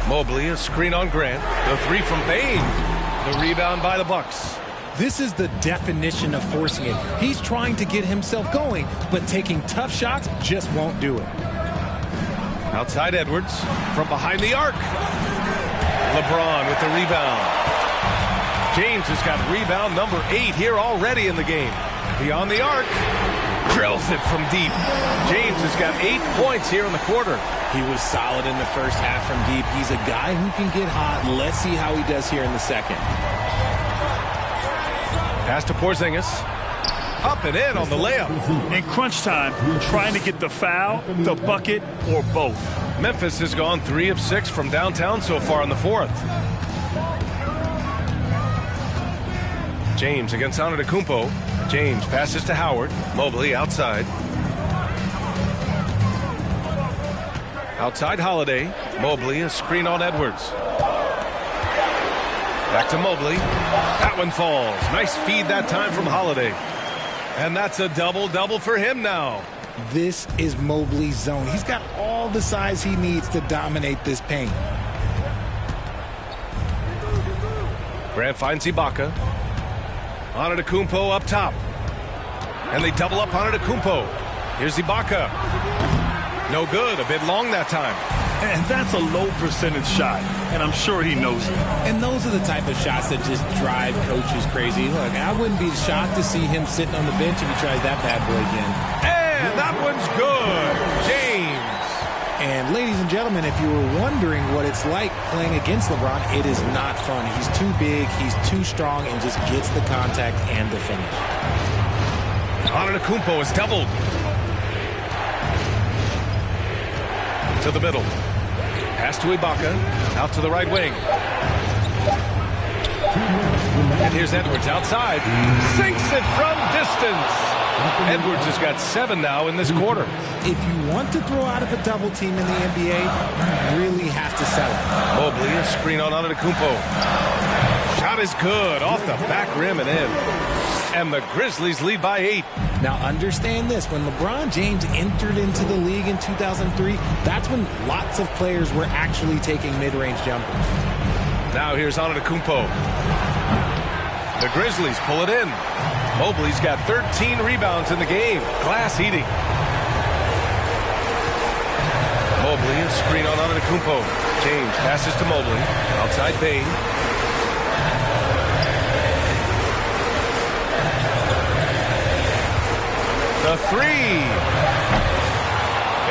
Mobley, a screen on Grant. The 3 from Bane. The rebound by the Bucks. This is the definition of forcing it. He's trying to get himself going, but taking tough shots just won't do it. Outside Edwards from behind the arc. LeBron with the rebound. James has got rebound number 8 here already in the game. Beyond the arc. Drills it from deep. James has got 8 points here in the quarter. He was solid in the first half from deep. He's a guy who can get hot. Let's see how he does here in the second. Pass to Porzingis. Up and in on the layup. In crunch time, trying to get the foul, the bucket, or both. Memphis has gone 3 of 6 from downtown so far in the 4th. James against Antetokounmpo. James passes to Howard. Mobley outside. Outside Holiday. Mobley, a screen on Edwards. Back to Mobley. That one falls. Nice feed that time from Holiday. And that's a double-double for him now. This is Mobley's zone. He's got all the size he needs to dominate this paint. Grant finds Ibaka. Antetokounmpo up top. And they double up Antetokounmpo. Here's Ibaka. No good. A bit long that time. And that's a low percentage shot, and I'm sure he knows it. And those are the type of shots that just drive coaches crazy. Look, I wouldn't be shocked to see him sitting on the bench if he tries that bad boy again. And that one's good. James. And ladies and gentlemen, if you were wondering what it's like playing against LeBron, it is not fun. He's too big, he's too strong, and just gets the contact and the finish. Antetokounmpo is doubled. To the middle. Pass to Ibaka. Out to the right wing. And here's Edwards outside. Sinks it from distance. Edwards has got 7 now in this quarter. If you want to throw out of a double team in the NBA, you really have to sell it. Mobley, a screen on Antetokounmpo. Shot is good. Off the back rim and in. And the Grizzlies lead by 8. Now understand this, when LeBron James entered into the league in 2003, that's when lots of players were actually taking mid-range jumpers. Now here's Antetokounmpo. The Grizzlies pull it in. Mobley's got 13 rebounds in the game. Glass eating. Mobley, a screen on Antetokounmpo. James passes to Mobley. Outside Payne. The three.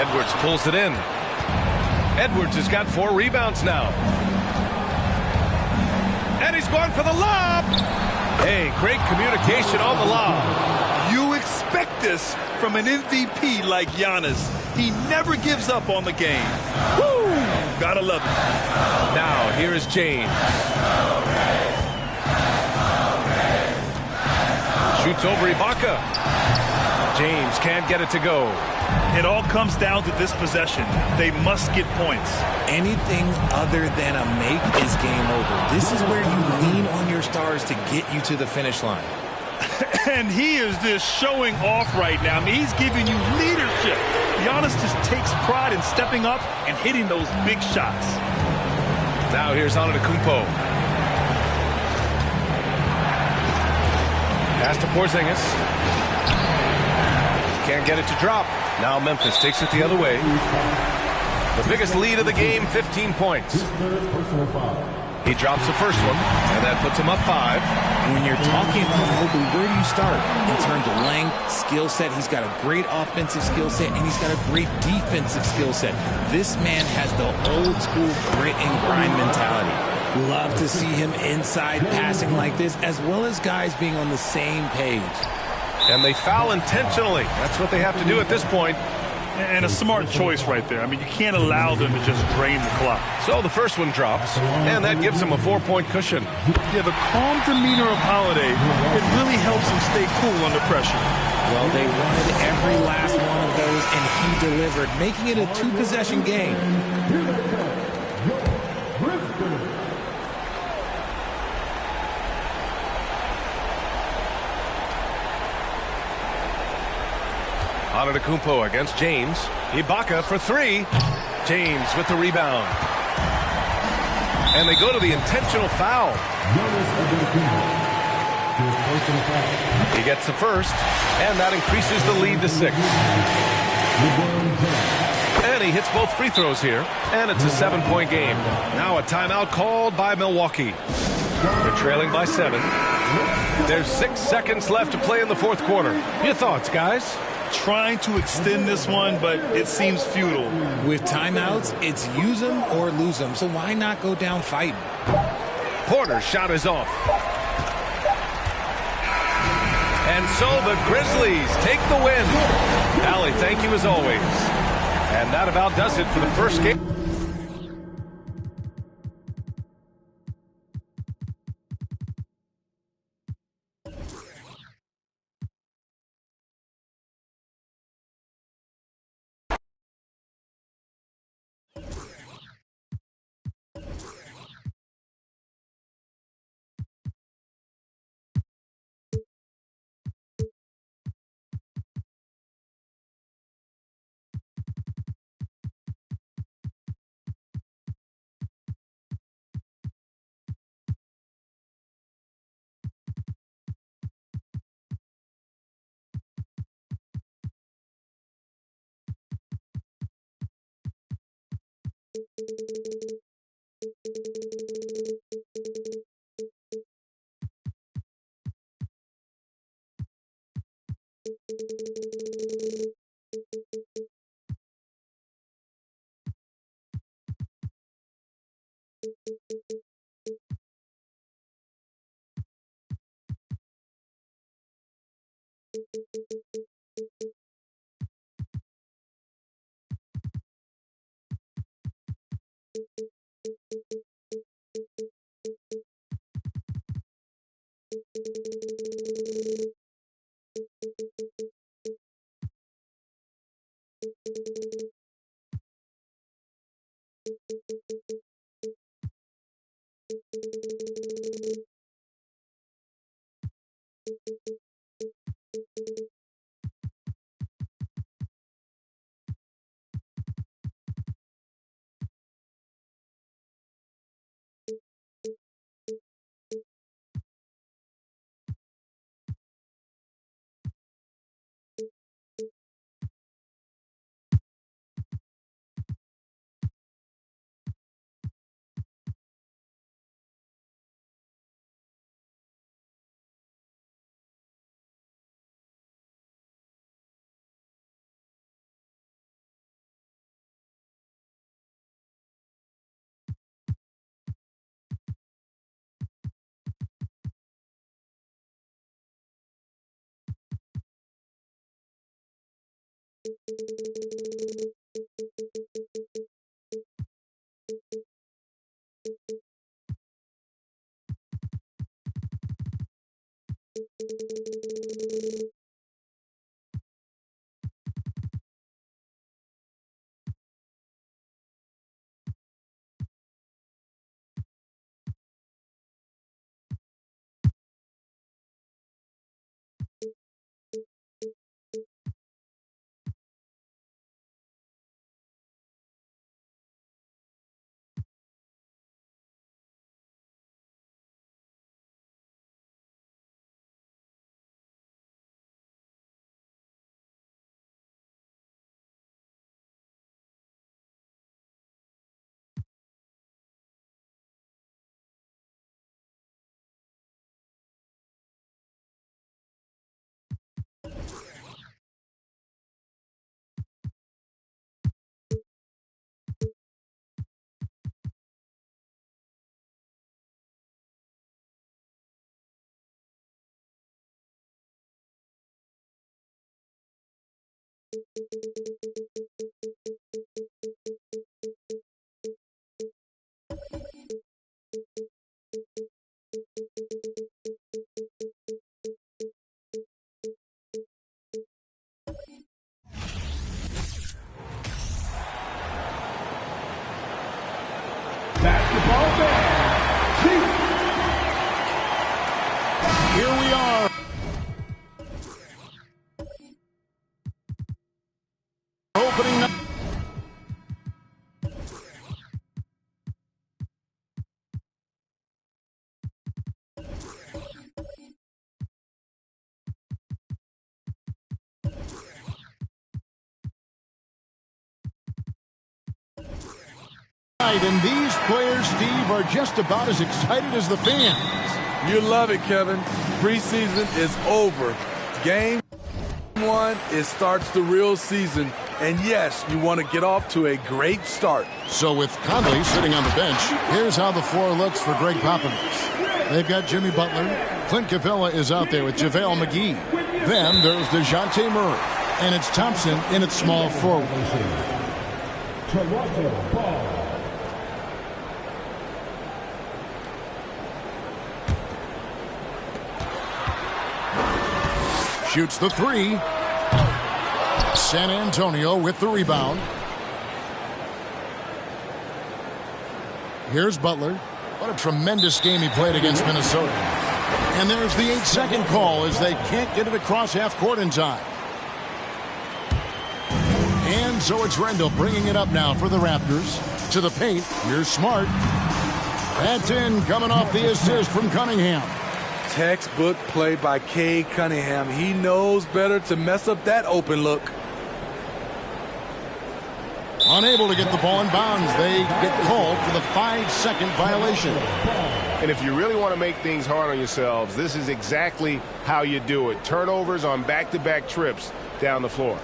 Edwards pulls it in. Edwards has got 4 rebounds now. And he's going for the lob. Hey, great communication on the lob. You expect this from an MVP like Giannis. He never gives up on the game. Woo! Gotta love it. Now, here is James. Shoots over Ibaka. James can't get it to go. It all comes down to this possession. They must get points. Anything other than a make is game over. This is where you lean on your stars to get you to the finish line. And he is just showing off right now. I mean, he's giving you leadership. Giannis just takes pride in stepping up and hitting those big shots. Now here's Antetokounmpo. Pass to Porzingis. Can't get it to drop. Now Memphis takes it the other way. The biggest lead of the game, 15 points. He drops the first one, and that puts him up 5. When you're talking about Mobley, where do you start? In terms of length, skill set, he's got a great offensive skill set, and he's got a great defensive skill set. This man has the old school grit and grind mentality. Love to see him inside passing like this, as well as guys being on the same page. And they foul intentionally. That's what they have to do at this point. And a smart choice right there. I mean, you can't allow them to just drain the clock. So the first one drops, and that gives him a 4-point cushion. Yeah, the calm demeanor of Holiday, it really helps him stay cool under pressure. Well, they wanted every last one of those, and he delivered, making it a 2-possession game. Antetokounmpo against James. Ibaka for 3. James with the rebound. And they go to the intentional foul. He gets the first, and that increases the lead to 6. And he hits both free throws here, and it's a 7-point game. Now a timeout called by Milwaukee. They're trailing by 7. There's 6 seconds left to play in the fourth quarter. Your thoughts, guys? Trying to extend this one, but it seems futile. With timeouts, it's use them or lose them, so why not go down fighting? Porter's shot is off. And so the Grizzlies take the win. Allie, thank you as always. And that about does it for the first game. Basketball fans, Here we are. Opening up. And these players, Steve, are just about as excited as the fans. You love it, Kevin. Preseason is over. Game 1, it starts the real season. And yes, you want to get off to a great start. So with Conley sitting on the bench, here's how the floor looks for Greg Popovich. They've got Jimmy Butler. Clint Capella is out there with JaVale McGee. Then there's DeJounte Murray. And it's Thompson in at small forward. Toronto ball. Shoots the three. San Antonio with the rebound. Here's Butler. What a tremendous game he played against Minnesota. And there's the 8-second call as they can't get it across half court in time. And so it's Randall bringing it up now for the Raptors. To the paint. Here's Smart. That's in, coming off the assist from Cunningham. Textbook play by Cade Cunningham. He knows better to mess up that open look. Unable to get the ball in bounds. They get called for the 5-second violation. And if you really want to make things hard on yourselves, this is exactly how you do it. Turnovers on back-to-back trips down the floor.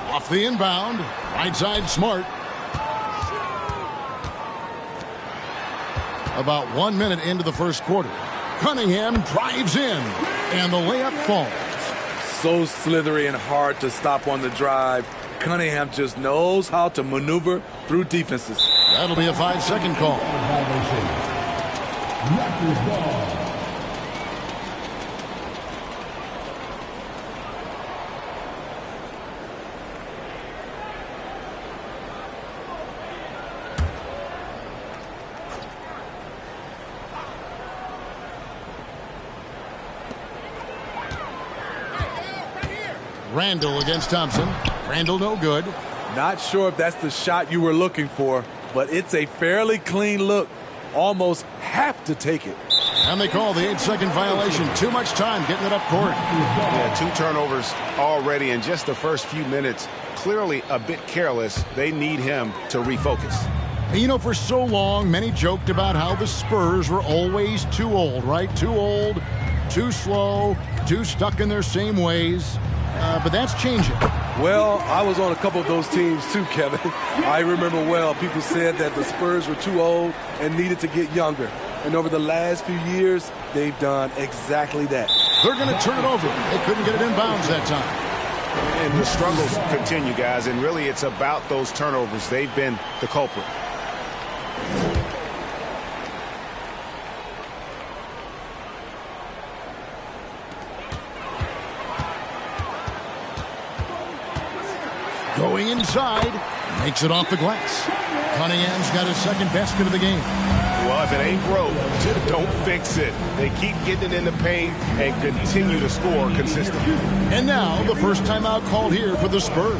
Off the inbound. Right side Smart. About 1 minute into the first quarter. Cunningham drives in. And the layup falls. So slithery and hard to stop on the drive. Cunningham just knows how to maneuver through defenses. That'll be a 5-second call. Raptors ball. Randall against Thompson. Randall no good. Not sure if that's the shot you were looking for, but it's a fairly clean look. Almost have to take it. And they call the 8-second violation. Too much time getting it up court. Yeah, 2 turnovers already in just the first few minutes. Clearly a bit careless. They need him to refocus. You know, for so long, many joked about how the Spurs were always too old, right? Too old, too slow, too stuck in their same ways. But that's changing. Well, I was on a couple of those teams too, Kevin. I remember well, people said that the Spurs were too old and needed to get younger. And over the last few years, they've done exactly that. They're going to turn it over. They couldn't get it in bounds that time. And the struggles continue, guys, and really it's about those turnovers. They've been the culprit. Going inside, makes it off the glass. Cunningham's got his second basket of the game. Well, if it ain't broke, don't fix it. They keep getting it in the paint and continue to score consistently. And now the first timeout called here for the Spurs.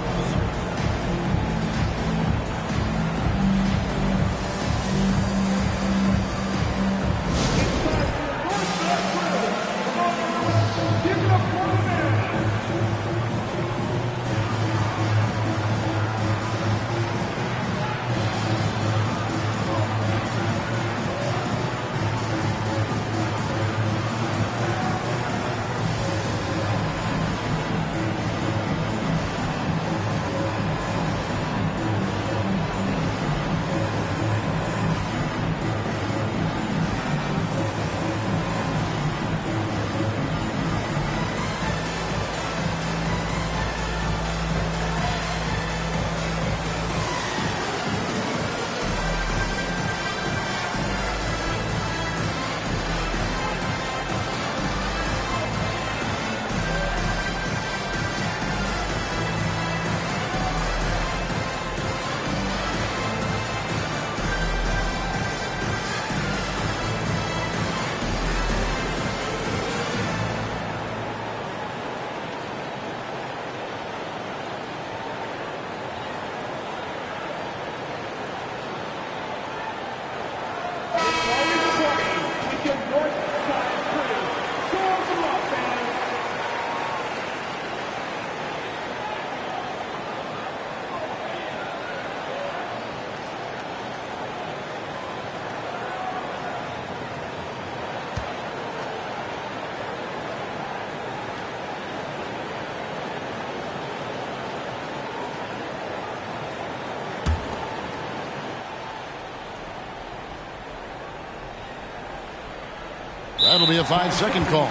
That'll be a 5-second call.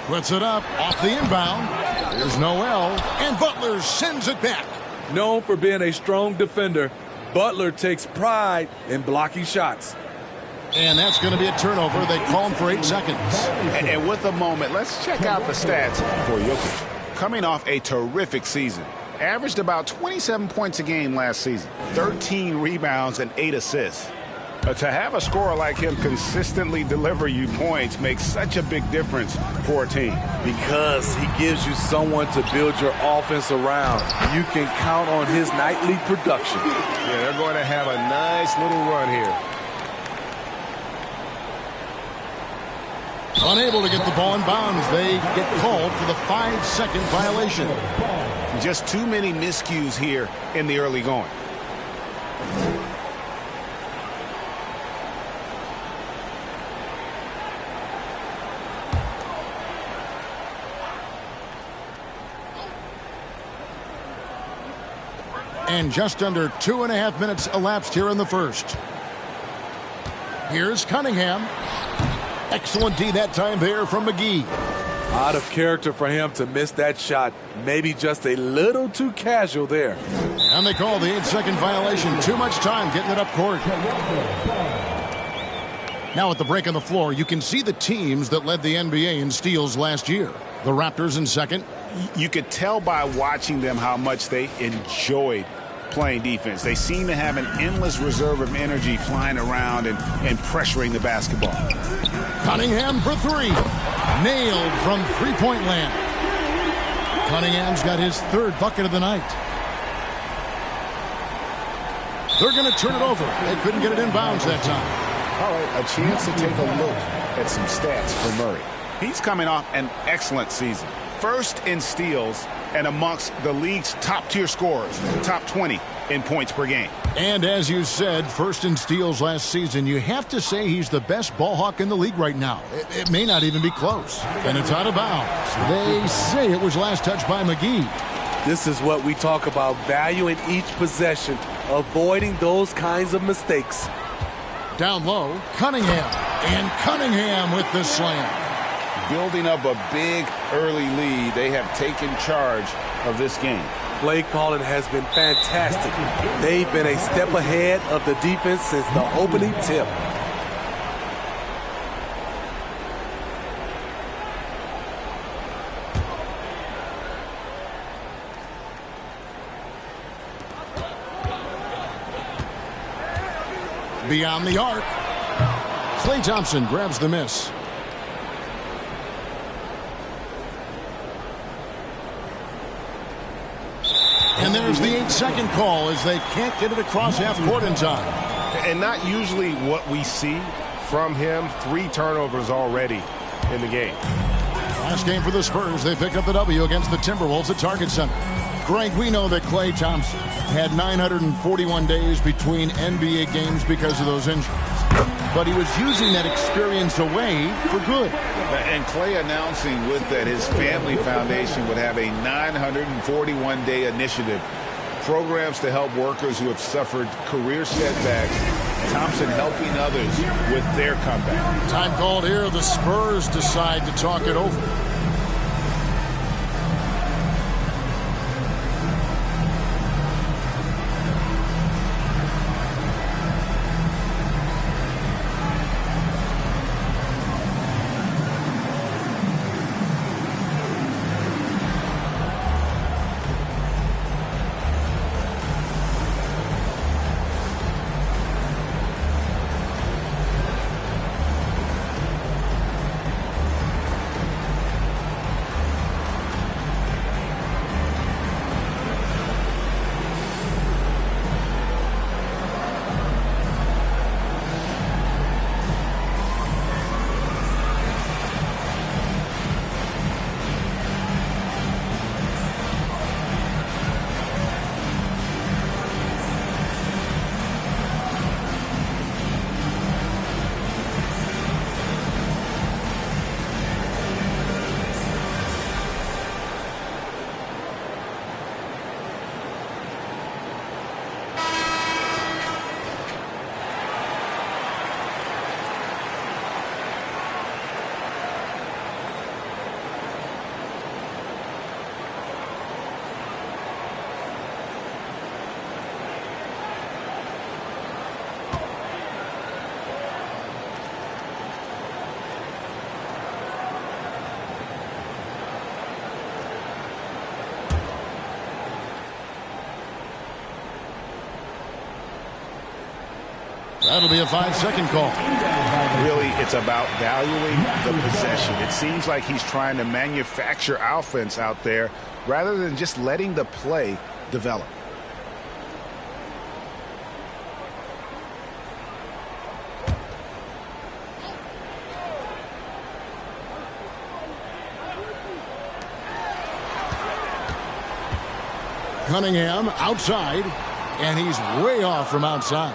Puts it up off the inbound. There's Noel, and Butler sends it back. Known for being a strong defender, Butler takes pride in blocking shots. And that's going to be a turnover. They call him for 8 seconds. And with a moment, let's check out the stats for Jokic. Coming off a terrific season. Averaged about 27 points a game last season. 13 rebounds and 8 assists. But to have a scorer like him consistently deliver you points makes such a big difference for a team. Because he gives you someone to build your offense around. You can count on his nightly production. Yeah, they're going to have a nice little run here. Unable to get the ball in bounds. They get called for the 5-second violation. Just too many miscues here in the early going. And just under 2.5 minutes elapsed here in the first. Here's Cunningham. Excellent D that time there from McGee. Out of character for him to miss that shot. Maybe just a little too casual there. And they call the 8-second violation. Too much time getting it up court. Now at the break on the floor, you can see the teams that led the NBA in steals last year. The Raptors in second. You could tell by watching them how much they enjoyed playing defense. They seem to have an endless reserve of energy flying around and pressuring the basketball. Cunningham for 3. Nailed from three-point land. Cunningham's got his 3rd bucket of the night. They're going to turn it over. They couldn't get it in bounds that time. All right, a chance to take a look at some stats for Murray. He's coming off an excellent season. First in steals and amongst the league's top-tier scorers, top 20 in points per game. And as you said, first in steals last season, you have to say he's the best ball hawk in the league right now. It may not even be close. And it's out of bounds. They say it was last touched by McGee. This is what we talk about, valuing each possession, avoiding those kinds of mistakes. Down low, Cunningham. And Cunningham with the slam. Building up a big early lead, they have taken charge of this game. Play calling has been fantastic. They've been a step ahead of the defense since the opening tip. Beyond the arc. Klay Thompson grabs the miss. And there's the 8-second call as they can't get it across half court in time. And not usually what we see from him. 3 turnovers already in the game. Last game for the Spurs, they pick up the W against the Timberwolves at Target Center. Greg, we know that Klay Thompson had 941 days between NBA games because of those injuries. But he was using that experience away for good. And Klay announcing with that his family foundation would have a 941-day initiative. Programs to help workers who have suffered career setbacks. Thompson helping others with their comeback. Time called here. The Spurs decide to talk it over. That'll be a 5-second call. Really, it's about valuing the possession. It seems like he's trying to manufacture offense out there rather than just letting the play develop. Cunningham outside, and he's way off from outside.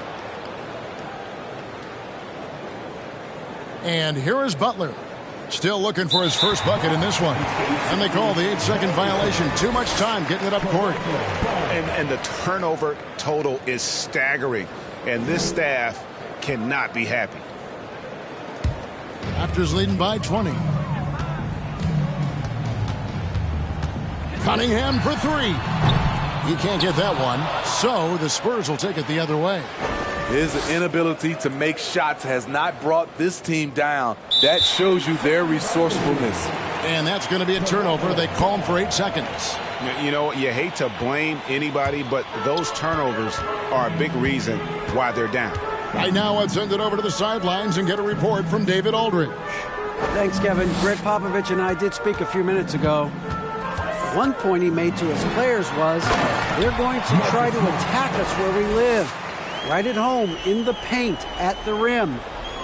And here is Butler. Still looking for his first bucket in this one. And they call the 8-second violation. Too much time getting it up court. And the turnover total is staggering. And this staff cannot be happy. Raptors leading by 20. Cunningham for 3. He can't get that one. So the Spurs will take it the other way. His inability to make shots has not brought this team down. That shows you their resourcefulness. And that's going to be a turnover. They call him for 8 seconds. You know, you hate to blame anybody, but those turnovers are a big reason why they're down. Right now, let's send it over to the sidelines and get a report from David Aldridge. Thanks, Kevin. Greg Popovich and I did speak a few minutes ago. One point he made to his players was, they're going to try to attack us where we live. Right at home, in the paint, at the rim.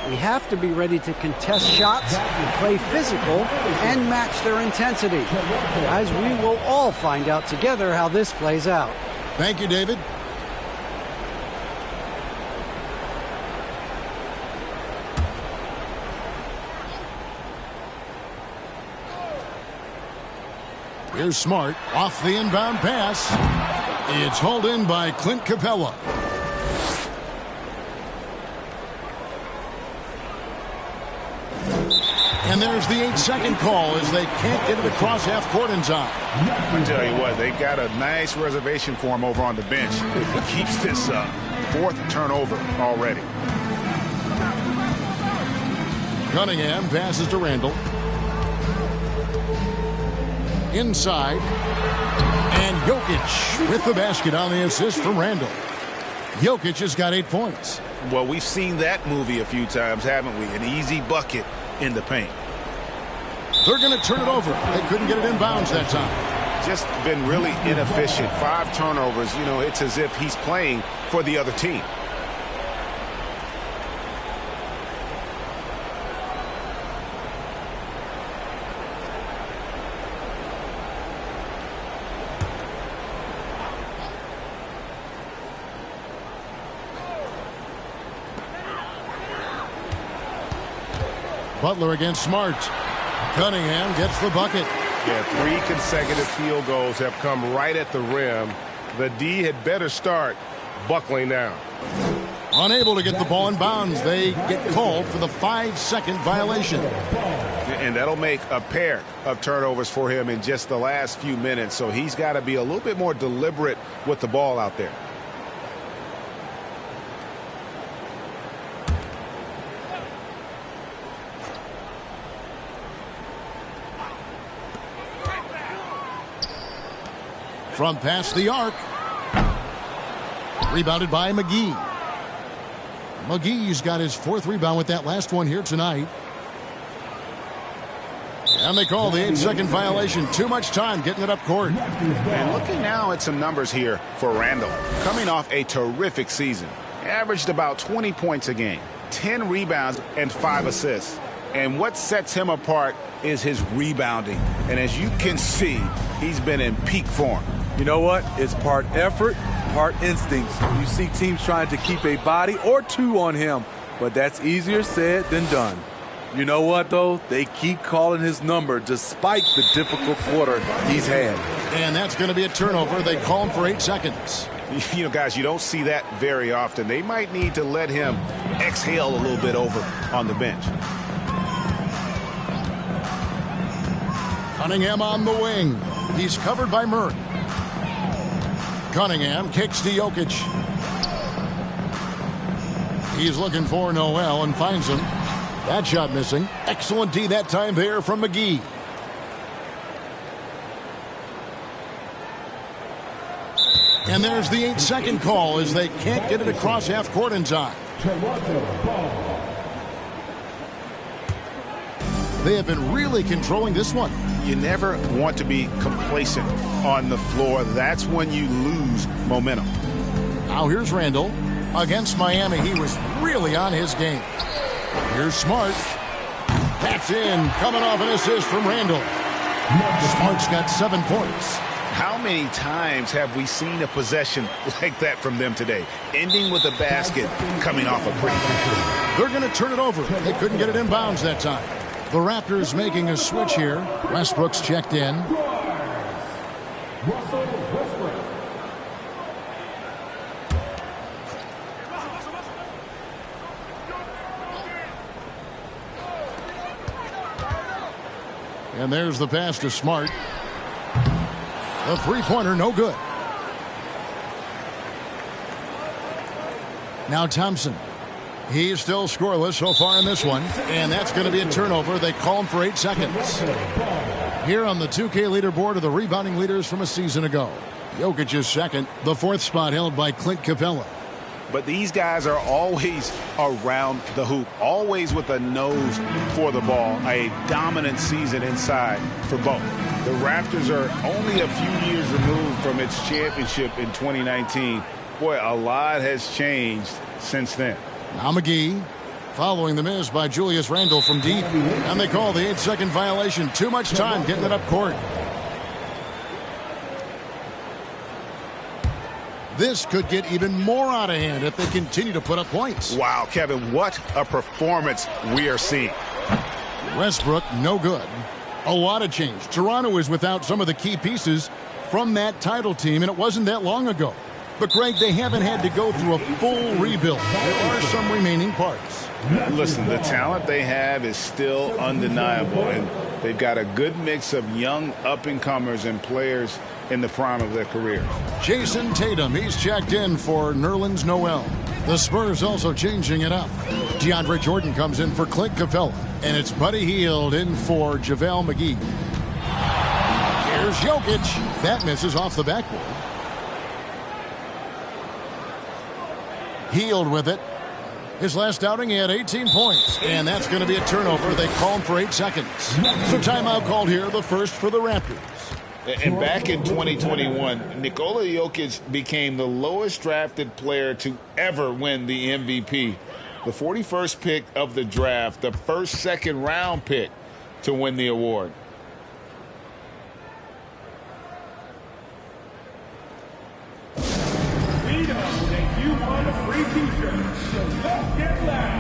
We have to be ready to contest shots, play physical, and match their intensity. Guys, we will all find out together how this plays out. Thank you, David. Here's Smart off the inbound pass. It's hauled in by Clint Capella. And there's the 8-second call as they can't get it across half court in time. I tell you what, they've got a nice reservation for him over on the bench. If he keeps this up, fourth turnover already. Cunningham passes to Randall. Inside. And Jokic with the basket on the assist from Randall. Jokic has got 8 points. Well, we've seen that movie a few times, haven't we? An easy bucket in the paint. They're going to turn it over. They couldn't get it in bounds that time. Just been really inefficient. 5 turnovers. You know, it's as if he's playing for the other team. Butler against Smart. Cunningham gets the bucket. Yeah, 3 consecutive field goals have come right at the rim. The D had better start buckling down. Unable to get the ball in bounds. They get called for the 5-second violation. And that'll make a pair of turnovers for him in just the last few minutes. So he's got to be a little bit more deliberate with the ball out there. From past the arc. Rebounded by McGee. McGee's got his 4th rebound with that last one here tonight. And they call the 8-second violation. Too much time getting it up court. And looking now at some numbers here for Randall. Coming off a terrific season. Averaged about 20 points a game. 10 rebounds and 5 assists. And what sets him apart is his rebounding. And as you can see, he's been in peak form. You know what? It's part effort, part instincts. You see teams trying to keep a body or 2 on him, but that's easier said than done. You know what, though? They keep calling his number despite the difficult quarter he's had. And that's going to be a turnover. They call him for 8 seconds. You know, guys, you don't see that very often. They might need to let him exhale a little bit over on the bench. Cunningham on the wing. He's covered by Murray. Cunningham kicks to Jokic. He's looking for Noel and finds him. That shot missing. Excellent D that time there from McGee. And there's the 8-second call as they can't get it across half court in time. They have been really controlling this one. You never want to be complacent on the floor. That's when you lose momentum. Now here's Randall. Against Miami, he was really on his game. Here's Smart. That's in. Coming off an assist from Randall. Smart's got 7 points. How many times have we seen a possession like that from them today? Ending with a basket, coming off a pretty pass. They're going to turn it over. They couldn't get it in bounds that time. The Raptors making a switch here. Westbrook's checked in. And there's the pass to Smart. The 3-pointer, no good. Now Thompson. He's still scoreless so far in this one, and that's going to be a turnover. They call him for 8 seconds. Here on the 2K leaderboard are the rebounding leaders from a season ago. Jokic is second, the 4th spot held by Clint Capella. But these guys are always around the hoop, always with a nose for the ball. A dominant season inside for both. The Raptors are only a few years removed from its championship in 2019. Boy, a lot has changed since then. Now McGee. Following the miss by Julius Randle from deep. And they call the 8-second violation. Too much time getting it up court. This could get even more out of hand if they continue to put up points. Wow, Kevin, what a performance we are seeing. Westbrook, no good. A lot of change. Toronto is without some of the key pieces from that title team, and it wasn't that long ago. But, Greg, they haven't had to go through a full rebuild. There are some remaining parts. Listen, the talent they have is still undeniable, and they've got a good mix of young up-and-comers and players in the prime of their career. Jason Tatum, he's checked in for Nerlens Noel. The Spurs also changing it up. DeAndre Jordan comes in for Clint Capella, and it's Buddy Hield in for JaVale McGee. Here's Jokic. That misses off the backboard. Hield with it. His last outing, he had 18 points, and that's going to be a turnover. They call him for 8 seconds. So timeout called here, the first for the Raptors. And back in 2021, Nikola Jokic became the lowest drafted player to ever win the MVP. The 41st pick of the draft, the first second-round pick to win the award. We know that you want a free t-shirt, so let's get loud.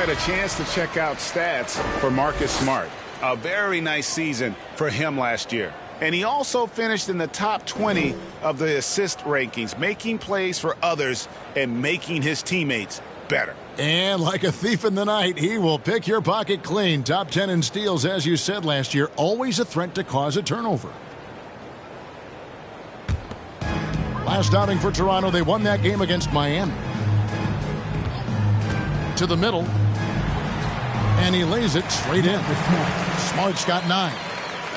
A chance to check out stats for Marcus Smart. A very nice season for him last year. And he also finished in the top 20 of the assist rankings, making plays for others and making his teammates better. And like a thief in the night, he will pick your pocket clean. Top 10 in steals, as you said last year, always a threat to cause a turnover. Last outing for Toronto, they won that game against Miami. To the middle. And he lays it straight in. Smart's got 9.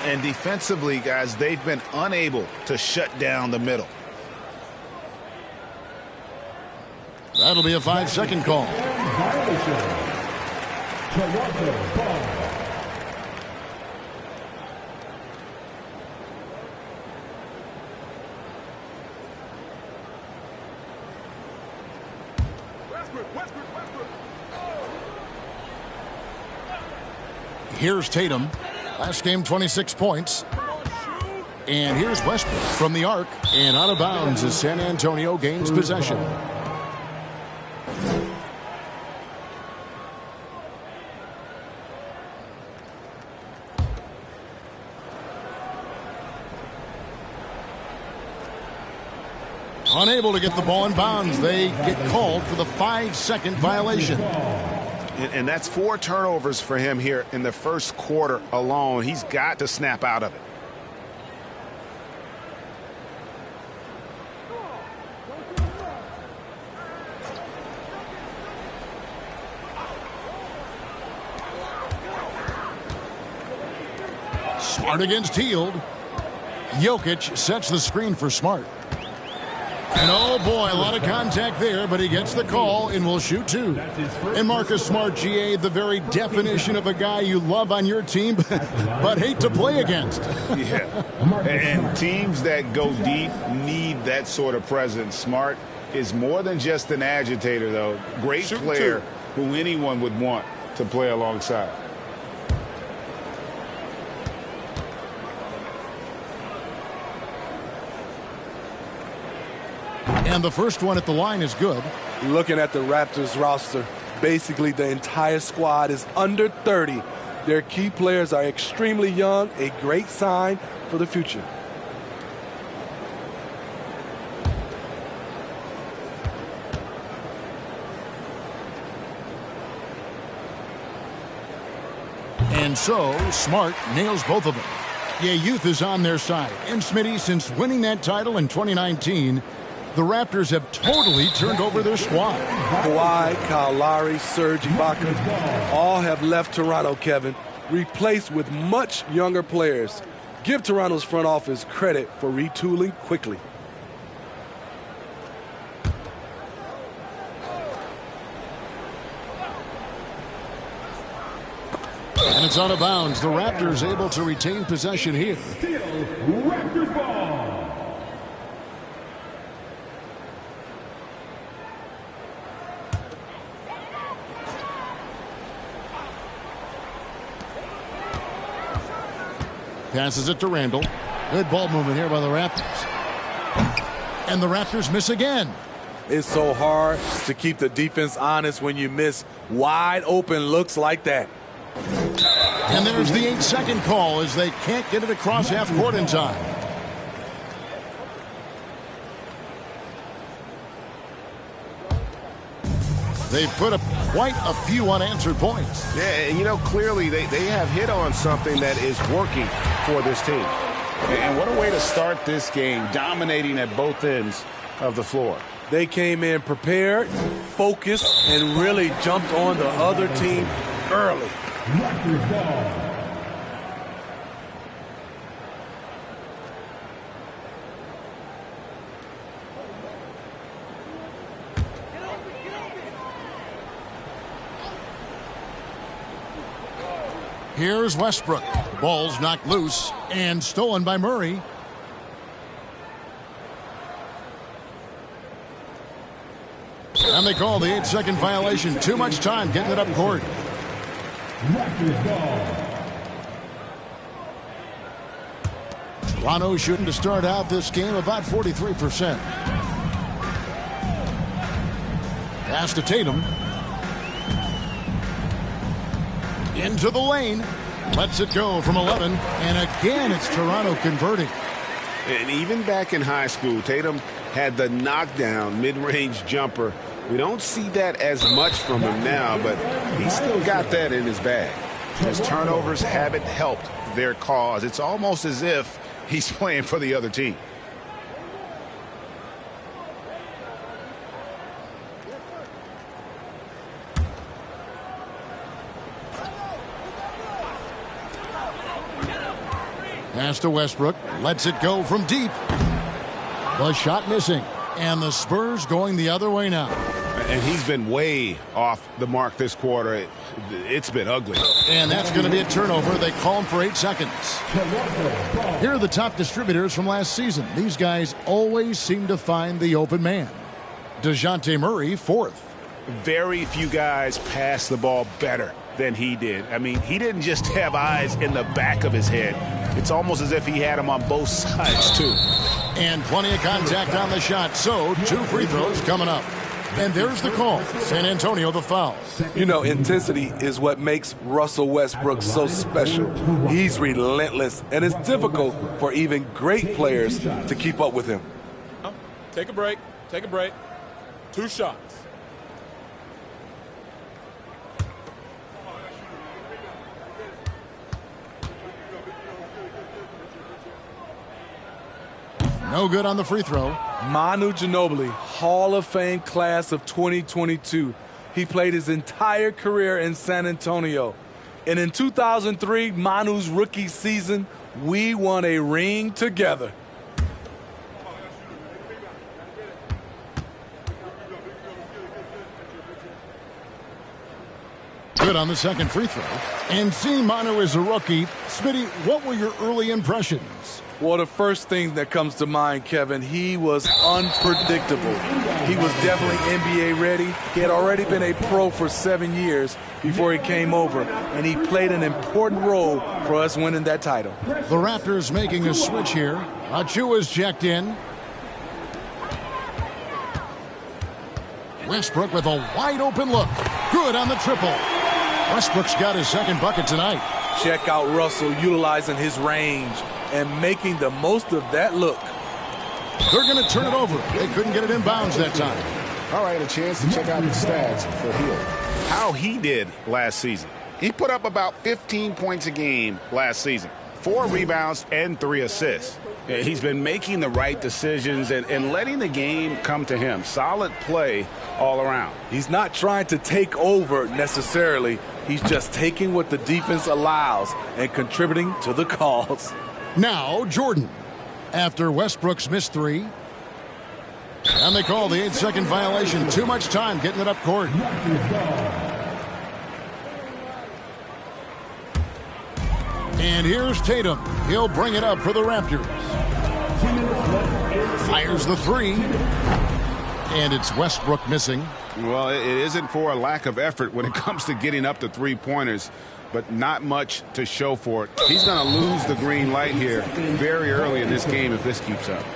And defensively, guys, they've been unable to shut down the middle. That'll be a 5-second call. Here's Tatum. Last game, 26 points. And here's Westbrook from the arc. And out of bounds as San Antonio gains possession. Unable to get the ball in bounds. They get called for the 5-second violation. And that's 4 turnovers for him here in the first quarter alone. He's got to snap out of it. Smart against Hield. Jokic sets the screen for Smart. And oh boy, a lot of contact there, but he gets the call and will shoot 2. And Marcus Smart, GA, the very definition of a guy you love on your team, but hate to play against. Yeah, and teams that go deep need that sort of presence. Smart is more than just an agitator, though. Great player who anyone would want to play alongside. And the first one at the line is good. Looking at the Raptors roster, basically the entire squad is under 30. Their key players are extremely young, a great sign for the future. And so, Smart nails both of them. Yeah, youth is on their side. And Smitty, since winning that title in 2019, the Raptors have totally turned over their squad. Kawhi, Kyle Lowry, Serge Ibaka, all have left Toronto, Kevin, replaced with much younger players. Give Toronto's front office credit for retooling quickly. And it's out of bounds. The Raptors able to retain possession here. Still Raptors ball. Passes it to Randall. Good ball movement here by the Raptors. And the Raptors miss again. It's so hard to keep the defense honest when you miss wide open looks like that. And there's the 8-second call as they can't get it across half court in time. They've put up quite a few unanswered points. Yeah, and you know, clearly they have hit on something that is working for this team. And what a way to start this game, dominating at both ends of the floor. They came in prepared, focused, and really jumped on the other team early. Raptors ball. Here's Westbrook. Ball's knocked loose and stolen by Murray. And they call the 8-second violation. Too much time getting it up court. Raptors ball. Toronto shooting to start out this game about 43%. Pass to Tatum. Into the lane. Lets it go from 11. And again, it's Toronto converting. And even back in high school, Tatum had the knockdown mid-range jumper. We don't see that as much from him now, but he's still got that in his bag. His turnovers haven't helped their cause. It's almost as if he's playing for the other team. Pass to Westbrook. Lets it go from deep. The shot missing. And the Spurs going the other way now. And he's been way off the mark this quarter. It's been ugly. And that's going to be a turnover. They call him for 8 seconds. Here are the top distributors from last season. These guys always seem to find the open man. DeJounte Murray, 4th. Very few guys pass the ball better than he did. I mean, he didn't just have eyes in the back of his head. It's almost as if he had them on both sides, too. And plenty of contact on the shot. So, 2 free throws coming up. And there's the call. San Antonio the foul. You know, intensity is what makes Russell Westbrook so special. He's relentless, and it's difficult for even great players to keep up with him. Take a break. Take a break. 2 shots. No good on the free throw. Manu Ginobili, Hall of Fame class of 2022. He played his entire career in San Antonio. And in 2003, Manu's rookie season, we won a ring together. Good on the second free throw. And seeing Manu as a rookie, Smitty, what were your early impressions? Well, the first thing that comes to mind, Kevin, he was unpredictable. He was definitely NBA ready. He had already been a pro for 7 years before he came over, and he played an important role for us winning that title. The Raptors making a switch here. Achua's checked in. Westbrook with a wide open look. Good on the triple. Westbrook's got his second bucket tonight. Check out Russell utilizing his range and making the most of that look. They're going to turn it over. They couldn't get it in bounds that time. All right, a chance to check out the stats for Hill. How he did last season. He put up about 15 points a game last season. 4 rebounds and 3 assists. He's been making the right decisions and letting the game come to him. Solid play all around. He's not trying to take over necessarily. He's just taking what the defense allows and contributing to the cause. Now, Jordan. After Westbrook's missed 3. And they call the 8-second violation. Too much time getting it up court. And here's Tatum. He'll bring it up for the Raptors. Fires the 3. And it's Westbrook missing. Well, it isn't for a lack of effort when it comes to getting up to 3-pointers, but not much to show for it. He's going to lose the green light here very early in this game if this keeps up.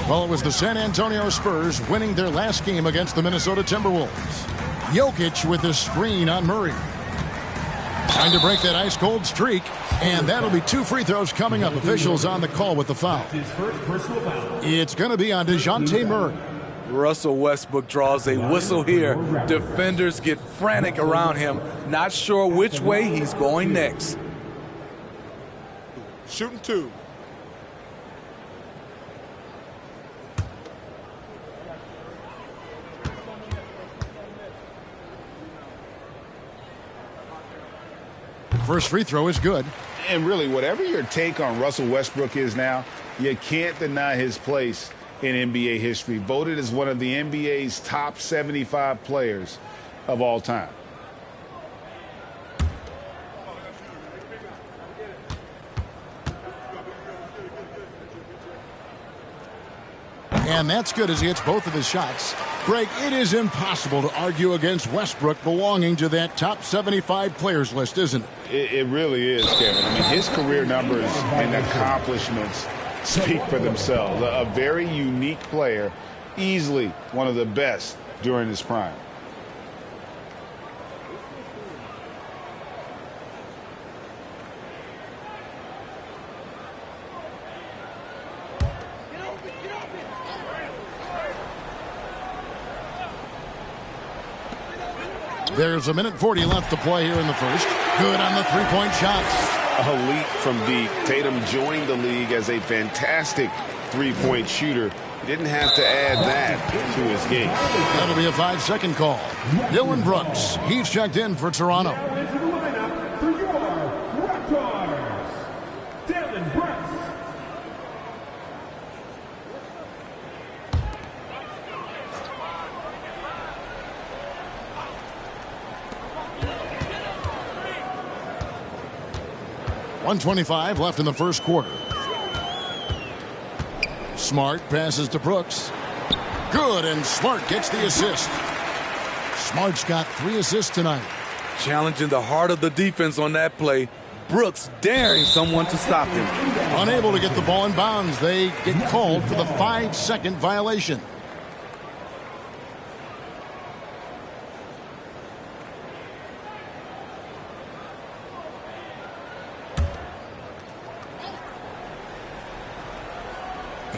Well, it was the San Antonio Spurs winning their last game against the Minnesota Timberwolves. Jokic with the screen on Murray. Trying to break that ice-cold streak, and that'll be 2 free throws coming up. Officials on the call with the foul. It's going to be on DeJounte Murray. Russell Westbrook draws a whistle here. Defenders get frantic around him, not sure which way he's going next. Shooting 2. First free throw is good. And really, whatever your take on Russell Westbrook is now, you can't deny his place in NBA history. Voted as one of the NBA's top 75 players of all time. And that's good as he hits both of his shots. Greg, it is impossible to argue against Westbrook belonging to that top 75 players list, isn't it? It really is, Kevin. I mean, his career numbers and accomplishments speak for themselves. A very unique player, easily one of the best during his prime. There's 1:40 left to play here in the first. Good on the three-point shots. A leap from deep. Tatum joined the league as a fantastic three-point shooter. Didn't have to add that to his game. That'll be a 5-second call. Dylan Brooks, he's checked in for Toronto. Dylan Brooks. 1:25 left in the first quarter. Smart passes to Brooks. Good, and Smart gets the assist. Smart's got 3 assists tonight. Challenging the heart of the defense on that play. Brooks daring someone to stop him. Unable to get the ball in bounds. They get called for the 5-second violation.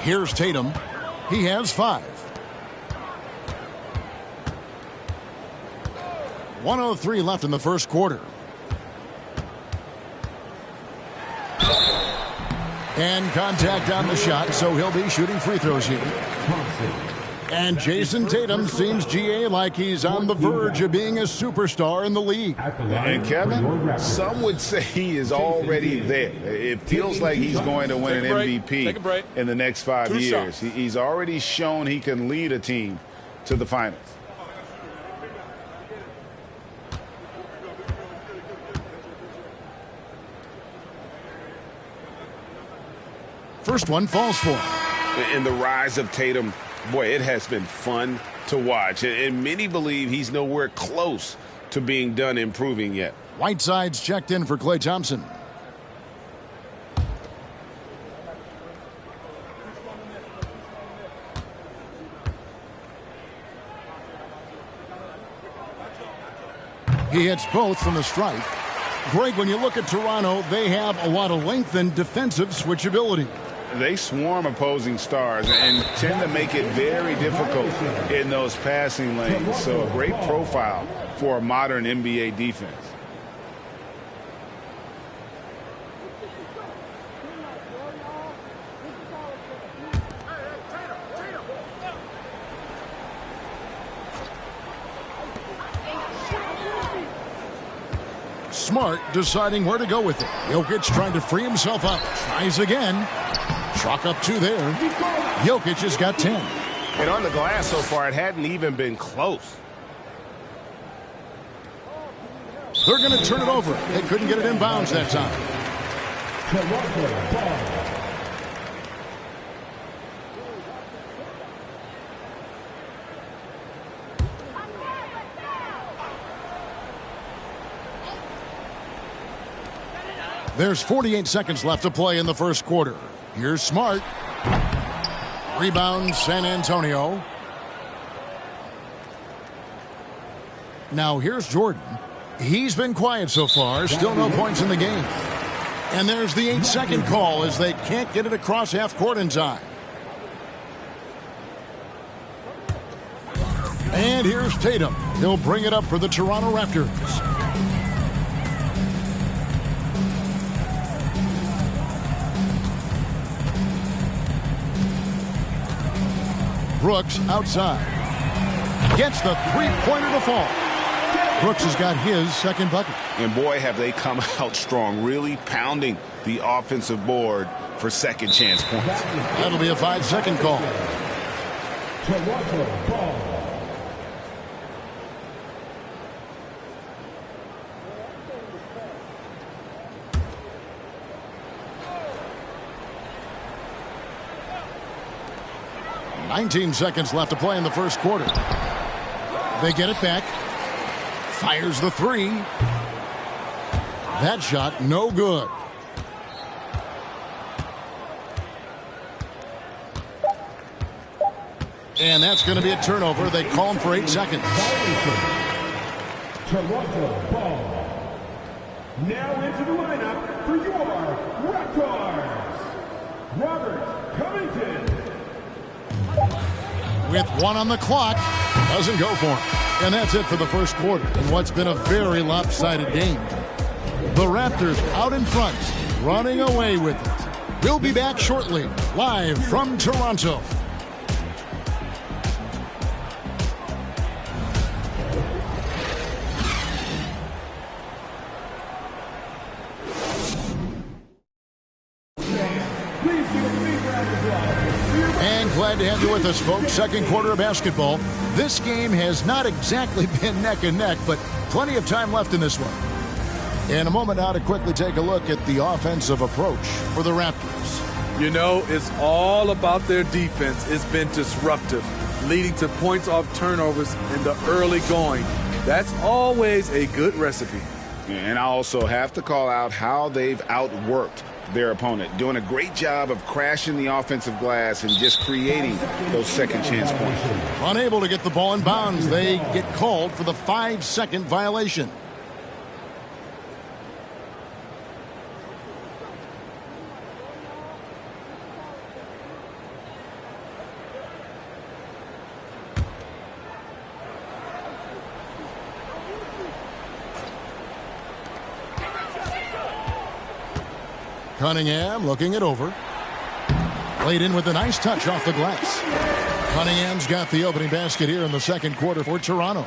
Here's Tatum. He has 5. 1:03 left in the first quarter. And contact on the shot, so he'll be shooting free throws here. And Jason Tatum seems, GA, like he's on the verge of being a superstar in the league. And Kevin, some would say he is already there. It feels like he's going to win an MVP in the next 5 years. He's already shown he can lead a team to the finals. First one falls for him. And the rise of Tatum, boy, it has been fun to watch. And many believe he's nowhere close to being done improving yet. Whiteside's checked in for Klay Thompson. He hits both from the strike. Greg, when you look at Toronto, they have a lot of length and defensive switchability. They swarm opposing stars and tend to make it very difficult in those passing lanes. So a great profile for a modern NBA defense. Smart deciding where to go with it. Jokic trying to free himself up. Tries again. Chalk up 2 there. Jokic has got 10. And on the glass so far, it hadn't even been close. They're going to turn it over. They couldn't get it in bounds that time. There's 48 seconds left to play in the first quarter. Here's Smart. Rebound, San Antonio. Now here's Jordan. He's been quiet so far. Still no points in the game. And there's the 8-second call as they can't get it across half court in time. And here's Tatum. He'll bring it up for the Toronto Raptors. Brooks outside. Gets the three-pointer to fall. Brooks has got his second bucket. And boy, have they come out strong, really pounding the offensive board for second chance points. That'll be a 5-second call. Toronto ball. $19 seconds left to play in the first quarter. They get it back. Fires the 3. That shot, no good. And that's going to be a turnover. They call him for 8 seconds. Toronto ball. Now into the lineup for your Raptors. Robert Covington. With 1 on the clock, doesn't go for him. And that's it for the first quarter in what's been a very lopsided game. The Raptors out in front, running away with it. We'll be back shortly, live from Toronto. And glad to have you with us, folks. Second quarter of basketball. This game has not exactly been neck and neck, but plenty of time left in this one. In a moment now to quickly take a look at the offensive approach for the Raptors. You know, it's all about their defense. It's been disruptive, leading to points off turnovers in the early going. That's always a good recipe. And I also have to call out how they've outworked their opponent, doing a great job of crashing the offensive glass and just creating those second chance points. Unable to get the ball in bounds, they get called for the 5-second violation. Cunningham looking it over. Played in with a nice touch off the glass. Cunningham's got the opening basket here in the second quarter for Toronto.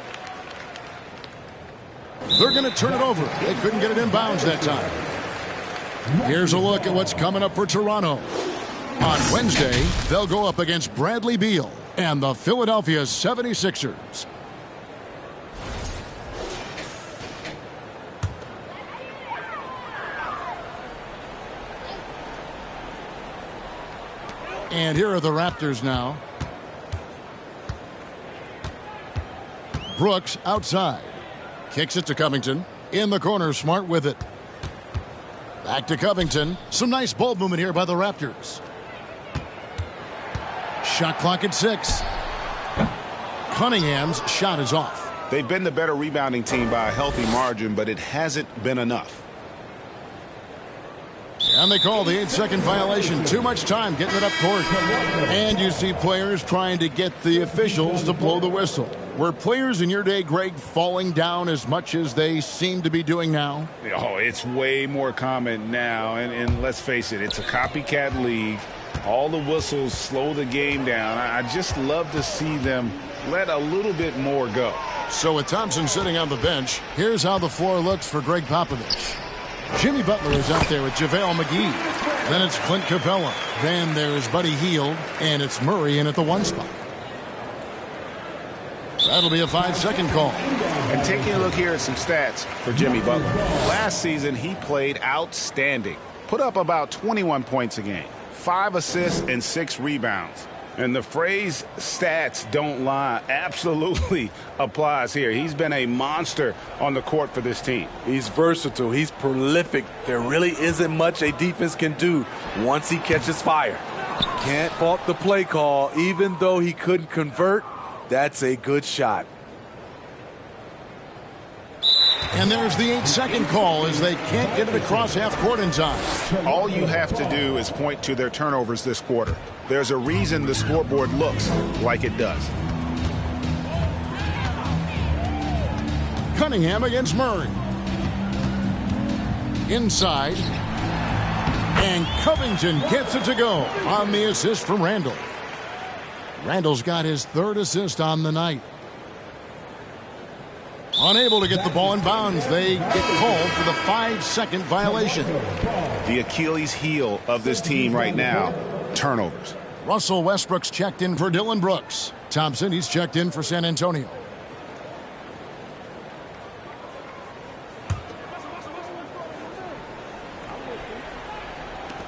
They're going to turn it over. They couldn't get it in bounds that time. Here's a look at what's coming up for Toronto. On Wednesday, they'll go up against Bradley Beal and the Philadelphia 76ers. And here are the Raptors now. Brooks outside. Kicks it to Covington. In the corner, Smart with it. Back to Covington. Some nice ball movement here by the Raptors. Shot clock at 6. Cunningham's shot is off. They've been the better rebounding team by a healthy margin, but it hasn't been enough. And they call the 8-second violation. Too much time getting it up court. And you see players trying to get the officials to blow the whistle. Were players in your day, Greg, falling down as much as they seem to be doing now? Oh, it's way more common now. And let's face it, it's a copycat league. All the whistles slow the game down. I just love to see them let a little bit more go. So with Thompson sitting on the bench, here's how the floor looks for Greg Popovich. Jimmy Butler is out there with JaVale McGee. Then it's Clint Capella. Then there's Buddy Hield. And it's Murray in at the 1 spot. That'll be a 5-second call. And taking a look here at some stats for Jimmy Butler. Last season, he played outstanding. Put up about 21 points a game, 5 assists and 6 rebounds. And the phrase stats don't lie absolutely applies here. He's been a monster on the court for this team. He's versatile. He's prolific. There really isn't much a defense can do once he catches fire. Can't fault the play call. Even though he couldn't convert, that's a good shot. And there's the 8-second call as they can't get it across half court in time. All you have to do is point to their turnovers this quarter. There's a reason the scoreboard looks like it does. Cunningham against Murray. Inside. And Covington gets it to go on the assist from Randall. Randall's got his 3rd assist on the night. Unable to get the ball in bounds. They get called for the 5-second violation. The Achilles heel of this team right now, turnovers. Russell Westbrook's checked in for Dylan Brooks. Thompson, he's checked in for San Antonio.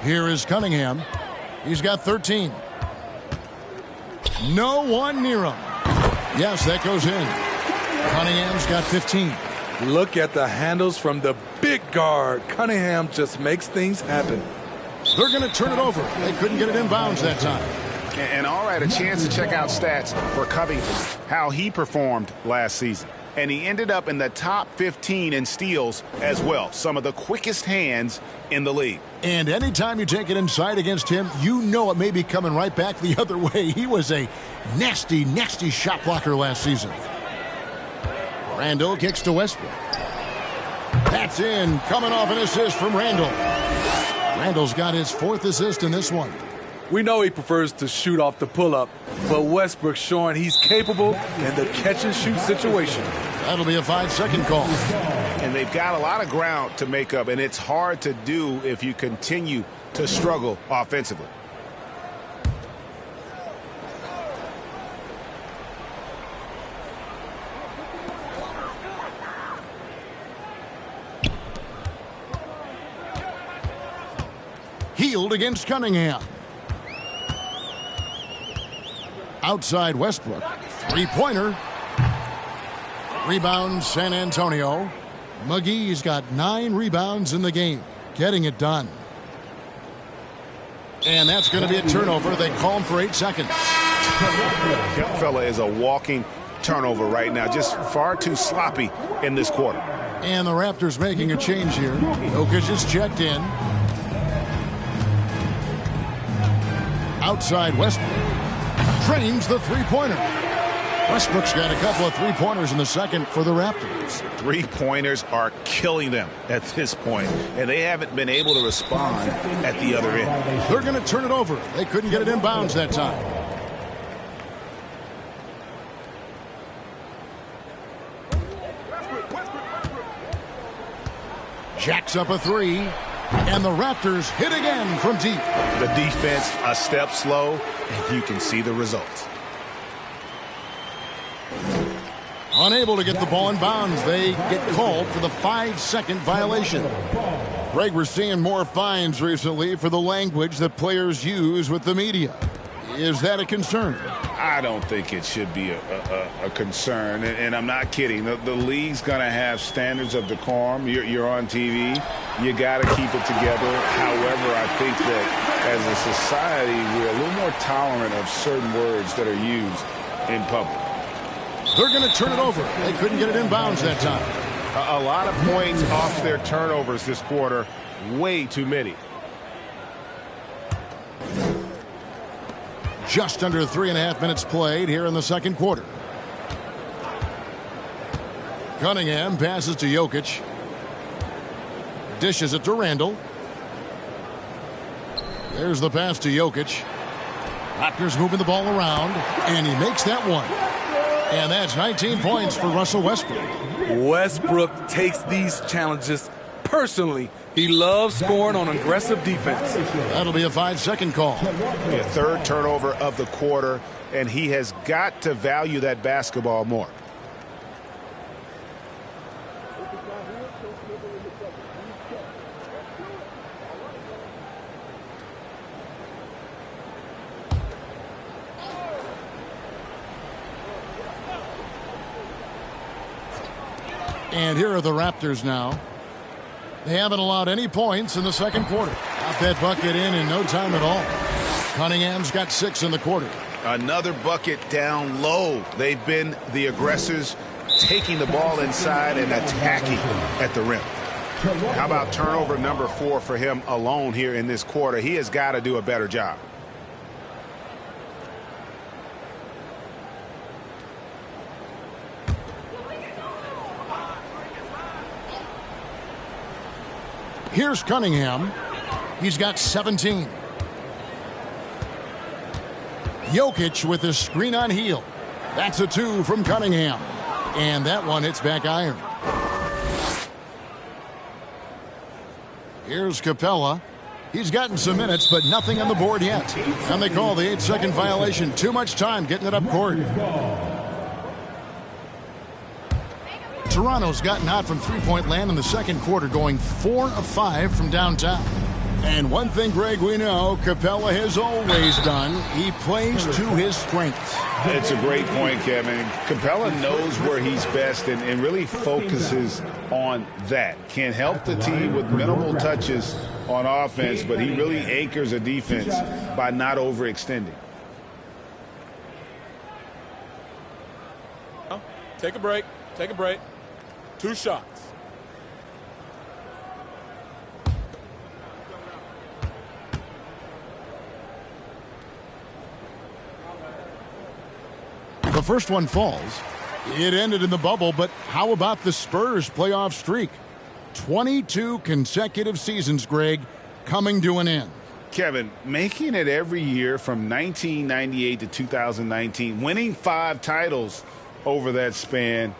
Here is Cunningham. He's got 13. No one near him. Yes, that goes in. Cunningham's got 15. Look at the handles from the big guard. Cunningham just makes things happen. They're going to turn it over. They couldn't get it in bounds that time. And all right, a chance to check out stats for Covington, how he performed last season. And he ended up in the top 15 in steals as well. Some of the quickest hands in the league. And anytime you take it inside against him, you know it may be coming right back the other way. He was a nasty, nasty shot blocker last season. Randall kicks to Westbrook. That's in. Coming off an assist from Randall. Randall's got his 4th assist in this one. We know he prefers to shoot off the pull-up, but Westbrook's showing he's capable in the catch-and-shoot situation. That'll be a 5-second call. And they've got a lot of ground to make up, and it's hard to do if you continue to struggle offensively. Hield against Cunningham. Outside Westbrook. 3-pointer. Rebound San Antonio. McGee's got 9 rebounds in the game. Getting it done. And that's going to be a turnover. They call him for 8 seconds. Young fella is a walking turnover right now. Just far too sloppy in this quarter. And the Raptors making a change here. Jokic is checked in. Outside Westbrook. Drains the 3-pointer. Westbrook's got a couple of 3-pointers in the second for the Raptors. 3-pointers are killing them at this point, and they haven't been able to respond at the other end. They're going to turn it over. They couldn't get it in bounds that time. Jacks up a 3, and the Raptors hit again from deep. The defense a step slow, and you can see the results. Unable to get the ball in bounds. They get called for the 5-second violation. Greg, we're seeing more fines recently for the language that players use with the media. Is that a concern? I don't think it should be a concern, and I'm not kidding. The league's going to have standards of decorum. You're on TV. You got to keep it together. However, I think that as a society, we're a little more tolerant of certain words that are used in public. They're going to turn it over. They couldn't get it in bounds that time. A lot of points off their turnovers this quarter. Way too many. Just under 3.5 minutes played here in the second quarter. Cunningham passes to Jokic. Dishes it to Randall. There's the pass to Jokic. Raptors moving the ball around, and he makes that one. And that's 19 points for Russell Westbrook. Westbrook takes these challenges personally. He loves scoring on aggressive defense. That'll be a 5-second call. Yeah, third turnover of the quarter, and he has got to value that basketball more. And here are the Raptors now. They haven't allowed any points in the second quarter. Got that bucket in no time at all. Cunningham's got 6 in the quarter. Another bucket down low. They've been the aggressors, taking the ball inside and attacking at the rim. How about turnover number 4 for him alone here in this quarter? He has got to do a better job. Here's Cunningham. He's got 17. Jokic with his screen on heel. That's a 2 from Cunningham. And that one hits back iron. Here's Capella. He's gotten some minutes, but nothing on the board yet. And they call the 8-second violation. Too much time getting it up court. Toronto's gotten hot from three-point land in the second quarter, going 4 of 5 from downtown. And one thing, Greg, we know Capella has always done. He plays to his strengths. It's a great point, Kevin. Capella knows where he's best and really focuses on that. Can help the team with minimal touches on offense, but he really anchors a defense by not overextending. Take a break. Take a break. 2 shots. The first one falls. It ended in the bubble, but how about the Spurs playoff streak? 22 consecutive seasons, Greg, coming to an end. Kevin, making it every year from 1998 to 2019, winning 5 titles over that span,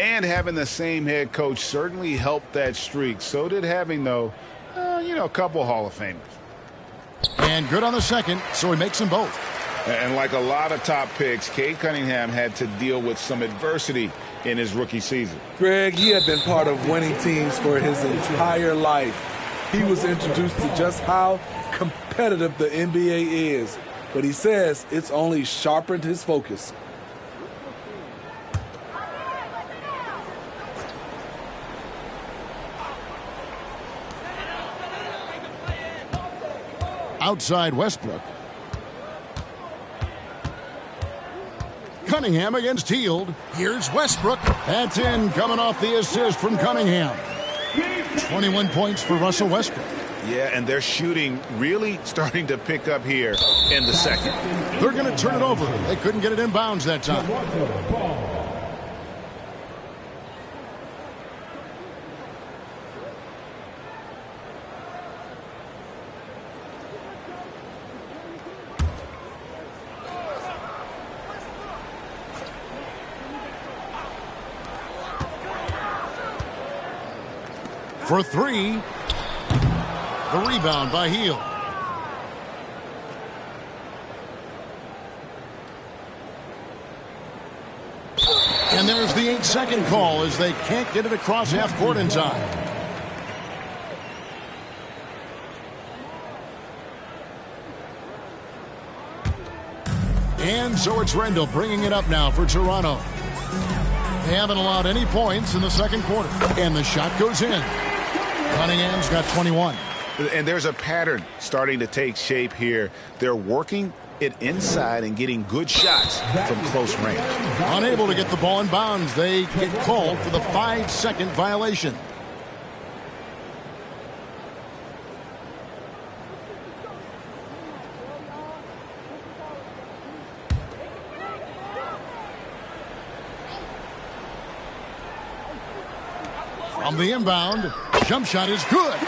and having the same head coach certainly helped that streak. So did having, though, a couple Hall of Famers. And good on the second, so he makes them both. And like a lot of top picks, Cade Cunningham had to deal with some adversity in his rookie season. Greg, he had been part of winning teams for his entire life. He was introduced to just how competitive the NBA is. But he says it's only sharpened his focus. Outside Westbrook. Cunningham against Hield. Here's Westbrook. That's in, coming off the assist from Cunningham. 21 points for Russell Westbrook. Yeah, and their shooting really starting to pick up here in the second. They're going to turn it over. They couldn't get it in bounds that time. For 3. The rebound by Hield. And there's the 8-second call as they can't get it across half court in time. And so it's Randall bringing it up now for Toronto. They haven't allowed any points in the second quarter. And the shot goes in. Cunningham's got 21. And there's a pattern starting to take shape here. They're working it inside and getting good shots from close range. Unable to get the ball in bounds. They get called for the 5-second violation. From the inbound, jump shot is good.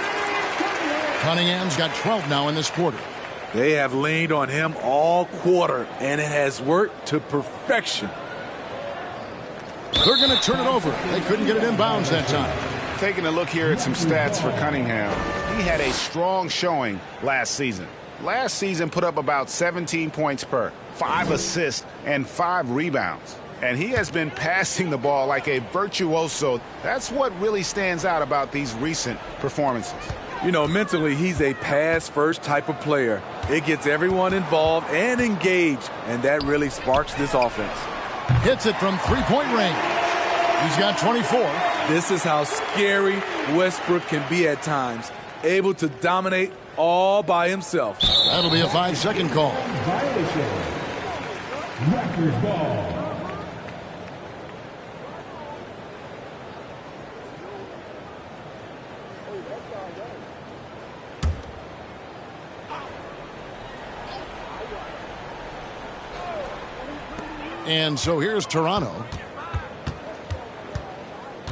Cunningham's got 12 now in this quarter. They have leaned on him all quarter, and it has worked to perfection. They're going to turn it over. They couldn't get it in bounds that time. Taking a look here at some stats for Cunningham. He had a strong showing last season. Last season put up about 17 points per, 5 assists, and 5 rebounds. And he has been passing the ball like a virtuoso. That's what really stands out about these recent performances. You know, mentally, he's a pass-first type of player. It gets everyone involved and engaged, and that really sparks this offense. Hits it from three-point range. He's got 24. This is how scary Westbrook can be at times, able to dominate all by himself. That'll be a 5-second call. Violation. Raptors ball. And so here's Toronto.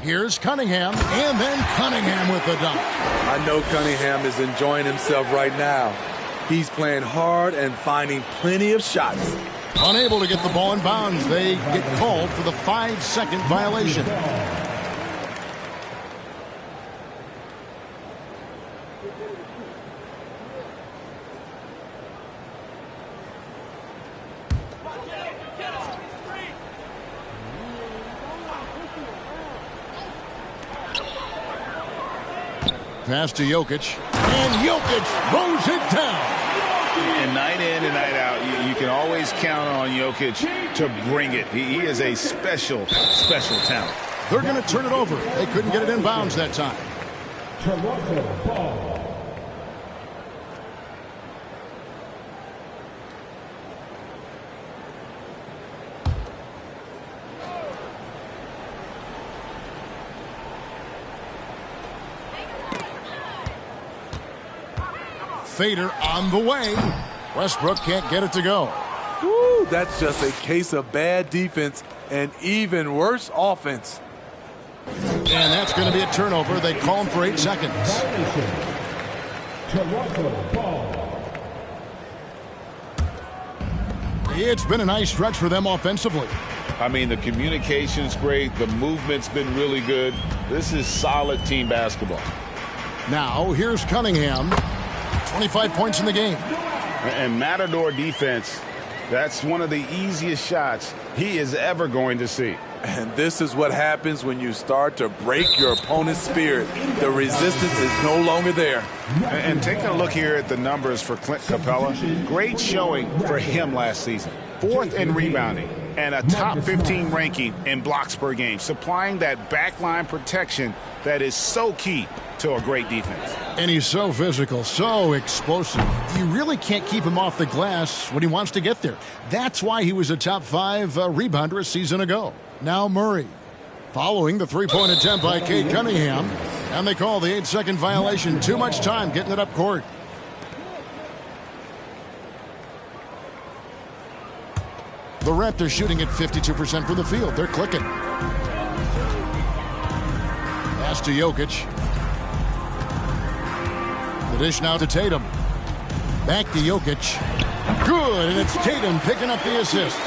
Here's Cunningham, and then Cunningham with the dunk. I know Cunningham is enjoying himself right now. He's playing hard and finding plenty of shots. Unable to get the ball in bounds. They get called for the 5-second violation. Pass to Jokic, and Jokic throws it down. And night in and night out, you can always count on Jokic to bring it. He is a special talent. They're going to turn it over. They couldn't get it in bounds that time. Toronto ball. Fader on the way. Westbrook can't get it to go. Woo, that's just a case of bad defense and even worse offense. And that's going to be a turnover. They call him for 8 seconds. Toronto ball. It's been a nice stretch for them offensively. I mean, the communication's great. The movement's been really good. This is solid team basketball. Now, here's Cunningham. 25 points in the game. And Matador defense, that's one of the easiest shots he is ever going to see. And this is what happens when you start to break your opponent's spirit. The resistance is no longer there. And taking a look here at the numbers for Clint Capella, great showing for him last season. 4th in rebounding and a top 15 ranking in blocks per game, supplying that backline protection that is so key to a great defense. And he's so physical, so explosive. You really can't keep him off the glass when he wants to get there. That's why he was a top 5 rebounder a season ago. Now Murray, following the three-point attempt by Cade Cunningham, and they call the 8-second violation. Too much time getting it up court. The Raptors shooting at 52% from the field. They're clicking. Pass to Jokic. The dish now to Tatum. Back to Jokic. Good, and it's Tatum picking up the assist.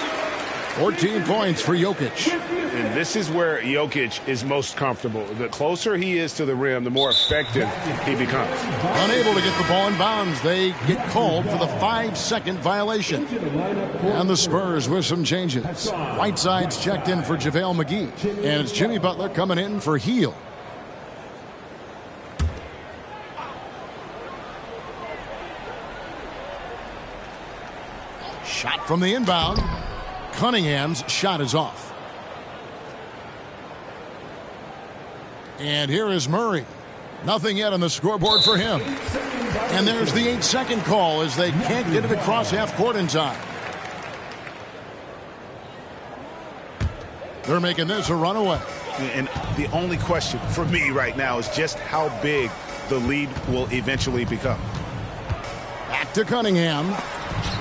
14 points for Jokic. And this is where Jokic is most comfortable. The closer he is to the rim, the more effective he becomes. Unable to get the ball in bounds. They get called for the 5-second violation. And the Spurs with some changes. Whiteside's checked in for JaVale McGee. And it's Jimmy Butler coming in for Heel. Shot from the inbound. Cunningham's shot is off. And here is Murray. Nothing yet on the scoreboard for him. And there's the 8-second call as they can't get it across half court in time. They're making this a runaway. And the only question for me right now is just how big the lead will eventually become. Back to Cunningham.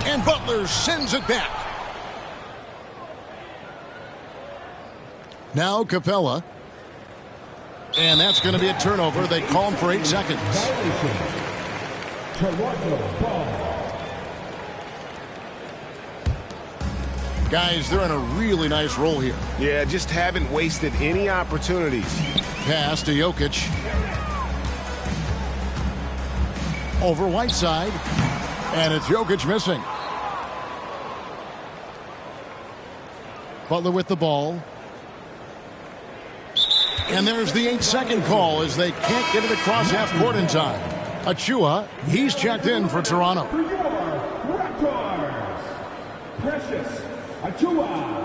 And Butler sends it back. Now Capella. And that's going to be a turnover. They call him for 8 seconds. Guys, they're in a really nice roll here. Yeah, just haven't wasted any opportunities. Pass to Jokic. Over Whiteside. And it's Jokic missing. Butler with the ball. And there's the 8-second call as they can't get it across half court in time. Achua, he's checked in for Toronto. Precious Achua.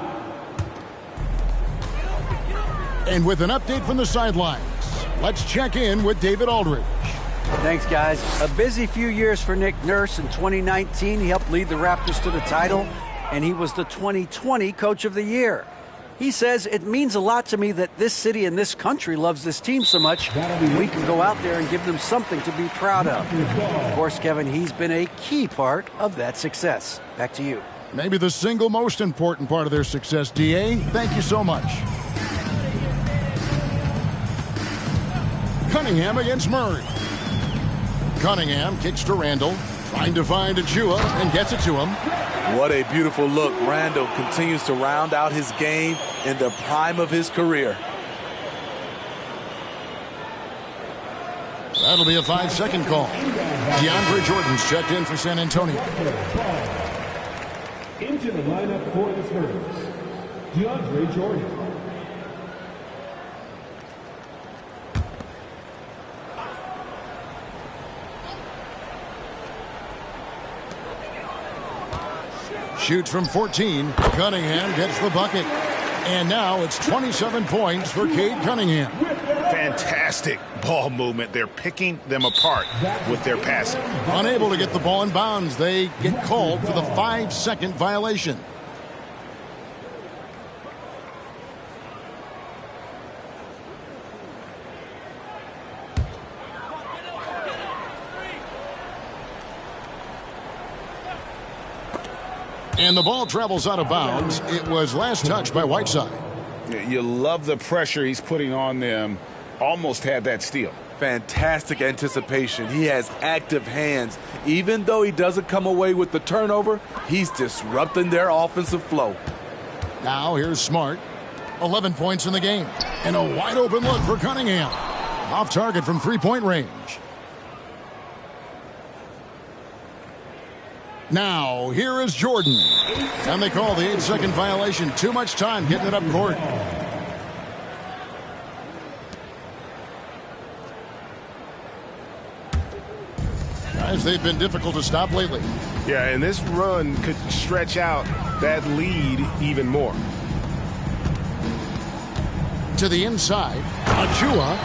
And with an update from the sidelines, let's check in with David Aldridge. Thanks, guys. A busy few years for Nick Nurse. In 2019, he helped lead the Raptors to the title, and he was the 2020 Coach of the Year. He says, it means a lot to me that this city and this country loves this team so much. We can go out there and give them something to be proud of. Of course, Kevin, he's been a key part of that success. Back to you. Maybe the single most important part of their success, D.A. Thank you so much. Cunningham against Murray. Cunningham kicks to Randall, trying to find Achua and gets it to him. What a beautiful look. Randall continues to round out his game in the prime of his career. That'll be a 5-second call. DeAndre Jordan's checked in for San Antonio. Into the lineup for the Spurs, DeAndre Jordan. Shoots from 14. Cunningham gets the bucket. And now it's 27 points for Cade Cunningham. Fantastic ball movement. They're picking them apart with their passing. Unable to get the ball in bounds, they get called for the 5-second violation. And the ball travels out of bounds. It was last touched by Whiteside. You love the pressure he's putting on them. Almost had that steal. Fantastic anticipation. He has active hands. Even though he doesn't come away with the turnover, he's disrupting their offensive flow. Now here's Smart. 11 points in the game. And a wide open look for Cunningham. Off target from 3-point range. Now, here is Jordan. And they call the 8-second violation. Too much time getting it up court. Guys, they've been difficult to stop lately. Yeah, and this run could stretch out that lead even more. To the inside, Achua.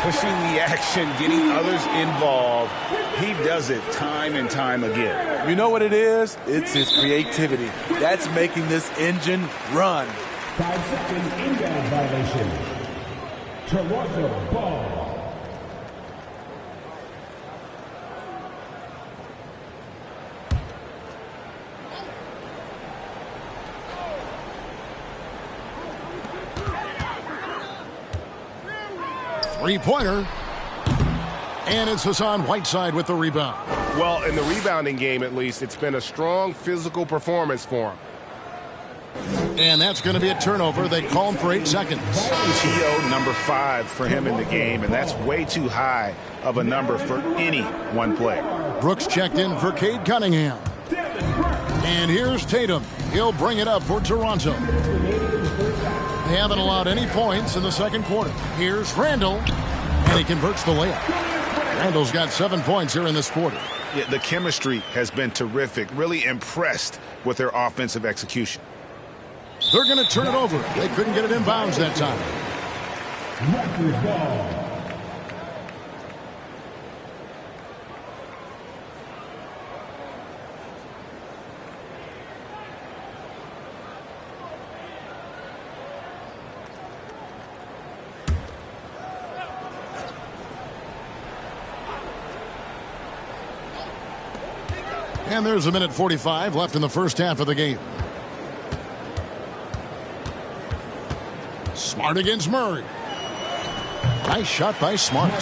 Pushing the action, getting others involved. He does it time and time again. You know what it is? It's his creativity. That's making this engine run. 5-second inbound violation. Toronto ball. Three-pointer. And it's Hassan Whiteside with the rebound. Well, in the rebounding game, at least, it's been a strong physical performance for him. And that's going to be a turnover. They call him for 8 seconds. TO number 5 for him in the game, and that's way too high of a number for any one player. Brooks checked in for Cade Cunningham. And here's Tatum. He'll bring it up for Toronto. They haven't allowed any points in the second quarter. Here's Randall, and he converts the layup. Randall's got 7 points here in this quarter. Yeah, the chemistry has been terrific. Really impressed with their offensive execution. They're going to turn it over. They couldn't get it in bounds that time. And there's a minute 45 left in the first half of the game. Smart against Murray. Nice shot by Smart.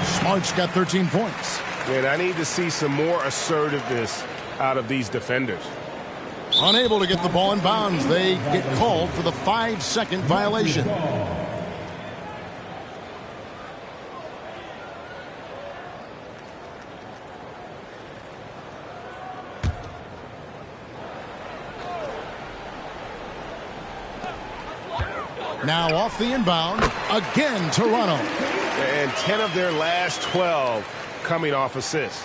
Smart's got 13 points. And I need to see some more assertiveness out of these defenders. Unable to get the ball in bounds. They get called for the 5-second violation. Now off the inbound. Again, Toronto. And 10 of their last 12 coming off assists.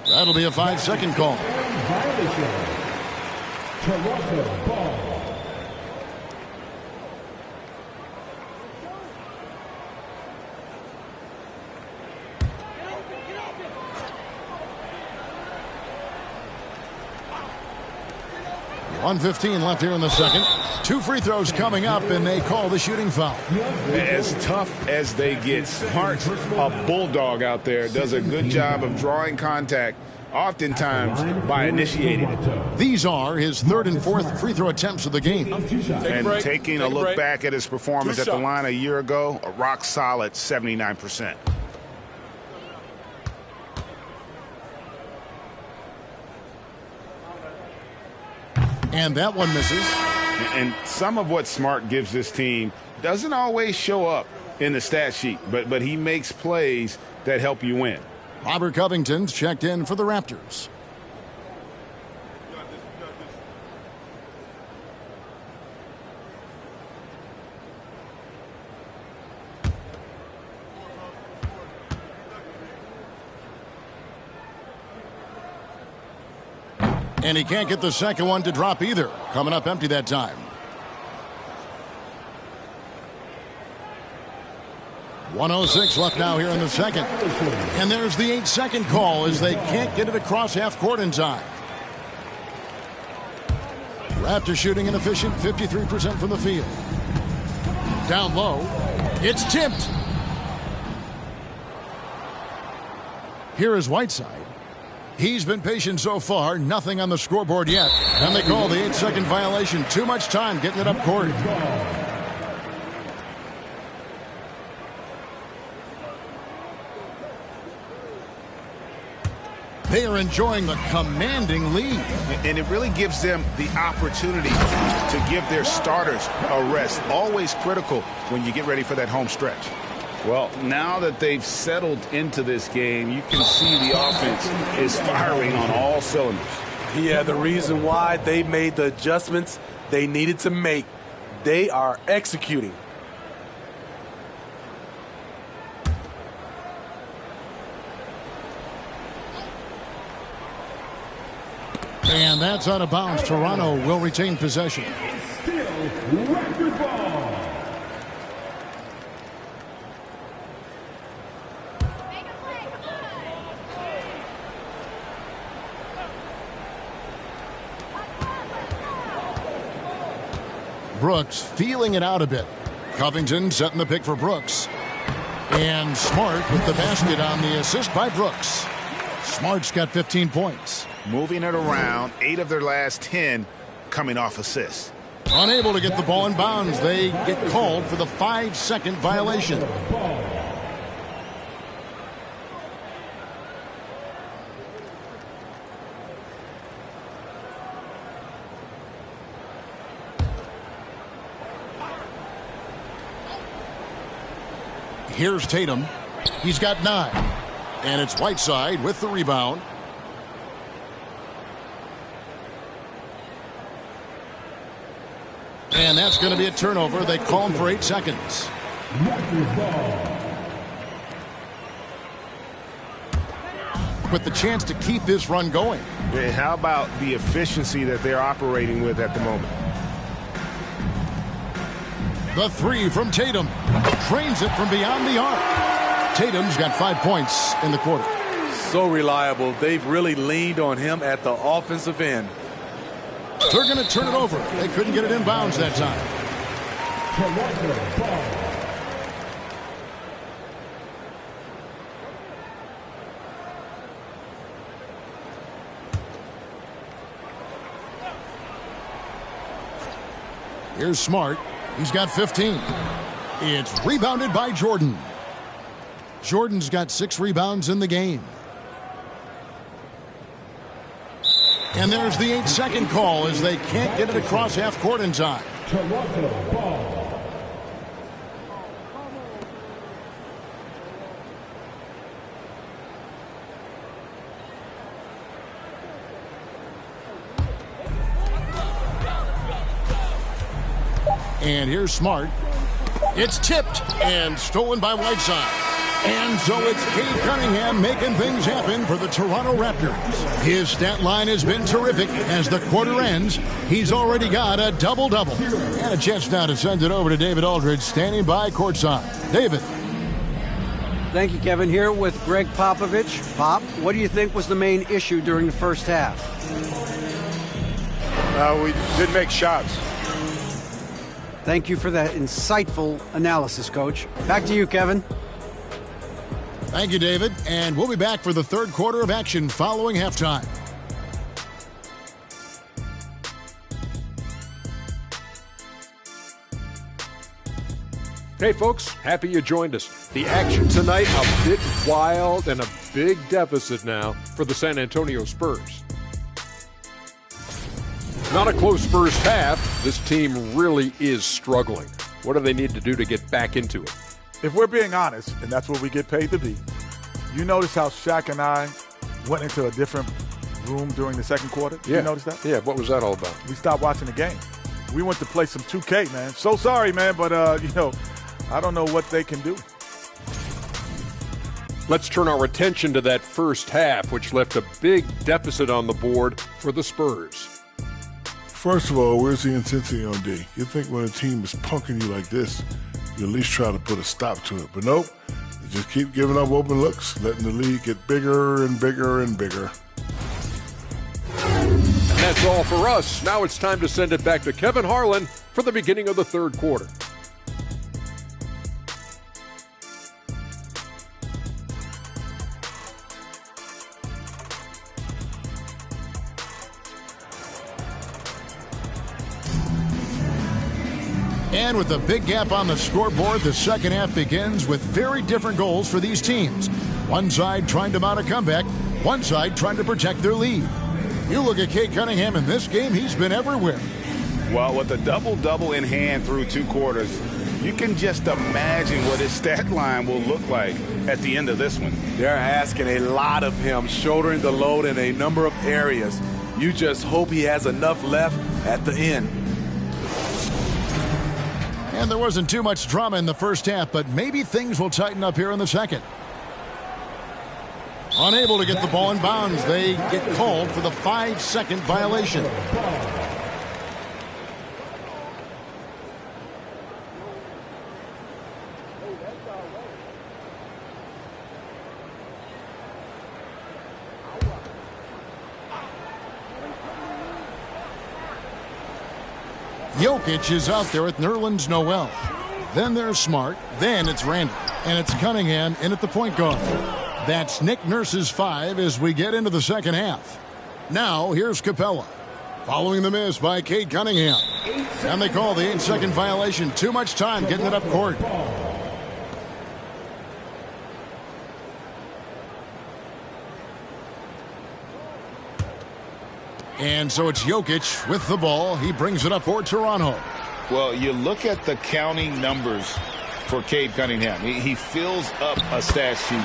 That'll be a 5-second call. Toronto ball. .115 left here in the second. 2 free throws coming up, and they call the shooting foul. As tough as they get, Smart, a bulldog out there, does a good job of drawing contact, oftentimes by initiating it. These are his 3rd and 4th free throw attempts of the game. And taking a look back at his performance at the line a year ago, a rock solid 79%. And that one misses. And some of what Smart gives this team doesn't always show up in the stat sheet, but he makes plays that help you win. Robert Covington's checked in for the Raptors. And he can't get the second one to drop either. Coming up empty that time. .106 left now here in the second. And there's the 8-second call as they can't get it across half court in time. Raptors shooting inefficient, 53% from the field. Down low. It's tipped. Here is Whiteside. He's been patient so far. Nothing on the scoreboard yet. And they call the 8-second violation. Too much time getting it up court. They are enjoying the commanding lead. And it really gives them the opportunity to give their starters a rest. Always critical when you get ready for that home stretch. Well, now that they've settled into this game, you can see the offense is firing on all cylinders. Yeah, the reason why they made the adjustments they needed to make, they are executing. And that's out of bounds. Toronto will retain possession. Still Raptors ball. Brooks feeling it out a bit. Covington setting the pick for Brooks. And Smart with the basket on the assist by Brooks. Smart's got 15 points. Moving it around, 8 of their last 10 coming off assists. Unable to get the ball in bounds. They get called for the 5-second violation. Here's Tatum. He's got 9. And it's Whiteside with the rebound. And that's going to be a turnover. They call him for 8 seconds. With the chance to keep this run going. And how about the efficiency that they're operating with at the moment? The 3 from Tatum. Trains it from beyond the arc. Tatum's got 5 points in the quarter. So reliable. They've really leaned on him at the offensive end. They're going to turn it over. They couldn't get it in bounds that time. Here's Smart. He's got 15. It's rebounded by Jordan. Jordan's got 6 rebounds in the game. And there's the 8-second call as they can't get it across half court in time. Toronto ball. And here's Smart. It's tipped and stolen by Whiteside. And so it's Cade Cunningham making things happen for the Toronto Raptors. His stat line has been terrific. As the quarter ends, he's already got a double-double. And a chance now to send it over to David Aldridge, standing by courtside. David. Thank you, Kevin. Here with Greg Popovich. Pop, what do you think was the main issue during the first half? We didn't make shots. Thank you for that insightful analysis, Coach. Back to you, Kevin. Thank you, David. And we'll be back for the third quarter of action following halftime. Hey, folks, happy you joined us. The action tonight, a bit wild and a big deficit now for the San Antonio Spurs. Not a close first half. This team really is struggling. What do they need to do to get back into it? If we're being honest, and that's what we get paid to be, you notice how Shaq and I went into a different room during the second quarter? Yeah. You notice that? Yeah, what was that all about? We stopped watching the game. We went to play some 2K, man. So sorry, man, but, I don't know what they can do. Let's turn our attention to that first half, which left a big deficit on the board for the Spurs. First of all, where's the intensity on D? You think when a team is punking you like this, you at least try to put a stop to it. But nope, you just keep giving up open looks, letting the lead get bigger and bigger and bigger. And that's all for us. Now it's time to send it back to Kevin Harlan for the beginning of the third quarter. And with a big gap on the scoreboard, the second half begins with very different goals for these teams. One side trying to mount a comeback, one side trying to protect their lead. You look at Cade Cunningham in this game, he's been everywhere. Well, with a double-double in hand through 2 quarters, you can just imagine what his stat line will look like at the end of this one. They're asking a lot of him, shouldering the load in a number of areas. You just hope he has enough left at the end. And there wasn't too much drama in the first half, but maybe things will tighten up here in the second. Unable to get the ball in bounds, they get called for the 5-second violation. Jokic is out there with Nerlens Noel. Then there's Smart. Then it's Randall. And it's Cunningham in at the point guard. That's Nick Nurse's 5 as we get into the second half. Now here's Capella. Following the miss by Cade Cunningham. And they call the 8-second violation. Too much time getting it up court. And so it's Jokic with the ball. He brings it up for Toronto. Well, you look at the counting numbers for Cade Cunningham. He fills up a stat sheet.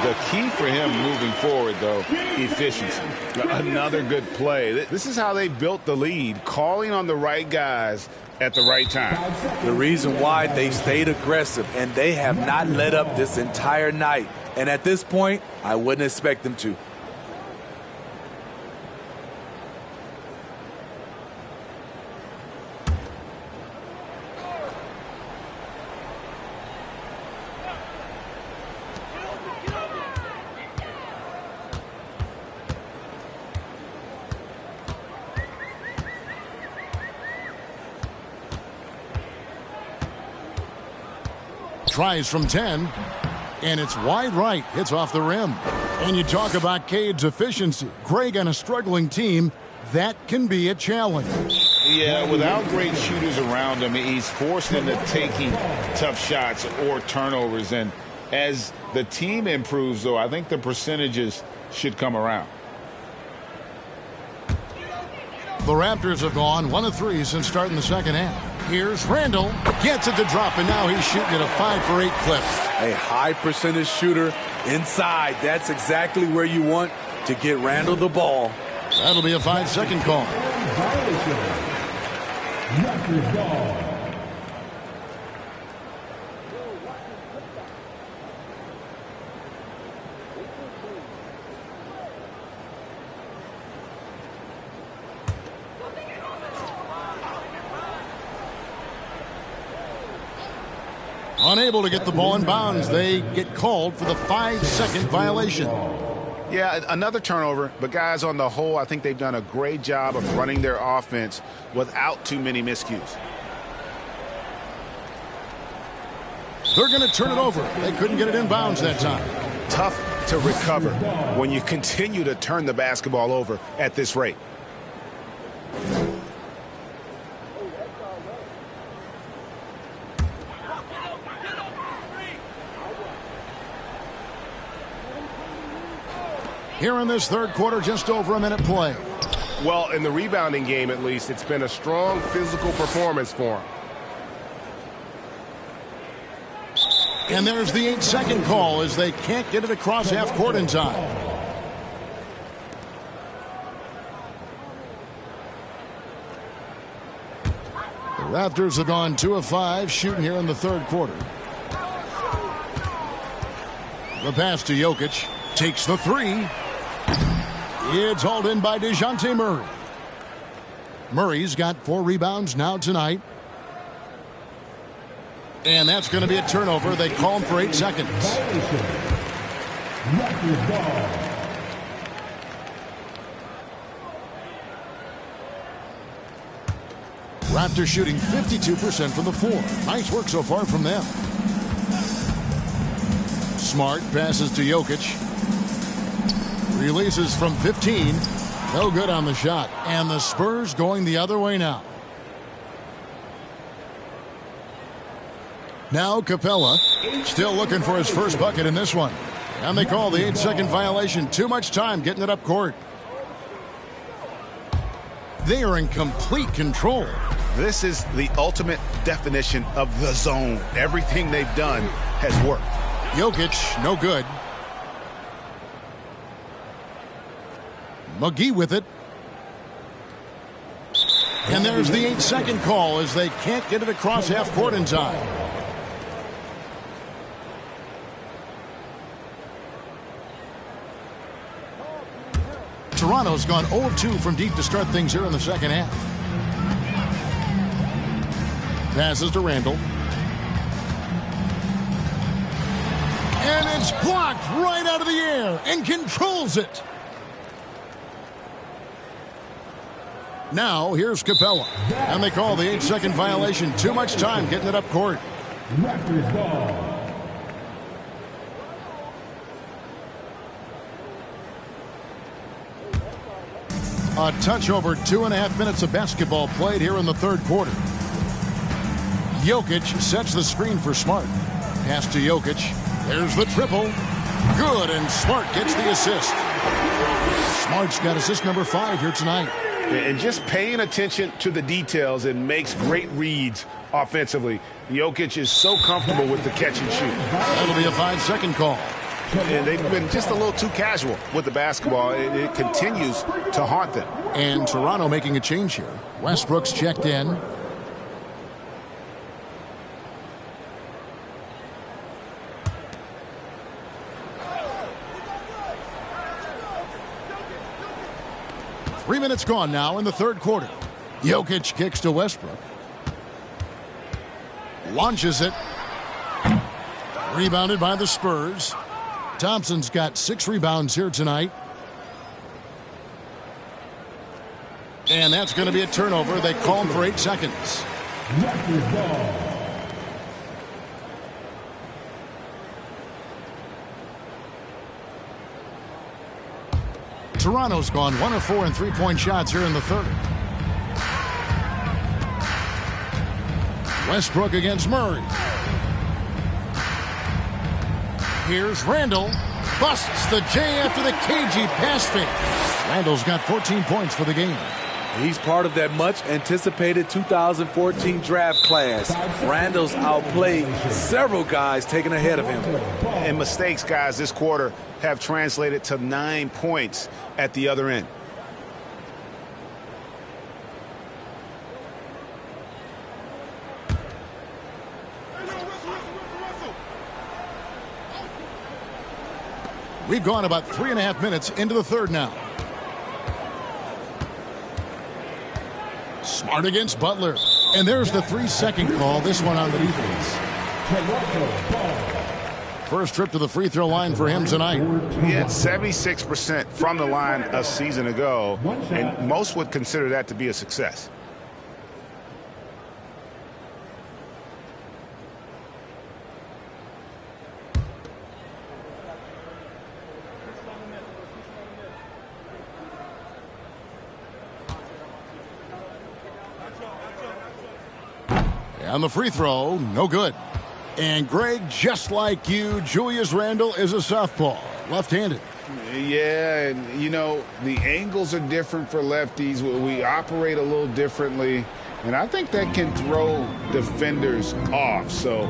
The key for him moving forward, though, efficiency. Another good play. This is how they built the lead, calling on the right guys at the right time. The reason why they stayed aggressive, and they have not let up this entire night. And at this point, I wouldn't expect them to. Tries from 10, and it's wide right. Hits off the rim. And you talk about Cade's efficiency. Greg on a struggling team, that can be a challenge. He Yeah, without great shooters around him, he's forced into taking tough shots or turnovers. And as the team improves, though, I think the percentages should come around. The Raptors have gone 1 of 3 since starting the second half. Here's Randall. Gets it to drop, and now he's shooting at a 5 for 8 clip. A high percentage shooter inside. That's exactly where you want to get Randall the ball. That'll be a 5-second call. Raptors ball. Unable to get the ball in bounds. They get called for the 5-second violation. Yeah, another turnover, but guys, on the whole, I think they've done a great job of running their offense without too many miscues. They're going to turn it over. They couldn't get it in bounds that time. Tough to recover when you continue to turn the basketball over at this rate. Here in this third quarter, just over a minute play. Well, in the rebounding game, at least, it's been a strong physical performance for him. And there's the 8-second call as they can't get it across half court in time. The Raptors have gone 2 of 5 shooting here in the third quarter. The pass to Jokic. Takes the 3. It's hauled in by DeJounte Murray. Murray's got 4 rebounds now tonight. And that's going to be a turnover. They call him for 8 seconds. Raptors shooting 52% from the floor. Nice work so far from them. Smart passes to Jokic. Releases from 15. No good on the shot. And the Spurs going the other way now. Now Capella still looking for his first bucket in this one. And they call the 8-second violation. Too much time getting it up court. They are in complete control. This is the ultimate definition of the zone. Everything they've done has worked. Jokic, no good. McGee with it. And there's the 8-second call as they can't get it across half court in time. Toronto's gone 0 of 2 from deep to start things here in the second half. Passes to Randall. And it's blocked right out of the air and controls it. Now, here's Capella. And they call the 8-second violation. Too much time getting it up court. Raptors ball. A touch over 2.5 minutes of basketball played here in the third quarter. Jokic sets the screen for Smart. Pass to Jokic. There's the triple. Good, and Smart gets the assist. Smart's got assist number 5 here tonight. And just paying attention to the details and makes great reads offensively. Jokic is so comfortable with the catch and shoot. That'll be a 5-second call. And they've been just a little too casual with the basketball. It continues to haunt them. And Toronto making a change here. Westbrook's checked in. Three minutes gone now in the third quarter. Jokic kicks to Westbrook. Launches it. Rebounded by the Spurs. Thompson's got 6 rebounds here tonight. And that's going to be a turnover. They call him for 8 seconds. Toronto's gone 1 of 4 in 3-point shots here in the third. Westbrook against Murray. Here's Randall. Busts the J after the cagey pass fake. Randall's got 14 points for the game. He's part of that much-anticipated 2014 draft class. Randall's outplayed several guys taken ahead of him. And mistakes, guys, this quarter have translated to 9 points at the other end. We've gone about 3.5 minutes into the third now. Smart against Butler. And there's the 3-second call, this one on the defense. First trip to the free throw line for him tonight. He had 76% from the line a season ago, and most would consider that to be a success. On the free throw, no good. And Greg, just like you, Julius Randle is a southpaw, left-handed. Yeah, and you know, the angles are different for lefties. We operate a little differently, and I think that can throw defenders off. So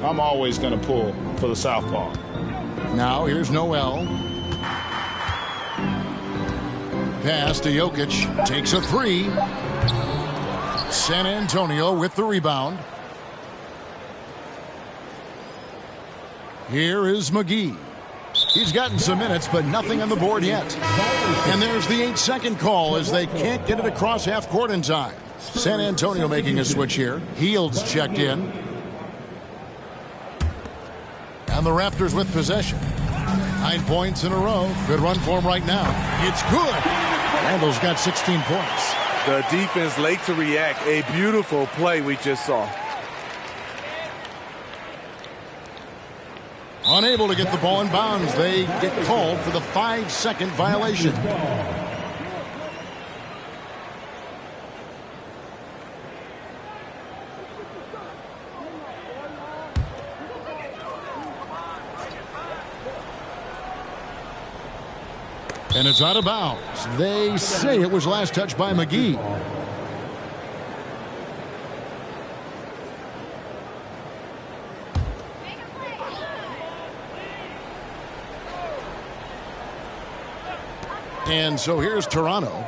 I'm always going to pull for the southpaw. Now here's Noel. Pass to Jokic. Takes a three. San Antonio with the rebound. Here is McGee. He's gotten some minutes, but nothing on the board yet. And there's the 8-second call as they can't get it across half court in time. San Antonio making a switch here. Heald's checked in. And the Raptors with possession. 9 points in a row. Good run for him right now. It's good. Randall's got 16 points. The defense late to react. A beautiful play we just saw. Unable to get the ball in bounds. They get called for the 5-second violation. And it's out of bounds. They say it was last touched by McGee. And so here's Toronto.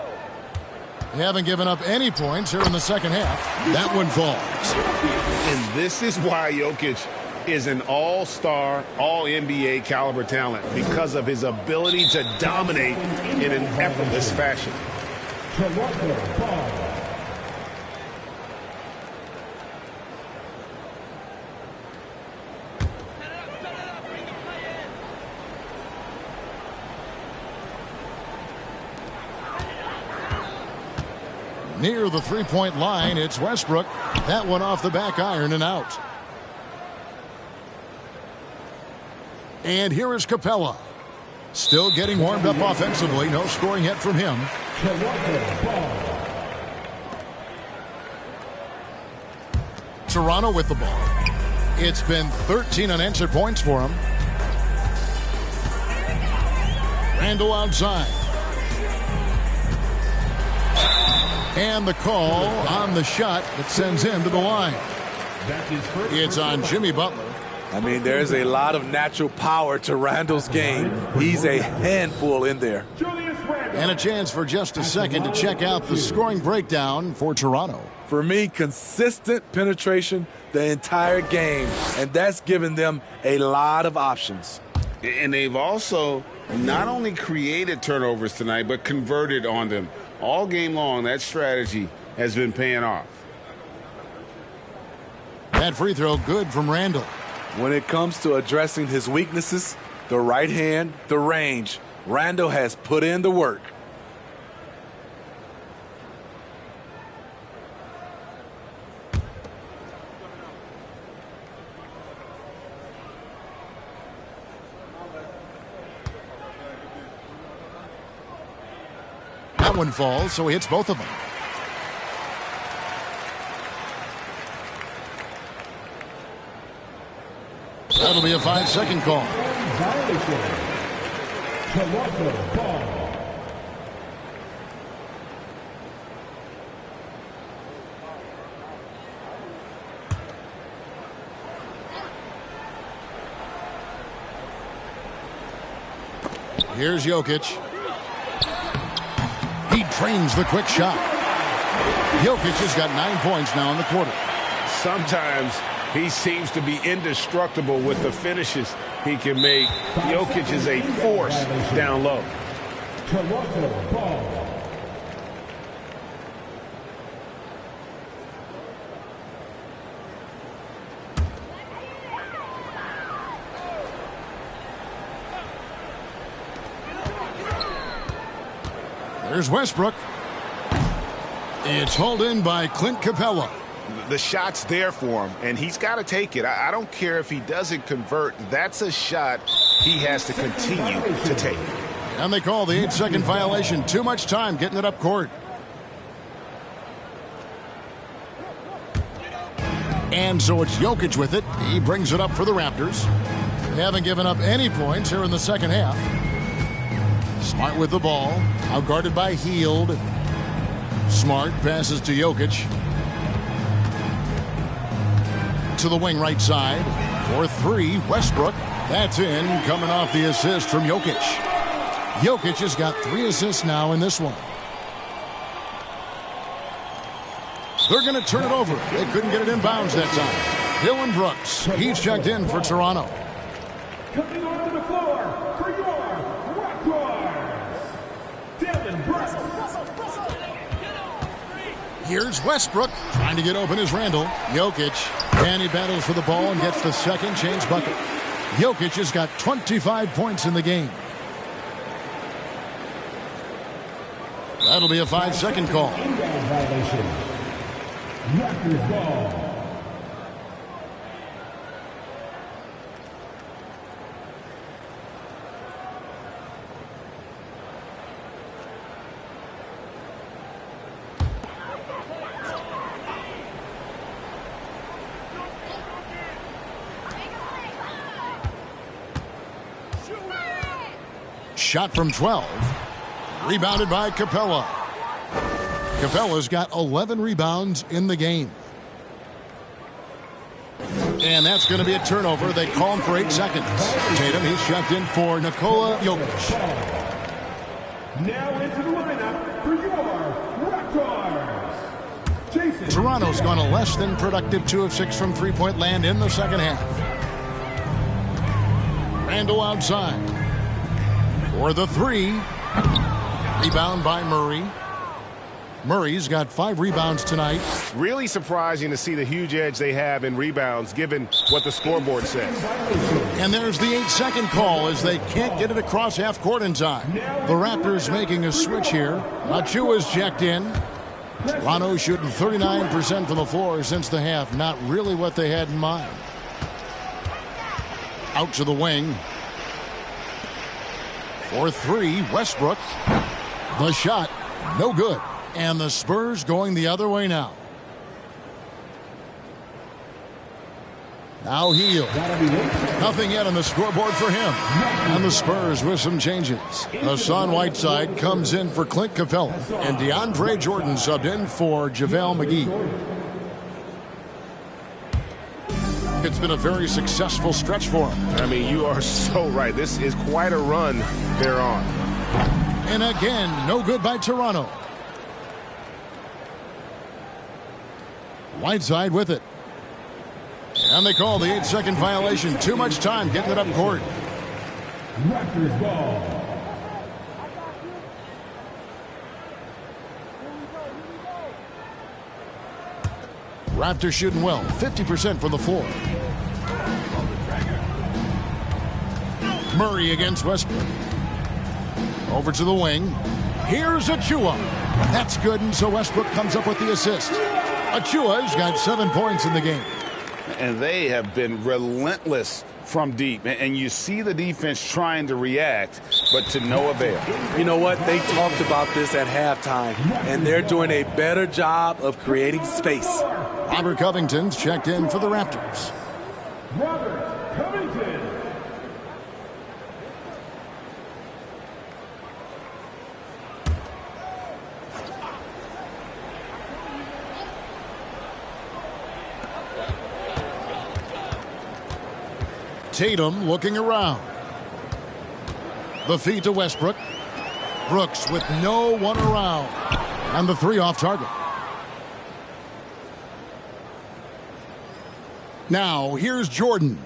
They haven't given up any points here in the second half. That one falls. And this is why Jokic is an all-star, all-NBA caliber talent, because of his ability to dominate in an effortless fashion. Near the three-point line, it's Westbrook. That one off the back iron and out. And here is Capella. Still getting warmed up offensively. No scoring yet from him. Toronto with the ball. It's been 13 unanswered points for him. Randall outside. And the call on the shot that sends him to the line. It's on Jimmy Butler. I mean, there's a lot of natural power to Randall's game. He's a handful in there. And a chance for just a second to check out the scoring breakdown for Toronto. For me, consistent penetration the entire game, and that's given them a lot of options. And they've also not only created turnovers tonight, but converted on them. All game long, that strategy has been paying off. That free throw good from Randall. When it comes to addressing his weaknesses, the right hand, the range, Randall has put in the work. That one falls, so he hits both of them. That'll be a 5-second call. Toronto ball. Here's Jokic. He drains the quick shot. Jokic has got 9 points now in the quarter. Sometimes he seems to be indestructible with the finishes he can make. Jokic is a force down low. Toronto ball. There's Westbrook. It's hauled in by Clint Capella. The shot's there for him, and he's got to take it. I don't care if he doesn't convert. That's a shot he has to continue to take. And they call the 8-second violation. Too much time getting it up court. And so it's Jokic with it. He brings it up for the Raptors. They haven't given up any points here in the second half. Smart with the ball. Outguarded by Hield. Smart passes to Jokic. To the wing right side. For 3, Westbrook. That's in, coming off the assist from Jokic. Jokic has got 3 assists now in this one. They're going to turn it over. They couldn't get it in bounds that time. Dylan Brooks, he's checked in for Toronto. Coming onto the floor for your Raptors, Dylan Brooks. Here's Westbrook trying to get open as Randall. Jokic, and he battles for the ball and gets the second chance bucket. Jokic has got 25 points in the game. That'll be a 5-second call. Raptors ball. Shot from 12. Rebounded by Capella. Capella's got 11 rebounds in the game. And that's going to be a turnover. They call him for 8 seconds. Tatum, he's checked in for Nikola Jokic. Now into the lineup for your Raptors, Jason. Toronto's gone a less than productive 2 of 6 from three-point land in the second half. Randall outside. For the 3. Rebound by Murray. Murray's got 5 rebounds tonight. Really surprising to see the huge edge they have in rebounds given what the scoreboard says. And there's the 8-second call as they can't get it across half court in time. The Raptors making a switch here. Achua's checked in. Toronto shooting 39% from the floor since the half. Not really what they had in mind. Out to the wing. For 3, Westbrook. The shot, no good. And the Spurs going the other way now. Now Hield. Nothing yet on the scoreboard for him. And the Spurs with some changes. Hassan Whiteside comes in for Clint Capella. And DeAndre Jordan subbed in for JaVale McGee. It's been a very successful stretch for him. I mean, you are so right. This is quite a run they're on. And again, no good by Toronto. Whiteside with it. And they call the 8-second violation. Too much time getting it up court. Raptors ball. Raptors shooting well, 50% from the floor. Murray against Westbrook. Over to the wing. Here's Achua. That's good, and so Westbrook comes up with the assist. Achua's got 7 points in the game. And they have been relentless from deep. And you see the defense trying to react, but to no avail. You know what? They talked about this at halftime, and they're doing a better job of creating space. Robert Covington's checked in for the Raptors. Robert Tatum looking around. The feed to Westbrook. Brooks with no one around. And the three off target. Now, here's Jordan.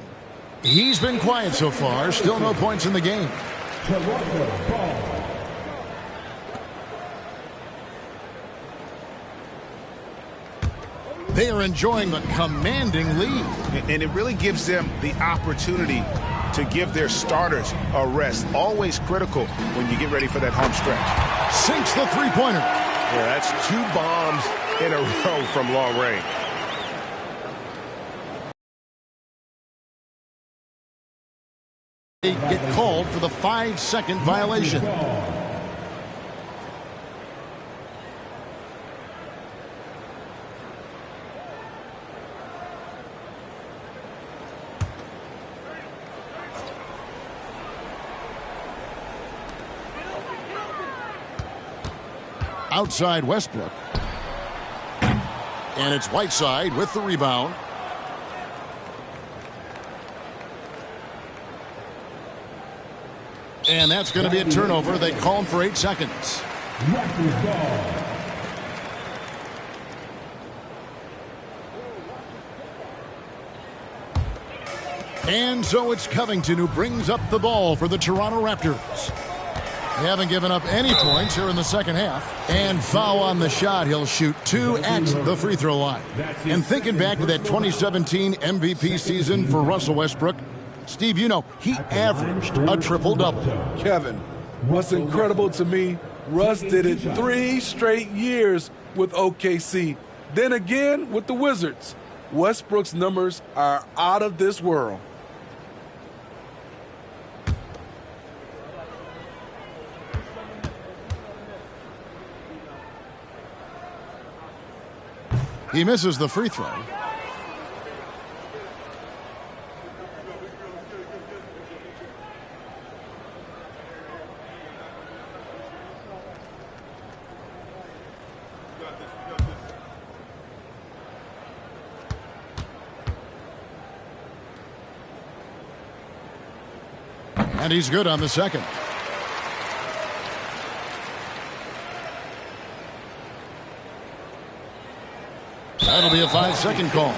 He's been quiet so far. Still no points in the game. They are enjoying the commanding lead. And it really gives them the opportunity to give their starters a rest. Always critical when you get ready for that home stretch. Sinks the three-pointer. Yeah, that's 2 bombs in a row from long range. They get called for the 5-second violation. Outside Westbrook. And it's Whiteside with the rebound. And that's going to be a turnover. They call him for 8 seconds. And so it's Covington who brings up the ball for the Toronto Raptors. They haven't given up any points here in the second half. And foul on the shot. He'll shoot 2 at the free throw line. And thinking back to that 2017 MVP season for Russell Westbrook, Steve, you know, he averaged a triple-double. Kevin, what's incredible to me, Russ did it 3 straight years with OKC. Then again with the Wizards. Westbrook's numbers are out of this world. He misses the free throw. And he's good on the second. That'll be a 5-second call.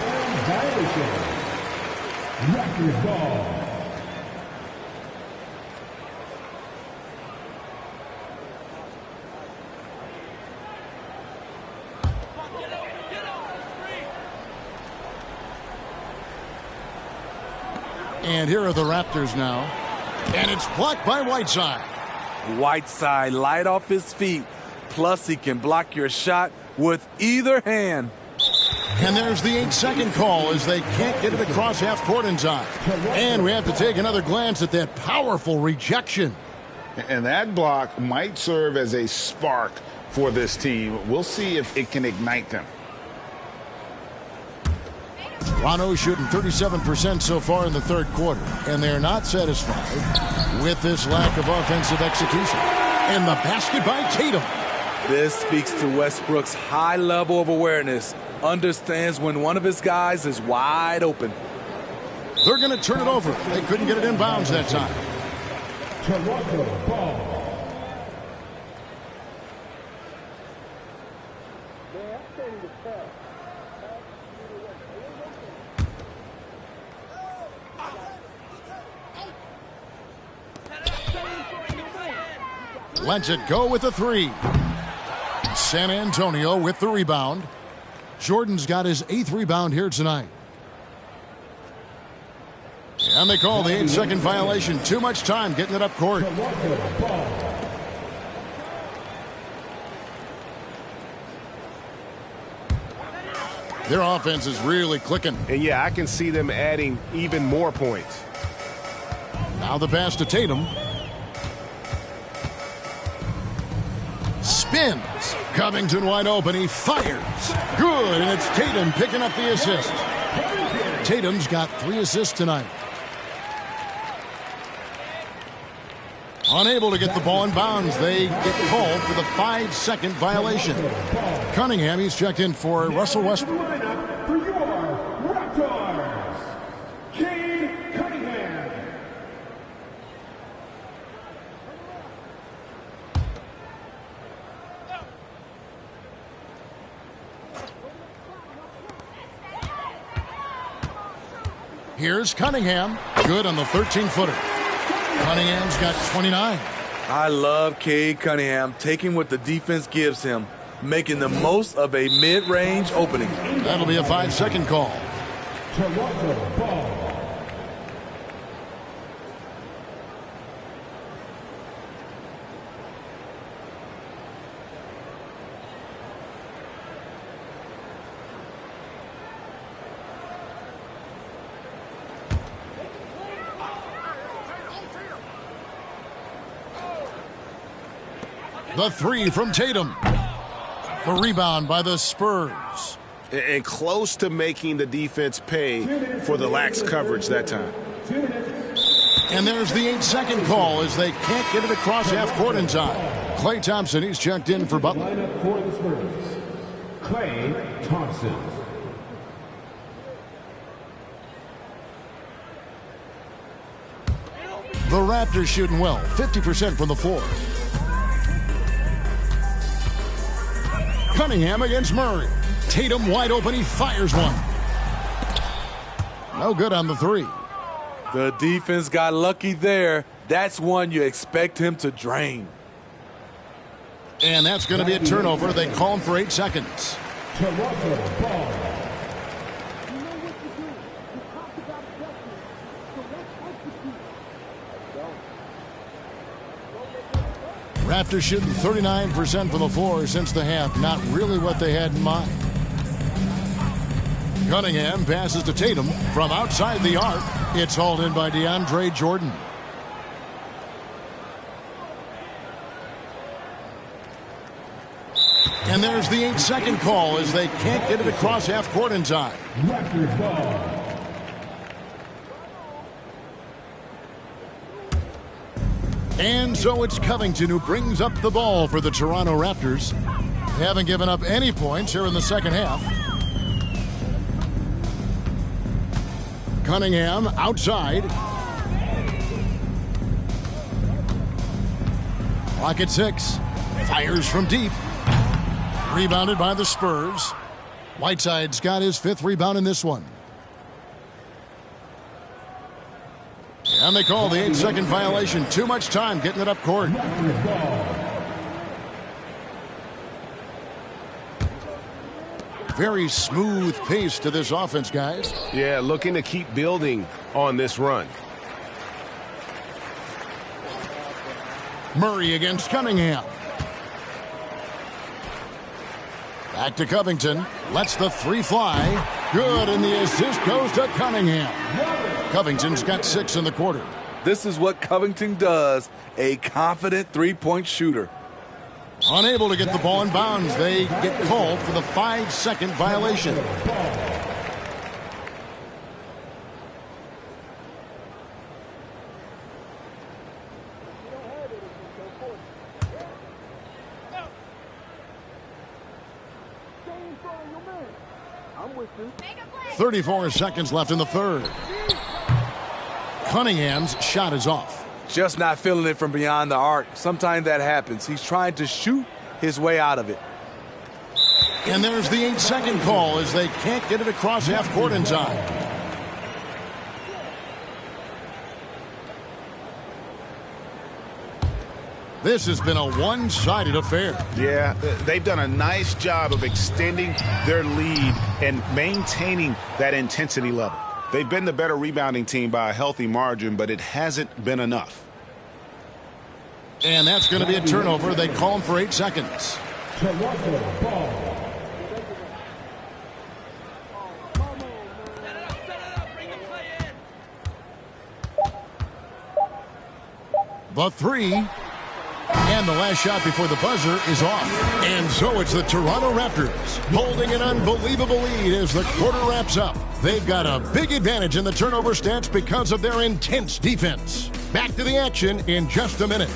Raptors ball. And here are the Raptors now. And it's blocked by Whiteside. Whiteside light off his feet. Plus, he can block your shot with either hand. And there's the 8-second call as they can't get it across half court in time. And we have to take another glance at that powerful rejection. And that block might serve as a spark for this team. We'll see if it can ignite them. Toronto shooting 37% so far in the third quarter, and they're not satisfied with this lack of offensive execution. And the basket by Tatum. This speaks to Westbrook's high level of awareness. Understands when one of his guys is wide open. They're going to turn it over. They couldn't get it in bounds that time. Toronto ball. Lets it go with the 3. San Antonio with the rebound. Jordan's got his 8th rebound here tonight. And they call the 8-second violation. Too much time getting it up court. Their offense is really clicking. And yeah, I can see them adding even more points. Now the pass to Tatum. Spins. Covington wide open. He fires. Good. And it's Tatum picking up the assist. Tatum's got 3 assists tonight. Unable to get the ball in bounds. They get called for the 5-second violation. Cunningham, he's checked in for Russell Westbrook. For your Raptors, Cade Cunningham. Here's Cunningham. Good on the 13-footer. Cunningham's got 29. I love Cade Cunningham taking what the defense gives him, making the most of a mid-range opening. That'll be a 5-second call. Toronto ball. The three from Tatum. The rebound by the Spurs. And close to making the defense pay for the lax coverage that time. And there's the 8-second call as they can't get it across half court in time. Klay Thompson, he's checked in for Butler. Lineup for the Spurs, Klay Thompson. The Raptors shooting well, 50% from the floor. Cunningham against Murray. Tatum wide open, he fires one. No good on the three. The defense got lucky there. That's one you expect him to drain. And that's going to be a turnover. They call him for 8 seconds. Toronto ball. Raptors shooting 39% from the floor since the half. Not really what they had in mind. Cunningham passes to Tatum from outside the arc. It's hauled in by DeAndre Jordan. And there's the 8-second call as they can't get it across half court in time. Raptors ball. And so it's Covington who brings up the ball for the Toronto Raptors. They haven't given up any points here in the second half. Cunningham outside. Clock at 6. Fires from deep. Rebounded by the Spurs. Whiteside's got his 5th rebound in this one. And they call the 8-second violation. Too much time getting it up court. Very smooth pace to this offense, guys. Yeah, looking to keep building on this run. Murray against Cunningham. Back to Covington. Lets the three fly. Good, and the assist goes to Cunningham. Covington's got 6 in the quarter. This is what Covington does, a confident three-point shooter. Unable to get the ball in bounds. They get called for the 5-second violation. I'm with you. 34 seconds left in the third. Cunningham's shot is off. Just not feeling it from beyond the arc. Sometimes that happens. He's trying to shoot his way out of it. And there's the 8-second call as they can't get it across half court in time. This has been a one-sided affair. Yeah, they've done a nice job of extending their lead and maintaining that intensity level. They've been the better rebounding team by a healthy margin, but it hasn't been enough. And that's going to be a turnover. They call him for 8 seconds. Toronto ball. The three. And the last shot before the buzzer is off. And so it's the Toronto Raptors holding an unbelievable lead as the quarter wraps up. They've got a big advantage in the turnover stats because of their intense defense. Back to the action in just a minute.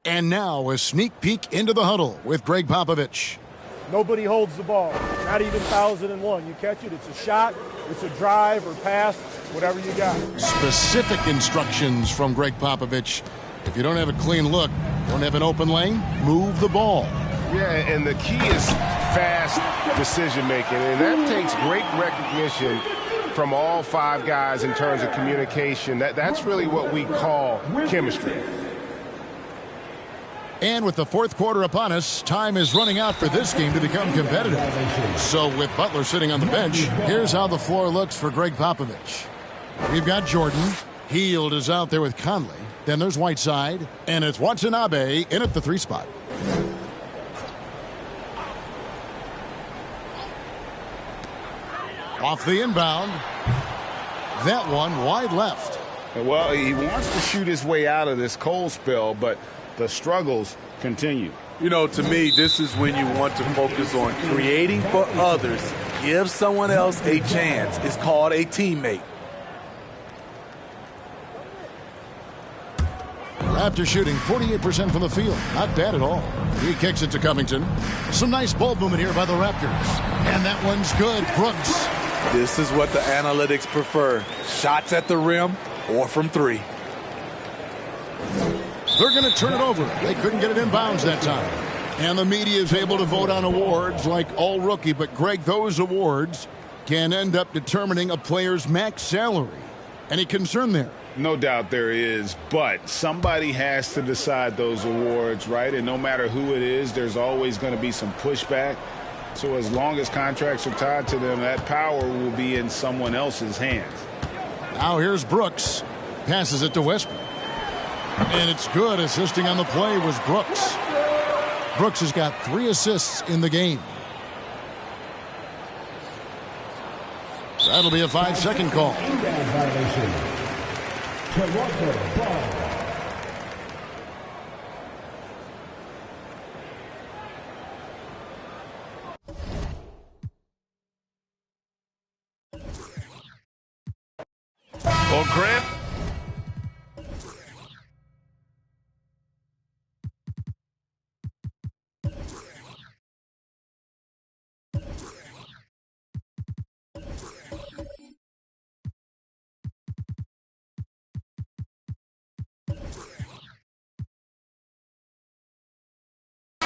And now a sneak peek into the huddle with Greg Popovich. Nobody holds the ball, not even 1,001. You catch it, it's a shot, it's a drive or pass, whatever you got. Specific instructions from Greg Popovich. If you don't have a clean look, don't have an open lane, move the ball. Yeah, and the key is fast decision-making, and that takes great recognition from all five guys in terms of communication. That's really what we call chemistry. And with the fourth quarter upon us, time is running out for this game to become competitive. So with Butler sitting on the bench, here's how the floor looks for Greg Popovich. We've got Jordan. Hield is out there with Conley. Then there's Whiteside. And it's Watanabe in at the 3 spot. Off the inbound. That one wide left. Well, he wants to shoot his way out of this cold spell, but the struggles continue. You know, to me, this is when you want to focus on creating for others. Give someone else a chance. It's called a teammate. Raptors shooting 48% from the field. Not bad at all. He kicks it to Covington. Some nice ball movement here by the Raptors. And that one's good. Brooks. This is what the analytics prefer. Shots at the rim or from 3. They're going to turn it over. They couldn't get it inbounds that time. And the media is able to vote on awards like all rookie. But, Greg, those awards can end up determining a player's max salary. Any concern there? No doubt there is, but somebody has to decide those awards, right? And no matter who it is, there's always going to be some pushback. So as long as contracts are tied to them, that power will be in someone else's hands. Now here's Brooks. Passes it to Westbrook. And it's good. Assisting on the play was Brooks. Brooks has got 3 assists in the game. That'll be a 5-second call. Toronto ball. Well, Grant.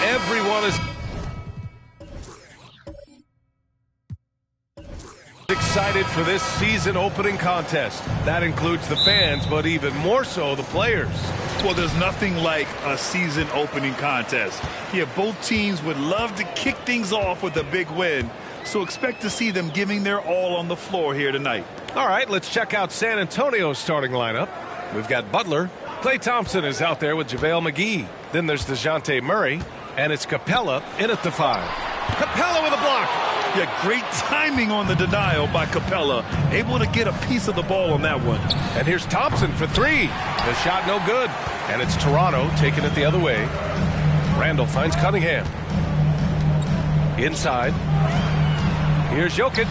Everyone is excited for this season opening contest. That includes the fans, but even more so the players. Well, there's nothing like a season opening contest. Yeah, both teams would love to kick things off with a big win, so expect to see them giving their all on the floor here tonight. All right, let's check out San Antonio's starting lineup. We've got Butler. Klay Thompson is out there with JaVale McGee. Then there's DeJounte Murray. And it's Capella in at the 5. Capella with a block. Yeah, great timing on the denial by Capella. Able to get a piece of the ball on that one. And here's Thompson for 3. The shot no good. And it's Toronto taking it the other way. Randall finds Cunningham. Inside. Here's Jokic.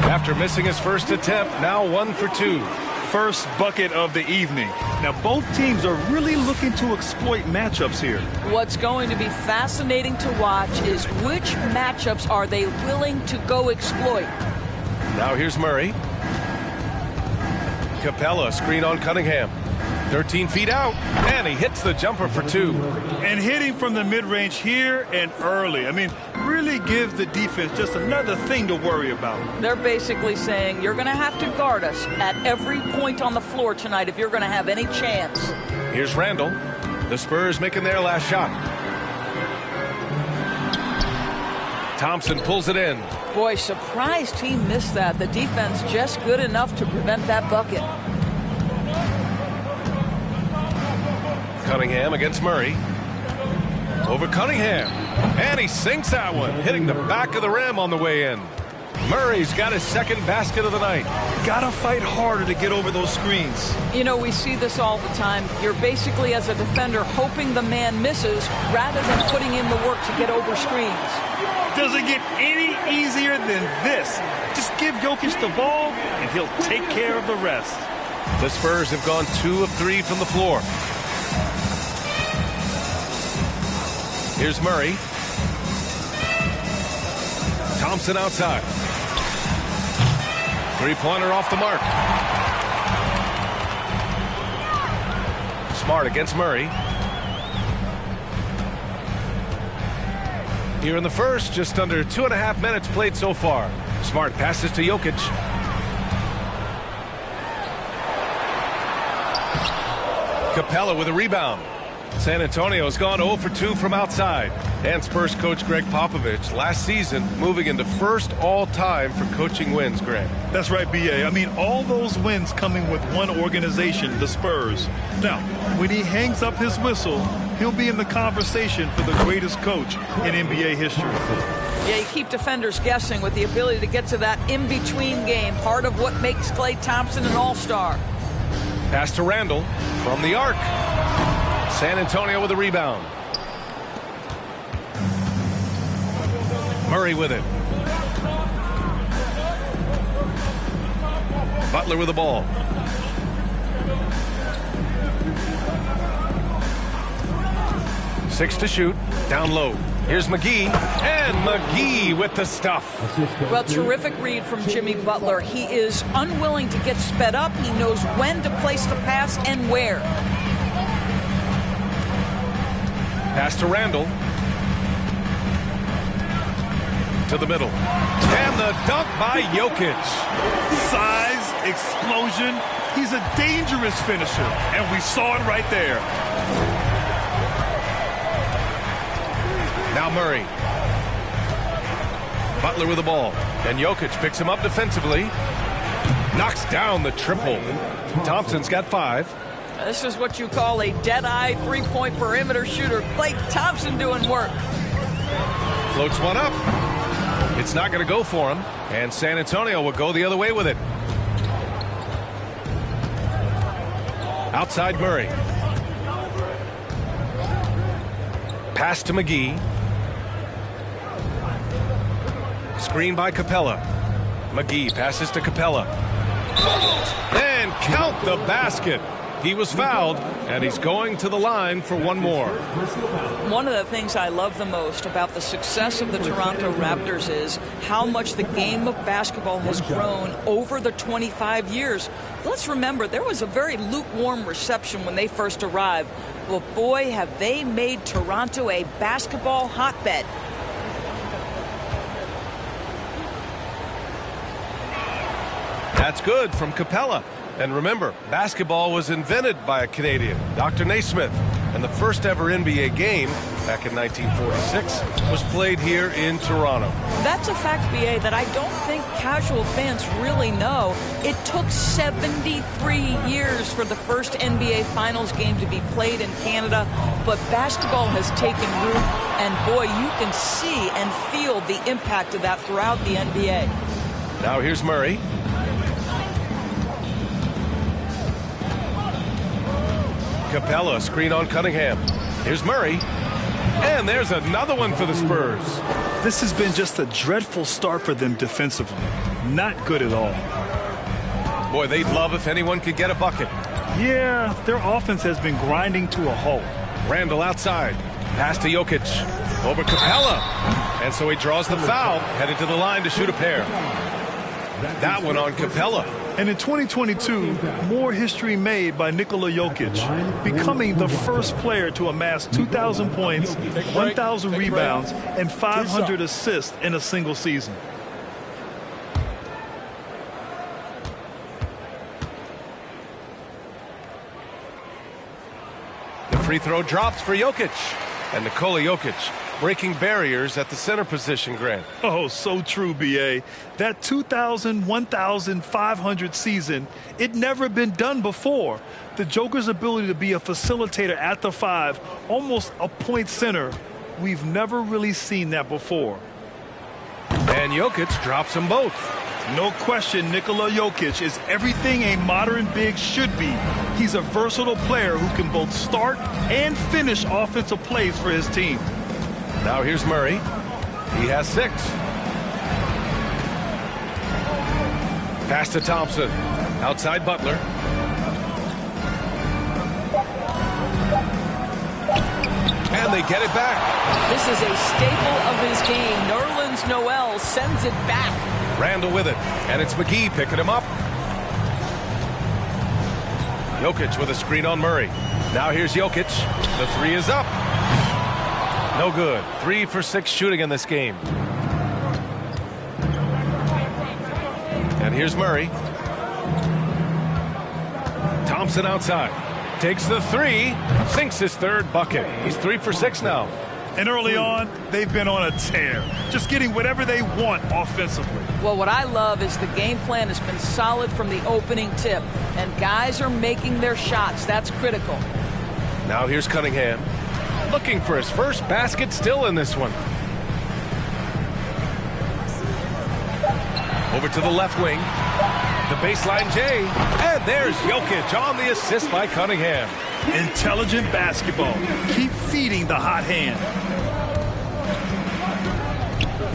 After missing his first attempt, now 1 for 2. First bucket of the evening. Now, both teams are really looking to exploit matchups here. What's going to be fascinating to watch is which matchups are they willing to go exploit. Now here's Murray. Capella, screen on Cunningham. 13 feet out, and he hits the jumper for 2. And hitting from the mid-range here and early. I mean, really gives the defense just another thing to worry about. They're basically saying you're going to have to guard us at every point on the floor tonight if you're going to have any chance. Here's Randall. The Spurs making their last shot. Thompson pulls it in. Boy, surprised he missed that. The defense just good enough to prevent that bucket. Cunningham against Murray. Over Cunningham. And he sinks that one, hitting the back of the rim on the way in. Murray's got his second basket of the night. Gotta fight harder to get over those screens. You know, we see this all the time. You're basically, as a defender, hoping the man misses rather than putting in the work to get over screens. Doesn't get any easier than this. Just give Jokic the ball, and he'll take care of the rest. The Spurs have gone 2 of 3 from the floor. Here's Murray. Thompson outside. Three-pointer off the mark. Smart against Murray. Here in the first, just under 2.5 minutes played so far. Smart passes to Jokic. Capella with a rebound. San Antonio's gone 0 for 2 from outside. And Spurs coach Greg Popovich last season moving into first all-time for coaching wins, Greg. That's right, B.A. I mean, all those wins coming with one organization, the Spurs. Now, when he hangs up his whistle, he'll be in the conversation for the greatest coach in NBA history. Yeah, you keep defenders guessing with the ability to get to that in-between game, part of what makes Klay Thompson an all-star. Pass to Randall from the arc. San Antonio with a rebound. Murray with it. Butler with the ball. Six to shoot. Down low. Here's McGee. And McGee with the stuff. Well, terrific read from Jimmy Butler. He is unwilling to get sped up. He knows when to place the pass and where. Pass to Randall. To the middle. And the dunk by Jokic. Size, explosion. He's a dangerous finisher. And we saw it right there. Now Murray. Butler with the ball. And Jokic picks him up defensively. Knocks down the triple. Thompson's got 5. This is what you call a dead-eye three-point perimeter shooter. Klay Thompson doing work. Floats one up. It's not going to go for him. And San Antonio will go the other way with it. Outside Murray. Pass to McGee. Screen by Capella. McGee passes to Capella. And count the basket. He was fouled, and he's going to the line for one more. One of the things I love the most about the success of the Toronto Raptors is how much the game of basketball has grown over the 25 years. Let's remember, there was a very lukewarm reception when they first arrived. Well, boy, have they made Toronto a basketball hotbed. That's good from Capella. And remember, basketball was invented by a Canadian, Dr. Naismith. And the first ever NBA game, back in 1946, was played here in Toronto. That's a fact, B.A., that I don't think casual fans really know. It took 73 years for the first NBA Finals game to be played in Canada. But basketball has taken root, and boy, you can see and feel the impact of that throughout the NBA. Now here's Murray. Capella, screen on Cunningham. Here's Murray. And there's another one for the Spurs. This has been just a dreadful start for them defensively. Not good at all. Boy, they'd love if anyone could get a bucket. Yeah, their offense has been grinding to a halt. Randall outside. Pass to Jokic. Over Capella. And so he draws the foul. Headed to the line to shoot a pair. That one on Capella. And in 2022, more history made by Nikola Jokic, becoming the first player to amass 2,000 points, 1,000 rebounds, and 500 assists in a single season. The free throw drops for Jokic. And Nikola Jokic breaking barriers at the center position, Grant. Oh, so true, B.A. That 2,000, 1,500 season, it never been done before. The Joker's ability to be a facilitator at the 5, almost a point center, we've never really seen that before. And And Jokic drops them both. No question, Nikola Jokic is everything a modern big should be. He's a versatile player who can both start and finish offensive plays for his team. Now here's Murray. He has 6. Pass to Thompson. Outside Butler. And they get it back. This is a staple of his game. Nerlens Noel sends it back. Randall with it. And it's McGee picking him up. Jokic with a screen on Murray. Now here's Jokic. The 3 is up. No good. 3 for 6 shooting in this game. And here's Murray. Thompson outside. Takes the 3. Sinks his 3rd bucket. He's 3 for 6 now. And early on, they've been on a tear. Just getting whatever they want offensively. Well, what I love is the game plan has been solid from the opening tip. And guys are making their shots. That's critical. Now here's Cunningham. Looking for his first basket still in this one. Over to the left wing. The baseline J. And there's Jokic on the assist by Cunningham. Intelligent basketball. Keep feeding the hot hand.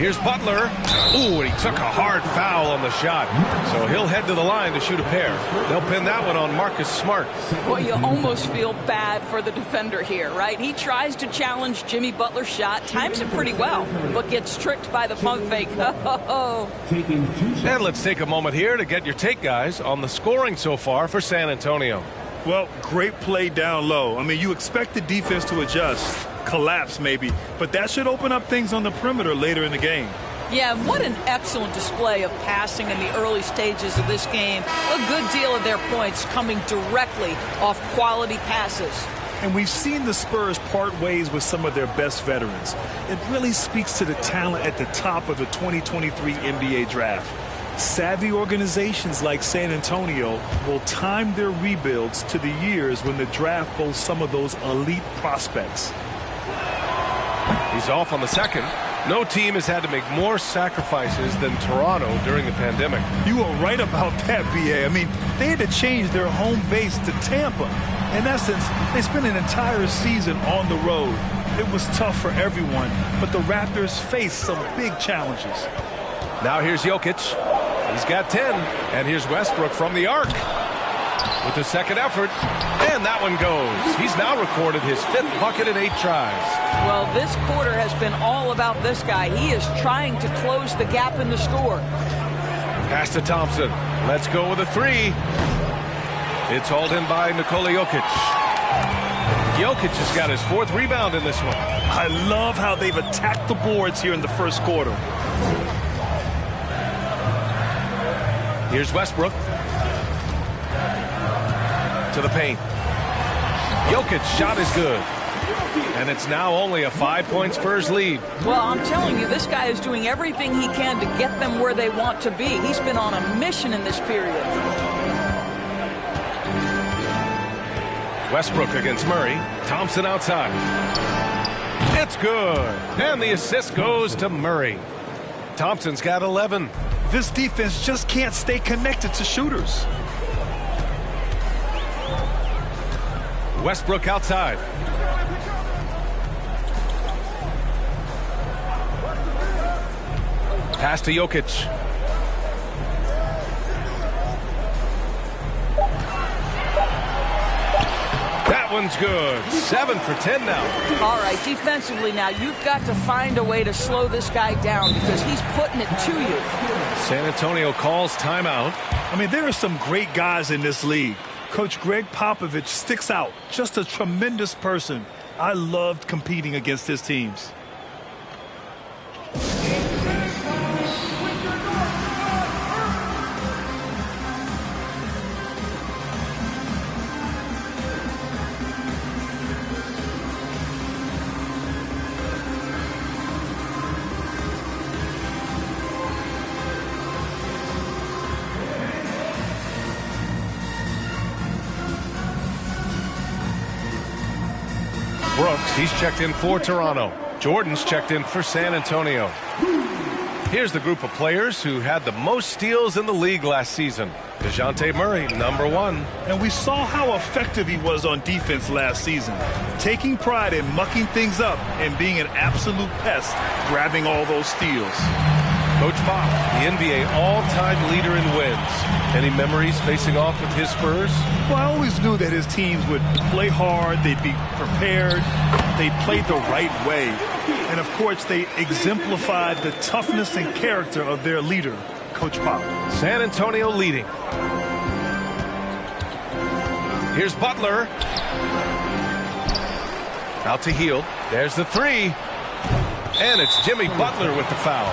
Here's Butler. Ooh, and he took a hard foul on the shot. So he'll head to the line to shoot a pair. They'll pin that one on Marcus Smart. Well, you almost feel bad for the defender here, right? He tries to challenge Jimmy Butler's shot, times it pretty well, but gets tricked by the pump fake. And let's take a moment here to get your take, guys, on the scoring so far for San Antonio. Well, great play down low. I mean, you expect the defense to adjust, collapse maybe, but that should open up things on the perimeter later in the game. Yeah, what an excellent display of passing in the early stages of this game. A good deal of their points coming directly off quality passes. And we've seen the Spurs part ways with some of their best veterans. It really speaks to the talent at the top of the 2023 NBA draft. Savvy organizations like San Antonio will time their rebuilds to the years when the draft boasts some of those elite prospects. He's off on the second. No team has had to make more sacrifices than Toronto during the pandemic. You are right about that, B.A. I mean, they had to change their home base to Tampa. In essence, they spent an entire season on the road. It was tough for everyone, but the Raptors faced some big challenges. Now here's Jokic. He's got 10. And here's Westbrook from the arc with the second effort. And that one goes. He's now recorded his 5th bucket in 8 tries. Well, this quarter has been all about this guy. He is trying to close the gap in the score. Pass to Thompson. Let's go with a 3. It's hauled in by Nikola Jokic. Jokic has got his 4th rebound in this one. I love how they've attacked the boards here in the first quarter. Here's Westbrook. To the paint. Jokic's shot is good. And it's now only a 5-point Spurs lead. Well, I'm telling you, this guy is doing everything he can to get them where they want to be. He's been on a mission in this period. Westbrook against Murray. Thompson outside. It's good. And the assist goes to Murray. Thompson's got 11. This defense just can't stay connected to shooters. Westbrook outside. Pass to Jokic. That one's good. 7 for 10 now. All right, defensively now, you've got to find a way to slow this guy down because he's putting it to you. San Antonio calls timeout. I mean, there are some great guys in this league. Coach Greg Popovich sticks out. Just a tremendous person. I loved competing against his teams. Brooks, he's checked in for Toronto. Jordan's checked in for San Antonio. Here's the group of players who had the most steals in the league last season. DeJounte Murray, number 1. And we saw how effective he was on defense last season, taking pride in mucking things up and being an absolute pest, grabbing all those steals. Coach Pop, the NBA all-time leader in wins. Any memories facing off with his Spurs? Well, I always knew that his teams would play hard, they'd be prepared, they played the right way. And, of course, they exemplified the toughness and character of their leader, Coach Pop. San Antonio leading. Here's Butler. Out to Hield. There's the 3. And it's Jimmy Butler with the foul.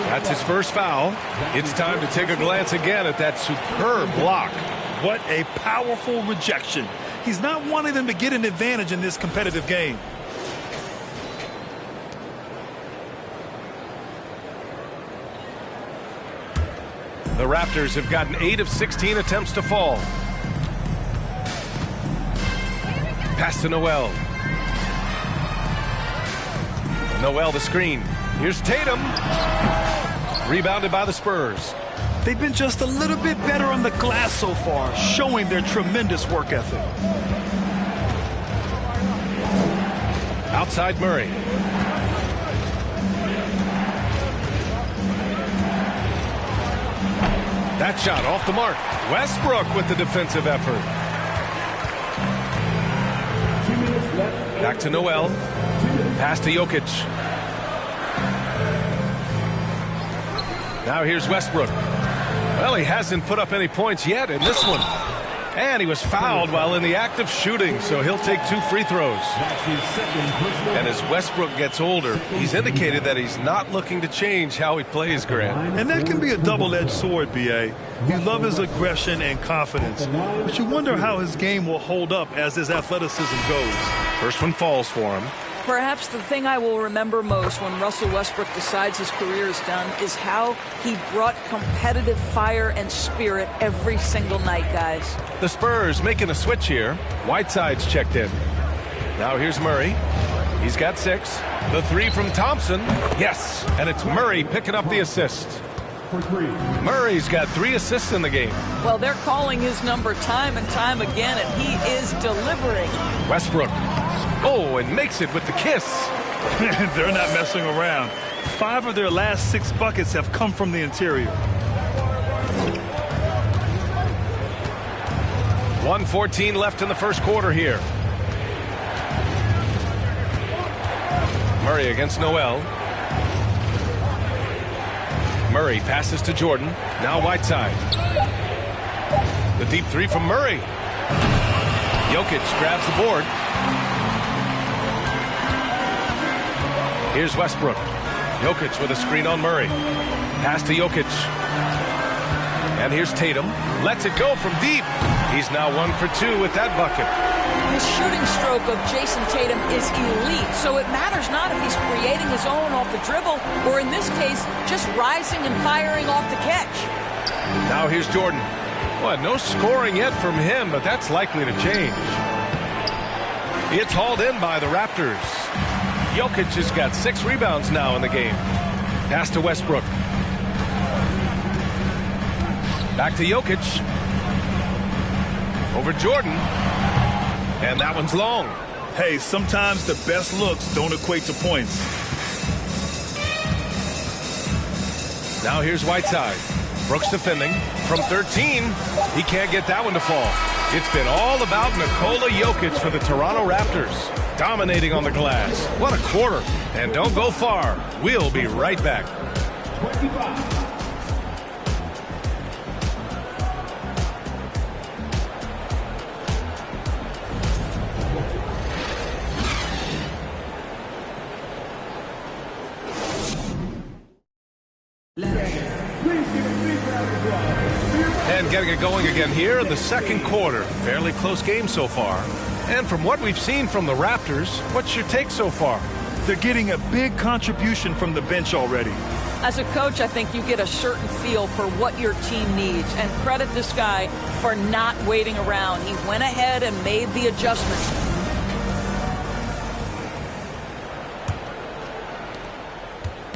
That's his first foul. It's time to take a glance again at that superb block. What a powerful rejection. He's not wanting them to get an advantage in this competitive game. The Raptors have gotten 8 of 16 attempts to fall. Pass to Noel. Noel the screen. Here's Tatum. Rebounded by the Spurs. They've been just a little bit better on the glass so far, showing their tremendous work ethic. Outside Murray. That shot off the mark. Westbrook with the defensive effort. Back to Noel. Pass to Jokic. Now here's Westbrook. Well, he hasn't put up any points yet in this one. And he was fouled while in the act of shooting, so he'll take 2 free throws. And as Westbrook gets older, he's indicated that he's not looking to change how he plays, Grant. And that can be a double-edged sword, B.A. You love his aggression and confidence, but you wonder how his game will hold up as his athleticism goes. First one falls for him. Perhaps the thing I will remember most when Russell Westbrook decides his career is done is how he brought competitive fire and spirit every single night, guys. The Spurs making a switch here. Whiteside's checked in. Now here's Murray. He's got 6. The 3 from Thompson. Yes, and it's Murray picking up the assist. Murray's got 3 assists in the game. Well, they're calling his number time and time again, and he is delivering. Westbrook. Oh, and makes it with the kiss. They're not messing around. 5 of their last 6 buckets have come from the interior. 1:14 left in the first quarter here. Murray against Noel. Murray passes to Jordan. Now Whiteside. The deep 3 from Murray. Jokic grabs the board. Here's Westbrook. Jokic with a screen on Murray. Pass to Jokic. And here's Tatum. Lets it go from deep. He's now 1 for 2 with that bucket. His shooting stroke of Jason Tatum is elite, so it matters not if he's creating his own off the dribble or, in this case, just rising and firing off the catch. Now here's Jordan. Well, no scoring yet from him, but that's likely to change. It's hauled in by the Raptors. Jokic has got 6 rebounds now in the game. Pass to Westbrook. Back to Jokic. Over Jordan. And that one's long. Hey, sometimes the best looks don't equate to points. Now here's Whiteside. Brooks defending. From 13, he can't get that one to fall. It's been all about Nikola Jokic for the Toronto Raptors. Dominating on the glass. What a quarter. And don't go far. We'll be right back. 25. And getting it going again here in the second quarter. Fairly close game so far. And from what we've seen from the Raptors, what's your take so far? They're getting a big contribution from the bench already. As a coach, I think you get a certain feel for what your team needs, and credit this guy for not waiting around. He went ahead and made the adjustments.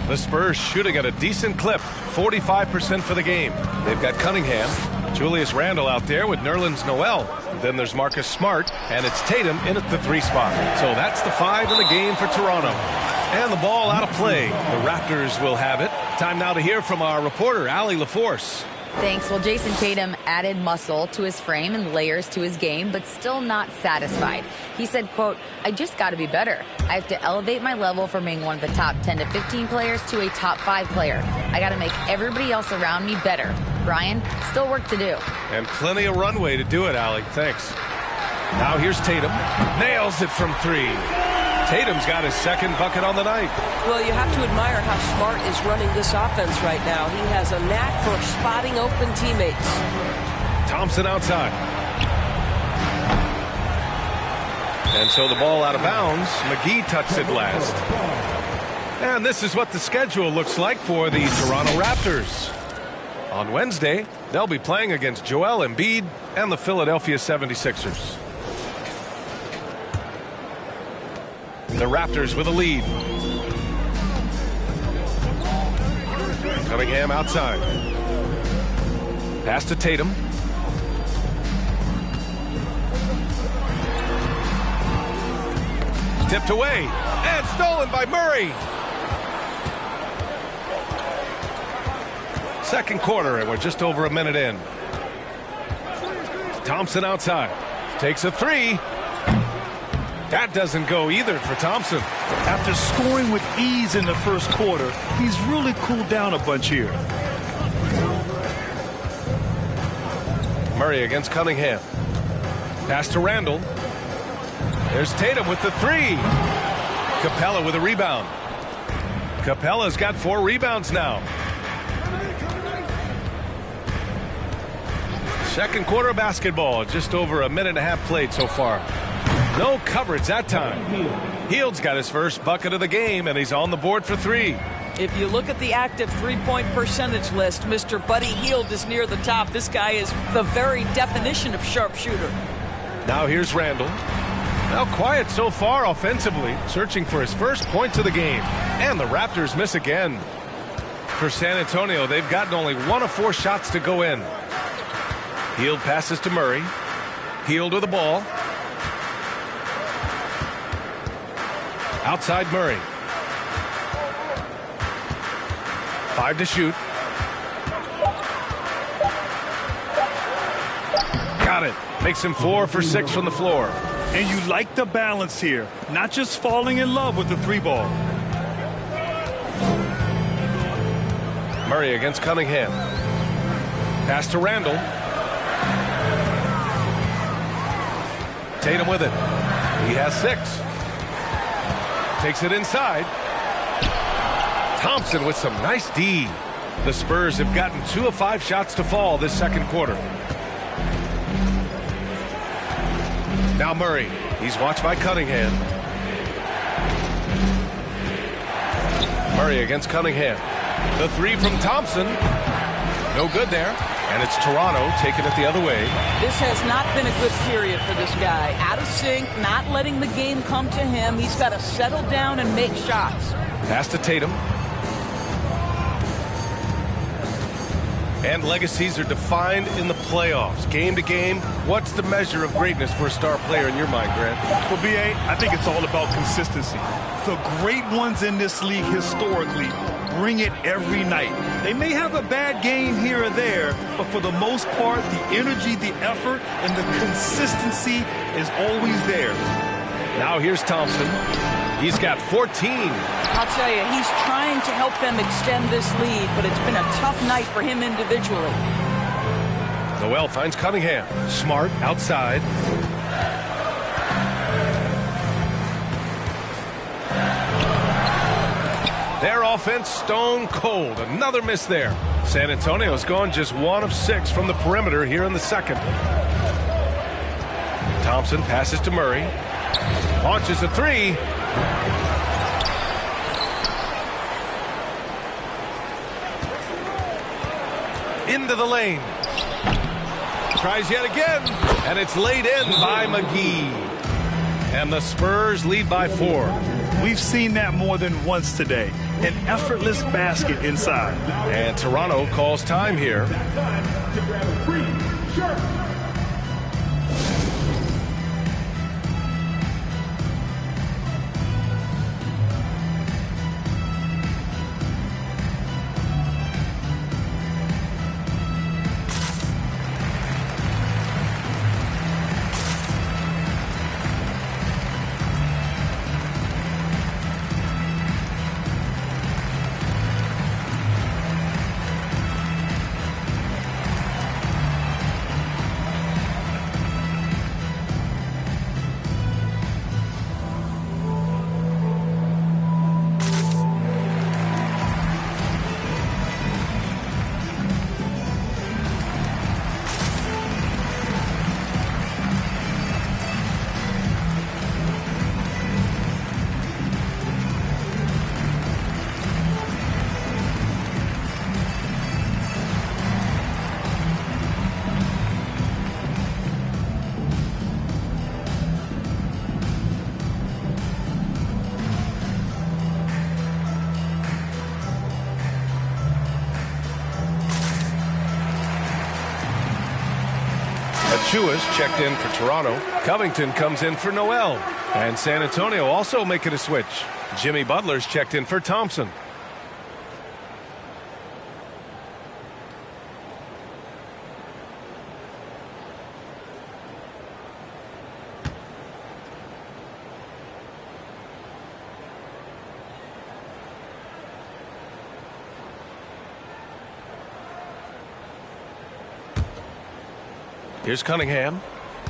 The Spurs shooting at a decent clip, 45% for the game. They've got Cunningham, Julius Randle out there with Nerlens Noel. Then there's Marcus Smart, and it's Tatum in at the 3 spot. So that's the 5 in the game for Toronto. And the ball out of play. The Raptors will have it. Time now to hear from our reporter, Allie LaForce. Thanks. Well, Jason Tatum added muscle to his frame and layers to his game, but still not satisfied. He said, quote, "I just got to be better. I have to elevate my level from being one of the top 10 to 15 players to a top 5 player. I got to make everybody else around me better. Brian, still work to do." And plenty of runway to do it, Allie. Thanks. Now here's Tatum. Nails it from 3. Tatum's got his second bucket on the night. Well, you have to admire how Smart is running this offense right now. He has a knack for spotting open teammates. Thompson outside. And so the ball out of bounds. McGee touched it last. And this is what the schedule looks like for the Toronto Raptors. On Wednesday, they'll be playing against Joel Embiid and the Philadelphia 76ers. The Raptors with a lead. Cunningham outside. Pass to Tatum. Tipped away and stolen by Murray. Second quarter, and we're just over a minute in. Thompson outside. Takes a 3. That doesn't go either for Thompson. After scoring with ease in the first quarter, he's really cooled down a bunch here. Murray against Cunningham. Pass to Randle. There's Tatum with the 3. Capella with a rebound. Capella's got 4 rebounds now. Second quarter of basketball, just over a minute and a half played so far. No coverage that time. Hield's got his first bucket of the game, and he's on the board for 3. If you look at the active three-point percentage list, Mr. Buddy Hield is near the top. This guy is the very definition of sharpshooter. Now here's Randle. Now quiet so far offensively, searching for his first points of the game. And the Raptors miss again. For San Antonio, they've gotten only 1 of 4 shots to go in. Hield passes to Murray. Hield with the ball. Outside Murray. 5 to shoot. Got it. Makes him 4 for 6 from the floor. And you like the balance here. Not just falling in love with the 3 ball. Murray against Cunningham. Pass to Randle. Tatum with it. He has 6. Takes it inside. Thompson with some nice D. The Spurs have gotten 2 of 5 shots to fall this second quarter. Now Murray. He's watched by Cunningham. Murray against Cunningham. The 3 from Thompson. No good there. And it's Toronto taking it the other way. This has not been a good period for this guy. Out of sync, not letting the game come to him. He's got to settle down and make shots. Pass to Tatum. And legacies are defined in the playoffs. Game to game, what's the measure of greatness for a star player in your mind, Grant? Well, B.A., I think it's all about consistency. The great ones in this league historically bring it every night. They may have a bad game here or there, but for the most part, the energy, the effort, and the consistency is always there. Now here's Thompson. He's got 14. I'll tell you, he's trying to help them extend this lead, but it's been a tough night for him individually. Noel finds Cunningham. Smart outside. Their offense stone cold. Another miss there. San Antonio's gone just 1 of 6 from the perimeter here in the second. Thompson passes to Murray. Launches a 3. Into the lane. Tries yet again. And it's laid in by McGee. And the Spurs lead by 4. We've seen that more than once today. An effortless basket inside. And Toronto calls time here. Time to grab a free shirt. Chua's checked in for Toronto. Covington comes in for Noel. And San Antonio also making a switch. Jimmy Butler's checked in for Thompson. Here's Cunningham.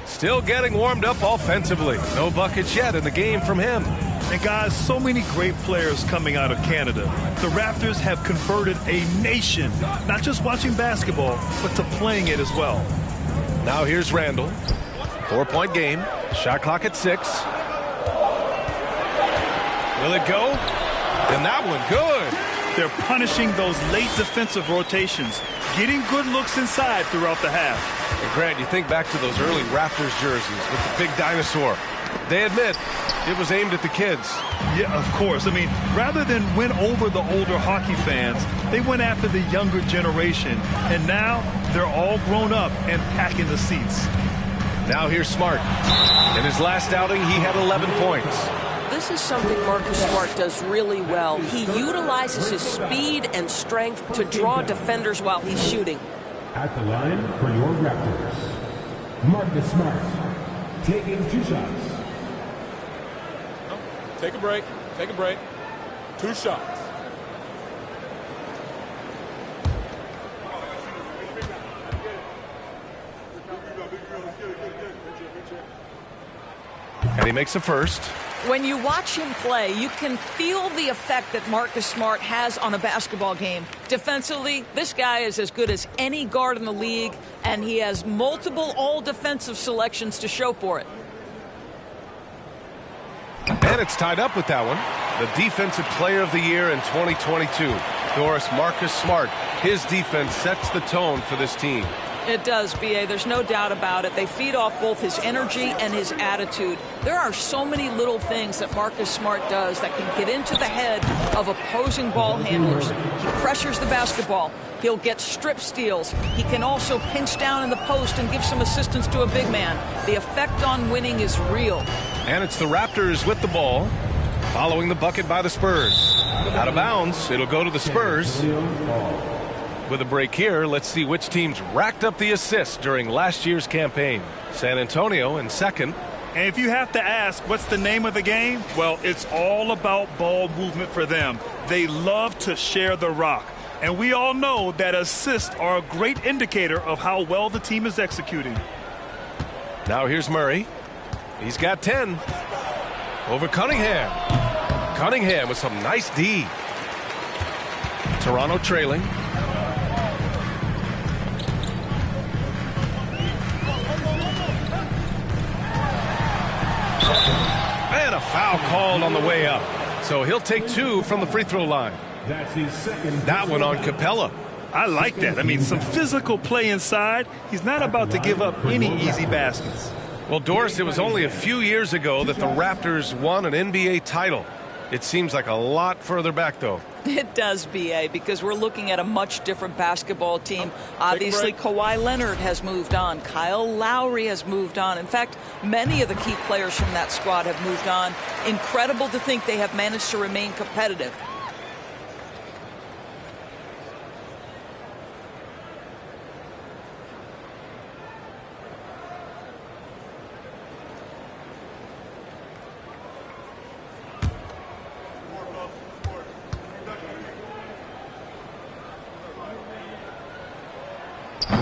Still getting warmed up offensively. No buckets yet in the game from him. And guys, so many great players coming out of Canada. The Raptors have converted a nation, not just watching basketball, but to playing it as well. Now here's Randall. 4-point game. Shot clock at 6. Will it go? And that one good. They're punishing those late defensive rotations, getting good looks inside throughout the half. And Grant, you think back to those early Raptors jerseys with the big dinosaur. They admit it was aimed at the kids. Yeah, of course. I mean, rather than win over the older hockey fans, they went after the younger generation. And now they're all grown up and packing the seats. Now here's Smart. In his last outing, he had 11 points. This is something Marcus Smart does really well. He utilizes his speed and strength to draw defenders while he's shooting. At the line for your Raptors, Marcus Smart, taking 2 shots. Take a break. Take a break. 2 shots. And he makes a first. When you watch him play, you can feel the effect that Marcus Smart has on a basketball game. Defensively, this guy is as good as any guard in the league, and he has multiple all-defensive selections to show for it. And it's tied up with that one. The Defensive Player of the Year in 2022. Doris, Marcus Smart. His defense sets the tone for this team. It does, B.A. There's no doubt about it. They feed off both his energy and his attitude. There are so many little things that Marcus Smart does that can get into the head of opposing ball handlers. He pressures the basketball. He'll get strip steals. He can also pinch down in the post and give some assistance to a big man. The effect on winning is real. And it's the Raptors with the ball, following the bucket by the Spurs. Out of bounds, it'll go to the Spurs. With a break here, let's see which teams racked up the assists during last year's campaign. San Antonio in second. And if you have to ask what's the name of the game, well, it's all about ball movement for them. They love to share the rock. And we all know that assists are a great indicator of how well the team is executing. Now here's Murray. He's got 10. Over Cunningham. Cunningham with some nice D. Toronto trailing. And a foul called on the way up. So he'll take 2 from the free throw line. That's his second. That one on Capella. I like that. I mean, some physical play inside. He's not about to give up any easy baskets. Well, Doris, it was only a few years ago that the Raptors won an NBA title. It seems like a lot further back, though. It does, B.A., because we're looking at a much different basketball team. Obviously, Kawhi Leonard has moved on. Kyle Lowry has moved on. In fact, many of the key players from that squad have moved on. Incredible to think they have managed to remain competitive.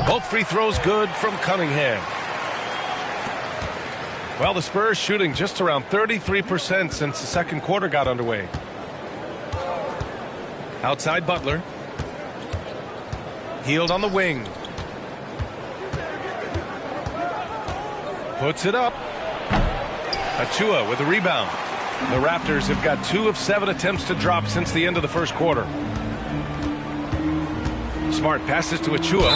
Both free throws good from Cunningham. Well, the Spurs shooting just around 33% since the second quarter got underway. Outside Butler. Healed on the wing. Puts it up. Achua with a rebound. The Raptors have got 2 of 7 attempts to drop since the end of the first quarter. Smart passes to Achua.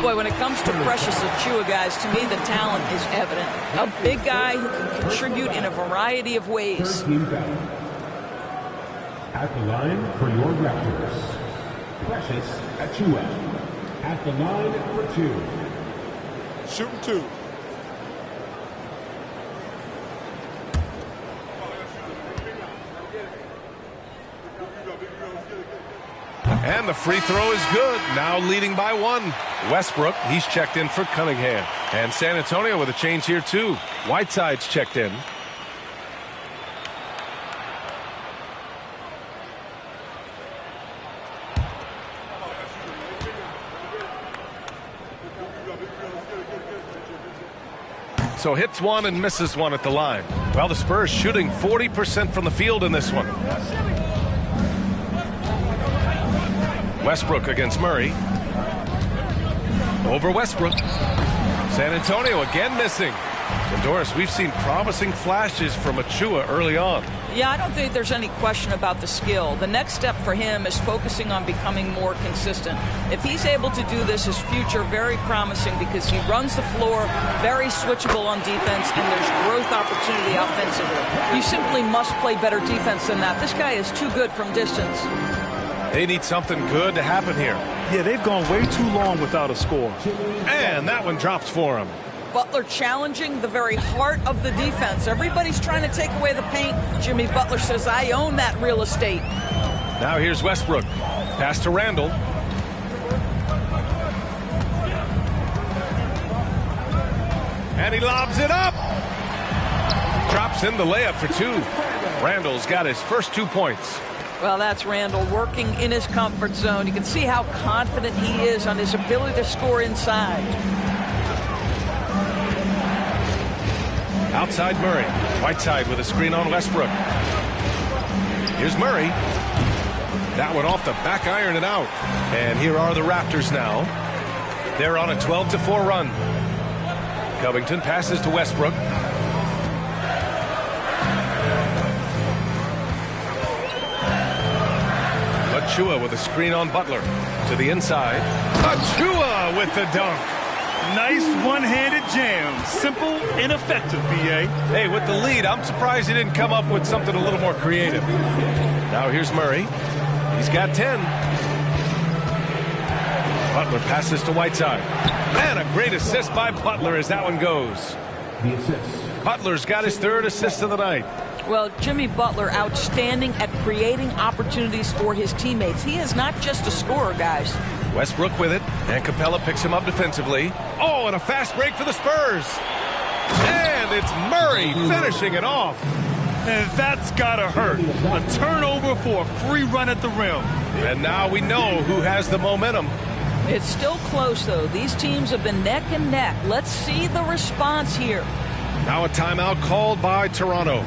Boy, when it comes to Precious Achua, guys, to me the talent is evident. A big guy who can contribute in a variety of ways. At the line for your Raptors, Precious Achua. At the line for 2. Shooting 2. And the free throw is good. Now leading by 1. Westbrook, he's checked in for Cunningham. And San Antonio with a change here, too. Whiteside's checked in. So hits 1 and misses 1 at the line. Well, the Spurs shooting 40% from the field in this one. Westbrook against Murray. Over Westbrook. San Antonio again missing. And Doris, we've seen promising flashes from Achua early on. Yeah, I don't think there's any question about the skill. The next step for him is focusing on becoming more consistent. If he's able to do this, his future very promising because he runs the floor, very switchable on defense, and there's growth opportunity offensively. You simply must play better defense than that. This guy is too good from distance. They need something good to happen here. Yeah, they've gone way too long without a score. And that one drops for him. Butler challenging the very heart of the defense. Everybody's trying to take away the paint. Jimmy Butler says, I own that real estate. Now here's Westbrook. Pass to Randall. And he lobs it up. Drops in the layup for 2. Randall's got his first 2 points. Well, that's Randall working in his comfort zone. You can see how confident he is on his ability to score inside. Outside Murray. Whiteside with a screen on Westbrook. Here's Murray. That one off the back iron and out. And here are the Raptors now. They're on a 12-4 run. Covington passes to Westbrook. Achua with a screen on Butler. To the inside. Achua with the dunk. Nice one-handed jam. Simple and effective, B.A. Hey, with the lead, I'm surprised he didn't come up with something a little more creative. Now here's Murray. He's got 10. Butler passes to Whiteside. Man, a great assist by Butler as that one goes. The assist. Butler's got his 3rd assist of the night. Well, Jimmy Butler outstanding at creating opportunities for his teammates. He is not just a scorer, guys. Westbrook with it, and Capella picks him up defensively. Oh, and a fast break for the Spurs. And it's Murray finishing it off. And that's gotta hurt. A turnover for a free run at the rim. And now we know who has the momentum. It's still close, though. These teams have been neck and neck. Let's see the response here. Now a timeout called by Toronto.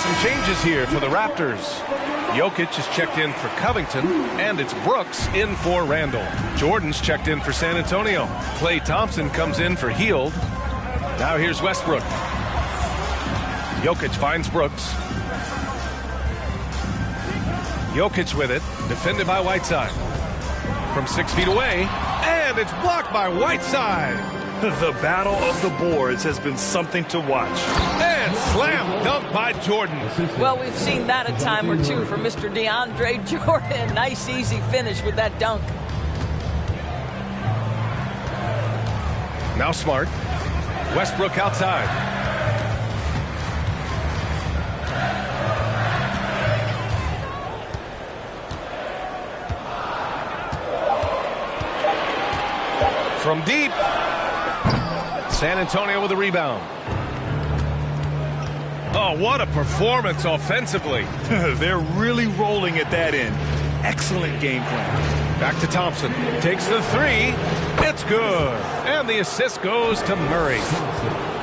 some changes here for the Raptors. Jokic is checked in for Covington, and it's Brooks in for Randall. Jordan's checked in for San Antonio. Klay Thompson comes in for Hield. Now here's Westbrook. Jokic finds Brooks. Jokic with it, defended by Whiteside. From 6 feet away, and it's blocked by Whiteside. The battle of the boards has been something to watch. And slam dunk by Jordan. Well, we've seen that a time or two from Mr. DeAndre Jordan. Nice, easy finish with that dunk. Now Smart. Westbrook outside. From deep. San Antonio with a rebound. Oh, what a performance offensively. They're really rolling at that end. Excellent game plan. Back to Thompson. Takes the three. It's good. And the assist goes to Murray.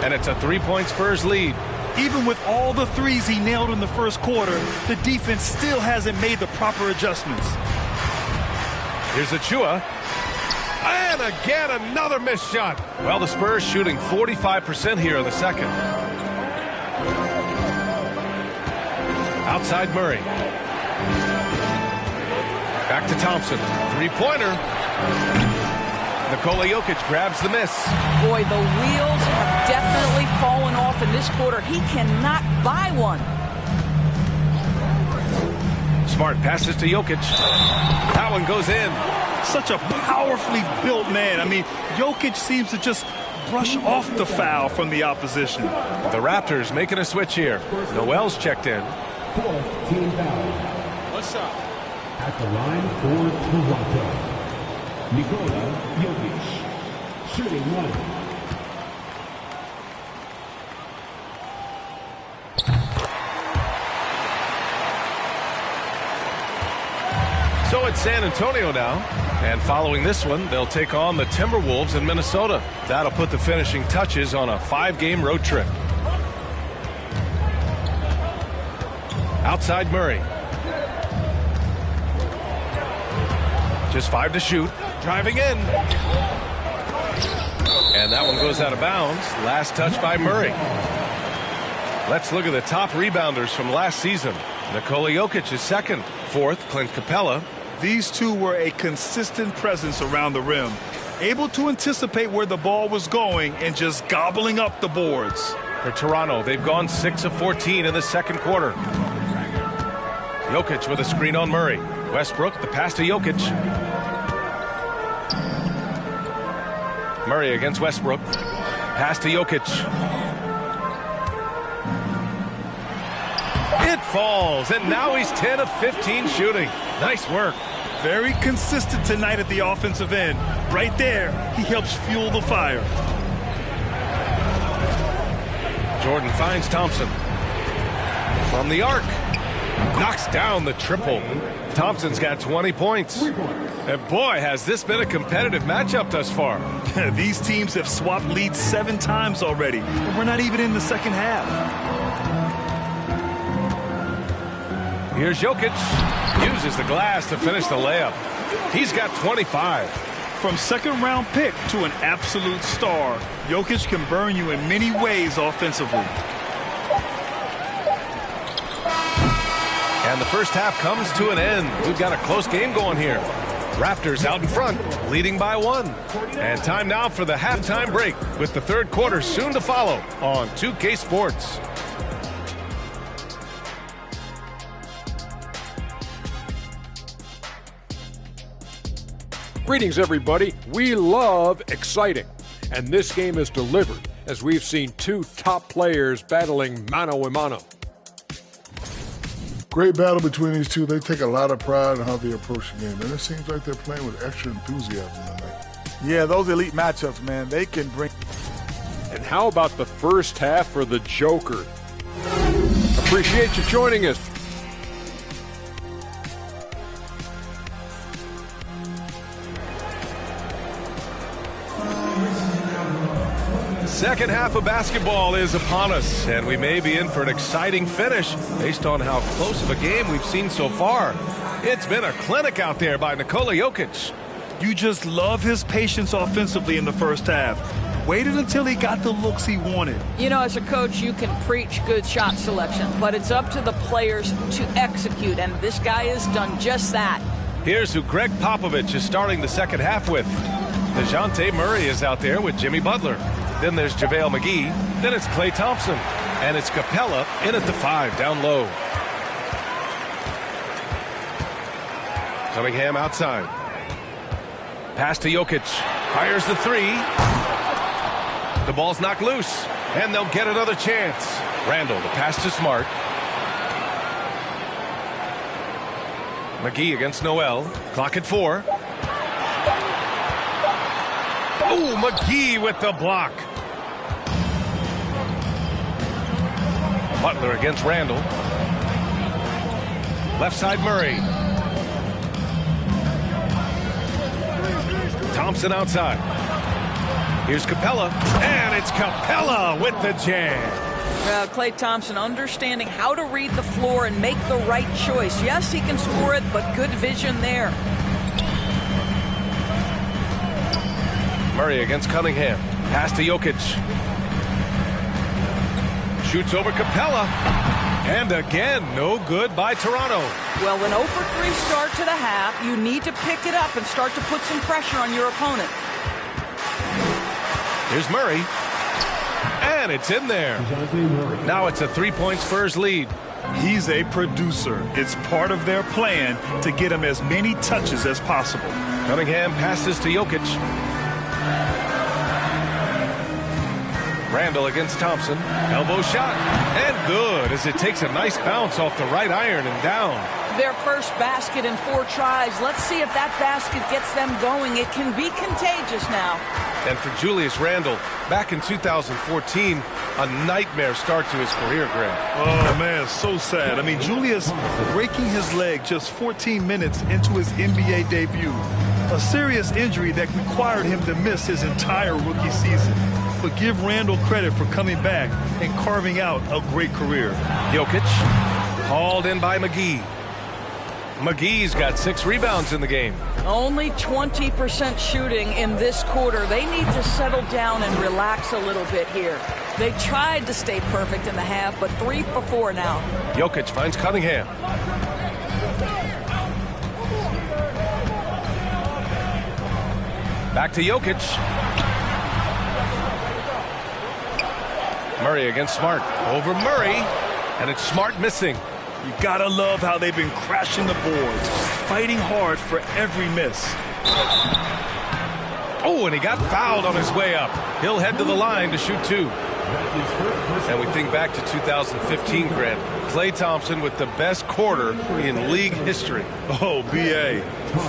And it's a 3-point Spurs lead. Even with all the threes he nailed in the first quarter, the defense still hasn't made the proper adjustments. Here's Achua. And again, another missed shot. Well, the Spurs shooting 45% here in the second. Outside Murray. Back to Thompson. Three-pointer. Nikola Jokic grabs the miss. Boy, the wheels have definitely fallen off in this quarter. He cannot buy one. Smart passes to Jokic. That one goes in. Such a powerfully built man. I mean, Jokic seems to just brush off the foul from the opposition. The Raptors making a switch here. Noel's checked in. 4th team foul. What's up? At the line for Toronto, Nikola Jokic, shooting one. So it's San Antonio now, and following this one, they'll take on the Timberwolves in Minnesota. That'll put the finishing touches on a 5-game road trip. Outside Murray. Just 5 to shoot. Driving in. And that one goes out of bounds. Last touch by Murray. Let's look at the top rebounders from last season. Nikola Jokic is second. Fourth, Clint Capella. These two were a consistent presence around the rim, able to anticipate where the ball was going and just gobbling up the boards. For Toronto, they've gone 6 of 14 in the second quarter. Jokic with a screen on Murray. Westbrook, the pass to Jokic. Murray against Westbrook. Pass to Jokic. It falls, and now he's 10 of 15 shooting. Nice work. Very consistent tonight at the offensive end. Right there, he helps fuel the fire. Jordan finds Thompson. From the arc. Knocks down the triple. Thompson's got 20 points. And boy, has this been a competitive matchup thus far. These teams have swapped leads 7 times already. We're not even in the second half. Here's Jokic. Uses the glass to finish the layup. He's got 25. From second-round pick to an absolute star, Jokic can burn you in many ways offensively. And the first half comes to an end. We've got a close game going here. Raptors out in front, leading by 1. And time now for the halftime break, with the third quarter soon to follow on 2K Sports. Greetings, everybody. We love exciting, and this game is delivered as we've seen 2 top players battling mano a mano. Great battle between these two. They take a lot of pride in how they approach the game, and it seems like they're playing with extra enthusiasm tonight. Yeah, those elite matchups, man, they can bring. And how about the first half for the Joker? Appreciate you joining us. Second half of basketball is upon us, and we may be in for an exciting finish based on how close of a game we've seen so far. It's been a clinic out there by Nikola Jokic. You just love his patience offensively in the first half. Waited until he got the looks he wanted. You know, as a coach, you can preach good shot selection, but it's up to the players to execute, and this guy has done just that. Here's who Greg Popovich is starting the second half with. DeJounte Murray is out there with Jimmy Butler. Then there's JaVale McGee. Then it's Klay Thompson. And it's Capella in at the 5 down low. Cunningham outside. Pass to Jokic. Fires the 3. The ball's knocked loose. And they'll get another chance. Randall, the pass to Smart. McGee against Noel. Clock at 4. Oh, McGee with the block. Butler against Randall. Left side Murray. Thompson outside. Here's Capella. And it's Capella with the jam. Klay Thompson understanding how to read the floor and make the right choice. Yes, he can score it, but good vision there. Murray against Cunningham. Pass to Jokic. Shoots over Capella. And again, no good by Toronto. Well, an 0 for 3 start to the half. You need to pick it up and start to put some pressure on your opponent. Here's Murray. And it's in there. Now it's a 3-point Spurs lead. He's a producer. It's part of their plan to get him as many touches as possible. Cunningham passes to Jokic. Randall against Thompson. Elbow shot. And good as it takes a nice bounce off the right iron and down. Their first basket in 4 tries. Let's see if that basket gets them going. It can be contagious now. And for Julius Randle, back in 2014, a nightmare start to his career, Greg. Oh, man, so sad. I mean, Julius breaking his leg just 14 minutes into his NBA debut. A serious injury that required him to miss his entire rookie season. But give Randall credit for coming back and carving out a great career. Jokic, hauled in by McGee. McGee's got 6 rebounds in the game. Only 20% shooting in this quarter. They need to settle down and relax a little bit here. They tried to stay perfect in the half, but 3 for 4 now. Jokic finds Cunningham. Back to Jokic. Murray against Smart. Over Murray. And it's Smart missing. You gotta love how they've been crashing the boards, fighting hard for every miss. Oh, and he got fouled on his way up. He'll head to the line to shoot 2. And we think back to 2015, Grant. Klay Thompson with the best quarter in league history. Oh, B.A.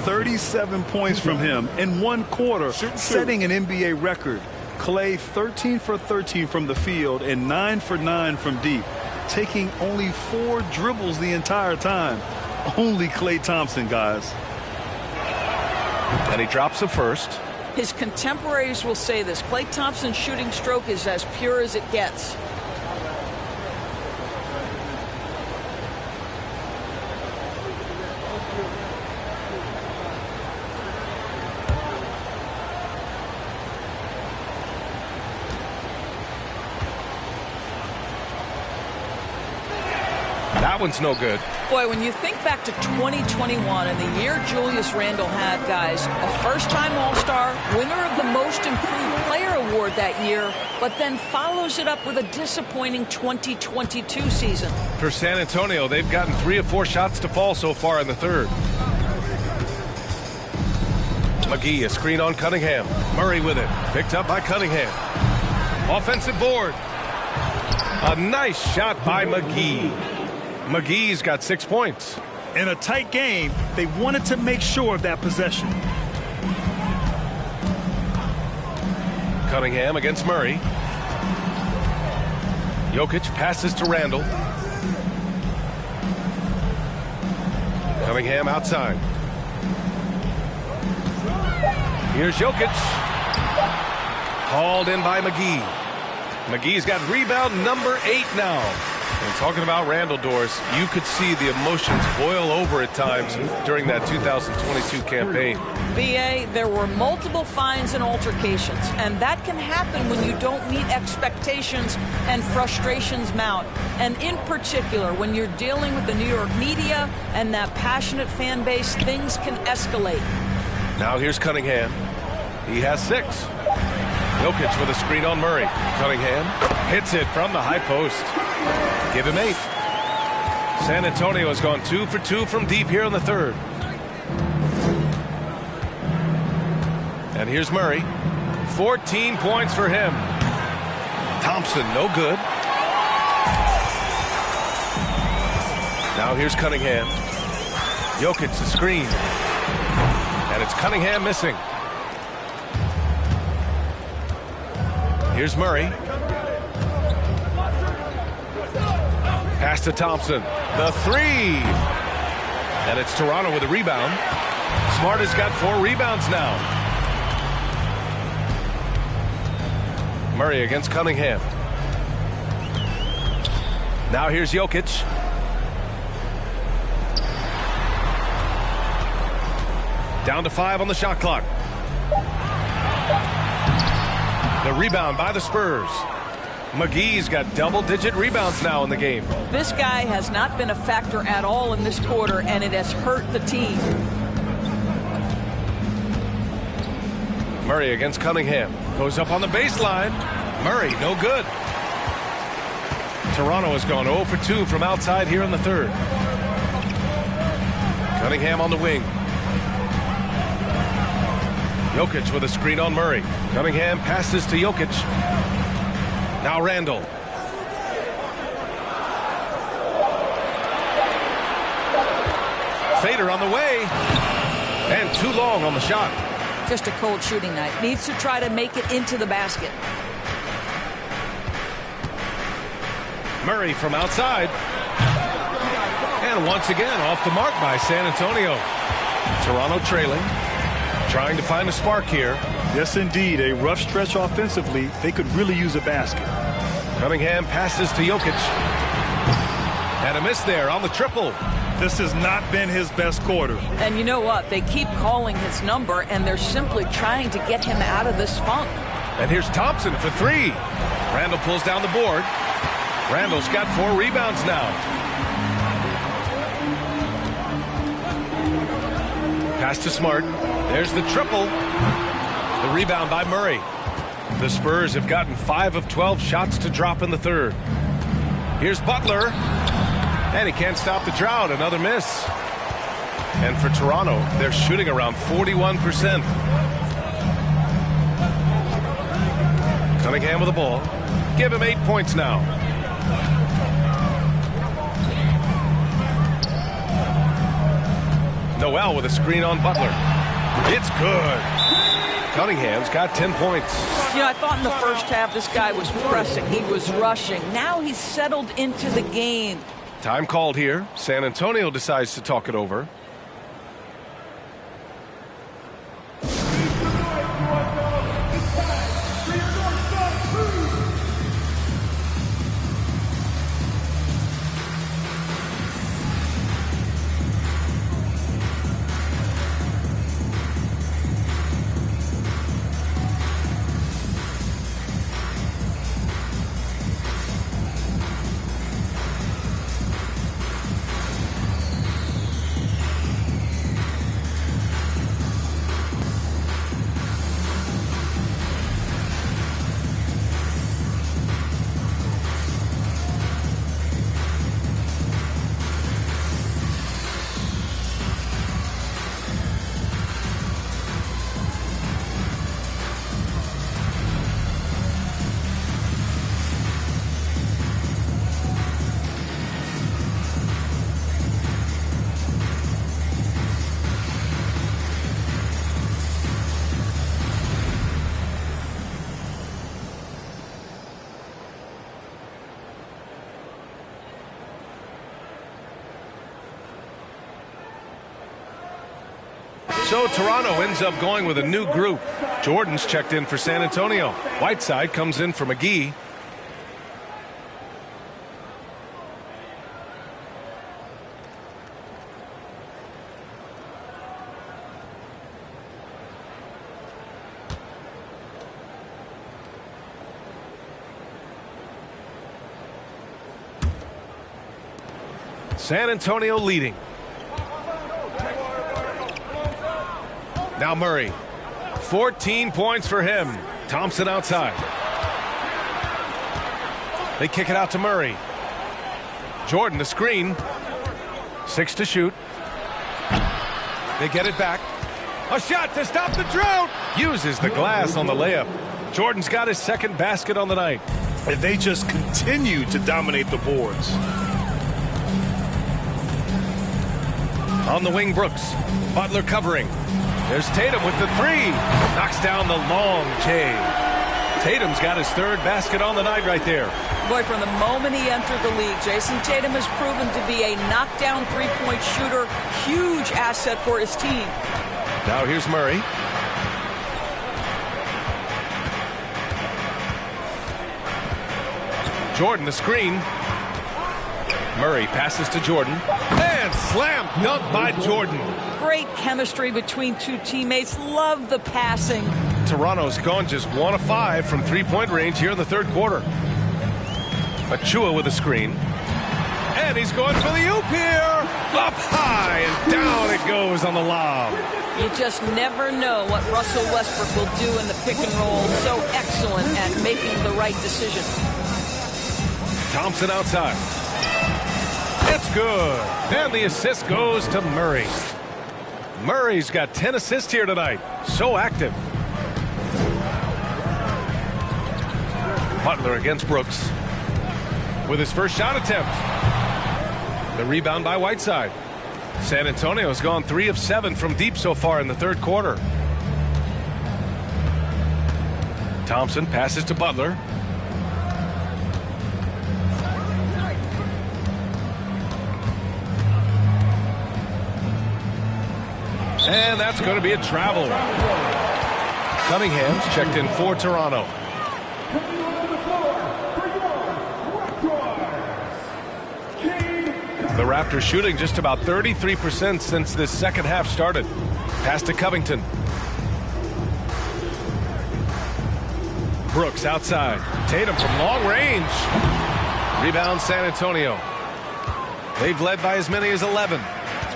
37 points from him in 1 quarter, setting an NBA record. Klay 13 for 13 from the field and 9 for 9 from deep, taking only 4 dribbles the entire time. Only Klay Thompson, guys. And he drops the first. His contemporaries will say this. Klay Thompson's shooting stroke is as pure as it gets. That one's no good. Boy, when you think back to 2021 and the year Julius Randle had, guys, a first-time All-Star, winner of the Most Improved Player Award that year, but then follows it up with a disappointing 2022 season. For San Antonio, they've gotten 3 of 4 shots to fall so far in the third. McGee, a screen on Cunningham. Murray with it. Picked up by Cunningham. Offensive board. A nice shot by McGee. McGee's got 6 points. In a tight game, they wanted to make sure of that possession. Cunningham against Murray. Jokic passes to Randall. Cunningham outside. Here's Jokic. Hauled in by McGee. McGee's got rebound number 8 now. And talking about Randall, Doris, you could see the emotions boil over at times during that 2022 campaign. BA, there were multiple fines and altercations, and that can happen when you don't meet expectations and frustrations mount. And in particular, when you're dealing with the New York media and that passionate fan base, things can escalate. Now here's Cunningham. He has 6. Jokic with a screen on Murray. Cunningham hits it from the high post. Give him 8. San Antonio has gone 2 for 2 from deep here in the third. And here's Murray. 14 points for him. Thompson, no good. Now here's Cunningham. Jokic, the screen. And it's Cunningham missing. Here's Murray. Pass to Thompson. The 3. And it's Toronto with a rebound. Smart has got 4 rebounds now. Murray against Cunningham. Now here's Jokic. Down to 5 on the shot clock. The rebound by the Spurs. McGee's got double-digit rebounds now in the game. This guy has not been a factor at all in this quarter, and it has hurt the team. Murray against Cunningham. Goes up on the baseline. Murray, no good. Toronto has gone 0 for 2 from outside here in the third. Cunningham on the wing. Jokic with a screen on Murray. Cunningham passes to Jokic. Now Randall. Fader on the way. And too long on the shot. Just a cold shooting night. Needs to try to make it into the basket. Murray from outside. And once again off the mark by San Antonio. Toronto trailing. Trying to find a spark here. Yes, indeed. A rough stretch offensively. They could really use a basket. Cunningham passes to Jokic. And a miss there on the triple. This has not been his best quarter. And you know what? They keep calling his number, and they're simply trying to get him out of this funk. And here's Thompson for 3. Randall pulls down the board. Randall's got 4 rebounds now. Pass to Smart. There's the triple. The rebound by Murray. The Spurs have gotten 5 of 12 shots to drop in the third. Here's Butler. And he can't stop the drought. Another miss. And for Toronto, they're shooting around 41%. Cunningham with the ball. Give him 8 points now. Noel with a screen on Butler. It's good. Cunningham's got 10 points. You know, I thought in the first half this guy was pressing. He was rushing. Now he's settled into the game. Time called here. San Antonio decides to talk it over. So Toronto ends up going with a new group. Jordan's checked in for San Antonio. Whiteside comes in for McGee. San Antonio leading. Now Murray. 14 points for him. Thompson outside. They kick it out to Murray. Jordan the screen. 6 to shoot. They get it back. A shot to stop the drought. Uses the glass on the layup. Jordan's got his second basket on the night. And they just continue to dominate the boards. On the wing, Brooks. Butler covering. There's Tatum with the 3. Knocks down the long J. Tatum's got his third basket on the night right there. Boy, from the moment he entered the league, Jason Tatum has proven to be a knockdown three-point shooter. Huge asset for his team. Now here's Murray. Jordan the screen. Murray passes to Jordan. And slam dunk by Jordan. Great chemistry between two teammates. Love the passing. Toronto's gone just 1 of 5 from three-point range here in the third quarter. Achua with a screen. And he's going for the oop here. Up high and down it goes on the lob. You just never know what Russell Westbrook will do in the pick and roll. So excellent at making the right decision. Thompson outside. It's good. And the assist goes to Murray. Murray's got 10 assists here tonight. So active. Butler against Brooks. With his first shot attempt. The rebound by Whiteside. San Antonio's gone 3 of 7 from deep so far in the third quarter. Thompson passes to Butler. And that's going to be a travel. Cunningham's checked in for Toronto. The Raptors shooting just about 33% since this second half started. Pass to Covington. Brooks outside. Tatum from long range. Rebound San Antonio. They've led by as many as 11.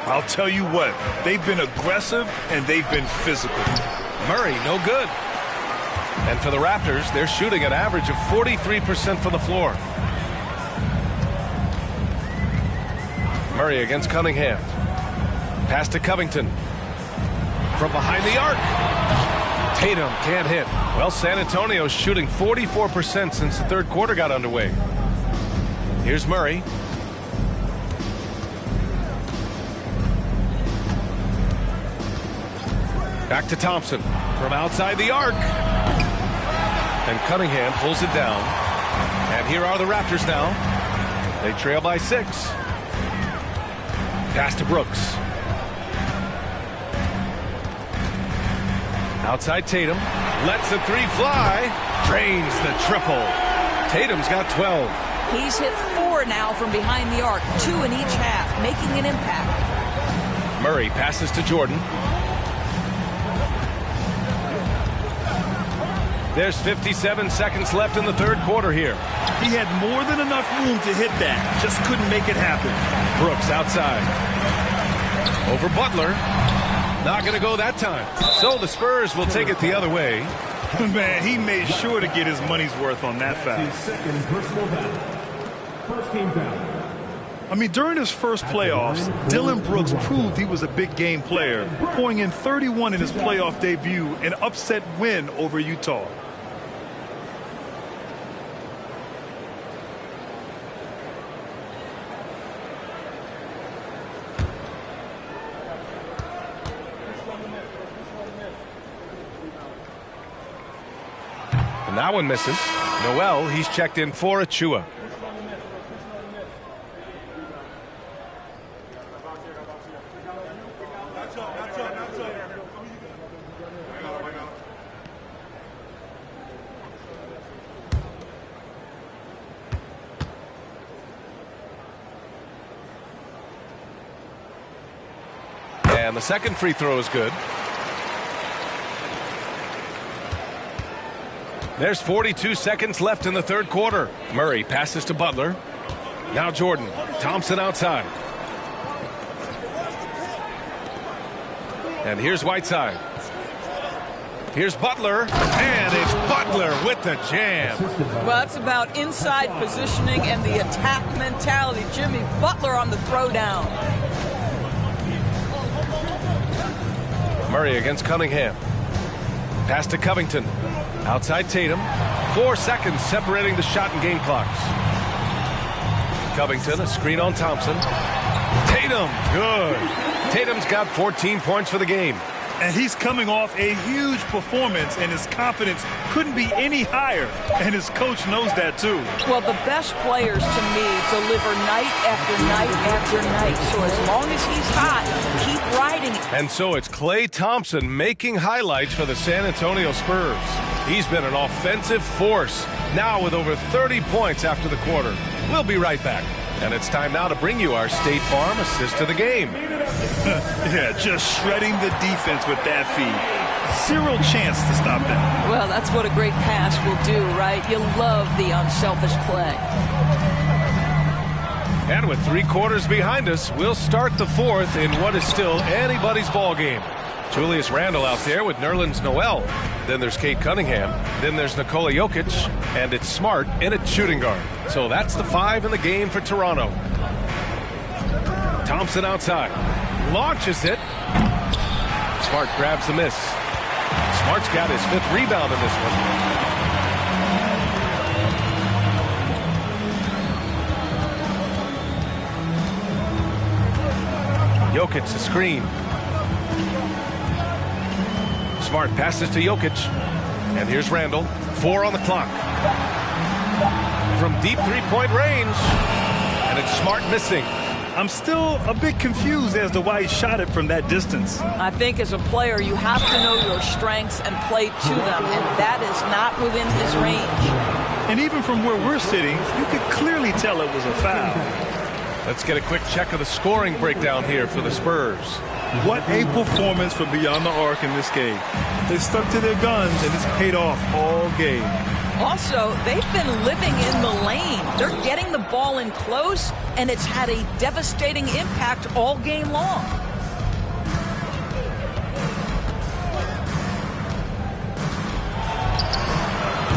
I'll tell you what, they've been aggressive and they've been physical. Murray, no good. And for the Raptors, they're shooting an average of 43% from the floor. Murray against Cunningham. Pass to Covington. From behind the arc. Tatum can't hit. Well, San Antonio's shooting 44% since the third quarter got underway. Here's Murray. Back to Thompson from outside the arc. And Cunningham pulls it down. And here are the Raptors now. They trail by 6. Pass to Brooks. Outside Tatum. Lets the 3 fly. Drains the triple. Tatum's got 12. He's hit 4 now from behind the arc. 2 in each half, making an impact. Murray passes to Jordan. There's 57 seconds left in the third quarter here. He had more than enough room to hit that. Just couldn't make it happen. Brooks outside. Over Butler. Not going to go that time. So the Spurs will take it the other way. Man, he made sure to get his money's worth on that foul. Second personal foul. First game foul. I mean, during his first playoffs, Dillon Brooks proved he was a big game player, pouring in 31 in his playoff debut, an upset win over Utah. And that one misses. Noel, he's checked in for Achua. And the second free throw is good. There's 42 seconds left in the third quarter. Murray passes to Butler. Now Jordan. Thompson outside. And here's Whiteside. Here's Butler, and it's Butler with the jam. Well, it's about inside positioning and the attack mentality. Jimmy Butler on the throwdown. Murray against Cunningham. Pass to Covington. Outside Tatum. 4 seconds separating the shot and game clocks. Covington, a screen on Thompson. Tatum, good. Tatum's got 14 points for the game. And he's coming off a huge performance, and his confidence couldn't be any higher. And his coach knows that, too. Well, the best players, to me, deliver night after night after night. So as long as he's hot, keep riding it. And so it's Klay Thompson making highlights for the San Antonio Spurs. He's been an offensive force, now with over 30 points after the quarter. We'll be right back. And it's time now to bring you our State Farm assist to the game. Yeah, just shredding the defense with that feed. Zero chance to stop that. Well, that's what a great pass will do, right? You love the unselfish play. And with 3 quarters behind us, we'll start the 4th in what is still anybody's ball game. Julius Randle out there with Nerlens Noel. Then there's Kate Cunningham. Then there's Nikola Jokic. And it's Smart in at shooting guard. So that's the 5 in the game for Toronto. Thompson outside. Launches it. Smart grabs the miss. Smart's got his 5th rebound in this one. Jokic the screen. Smart passes to Jokic. And here's Randle. 4 on the clock. From deep 3-point range. And it's Smart missing. I'm still a bit confused as to why he shot it from that distance. I think as a player, you have to know your strengths and play to them, and that is not within his range. And even from where we're sitting, you could clearly tell it was a foul. Let's get a quick check of the scoring breakdown here for the Spurs. What a performance from beyond the arc in this game. They stuck to their guns, and it's paid off all game. Also, they've been living in the lane. They're getting the ball in close, and it's had a devastating impact all game long.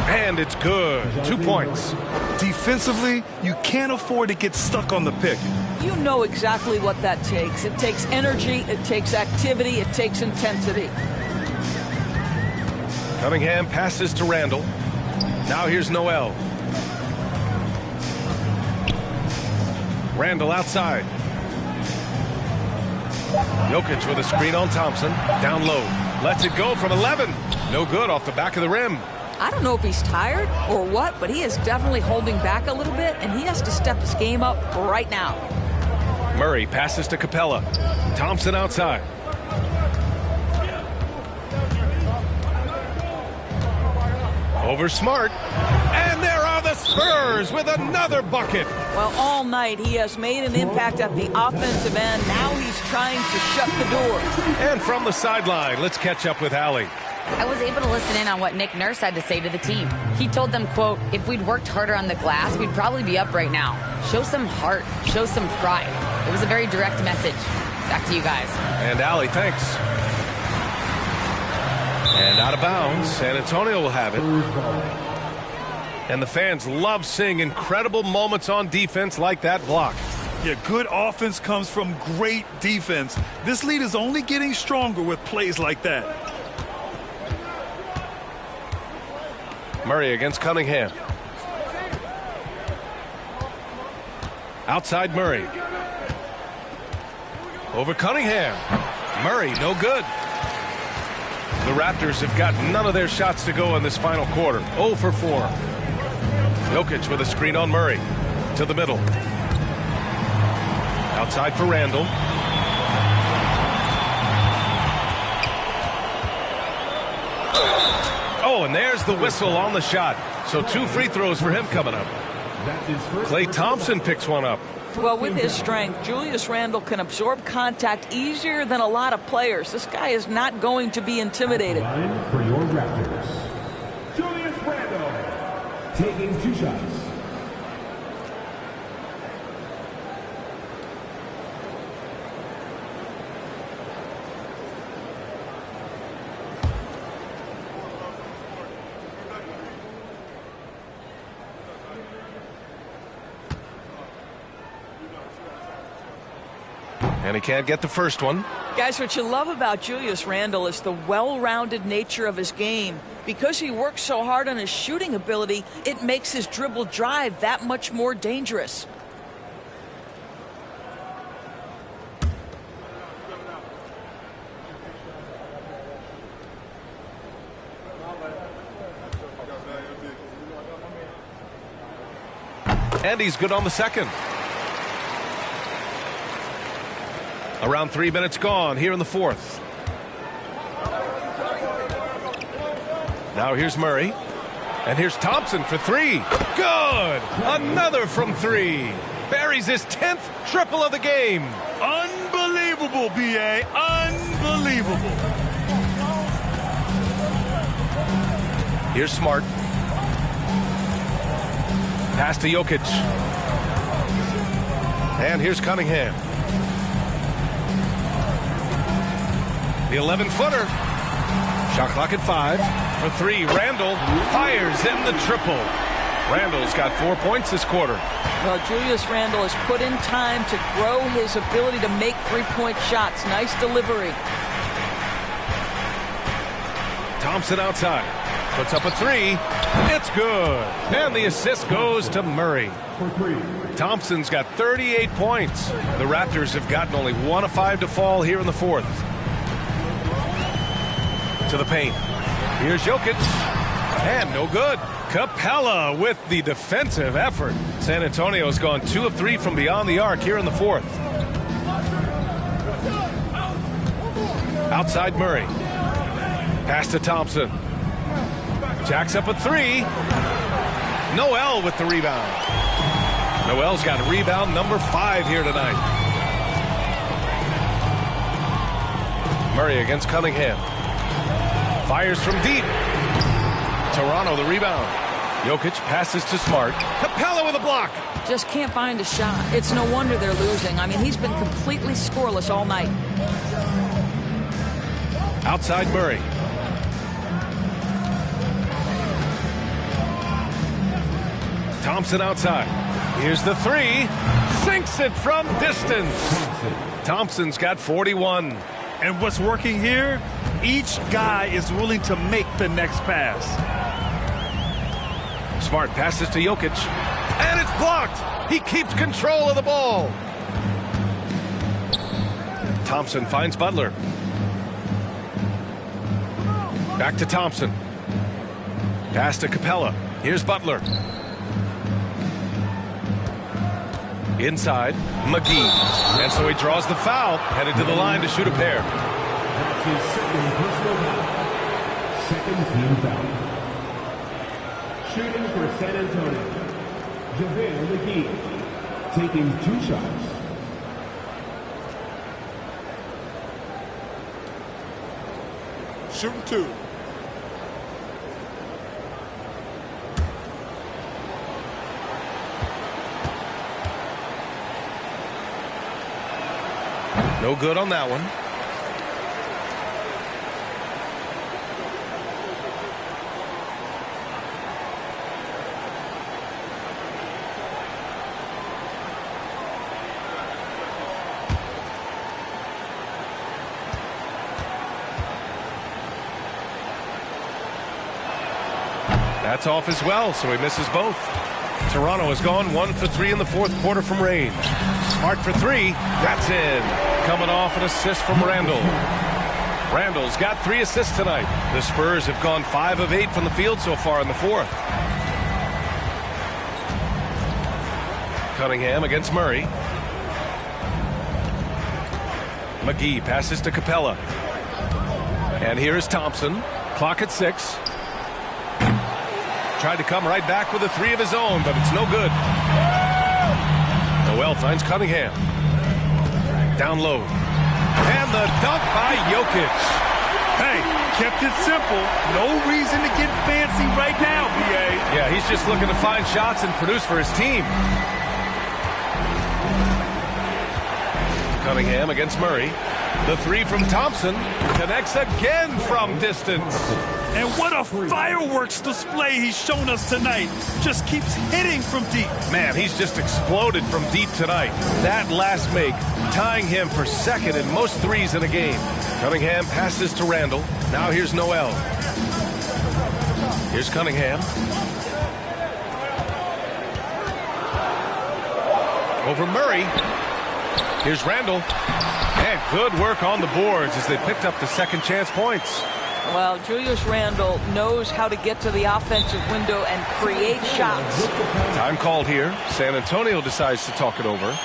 And it's good. 2 points. Defensively, you can't afford to get stuck on the pick. You know exactly what that takes. It takes energy, it takes activity, it takes intensity. Cunningham passes to Randle. Now here's Noel. Randle outside. Jokic with a screen on Thompson. Down low. Lets it go from 11. No good off the back of the rim. I don't know if he's tired or what, but he is definitely holding back a little bit, and he has to step his game up right now. Murray passes to Capella. Thompson outside. Over Smart. And there are the Spurs with another bucket. Well, all night he has made an impact at the offensive end. Now he's trying to shut the door. And from the sideline, let's catch up with Allie. I was able to listen in on what Nick Nurse had to say to the team. He told them, quote, if we'd worked harder on the glass, we'd probably be up right now. Show some heart. Show some pride. It was a very direct message. Back to you guys. And Allie, thanks. And out of bounds, San Antonio will have it. And the fans love seeing incredible moments on defense like that block. Yeah, good offense comes from great defense. This lead is only getting stronger with plays like that. Murray against Cunningham. Outside Murray. Over Cunningham. Murray, no good. The Raptors have got none of their shots to go in this final quarter. 0 for 4. Jokic with a screen on Murray. To the middle. Outside for Randle. Oh, and there's the whistle on the shot. So 2 free throws for him coming up. Klay Thompson picks one up. Well, with his strength, Julius Randle can absorb contact easier than a lot of players. This guy is not going to be intimidated. For your Raptors, Julius Randle taking 2 shots. And he can't get the first one. Guys, what you love about Julius Randle is the well-rounded nature of his game. Because he works so hard on his shooting ability, it makes his dribble drive that much more dangerous. And he's good on the second. Around 3 minutes gone here in the fourth. Now here's Murray. And here's Thompson for three. Good! Another from three. Buries his 10th triple of the game. Unbelievable, B.A. Unbelievable. Here's Smart. Pass to Jokic. And here's Cunningham. The 11-footer. Shot clock at 5. For three, Randle fires in the triple. Randle's got 4 points this quarter. Well, Julius Randle has put in time to grow his ability to make three-point shots. Nice delivery. Thompson outside. Puts up a three. It's good. And the assist goes to Murray. Thompson's got 38 points. The Raptors have gotten only 1 of 5 to fall here in the fourth. To the paint. Here's Jokic. And no good. Capella with the defensive effort. San Antonio's gone 2 of 3 from beyond the arc here in the fourth. Outside Murray. Pass to Thompson. Jacks up a three. Noel with the rebound. Noel's got rebound number 5 here tonight. Murray against Cunningham. Fires from deep. Toronto the rebound. Jokic passes to Smart. Capella with a block. Just can't find a shot. It's no wonder they're losing. I mean, he's been completely scoreless all night. Outside Murray. Thompson outside. Here's the three. Sinks it from distance. Thompson's got 41. And what's working here? Each guy is willing to make the next pass. Smart passes to Jokic. And it's blocked. He keeps control of the ball. Thompson finds Butler. Back to Thompson. Pass to Capella. Here's Butler. Inside, McGee. And so he draws the foul, headed to the line to shoot a pair. That's his second personal foul. Second team foul. Shooting for San Antonio, JaVale McGee, taking 2 shots. Shooting 2. No good on that one. That's off as well, so he misses both. Toronto has gone 1 for 3 in the fourth quarter from range. Smart for 3. That's in. Coming off an assist from Randle. Randle's got 3 assists tonight. The Spurs have gone 5 of 8 from the field so far in the fourth. Cunningham against Murray. McGee passes to Capella. And here is Thompson. Clock at 6. Tried to come right back with a 3 of his own, but it's no good. Noel finds Cunningham. Down low. And the dunk by Jokic. Hey, kept it simple. No reason to get fancy right now, B.A. Yeah, he's just looking to find shots and produce for his team. Cunningham against Murray. The 3 from Thompson connects again from distance. And what a fireworks display he's shown us tonight. Just keeps hitting from deep. Man, he's just exploded from deep tonight. That last make, tying him for second in most threes in a game. Cunningham passes to Randall. Now here's Noel. Here's Cunningham. Over Murray. Here's Randall. And good work on the boards as they picked up the second chance points. Well, Julius Randle knows how to get to the offensive window and create shots. Time called here. San Antonio decides to talk it over.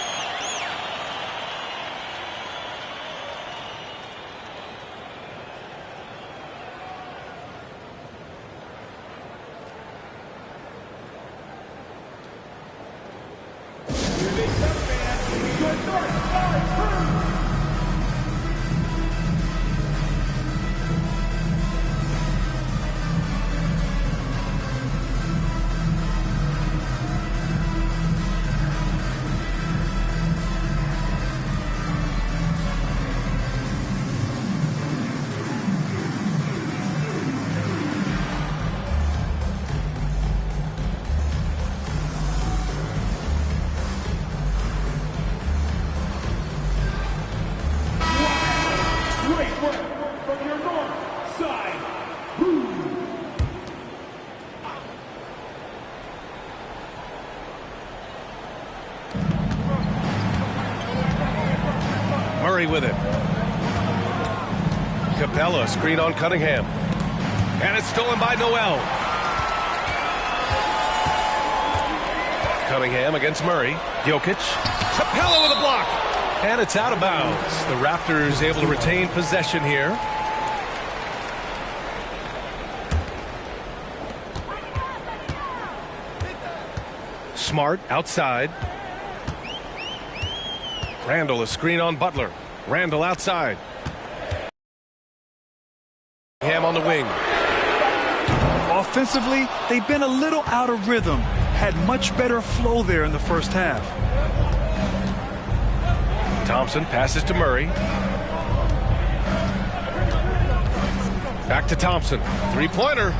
With it. Capella, screen on Cunningham. And it's stolen by Noel. Cunningham against Murray. Jokic. Capella with a block. And it's out of bounds. The Raptors able to retain possession here. Smart outside. Randall, a screen on Butler. Randall outside. Ham on the wing. Offensively, they've been a little out of rhythm. Had much better flow there in the first half. Thompson passes to Murray. Back to Thompson. Three-pointer.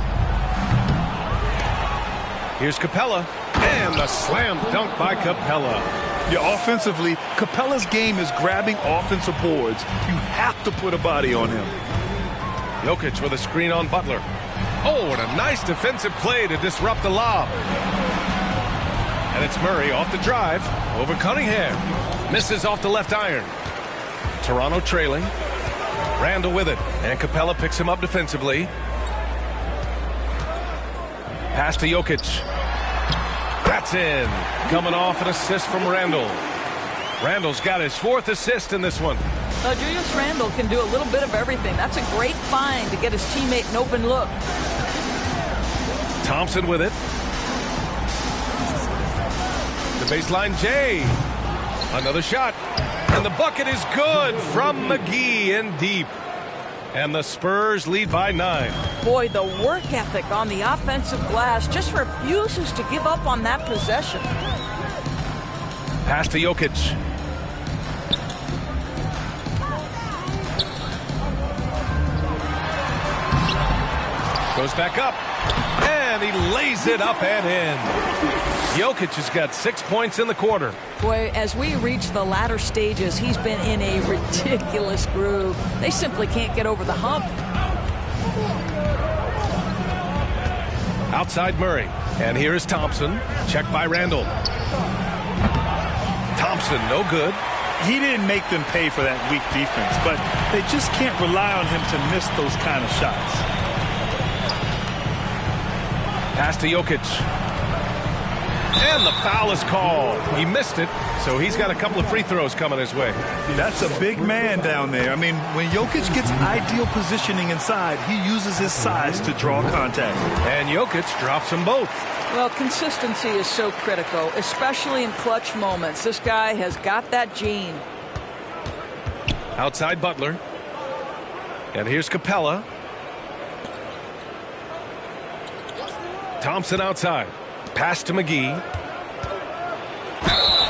Here's Capella. And the slam dunk by Capella. Yeah, offensively, Capella's game is grabbing offensive boards. You have to put a body on him. Jokic with a screen on Butler. Oh, and a nice defensive play to disrupt the lob. And it's Murray off the drive over Cunningham. Misses off the left iron. Toronto trailing. Randall with it. And Capella picks him up defensively. Pass to Jokic. That's in. Coming off an assist from Randall. Randall's got his fourth assist in this one. Well, Julius Randle can do a little bit of everything. That's a great find to get his teammate an open look. Thompson with it. The baseline J. Another shot. And the bucket is good from McGee in deep. And the Spurs lead by 9. Boy, the work ethic on the offensive glass just refuses to give up on that possession. Pass to Jokic. Goes back up. And he lays it up and in. Jokic has got 6 points in the quarter. Boy, as we reach the latter stages, he's been in a ridiculous groove. They simply can't get over the hump. Outside Murray. And here is Thompson. Checked by Randall. Thompson, no good. He didn't make them pay for that weak defense, but they just can't rely on him to miss those kind of shots. Pass to Jokic. And the foul is called. He missed it, so he's got a couple of free throws coming his way. That's a big man down there. I mean, when Jokic gets ideal positioning inside, he uses his size to draw contact. And Jokic drops them both. Well, consistency is so critical, especially in clutch moments. This guy has got that gene. Outside Butler. And here's Capella. Thompson outside. Pass to McGee.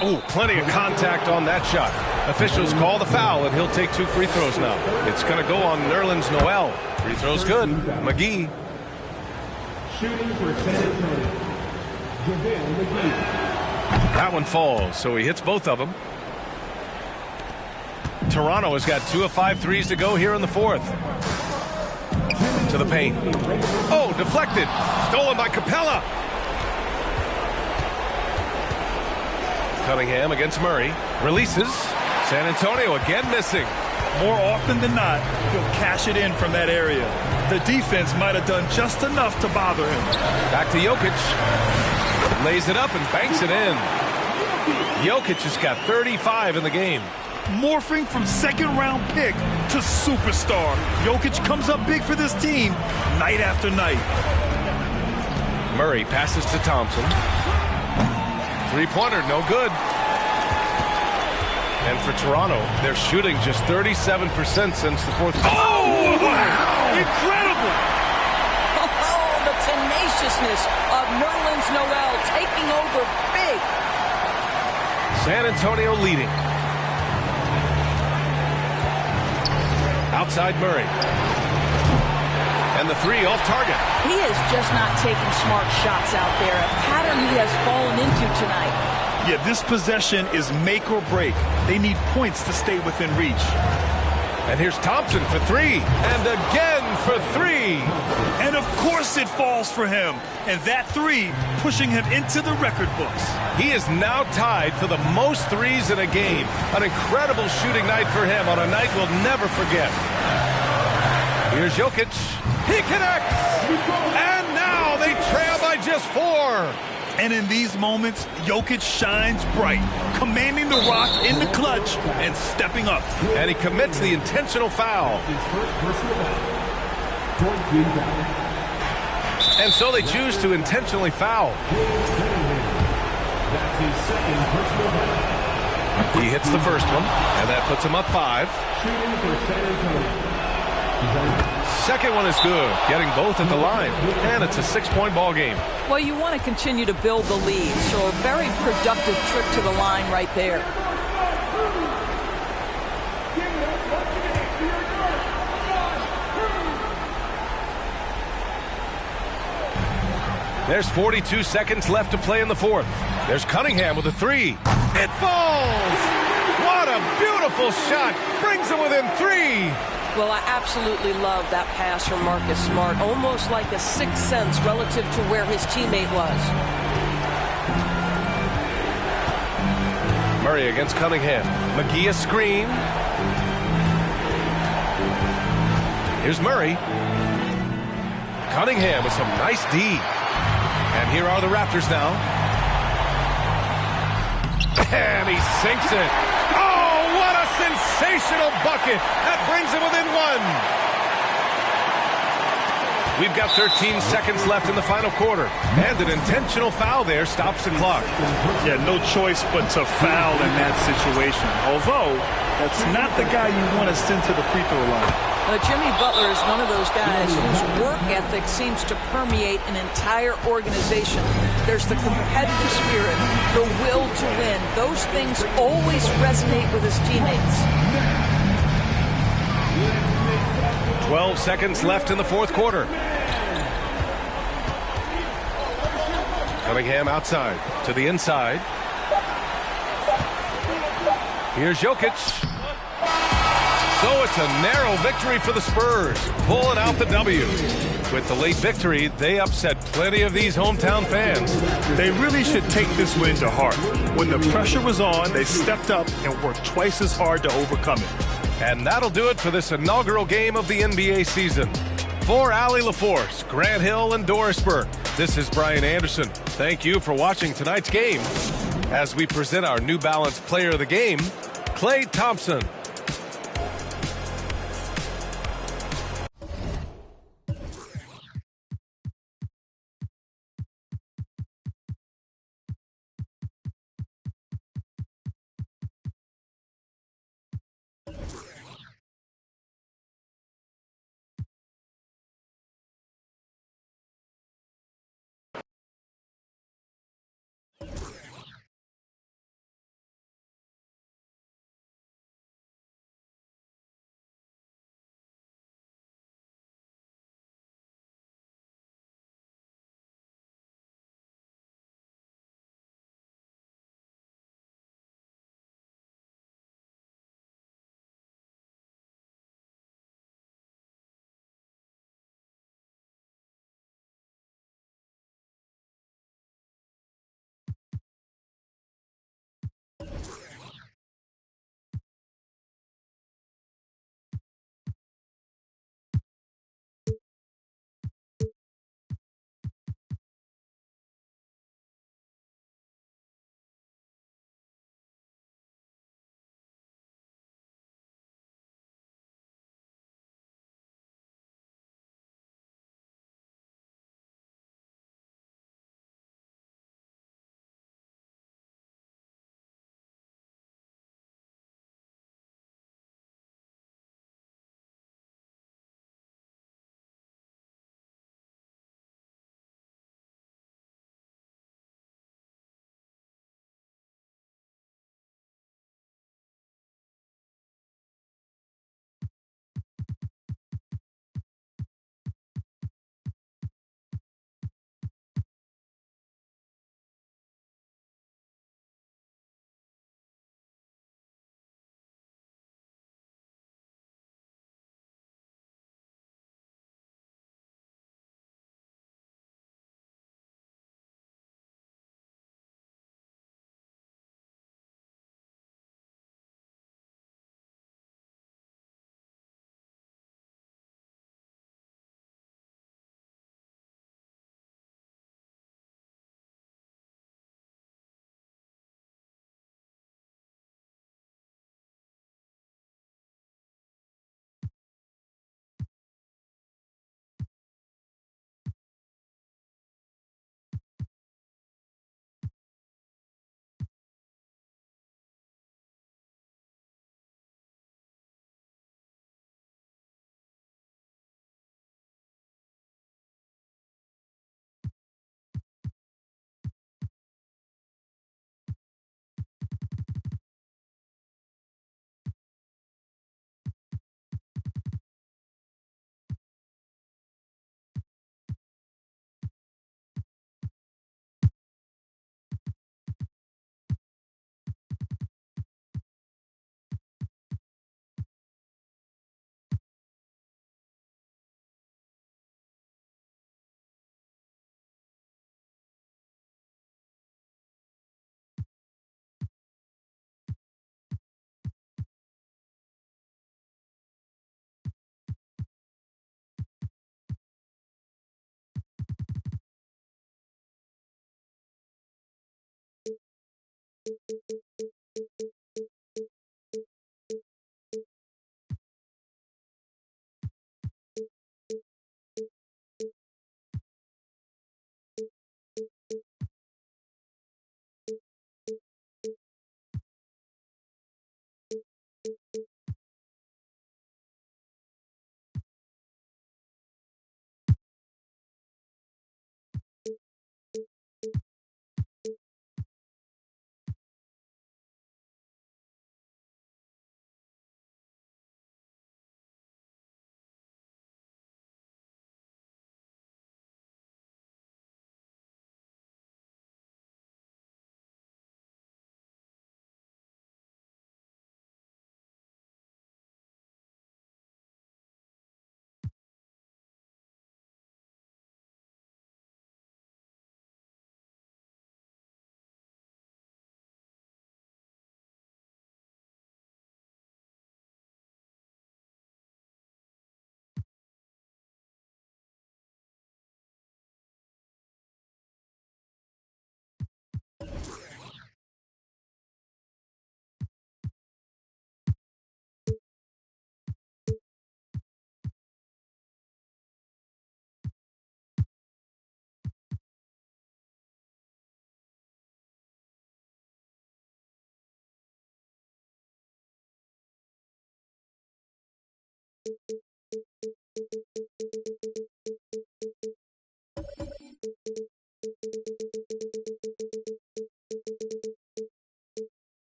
Oh, plenty of contact on that shot. Officials call the foul, and he'll take 2 free throws now. It's going to go on Nerlens Noel. Free throw's good. McGee Shooting for San Antonio, JaVale McGee. That one falls, so he hits both of them. Toronto has got 2 of 5 threes to go here in the fourth. To the paint. Oh, deflected. Stolen by Capella. Cunningham against Murray. Releases. San Antonio again missing. More often than not, he'll cash it in from that area. The defense might have done just enough to bother him. Back to Jokic. Lays it up and banks it in. Jokic has got 35 in the game. Morphing from second-round pick to superstar. Jokic comes up big for this team night after night. Murray passes to Thompson. Three-pointer, no good. And for Toronto, they're shooting just 37% since the fourth. Oh, wow! Incredible! Oh, the tenaciousness of Nerlens Noel taking over big. San Antonio leading. Outside Murray. And the three off target. He is just not taking smart shots out there, a pattern he has fallen into tonight. Yeah, this possession is make or break. They need points to stay within reach. And here's Thompson for three. And again for three. And of course it falls for him. And that three pushing him into the record books. He is now tied for the most threes in a game. An incredible shooting night for him on a night we'll never forget. Here's Jokic. He connects. And now they trail by just 4. And in these moments, Jokic shines bright, commanding the rock in the clutch and stepping up. And he commits the intentional foul. And so they choose to intentionally foul. He hits the first one, and that puts him up 5. Second one is good, getting both at the line. And it's a 6-point ball game. Well, you want to continue to build the lead, so a very productive trip to the line right there. There's 42 seconds left to play in the fourth. There's Cunningham with a 3. It falls! What a beautiful shot! Brings him within 3. Well, I absolutely love that pass from Marcus Smart. Almost like a sixth sense relative to where his teammate was. Murray against Cunningham. McGee a screen. Here's Murray. Cunningham with some nice D. And here are the Raptors now. And he sinks it. Oh, what a sensational bucket. That brings him within 1. We've got 13 seconds left in the final quarter. And an intentional foul there stops the clock. Yeah, no choice but to foul in that situation. Although, that's not the guy you want to send to the free throw line. Jimmy Butler is one of those guys whose work ethic seems to permeate an entire organization. There's the competitive spirit, the will to win. Those things always resonate with his teammates. 12 seconds left in the fourth quarter. Cunningham outside to the inside. Here's Jokic. So it's a narrow victory for the Spurs, pulling out the W. With the late victory, they upset plenty of these hometown fans. They really should take this win to heart. When the pressure was on, they stepped up and worked twice as hard to overcome it. And that'll do it for this inaugural game of the NBA season. For Allie LaForce, Grant Hill, and Doris Burke, this is Brian Anderson. Thank you for watching tonight's game. As we present our New Balance Player of the Game, Klay Thompson.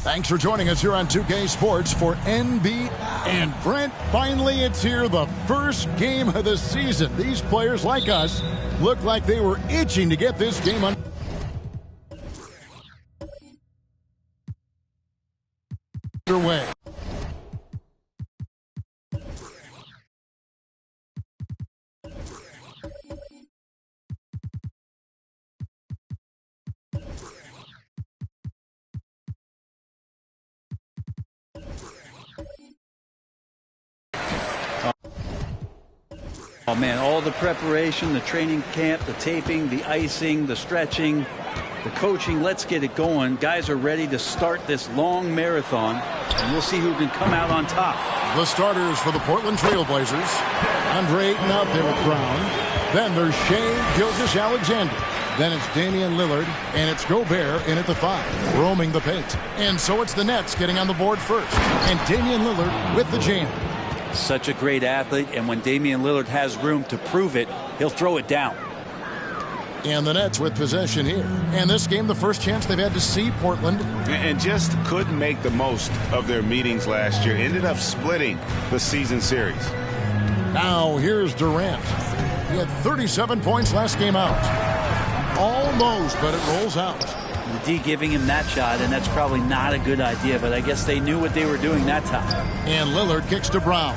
Thanks for joining us here on 2K Sports for NB. And Brent, finally it's here, the first game of the season. These players like us look like they were itching to get this game underway. Oh, man, all the preparation, the training camp, the taping, the icing, the stretching, the coaching, let's get it going. Guys are ready to start this long marathon, and we'll see who can come out on top. The starters for the Portland Trailblazers. Andre Ayton out there with Brown. Then there's Shai Gilgeous-Alexander. Then it's Damian Lillard, and it's Gobert in at the 5, roaming the paint. And so it's the Nets getting on the board first, and Damian Lillard with the jam. Such a great athlete, and when Damian Lillard has room to prove it, he'll throw it down. And the Nets with possession here. And this game, the first chance they've had to see Portland. And just couldn't make the most of their meetings last year. Ended up splitting the season series. Now here's Durant. He had 37 points last game out. Almost, but it rolls out. The D giving him that shot, and that's probably not a good idea, but I guess they knew what they were doing that time. And Lillard kicks to Brown.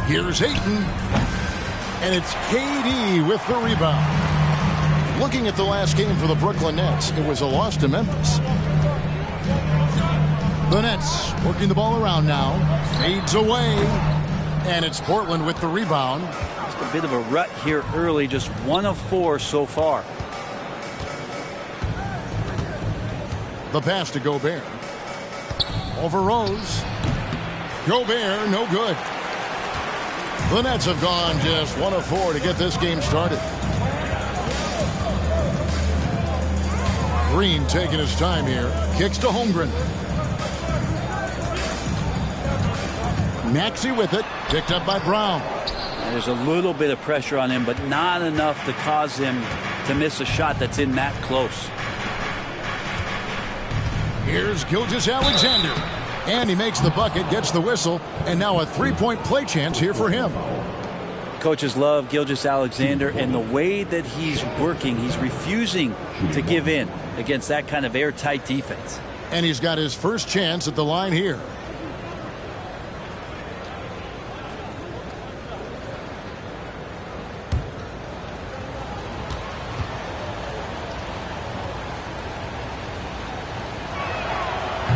Here's Ayton. And it's KD with the rebound. Looking at the last game for the Brooklyn Nets, it was a loss to Memphis. The Nets working the ball around now. Fades away. And it's Portland with the rebound. A bit of a rut here early, just 1 of 4 so far. The pass to Gobert. Over Rose. Gobert, no good. The Nets have gone just 1 of 4 to get this game started. Green taking his time here. Kicks to Holmgren. Maxey with it. Picked up by Brown. There's a little bit of pressure on him, but not enough to cause him to miss a shot that's in that close. Here's Gilgeous-Alexander. And he makes the bucket, gets the whistle, and now a three-point play chance here for him. Coaches love Gilgeous-Alexander, and the way that he's working, he's refusing to give in against that kind of airtight defense. And he's got his first chance at the line here.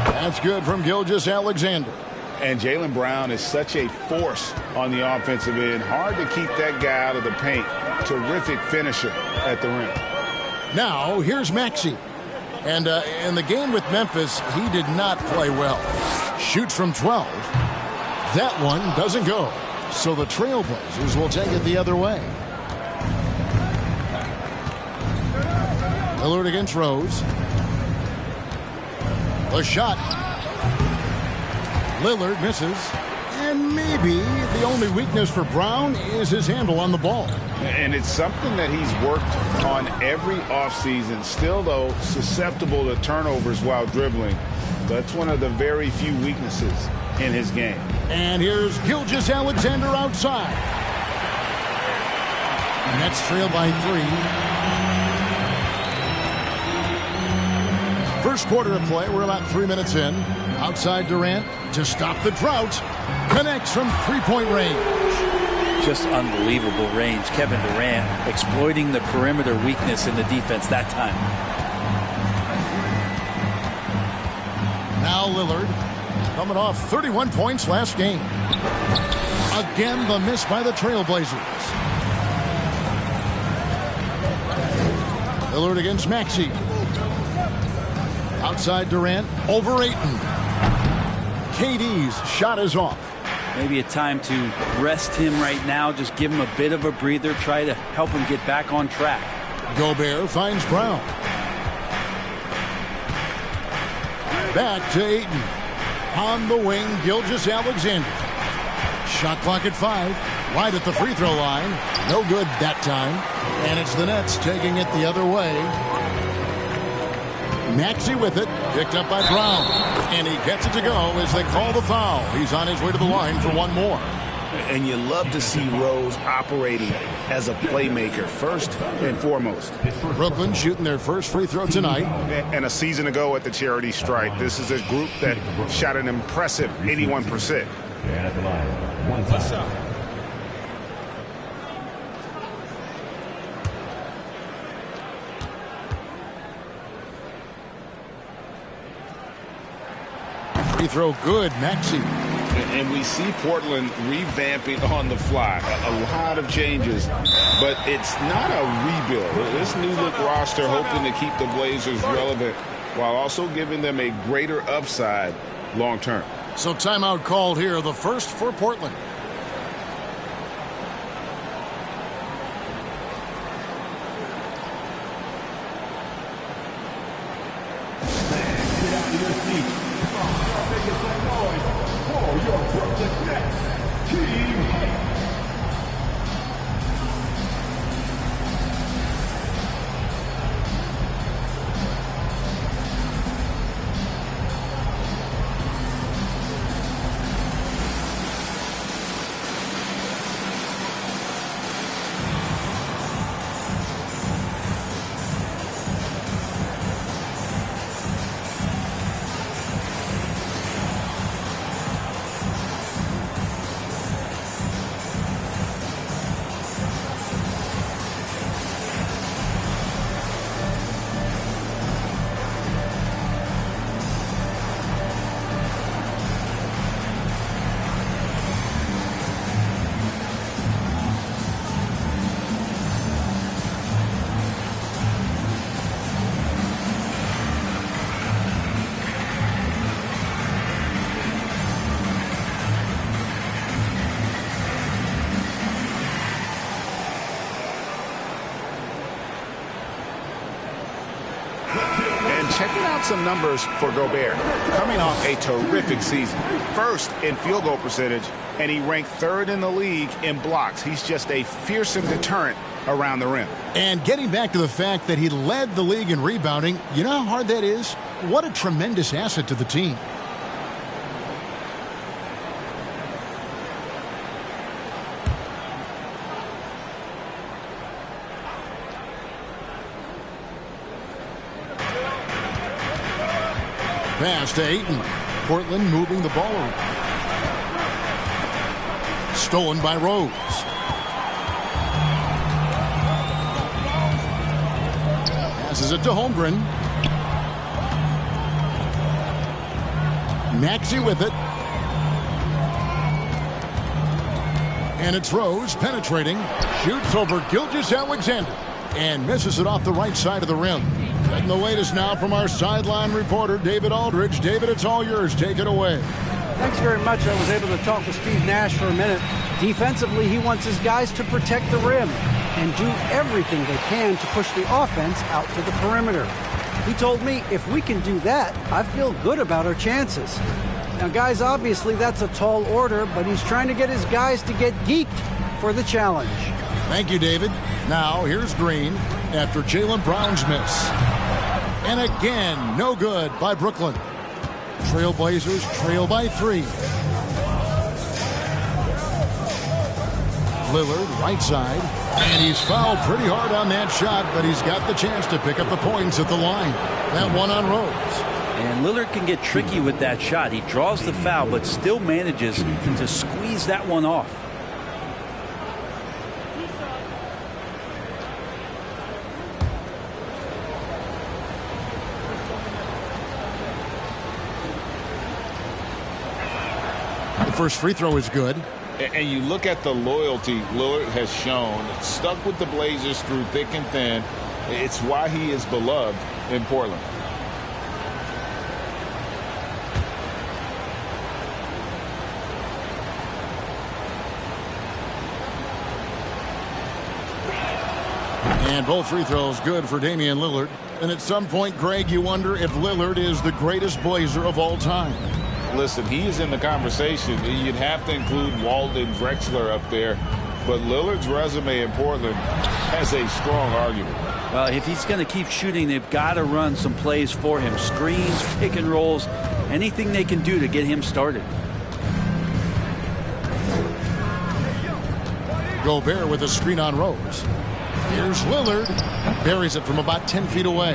That's good from Gilgeous-Alexander. And Jaylen Brown is such a force on the offensive end. Hard to keep that guy out of the paint. Terrific finisher at the rim. Now, here's Maxey. And in the game with Memphis, he did not play well. Shoots from 12. That one doesn't go. So the Trailblazers will take it the other way. Lillard against Rose. The shot. Lillard misses. And maybe the only weakness for Brown is his handle on the ball. And it's something that he's worked on every offseason. Still, though, susceptible to turnovers while dribbling. That's one of the very few weaknesses in his game. And here's Gilgeous-Alexander outside. Nets trail by 3. First quarter of play. We're about 3 minutes in. Outside Durant to stop the drought. Connects from three-point range. Just unbelievable range. Kevin Durant exploiting the perimeter weakness in the defense that time. Now Lillard coming off 31 points last game. Again, the miss by the Trailblazers. Lillard against Maxey. Outside Durant over Ayton. KD's shot is off. Maybe a time to rest him right now. Just give him a bit of a breather. Try to help him get back on track. Gobert finds Brown. Back to Ayton. On the wing, Gilgeous-Alexander. Shot clock at 5. Right at the free throw line. No good that time. And it's the Nets taking it the other way. Maxey with it, picked up by Brown. And he gets it to go as they call the foul. He's on his way to the line for one more. And you love to see Rose operating as a playmaker first and foremost. Brooklyn shooting their first free throw tonight. And a season ago at the charity stripe, this is a group that shot an impressive 81%. And at the line, one time. Free throw good, Maxey. And we see Portland revamping on the fly. A lot of changes, but it's not a rebuild. This new look roster hoping to keep the Blazers relevant while also giving them a greater upside long term. So timeout called here, the first for Portland. Checking out some numbers for Gobert, coming off a terrific season. First in field goal percentage, and he ranked 3rd in the league in blocks. He's just a fearsome deterrent around the rim. And getting back to the fact that he led the league in rebounding, you know how hard that is? What a tremendous asset to the team. Pass to Ayton. Portland moving the ball around. Stolen by Rose. Passes it to Holmgren. Maxey with it. And it's Rose penetrating. Shoots over Gilgeous-Alexander. And misses it off the right side of the rim. Getting the latest now from our sideline reporter, David Aldridge. David, it's all yours. Take it away. Thanks very much. I was able to talk with Steve Nash for a minute. Defensively, he wants his guys to protect the rim and do everything they can to push the offense out to the perimeter. He told me if we can do that, I feel good about our chances. Now, guys, obviously that's a tall order, but he's trying to get his guys to get geeked for the challenge. Thank you, David. Now, here's Green after Jaylen Brown's miss. And again, no good by Brooklyn. Trailblazers trail by 3. Lillard, right side. And he's fouled pretty hard on that shot, but he's got the chance to pick up the points at the line. That one on Rose. And Lillard can get tricky with that shot. He draws the foul, but still manages to squeeze that one off. The first free throw is good. And you look at the loyalty Lillard has shown, stuck with the Blazers through thick and thin. It's why he is beloved in Portland. And both free throws good for Damian Lillard. And at some point, Greg, you wonder if Lillard is the greatest Blazer of all time. Listen, he is in the conversation. You'd have to include Walden, Drexler up there. But Lillard's resume in Portland has a strong argument. Well, if he's going to keep shooting, they've got to run some plays for him. Screens, pick and rolls, anything they can do to get him started. Gobert with a screen on Rose. Here's Lillard. Buries it from about 10 feet away.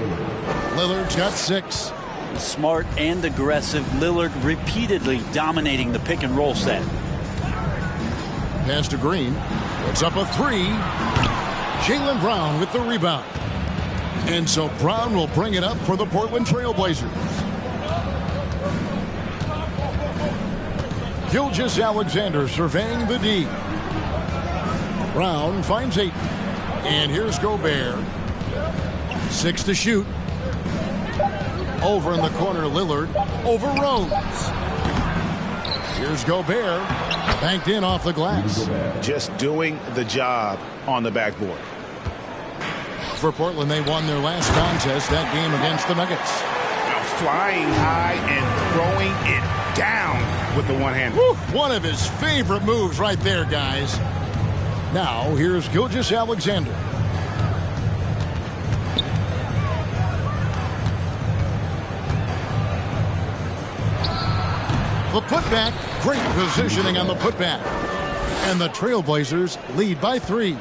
Lillard's got 6. Smart and aggressive. Lillard repeatedly dominating the pick and roll set. Pass to Green. Puts up a 3. Jaylen Brown with the rebound. And so Brown will bring it up for the Portland Trailblazers. Gilgeous-Alexander surveying the D. Brown finds 8. And here's Gobert. 6 to shoot. Over in the corner, Lillard. Over Rose. Here's Gobert. Banked in off the glass. Just doing the job on the backboard. For Portland, they won their last contest, that game against the Nuggets. Now flying high and throwing it down with the one hand. One of his favorite moves right there, guys. Now, here's Gilgeous-Alexander. The putback, great positioning on the putback. And the Trailblazers lead by 3.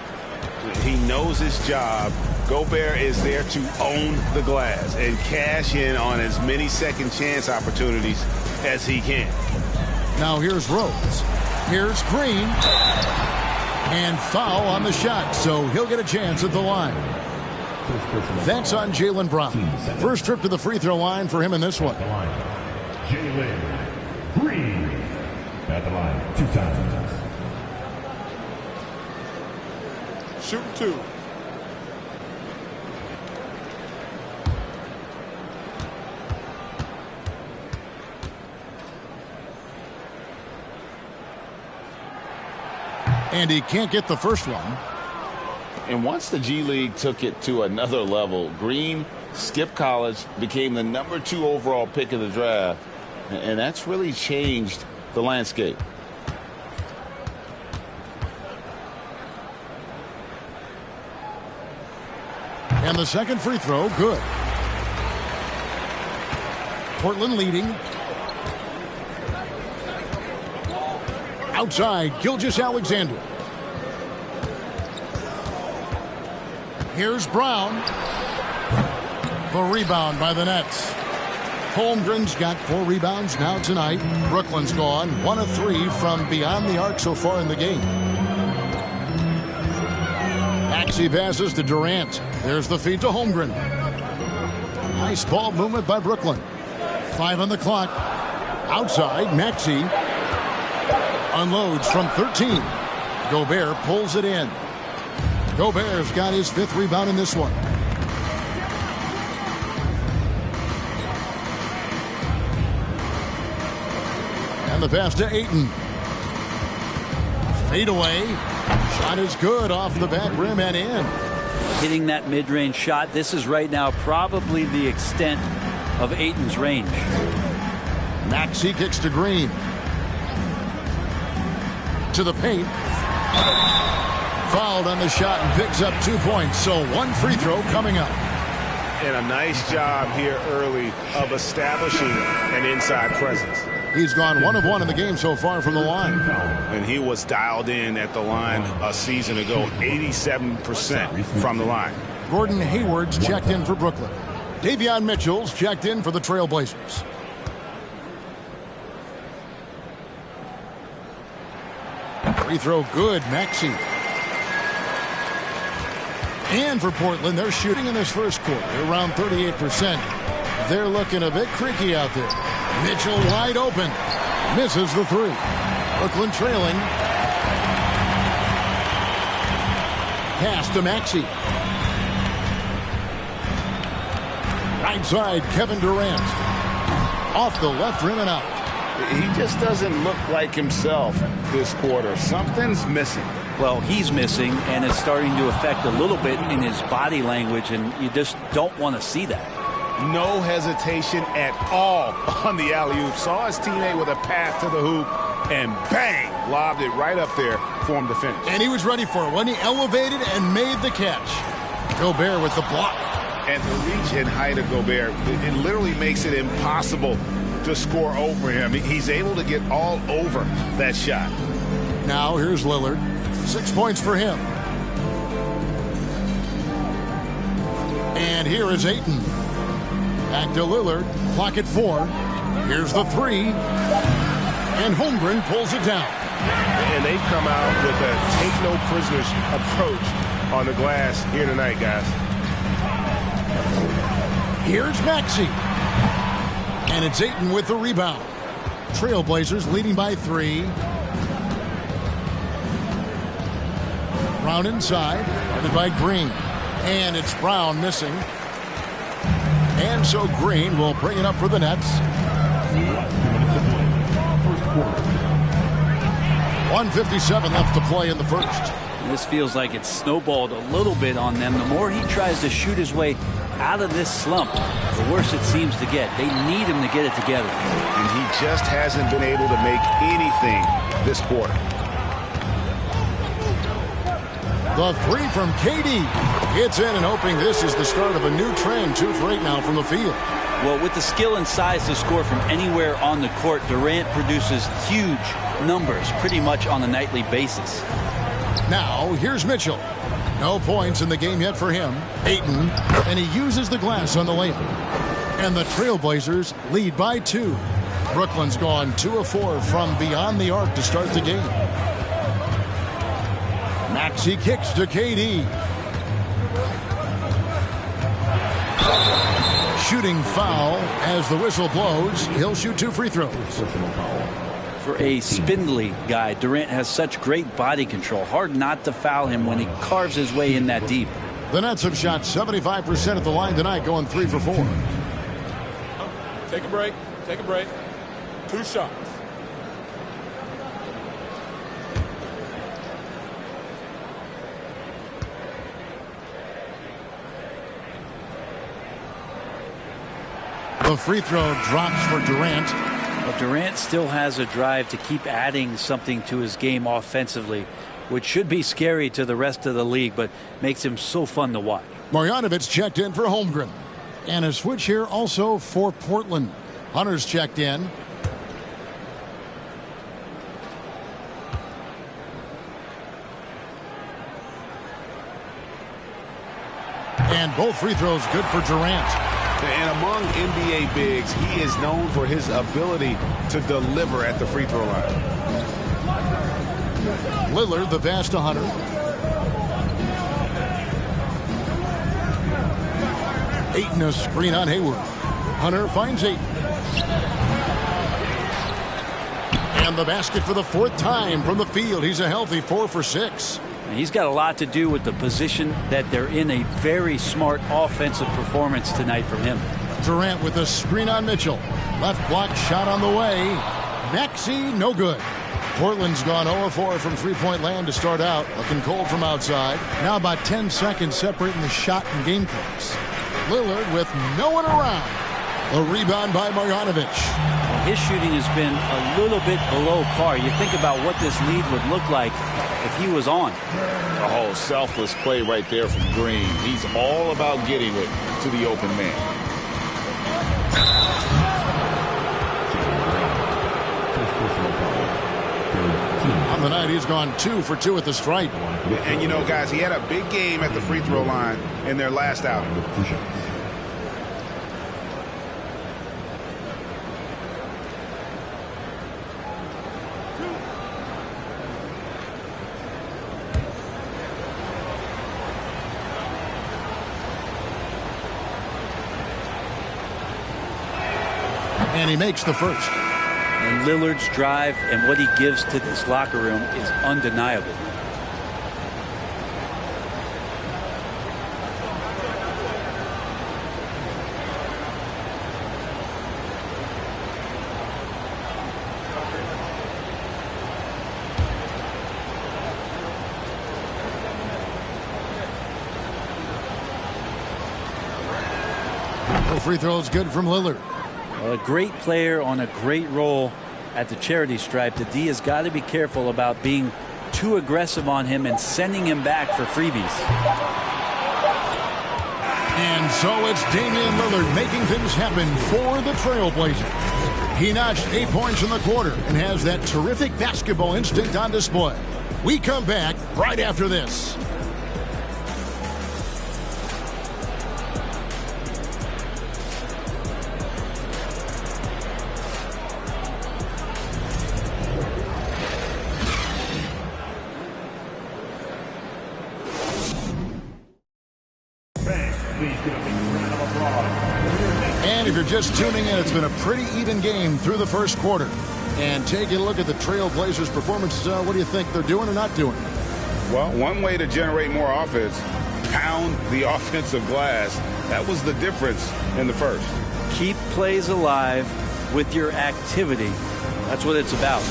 He knows his job. Gobert is there to own the glass and cash in on as many second chance opportunities as he can. Now here's Rose. Here's Green. And foul on the shot, so he'll get a chance at the line. That's on Jaylen Brown. First trip to the free throw line for him in this one. Jaylen Green at the line 2 times. Shooting 2. And he can't get the first one. And once the G League took it to another level, Green skipped college, became the number 2 overall pick of the draft. And that's really changed the landscape. And the second free throw, good. Portland leading. Outside, Gilgeous-Alexander. Here's Brown. The rebound by the Nets. Holmgren's got 4 rebounds now tonight. Brooklyn's gone 1 of 3 from beyond the arc so far in the game. Maxey passes to Durant. There's the feed to Holmgren. Nice ball movement by Brooklyn. 5 on the clock. Outside, Maxey unloads from 13. Gobert pulls it in. Gobert's got his 5th rebound in this one. And the pass to Ayton. Fade away. Shot is good off the back rim and in. Hitting that mid-range shot. This is right now probably the extent of Ayton's range. Maxey kicks to Green. To the paint. Fouled on the shot and picks up 2 points. So 1 free throw coming up. And a nice job here early of establishing an inside presence. He's gone 1 of 1 in the game so far from the line. And he was dialed in at the line a season ago, 87% from the line. Gordon Hayward's checked in for Brooklyn. Davion Mitchell's checked in for the Trailblazers. Free throw good, Maxey. And for Portland, they're shooting in this first quarter around 38%. They're looking a bit creaky out there. Mitchell wide open. Misses the 3. Brooklyn trailing. Pass to Maxey. Right side, Kevin Durant. Off the left rim and out. He just doesn't look like himself this quarter. Something's missing. Well, he's missing, and it's starting to affect a little bit in his body language, and you just don't want to see that. No hesitation at all on the alley-oop. Saw his teammate with a pass to the hoop, and bang, lobbed it right up there for him to finish. And he was ready for it when he elevated and made the catch. Gobert with the block. And the reach and height of Gobert, it literally makes it impossible to score over him. He's able to get all over that shot. Now here's Lillard. 6 points for him. And here is Ayton. Back to Lillard. Clock at 4. Here's the 3. And Holmgren pulls it down. And they've come out with a take-no-prisoners approach on the glass here tonight, guys. Here's Maxey. And it's Ayton with the rebound. Trailblazers leading by 3. Brown inside. Guarded by Green. And it's Brown missing. And so Green will bring it up for the Nets. 1:57 left to play in the first. This feels like it's snowballed a little bit on them. The more he tries to shoot his way out of this slump, the worse it seems to get. They need him to get it together. And he just hasn't been able to make anything this quarter. The 3 from KD. Gets in and hoping this is the start of a new trend. 2 for 8 now from the field. Well, with the skill and size to score from anywhere on the court, Durant produces huge numbers pretty much on a nightly basis. Now, here's Mitchell. No points in the game yet for him. Ayton, and he uses the glass on the layup. And the Trailblazers lead by 2. Brooklyn's gone 2 of 4 from beyond the arc to start the game. Maxey kicks to KD. Shooting foul as the whistle blows. He'll shoot 2 free throws. For a spindly guy, Durant has such great body control. Hard not to foul him when he carves his way in that deep. The Nets have shot 75% at the line tonight, going 3 for 4. Take a break. Take a break. 2 shots. The free throw drops for Durant. But Durant still has a drive to keep adding something to his game offensively, which should be scary to the rest of the league, but makes him so fun to watch. Marjanovic checked in for Holmgren. And a switch here also for Portland. Hunter's checked in. And both free throws good for Durant. And among NBA bigs, he is known for his ability to deliver at the free throw line. Lillard, the pass to Hunter. Ayton, a screen on Hayward. Hunter finds Ayton. And the basket for the 4th time from the field. He's a healthy 4 for 6. He's got a lot to do with the position that they're in. A very smart offensive performance tonight from him. Durant with a screen on Mitchell. Left block shot on the way. Maxey, no good. Portland's gone 0-4 from three-point land to start out. Looking cold from outside. Now about 10 seconds separating the shot and game clocks. Lillard with no one around. A rebound by Marjanovic. His shooting has been a little bit below par. You think about what this lead would look like if he was on. Oh, selfless play right there from Green. He's all about getting it to the open man. On the night, he's gone 2 for 2 at the stripe. And, you know, guys, he had a big game at the free throw line in their last outing. And he makes the first. And Lillard's drive and what he gives to this locker room is undeniable. No free throws good from Lillard. Well, a great player on a great role at the charity stripe. The D has got to be careful about being too aggressive on him and sending him back for freebies. And so it's Damian Lillard making things happen for the Trailblazers. He notched 8 points in the quarter and has that terrific basketball instinct on display. We come back right after this. And if you're just tuning in, it's been a pretty even game through the first quarter. And taking a look at the Trailblazers' performance, what do you think they're doing or not doing? Well, one way to generate more offense, pound the offensive glass. That was the difference in the first. Keep plays alive with your activity. That's what it's about.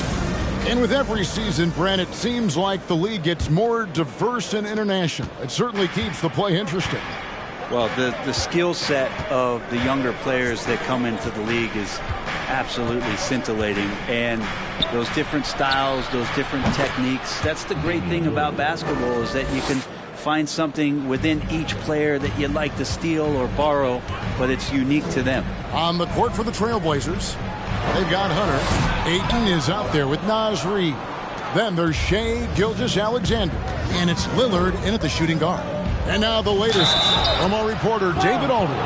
And with every season, Brent, it seems like the league gets more diverse and international. It certainly keeps the play interesting. Well, the skill set of the younger players that come into the league is absolutely scintillating. And those different styles, those different techniques, that's the great thing about basketball, is that you can find something within each player that you'd like to steal or borrow, but it's unique to them. On the court for the Trailblazers, they've got Hunter. Ayton is out there with Naz Reid. Then there's Shai Gilgeous-Alexander. And it's Lillard in at the shooting guard. And now the latest from our reporter, David Aldridge.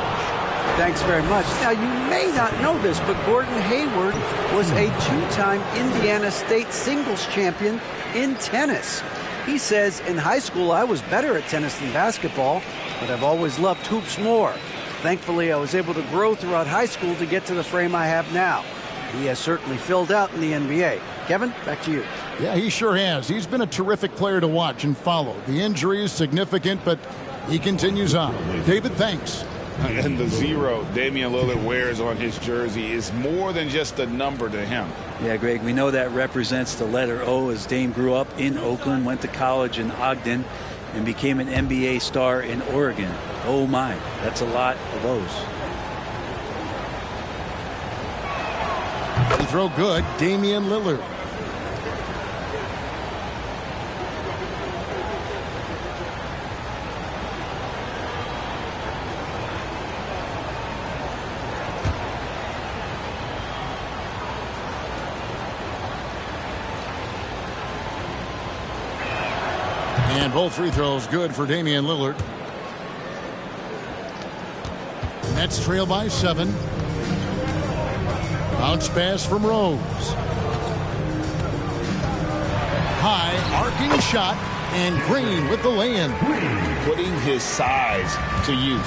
Thanks very much. Now, you may not know this, but Gordon Hayward was a 2-time Indiana State singles champion in tennis. He says, in high school, I was better at tennis than basketball, but I've always loved hoops more. Thankfully, I was able to grow throughout high school to get to the frame I have now. He has certainly filled out in the NBA. Kevin, back to you. Yeah, he sure has. He's been a terrific player to watch and follow. The injury is significant, but he continues on. David, thanks. And the 0 Damian Lillard wears on his jersey is more than just a number to him. Yeah, Greg, we know that represents the letter O, as Dame grew up in Oakland, went to college in Ogden, and became an NBA star in Oregon. Oh my, that's a lot of O's. Free throw good, Damian Lillard. And both free throws good for Damian Lillard. Nets trail by 7. Bounce pass from Rose. High arcing shot, and Green with the lay-in. Putting his size to use.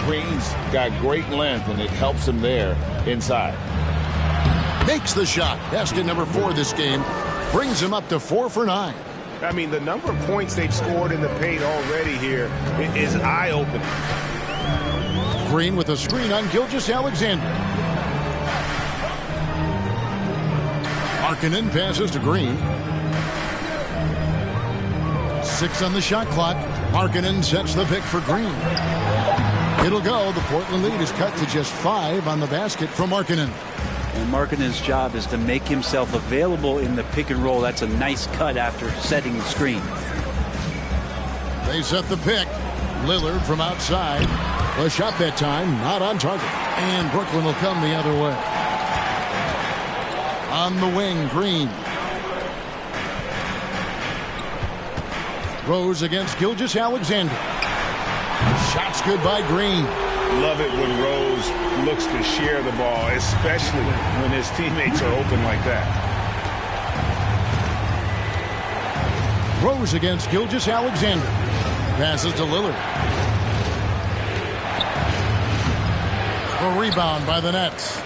Green's got great length, and it helps him there inside. Makes the shot. Basket number 4 this game. Brings him up to 4 for 9. I mean, the number of points they've scored in the paint already here is eye-opening. Green with a screen on Gilgeous-Alexander. Markkanen passes to Green. 6 on the shot clock. Markkanen sets the pick for Green. It'll go. The Portland lead is cut to just 5 on the basket from Markkanen. And Markkanen's job is to make himself available in the pick and roll. That's a nice cut after setting the screen. They set the pick. Lillard from outside. The shot that time not on target. And Brooklyn will come the other way. On the wing, Green. Rose against Gilgeous-Alexander. Shots good by Green. Love it when Rose looks to share the ball, especially when his teammates are open like that. Rose against Gilgeous-Alexander. Passes to Lillard. A rebound by the Nets.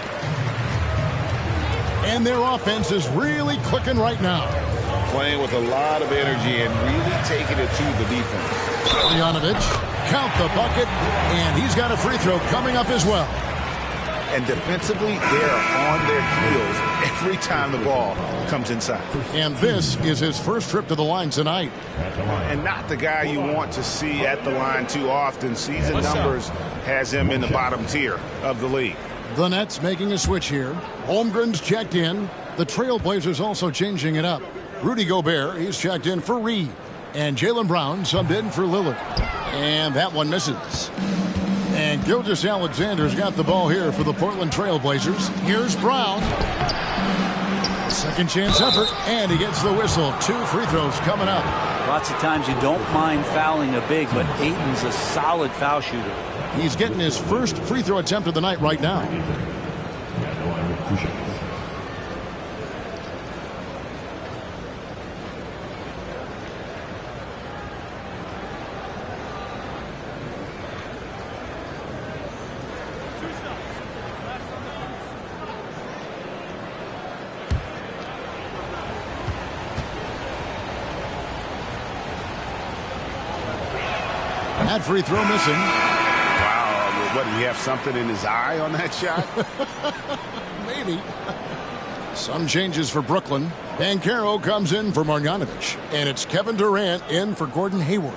And their offense is really clicking right now. Playing with a lot of energy and really taking it to the defense. Bogdanović, count the bucket, and he's got a free throw coming up as well. And defensively, they're on their heels every time the ball comes inside. And this is his first trip to the line tonight. And not the guy you want to see at the line too often. Season numbers has him in the bottom tier of the league. The Nets making a switch here. Holmgren's checked in. The Trailblazers also changing it up. Rudy Gobert, he's checked in for Reed. And Jaylen Brown subbed in for Lillard. And that one misses. And Gilgeous-Alexander's got the ball here for the Portland Trailblazers. Here's Brown. Second chance effort, and he gets the whistle. 2 free throws coming up. Lots of times you don't mind fouling a big, but Ayton's a solid foul shooter. He's getting his first free throw attempt of the night right now. That free throw missing. Wow, what, did he have something in his eye on that shot? Maybe. Some changes for Brooklyn. Banchero comes in for Marjanovic. And it's Kevin Durant in for Gordon Hayward.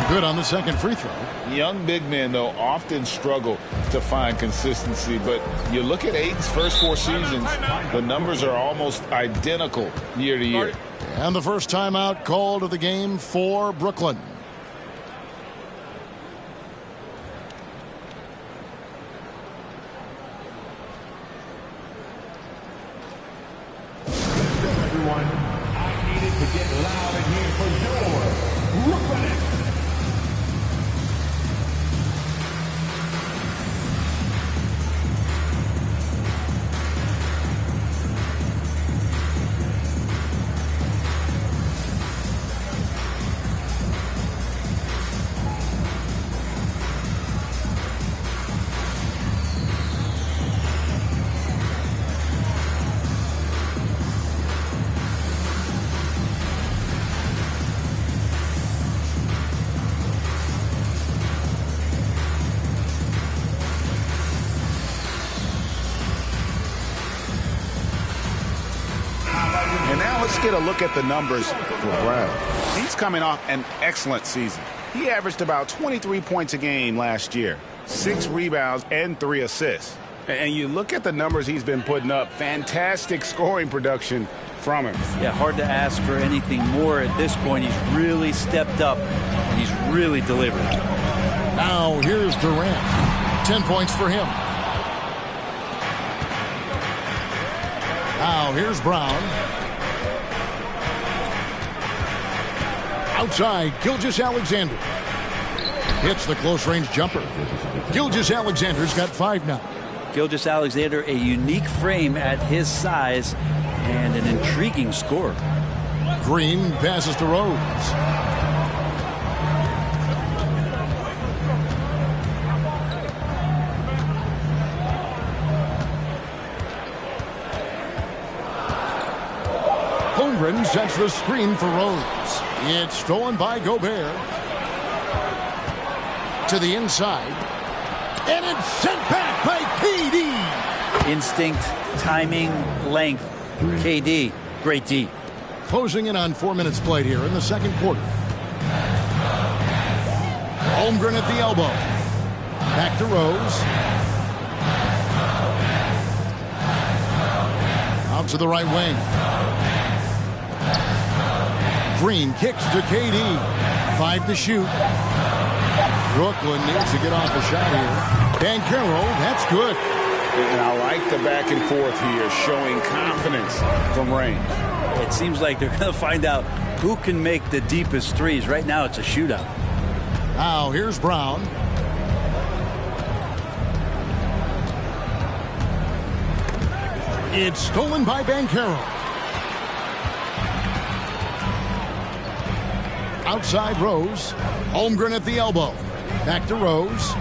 Good on the second free throw. Young big men, though, often struggle to find consistency. But you look at Ayton's first 4 seasons, the numbers are almost identical year to year. And the first timeout called of the game for Brooklyn. Everyone, I needed to get loud in here for your Brooklyn. Get a look at the numbers for Brown. He's coming off an excellent season. He averaged about 23 points a game last year, 6 rebounds and 3 assists. And you look at the numbers he's been putting up, fantastic scoring production from him. Yeah, hard to ask for anything more at this point. He's really stepped up and he's really delivered. Now here's Durant. 10 points for him. Now here's Brown. Outside, Gilgeous-Alexander. Hits the close-range jumper. Gilgeous-Alexander's got 5 now. Gilgeous-Alexander, a unique frame at his size and an intriguing score. Green passes to Rose. Cameron sets the screen for Rose. It's stolen by Gobert. To the inside. And it's sent back by KD. Instinct, timing, length. KD, great D. Closing in on 4 minutes played here in the second quarter. Holmgren at the elbow. Back to Rose. Out to the right wing. Green kicks to KD. 5 to shoot. Brooklyn needs to get off a shot here. Banchero, that's good. And I like the back and forth here, showing confidence from Rain. It seems like they're going to find out who can make the deepest threes. Right now, it's a shootout. Now, here's Brown. It's stolen by Banchero. Outside Rose. Holmgren at the elbow. Back to Rose.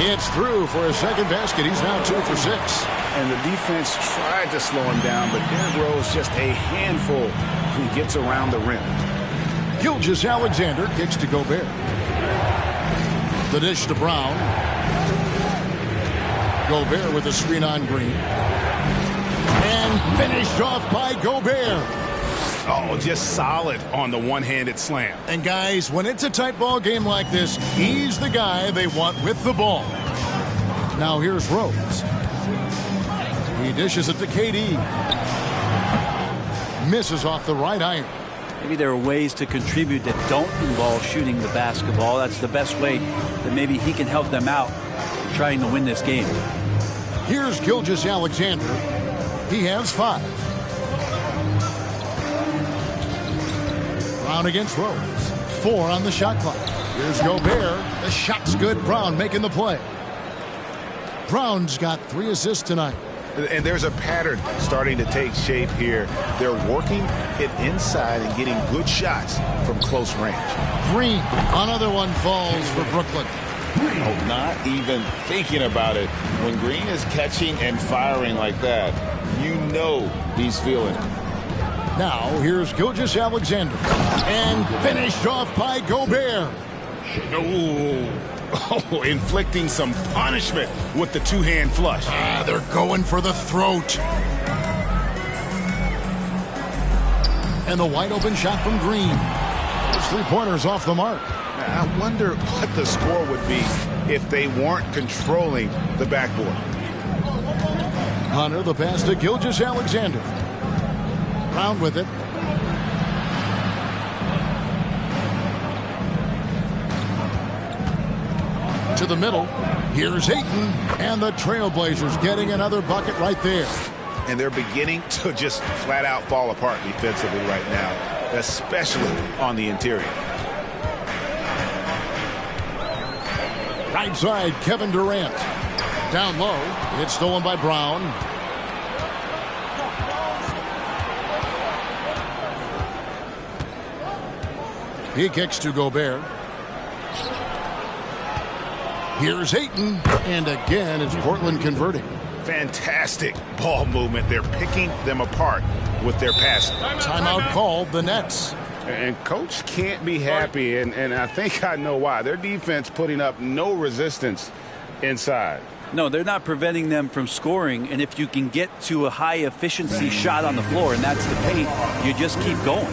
It's through for a second basket. He's now 2 for 6. And the defense tried to slow him down, but Derrick Rose just a handful when he gets around the rim. Gilgeous-Alexander kicks to Gobert. The dish to Brown. Gobert with a screen on Green. And finished off by Gobert. Oh, just solid on the one-handed slam. And guys, when it's a tight ball game like this, he's the guy they want with the ball. Now here's Rose. He dishes it to KD. Misses off the right iron. Maybe there are ways to contribute that don't involve shooting the basketball. That's the best way that maybe he can help them out in trying to win this game. Here's Gilgeous-Alexander. He has 5. Brown against Rose. 4 on the shot clock. Here's Gobert. The shot's good. Brown making the play. Brown's got 3 assists tonight. And there's a pattern starting to take shape here. They're working it inside and getting good shots from close range. Green. Another one falls for Brooklyn. Oh, not even thinking about it. When Green is catching and firing like that, you know he's feeling it. Now, here's Gilgeous-Alexander. And finished off by Gobert. Oh, inflicting some punishment with the two-hand flush. They're going for the throat. And the wide-open shot from Green. Those 3-pointers off the mark. I wonder what the score would be if they weren't controlling the backboard. Hunter, the pass to Gilgeous-Alexander. Brown with it. To the middle. Here's Ayton. And the Trailblazers getting another bucket right there. And they're beginning to just flat out fall apart defensively right now, especially on the interior. Right side, Kevin Durant. Down low. It's stolen by Brown. He kicks to Gobert. Here's Ayton. And again, it's Portland converting. Fantastic ball movement. They're picking them apart with their passing. Timeout called, the Nets. And coach can't be happy, and I think I know why. Their defense putting up no resistance inside. No, they're not preventing them from scoring, and if you can get to a high-efficiency shot on the floor, and that's the paint, you just keep going.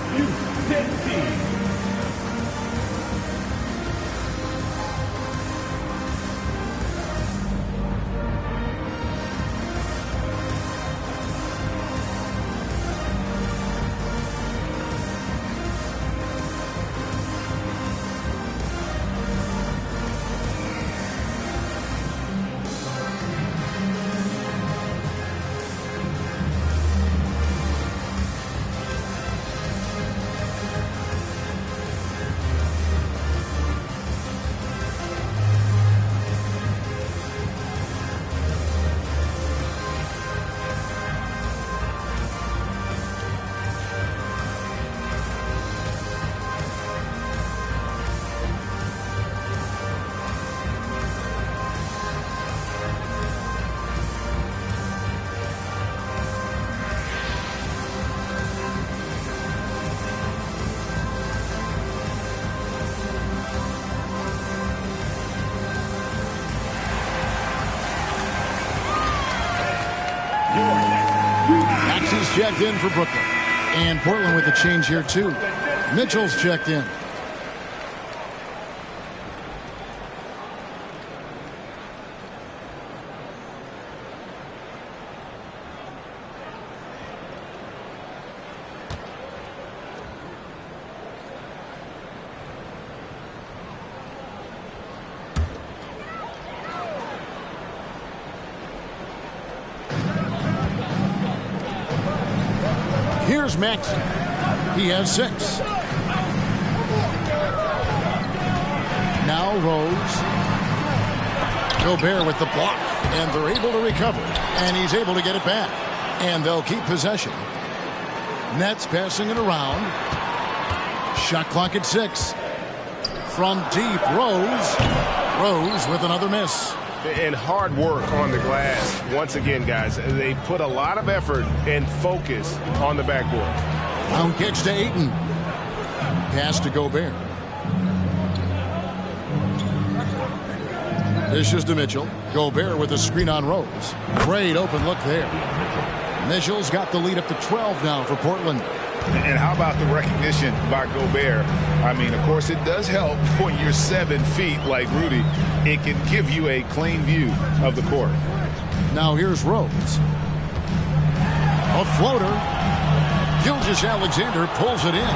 checked in for Brooklyn. And Portland with a change here, too. Mitchell's checked in. Here's Maxey. He has 6. Now Rose. Gobert with the block. And they're able to recover. And he's able to get it back. And they'll keep possession. Nets passing it around. Shot clock at 6. From deep, Rose. Rose with another miss. And hard work on the glass. Once again, guys, they put a lot of effort and focus on the backboard. Down kicks to Ayton. Pass to Gobert. Dishes to Mitchell. Gobert with a screen on Rose. Great open look there. Mitchell's got the lead up to 12 now for Portland. And how about the recognition by Gobert? I mean, of course, it does help when you're 7 feet like Rudy. It can give you a clean view of the court. Now here's Rose. A floater. Gilgeous-Alexander pulls it in.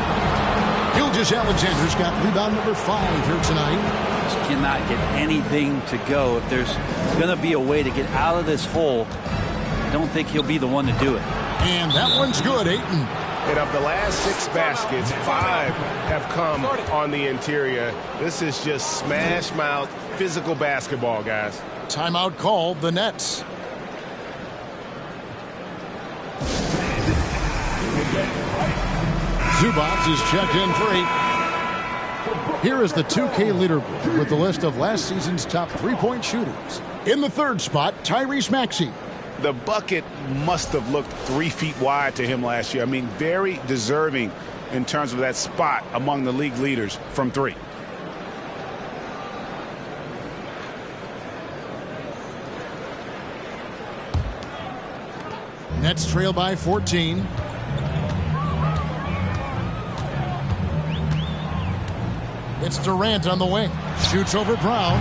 Gilgeous-Alexander's got rebound number 5 here tonight. Just cannot get anything to go. If there's going to be a way to get out of this hole, I don't think he'll be the one to do it. And that one's good, Ayton. And of the last 6 baskets, 5 have come on the interior. This is just smash mouth physical basketball, guys. Timeout called, the Nets. Zubac is checked in for 8. Here is the 2K leaderboard with the list of last season's top 3-point shooters. In the 3rd spot, Tyrese Maxey. The bucket must have looked 3 feet wide to him last year. I mean, very deserving in terms of that spot among the league leaders from 3. Nets trail by 14. It's Durant on the wing. Shoots over Brown.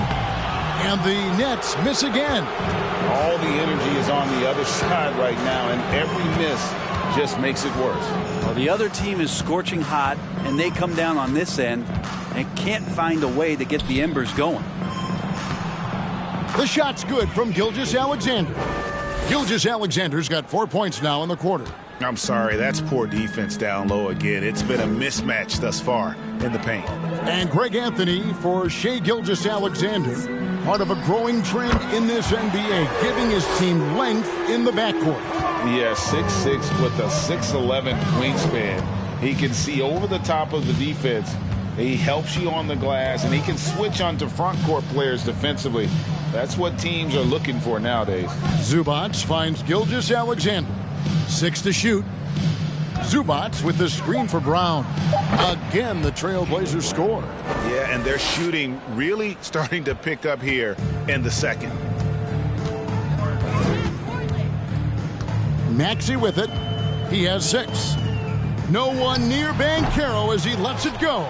And the Nets miss again. All the energy is on the other side right now, and every miss just makes it worse. Well, the other team is scorching hot, and they come down on this end and can't find a way to get the embers going. The shot's good from Gilgeous-Alexander. Gilgeous-Alexander's got 4 points now in the quarter. I'm sorry, that's poor defense down low again. It's been a mismatch thus far in the paint. And Greg Anthony for Shai Gilgeous-Alexander. Part of a growing trend in this NBA, giving his team length in the backcourt. Yeah, 6'6" with a 6'11" wingspan. He can see over the top of the defense. He helps you on the glass, and he can switch onto front court players defensively. That's what teams are looking for nowadays. Zubac finds Gilgeous-Alexander. 6 to shoot. Zubac with the screen for Brown. Again, the Trailblazers score. Yeah, and their shooting really starting to pick up here in the second. Maxey with it. He has 6. No one near Banchero as he lets it go.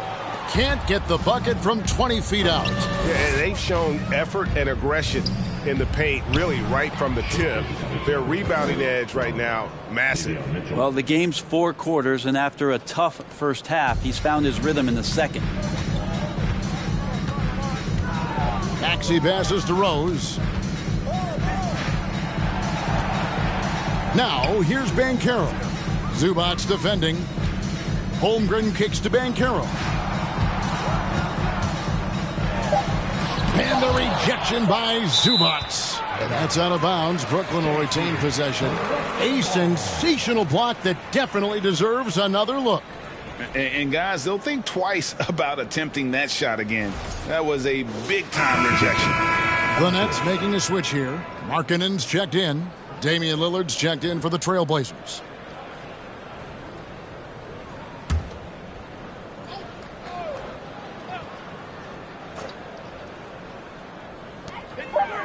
Can't get the bucket from 20 feet out. Yeah, and they've shown effort and aggression in the paint, really right from the tip. Their rebounding edge right now, massive. Well, the game's 4 quarters, and after a tough first half, he's found his rhythm in the second. Maxey passes to Rose. Now, here's Banchero. Zubac defending. Holmgren kicks to Banchero. And the rejection by Zubac. That's out of bounds. Brooklyn will retain possession. A sensational block that definitely deserves another look. And guys, they'll think twice about attempting that shot again. That was a big-time rejection. The Nets making a switch here. Markkanen's checked in. Damian Lillard's checked in for the Trailblazers.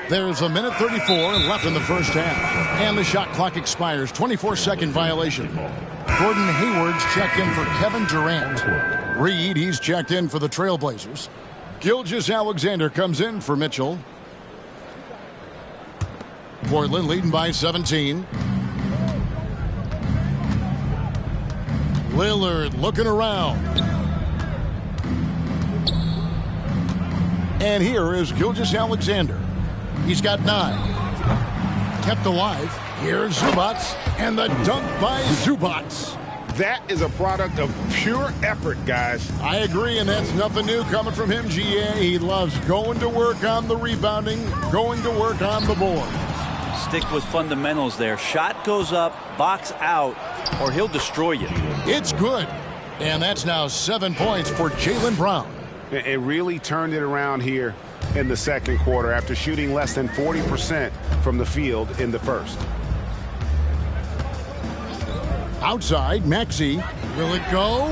There's a minute 34 left in the first half. And the shot clock expires. 24-second violation. Gordon Hayward's checked in for Kevin Durant. Reed, he's checked in for the Trailblazers. Gilgeous-Alexander comes in for Mitchell. Portland leading by 17. Lillard looking around. And here is Gilgeous-Alexander. He's got 9. Kept alive. Here's Zubac. And the dunk by Zubac. That is a product of pure effort, guys. I agree, and that's nothing new coming from him, GA. He loves going to work on the rebounding, going to work on the board. Stick with fundamentals there. Shot goes up, box out, or he'll destroy you. It's good. And that's now 7 points for Jaylen Brown. It really turned it around here in the second quarter after shooting less than 40% from the field in the first. Outside, Maxey. Will it go?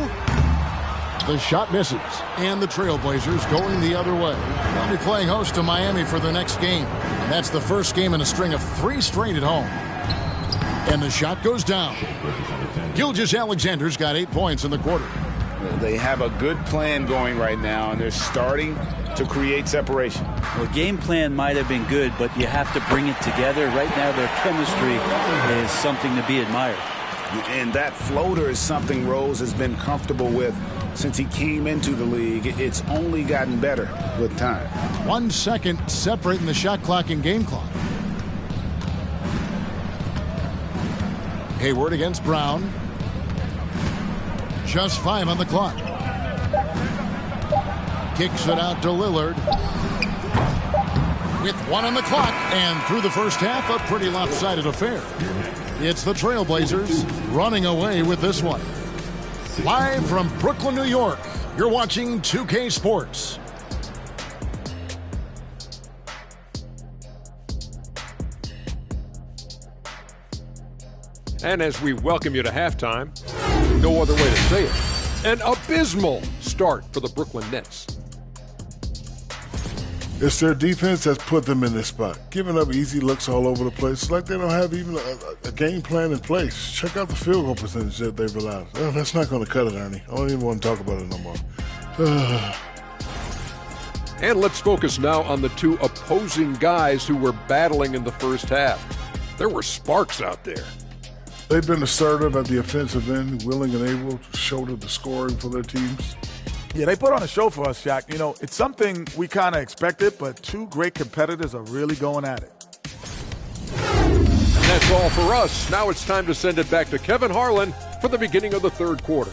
The shot misses. And the Trailblazers going the other way. They'll be playing host to Miami for the next game. And that's the first game in a string of 3 straight at home. And the shot goes down. Gilgeous-Alexander's got 8 points in the quarter. They have a good plan going right now, and they're starting to create separation. Well, game plan might have been good, but you have to bring it together. Right now, their chemistry is something to be admired. And that floater is something Rose has been comfortable with since he came into the league. It's only gotten better with time. 1 second separating the shot clock and game clock. Hayward against Brown. Just 5 on the clock. Kicks it out to Lillard. With 1 on the clock. And through the first half, a pretty lopsided affair. It's the Trailblazers running away with this one. Live from Brooklyn, New York, you're watching 2K Sports. And as we welcome you to halftime, no other way to say it, an abysmal start for the Brooklyn Nets. It's their defense that's put them in this spot. Giving up easy looks all over the place. It's like they don't have even a game plan in place. Check out the field goal percentage that they've allowed. Oh, that's not going to cut it, Ernie. I don't even want to talk about it no more. And let's focus now on the 2 opposing guys who were battling in the first half. There were sparks out there. They've been assertive at the offensive end, willing and able to shoulder the scoring for their teams. Yeah, they put on a show for us, Shaq. You know, it's something we kind of expected, but 2 great competitors are really going at it. And that's all for us. Now it's time to send it back to Kevin Harlan for the beginning of the third quarter.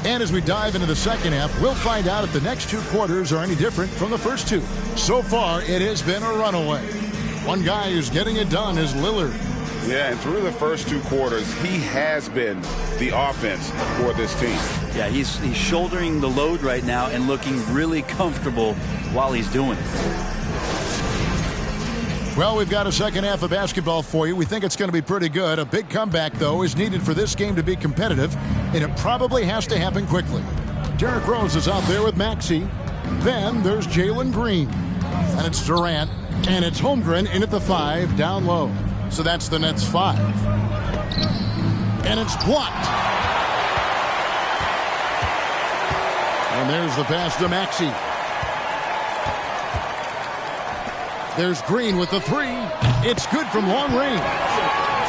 And as we dive into the second half, we'll find out if the next 2 quarters are any different from the first 2. So far, it has been a runaway. One guy who's getting it done is Lillard. Yeah, and through the first 2 quarters, he has been the offense for this team. Yeah, he's shouldering the load right now and looking really comfortable while he's doing it. Well, we've got a second half of basketball for you. We think it's going to be pretty good. A big comeback, though, is needed for this game to be competitive, and it probably has to happen quickly. Derrick Rose is out there with Maxey. Then there's Jalen Green. And it's Durant. And it's Holmgren in at the 5, down low. So that's the Nets' 5. And it's blocked. And there's the pass to Maxey. There's Green with the 3. It's good from long range.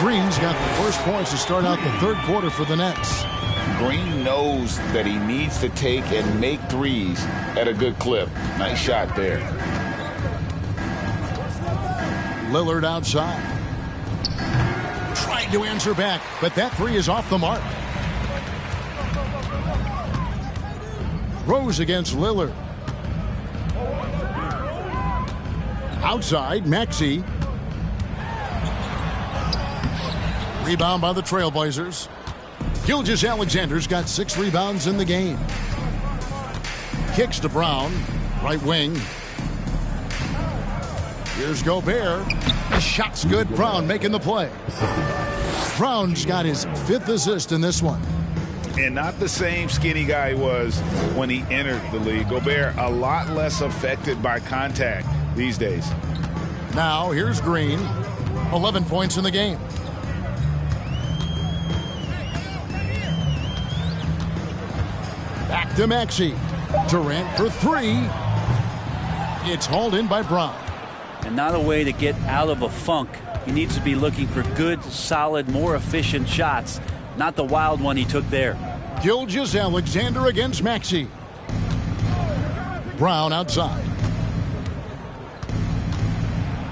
Green's got the first points to start out the third quarter for the Nets. Green knows that he needs to take and make threes at a good clip. Nice shot there. Lillard outside. Trying to answer back, but that 3 is off the mark. Rose against Lillard. Outside, Maxey. Rebound by the Trailblazers. Gilgeous-Alexander's got 6 rebounds in the game. Kicks to Brown, right wing. Here's Gobert. The shot's good. Brown making the play. Brown's got his 5th assist in this one. And not the same skinny guy he was when he entered the league. Gobert a lot less affected by contact these days. Now here's Green. 11 points in the game. Back to Maxey. Durant for 3. It's hauled in by Brown. And not a way to get out of a funk. He needs to be looking for good, solid, more efficient shots. Not the wild one he took there. Gilgeous-Alexander against Maxey. Brown outside.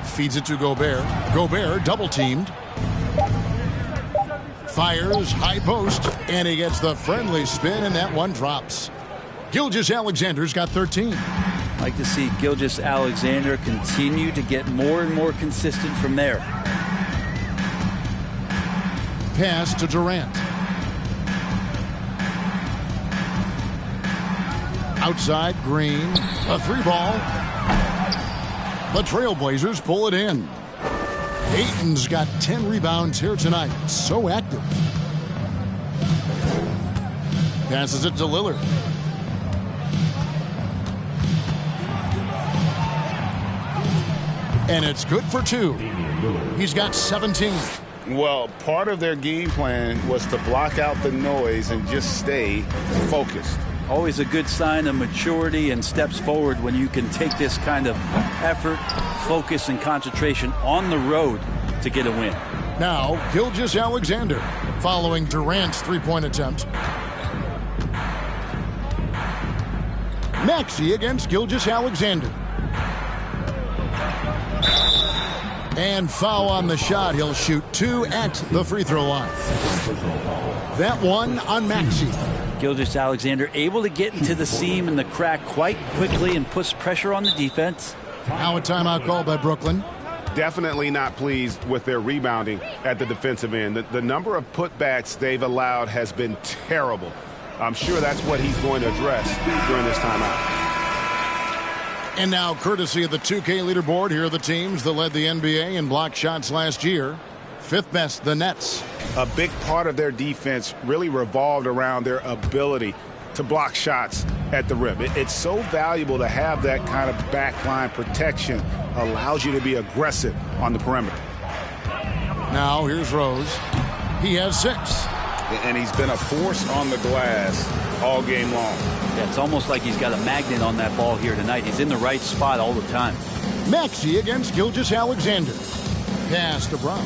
Feeds it to Gobert. Gobert double-teamed. Fires high post, and he gets the friendly spin, and that one drops. Gilgeous-Alexander's got 13. Like to see Gilgeous-Alexander continue to get more and more consistent from there. Pass to Durant. Outside, Green. A 3-ball. The Trailblazers pull it in. Ayton's got 10 rebounds here tonight. So active. Passes it to Lillard. And it's good for 2. He's got 17. Well, part of their game plan was to block out the noise and just stay focused. Always a good sign of maturity and steps forward when you can take this kind of effort, focus, and concentration on the road to get a win. Now, Gilgeous-Alexander following Durant's 3-point attempt. Maxey against Gilgeous-Alexander. And foul on the shot. He'll shoot 2 at the free throw line. That one on Maxey. Gilgeous-Alexander able to get into the seam and the crack quite quickly and puts pressure on the defense. Now a timeout call by Brooklyn. Definitely not pleased with their rebounding at the defensive end. The number of putbacks they've allowed has been terrible. I'm sure that's what he's going to address during this timeout. And now, courtesy of the 2K leaderboard, here are the teams that led the NBA in block shots last year. 5th best, the Nets. A big part of their defense really revolved around their ability to block shots at the rim. It's so valuable to have that kind of backline protection. Allows you to be aggressive on the perimeter. Now, here's Rose. He has 6. And he's been a force on the glass all game long. Yeah, it's almost like he's got a magnet on that ball here tonight. He's in the right spot all the time. Maxey against Gilgeous-Alexander. Pass to Brown.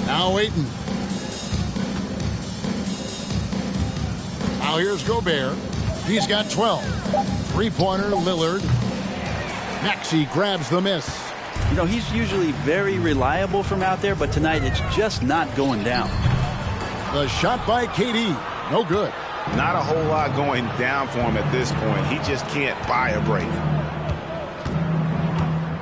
Now Ayton. Now here's Gobert. He's got 12. 3-pointer, Lillard. Maxey grabs the miss. You know, he's usually very reliable from out there, but tonight it's just not going down. The shot by KD. No good. Not a whole lot going down for him at this point. He just can't buy a break.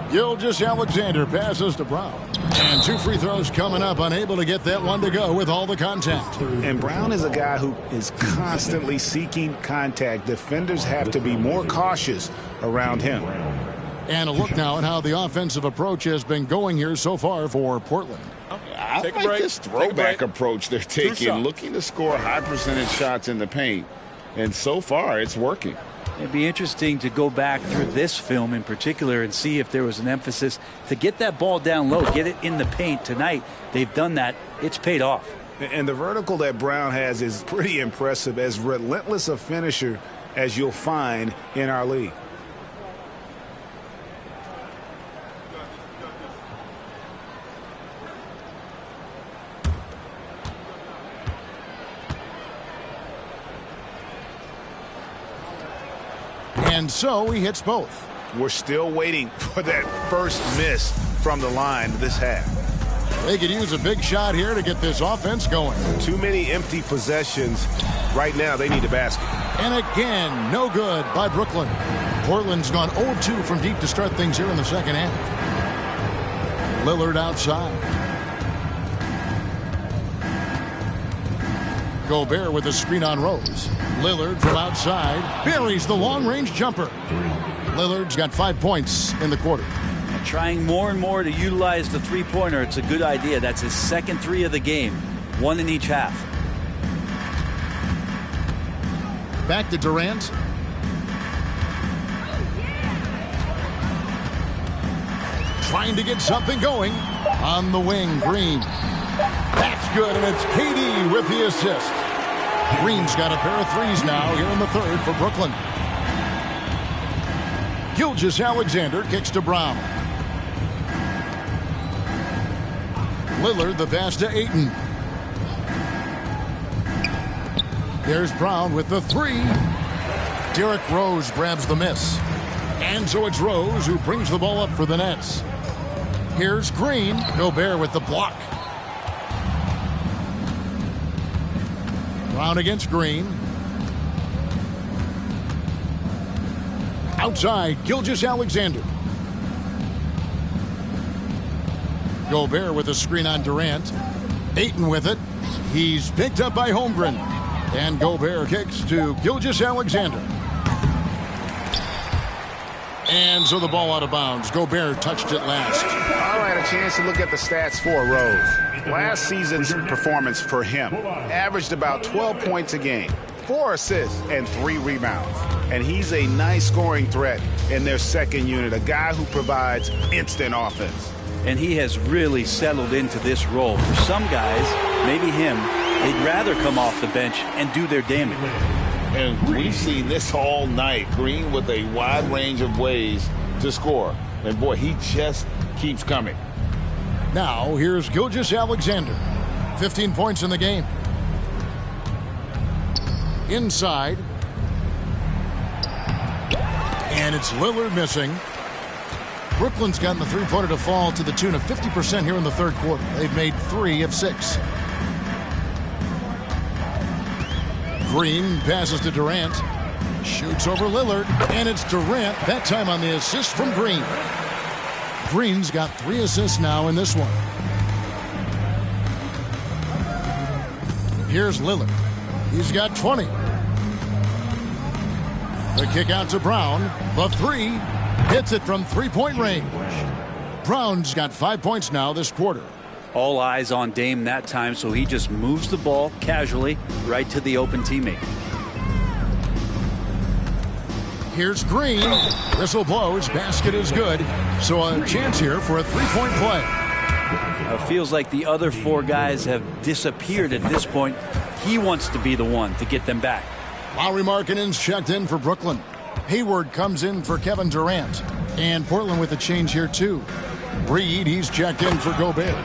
Gilgeous-Alexander passes to Brown. And 2 free throws coming up. Unable to get that one to go with all the contact. And Brown is a guy who is constantly seeking contact. Defenders have to be more cautious around him. And a look now at how the offensive approach has been going here so far for Portland. I like this throwback approach they're taking, looking to score high percentage shots in the paint. And so far, it's working. It'd be interesting to go back through this film in particular and see if there was an emphasis to get that ball down low, get it in the paint. Tonight, they've done that. It's paid off. And the vertical that Brown has is pretty impressive, as relentless a finisher as you'll find in our league. And so he hits both. We're still waiting for that first miss from the line this half. They could use a big shot here to get this offense going. Too many empty possessions. Right now, they need a basket. And again, no good by Brooklyn. Portland's gone 0-2 from deep to start things here in the second half. Lillard outside. Gobert with a screen on Rose. Lillard from outside buries the long-range jumper. Lillard's got 5 points in the quarter. trying more and more to utilize the three-pointer. It's a good idea. That's his second three of the game, one in each half. Back to Durant. Trying to get something going. On the wing, Green. That's good, and it's KD with the assist. Green's got a pair of threes now here in the third for Brooklyn. Gilgeous-Alexander kicks to Brown. Lillard the pass to Ayton. There's Brown with the three. Derrick Rose grabs the miss. And so it's Rose who brings the ball up for the Nets. Here's Green. Gobert with the block. Brown against Green. Outside, Gilgeous-Alexander. Gobert with a screen on Durant. Ayton with it. He's picked up by Holmgren. And Gobert kicks to Gilgeous-Alexander. And so the ball out of bounds. Gobert touched it last. I had a chance to look at the stats for Rose. Last season's performance for him averaged about 12 points a game, 4 assists, and 3 rebounds. And he's a nice scoring threat in their second unit, a guy who provides instant offense. And he has really settled into this role. For some guys, maybe him, they'd rather come off the bench and do their damage. And we've seen this all night. Green with a wide range of ways to score. And boy, he just keeps coming. Now, here's Gilgeous-Alexander. 15 points in the game. Inside. And it's Lillard missing. Brooklyn's gotten the three-pointer to fall to the tune of 50% here in the third quarter. They've made 3 of 6. Green passes to Durant. Shoots over Lillard. And it's Durant, that time on the assist from Green. Green's got 3 assists now in this one. Here's Lillard. He's got 20. The kick out to Brown. The 3. Hits it from three-point range. Brown's got 5 points now this quarter. All eyes on Dame that time, so he just moves the ball casually right to the open teammate. Here's Green. Whistle blows. Basket is good. So a chance here for a three-point play. It feels like the other 4 guys have disappeared at this point. He wants to be the one to get them back. Lauri Markkanen's checked in for Brooklyn. Hayward comes in for Kevin Durant. And Portland with a change here, too. Reed, he's checked in for Gobert.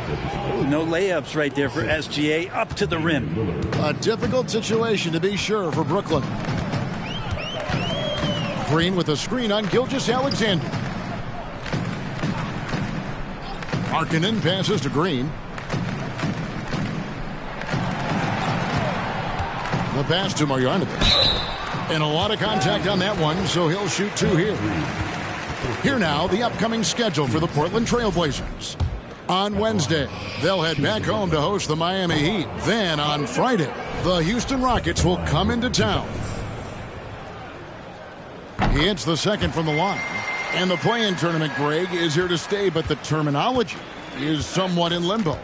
Ooh, no layups right there for SGA up to the rim. A difficult situation to be sure for Brooklyn. Green with a screen on Gilgeous-Alexander. Markkanen passes to Green. The pass to Marjanovic. And a lot of contact on that one, so he'll shoot 2 here. Here now, the upcoming schedule for the Portland Trail Blazers. On Wednesday, they'll head back home to host the Miami Heat. Then on Friday, the Houston Rockets will come into town. He hits the second from the line. And the play-in tournament, Greg, is here to stay, but the terminology is somewhat in limbo.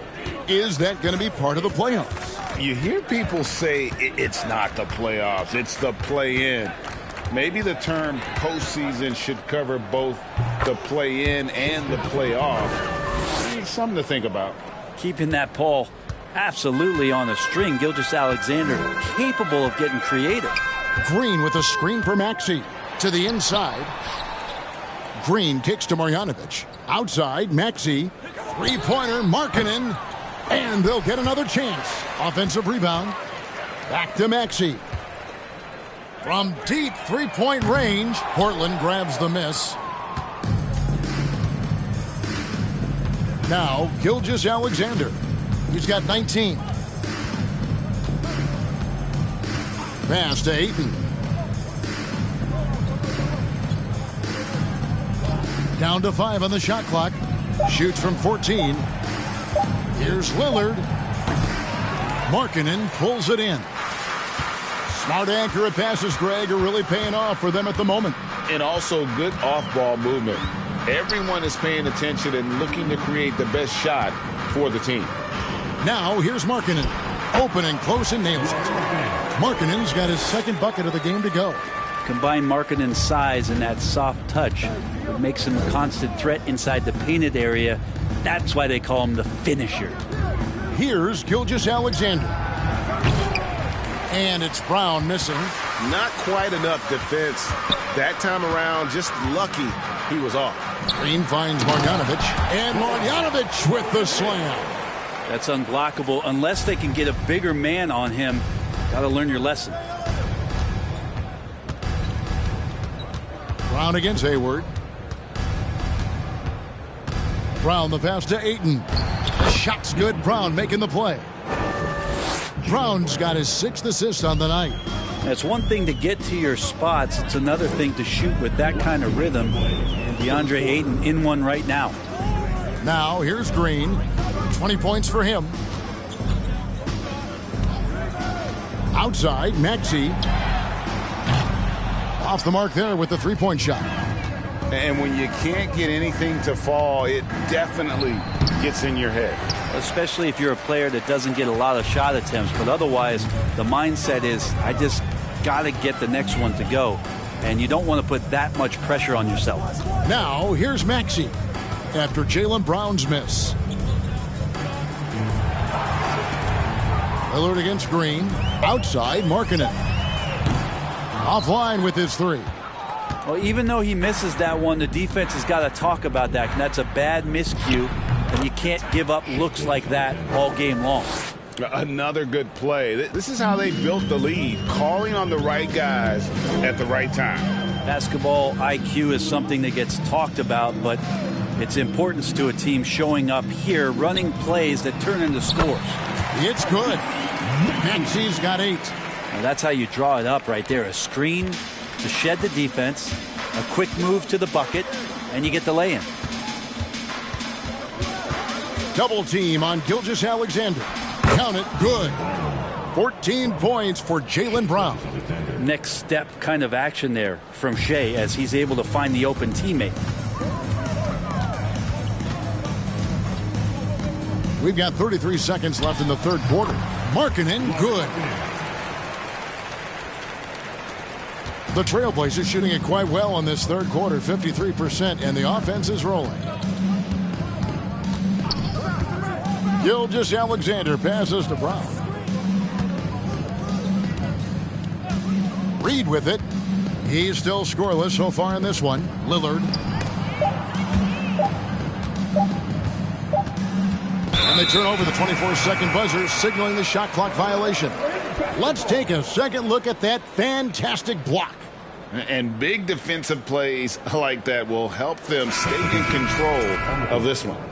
Is that going to be part of the playoffs? You hear people say it's not the playoffs, it's the play-in. Maybe the term postseason should cover both the play-in and the playoff. Something to think about. Keeping that ball absolutely on a string. Gilgeous-Alexander capable of getting creative. Green with a screen for Maxey. To the inside. Green kicks to Marjanovic. Outside, Maxey. Three-pointer, Markkanen. And they'll get another chance. Offensive rebound. Back to Maxey. From deep three-point range, Portland grabs the miss. Now, Gilgeous-Alexander. He's got 19. Pass to Ayton. Down to 5 on the shot clock. Shoots from 14. Here's Lillard. Markkanen pulls it in. Smart, accurate passes, Greg, are really paying off for them at the moment. And also good off-ball movement. Everyone is paying attention and looking to create the best shot for the team. Now here's Markkanen. Open and close and nails it. Markkanen's got his second bucket of the game to go. Combine Markkanen's size and that soft touch that makes him a constant threat inside the painted area. That's why they call him the finisher. Here's Gilgeous-Alexander. And it's Brown missing. Not quite enough defense. That time around, just lucky he was off. Green finds Marjanovic. And Marjanovic with the slam. That's unblockable unless they can get a bigger man on him. Got to learn your lesson. Brown against Hayward. Brown the pass to Ayton. The shot's good. Brown making the play. Brown's got his 6th assist on the night. It's one thing to get to your spots. It's another thing to shoot with that kind of rhythm. And DeAndre Ayton in one right now. Now here's Green. 20 points for him. Outside, Maxey. Off the mark there with the three-point shot. And when you can't get anything to fall, it definitely gets in your head. Especially if you're a player that doesn't get a lot of shot attempts. But otherwise, the mindset is, I just got to get the next one to go. And you don't want to put that much pressure on yourself. Now, here's Maxey after Jaylen Brown's miss. Lillard against Green. Outside, Markkanen. Offline with his three. Well, even though he misses that one, the defense has got to talk about that. And that's a bad miscue. And you can't give up looks like that all game long. Another good play. This is how they built the lead. Calling on the right guys at the right time. Basketball IQ is something that gets talked about, but its importance to a team showing up here, running plays that turn into scores. It's good. Maxey's got 8. Now that's how you draw it up right there. A screen to shed the defense, a quick move to the bucket, and you get the lay-in. Double team on Gilgeous-Alexander. Count it, good. 14 points for Jaylen Brown. Next step kind of action there from Shea as he's able to find the open teammate. We've got 33 seconds left in the third quarter. Markkanen, good. The Trailblazers shooting it quite well in this third quarter, 53%, and the offense is rolling. Gilgeous-Alexander passes to Brown. Reed with it. He's still scoreless so far in this one. Lillard. And they turn over the 24-second buzzer, signaling the shot clock violation. Let's take a second look at that fantastic block. And big defensive plays like that will help them stay in control of this one.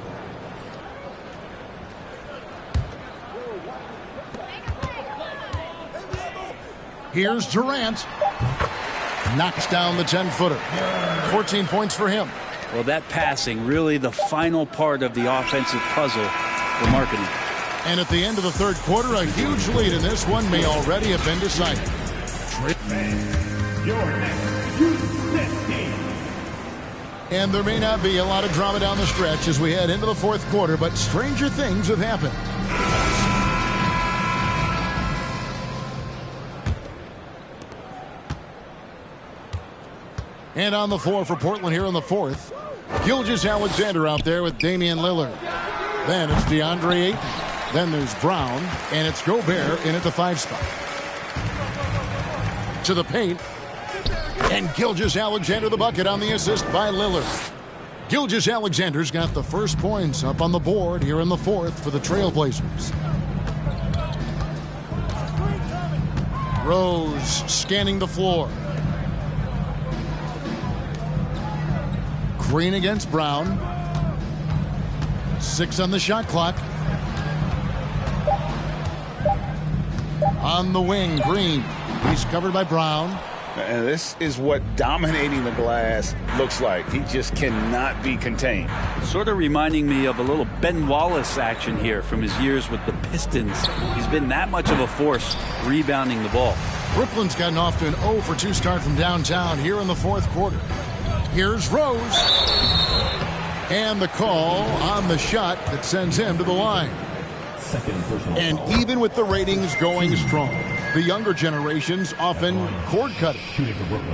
Here's Durant. Knocks down the 10-footer. 14 points for him. Well, that passing, really the final part of the offensive puzzle for Markkanen. And at the end of the third quarter, a huge lead in this one may already have been decided. And there may not be a lot of drama down the stretch as we head into the fourth quarter, but stranger things have happened. And on the floor for Portland here in the fourth, Gilgeous-Alexander out there with Damian Lillard. Then it's DeAndre Ayton. Then there's Brown, and it's Gobert in at the 5 spot. To the paint, and Gilgeous-Alexander the bucket on the assist by Lillard. Gilgeous-Alexander's got the first points up on the board here in the fourth for the Trailblazers. Rose scanning the floor. Green against Brown. 6 on the shot clock. On the wing, Green. He's covered by Brown. And this is what dominating the glass looks like. He just cannot be contained. Sort of reminding me of a little Ben Wallace action here from his years with the Pistons. He's been that much of a force rebounding the ball. Brooklyn's gotten off to an 0 for 2 start from downtown here in the fourth quarter. Here's Rose. And the call on the shot that sends him to the line. And even with the ratings going strong, the younger generations often cord cutting.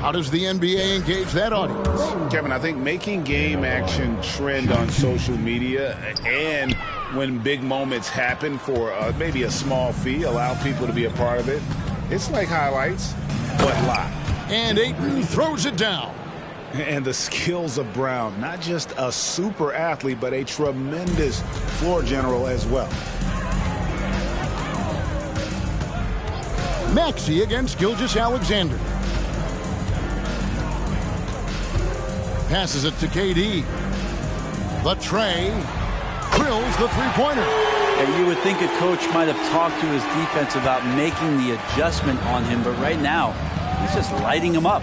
How does the NBA engage that audience? Kevin, I think making game action trend on social media and when big moments happen for maybe a small fee, allow people to be a part of it. It's like highlights, but live. And Ayton throws it down. And the skills of Brown, not just a super athlete, but a tremendous floor general as well. Maxey against Gilgeous-Alexander. Passes it to KD. The tray drills the three-pointer. And you would think a coach might have talked to his defense about making the adjustment on him, but right now, he's just lighting him up.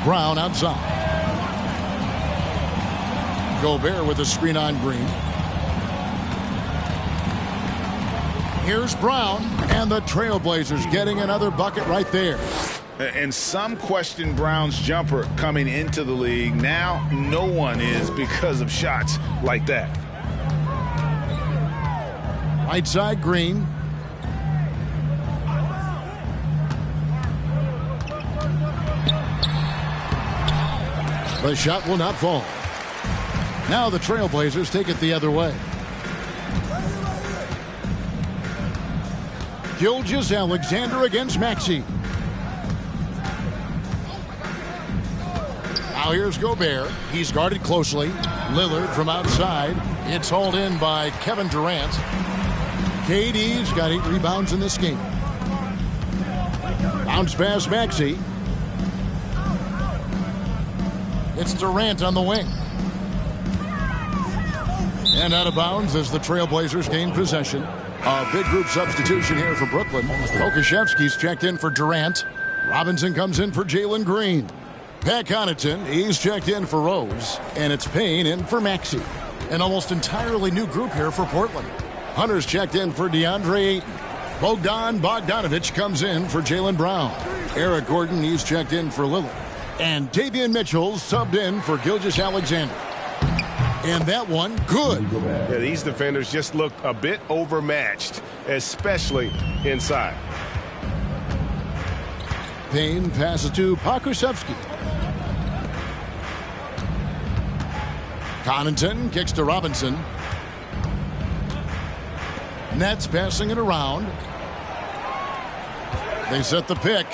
Brown outside. Gobert with a screen on Green. Here's Brown, and the Trailblazers getting another bucket right there. And some question Brown's jumper coming into the league. Now no one is because of shots like that. Right side, Green. The shot will not fall. Now the Trailblazers take it the other way. Gilgeous-Alexander against Maxey. Now here's Gobert. He's guarded closely. Lillard from outside. It's hauled in by Kevin Durant. KD's got 8 rebounds in this game. Bounce pass Maxey. It's Durant on the wing. And out of bounds as the Trailblazers gain possession. A big group substitution here for Brooklyn. Pokusevski's checked in for Durant. Robinson comes in for Jalen Green. Pat Connaughton, he's checked in for Rose. And it's Payne in for Maxey. An almost entirely new group here for Portland. Hunter's checked in for DeAndre Ayton. Bogdan Bogdanovic comes in for Jaylen Brown. Eric Gordon, he's checked in for Lillard. And Davion Mitchell subbed in for Gilgeous-Alexander. And that one, good. Yeah, these defenders just looked a bit overmatched, especially inside. Payne passes to Pokusevski. Connaughton kicks to Robinson. Nets passing it around. They set the pick.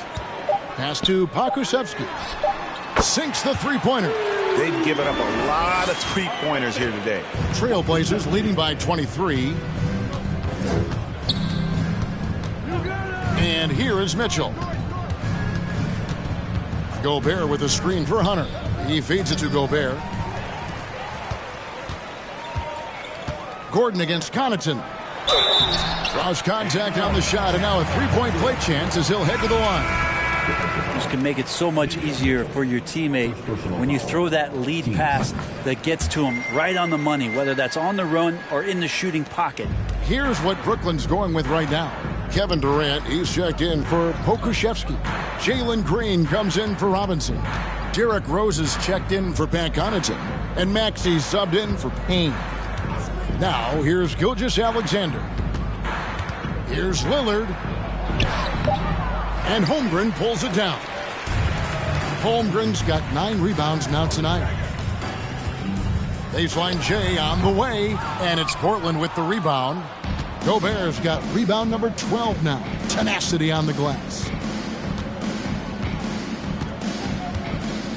Pass to Pokusevski. Sinks the three-pointer. They've given up a lot of three-pointers here today. Trailblazers leading by 23. And here is Mitchell. Gobert with a screen for Hunter. He feeds it to Gobert. Gordon against Connaughton. Draws contact on the shot, and now a three-point play chance as he'll head to the line. This can make it so much easier for your teammate when you throw that lead pass that gets to him right on the money, whether that's on the run or in the shooting pocket. Here's what Brooklyn's going with right now. Kevin Durant, he's checked in for Pokusevski. Jalen Green comes in for Robinson. Derrick Rose is checked in for Pat Connaughton. And Maxey's subbed in for Payne. Now, here's Gilgeous-Alexander. Here's Lillard. And Holmgren pulls it down. Holmgren's got 9 rebounds now tonight. Baseline J on the way, and it's Portland with the rebound. Gobert's got rebound number 12 now. Tenacity on the glass.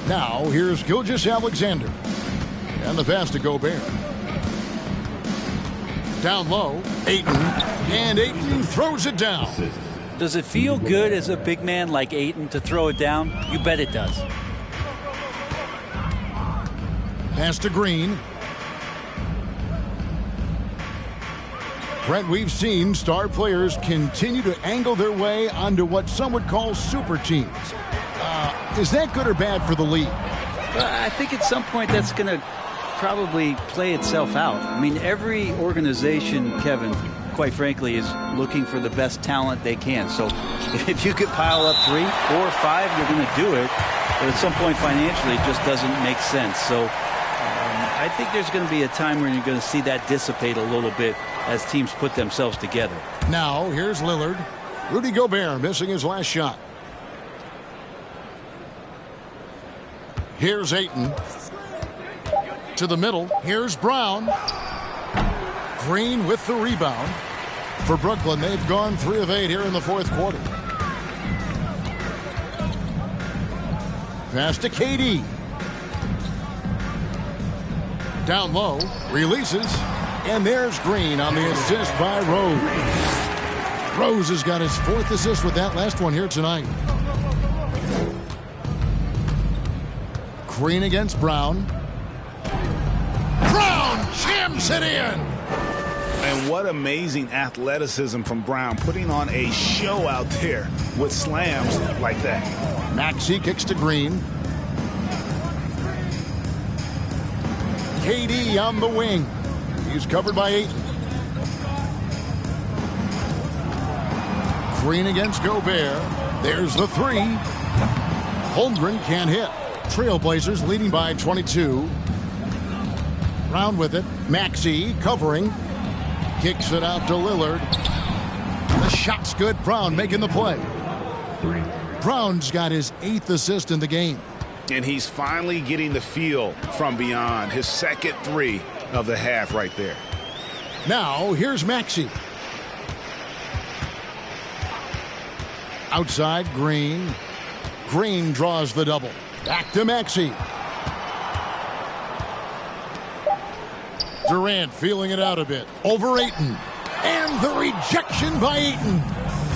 Now, here's Gilgeous-Alexander. And the pass to Gobert. Down low, Ayton. And Ayton throws it down. Does it feel good as a big man like Ayton to throw it down? You bet it does. Pass to Green. Brent, we've seen star players continue to angle their way onto what some would call super teams. Is that good or bad for the league? I think at some point that's going to probably play itself out. I mean, every organization, Kevin, quite frankly, is looking for the best talent they can. So if you could pile up 3, 4, 5, you're going to do it. But at some point financially, it just doesn't make sense. So I think there's going to be a time where you're going to see that dissipate a little bit as teams put themselves together. Now, here's Lillard. Rudy Gobert missing his last shot. Here's Ayton. To the middle. Here's Brown. Green with the rebound. For Brooklyn, they've gone 3 of 8 here in the fourth quarter. Pass to KD. Down low. Releases. And there's Green on the assist by Rose. Rose has got his 4th assist with that last one here tonight. Green against Brown. Brown jams it in. And what amazing athleticism from Brown, putting on a show out there with slams like that. Maxey kicks to Green. KD on the wing. He's covered by Ayton. Green against Gobert. There's the 3. Holmgren can't hit. Trailblazers leading by 22. Brown with it. Maxey covering. Kicks it out to Lillard. The shot's good. Brown making the play. Brown's got his 8th assist in the game. And he's finally getting the feel from beyond. His second 3 of the half right there. Now, here's Maxey. Outside, Green. Green draws the double. Back to Maxey. Durant feeling it out a bit. Over Ayton. And the rejection by Ayton.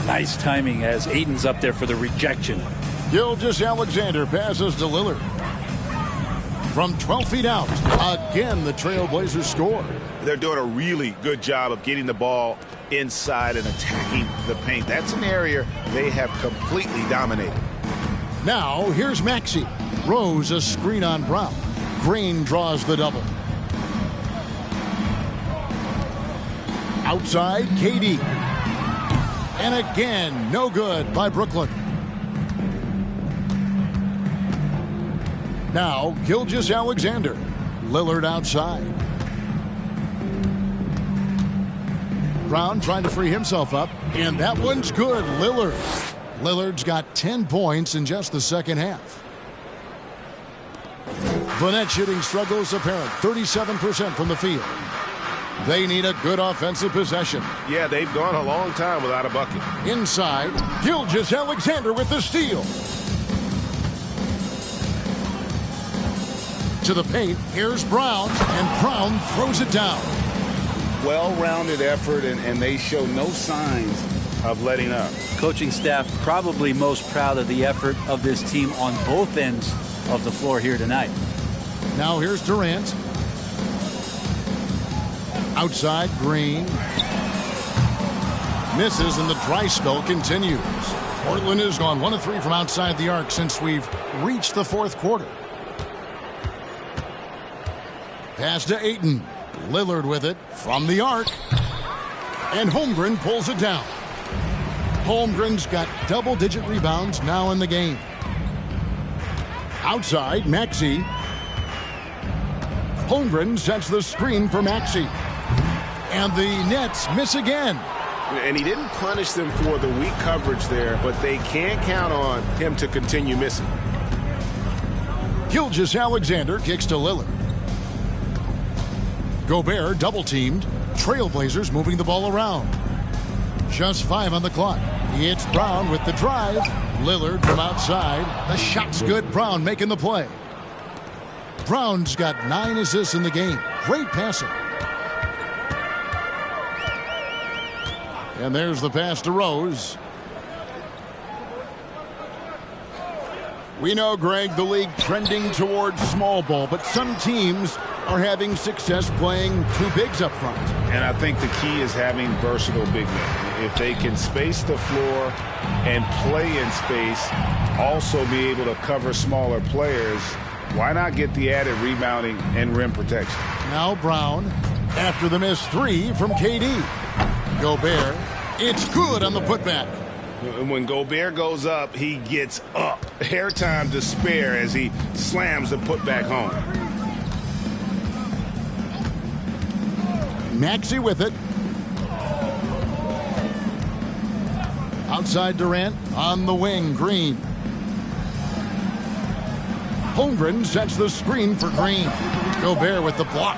Nice timing as Ayton's up there for the rejection. Gilgeous-Alexander passes to Lillard. From 12 feet out. Again, the Trailblazers score. They're doing a really good job of getting the ball inside and attacking the paint. That's an area they have completely dominated. Now, here's Maxey. Rose a screen on Brown. Green draws the double. Outside, KD. And again, no good by Brooklyn. Now, Gilgeous-Alexander. Lillard outside. Brown trying to free himself up. And that one's good. Lillard's got 10 points in just the second half. The net shooting struggles apparent. 37% from the field. They need a good offensive possession. Yeah, they've gone a long time without a bucket. Inside, Gilgeous-Alexander with the steal. To the paint, here's Brown, and Brown throws it down. Well-rounded effort, and they show no signs of letting up. Coaching staff probably most proud of the effort of this team on both ends of the floor here tonight. Now here's Durant. Outside, Green. Misses, and the dry spell continues. Portland has gone 1 of 3 from outside the arc since we've reached the fourth quarter. Pass to Ayton. Lillard with it from the arc. And Holmgren pulls it down. Holmgren's got double-digit rebounds now in the game. Outside, Maxey. Holmgren sets the screen for Maxey. And the Nets miss again. And he didn't punish them for the weak coverage there, but they can't count on him to continue missing. Gilgeous-Alexander kicks to Lillard. Gobert double-teamed. Trailblazers moving the ball around. Just 5 on the clock. It's Brown with the drive. Lillard from outside. The shot's good. Brown making the play. Brown's got 9 assists in the game. Great passing. And there's the pass to Rose. We know, Greg, the league trending towards small ball, but some teams are having success playing 2 bigs up front. And I think the key is having versatile big men. If they can space the floor and play in space, also be able to cover smaller players, why not get the added rebounding and rim protection? Now Brown after the missed 3 from KD. Gobert. It's good on the putback. And when Gobert goes up, he gets up. Airtime to spare as he slams the putback home. Maxey with it. Outside Durant, on the wing, Green. Holmgren sets the screen for Green. Gobert with the block.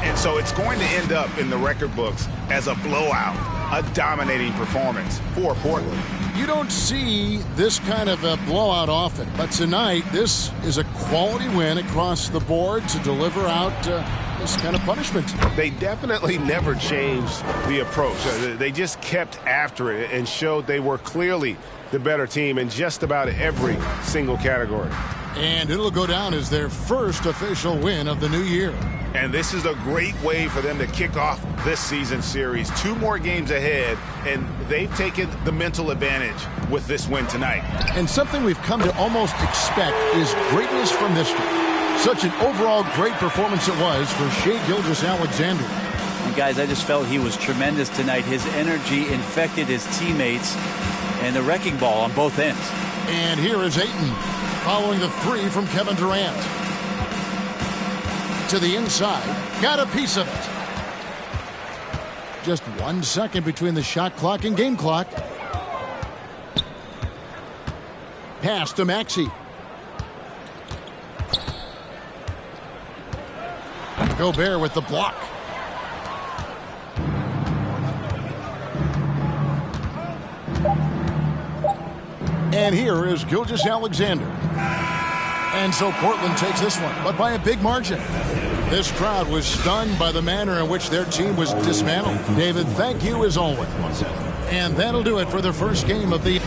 And so it's going to end up in the record books as a blowout, a dominating performance for Portland. You don't see this kind of a blowout often, but tonight this is a quality win across the board to deliver out this kind of punishment. They definitely never changed the approach. They just kept after it and showed they were clearly the better team in just about every single category. And it'll go down as their first official win of the new year. And this is a great way for them to kick off this season series. 2 more games ahead, and they've taken the mental advantage with this win tonight. And something we've come to almost expect is greatness from this team. Such an overall great performance it was for Shai Gilgeous-Alexander. And guys, I just felt he was tremendous tonight. His energy infected his teammates and the wrecking ball on both ends. And here is Ayton following the 3 from Kevin Durant. To the inside, got a piece of it. Just 1 second between the shot clock and game clock. Pass to Maxey. Gobert with the block. And here is Gilgeous-Alexander. And so Portland takes this one, but by a big margin. This crowd was stunned by the manner in which their team was dismantled. David, thank you as always. And that'll do it for the first game of the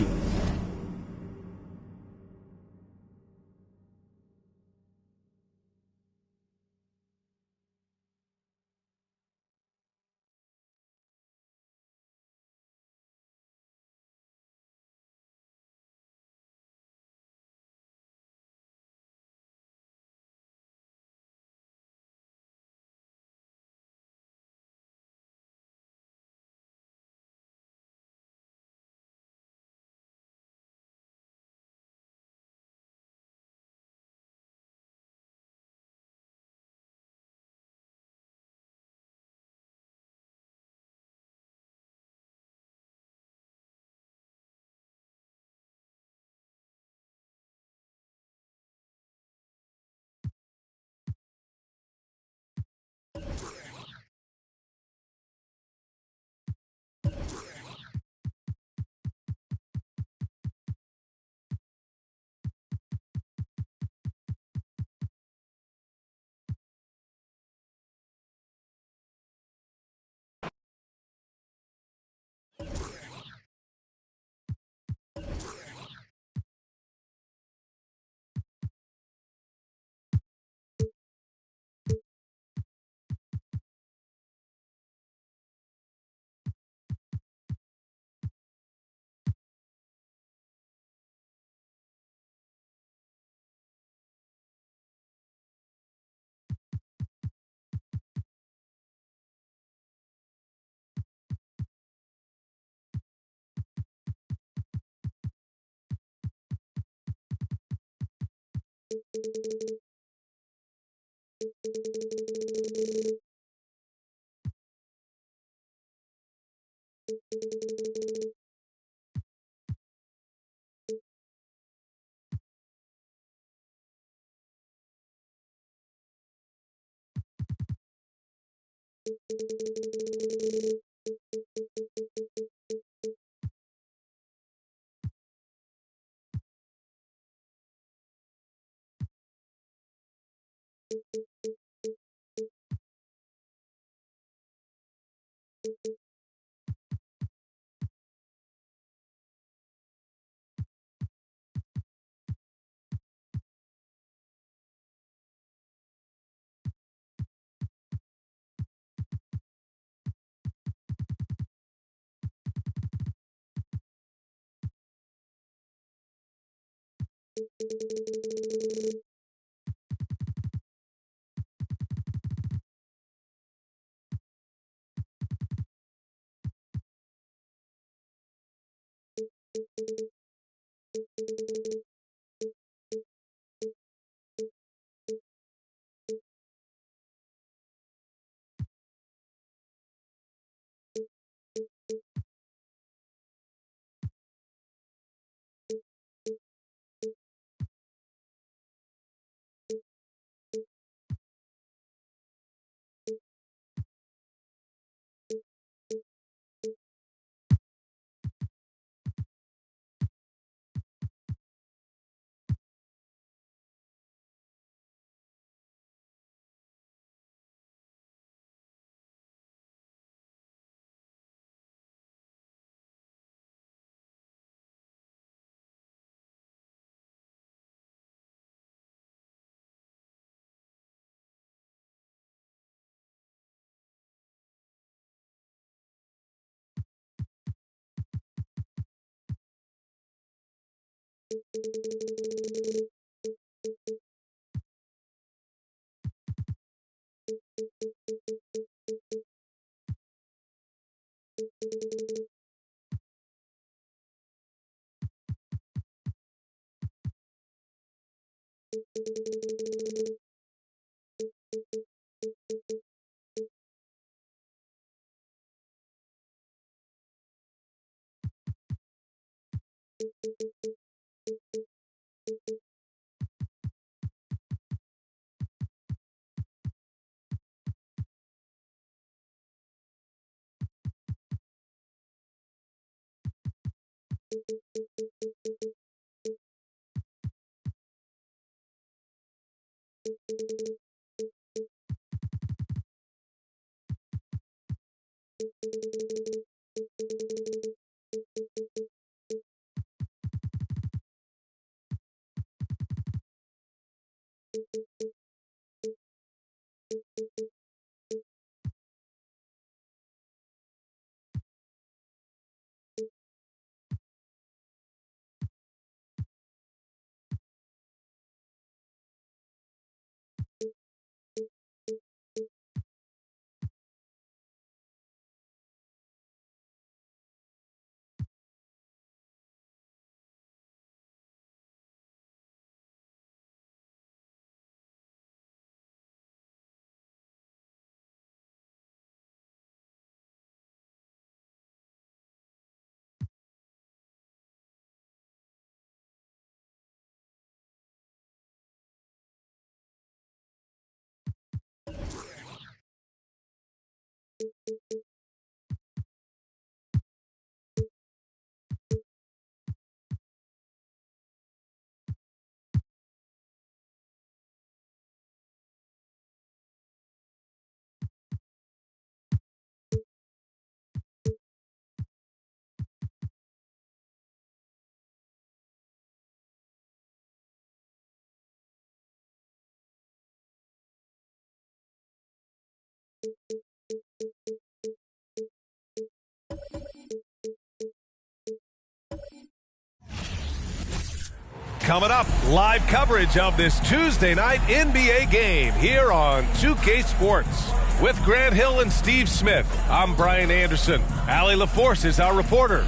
Coming up, live coverage of this Tuesday night NBA game here on 2K Sports. With Grant Hill and Steve Smith, I'm Brian Anderson. Allie LaForce is our reporter.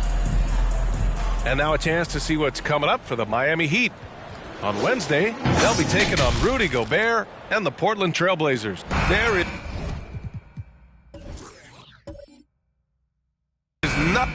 And now a chance to see what's coming up for the Miami Heat. On Wednesday, they'll be taking on Rudy Gobert and the Portland Trailblazers. There it is not.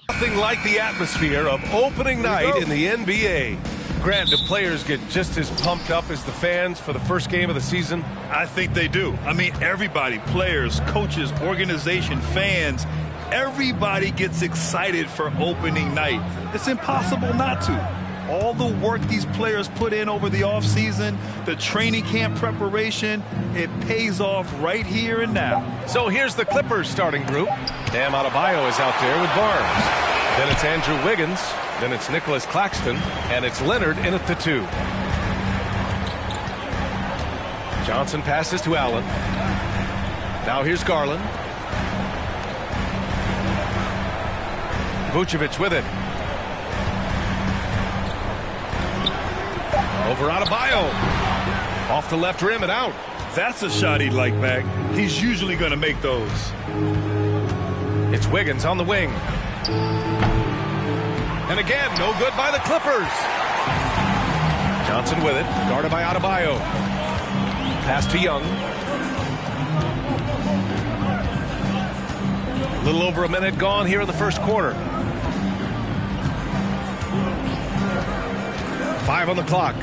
Nothing like the atmosphere of opening night in the NBA. Grant, do players get just as pumped up as the fans for the first game of the season? I think they do. I mean, everybody, players, coaches, organization, fans, everybody gets excited for opening night. It's impossible not to. All the work these players put in over the offseason, the training camp preparation, it pays off right here and now. So here's the Clippers starting group. Bam Adebayo is out there with Barnes. Then it's Andrew Wiggins. Then it's Nicholas Claxton. And it's Leonard in at the 2. Johnson passes to Allen. Now here's Garland. Vucevic with it. Over Adebayo. Off the left rim and out. That's a shot he'd like back. He's usually going to make those. It's Wiggins on the wing. And again, no good by the Clippers. Johnson with it. Guarded by Adebayo. Pass to Young. A little over a minute gone here in the first quarter. 5 on the clock.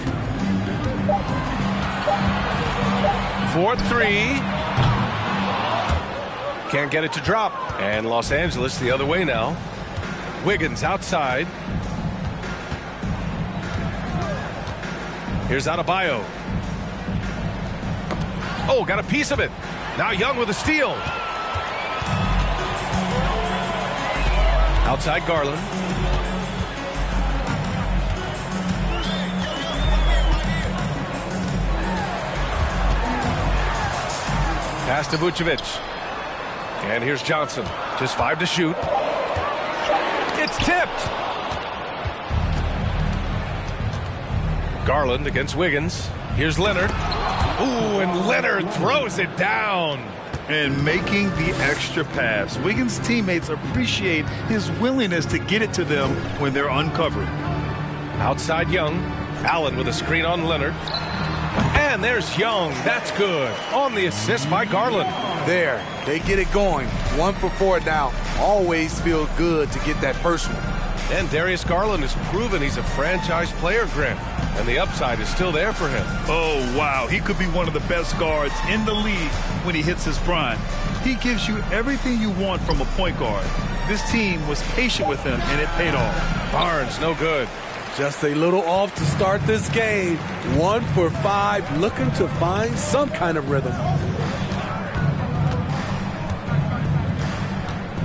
4-3. Can't get it to drop. And Los Angeles the other way now. Wiggins outside. Here's Adebayo. Oh, got a piece of it. Now Young with a steal. Outside Garland. Pass to Vucevic. And here's Johnson. Just 5 to shoot. It's tipped. Garland against Wiggins. Here's Leonard. Ooh, and Leonard throws it down. And making the extra pass. Wiggins' teammates appreciate his willingness to get it to them when they're uncovered. Outside Young. Allen with a screen on Leonard. And there's Young. That's good. On the assist by Garland. There, they get it going. 1 for 4 now. Always feel good to get that first one. And Darius Garland has proven he's a franchise player, Grant. And the upside is still there for him. Oh, wow. He could be one of the best guards in the league when he hits his prime. He gives you everything you want from a point guard. This team was patient with him, and it paid off. Barnes, no good. Just a little off to start this game. 1 for 5, looking to find some kind of rhythm.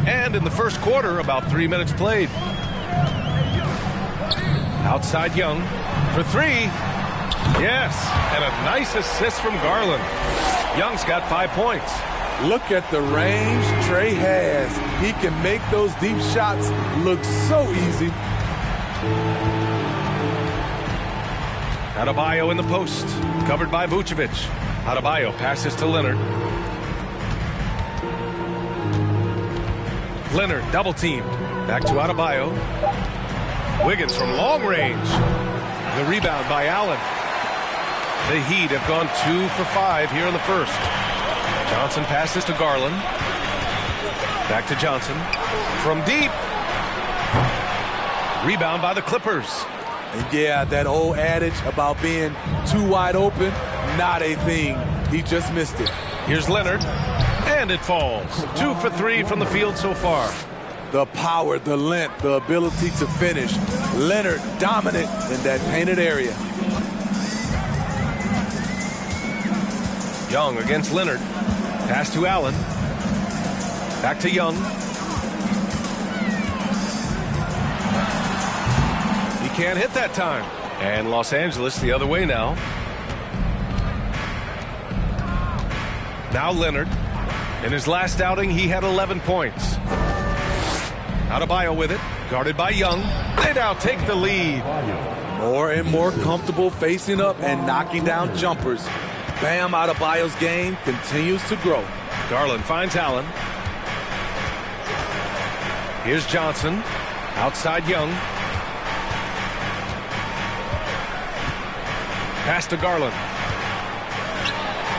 And in the first quarter, about 3 minutes played. Outside Young for 3. Yes, and a nice assist from Garland. Young's got 5 points. Look at the range Trey has. He can make those deep shots look so easy. Adebayo in the post, covered by Vucevic. Adebayo passes to Leonard. Leonard double teamed. Back to Adebayo. Wiggins from long range. The rebound by Allen. The Heat have gone 2 for 5 here in the first. Johnson passes to Garland. Back to Johnson. From deep. Rebound by the Clippers. And yeah, that old adage about being too wide open, not a thing. He just missed it. Here's Leonard. And it falls. 2 for 3 from the field so far. The power, the length, the ability to finish. Leonard dominant in that painted area. Young against Leonard. Pass to Allen. Back to Young. He can't hit that time. And Los Angeles the other way now. Now Leonard. In his last outing, he had 11 points. Adebayo with it. Guarded by Young. They now take the lead. More and more comfortable facing up and knocking down jumpers. Bam Adebayo's game continues to grow. Garland finds Allen. Here's Johnson. Outside Young. Pass to Garland.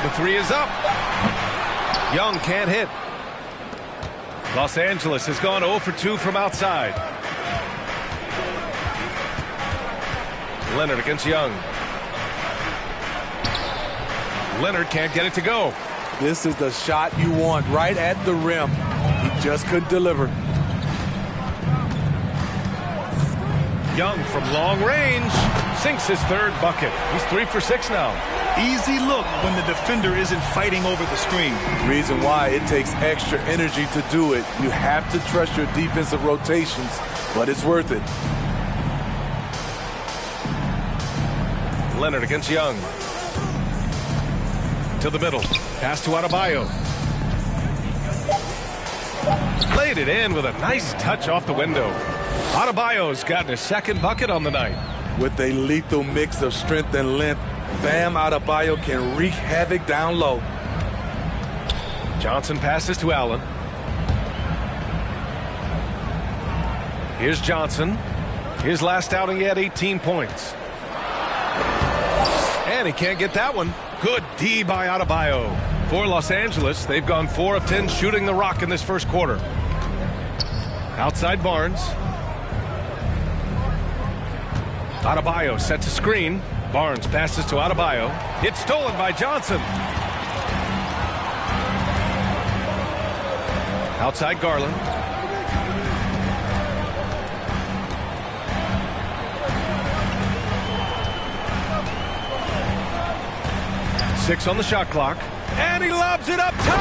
The 3 is up. Young can't hit. Los Angeles has gone 0 for 2 from outside. Leonard against Young. Leonard can't get it to go. This is the shot you want right at the rim. He just couldn't deliver. Young from long range sinks his 3rd bucket. He's 3 for 6 now. Easy look when the defender isn't fighting over the screen. Reason why it takes extra energy to do it. You have to trust your defensive rotations, but it's worth it. Leonard against Young. To the middle. Pass to Adebayo. Played it in with a nice touch off the window. Adebayo's gotten his 2nd bucket on the night. With a lethal mix of strength and length, Bam Adebayo can wreak havoc down low. Johnson passes to Allen. Here's Johnson. His last outing, he had 18 points. And he can't get that one. Good D by Adebayo. For Los Angeles, they've gone 4 of 10 shooting the rock in this first quarter. Outside Barnes. Adebayo sets a screen. Barnes passes to Adebayo. It's stolen by Johnson. Outside Garland. Six on the shot clock. And he lobs it up top.